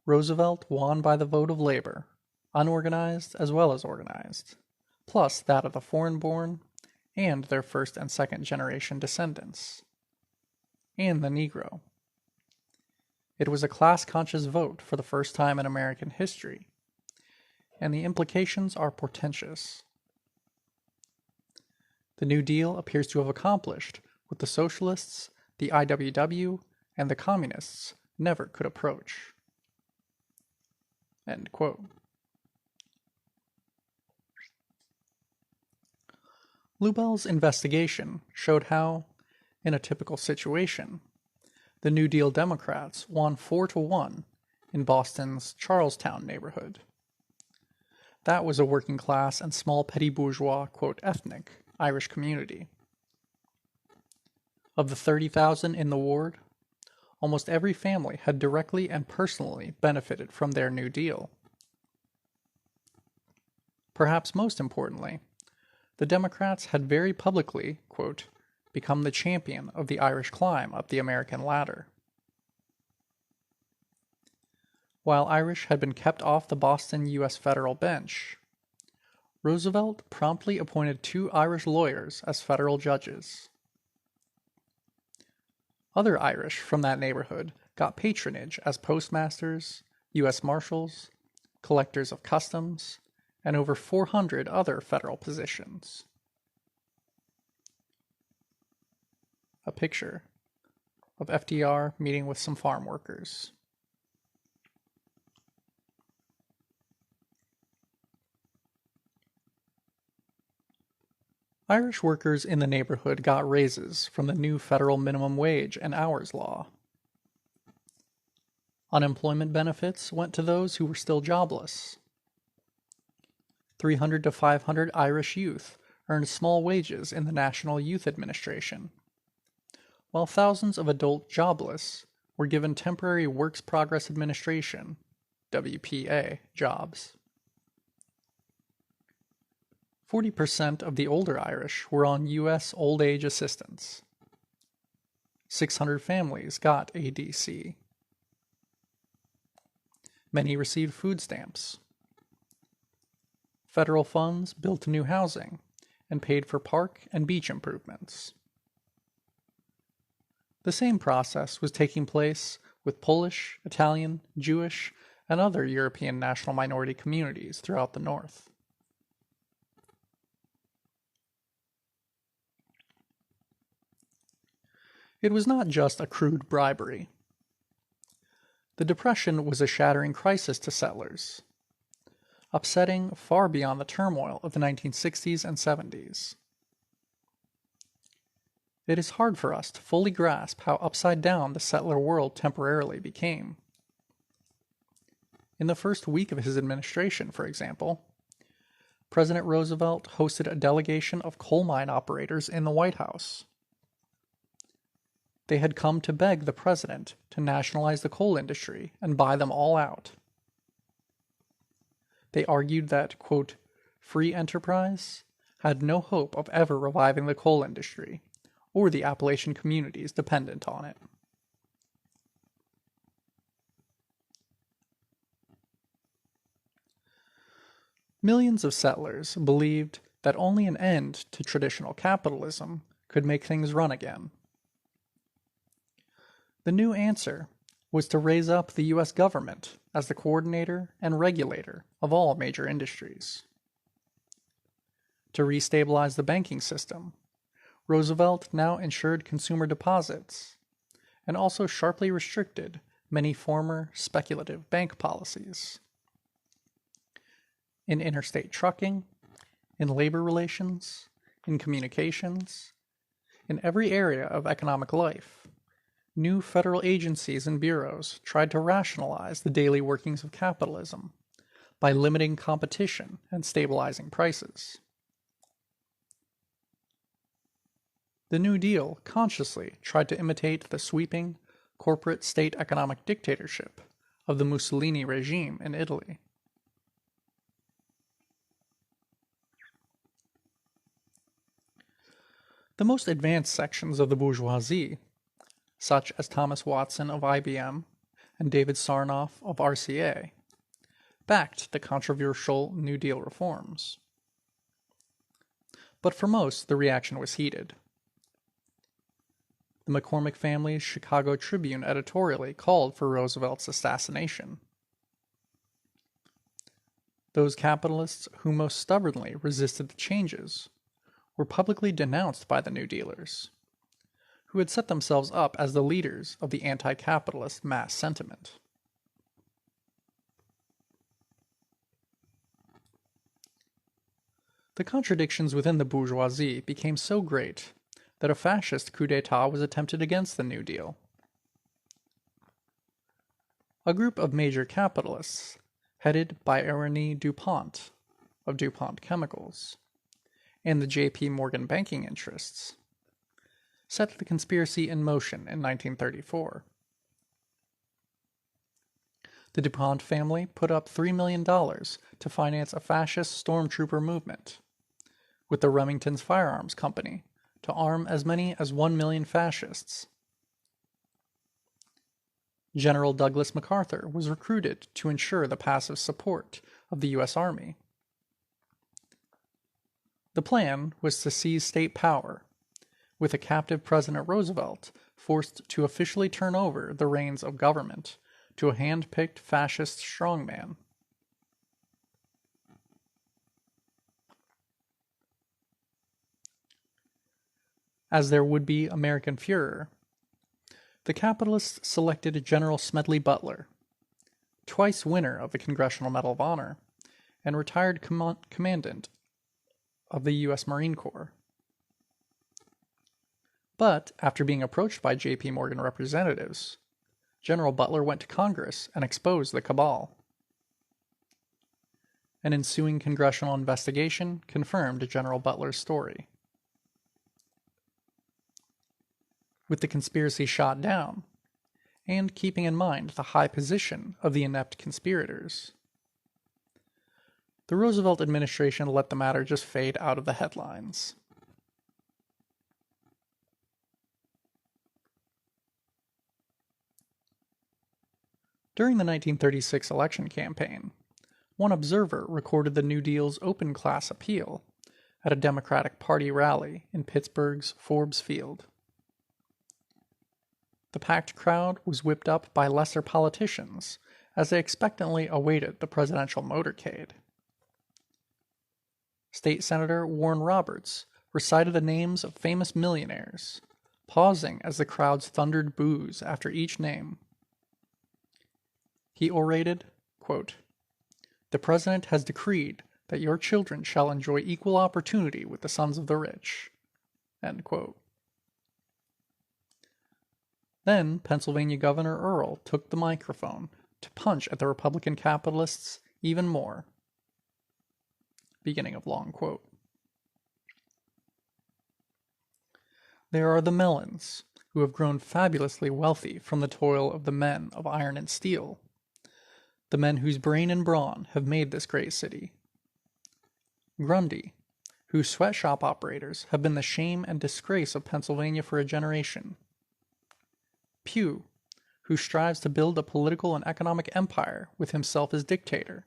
Roosevelt won by the vote of labor, unorganized as well as organized, plus that of the foreign-born and their first and second generation descendants, and the Negro. It was a class-conscious vote for the first time in American history, and the implications are portentous. The New Deal appears to have accomplished what the socialists, the IWW, and the communists never could approach. End quote. Lubell's investigation showed how, in a typical situation, the New Deal Democrats won 4-1 in Boston's Charlestown neighborhood. That was a working class and small petty bourgeois, quote, ethnic Irish community. Of the 30,000 in the ward, almost every family had directly and personally benefited from their New Deal. Perhaps most importantly, the Democrats had very publicly, quote, become the champion of the Irish climb up the American ladder. While Irish had been kept off the Boston U.S. federal bench, Roosevelt promptly appointed 2 Irish lawyers as federal judges. Other Irish from that neighborhood got patronage as postmasters, U.S. Marshals, collectors of customs, and over 400 other federal positions. A picture of FDR meeting with some farm workers. Irish workers in the neighborhood got raises from the new federal minimum wage and hours law. Unemployment benefits went to those who were still jobless. 300 to 500 Irish youth earned small wages in the National Youth Administration, while thousands of adult jobless were given temporary Works Progress Administration, WPA, jobs. 40% of the older Irish were on U.S. old age assistance. 600 families got ADC. Many received food stamps. Federal funds built new housing and paid for park and beach improvements. The same process was taking place with Polish, Italian, Jewish, and other European national minority communities throughout the North. It was not just a crude bribery. The Depression was a shattering crisis to settlers, upsetting far beyond the turmoil of the 1960s and 70s. It is hard for us to fully grasp how upside down the settler world temporarily became. In the first week of his administration, for example, President Roosevelt hosted a delegation of coal mine operators in the White House. They had come to beg the president to nationalize the coal industry and buy them all out. They argued that, quote, free enterprise had no hope of ever reviving the coal industry, or the Appalachian communities dependent on it. Millions of settlers believed that only an end to traditional capitalism could make things run again. The new answer was to raise up the U.S. government as the coordinator and regulator of all major industries. To restabilize the banking system, Roosevelt now insured consumer deposits and also sharply restricted many former speculative bank policies. In interstate trucking, in labor relations, in communications, in every area of economic life, new federal agencies and bureaus tried to rationalize the daily workings of capitalism by limiting competition and stabilizing prices. The New Deal consciously tried to imitate the sweeping corporate state economic dictatorship of the Mussolini regime in Italy. The most advanced sections of the bourgeoisie, such as Thomas Watson of IBM and David Sarnoff of RCA, backed the controversial New Deal reforms. But for most, the reaction was heated. The McCormick family's Chicago Tribune editorially called for Roosevelt's assassination. Those capitalists who most stubbornly resisted the changes were publicly denounced by the New Dealers, who had set themselves up as the leaders of the anti-capitalist mass sentiment. The contradictions within the bourgeoisie became so great that a fascist coup d'etat was attempted against the New Deal. A group of major capitalists, headed by Ernie DuPont of DuPont Chemicals, and the J.P. Morgan banking interests, set the conspiracy in motion in 1934. The DuPont family put up $3 million to finance a fascist stormtrooper movement, with the Remington's Firearms Company to arm as many as 1 million fascists. General Douglas MacArthur was recruited to ensure the passive support of the U.S. Army. The plan was to seize state power, with a captive President Roosevelt forced to officially turn over the reins of government to a hand-picked fascist strongman. As their would-be American Führer, the capitalists selected General Smedley Butler, twice winner of the Congressional Medal of Honor, and retired commandant of the U.S. Marine Corps. But after being approached by J.P. Morgan representatives, General Butler went to Congress and exposed the cabal. An ensuing congressional investigation confirmed General Butler's story. With the conspiracy shot down, and keeping in mind the high position of the inept conspirators, the Roosevelt administration let the matter just fade out of the headlines. During the 1936 election campaign, one observer recorded the New Deal's open class appeal at a Democratic Party rally in Pittsburgh's Forbes Field. The packed crowd was whipped up by lesser politicians as they expectantly awaited the presidential motorcade. State Senator Warren Roberts recited the names of famous millionaires, pausing as the crowds thundered boos after each name. He orated, quote, "The President has decreed that your children shall enjoy equal opportunity with the sons of the rich." End quote. Then Pennsylvania Governor Earl took the microphone to punch at the Republican capitalists even more. Beginning of long quote. There are the Mellons, who have grown fabulously wealthy from the toil of the men of iron and steel, the men whose brain and brawn have made this great city. Grundy, whose sweatshop operators have been the shame and disgrace of Pennsylvania for a generation. Pew, who strives to build a political and economic empire with himself as dictator.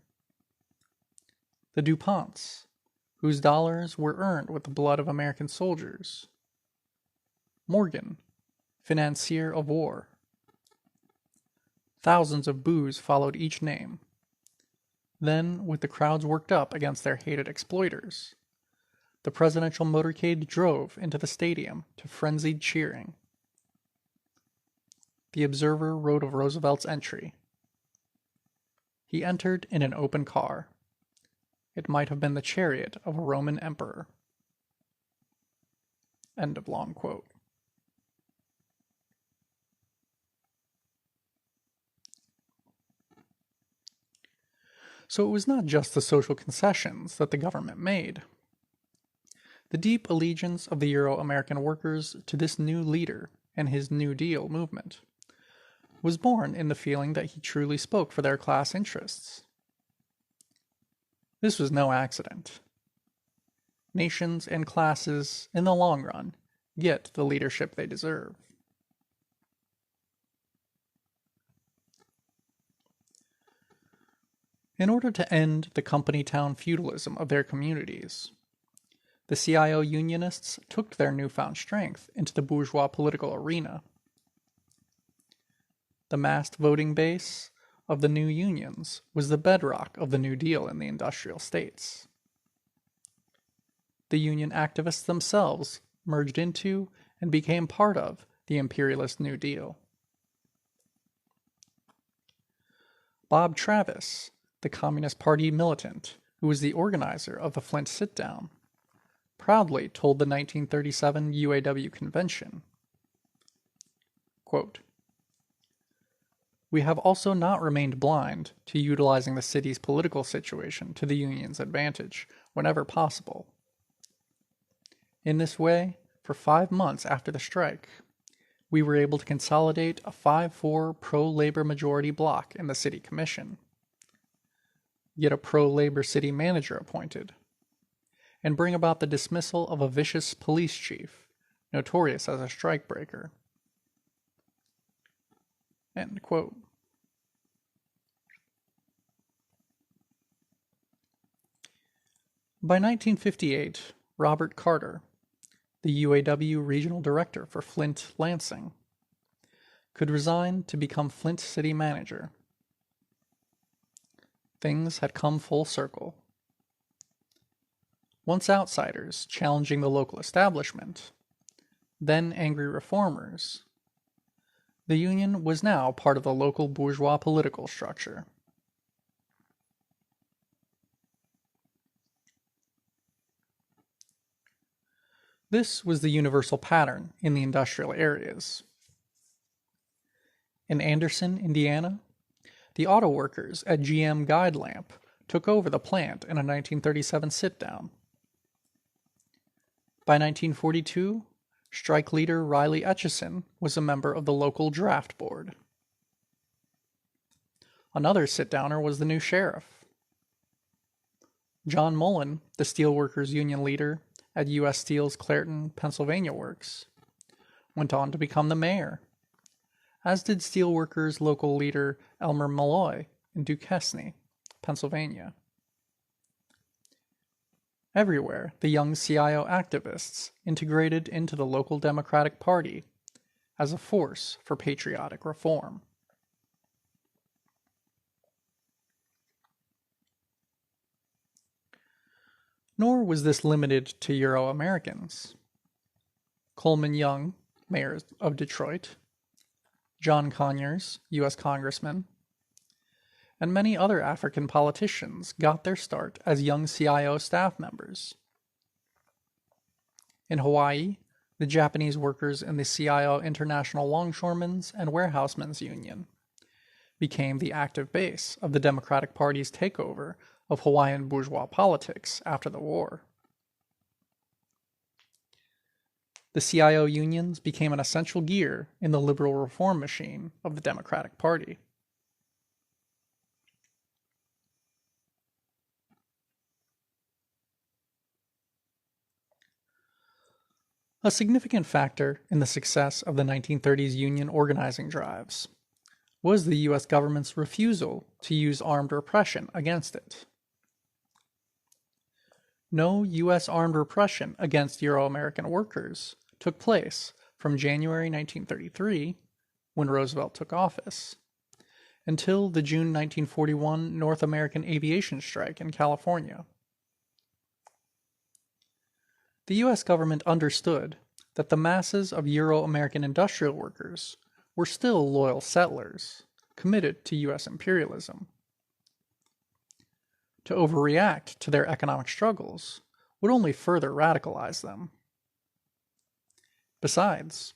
The DuPonts, whose dollars were earned with the blood of American soldiers. Morgan, financier of war. Thousands of boos followed each name. Then, with the crowds worked up against their hated exploiters, the presidential motorcade drove into the stadium to frenzied cheering. The Observer wrote of Roosevelt's entry. He entered in an open car. It might have been the chariot of a Roman emperor. End of long quote. So it was not just the social concessions that the government made. The deep allegiance of the Euro-American workers to this new leader and his New Deal movement was born in the feeling that he truly spoke for their class interests. This was no accident. Nations and classes, in the long run, get the leadership they deserve. In order to end the company town feudalism of their communities, the CIO unionists took their newfound strength into the bourgeois political arena. The massed voting base of the new unions was the bedrock of the New Deal in the industrial states. The union activists themselves merged into and became part of the imperialist New Deal. Bob Travis, the Communist Party militant who was the organizer of the Flint sit-down, proudly told the 1937 UAW convention, quote, "We have also not remained blind to utilizing the city's political situation to the union's advantage whenever possible. In this way, for 5 months after the strike, we were able to consolidate a 5-4 pro-labor majority bloc in the city commission, get a pro-labor city manager appointed, and bring about the dismissal of a vicious police chief, notorious as a strikebreaker." End quote. By 1958, Robert Carter, the UAW regional director for Flint Lansing, could resign to become Flint city manager. Things had come full circle. Once outsiders challenging the local establishment, then angry reformers, the union was now part of the local bourgeois political structure. This was the universal pattern in the industrial areas. In Anderson, Indiana, the auto workers at GM Guide Lamp took over the plant in a 1937 sit-down. By 1942, strike leader Riley Etchison was a member of the local draft board. Another sit-downer was the new sheriff. John Mullen, the steelworkers union leader at U.S. Steel's Clairton, Pennsylvania works, went on to become the mayor, as did steelworkers local leader Elmer Malloy in Duquesne, Pennsylvania. Everywhere, the young CIO activists integrated into the local Democratic Party as a force for patriotic reform. Nor was this limited to Euro-Americans. Coleman Young, mayor of Detroit, John Conyers, U.S. congressman, and many other African politicians got their start as young CIO staff members. In Hawaii, the Japanese workers in the CIO International Longshoremen's and Warehousemen's Union became the active base of the Democratic Party's takeover of Hawaiian bourgeois politics after the war. The CIO unions became an essential gear in the liberal reform machine of the Democratic Party. A significant factor in the success of the 1930s union organizing drives was the U.S. government's refusal to use armed repression against it. No U.S. armed repression against Euro-American workers took place from January 1933, when Roosevelt took office, until the June 1941 North American aviation strike in California. The U.S. government understood that the masses of Euro-American industrial workers were still loyal settlers, committed to U.S. imperialism. To overreact to their economic struggles would only further radicalize them. Besides,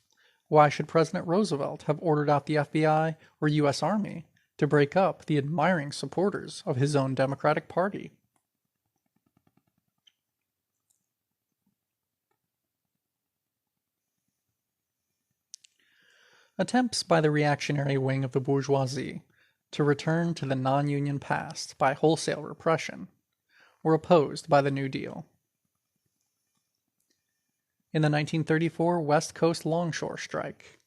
why should President Roosevelt have ordered out the FBI or U.S. Army to break up the admiring supporters of his own Democratic Party? Attempts by the reactionary wing of the bourgeoisie to return to the non-union past by wholesale repression were opposed by the New Deal. In the 1934 West Coast Longshore Strike,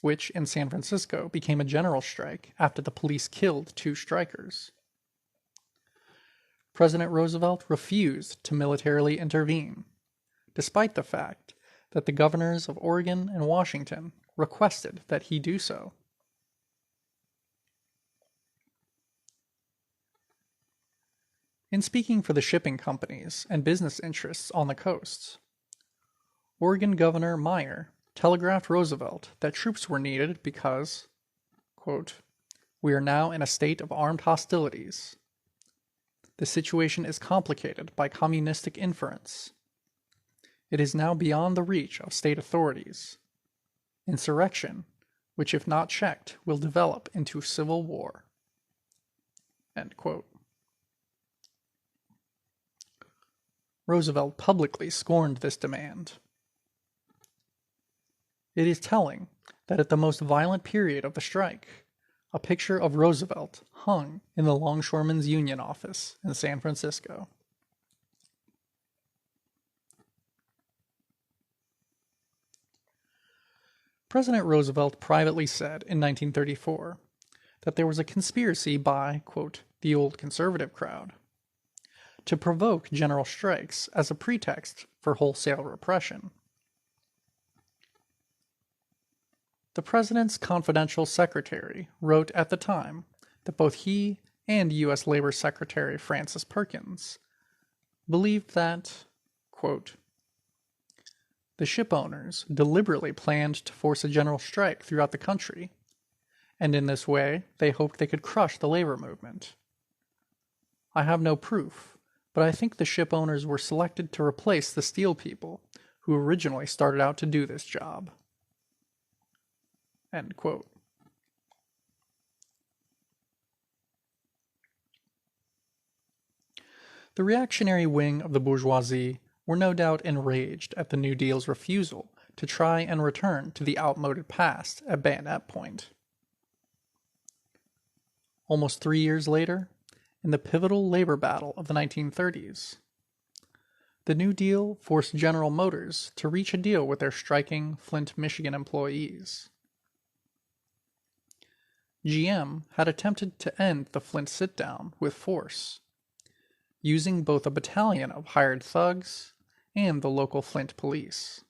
which in San Francisco became a general strike after the police killed 2 strikers, President Roosevelt refused to militarily intervene, despite the fact that the governors of Oregon and Washington requested that he do so. In speaking for the shipping companies and business interests on the coasts, Oregon Governor Meyer telegraphed Roosevelt that troops were needed because, quote, "We are now in a state of armed hostilities. The situation is complicated by communistic inference. It is now beyond the reach of state authorities. Insurrection, which if not checked, will develop into civil war." End quote. Roosevelt publicly scorned this demand. It is telling that at the most violent period of the strike, a picture of Roosevelt hung in the Longshoremen's Union office in San Francisco. President Roosevelt privately said in 1934 that there was a conspiracy by, quote, "the old conservative crowd," to provoke general strikes as a pretext for wholesale repression. The president's confidential secretary wrote at the time that both he and U.S. Labor Secretary Francis Perkins believed that, quote, "the ship owners deliberately planned to force a general strike throughout the country, and in this way they hoped they could crush the labor movement. I have no proof, but I think the ship owners were selected to replace the steel people who originally started out to do this job." End quote. The reactionary wing of the bourgeoisie were no doubt enraged at the New Deal's refusal to try and return to the outmoded past at bayonet point. Almost 3 years later, in the pivotal labor battle of the 1930s, the New Deal forced General Motors to reach a deal with their striking Flint, Michigan employees. GM had attempted to end the Flint sit-down with force, using both a battalion of hired thugs and the local Flint police.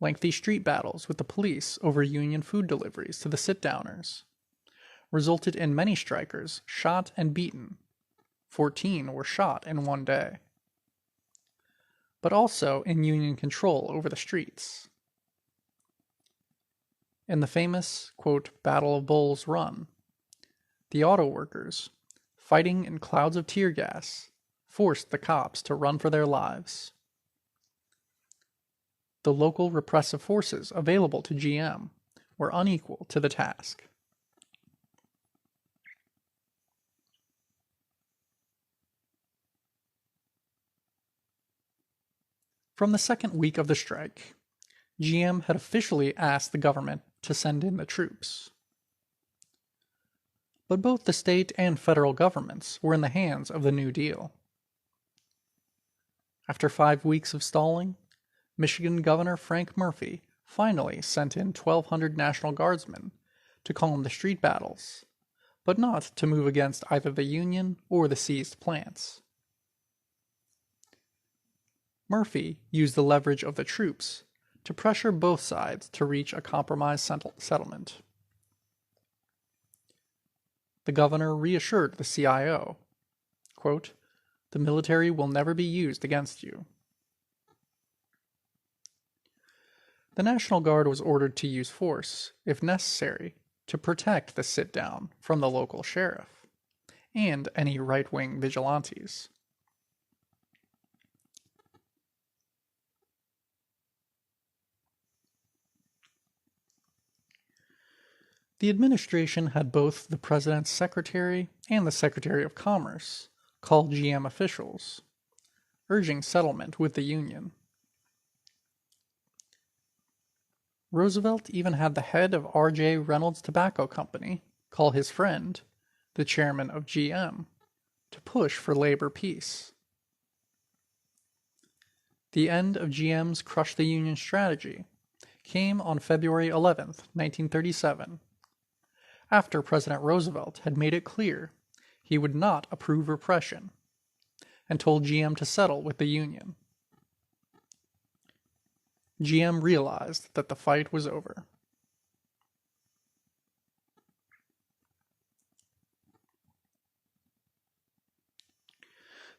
Lengthy street battles with the police over union food deliveries to the sit-downers resulted in many strikers shot and beaten. 14 were shot in one day. But also in union control over the streets. In the famous, quote, "Battle of Bull's Run," the auto workers, fighting in clouds of tear gas, forced the cops to run for their lives. The local repressive forces available to GM were unequal to the task. From the second week of the strike, GM had officially asked the government to send in the troops. But both the state and federal governments were in the hands of the New Deal. After 5 weeks of stalling, Michigan Governor Frank Murphy finally sent in 1,200 National Guardsmen to calm the street battles, but not to move against either the Union or the seized plants. Murphy used the leverage of the troops to pressure both sides to reach a compromise settlement. The governor reassured the CIO, quote, "The military will never be used against you." The National Guard was ordered to use force, if necessary, to protect the sit-down from the local sheriff and any right-wing vigilantes. The administration had both the President's Secretary and the Secretary of Commerce call GM officials, urging settlement with the Union. Roosevelt even had the head of R.J. Reynolds Tobacco Company call his friend, the chairman of GM, to push for labor peace. The end of GM's Crush the Union strategy came on February 11, 1937, after President Roosevelt had made it clear he would not approve repression and told GM to settle with the Union. GM realized that the fight was over.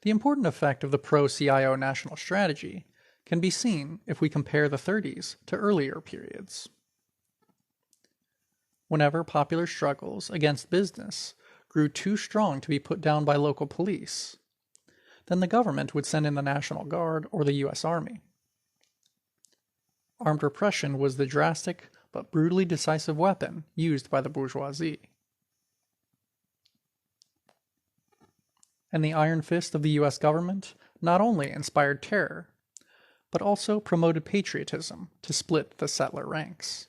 The important effect of the pro-CIO national strategy can be seen if we compare the 30s to earlier periods. Whenever popular struggles against business grew too strong to be put down by local police, then the government would send in the National Guard or the U.S. Army. Armed repression was the drastic but brutally decisive weapon used by the bourgeoisie. And the iron fist of the U.S. government not only inspired terror, but also promoted patriotism to split the settler ranks.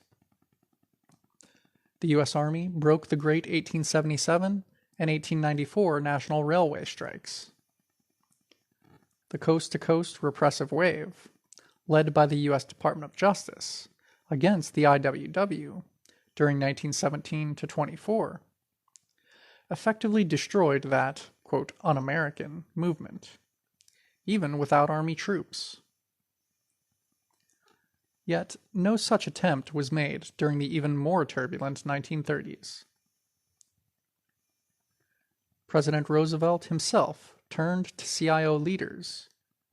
The U.S. Army broke the great 1877 and 1894 national railway strikes. The coast-to-coast repressive wave, led by the U.S. Department of Justice against the IWW during 1917-24, effectively destroyed that, quote, un-American movement, even without Army troops. Yet no such attempt was made during the even more turbulent 1930s. President Roosevelt himself turned to CIO leaders,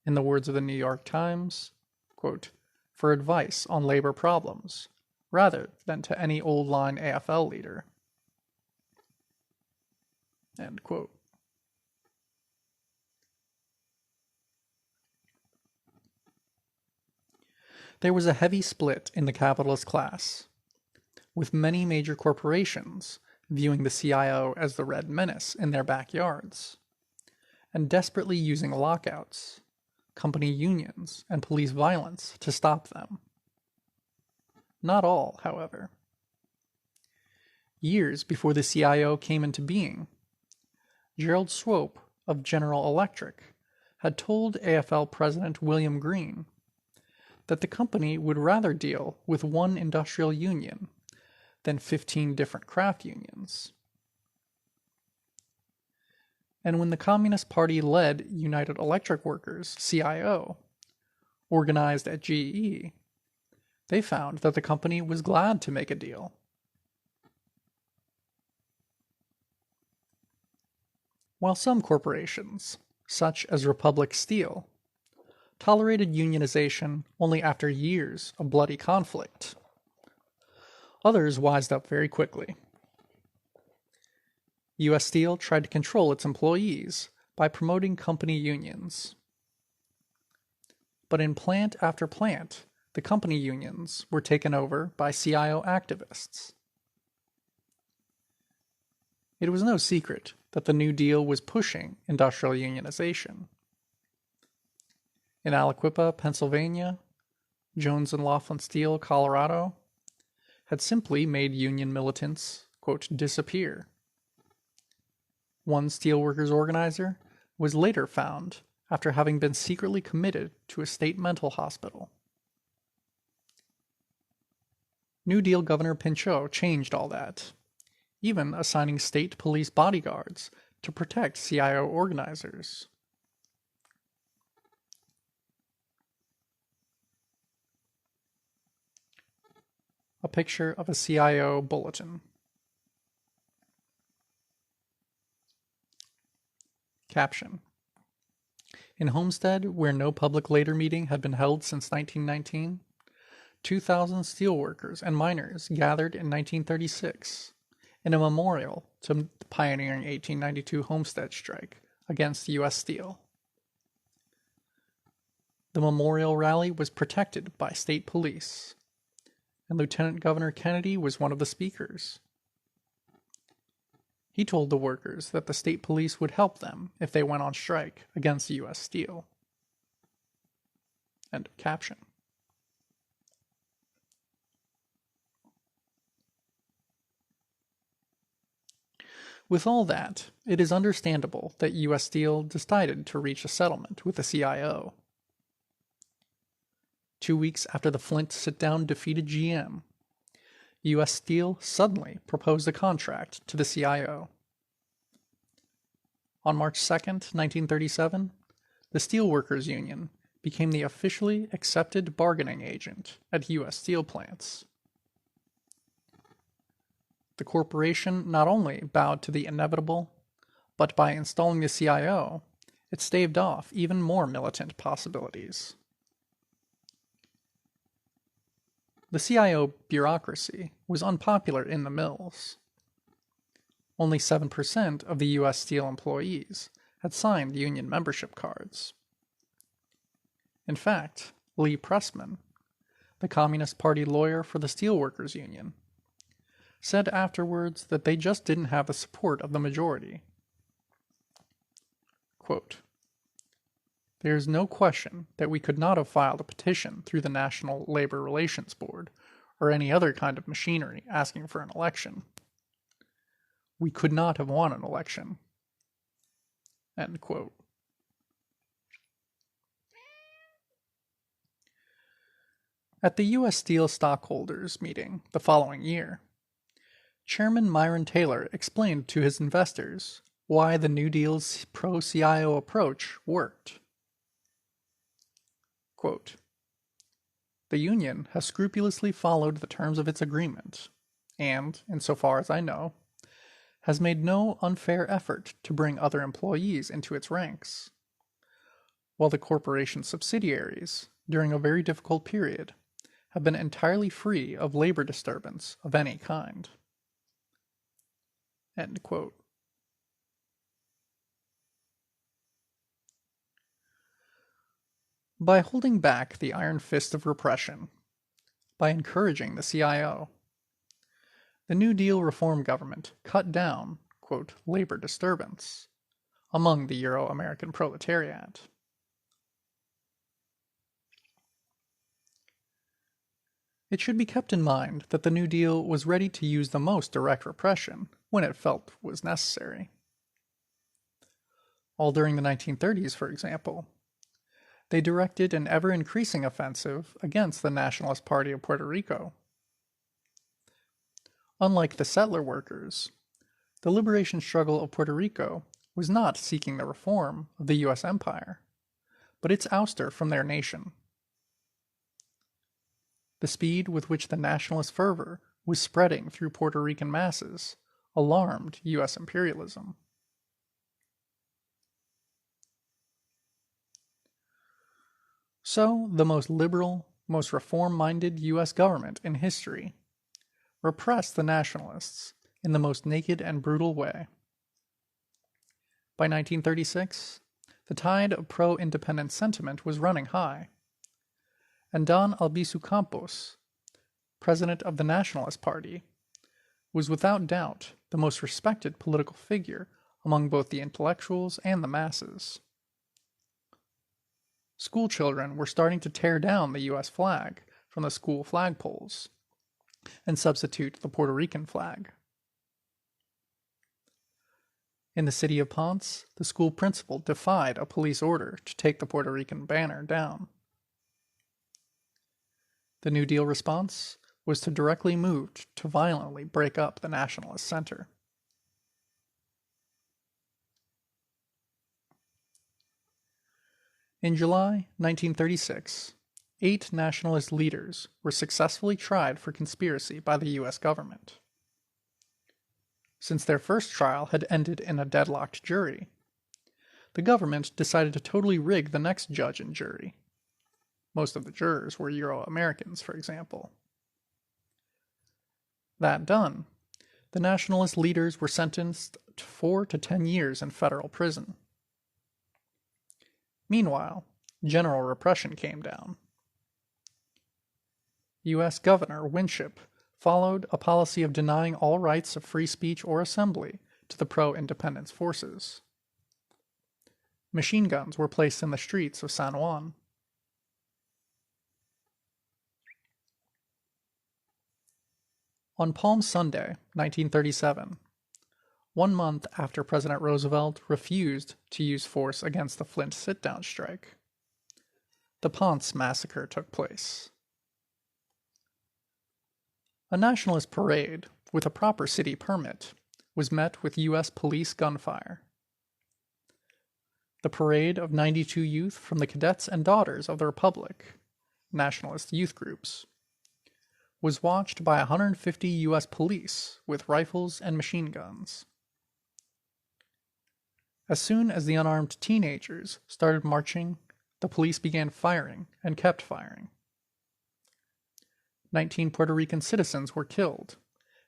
in the words of the New York Times, quote, for advice on labor problems, rather than to any old-line AFL leader. End quote. There was a heavy split in the capitalist class, with many major corporations viewing the CIO as the Red Menace in their backyards, and desperately using lockouts, company unions, and police violence to stop them. Not all, however. Years before the CIO came into being, Gerald Swope of General Electric had told AFL President William Green that the company would rather deal with one industrial union than 15 different craft unions. And when the Communist Party-led United Electric Workers, CIO, organized at GE, they found that the company was glad to make a deal. While some corporations, such as Republic Steel, tolerated unionization only after years of bloody conflict, others wised up very quickly. U.S. Steel tried to control its employees by promoting company unions. But in plant after plant, the company unions were taken over by CIO activists. It was no secret that the New Deal was pushing industrial unionization. In Aliquippa, Pennsylvania, Jones and Laughlin Steel, Colorado, had simply made union militants, quote, disappear. One steelworkers organizer was later found after having been secretly committed to a state mental hospital. New Deal Governor Pinchot changed all that, even assigning state police bodyguards to protect CIO organizers. A picture of a CIO bulletin. Caption. In Homestead, where no public labor meeting had been held since 1919, 2,000 steelworkers and miners gathered in 1936 in a memorial to the pioneering 1892 Homestead strike against U.S. Steel. The memorial rally was protected by state police, and Lieutenant Governor Kennedy was one of the speakers. He told the workers that the state police would help them if they went on strike against U.S. Steel. End of caption. With all that, it is understandable that U.S. Steel decided to reach a settlement with the CIO. 2 weeks after the Flint sit-down defeated GM, U.S. Steel suddenly proposed a contract to the CIO. On March 2, 1937, the Steelworkers Union became the officially accepted bargaining agent at U.S. steel plants. The corporation not only bowed to the inevitable, but by installing the CIO, it staved off even more militant possibilities. The CIO bureaucracy was unpopular in the mills. Only 7% of the U.S. Steel employees had signed union membership cards. In fact, Lee Pressman, the Communist Party lawyer for the Steelworkers Union, said afterwards that they just didn't have the support of the majority. Quote, "There is no question that we could not have filed a petition through the National Labor Relations Board or any other kind of machinery asking for an election. We could not have won an election." End quote. At the U.S. Steel stockholders meeting the following year, Chairman Myron Taylor explained to his investors why the New Deal's pro-CIO approach worked. Quote, "The union has scrupulously followed the terms of its agreement, and, insofar as I know, has made no unfair effort to bring other employees into its ranks, while the corporation's subsidiaries, during a very difficult period, have been entirely free of labor disturbance of any kind." End quote. By holding back the iron fist of repression, by encouraging the CIO, the New Deal reform government cut down, quote, labor disturbance among the Euro-American proletariat. It should be kept in mind that the New Deal was ready to use the most direct repression when it felt was necessary. All during the 1930s, for example, they directed an ever-increasing offensive against the Nationalist Party of Puerto Rico. Unlike the settler workers, the liberation struggle of Puerto Rico was not seeking the reform of the U.S. empire, but its ouster from their nation. The speed with which the nationalist fervor was spreading through Puerto Rican masses alarmed U.S. imperialism. So, the most liberal, most reform-minded U.S. government in history repressed the nationalists in the most naked and brutal way. By 1936, the tide of pro-independence sentiment was running high, and Don Albizu Campos, president of the Nationalist Party, was without doubt the most respected political figure among both the intellectuals and the masses. School children were starting to tear down the U.S. flag from the school flagpoles and substitute the Puerto Rican flag. In the city of Ponce, the school principal defied a police order to take the Puerto Rican banner down. The New Deal response was to directly move to violently break up the nationalist center. In July 1936, 8 nationalist leaders were successfully tried for conspiracy by the U.S. government. Since their first trial had ended in a deadlocked jury, the government decided to totally rig the next judge and jury. Most of the jurors were Euro-Americans, for example. That done, the nationalist leaders were sentenced to 4 to 10 years in federal prison. Meanwhile, general repression came down. U.S. Governor Winship followed a policy of denying all rights of free speech or assembly to the pro-independence forces. Machine guns were placed in the streets of San Juan. On Palm Sunday, 1937, 1 month after President Roosevelt refused to use force against the Flint sit-down strike, the Ponce massacre took place. A nationalist parade, with a proper city permit, was met with U.S. police gunfire. The parade of 92 youth from the Cadets and Daughters of the Republic, nationalist youth groups, was watched by 150 U.S. police with rifles and machine guns. As soon as the unarmed teenagers started marching, the police began firing and kept firing. 19 Puerto Rican citizens were killed,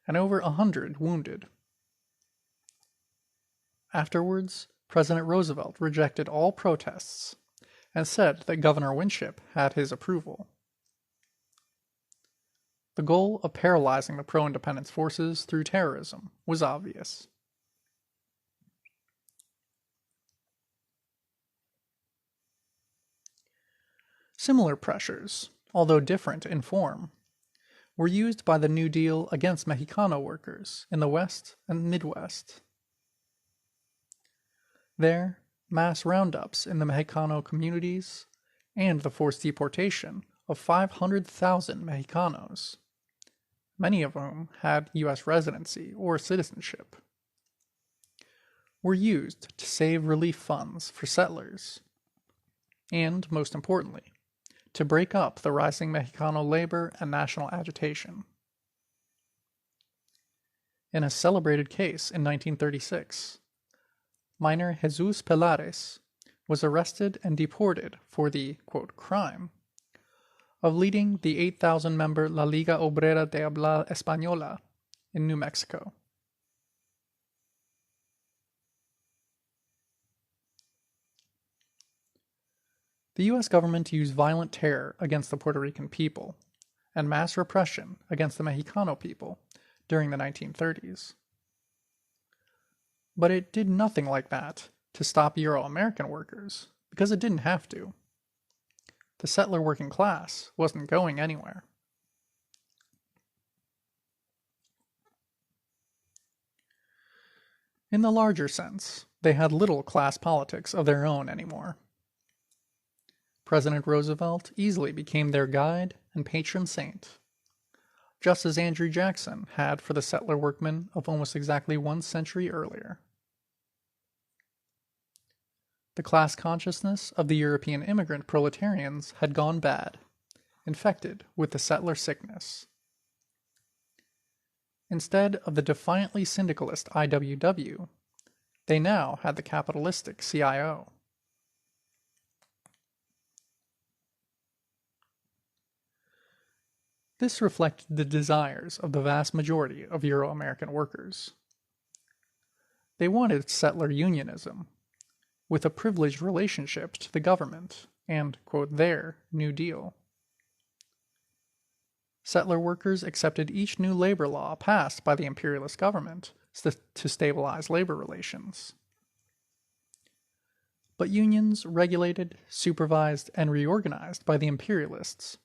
and over 100 wounded. Afterwards, President Roosevelt rejected all protests and said that Governor Winship had his approval. The goal of paralyzing the pro-independence forces through terrorism was obvious. Similar pressures, although different in form, were used by the New Deal against Mexicano workers in the West and Midwest. There, mass roundups in the Mexicano communities and the forced deportation of 500,000 Mexicanos, many of whom had U.S. residency or citizenship, were used to save relief funds for settlers, and, most importantly, to break up the rising Mexicano labor and national agitation. In a celebrated case in 1936, miner Jesus Pelares was arrested and deported for the, quote, crime of leading the 8,000-member La Liga Obrera de Habla Española in New Mexico. The U.S. government used violent terror against the Puerto Rican people and mass repression against the Mexicano people during the 1930s. But it did nothing like that to stop Euro-American workers, because it didn't have to. The settler working class wasn't going anywhere. In the larger sense, they had little class politics of their own anymore. President Roosevelt easily became their guide and patron saint, just as Andrew Jackson had for the settler workmen of almost exactly 1 century earlier. The class consciousness of the European immigrant proletarians had gone bad, infected with the settler sickness. Instead of the defiantly syndicalist IWW, they now had the capitalistic CIO. This reflected the desires of the vast majority of Euro-American workers. They wanted settler unionism, with a privileged relationship to the government and, quote, their New Deal. Settler workers accepted each new labor law passed by the imperialist government to stabilize labor relations. But unions regulated, supervised, and reorganized by the imperialists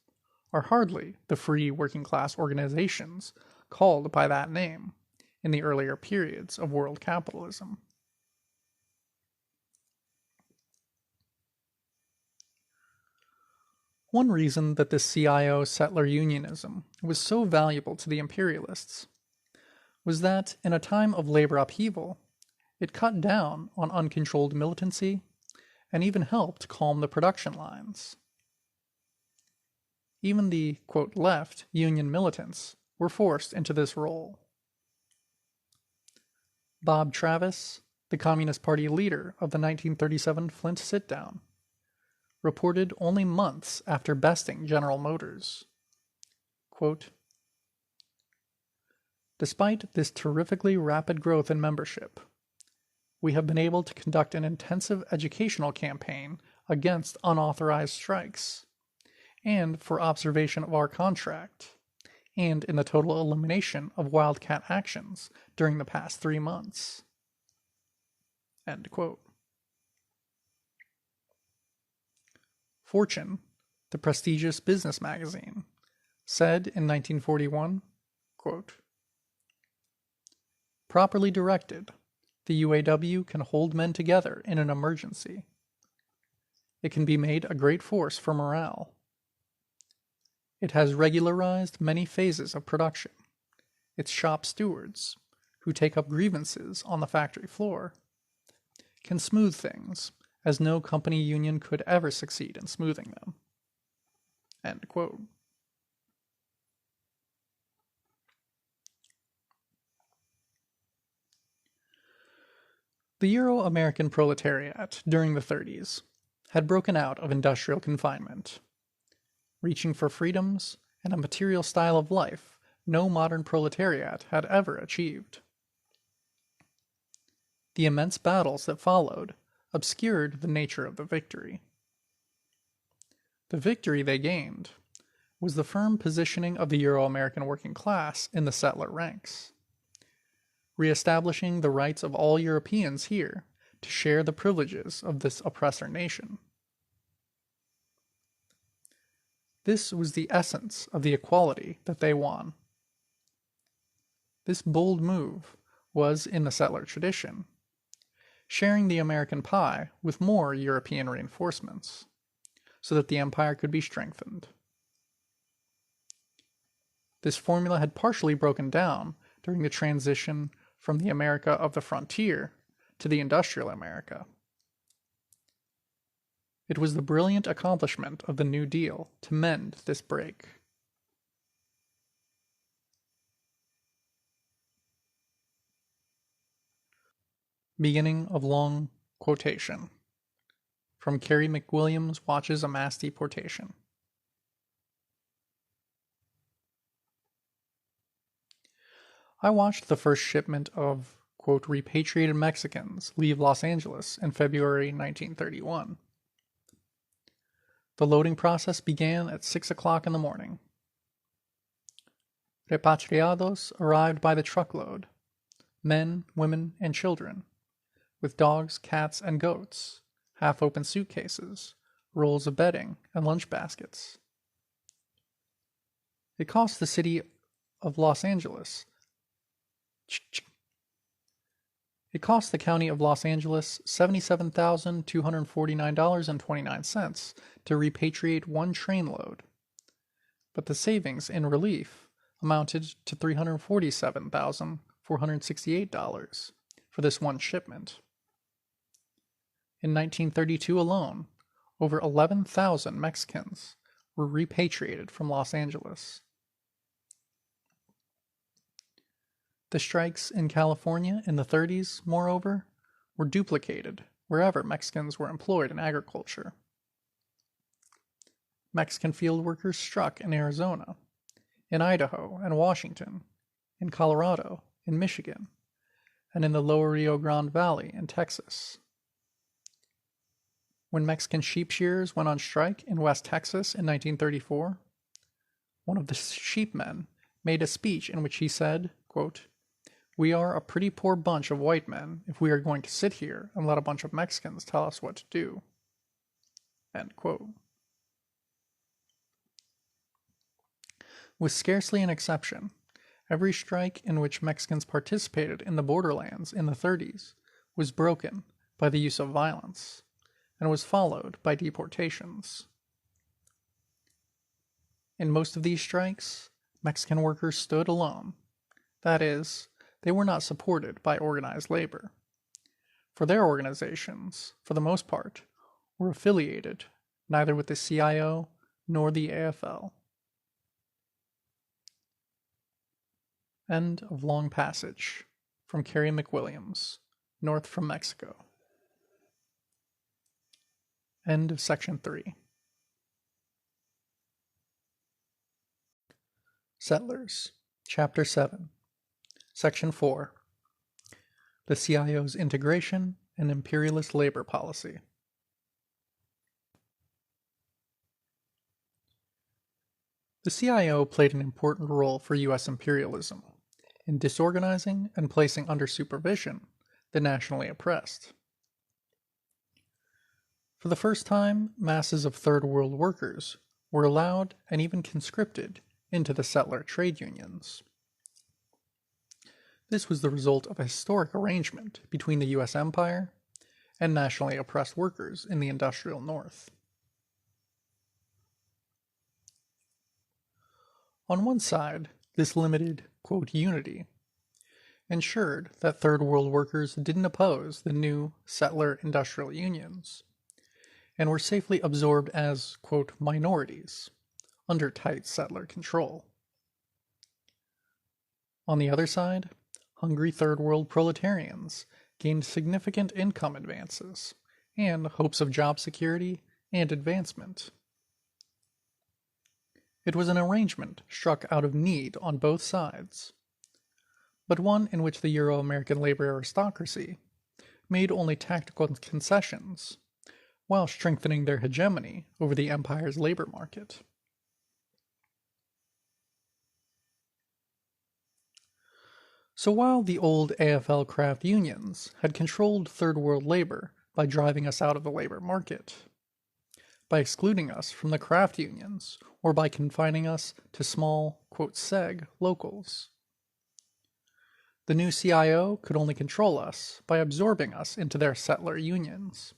are hardly the free working-class organizations called by that name in the earlier periods of world capitalism. One reason that this CIO settler unionism was so valuable to the imperialists was that, in a time of labor upheaval, it cut down on uncontrolled militancy and even helped calm the production lines. Even the, quote, left union militants were forced into this role. Bob Travis, the Communist Party leader of the 1937 Flint sit-down, reported only months after besting General Motors, quote, "Despite this terrifically rapid growth in membership, we have been able to conduct an intensive educational campaign against unauthorized strikes, and for observation of our contract, and in the total elimination of wildcat actions during the past 3 months." End quote. Fortune, the prestigious business magazine, said in 1941, quote, "Properly directed, the UAW can hold men together in an emergency. It can be made a great force for morale. It has regularized many phases of production. Its shop stewards, who take up grievances on the factory floor, can smooth things as no company union could ever succeed in smoothing them." End quote. The Euro-American proletariat during the 30s had broken out of industrial confinement, reaching for freedoms and a material style of life no modern proletariat had ever achieved. The immense battles that followed obscured the nature of the victory. The victory they gained was the firm positioning of the Euro-American working class in the settler ranks, re-establishing the rights of all Europeans here to share the privileges of this oppressor nation. This was the essence of the equality that they won. This bold move was, in the settler tradition, sharing the American pie with more European reinforcements, so that the empire could be strengthened. This formula had partially broken down during the transition from the America of the frontier to the industrial America. It was the brilliant accomplishment of the New Deal to mend this break. Beginning of long quotation from Carrie McWilliams Watches a Mass Deportation. I watched the first shipment of, quote, repatriated Mexicans leave Los Angeles in February 1931. The loading process began at 6 o'clock in the morning. Repatriados arrived by the truckload, men, women, and children, with dogs, cats, and goats, half-open suitcases, rolls of bedding, and lunch baskets. It cost the city of Los Angeles It cost the county of Los Angeles $77,249.29 to repatriate one trainload, but the savings in relief amounted to $347,468 for this one shipment. In 1932 alone, over 11,000 Mexicans were repatriated from Los Angeles. The strikes in California in the 30s, moreover, were duplicated wherever Mexicans were employed in agriculture. Mexican field workers struck in Arizona, in Idaho and Washington, in Colorado, in Michigan, and in the lower Rio Grande Valley in Texas. When Mexican sheep shearers went on strike in West Texas in 1934, one of the sheepmen made a speech in which he said, quote, "We are a pretty poor bunch of white men if we are going to sit here and let a bunch of Mexicans tell us what to do." End quote. With scarcely an exception, every strike in which Mexicans participated in the borderlands in the 30s was broken by the use of violence, and was followed by deportations. In most of these strikes, Mexican workers stood alone. That is, they were not supported by organized labor. For their organizations, for the most part, were affiliated neither with the CIO nor the AFL. End of Long Passage, from Carrie McWilliams, North from Mexico. End of Section 3. Settlers, Chapter 7, Section 4. The CIO's Integration and Imperialist Labor Policy. The CIO played an important role for U.S. imperialism in disorganizing and placing under supervision the nationally oppressed. For the first time, masses of Third World workers were allowed and even conscripted into the settler trade unions. This was the result of a historic arrangement between the U.S. Empire and nationally oppressed workers in the industrial North. On one side, this limited, quote, unity ensured that Third World workers didn't oppose the new settler industrial unions and were safely absorbed as, quote, minorities under tight settler control. On the other side, hungry Third World proletarians gained significant income advances and hopes of job security and advancement. It was an arrangement struck out of need on both sides, but one in which the Euro-American labor aristocracy made only tactical concessions while strengthening their hegemony over the empire's labor market. So while the old AFL craft unions had controlled Third World labor by driving us out of the labor market, by excluding us from the craft unions, or by confining us to small, quote, seg locals, the new CIO could only control us by absorbing us into their settler unions.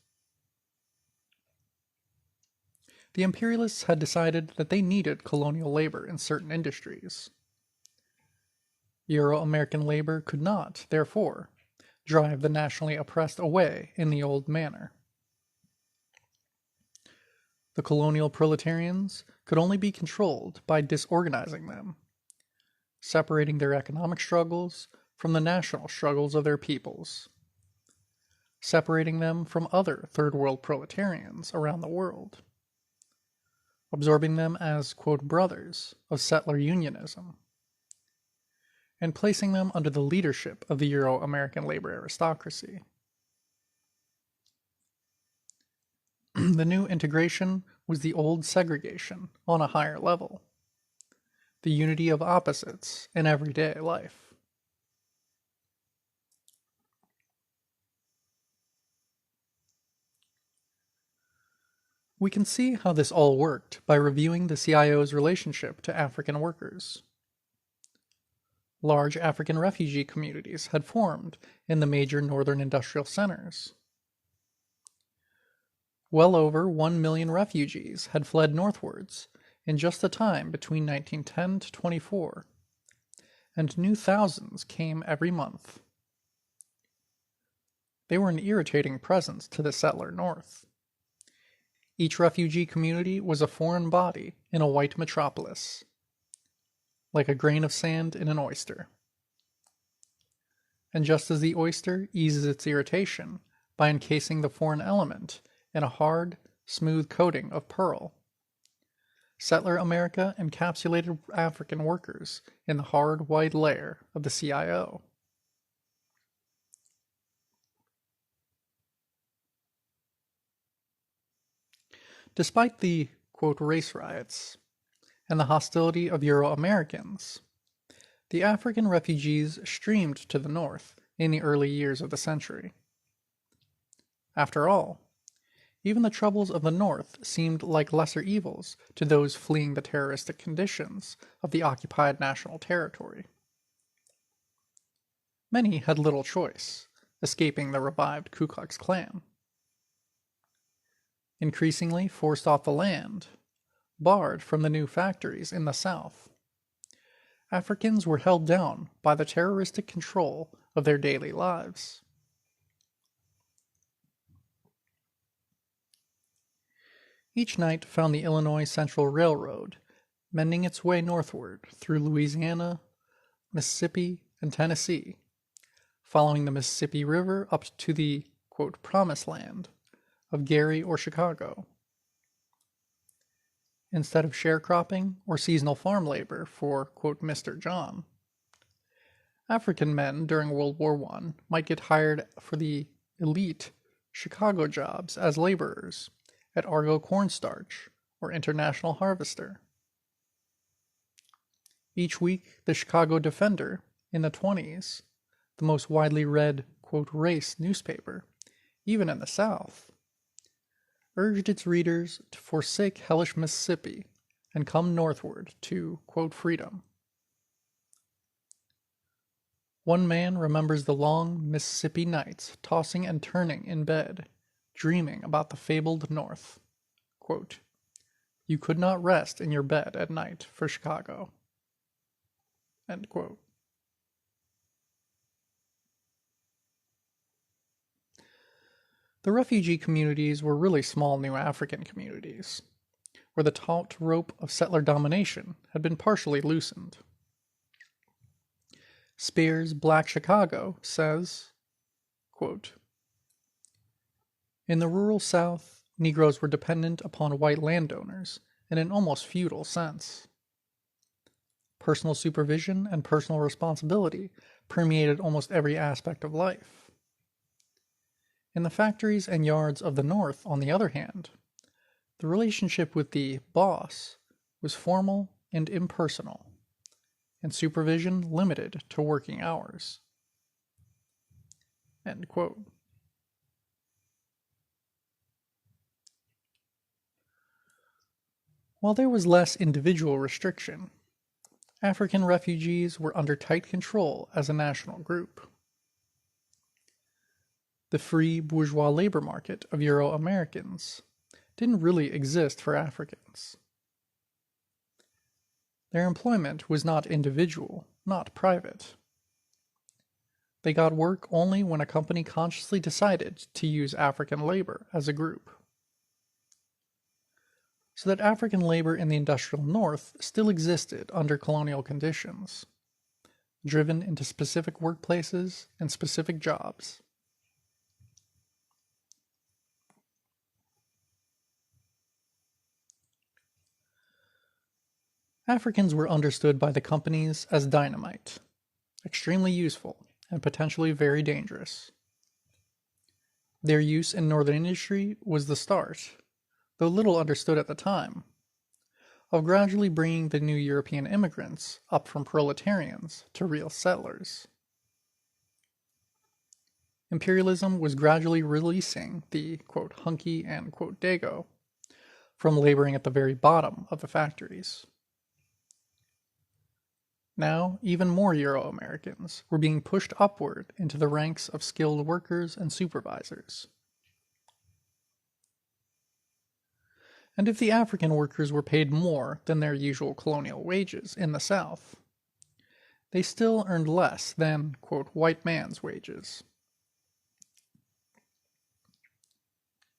The imperialists had decided that they needed colonial labor in certain industries. Euro-American labor could not, therefore, drive the nationally oppressed away in the old manner. The colonial proletarians could only be controlled by disorganizing them, separating their economic struggles from the national struggles of their peoples, separating them from other Third World proletarians around the world, absorbing them as, quote, brothers of settler unionism, and placing them under the leadership of the Euro-American labor aristocracy. The new integration was the old segregation on a higher level, the unity of opposites in everyday life. We can see how this all worked by reviewing the CIO's relationship to African workers. Large African refugee communities had formed in the major northern industrial centers. Well over 1 million refugees had fled northwards in just the time between 1910 to 24, and new thousands came every month. They were an irritating presence to the settler North. Each refugee community was a foreign body in a white metropolis, like a grain of sand in an oyster. And just as the oyster eases its irritation by encasing the foreign element in a hard, smooth coating of pearl, settler America encapsulated African workers in the hard white layer of the CIO. Despite the, quote, race riots and the hostility of Euro-Americans, the African refugees streamed to the north in the early years of the century. After all, even the troubles of the north seemed like lesser evils to those fleeing the terroristic conditions of the occupied national territory. Many had little choice, escaping the revived Ku Klux Klan. Increasingly forced off the land, barred from the new factories in the South. Africans were held down by the terroristic control of their daily lives. Each night found the Illinois Central Railroad mending its way northward through Louisiana, Mississippi, and Tennessee, following the Mississippi River up to the, quote, promised land of Gary or Chicago. Instead of sharecropping or seasonal farm labor for, quote, Mr. John, African men during World War I might get hired for the elite Chicago jobs as laborers at Argo Cornstarch or International Harvester. Each week, the Chicago Defender, in the 1920s, the most widely read, quote, race newspaper, even in the South, urged its readers to forsake hellish Mississippi and come northward to, quote, freedom. One man remembers the long Mississippi nights tossing and turning in bed, dreaming about the fabled North. Quote, you could not rest in your bed at night for Chicago. End quote. The refugee communities were really small New African communities, where the taut rope of settler domination had been partially loosened. Spear's Black Chicago says, quote, in the rural South, Negroes were dependent upon white landowners in an almost feudal sense. Personal supervision and personal responsibility permeated almost every aspect of life. In the factories and yards of the North, on the other hand, the relationship with the boss was formal and impersonal, and supervision limited to working hours. End quote. While there was less individual restriction, African refugees were under tight control as a national group. The free bourgeois labor market of Euro-Americans didn't really exist for Africans. Their employment was not individual, not private. They got work only when a company consciously decided to use African labor as a group. So that African labor in the industrial North still existed under colonial conditions, driven into specific workplaces and specific jobs. Africans were understood by the companies as dynamite, extremely useful and potentially very dangerous. Their use in northern industry was the start, though little understood at the time, of gradually bringing the new European immigrants up from proletarians to real settlers. Imperialism was gradually releasing the, quote, hunky and, quote, dago from laboring at the very bottom of the factories. Now, even more Euro-Americans were being pushed upward into the ranks of skilled workers and supervisors. And if the African workers were paid more than their usual colonial wages in the South, they still earned less than, quote, white man's wages.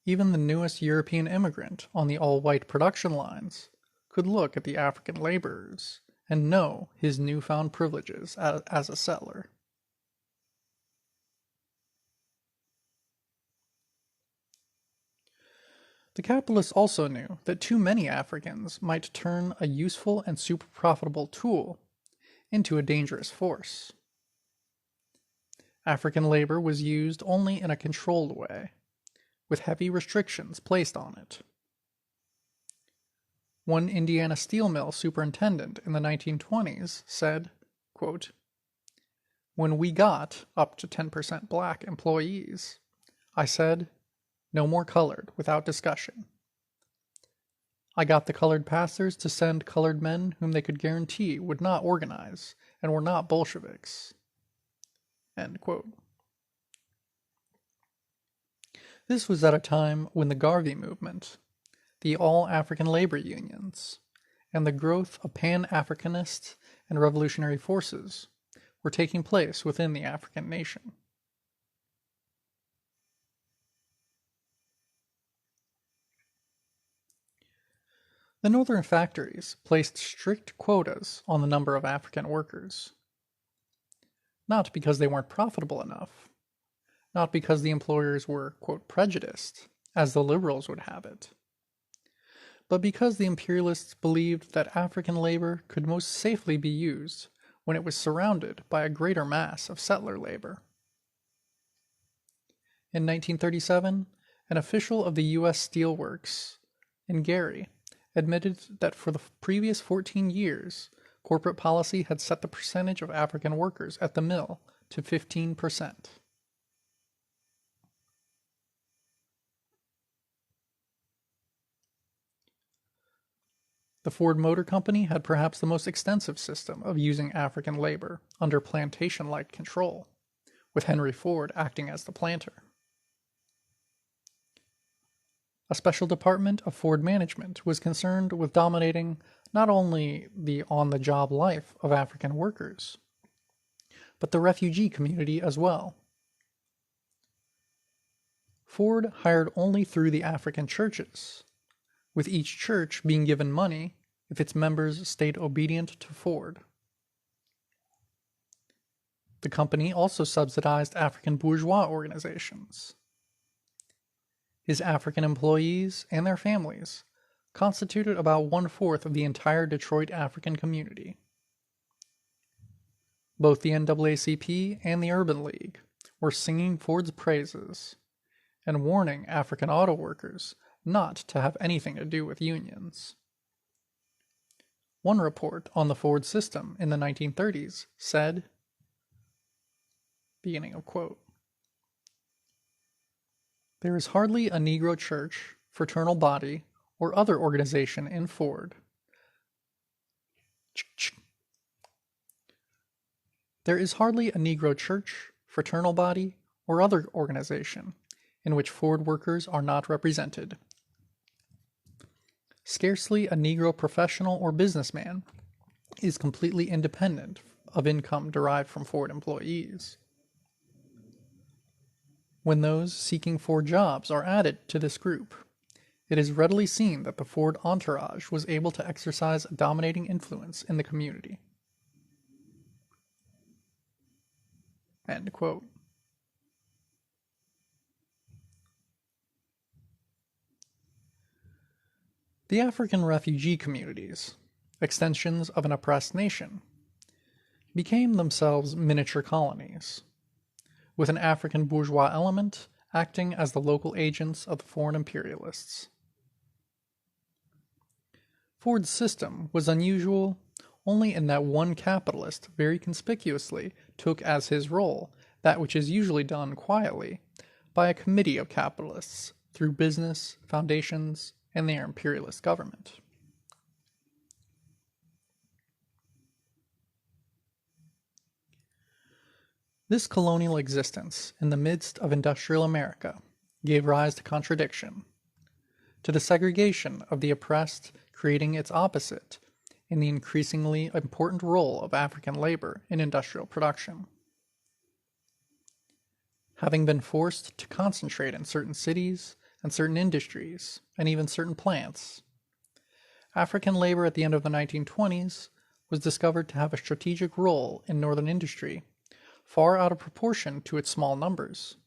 Even the newest European immigrant on the all-white production lines could look at the African laborers and know his newfound privileges as a settler. The capitalists also knew that too many Africans might turn a useful and super profitable tool into a dangerous force. African labor was used only in a controlled way, with heavy restrictions placed on it. One Indiana steel mill superintendent in the 1920s said, quote, when we got up to 10% black employees, I said, no more colored without discussion. I got the colored pastors to send colored men whom they could guarantee would not organize and were not Bolsheviks. End quote. This was at a time when the Garvey movement, the All-African Labor Unions, and the growth of Pan-Africanist and revolutionary forces were taking place within the African nation. The northern factories placed strict quotas on the number of African workers, not because they weren't profitable enough, not because the employers were, quote, prejudiced, as the liberals would have it, but because the imperialists believed that African labor could most safely be used when it was surrounded by a greater mass of settler labor. In 1937, an official of the U.S. Steel Works in Gary admitted that for the previous 14 years, corporate policy had set the percentage of African workers at the mill to 15%. The Ford Motor Company had perhaps the most extensive system of using African labor under plantation-like control, with Henry Ford acting as the planter. A special department of Ford management was concerned with dominating not only the on-the-job life of African workers, but the refugee community as well. Ford hired only through the African churches, with each church being given money if its members stayed obedient to Ford. The company also subsidized African bourgeois organizations. His African employees and their families constituted about 1/4 of the entire Detroit African community. Both the NAACP and the Urban League were singing Ford's praises and warning African auto workers not to have anything to do with unions. One report on the Ford system in the 1930s said, beginning of quote, "There is hardly a Negro church, fraternal body, or other organization in Ford. There is hardly a Negro church, fraternal body, or other organization in which Ford workers are not represented. Scarcely a Negro professional or businessman is completely independent of income derived from Ford employees. When those seeking Ford jobs are added to this group, it is readily seen that the Ford entourage was able to exercise a dominating influence in the community." End quote. The African refugee communities, extensions of an oppressed nation, became themselves miniature colonies, with an African bourgeois element acting as the local agents of the foreign imperialists. Ford's system was unusual only in that one capitalist very conspicuously took as his role that which is usually done quietly by a committee of capitalists through business, foundations, and their imperialist government. This colonial existence in the midst of industrial America gave rise to contradiction, to the segregation of the oppressed creating its opposite in the increasingly important role of African labor in industrial production. Having been forced to concentrate in certain cities and certain industries, and even certain plants, African labor at the end of the 1920s was discovered to have a strategic role in northern industry, far out of proportion to its small numbers.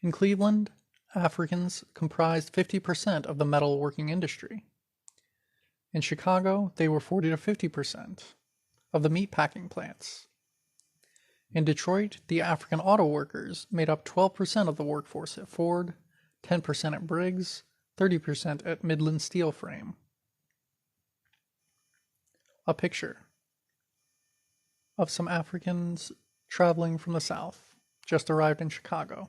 In Cleveland, Africans comprised 50% of the metalworking industry. In Chicago, they were 40 to 50% of the meatpacking plants. In Detroit, the African auto workers made up 12% of the workforce at Ford, 10% at Briggs, 30% at Midland Steel Frame. A picture of some Africans traveling from the South, just arrived in Chicago.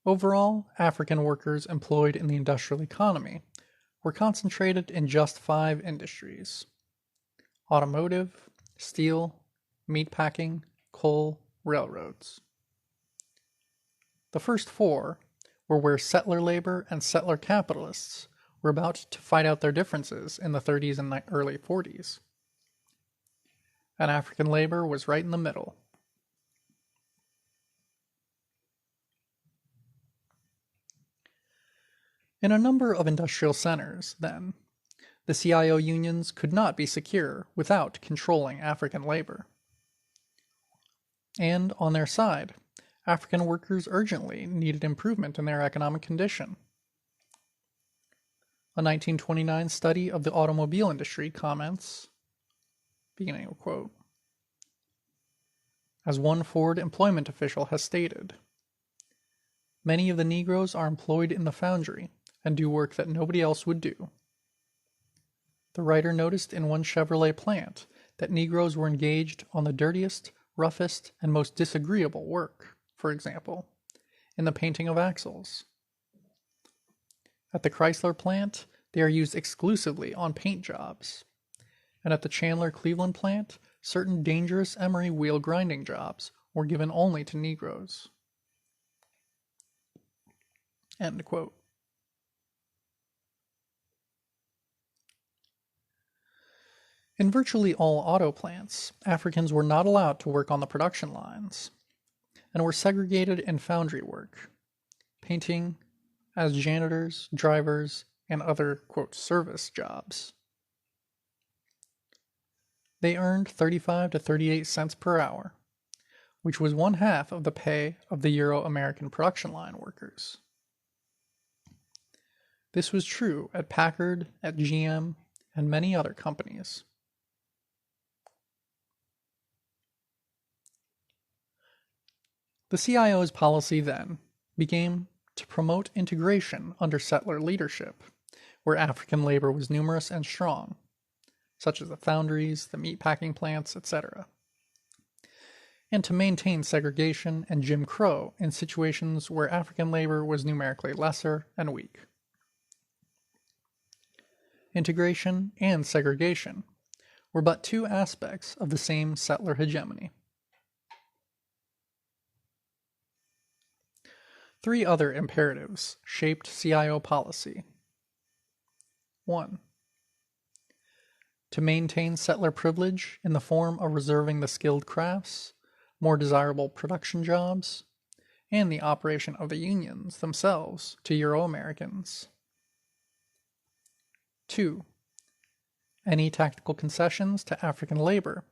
Overall, African workers employed in the industrial economy were concentrated in just 5 industries: automotive, steel, meatpacking, coal, railroads. The first four were where settler labor and settler capitalists were about to fight out their differences in the 30s and early 40s. And African labor was right in the middle. In a number of industrial centers, then, the CIO unions could not be secure without controlling African labor. And on their side, African workers urgently needed improvement in their economic condition. A 1929 study of the automobile industry comments, beginning of quote, as one Ford employment official has stated, many of the Negroes are employed in the foundry and do work that nobody else would do. The writer noticed in one Chevrolet plant that Negroes were engaged on the dirtiest, roughest, and most disagreeable work, for example, in the painting of axles. At the Chrysler plant, they are used exclusively on paint jobs. And at the Chandler Cleveland plant, certain dangerous emery wheel grinding jobs were given only to Negroes. End quote. In virtually all auto plants, Africans were not allowed to work on the production lines, and were segregated in foundry work, painting, as janitors, drivers, and other, quote, service jobs. They earned 35 to 38 cents per hour, which was 1/2 of the pay of the Euro-American production line workers. This was true at Packard, at GM, and many other companies. The CIO's policy then became to promote integration under settler leadership, where African labor was numerous and strong, such as the foundries, the meatpacking plants, etc., and to maintain segregation and Jim Crow in situations where African labor was numerically lesser and weak. Integration and segregation were but two aspects of the same settler hegemony. Three other imperatives shaped CIO policy. 1. To maintain settler privilege in the form of reserving the skilled crafts, more desirable production jobs, and the operation of the unions themselves to Euro-Americans. 2. Any tactical concessions to African labor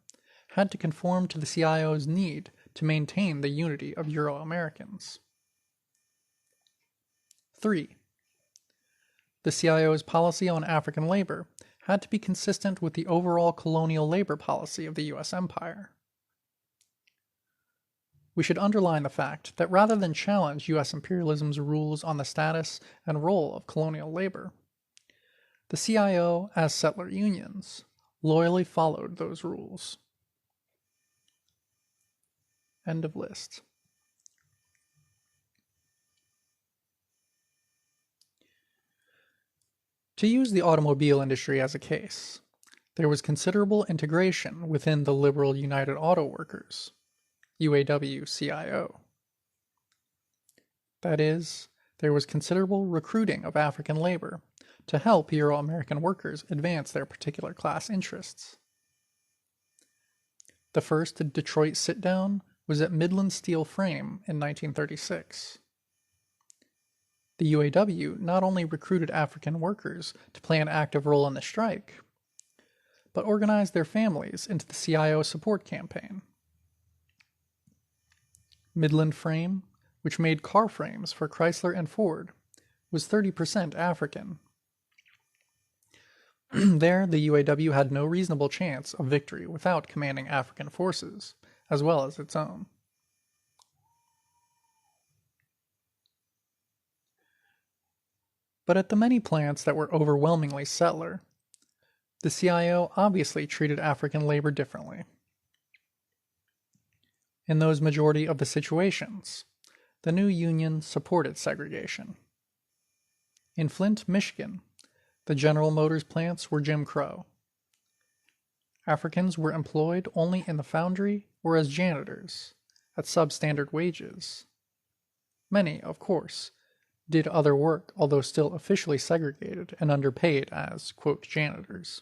had to conform to the CIO's need to maintain the unity of Euro-Americans. 3. The CIO's policy on African labor had to be consistent with the overall colonial labor policy of the U.S. Empire. We should underline the fact that rather than challenge U.S. imperialism's rules on the status and role of colonial labor, the CIO, as settler unions, loyally followed those rules. End of list. To use the automobile industry as a case, there was considerable integration within the Liberal United Auto Workers, UAW-CIO. That is, there was considerable recruiting of African labor to help Euro-American workers advance their particular class interests. The first Detroit sit-down was at Midland Steel Frame in 1936. The UAW not only recruited African workers to play an active role in the strike, but organized their families into the CIO support campaign. Midland Frame, which made car frames for Chrysler and Ford, was 30% African. There, the UAW had no reasonable chance of victory without commanding African forces, as well as its own. But at the many plants that were overwhelmingly settler, the CIO obviously treated African labor differently. In those majority of the situations, the new union supported segregation. In Flint, Michigan, the General Motors plants were Jim Crow. Africans were employed only in the foundry or as janitors, at substandard wages. Many, of course, did other work, although still officially segregated and underpaid as, quote, janitors.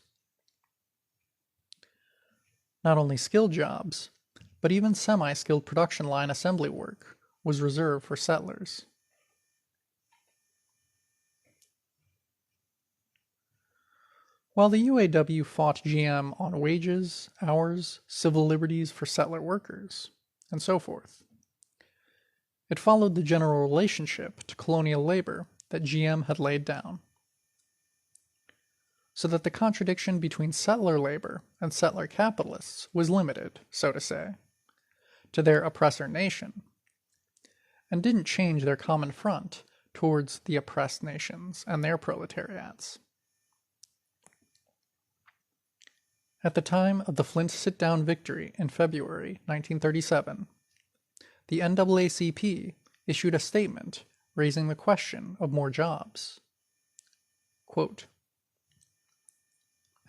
Not only skilled jobs, but even semi-skilled production line assembly work was reserved for settlers. While the UAW fought GM on wages, hours, civil liberties for settler workers, and so forth, it followed the general relationship to colonial labor that GM had laid down, so that the contradiction between settler labor and settler capitalists was limited, so to say, to their oppressor nation, and didn't change their common front towards the oppressed nations and their proletariats. At the time of the Flint sit-down victory in February 1937, the NAACP issued a statement raising the question of more jobs. Quote,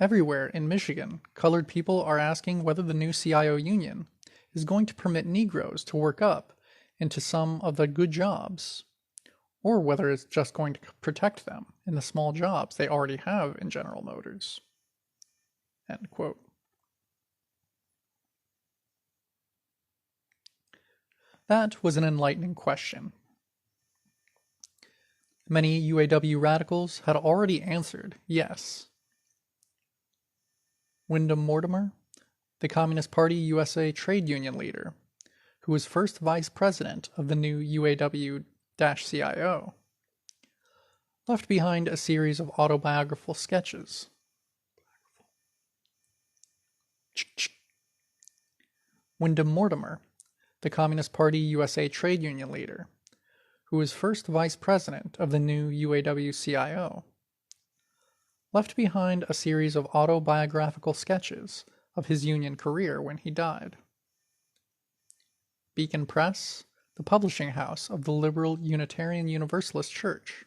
"Everywhere in Michigan, colored people are asking whether the new CIO union is going to permit Negroes to work up into some of the good jobs, or whether it's just going to protect them in the small jobs they already have in General Motors." End quote. That was an enlightening question. Many UAW radicals had already answered yes. Wyndham Mortimer, the Communist Party USA trade union leader, who was first vice president of the new UAW-CIO, left behind a series of autobiographical sketches. Wyndham Mortimer, the Communist Party USA trade union leader, who was first vice president of the new UAW-CIO, left behind a series of autobiographical sketches of his union career when he died. Beacon Press, the publishing house of the liberal Unitarian Universalist Church,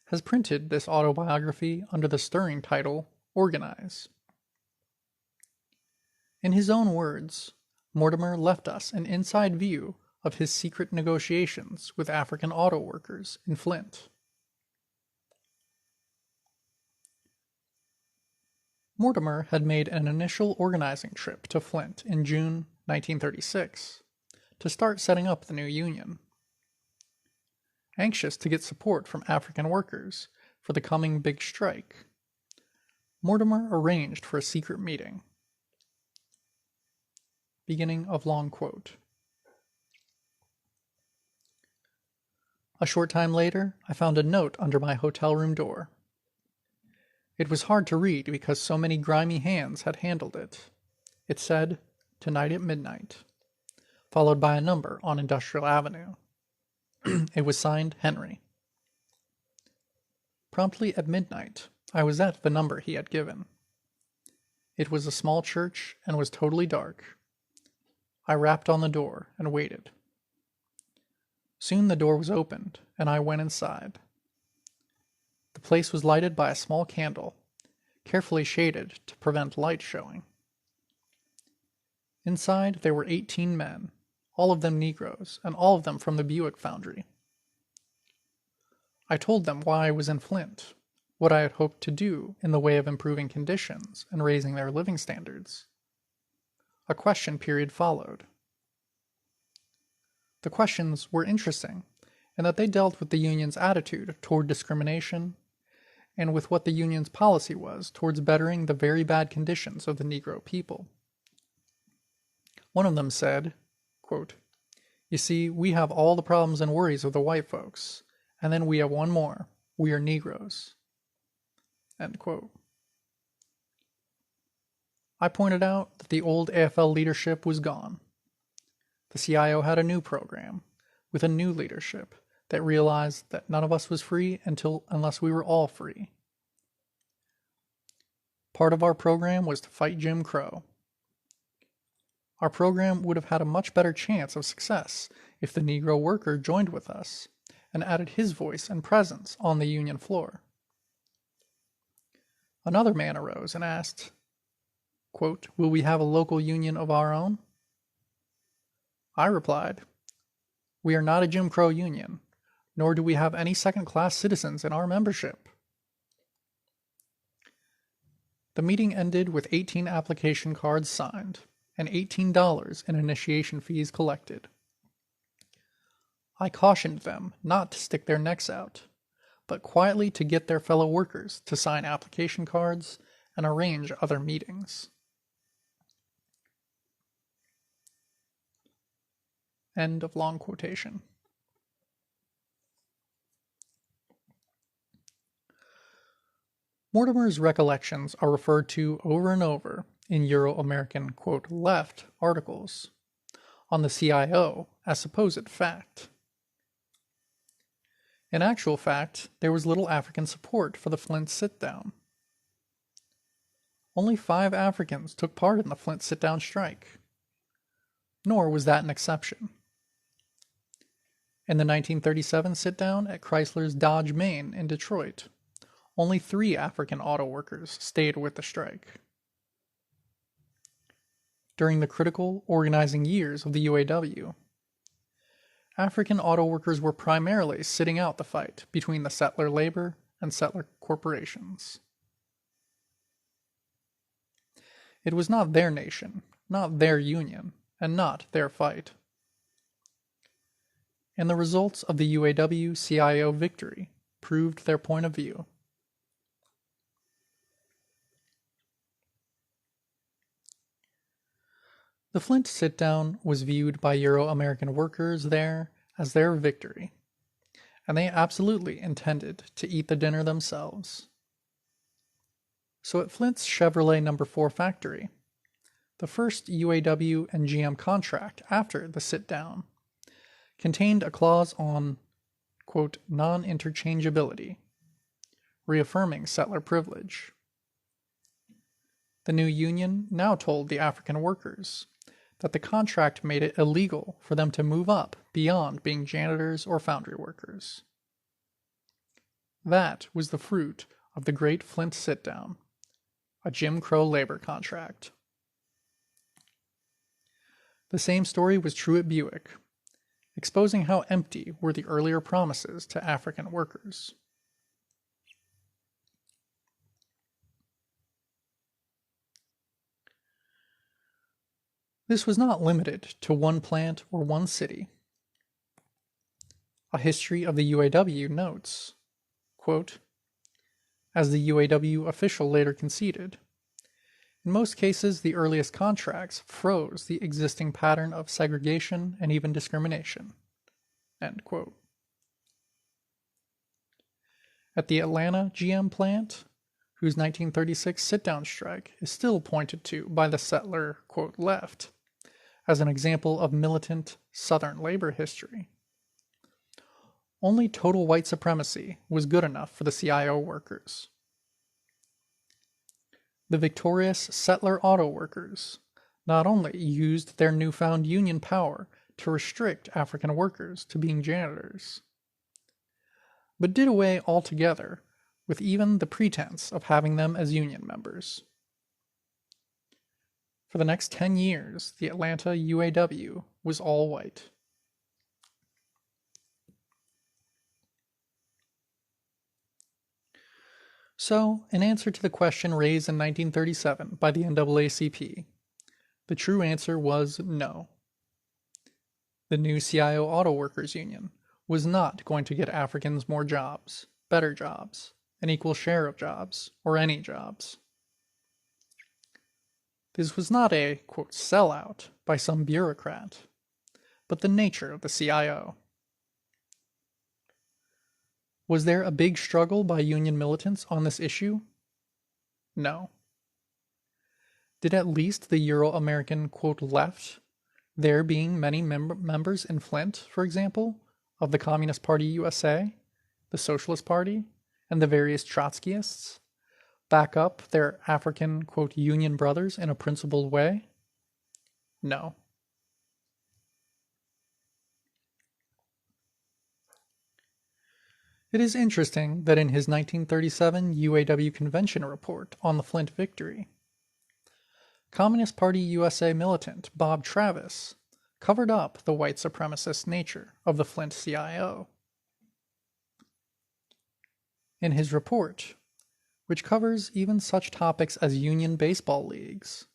has printed this autobiography under the stirring title, Organize. In his own words, Mortimer left us an inside view of his secret negotiations with African auto workers in Flint. Mortimer had made an initial organizing trip to Flint in June 1936 to start setting up the new union. Anxious to get support from African workers for the coming big strike, Mortimer arranged for a secret meeting. Beginning of long quote. A short time later, I found a note under my hotel room door. It was hard to read because so many grimy hands had handled it. It said, "Tonight at midnight," followed by a number on Industrial Avenue. It was signed Henry. Promptly at midnight, I was at the number he had given. It was a small church and was totally dark. I rapped on the door and waited. Soon the door was opened, and I went inside. The place was lighted by a small candle, carefully shaded to prevent light showing. Inside there were 18 men, all of them Negroes, and all of them from the Buick foundry. I told them why I was in Flint, what I had hoped to do in the way of improving conditions and raising their living standards. A question period followed. The questions were interesting in that they dealt with the union's attitude toward discrimination and with what the union's policy was towards bettering the very bad conditions of the Negro people. One of them said, quote, "You see, we have all the problems and worries of the white folks, and then we have one more. We are Negroes." End quote. I pointed out that the old AFL leadership was gone. The CIO had a new program, with a new leadership, that realized that none of us was free unless we were all free. Part of our program was to fight Jim Crow. Our program would have had a much better chance of success if the Negro worker joined with us and added his voice and presence on the union floor. Another man arose and asked, quote, "Will we have a local union of our own?" I replied, "We are not a Jim Crow union, nor do we have any second-class citizens in our membership." The meeting ended with 18 application cards signed and $18 in initiation fees collected. I cautioned them not to stick their necks out, but quietly to get their fellow workers to sign application cards and arrange other meetings. End of long quotation. Mortimer's recollections are referred to over and over in Euro-American, quote, left articles on the CIO as supposed fact. In actual fact, there was little African support for the Flint sit-down. Only 5 Africans took part in the Flint sit-down strike, nor was that an exception. In the 1937 sit-down at Chrysler's Dodge Main in Detroit, only 3 African auto workers stayed with the strike. During the critical organizing years of the UAW, African auto workers were primarily sitting out the fight between the settler labor and settler corporations. It was not their nation, not their union, and not their fight. And the results of the UAW-CIO victory proved their point of view. The Flint sit-down was viewed by Euro-American workers there as their victory, and they absolutely intended to eat the dinner themselves. So at Flint's Chevrolet No. 4 factory, the first UAW and GM contract after the sit-down contained a clause on, quote, non-interchangeability, reaffirming settler privilege. The new union now told the African workers that the contract made it illegal for them to move up beyond being janitors or foundry workers. That was the fruit of the Great Flint Sit-Down, a Jim Crow labor contract. The same story was true at Buick, exposing how empty were the earlier promises to African workers. This was not limited to one plant or one city. A history of the UAW notes, quote, as the UAW official later conceded, in most cases the earliest contracts froze the existing pattern of segregation and even discrimination. End quote. At the Atlanta GM plant, whose 1936 sit-down strike is still pointed to by the settler, quote, left, as an example of militant Southern labor history. Only total white supremacy was good enough for the CIO workers. The victorious settler auto workers not only used their newfound union power to restrict African workers to being janitors, but did away altogether with even the pretense of having them as union members. For the next 10 years, the Atlanta UAW was all white. So, in answer to the question raised in 1937 by the NAACP, the true answer was no. The new CIO Auto Workers Union was not going to get Africans more jobs, better jobs, an equal share of jobs, or any jobs. This was not a, quote, sellout by some bureaucrat, but the nature of the CIO. Was there a big struggle by union militants on this issue? No. Did at least the Euro-American, quote, left, there being many members in Flint, for example, of the Communist Party USA, the Socialist Party, and the various Trotskyists, back up their African, quote, union brothers in a principled way? No. It is interesting that in his 1937 UAW convention report on the Flint victory, Communist Party USA militant Bob Travis covered up the white supremacist nature of the Flint CIO. In his report, which covers even such topics as union baseball leagues,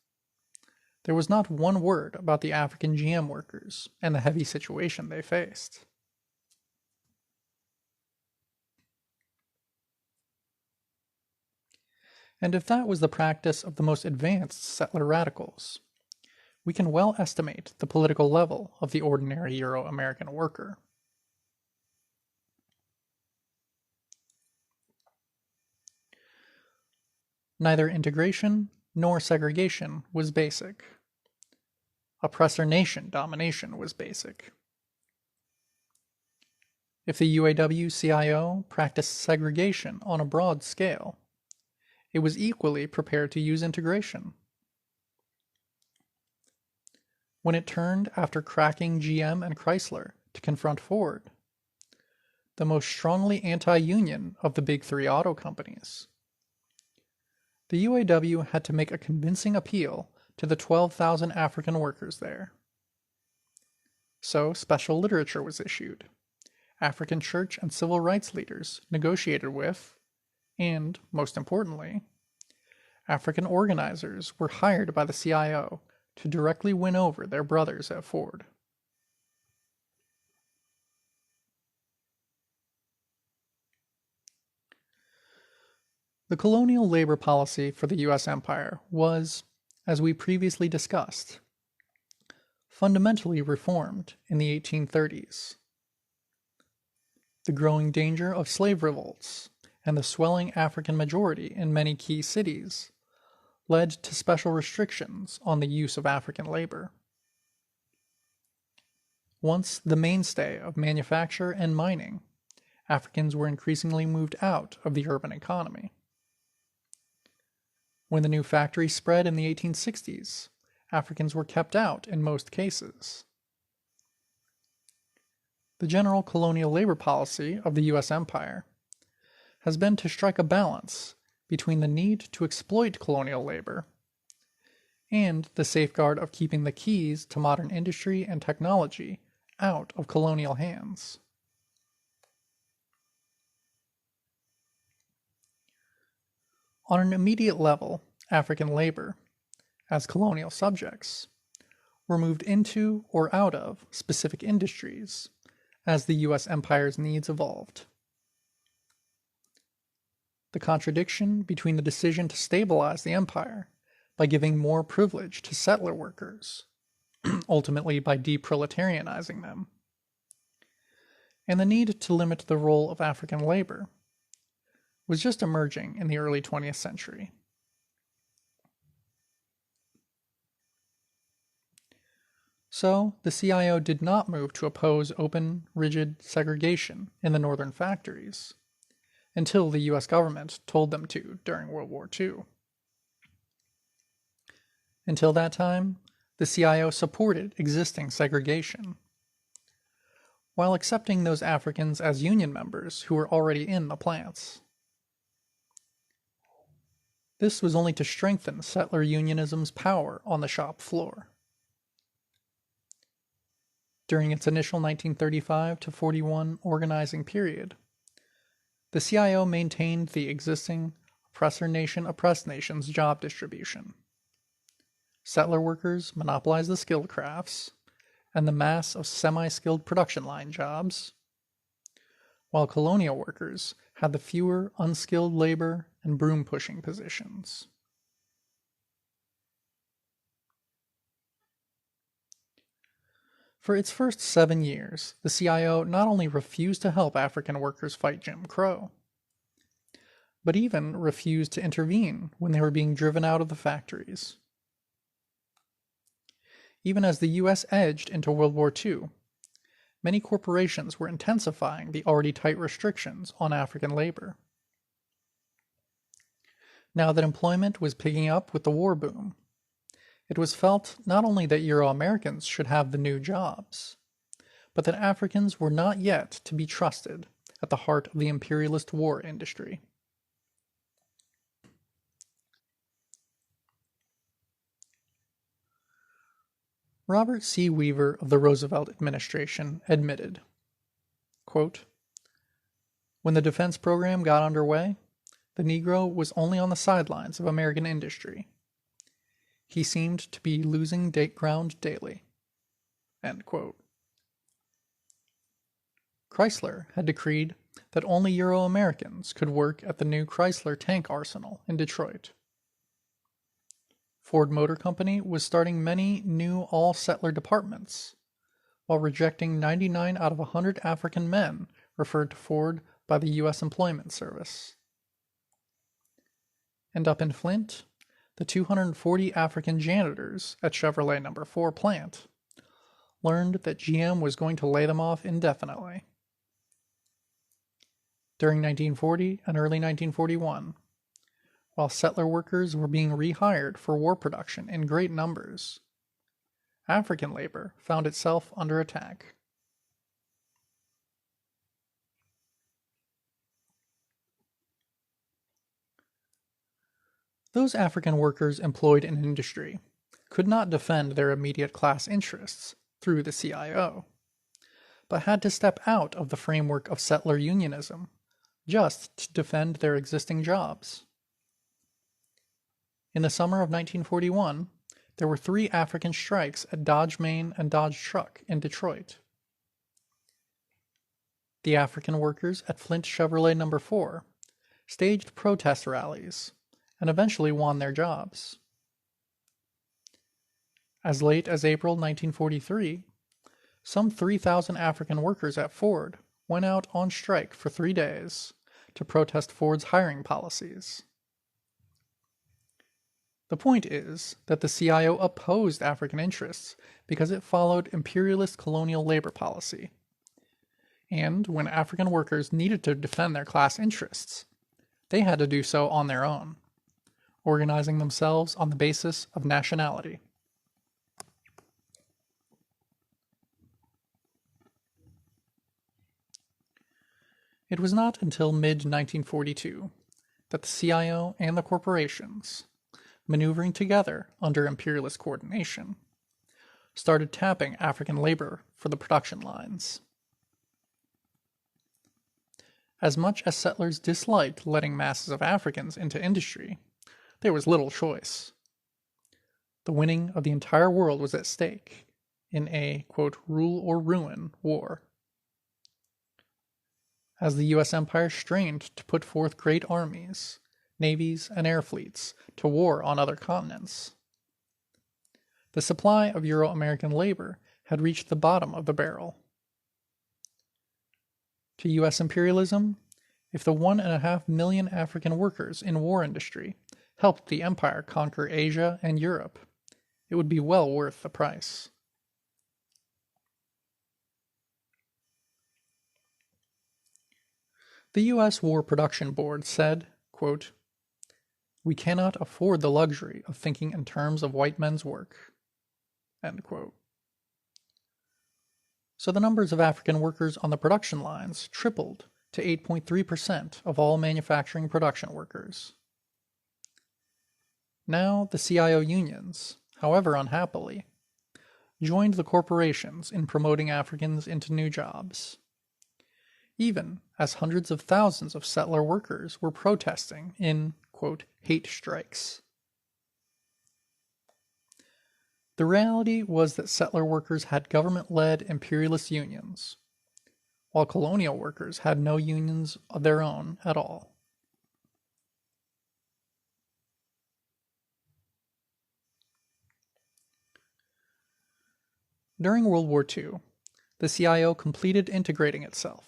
there was not one word about the African GM workers and the heavy situation they faced. And if that was the practice of the most advanced settler radicals, we can well estimate the political level of the ordinary Euro-American worker. Neither integration nor segregation was basic. Oppressor nation domination was basic. If the UAW-CIO practiced segregation on a broad scale, it was equally prepared to use integration. When it turned after cracking GM and Chrysler to confront Ford, the most strongly anti-union of the big three auto companies, the UAW had to make a convincing appeal to the 12,000 African workers there. So special literature was issued. African church and civil rights leaders negotiated with, and, most importantly, African organizers were hired by the CIO to directly win over their brothers at Ford. The colonial labor policy for the U.S. Empire was, as we previously discussed, fundamentally reformed in the 1830s. The growing danger of slave revolts and the swelling African majority in many key cities led to special restrictions on the use of African labor. Once the mainstay of manufacture and mining, Africans were increasingly moved out of the urban economy. When the new factory spread in the 1860s, Africans were kept out in most cases. The general colonial labor policy of the U.S. Empire has been to strike a balance between the need to exploit colonial labor and the safeguard of keeping the keys to modern industry and technology out of colonial hands. On an immediate level, African labor, as colonial subjects, were moved into or out of specific industries as the U.S. Empire's needs evolved. The contradiction between the decision to stabilize the empire by giving more privilege to settler workers, ultimately by deproletarianizing them, and the need to limit the role of African labor was just emerging in the early 20th century. So, the CIO did not move to oppose open, rigid segregation in the northern factories until the U.S. government told them to during World War II. Until that time, the CIO supported existing segregation, while accepting those Africans as union members who were already in the plants. This was only to strengthen settler unionism's power on the shop floor. During its initial 1935 to 41 organizing period, the CIO maintained the existing oppressor nation-oppressed nation's job distribution. Settler workers monopolized the skilled crafts and the mass of semi-skilled production line jobs, while colonial workers had the fewer unskilled labor and broom-pushing positions. For its first 7 years, the CIO not only refused to help African workers fight Jim Crow, but even refused to intervene when they were being driven out of the factories. Even as the U.S. edged into World War II, many corporations were intensifying the already tight restrictions on African labor. Now that employment was picking up with the war boom, it was felt not only that Euro-Americans should have the new jobs, but that Africans were not yet to be trusted at the heart of the imperialist war industry. Robert C. Weaver of the Roosevelt administration admitted, quote, "When the defense program got underway, the Negro was only on the sidelines of American industry. He seemed to be losing ground daily." End quote. Chrysler had decreed that only Euro-Americans could work at the new Chrysler tank arsenal in Detroit. Ford Motor Company was starting many new all-settler departments, while rejecting 99 out of 100 African men referred to Ford by the U.S. Employment Service. And up in Flint, the 240 African janitors at Chevrolet No. 4 plant learned that GM was going to lay them off indefinitely. During 1940 and early 1941, while settler workers were being rehired for war production in great numbers, African labor found itself under attack. Those African workers employed in industry could not defend their immediate class interests through the CIO, but had to step out of the framework of settler unionism just to defend their existing jobs. In the summer of 1941, there were 3 African strikes at Dodge Main and Dodge Truck in Detroit. The African workers at Flint Chevrolet No. 4 staged protest rallies and eventually won their jobs. As late as April 1943, some 3,000 African workers at Ford went out on strike for 3 days to protest Ford's hiring policies. The point is that the CIO opposed African interests because it followed imperialist colonial labor policy. And when African workers needed to defend their class interests, they had to do so on their own, organizing themselves on the basis of nationality. It was not until mid-1942 that the CIO and the corporations, maneuvering together under imperialist coordination, started tapping African labor for the production lines. As much as settlers disliked letting masses of Africans into industry, there was little choice. The winning of the entire world was at stake in a, quote, rule or ruin war. As the U.S. Empire strained to put forth great armies, navies, and air fleets to war on other continents, the supply of Euro-American labor had reached the bottom of the barrel. To U.S. imperialism, if the 1.5 million African workers in war industry helped the empire conquer Asia and Europe, it would be well worth the price. The U.S. War Production Board said, quote, "We cannot afford the luxury of thinking in terms of white men's work." End quote. So the numbers of African workers on the production lines tripled to 8.3% of all manufacturing production workers. Now the CIO unions, however unhappily, joined the corporations in promoting Africans into new jobs, even as hundreds of thousands of settler workers were protesting in, quote, hate strikes. The reality was that settler workers had government-led imperialist unions, while colonial workers had no unions of their own at all. During World War II, the CIO completed integrating itself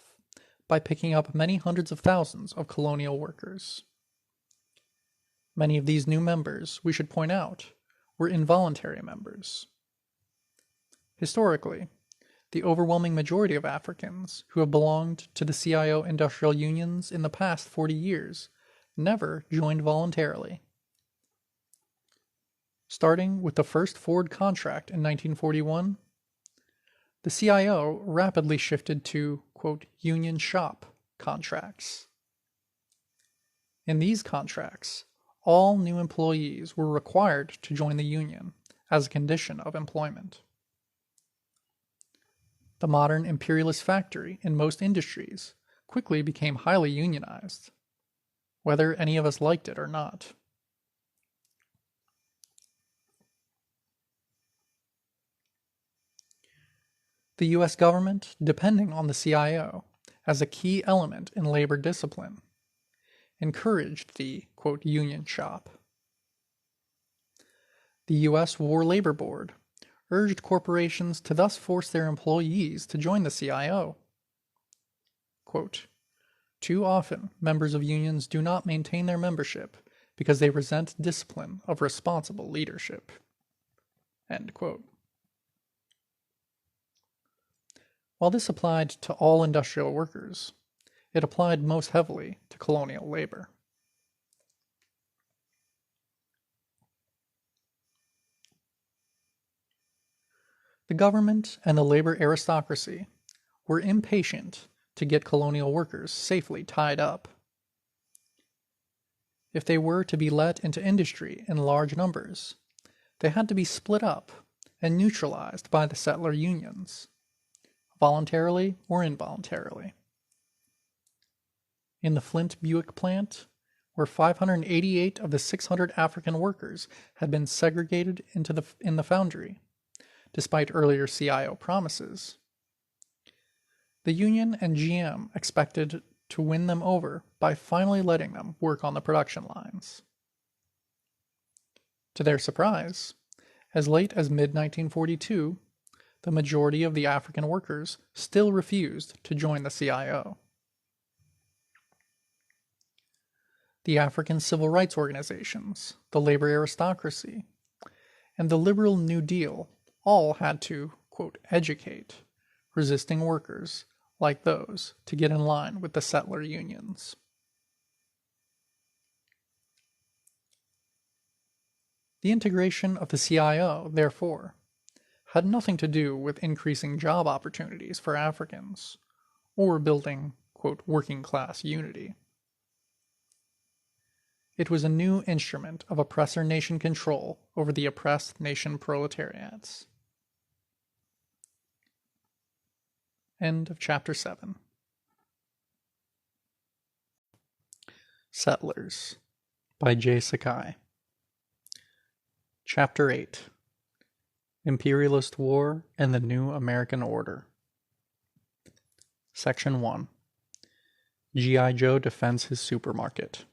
by picking up many hundreds of thousands of colonial workers. Many of these new members, we should point out, were involuntary members. Historically, the overwhelming majority of Africans who have belonged to the CIO industrial unions in the past 40 years never joined voluntarily. Starting with the first Ford contract in 1941, the CIO rapidly shifted to, quote, union shop contracts. In these contracts, all new employees were required to join the union as a condition of employment. The modern imperialist factory in most industries quickly became highly unionized, whether any of us liked it or not. The U.S. government, depending on the CIO as a key element in labor discipline, encouraged the, quote, union shop. The U.S. War Labor Board urged corporations to thus force their employees to join the CIO. Quote, too often, members of unions do not maintain their membership because they resent discipline of responsible leadership. End quote. While this applied to all industrial workers, it applied most heavily to colonial labor. The government and the labor aristocracy were impatient to get colonial workers safely tied up. If they were to be let into industry in large numbers, they had to be split up and neutralized by the settler unions, voluntarily or involuntarily. In the Flint Buick plant, where 588 of the 600 African workers had been segregated in the foundry, despite earlier CIO promises, the union and GM expected to win them over by finally letting them work on the production lines. To their surprise, as late as mid-1942, the majority of the African workers still refused to join the CIO. The African civil rights organizations, the labor aristocracy, and the liberal New Deal all had to, quote, educate resisting workers like those to get in line with the settler unions. The integration of the CIO, therefore, had nothing to do with increasing job opportunities for Africans or building, quote, working-class unity. It was a new instrument of oppressor nation control over the oppressed nation proletariats. End of chapter 7. Settlers by J Sakai. Chapter 8. Imperialist War and the New American Order. Section 1. G.I. Joe defends his supermarket.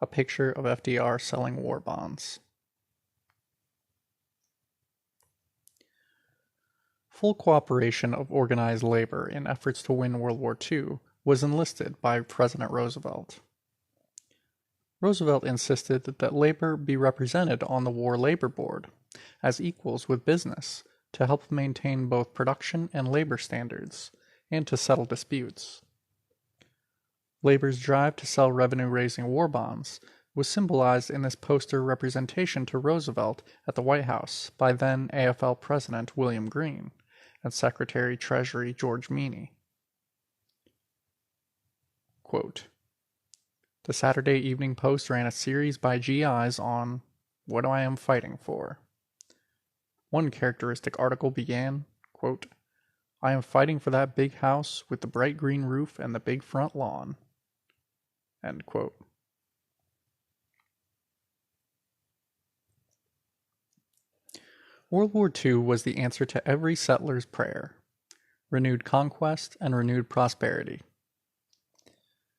A picture of FDR selling war bonds. Full cooperation of organized labor in efforts to win World War II was enlisted by President Roosevelt. Roosevelt insisted that labor be represented on the War Labor Board as equals with business to help maintain both production and labor standards and to settle disputes. Labor's drive to sell revenue-raising war bonds was symbolized in this poster representation to Roosevelt at the White House by then AFL President William Green and Secretary Treasury George Meany. Quote, the Saturday Evening Post ran a series by GIs on what I am fighting for. One characteristic article began, quote, I am fighting for that big house with the bright green roof and the big front lawn. End quote. World War II was the answer to every settler's prayer, renewed conquest and renewed prosperity.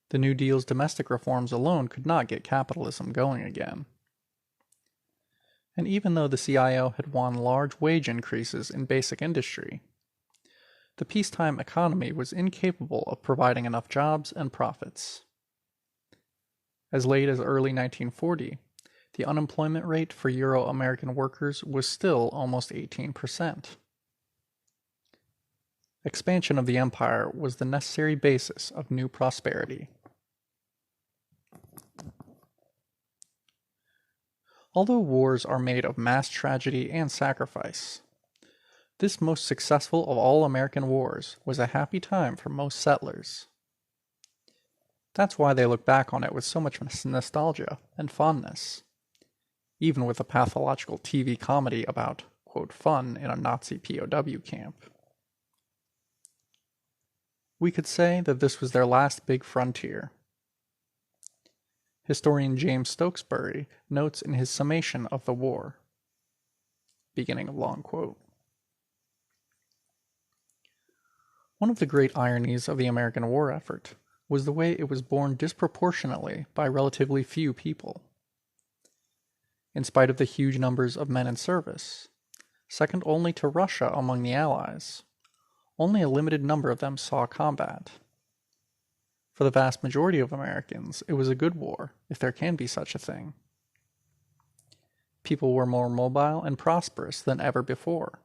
The New Deal's domestic reforms alone could not get capitalism going again. And even though the CIO had won large wage increases in basic industry, the peacetime economy was incapable of providing enough jobs and profits. As late as early 1940, the unemployment rate for Euro-American workers was still almost 18%. Expansion of the empire was the necessary basis of new prosperity. Although wars are made of mass tragedy and sacrifice, this most successful of all American wars was a happy time for most settlers. That's why they look back on it with so much nostalgia and fondness, even with a pathological TV comedy about, quote, fun in a Nazi POW camp. We could say that this was their last big frontier. Historian James Stokesbury notes in his summation of the war, beginning of long quote, "One of the great ironies of the American war effort was the way it was borne disproportionately by relatively few people. In spite of the huge numbers of men in service, second only to Russia among the Allies, only a limited number of them saw combat. For the vast majority of Americans, it was a good war, if there can be such a thing. People were more mobile and prosperous than ever before.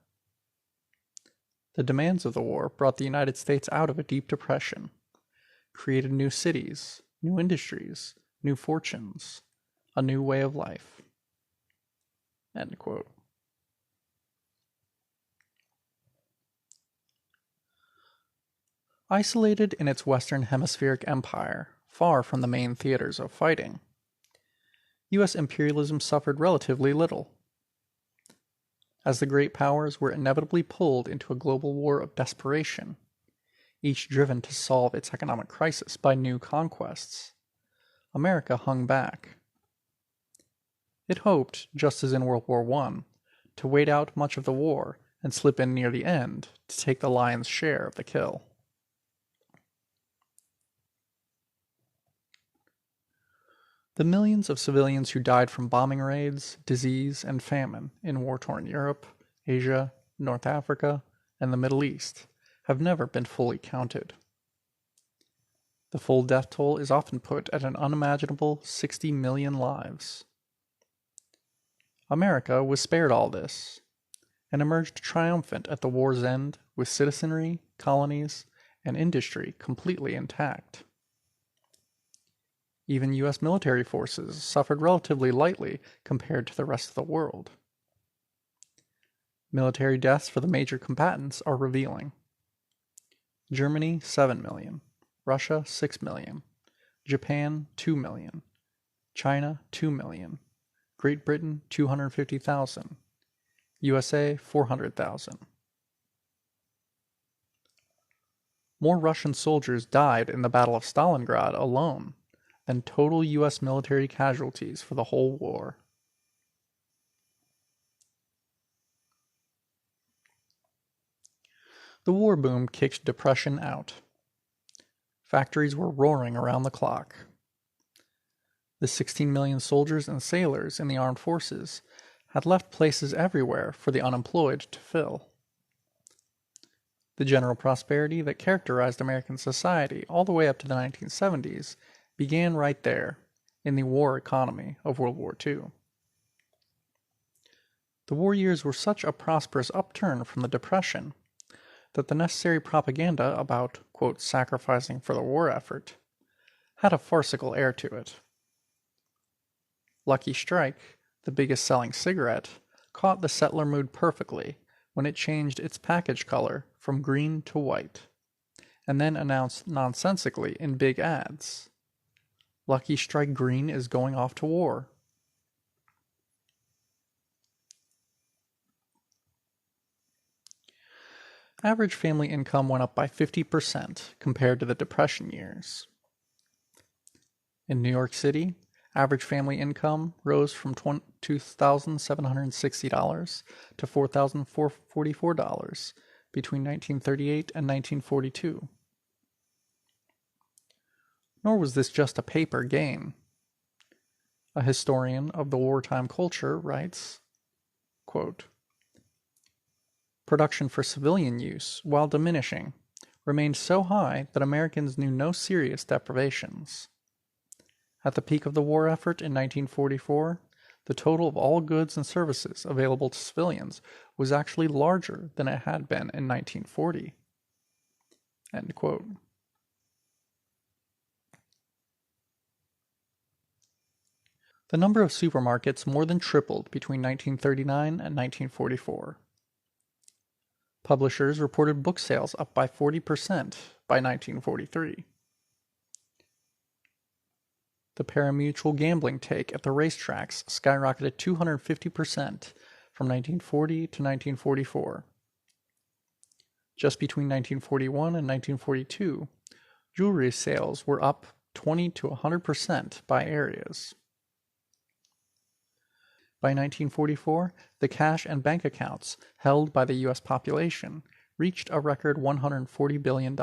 The demands of the war brought the United States out of a deep depression, created new cities, new industries, new fortunes, a new way of life." End quote. Isolated in its Western Hemispheric empire, far from the main theaters of fighting, U.S. imperialism suffered relatively little. As the great powers were inevitably pulled into a global war of desperation, each driven to solve its economic crisis by new conquests, America hung back. It hoped, just as in World War I, to wait out much of the war and slip in near the end to take the lion's share of the kill. The millions of civilians who died from bombing raids, disease, and famine in war-torn Europe, Asia, North Africa, and the Middle East have never been fully counted. The full death toll is often put at an unimaginable 60 million lives. America was spared all this, and emerged triumphant at the war's end with citizenry, colonies, and industry completely intact. Even U.S. military forces suffered relatively lightly compared to the rest of the world. Military deaths for the major combatants are revealing. Germany, 7 million. Russia, 6 million. Japan, 2 million. China, 2 million. Great Britain, 250,000. USA, 400,000. More Russian soldiers died in the Battle of Stalingrad alone than total U.S. military casualties for the whole war. The war boom kicked depression out. Factories were roaring around the clock. The 16 million soldiers and sailors in the armed forces had left places everywhere for the unemployed to fill. The general prosperity that characterized American society all the way up to the 1970s began right there, in the war economy of World War II. The war years were such a prosperous upturn from the Depression that the necessary propaganda about, quote, sacrificing for the war effort had a farcical air to it. Lucky Strike, the biggest selling cigarette, caught the settler mood perfectly when it changed its package color from green to white, and then announced nonsensically in big ads, "Lucky Strike Green is going off to war." Average family income went up by 50% compared to the Depression years. In New York City, average family income rose from $2,760 to $4,444 between 1938 and 1942. Nor was this just a paper gain. A historian of the wartime culture writes, quote, "Production for civilian use, while diminishing, remained so high that Americans knew no serious deprivations. At the peak of the war effort in 1944, the total of all goods and services available to civilians was actually larger than it had been in 1940. End quote. The number of supermarkets more than tripled between 1939 and 1944. Publishers reported book sales up by 40% by 1943. The pari-mutuel gambling take at the racetracks skyrocketed 250% from 1940 to 1944. Just between 1941 and 1942, jewelry sales were up 20 to 100% by areas. By 1944, the cash and bank accounts held by the U.S. population reached a record $140 billion.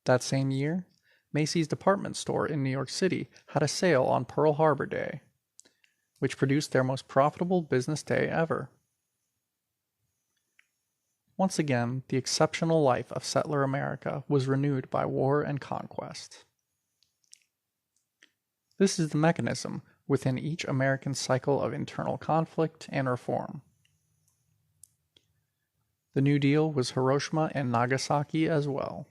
That same year, Macy's department store in New York City had a sale on Pearl Harbor Day, which produced their most profitable business day ever. Once again, the exceptional life of settler America was renewed by war and conquest. This is the mechanism within each American cycle of internal conflict and reform. The New Deal was Hiroshima and Nagasaki as well.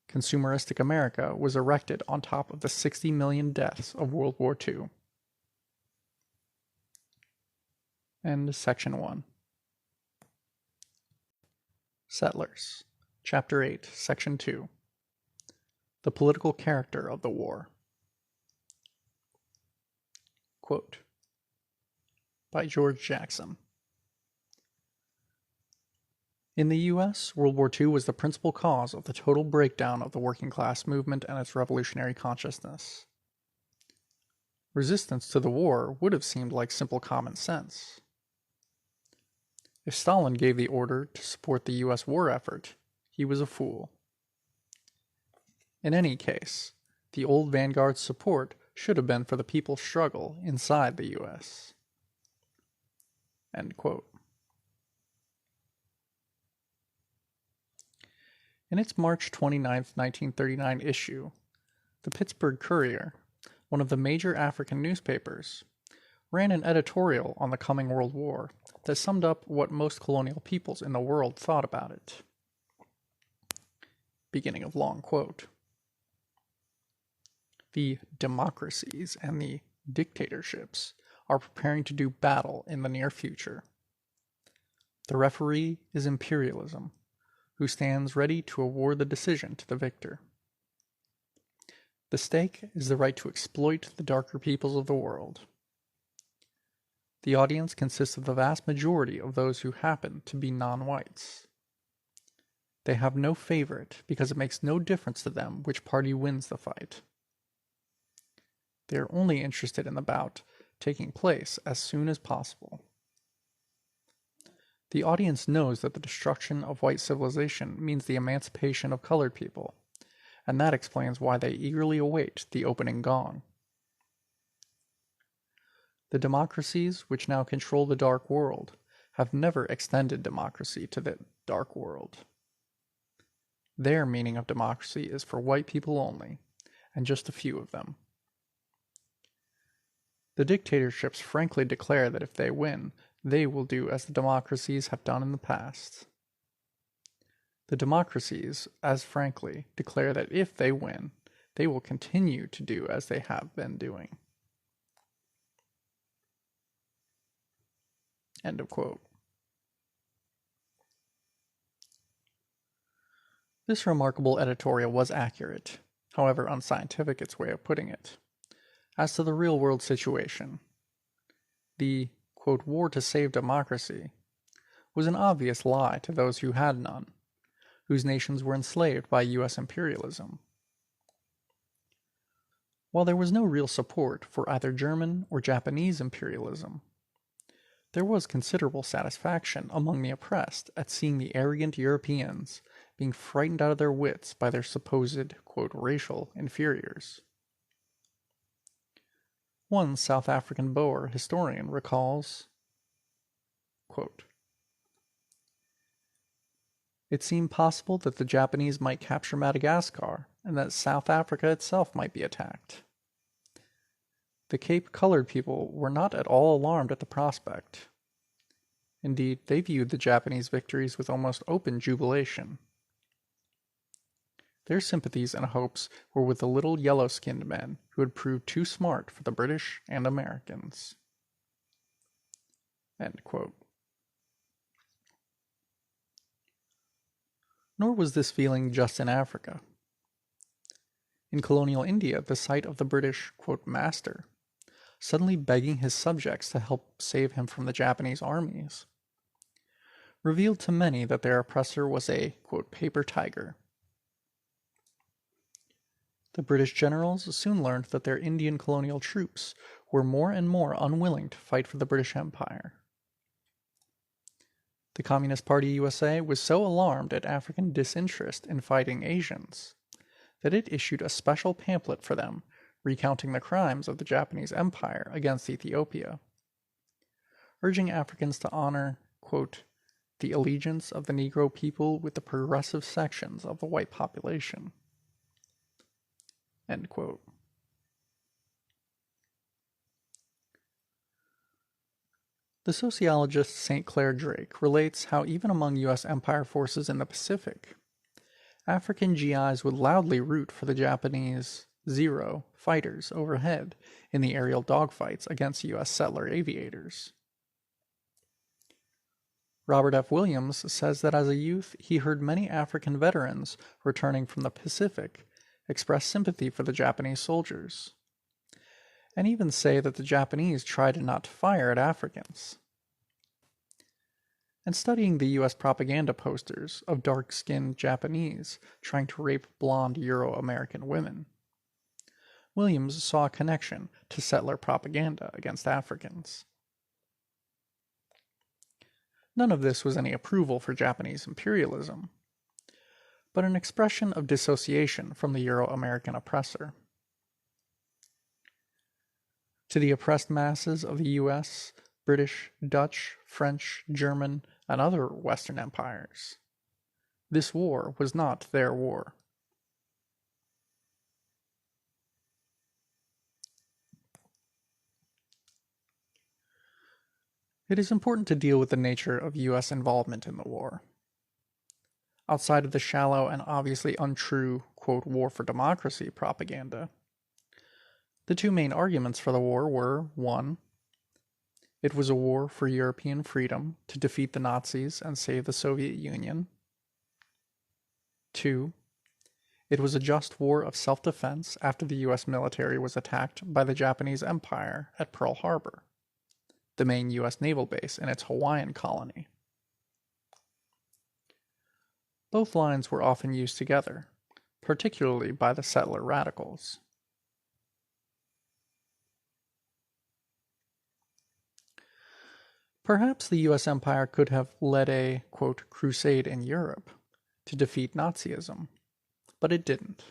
Consumeristic America was erected on top of the 60 million deaths of World War II. End Section 1. Settlers. Chapter 8, Section 2. The political character of the war. Quote, by George Jackson. In the U.S., World War II was the principal cause of the total breakdown of the working class movement and its revolutionary consciousness. Resistance to the war would have seemed like simple common sense. If Stalin gave the order to support the U.S. war effort, he was a fool. In any case, the old vanguard's support should have been for the people's struggle inside the U.S. End quote. In its March 29, 1939 issue, the Pittsburgh Courier, one of the major African newspapers, ran an editorial on the coming World War that summed up what most colonial peoples in the world thought about it. Beginning of long quote. The democracies and the dictatorships are preparing to do battle in the near future. The referee is imperialism, who stands ready to award the decision to the victor. The stake is the right to exploit the darker peoples of the world. The audience consists of the vast majority of those who happen to be non-whites. They have no favorite because it makes no difference to them which party wins the fight. They are only interested in the bout taking place as soon as possible. The audience knows that the destruction of white civilization means the emancipation of colored people, and that explains why they eagerly await the opening gong. The democracies which now control the dark world have never extended democracy to the dark world. Their meaning of democracy is for white people only, and just a few of them. The dictatorships frankly declare that if they win, they will do as the democracies have done in the past. The democracies, as frankly, declare that if they win, they will continue to do as they have been doing. End of quote. This remarkable editorial was accurate, however unscientific its way of putting it, as to the real-world situation. The, quote, war to save democracy was an obvious lie to those who had none, whose nations were enslaved by U.S. imperialism. While there was no real support for either German or Japanese imperialism, there was considerable satisfaction among the oppressed at seeing the arrogant Europeans being frightened out of their wits by their supposed, quote, racial inferiors. One South African Boer historian recalls, quote, it seemed possible that the Japanese might capture Madagascar and that South Africa itself might be attacked. The Cape colored people were not at all alarmed at the prospect. Indeed, they viewed the Japanese victories with almost open jubilation. Their sympathies and hopes were with the little yellow-skinned men who had proved too smart for the British and Americans. End quote. Nor was this feeling just in Africa. In colonial India, the site of the British, quote, master, suddenly begging his subjects to help save him from the Japanese armies, revealed to many that their oppressor was a, quote, paper tiger. The British generals soon learned that their Indian colonial troops were more and more unwilling to fight for the British Empire. The Communist Party USA was so alarmed at African disinterest in fighting Asians that it issued a special pamphlet for them recounting the crimes of the Japanese Empire against Ethiopia, urging Africans to honor, quote, the allegiance of the Negro people with the progressive sections of the white population, end quote. The sociologist St. Clair Drake relates how even among U.S. Empire forces in the Pacific, African GIs would loudly root for the Japanese Zero fighters overhead in the aerial dogfights against U.S. settler aviators. Robert F. Williams says that as a youth he heard many African veterans returning from the Pacific express sympathy for the Japanese soldiers, and even say that the Japanese tried not to fire at Africans. And studying the U.S. propaganda posters of dark-skinned Japanese trying to rape blonde Euro-American women, Williams saw a connection to settler propaganda against Africans. None of this was any approval for Japanese imperialism, but an expression of dissociation from the Euro-American oppressor. To the oppressed masses of the U.S., British, Dutch, French, German, and other Western empires, this war was not their war. It is important to deal with the nature of U.S. involvement in the war. Outside of the shallow and obviously untrue, quote, war for democracy propaganda, the two main arguments for the war were, 1. It was a war for European freedom to defeat the Nazis and save the Soviet Union. 2. It was a just war of self-defense after the U.S. military was attacked by the Japanese Empire at Pearl Harbor, the main U.S. naval base in its Hawaiian colony. Both lines were often used together, particularly by the settler radicals. Perhaps the U.S. Empire could have led a, quote, crusade in Europe to defeat Nazism, but it didn't.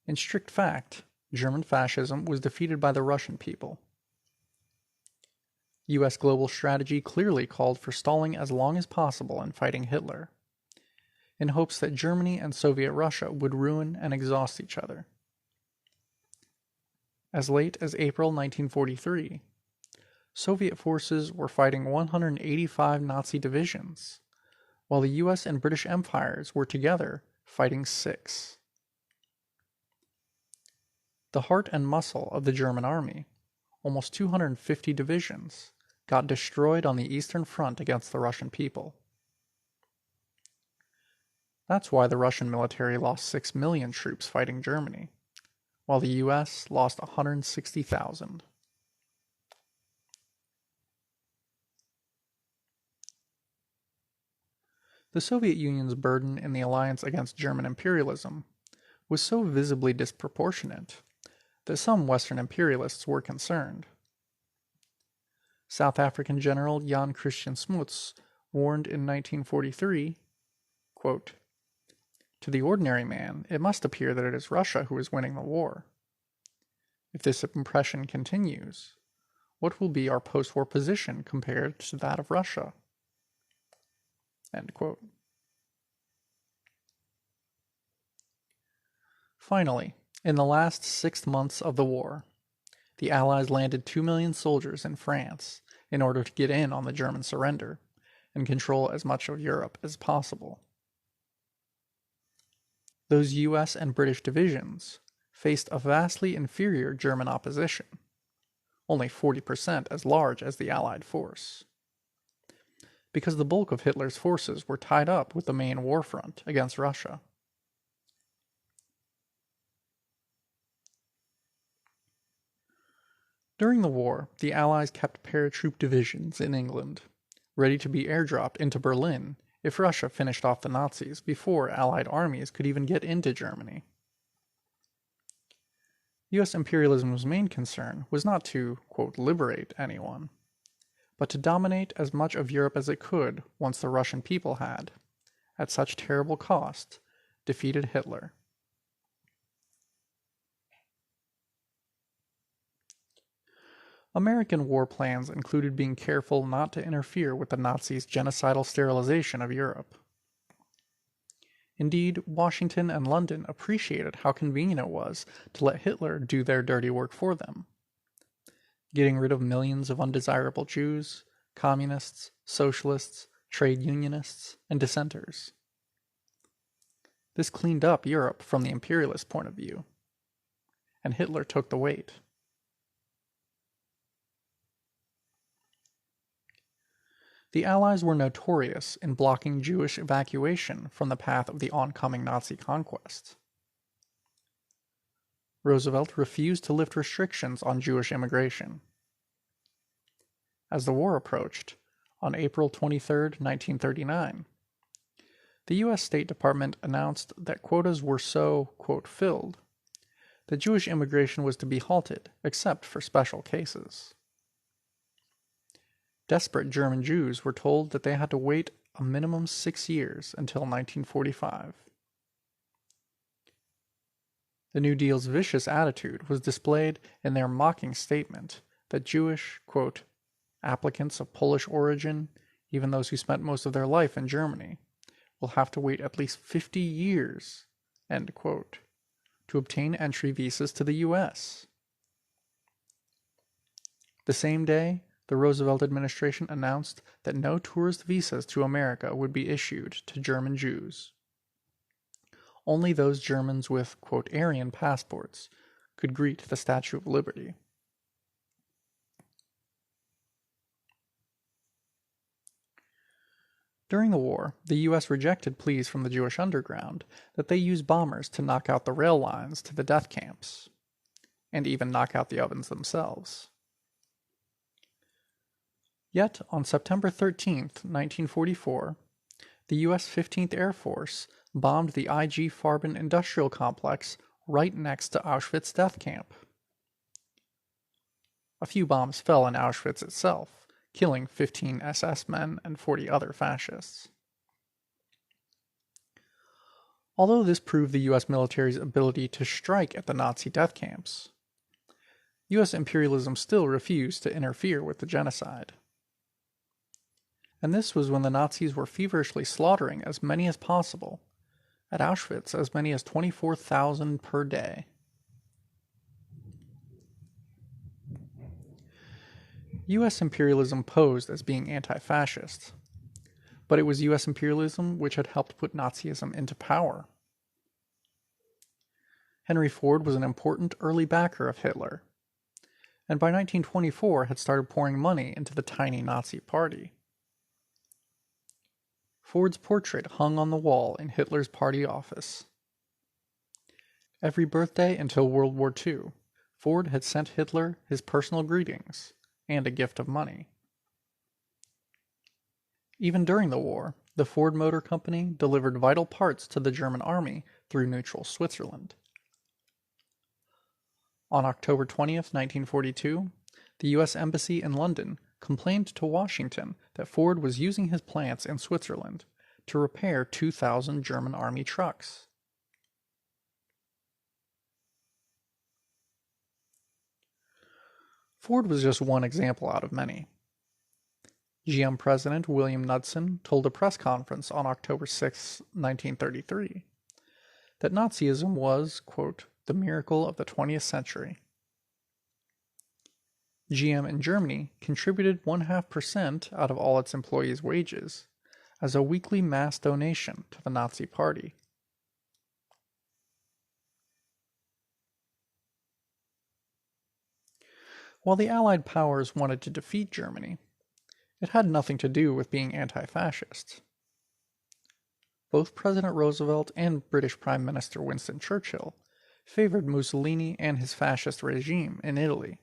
In strict fact, German fascism was defeated by the Russian people. U.S. global strategy clearly called for stalling as long as possible in fighting Hitler, in hopes that Germany and Soviet Russia would ruin and exhaust each other. As late as April 1943, Soviet forces were fighting 185 Nazi divisions, while the U.S. and British empires were together fighting 6. The heart and muscle of the German army, almost 250 divisions, got destroyed on the Eastern Front against the Russian people. That's why the Russian military lost 6 million troops fighting Germany, while the U.S. lost 160,000. The Soviet Union's burden in the alliance against German imperialism was so visibly disproportionate that some Western imperialists were concerned. South African General Jan Christian Smuts warned in 1943, quote, "To the ordinary man, it must appear that it is Russia who is winning the war. If this impression continues, what will be our post-war position compared to that of Russia?" End quote. Finally, in the last 6 months of the war, the Allies landed 2 million soldiers in France in order to get in on the German surrender and control as much of Europe as possible. Those US and British divisions faced a vastly inferior German opposition, only 40% as large as the Allied force, because the bulk of Hitler's forces were tied up with the main war front against Russia. During the war, the Allies kept paratroop divisions in England, ready to be airdropped into Berlin if Russia finished off the Nazis before Allied armies could even get into Germany. U.S. imperialism's main concern was not to, quote, liberate anyone, but to dominate as much of Europe as it could once the Russian people had, at such terrible cost, defeated Hitler. American war plans included being careful not to interfere with the Nazis' genocidal sterilization of Europe. Indeed, Washington and London appreciated how convenient it was to let Hitler do their dirty work for them, getting rid of millions of undesirable Jews, communists, socialists, trade unionists, and dissenters. This cleaned up Europe from the imperialist point of view, and Hitler took the weight. The Allies were notorious in blocking Jewish evacuation from the path of the oncoming Nazi conquest. Roosevelt refused to lift restrictions on Jewish immigration. As the war approached, on April 23, 1939, the U.S. State Department announced that quotas were so, quote, filled, that Jewish immigration was to be halted except for special cases. Desperate German Jews were told that they had to wait a minimum 6 years until 1945. The New Deal's vicious attitude was displayed in their mocking statement that Jewish, quote, applicants of Polish origin, even those who spent most of their life in Germany, will have to wait at least 50 years, end quote, to obtain entry visas to the U.S. The same day, the Roosevelt administration announced that no tourist visas to America would be issued to German Jews. Only those Germans with, quote, Aryan passports could greet the Statue of Liberty. During the war, the U.S. rejected pleas from the Jewish underground that they use bombers to knock out the rail lines to the death camps, and even knock out the ovens themselves. Yet, on September 13, 1944, the U.S. 15th Air Force bombed the I.G. Farben industrial complex right next to Auschwitz death camp. A few bombs fell in Auschwitz itself, killing 15 SS men and 40 other fascists. Although this proved the U.S. military's ability to strike at the Nazi death camps, U.S. imperialism still refused to interfere with the genocide. And this was when the Nazis were feverishly slaughtering as many as possible. At Auschwitz, as many as 24,000 per day. U.S. imperialism posed as being anti-fascist, but it was U.S. imperialism which had helped put Nazism into power. Henry Ford was an important early backer of Hitler, and by 1924 had started pouring money into the tiny Nazi party. Ford's portrait hung on the wall in Hitler's party office. Every birthday until World War II, Ford had sent Hitler his personal greetings and a gift of money. Even during the war, the Ford Motor Company delivered vital parts to the German army through neutral Switzerland. On October 20th, 1942, the U.S. Embassy in London complained to Washington that Ford was using his plants in Switzerland to repair 2,000 German army trucks. Ford was just one example out of many. GM President William Knudsen told a press conference on October 6, 1933, that Nazism was, quote, the miracle of the 20th century. GM in Germany contributed 0.5% out of all its employees' wages as a weekly mass donation to the Nazi Party. While the Allied powers wanted to defeat Germany, it had nothing to do with being anti-fascist. Both President Roosevelt and British Prime Minister Winston Churchill favored Mussolini and his fascist regime in Italy.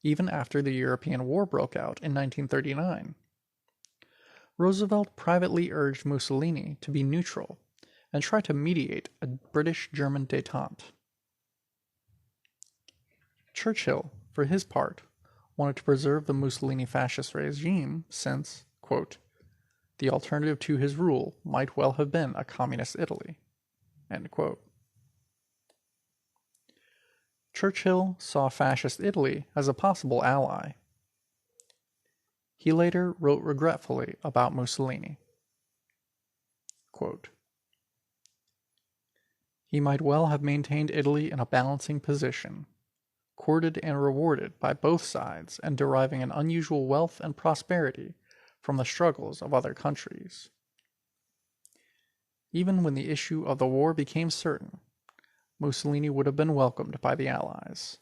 even after the European War broke out in 1939. Roosevelt privately urged Mussolini to be neutral and try to mediate a British-German détente. Churchill, for his part, wanted to preserve the Mussolini fascist regime since, quote, the alternative to his rule might well have been a communist Italy. End quote. Churchill saw fascist Italy as a possible ally. He later wrote regretfully about Mussolini. Quote, he might well have maintained Italy in a balancing position, courted and rewarded by both sides and deriving an unusual wealth and prosperity from the struggles of other countries. Even when the issue of the war became certain, Mussolini would have been welcomed by the Allies.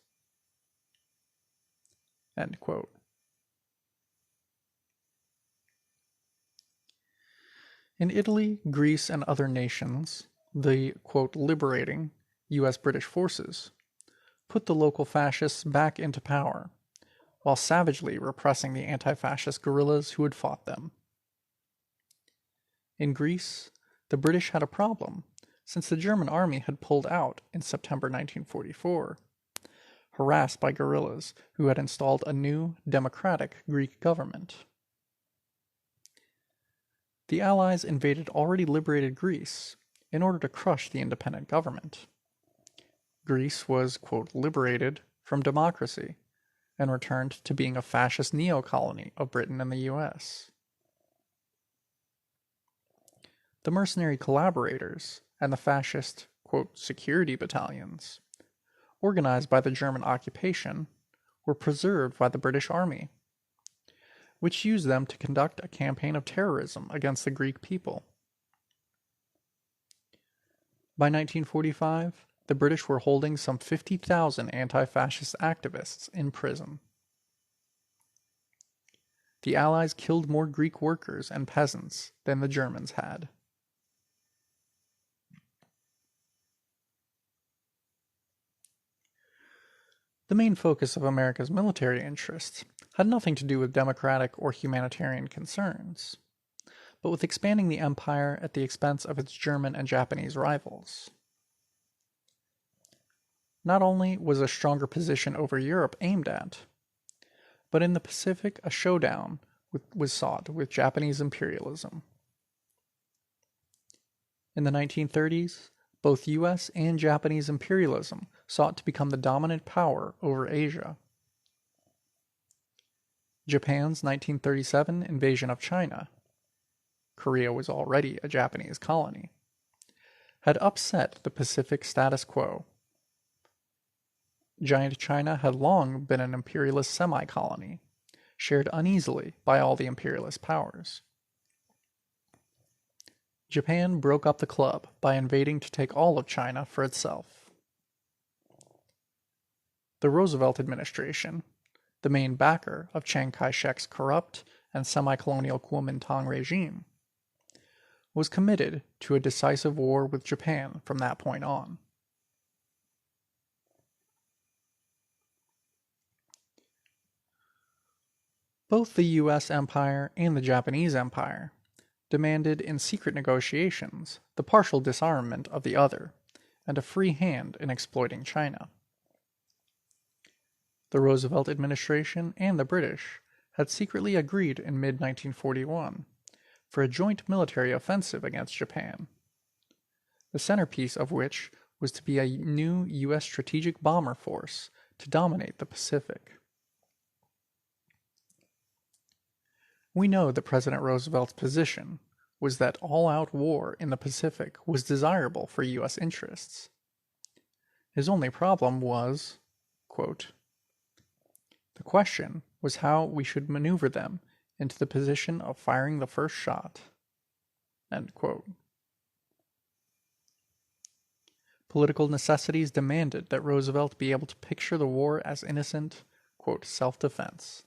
End quote. In Italy, Greece, and other nations, the, quote, liberating U.S. British forces put the local fascists back into power, while savagely repressing the anti-fascist guerrillas who had fought them. In Greece, the British had a problem, since the German army had pulled out in September 1944, harassed by guerrillas who had installed a new, democratic Greek government. The Allies invaded already liberated Greece in order to crush the independent government. Greece was, quote, liberated from democracy and returned to being a fascist neo-colony of Britain and the U.S. The mercenary collaborators and the fascist, quote, security battalions, organized by the German occupation, were preserved by the British Army, which used them to conduct a campaign of terrorism against the Greek people. By 1945, the British were holding some 50,000 anti-fascist activists in prison. The Allies killed more Greek workers and peasants than the Germans had. The main focus of America's military interests had nothing to do with democratic or humanitarian concerns, but with expanding the empire at the expense of its German and Japanese rivals. Not only was a stronger position over Europe aimed at, but in the Pacific a showdown was sought with Japanese imperialism. In the 1930s, both U.S. and Japanese imperialism sought to become the dominant power over Asia. Japan's 1937 invasion of China — Korea was already a Japanese colony — had upset the Pacific status quo. Giant China had long been an imperialist semi-colony, shared uneasily by all the imperialist powers. Japan broke up the club by invading to take all of China for itself. The Roosevelt administration, the main backer of Chiang Kai-shek's corrupt and semi-colonial Kuomintang regime, was committed to a decisive war with Japan from that point on. Both the U.S. Empire and the Japanese Empire demanded in secret negotiations the partial disarmament of the other and a free hand in exploiting China. The Roosevelt administration and the British had secretly agreed in mid-1941 for a joint military offensive against Japan, the centerpiece of which was to be a new U.S. strategic bomber force to dominate the Pacific. We know that President Roosevelt's position was that all-out war in the Pacific was desirable for U.S. interests. His only problem was, quote, the question was how we should maneuver them into the position of firing the first shot. End quote. Political necessities demanded that Roosevelt be able to picture the war as innocent, quote, self-defense.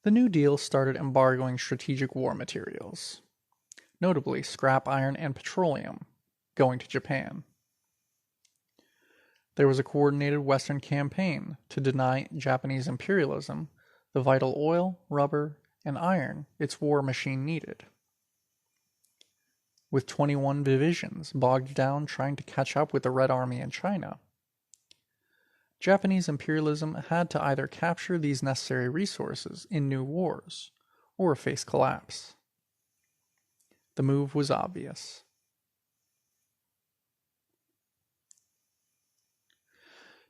The New Deal started embargoing strategic war materials, notably scrap iron and petroleum, going to Japan. There was a coordinated Western campaign to deny Japanese imperialism the vital oil, rubber, and iron its war machine needed. With 21 divisions bogged down trying to catch up with the Red Army in China, Japanese imperialism had to either capture these necessary resources in new wars or face collapse. The move was obvious.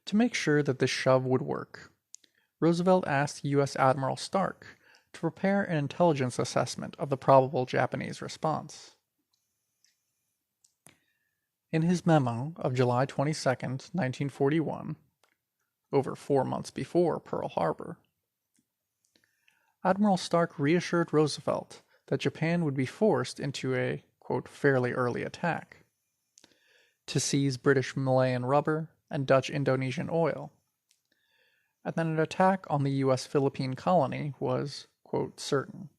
To make sure that this shove would work, Roosevelt asked U.S. Admiral Stark to prepare an intelligence assessment of the probable Japanese response. In his memo of July 22, 1941, over 4 months before Pearl Harbor, Admiral Stark reassured Roosevelt that Japan would be forced into a, quote, fairly early attack to seize British Malayan rubber and Dutch Indonesian oil, and that an attack on the U.S. Philippine colony was, quote, certain.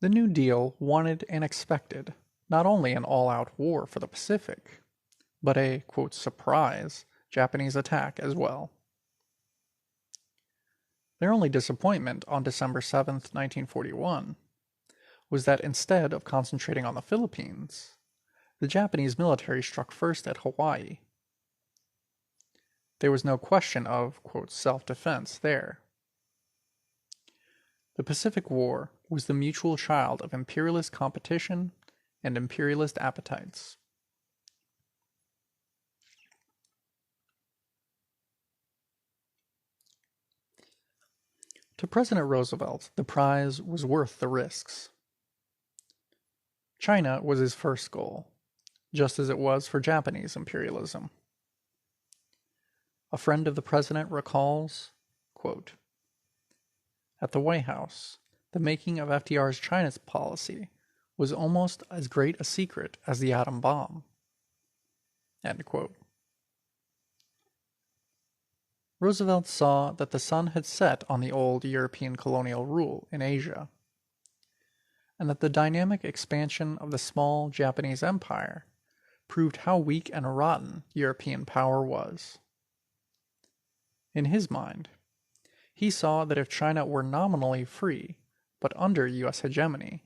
The New Deal wanted and expected not only an all-out war for the Pacific, but a, quote, surprise Japanese attack as well. Their only disappointment on December 7, 1941, was that instead of concentrating on the Philippines, the Japanese military struck first at Hawaii. There was no question of, quote, self-defense there. The Pacific War was the mutual child of imperialist competition and imperialist appetites. To President Roosevelt, the prize was worth the risks. China was his first goal, just as it was for Japanese imperialism. A friend of the president recalls, quote, "At the White House, the making of FDR's China policy was almost as great a secret as the atom bomb." End quote. Roosevelt saw that the sun had set on the old European colonial rule in Asia, and that the dynamic expansion of the small Japanese empire proved how weak and rotten European power was. In his mind, he saw that if China were nominally free, but under U.S. hegemony,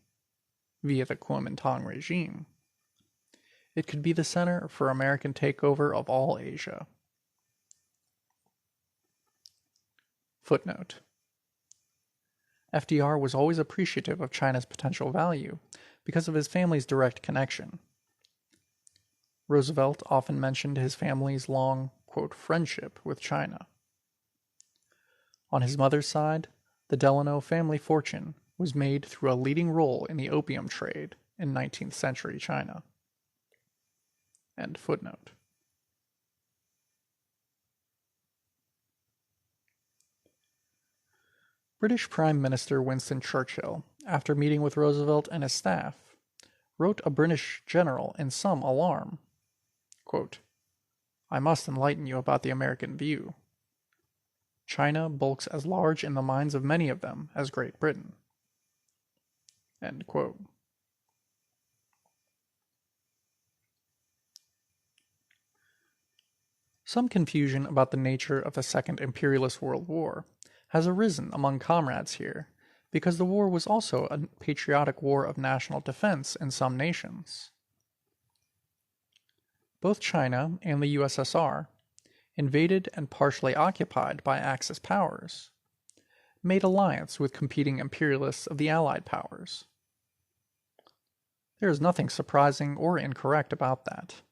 via the Kuomintang regime, it could be the center for American takeover of all Asia. Footnote: FDR was always appreciative of China's potential value because of his family's direct connection. Roosevelt often mentioned his family's long, quote, friendship with China. On his mother's side, the Delano family fortune was made through a leading role in the opium trade in 19th century China. End footnote. British Prime Minister Winston Churchill, after meeting with Roosevelt and his staff, wrote a British general in some alarm, quote, "I must enlighten you about the American view. China bulks as large in the minds of many of them as Great Britain." End quote. Some confusion about the nature of the Second Imperialist World War has arisen among comrades here because the war was also a patriotic war of national defense in some nations. Both China and the USSR, invaded and partially occupied by Axis powers, made alliance with competing imperialists of the Allied powers. There is nothing surprising or incorrect about that.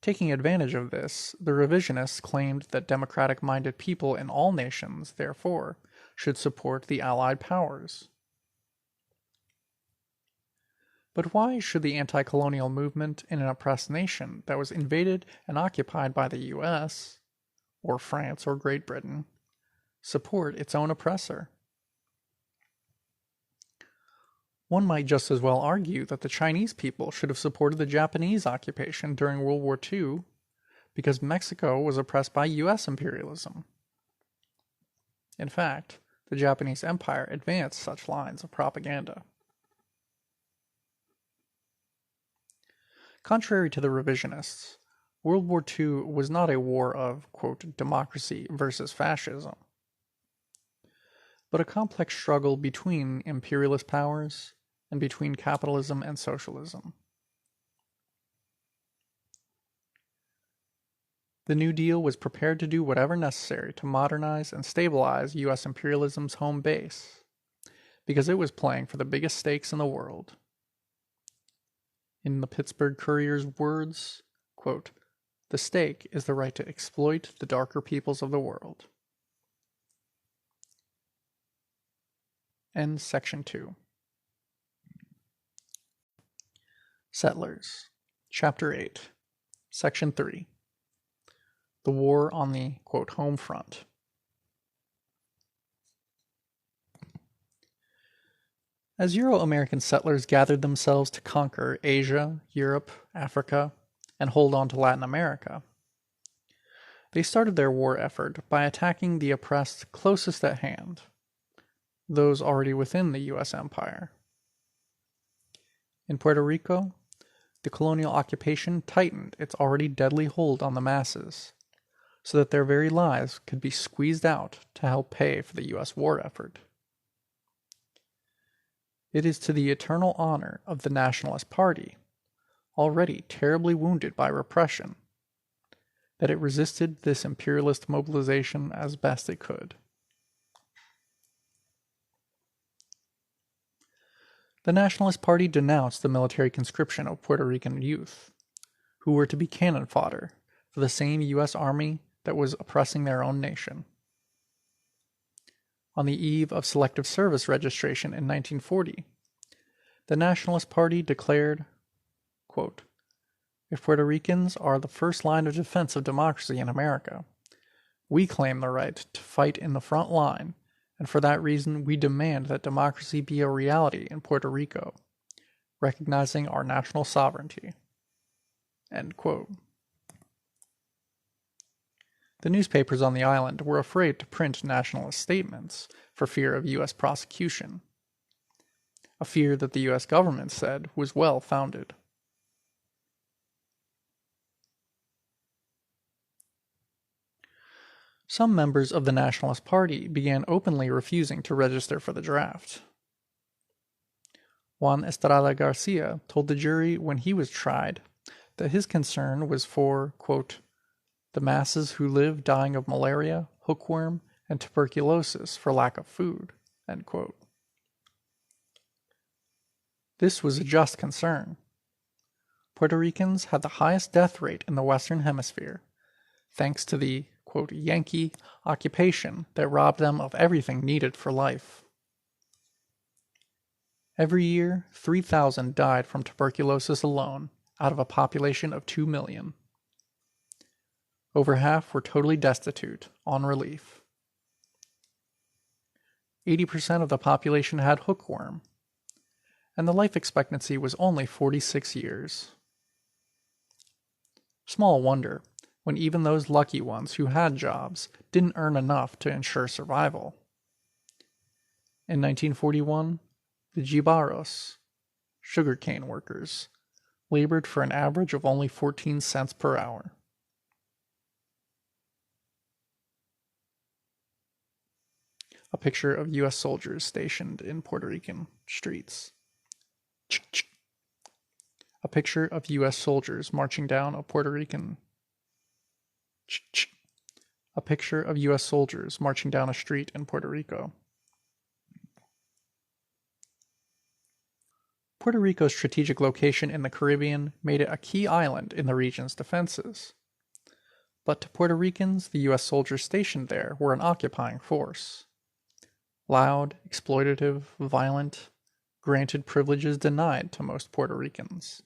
Taking advantage of this, the revisionists claimed that democratic-minded people in all nations, therefore, should support the Allied powers. But why should the anti-colonial movement in an oppressed nation that was invaded and occupied by the US, or France or Great Britain, support its own oppressor? One might just as well argue that the Chinese people should have supported the Japanese occupation during World War II because Mexico was oppressed by US imperialism. In fact, the Japanese Empire advanced such lines of propaganda. Contrary to the revisionists, World War II was not a war of, quote, democracy versus fascism, but a complex struggle between imperialist powers and between capitalism and socialism. The New Deal was prepared to do whatever necessary to modernize and stabilize U.S. imperialism's home base, because it was playing for the biggest stakes in the world. In the Pittsburgh Courier's words, quote, "The stake is the right to exploit the darker peoples of the world." End section 2. Settlers, Chapter 8, Section 3. The War on the, quote, home front. As Euro-American settlers gathered themselves to conquer Asia, Europe, Africa, and hold on to Latin America, they started their war effort by attacking the oppressed closest at hand, those already within the U.S. empire. In Puerto Rico, the colonial occupation tightened its already deadly hold on the masses, so that their very lives could be squeezed out to help pay for the U.S. war effort. It is to the eternal honor of the Nationalist Party, already terribly wounded by repression, that it resisted this imperialist mobilization as best it could. The Nationalist Party denounced the military conscription of Puerto Rican youth, who were to be cannon fodder for the same U.S. Army that was oppressing their own nation. On the eve of selective service registration in 1940, the Nationalist Party declared, quote, "If Puerto Ricans are the first line of defense of democracy in America, we claim the right to fight in the front line, and for that reason we demand that democracy be a reality in Puerto Rico, recognizing our national sovereignty." End quote. The newspapers on the island were afraid to print nationalist statements for fear of U.S. prosecution, a fear that the U.S. government said was well founded. Some members of the Nationalist Party began openly refusing to register for the draft. Juan Estrada Garcia told the jury when he was tried that his concern was for, quote, "the masses who live dying of malaria, hookworm, and tuberculosis for lack of food," end quote. This was a just concern. Puerto Ricans had the highest death rate in the Western Hemisphere, thanks to the, quote, Yankee occupation that robbed them of everything needed for life. Every year, 3,000 died from tuberculosis alone, out of a population of 2 million. Over half were totally destitute, on relief. 80% of the population had hookworm, and the life expectancy was only 46 years. Small wonder, when even those lucky ones who had jobs didn't earn enough to ensure survival. In 1941, the jibaros, sugarcane workers, labored for an average of only 14 cents per hour. A picture of U.S. soldiers stationed in Puerto Rican streets. A picture of U.S. soldiers marching down a Puerto Rican. A picture of U.S. soldiers marching down a street in Puerto Rico. Puerto Rico's strategic location in the Caribbean made it a key island in the region's defenses. But to Puerto Ricans, the U.S. soldiers stationed there were an occupying force. Loud, exploitative, violent, granted privileges denied to most Puerto Ricans.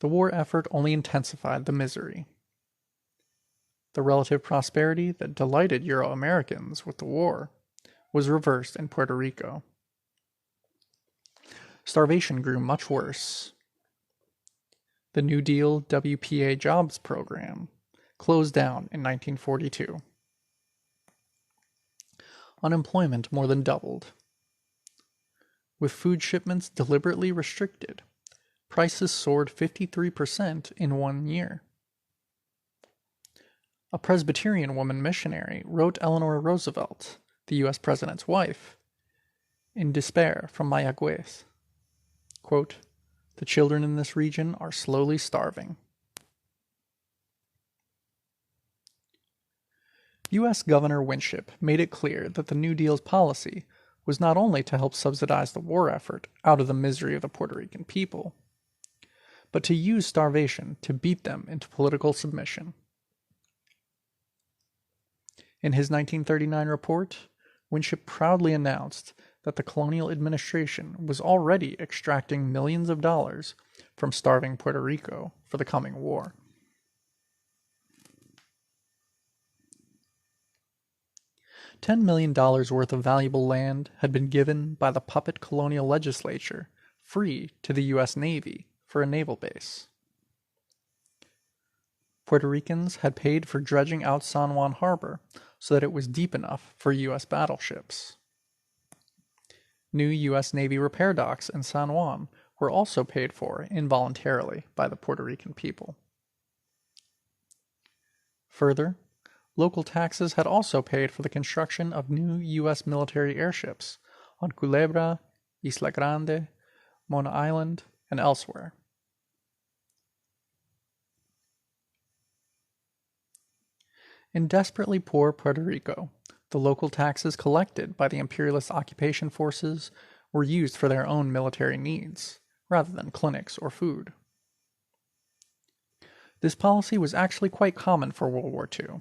The war effort only intensified the misery. The relative prosperity that delighted Euro-Americans with the war was reversed in Puerto Rico. Starvation grew much worse. The New Deal WPA jobs program closed down in 1942. Unemployment more than doubled. with food shipments deliberately restricted. Prices soared 53% in 1 year. A Presbyterian woman missionary wrote Eleanor Roosevelt, the U.S. president's wife, in despair from Mayagüez, quote, "The children in this region are slowly starving." U.S. Governor Winship made it clear that the New Deal's policy was not only to help subsidize the war effort out of the misery of the Puerto Rican people, but to use starvation to beat them into political submission. In his 1939 report, Winship proudly announced that the colonial administration was already extracting millions of dollars from starving Puerto Rico for the coming war. $10 million worth of valuable land had been given by the puppet colonial legislature free to the U.S. Navy for a naval base. Puerto Ricans had paid for dredging out San Juan Harbor so that it was deep enough for U.S. battleships. New U.S. Navy repair docks in San Juan were also paid for involuntarily by the Puerto Rican people. Further, local taxes had also paid for the construction of new U.S. military airships on Culebra, Isla Grande, Mona Island, and elsewhere. In desperately poor Puerto Rico, the local taxes collected by the imperialist occupation forces were used for their own military needs, rather than clinics or food. This policy was actually quite common for World War II.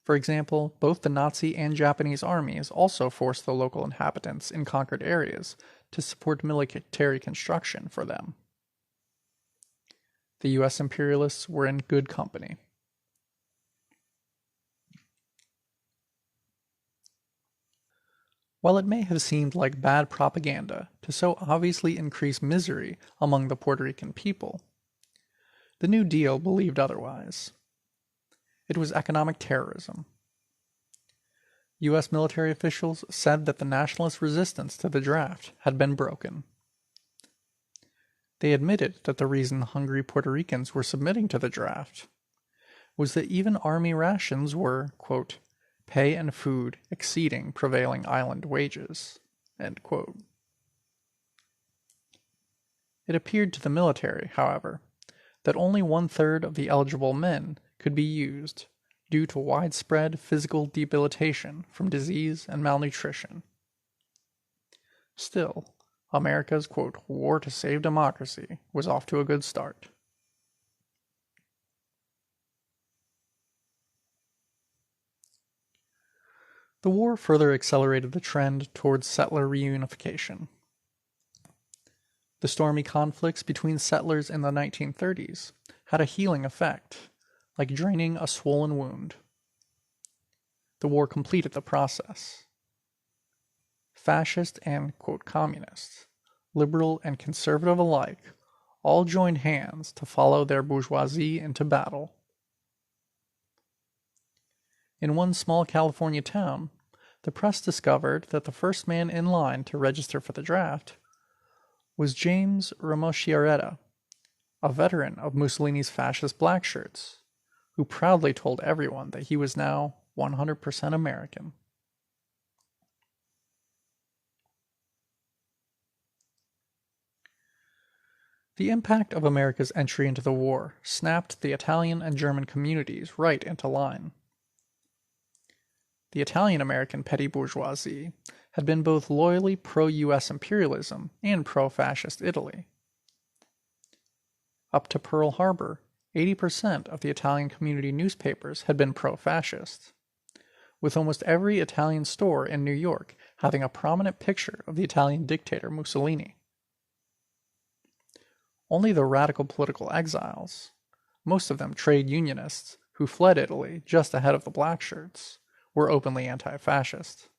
For example, both the Nazi and Japanese armies also forced the local inhabitants in conquered areas to support military construction for them. The U.S. imperialists were in good company. While it may have seemed like bad propaganda to so obviously increase misery among the Puerto Rican people, the New Deal believed otherwise. It was economic terrorism. U.S. military officials said that the nationalist resistance to the draft had been broken. They admitted that the reason hungry Puerto Ricans were submitting to the draft was that even army rations were, quote, pay and food exceeding prevailing island wages, end quote. It appeared to the military, however, that only 1/3 of the eligible men could be used due to widespread physical debilitation from disease and malnutrition. Still, America's, quote, war to save democracy was off to a good start. The war further accelerated the trend towards settler reunification. The stormy conflicts between settlers in the 1930s had a healing effect, like draining a swollen wound. The war completed the process. Fascist and, quote, communist, liberal and conservative alike, all joined hands to follow their bourgeoisie into battle. In one small California town, the press discovered that the first man in line to register for the draft was James Romoschiaretta, a veteran of Mussolini's fascist blackshirts, who proudly told everyone that he was now 100% American. The impact of America's entry into the war snapped the Italian and German communities right into line. The Italian-American petty bourgeoisie had been both loyally pro-U.S. imperialism and pro-fascist Italy. Up to Pearl Harbor, 80% of the Italian community newspapers had been pro-fascist, with almost every Italian store in New York having a prominent picture of the Italian dictator Mussolini. Only the radical political exiles, most of them trade unionists who fled Italy just ahead of the blackshirts, were openly anti-fascist.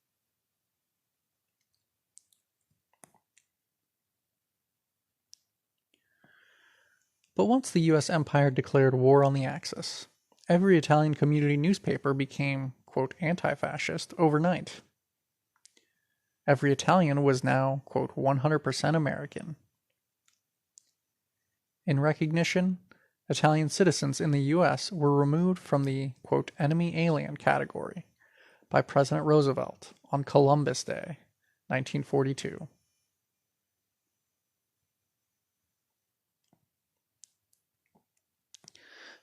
But once the U.S. empire declared war on the Axis, every Italian community newspaper became, quote, anti-fascist overnight. Every Italian was now, quote, 100% American. In recognition, Italian citizens in the U.S. were removed from the, quote, enemy alien category by President Roosevelt on Columbus Day, 1942.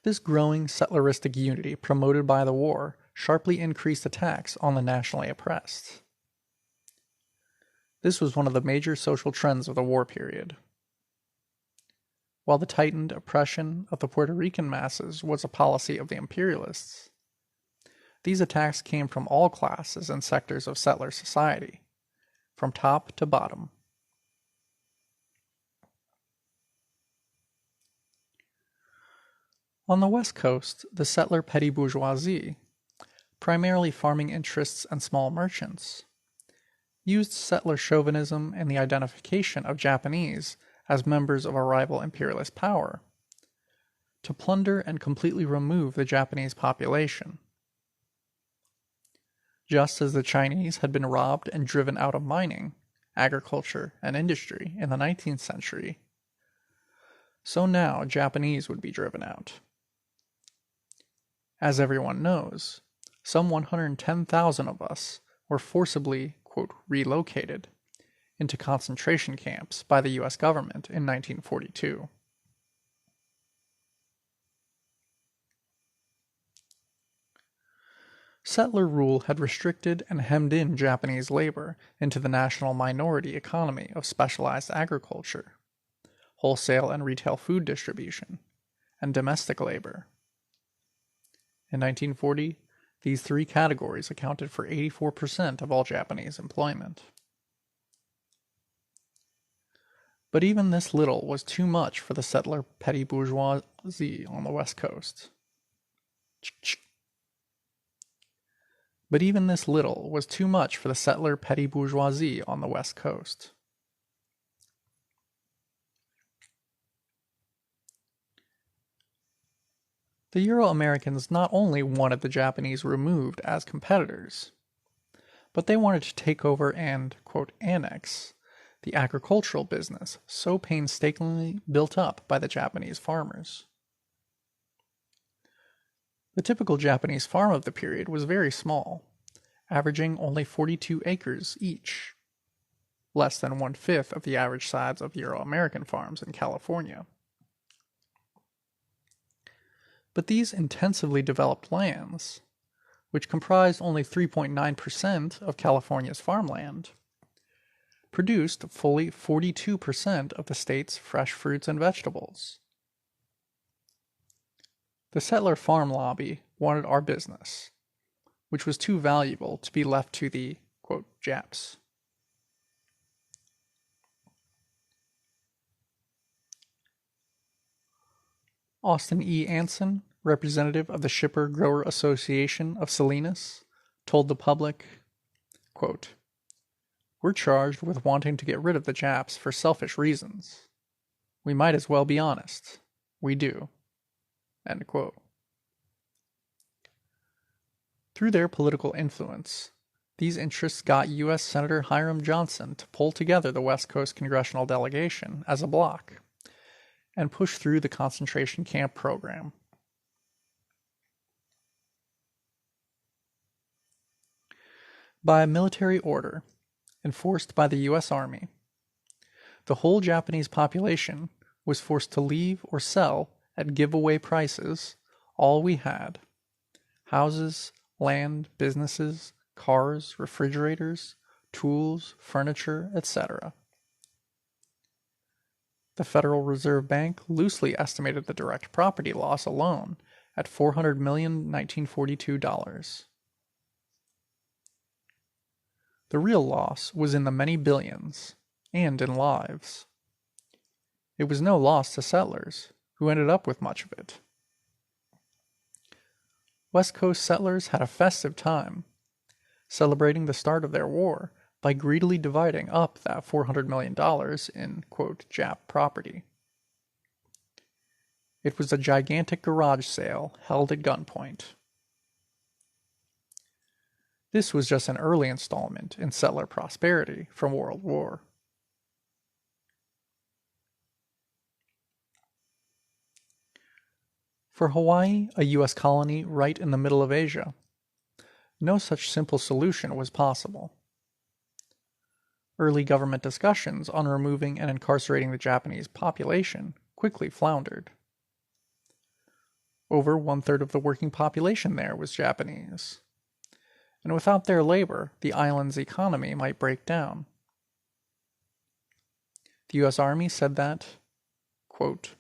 This growing settleristic unity promoted by the war sharply increased attacks on the nationally oppressed. This was one of the major social trends of the war period. While the tightened oppression of the Puerto Rican masses was a policy of the imperialists, these attacks came from all classes and sectors of settler society, from top to bottom. On the West Coast, the settler petty bourgeoisie, primarily farming interests and small merchants, used settler chauvinism and the identification of Japanese as members of a rival imperialist power to plunder and completely remove the Japanese population. Just as the Chinese had been robbed and driven out of mining, agriculture, and industry in the 19th century, so now Japanese would be driven out. As everyone knows, some 110,000 of us were forcibly, quote, relocated into concentration camps by the U.S. government in 1942. Settler rule had restricted and hemmed in Japanese labor into the national minority economy of specialized agriculture, wholesale and retail food distribution, and domestic labor. In 1940, these three categories accounted for 84% of all Japanese employment. But even this little was too much for the settler petty bourgeoisie on the West Coast. But even this little was too much for the settler petty bourgeoisie on the West Coast. The Euro-Americans not only wanted the Japanese removed as competitors, but they wanted to take over and, quote, annex the agricultural business so painstakingly built up by the Japanese farmers. The typical Japanese farm of the period was very small, averaging only 42 acres each, less than 1/5 of the average size of Euro-American farms in California. But these intensively developed lands, which comprised only 3.9% of California's farmland, produced fully 42% of the state's fresh fruits and vegetables. The settler farm lobby wanted our business, which was too valuable to be left to the, quote, Japs. Austin E. Anson, representative of the Shipper-Grower Association of Salinas, told the public, quote, "We're charged with wanting to get rid of the Japs for selfish reasons. We might as well be honest. We do." End quote. Through their political influence, these interests got U.S. Senator Hiram Johnson to pull together the West Coast congressional delegation as a bloc and push through the concentration camp program. By military order, enforced by the U.S. Army, the whole Japanese population was forced to leave or sell at giveaway prices all we had: houses, land, businesses, cars, refrigerators, tools, furniture, etc. The Federal Reserve Bank loosely estimated the direct property loss alone at $400 million 1942 dollars. The real loss was in the many billions, and in lives. It was no loss to settlers, who ended up with much of it. West Coast settlers had a festive time, celebrating the start of their war by greedily dividing up that $400 million in, quote, Jap property. It was a gigantic garage sale held at gunpoint. This was just an early installment in settler prosperity from World War. For Hawaii, a U.S. colony right in the middle of Asia, no such simple solution was possible. Early government discussions on removing and incarcerating the Japanese population quickly floundered. Over one-third of the working population there was Japanese, and without their labor, the island's economy might break down. The U.S. Army said that, quote,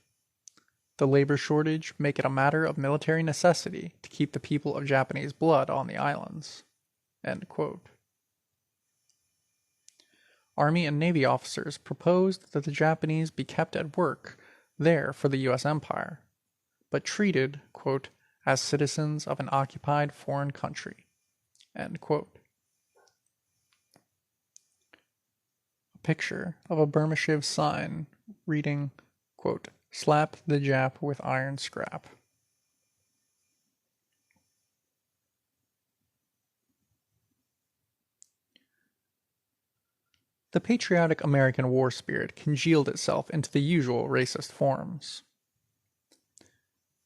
"The labor shortage make it a matter of military necessity to keep the people of Japanese blood on the islands." End quote. Army and Navy officers proposed that the Japanese be kept at work there for the U.S. Empire, but treated, quote, "as citizens of an occupied foreign country." End quote. A picture of a Burma Shiv sign reading, quote, "Slap the Jap with iron scrap." The patriotic American war spirit congealed itself into the usual racist forms.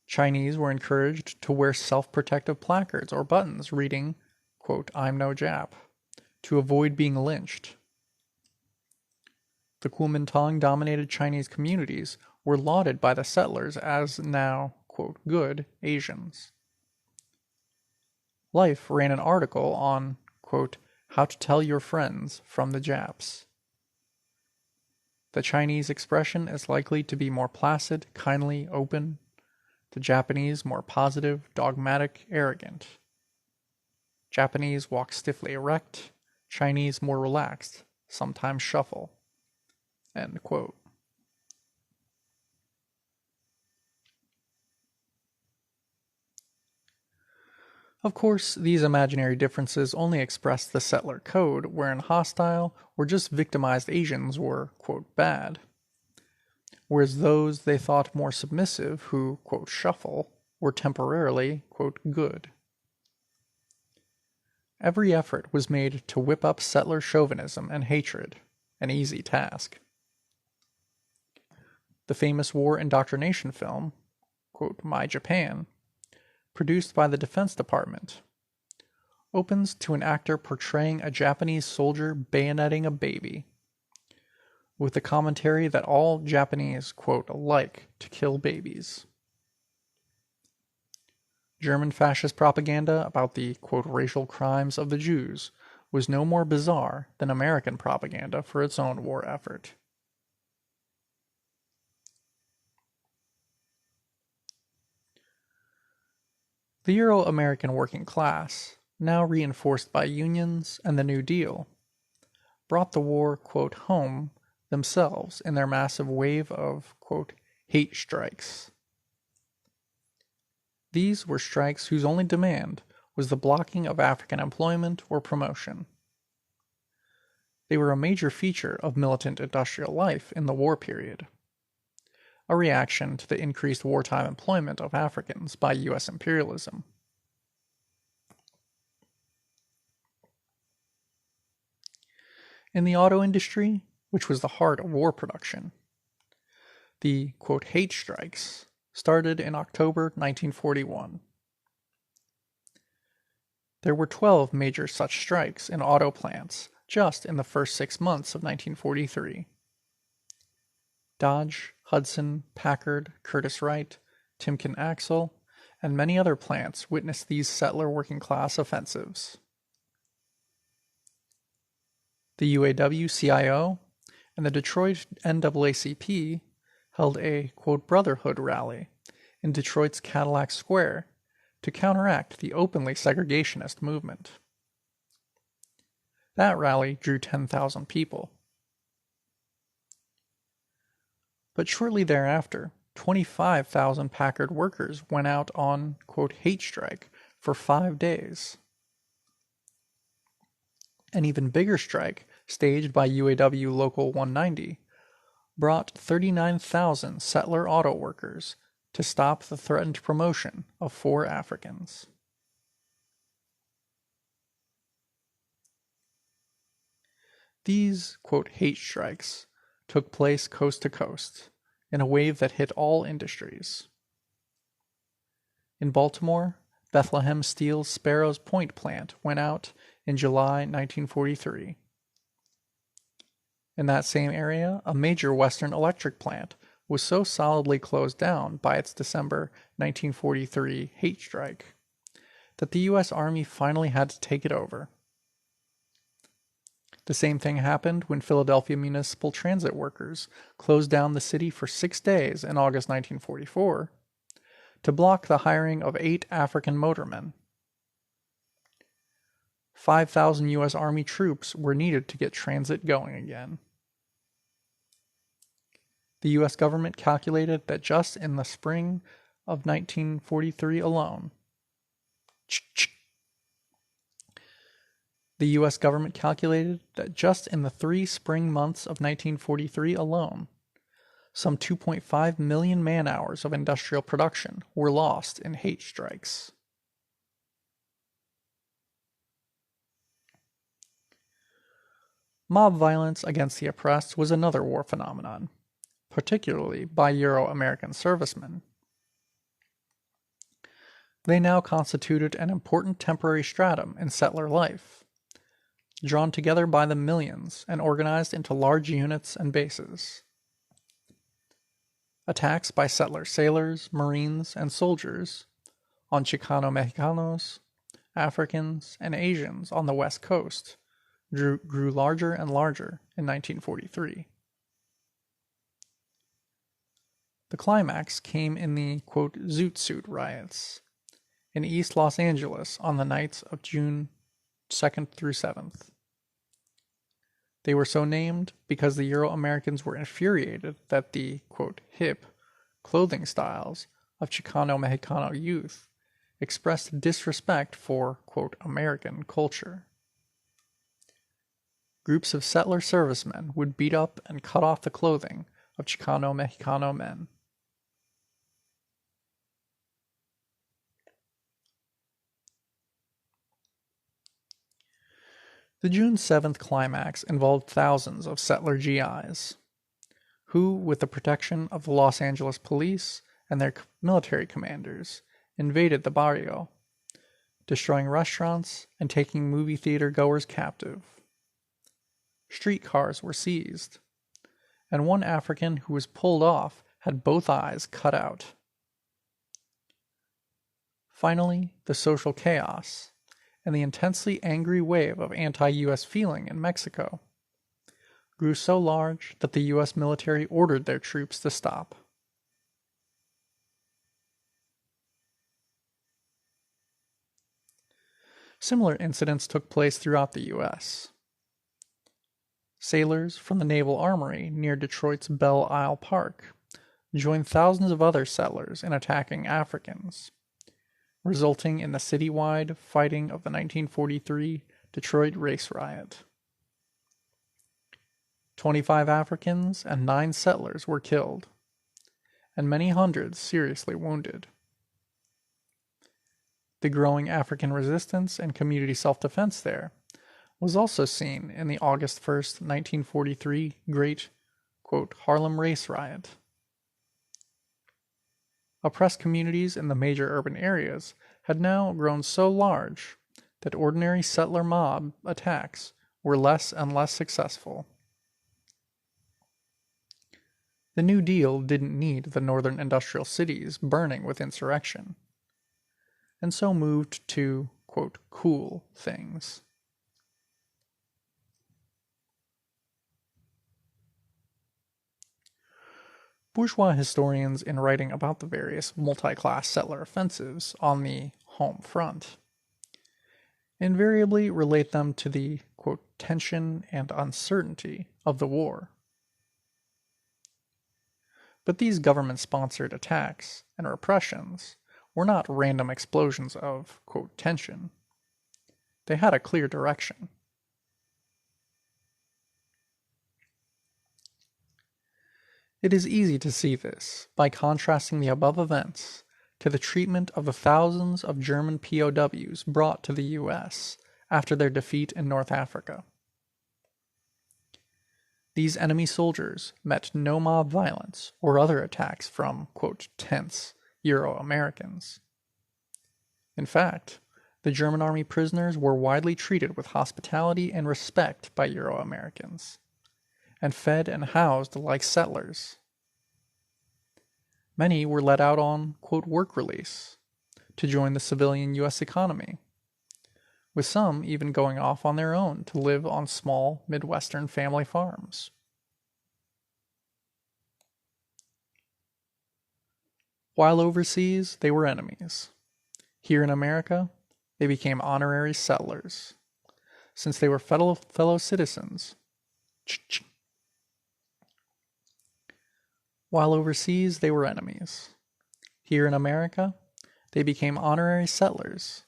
Chinese were encouraged to wear self-protective placards or buttons reading, quote, "I'm no Jap," to avoid being lynched. The Kuomintang-dominated Chinese communities were lauded by the settlers as now, quote, "good Asians." Life ran an article on, quote, "how to tell your friends from the Japs." The Chinese expression is likely to be more placid, kindly, open. The Japanese more positive, dogmatic, arrogant. Japanese walk stiffly erect, Chinese more relaxed, sometimes shuffle. End quote. Of course, these imaginary differences only express the settler code, wherein hostile or just victimized Asians were, quote, "bad," whereas those they thought more submissive, who, quote, "shuffle," were temporarily, quote, "good." Every effort was made to whip up settler chauvinism and hatred, an easy task. The famous war indoctrination film, quote, "My Japan," produced by the Defense Department, opens to an actor portraying a Japanese soldier bayoneting a baby, with the commentary that all Japanese, quote, "like to kill babies." German fascist propaganda about the, quote, "racial crimes of the Jews" was no more bizarre than American propaganda for its own war effort. The Euro-American working class, now reinforced by unions and the New Deal, brought the war, quote, "home" themselves in their massive wave of, quote, "hate strikes." These were strikes whose only demand was the blocking of African employment or promotion. They were a major feature of militant industrial life in the war period, a reaction to the increased wartime employment of Africans by U.S. imperialism. In the auto industry, which was the heart of war production, the, quote, "hate strikes" started in October 1941. There were 12 major such strikes in auto plants just in the first 6 months of 1943. Dodge, Hudson, Packard, Curtiss-Wright, Timken Axle, and many other plants witnessed these settler working class offensives. The UAW-CIO and the Detroit NAACP held a, quote, "brotherhood rally" in Detroit's Cadillac Square to counteract the openly segregationist movement. That rally drew 10,000 people. But shortly thereafter, 25,000 Packard workers went out on, quote, "hate strike" for 5 days. An even bigger strike, staged by UAW Local 190, brought 39,000 settler auto workers to stop the threatened promotion of 4 Africans. These, quote, hate strikes took place coast to coast in a wave that hit all industries. In Baltimore, Bethlehem Steel's Sparrows Point plant went out in July 1943. In that same area, a major Western electric plant was so solidly closed down by its December 1943 hate strike that the U.S. Army finally had to take it over. The same thing happened when Philadelphia municipal transit workers closed down the city for 6 days in August 1944 to block the hiring of 8 African motormen. 5,000 U.S. Army troops were needed to get transit going again. The U.S. government calculated that just in the spring of 1943 alone, the U.S. government calculated that just in the 3 spring months of 1943 alone, some 2.5 million man-hours of industrial production were lost in hate strikes. Mob violence against the oppressed was another war phenomenon, particularly by Euro-American servicemen. They now constituted an important temporary stratum in settler life, drawn together by the millions and organized into large units and bases. Attacks by settler sailors, marines, and soldiers on Chicano-Mexicanos, Africans, and Asians on the West Coast grew larger and larger in 1943. The climax came in the, quote, Zoot Suit riots in East Los Angeles on the nights of June 2nd through 7th. They were so named because the Euro-Americans were infuriated that the, quote, hip clothing styles of Chicano-Mexicano youth expressed disrespect for, quote, American culture. Groups of settler servicemen would beat up and cut off the clothing of Chicano-Mexicano men. The June 7th climax involved thousands of settler GIs, who, with the protection of the Los Angeles police and their military commanders, invaded the barrio, destroying restaurants and taking movie theater goers captive. Streetcars were seized, and one African who was pulled off had both eyes cut out. Finally, the social chaos and the intensely angry wave of anti-U.S. feeling in Mexico grew so large that the U.S. military ordered their troops to stop. Similar incidents took place throughout the U.S. Sailors from the Naval Armory near Detroit's Belle Isle Park joined thousands of other settlers in attacking Africans, resulting in the citywide fighting of the 1943 Detroit race riot. 25 Africans and 9 settlers were killed, and many hundreds seriously wounded. The growing African resistance and community self-defense there was also seen in the August 1st, 1943 Great, quote, Harlem Race Riot. Oppressed communities in the major urban areas had now grown so large that ordinary settler mob attacks were less and less successful. The New Deal didn't need the northern industrial cities burning with insurrection, and so moved to, quote, cool things. Bourgeois historians, in writing about the various multi-class settler offensives on the home front, invariably relate them to the, quote, tension and uncertainty of the war. But these government-sponsored attacks and repressions were not random explosions of, quote, tension. They had a clear direction. It is easy to see this by contrasting the above events to the treatment of the thousands of German POWs brought to the U.S. after their defeat in North Africa. These enemy soldiers met no mob violence or other attacks from, quote, tense Euro-Americans. In fact, the German army prisoners were widely treated with hospitality and respect by Euro-Americans, and fed and housed like settlers. Many were let out on, quote, work release to join the civilian U.S. economy, with some even going off on their own to live on small Midwestern family farms. While overseas, they were enemies. Here in America, they became honorary settlers, since they were fellow citizens. While overseas, they were enemies. Here in America, they became honorary settlers,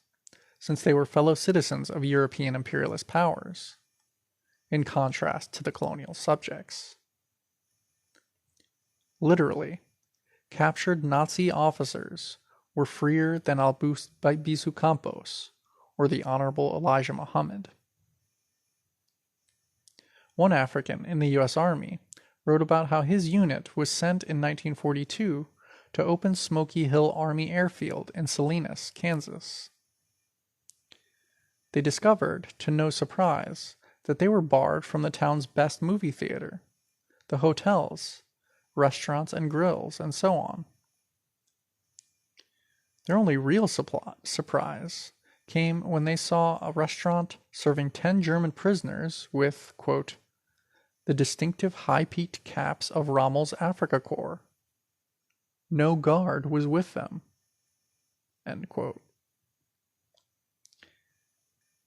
since they were fellow citizens of European imperialist powers, in contrast to the colonial subjects. Literally, captured Nazi officers were freer than Albizu Campos or the Honorable Elijah Muhammad. One African in the U.S. Army wrote about how his unit was sent in 1942 to open Smoky Hill Army Airfield in Salinas, Kansas. They discovered, to no surprise, that they were barred from the town's best movie theater, the hotels, restaurants and grills, and so on. Their only real surprise came when they saw a restaurant serving 10 German prisoners with, quote, the distinctive high-peaked caps of Rommel's Afrika Korps. No guard was with them. End quote.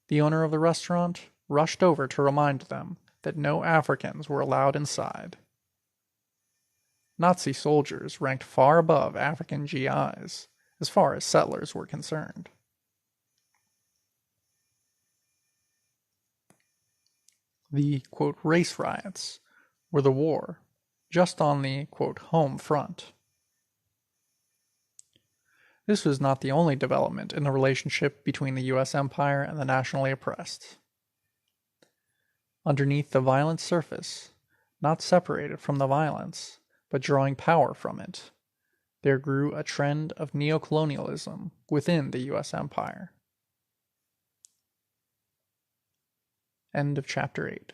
The owner of the restaurant rushed over to remind them that no Africans were allowed inside. Nazi soldiers ranked far above African GIs as far as settlers were concerned. The, quote, race riots were the war, just on the, quote, home front. This was not the only development in the relationship between the U.S. Empire and the nationally oppressed. Underneath the violent surface, not separated from the violence, but drawing power from it, there grew a trend of neocolonialism within the U.S. Empire. End of Chapter 8.